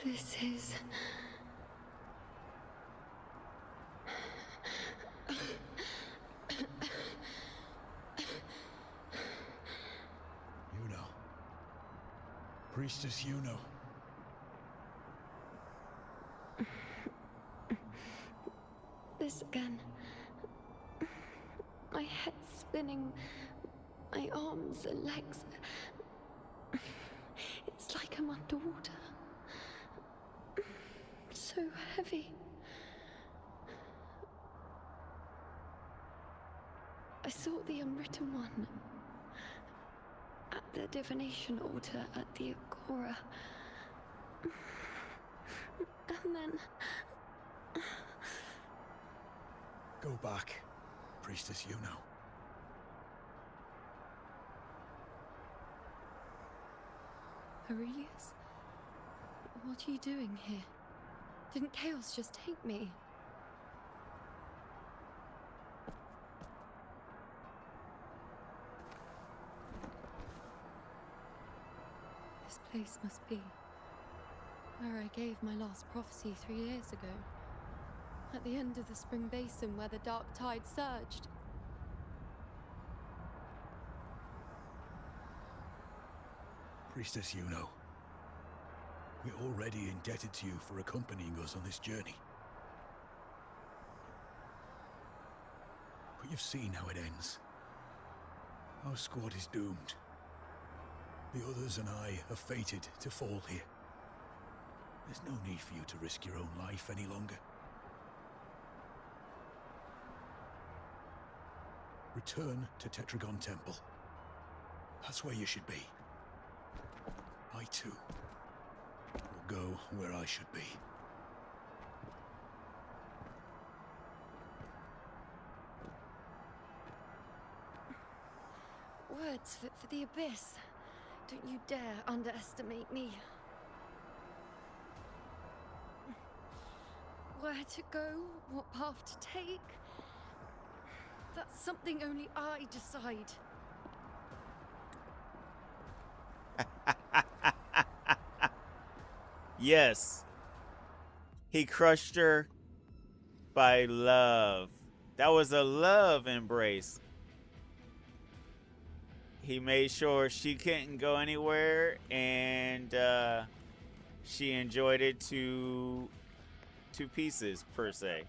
This is... Yuno. Priestess Yuno. This again. My head spinning, my arms and legs. It's like I'm underwater. So heavy. I saw the Unwritten One at the divination altar at the Agora. And then... Go back, Priestess Yuno. Aurelius? What are you doing here? Didn't chaos just take me? This place must be where I gave my last prophecy 3 years ago. At the end of the spring basin where the dark tide surged. Priestess Yuno, we're already indebted to you for accompanying us on this journey. But you've seen how it ends. Our squad is doomed. The others and I are fated to fall here. There's no need for you to risk your own life any longer. Return to Tetragon Temple. That's where you should be. I too will go where I should be. Words fit for the abyss. Don't you dare underestimate me. Where to go, what path to take, that's something only I decide. Yes. He crushed her by love. That was a love embrace. He made sure she couldn't go anywhere, and she enjoyed it to pieces, per se.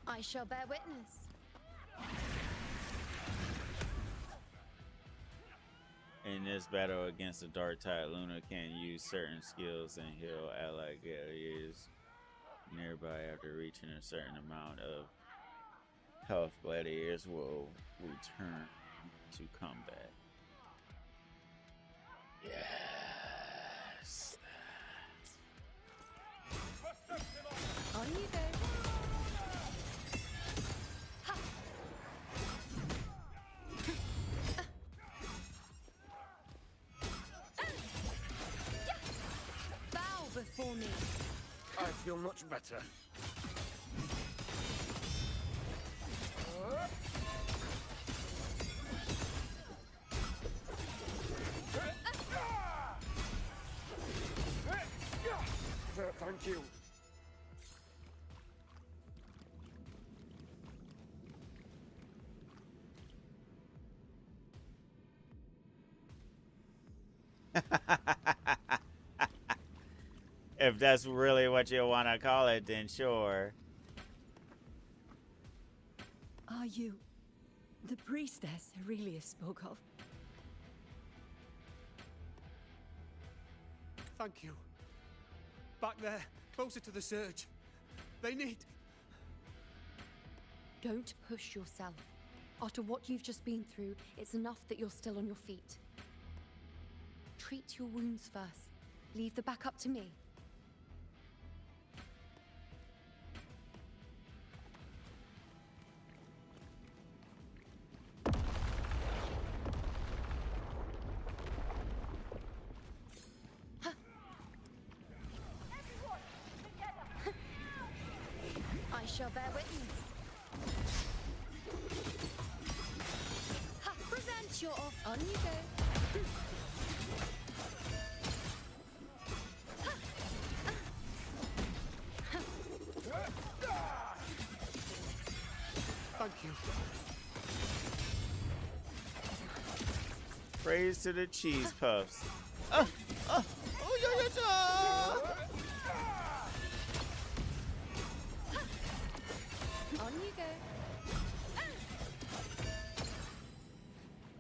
I shall bear witness. In this battle against the Dark Tide, Luno can use certain skills and heal allied gladiators nearby after reaching a certain amount of health. Gladiators will return to combat. Yes. On you go. Ha. Bow before me. I feel much better. Thank you. If that's really what you want to call it, then sure. Are you the priestess Aurelius spoke of? Thank you. Back there, closer to the surge. They need... Don't push yourself. After what you've just been through, it's enough that you're still on your feet. Treat your wounds first. Leave the back up to me. I shall bear witness. Ha! Present your off. On you go. Thank you. Praise to the cheese puffs. Oh, On you go.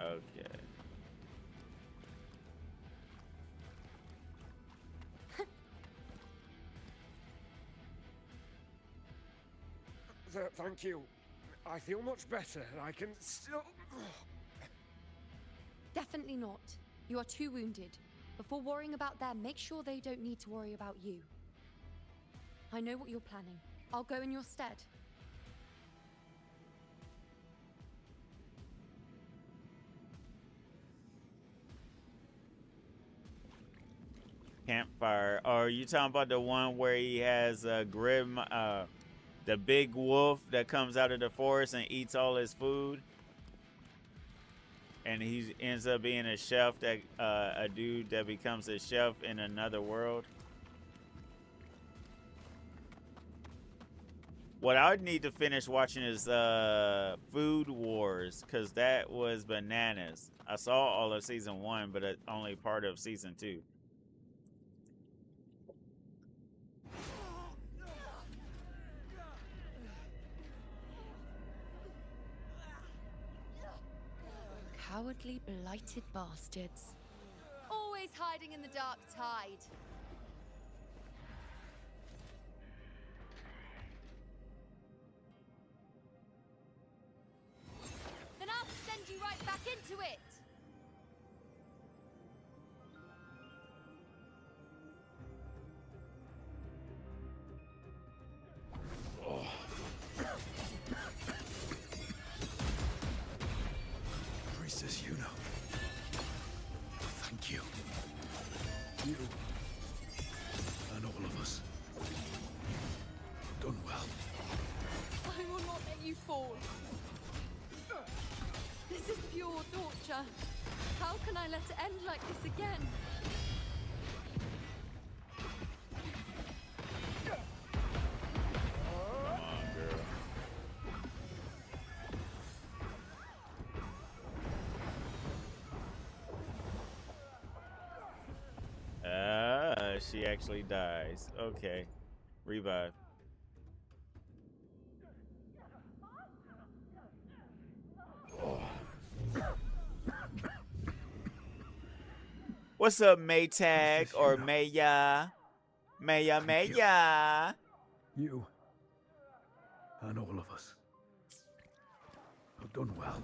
Okay. Thank you. I feel much better. I can still... Definitely not. You are too wounded. Before worrying about them, make sure they don't need to worry about you. I know what you're planning. I'll go in your stead. Campfire. Oh, are you talking about the one where he has a grim, the big wolf that comes out of the forest and eats all his food? And he ends up being a chef, that a dude that becomes a chef in another world. What I would need to finish watching is Food Wars, because that was bananas. I saw all of season 1, but only part of season 2. Cowardly, blighted bastards. Always hiding in the dark tide. Then I'll send you right back into it. Priestess Yuno. Thank you. You and all of us have done well. I will not let you fall. This is pure torture. How can I let it end like this again? Come on, girl. She actually dies. Okay. Revive. What's up, Maytag or Maya? Maya. You and all of us have done well.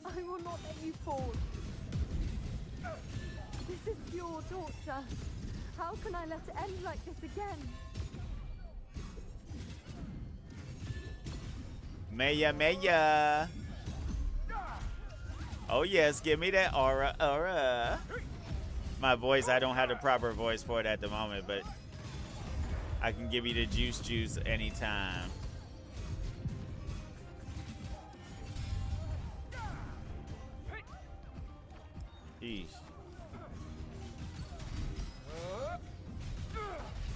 I will not let you fall. This is pure torture. How can I let it end like this again? Maya. Oh yes, give me that aura. My voice, I don't have the proper voice for it at the moment, but I can give you the juice anytime. Yeesh.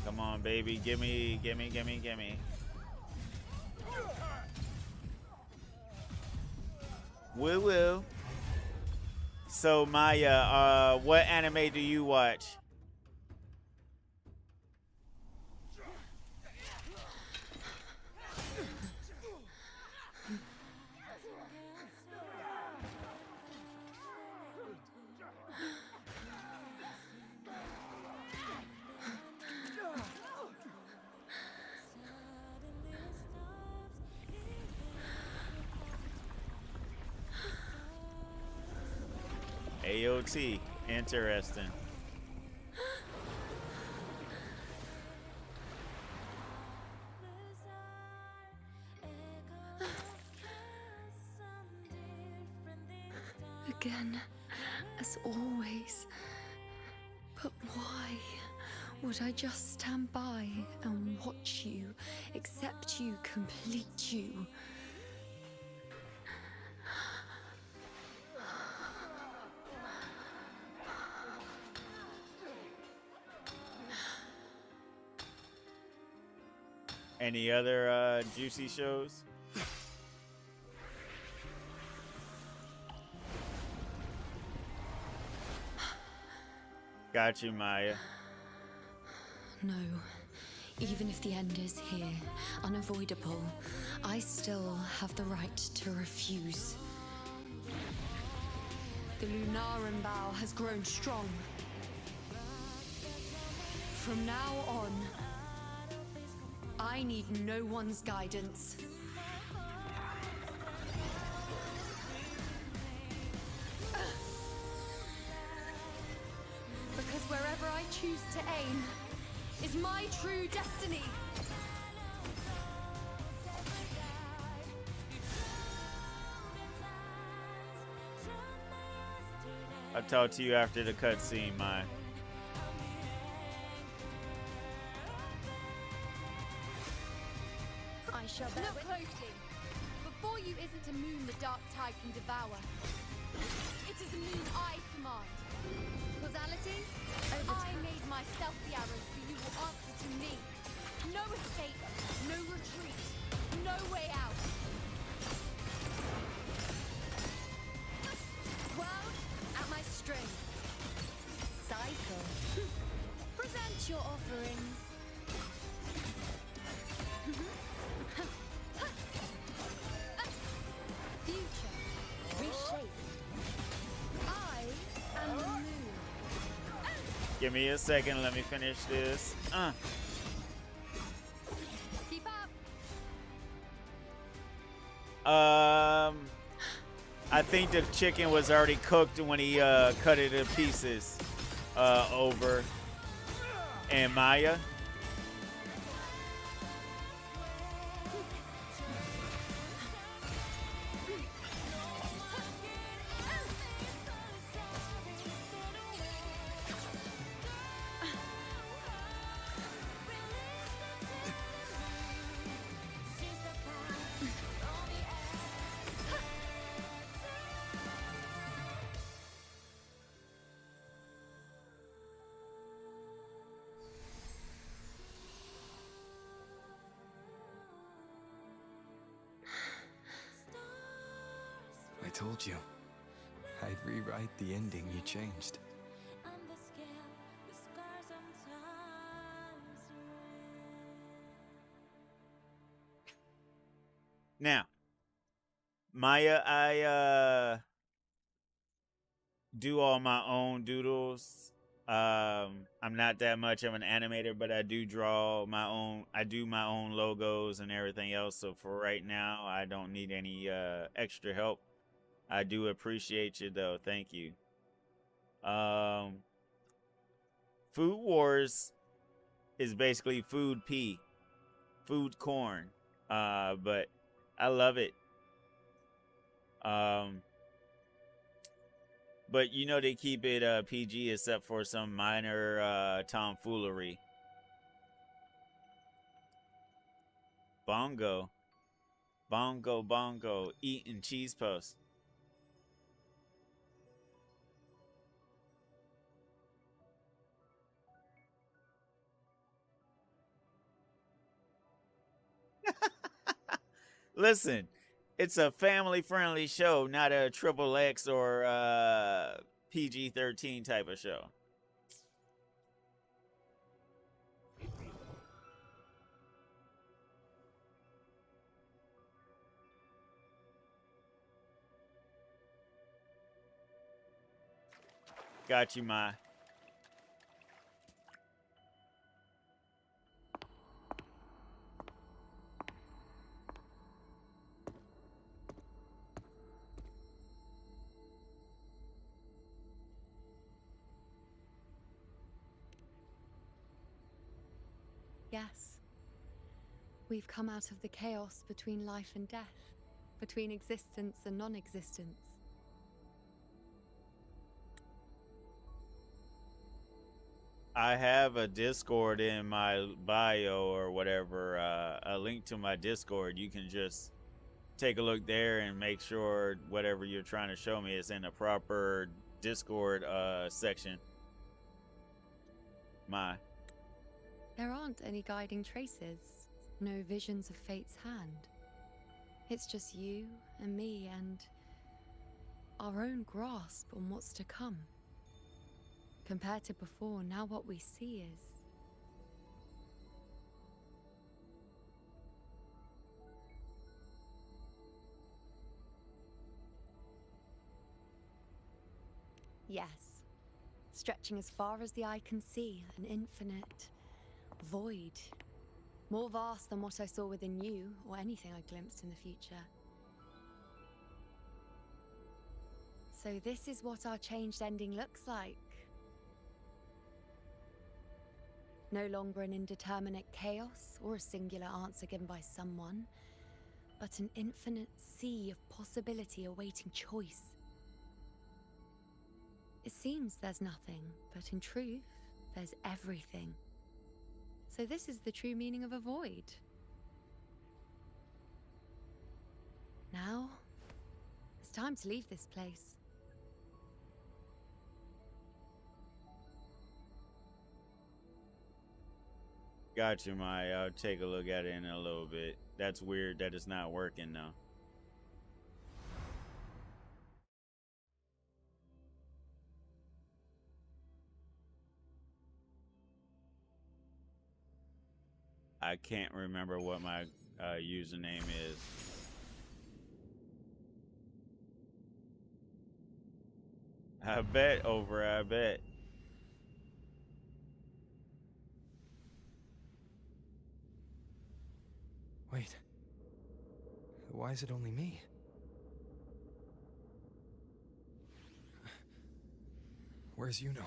Come on, baby. Gimme. Woo. So, Maya, what anime do you watch? AOT. Interesting. Again, as always. But why would I just stand by and watch you, accept you, complete you? Any other juicy shows? Got you, Maya. No. Even if the end is here, unavoidable, I still have the right to refuse. The Lunaran bow has grown strong. From now on, I need no one's guidance. Because wherever I choose to aim is my true destiny. I'll talk to you after the cutscene, Maya. shall bear Look closely. Before you isn't a moon the dark tide can devour. It is a moon I command. Causality? I made myself the arrow, so you will answer to me. No escape, no retreat, no way out. World, at my string. Cycle. Present your offerings. Future, reshape. I am the moon. Give me a second. Let me finish this. Keep up. I think the chicken was already cooked when he cut it to pieces over. And Maya. I told you. I'd rewrite the ending you changed. Now, Maya, I do all my own doodles. I'm not that much of an animator, but I do draw my own. I do my own logos and everything else. So for right now, I don't need any extra help. I do appreciate you though. Thank you. Food Wars is basically food pea, food corn. But I love it. But you know they keep it PG except for some minor tomfoolery. Bongo. Bongo, bongo. Eating cheese posts. Listen, it's a family-friendly show, not a XXX or PG-13 type of show. Got you, Ma. Yes. We've come out of the chaos between life and death, between existence and non-existence. I have a Discord in my bio or whatever, a link to my Discord. You can just take a look there and make sure whatever you're trying to show me is in the proper Discord section. There aren't any guiding traces, no visions of fate's hand. It's just you and me and our own grasp on what's to come. Compared to before, now what we see is... Yes. Stretching as far as the eye can see, an infinite void. More vast than what I saw within you, or anything I glimpsed in the future. So this is what our changed ending looks like. No longer an indeterminate chaos, or a singular answer given by someone, but an infinite sea of possibility awaiting choice. It seems there's nothing, but in truth, there's everything. So this is the true meaning of a void. Now, it's time to leave this place. Got you, Maya. I'll take a look at it in a little bit. That's weird that it's not working though. I can't remember what my username is. I bet. Wait. Why is it only me? Where's Yuno?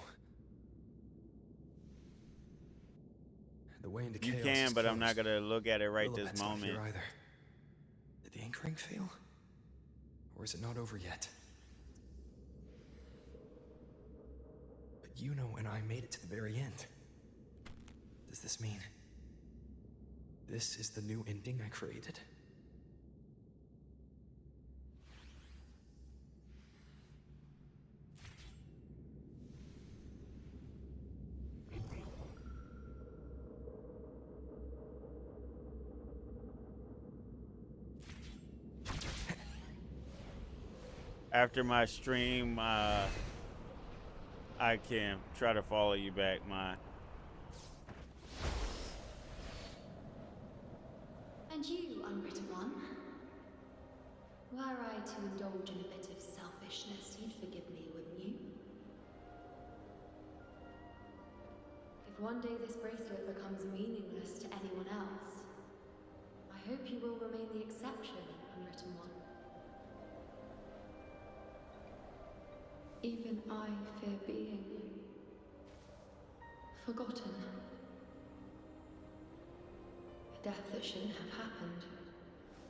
The way into You chaos can, is but I'm not closed. gonna look at it right this Lilibet's not moment. here either. Did the ink ring fail? Or is it not over yet? But Yuno and I made it to the very end. Does this mean this is the new ending I created? After my stream, I can try to follow you back, my. And you, unwritten one? Were I to indulge in a bit of selfishness, you'd forgive me, wouldn't you? If one day this bracelet becomes meaningless to anyone else, I hope you will remain the exception, unwritten one. Even I fear being forgotten. A death that shouldn't have happened,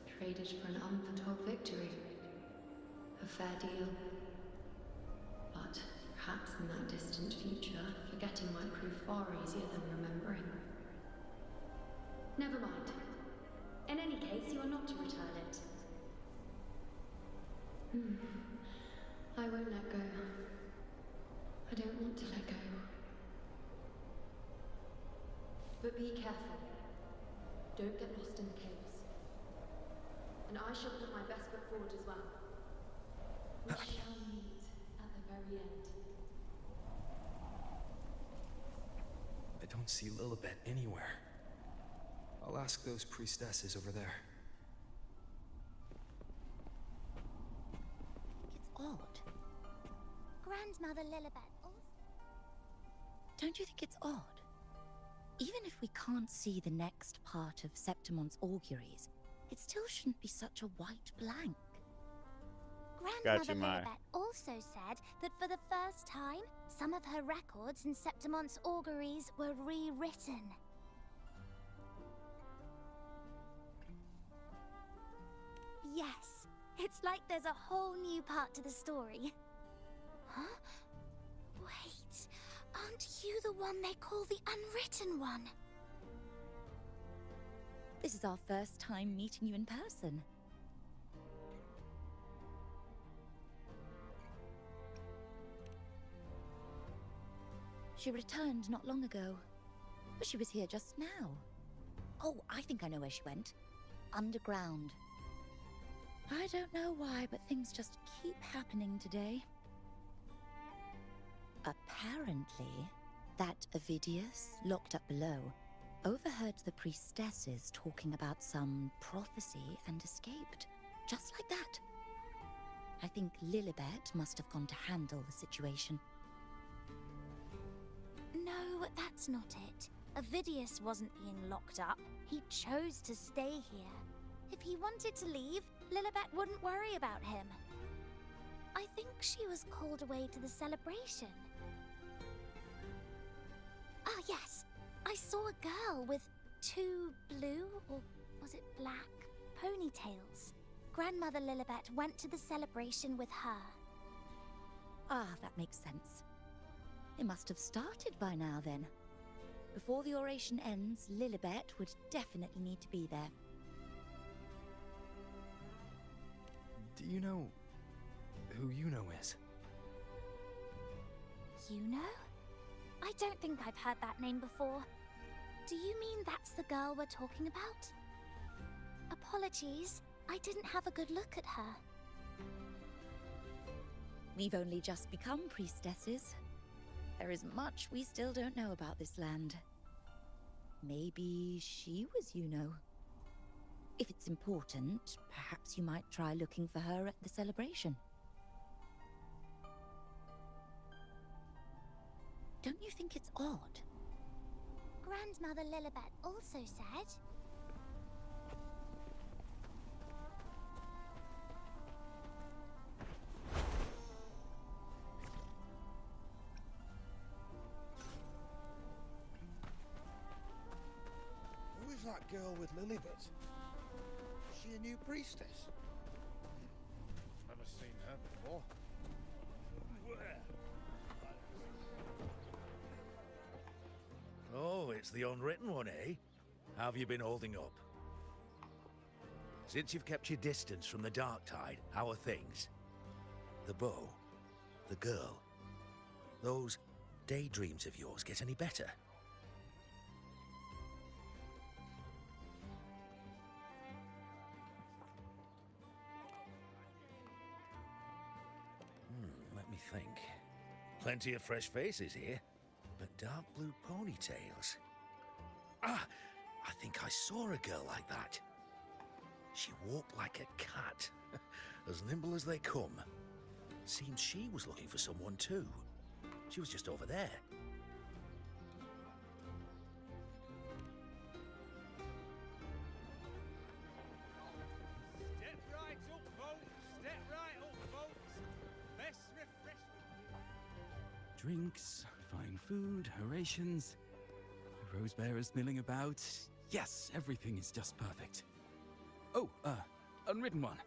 traded for an unforetold victory. A fair deal. But perhaps in that distant future, forgetting might prove far easier than remembering. Never mind. In any case, you are not to return it. I won't let go. I don't want to let go. But be careful. Don't get lost in the caves. And I shall put my best foot forward as well. We shall meet at the very end. I don't see Lilibet anywhere. I'll ask those priestesses over there. It's odd. Grandmother Lilibet also... Don't you think it's odd? Even if we can't see the next part of Septimon's auguries, it still shouldn't be such a white blank. Grandmother Lilibet also said that for the first time, some of her records in Septimon's auguries were rewritten. Yes, it's like there's a whole new part to the story. Huh? Wait, aren't you the one they call the Unwritten One? This is our first time meeting you in person. She returned not long ago, but she was here just now. Oh, I think I know where she went. Underground. I don't know why, but things just keep happening today. Apparently, that Ovidius, locked up below, overheard the priestesses talking about some prophecy and escaped. Just like that. I think Lilibet must have gone to handle the situation. No, that's not it. Ovidius wasn't being locked up. He chose to stay here. If he wanted to leave, Lilibet wouldn't worry about him. I think she was called away to the celebration. Ah, yes. I saw a girl with 2 blue, or was it black, ponytails. Grandmother Lilibet went to the celebration with her. Ah, that makes sense. It must have started by now, then. Before the oration ends, Lilibet would definitely need to be there. Do you know who Yuno is? Yuno? I don't think I've heard that name before. Do you mean that's the girl we're talking about? Apologies, I didn't have a good look at her. We've only just become priestesses. There is much we still don't know about this land. Maybe she was Yuno. If it's important, perhaps you might try looking for her at the celebration. Don't you think it's odd? Grandmother Lilibet also said... Who is that girl with Lilibet? Is she a new priestess? Never seen her before. Oh, it's the unwritten one, eh? How have you been holding up? Since you've kept your distance from the dark tide, how are things? The bow, the girl, those daydreams of yours get any better? Let me think. Plenty of fresh faces here, but dark blue ponytails. Ah, I think I saw a girl like that. She walked like a cat, as nimble as they come. Seems she was looking for someone too. She was just over there. Step right up, folks. Step right up, folks. Best refreshment. Drinks, fine food, orations, rose bearers milling about. Yes, everything is just perfect. Oh, unwritten one.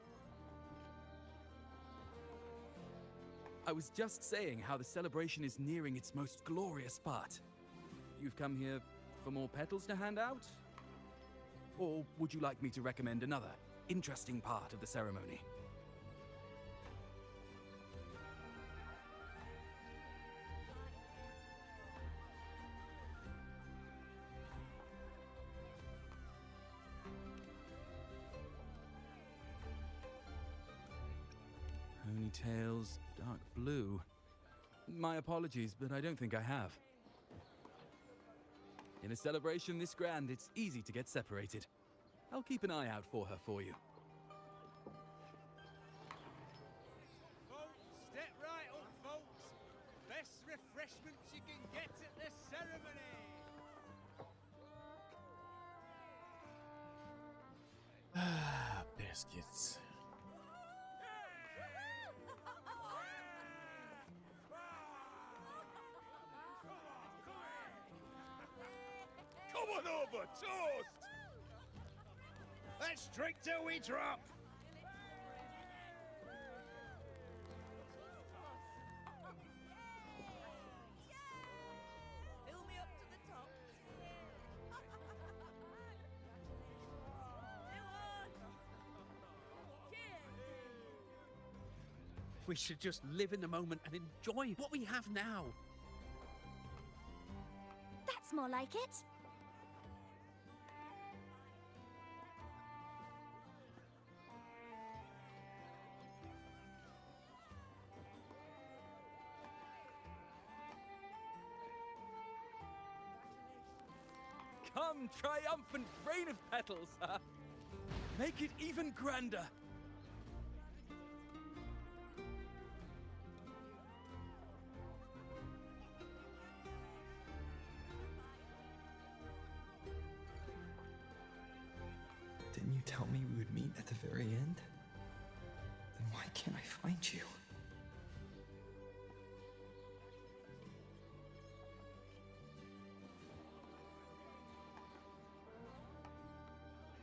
I was just saying how the celebration is nearing its most glorious part. You've come here for more petals to hand out? Or would you like me to recommend another interesting part of the ceremony? Ponytails, dark blue. My apologies, but I don't think I have. In a celebration this grand, it's easy to get separated. I'll keep an eye out for her for you. Folks, step right up, folks. Best refreshments you can get at the ceremony. Ah, biscuits. Come on over, toast! Let's drink till we drop! Fill me up to the top. We should just live in the moment and enjoy what we have now. That's more like it. Come, triumphant rain of petals! Make it even grander! Didn't you tell me we would meet at the very end? Then why can't I find you?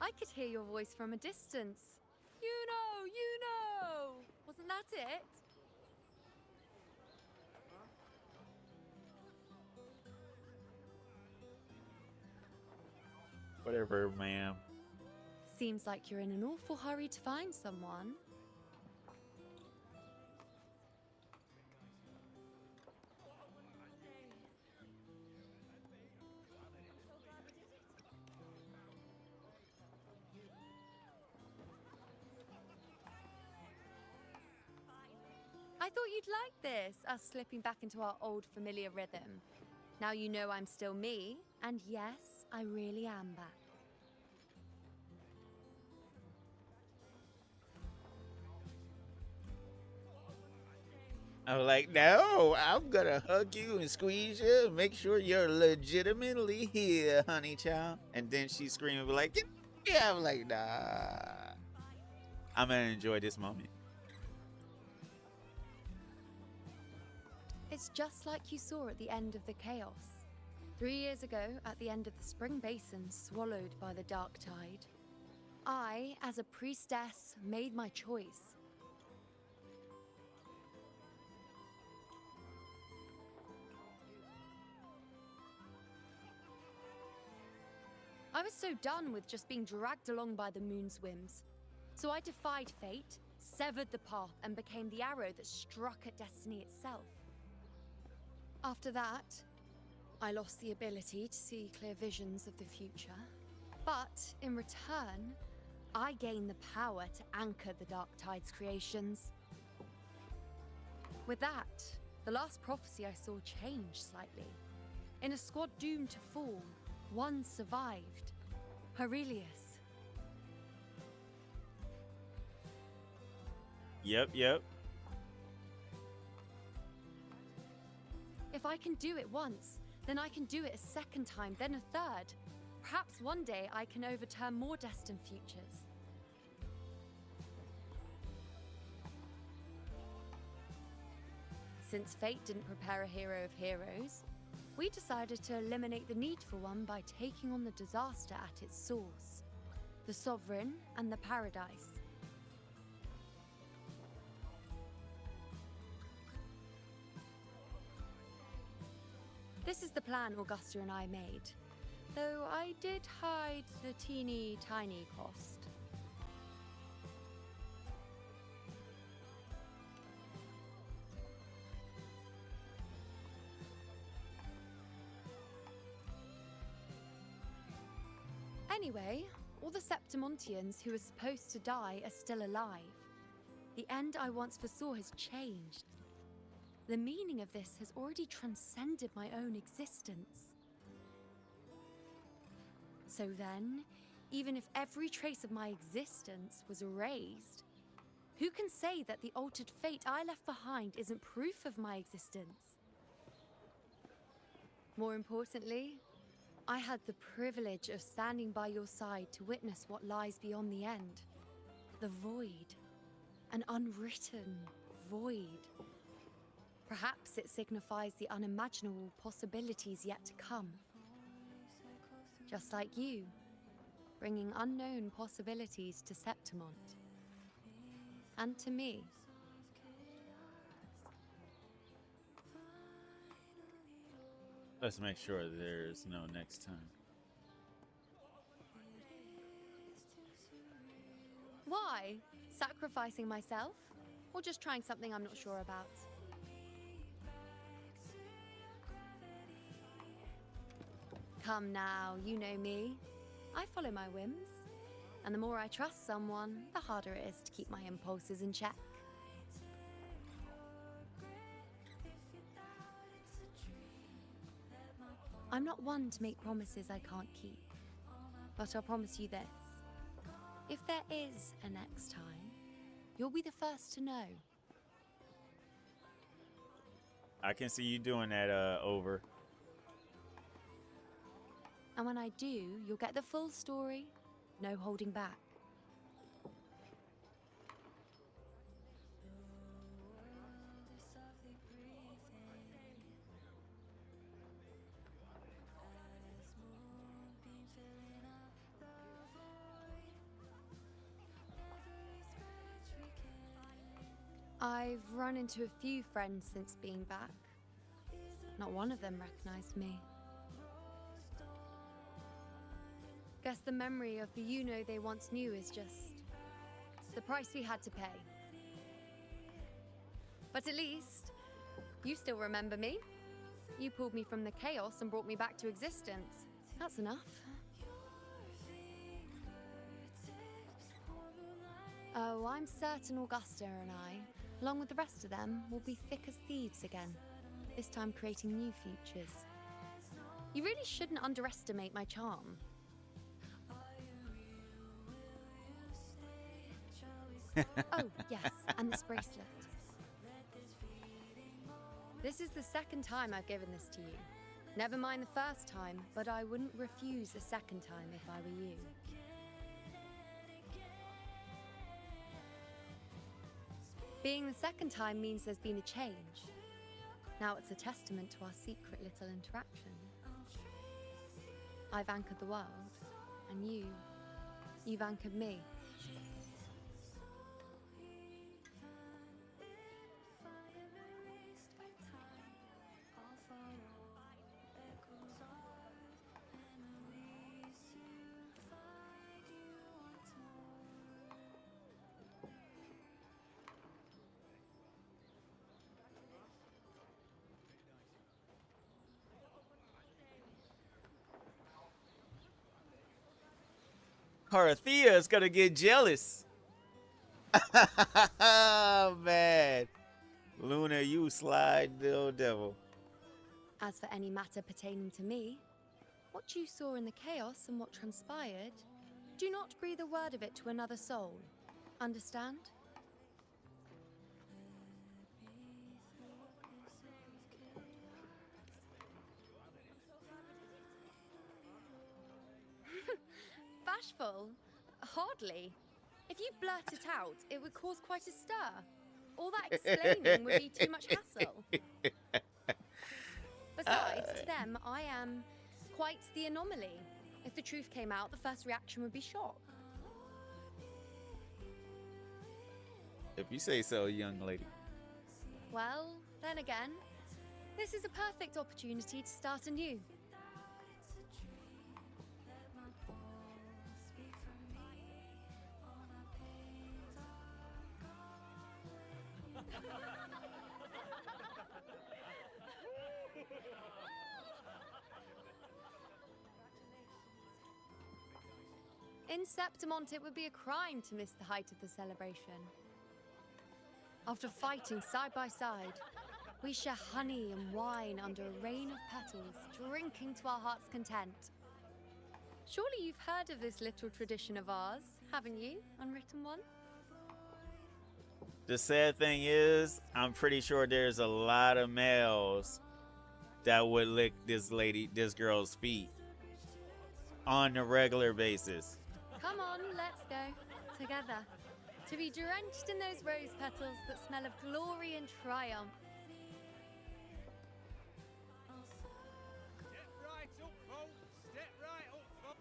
I could hear your voice from a distance. You know! Wasn't that it? Whatever, ma'am. Seems like you're in an awful hurry to find someone. thought you'd like this, us slipping back into our old familiar rhythm. Now you know I'm still me, and yes, I really am back. I'm like, no, I'm gonna hug you and squeeze you and make sure you're legitimately here, honey child. And then she screaming like, yeah, I'm like, nah. I'm gonna enjoy this moment. It's just like you saw at the end of the chaos. 3 years ago, at the end of the spring basin swallowed by the dark tide, I, as a priestess, made my choice. I was so done with just being dragged along by the moon's whims. So I defied fate, severed the path, and became the arrow that struck at destiny itself. After that, I lost the ability to see clear visions of the future. But in return, I gained the power to anchor the Dark Tide's creations. With that, the last prophecy I saw changed slightly. In a squad doomed to fall, one survived. Aurelius. Yep. If I can do it once, then I can do it a second time, then a third. Perhaps one day I can overturn more destined futures. Since fate didn't prepare a hero of heroes, we decided to eliminate the need for one by taking on the disaster at its source, the Sovereign and the Paradise. This is the plan Augusta and I made, though I did hide the teeny tiny cost. Anyway, all the Septimontians who were supposed to die are still alive. The end I once foresaw has changed. The meaning of this has already transcended my own existence. So then, even if every trace of my existence was erased, who can say that the altered fate I left behind isn't proof of my existence? More importantly, I had the privilege of standing by your side to witness what lies beyond the end. The void. An unwritten void. Perhaps it signifies the unimaginable possibilities yet to come. Just like you, bringing unknown possibilities to Septimont. And to me. Let's make sure there's no next time. Why? Sacrificing myself? Or just trying something I'm not sure about? Come now, you know me. I follow my whims. And the more I trust someone, the harder it is to keep my impulses in check. I'm not one to make promises I can't keep. But I'll promise you this. If there is a next time, you'll be the first to know. I can see you doing that, over. And when I do, you'll get the full story, no holding back. I've run into a few friends since being back. Not one of them recognized me. Guess the memory of the Yuno they once knew is just the price we had to pay. But at least, you still remember me. You pulled me from the chaos and brought me back to existence. That's enough. Oh, I'm certain Augusta and I along with the rest of them, will be thick as thieves again, this time creating new futures. You really shouldn't underestimate my charm. Oh, yes, and this bracelet. This is the second time I've given this to you. Never mind the first time, but I wouldn't refuse a second time if I were you. Being the second time means there's been a change. Now it's a testament to our secret little interaction. I've anchored the world, and you've anchored me. Harathea is gonna get jealous. Oh, man. Luna, you slide little devil. As for any matter pertaining to me, what you saw in the chaos and what transpired, do not breathe a word of it to another soul. Understand? Bashful? Hardly. If you blurt it out, it would cause quite a stir. All that explaining would be too much hassle. Besides, to them, I am quite the anomaly. If the truth came out, the first reaction would be shock. If you say so, young lady. Well, then again, this is a perfect opportunity to start anew. In Septimont, it would be a crime to miss the height of the celebration. After fighting side by side, we share honey and wine under a rain of petals, drinking to our heart's content. Surely you've heard of this little tradition of ours, haven't you, Unwritten One? The sad thing is, I'm pretty sure there's a lot of males that would lick this girl's feet on a regular basis. Come on, let's go. Together. To be drenched in those rose petals that smell of glory and triumph. Step right up, folks. Step right up, folks.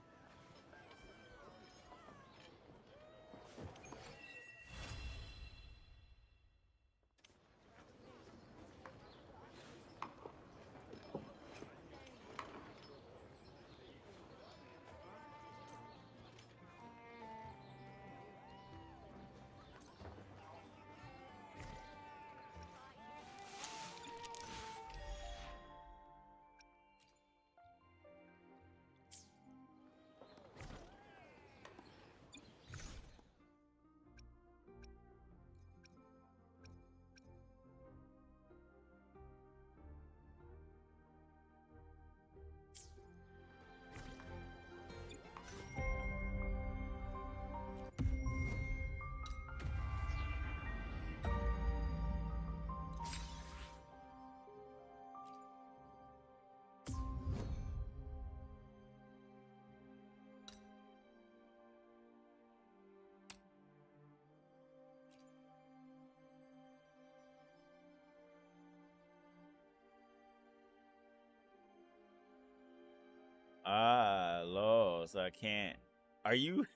Ah, Los, I can't. Are you?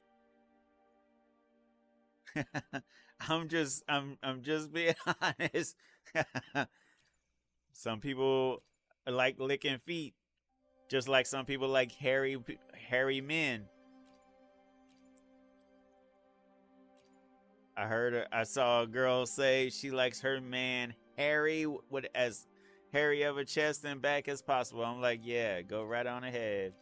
I'm just being honest. Some people like licking feet, just like some people like hairy men. I saw a girl say she likes her man hairy with as hairy of a chest and back as possible. I'm like, yeah, go right on ahead.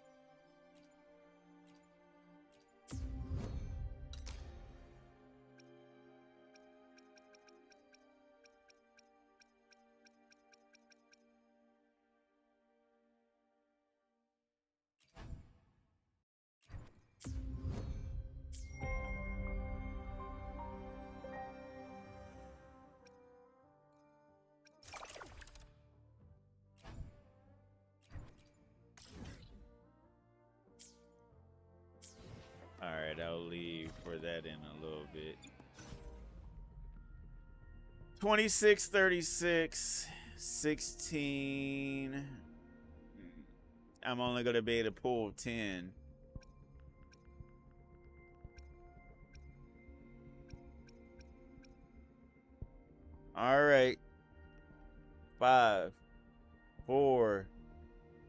leave for that in a little bit. 26, 36, 16. I'm only going to be able to pull 10. All right. 5, 4,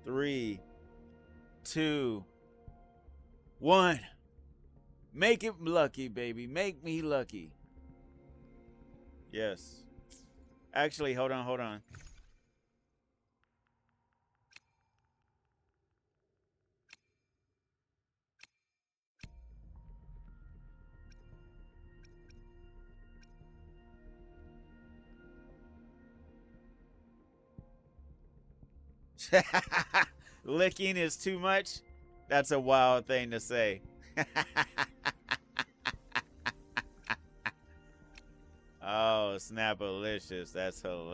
3, 2, 1. Make it lucky, baby. Make me lucky. Yes. Actually, hold on. Licking is too much? That's a wild thing to say. Oh, Snapalicious. That's hilarious.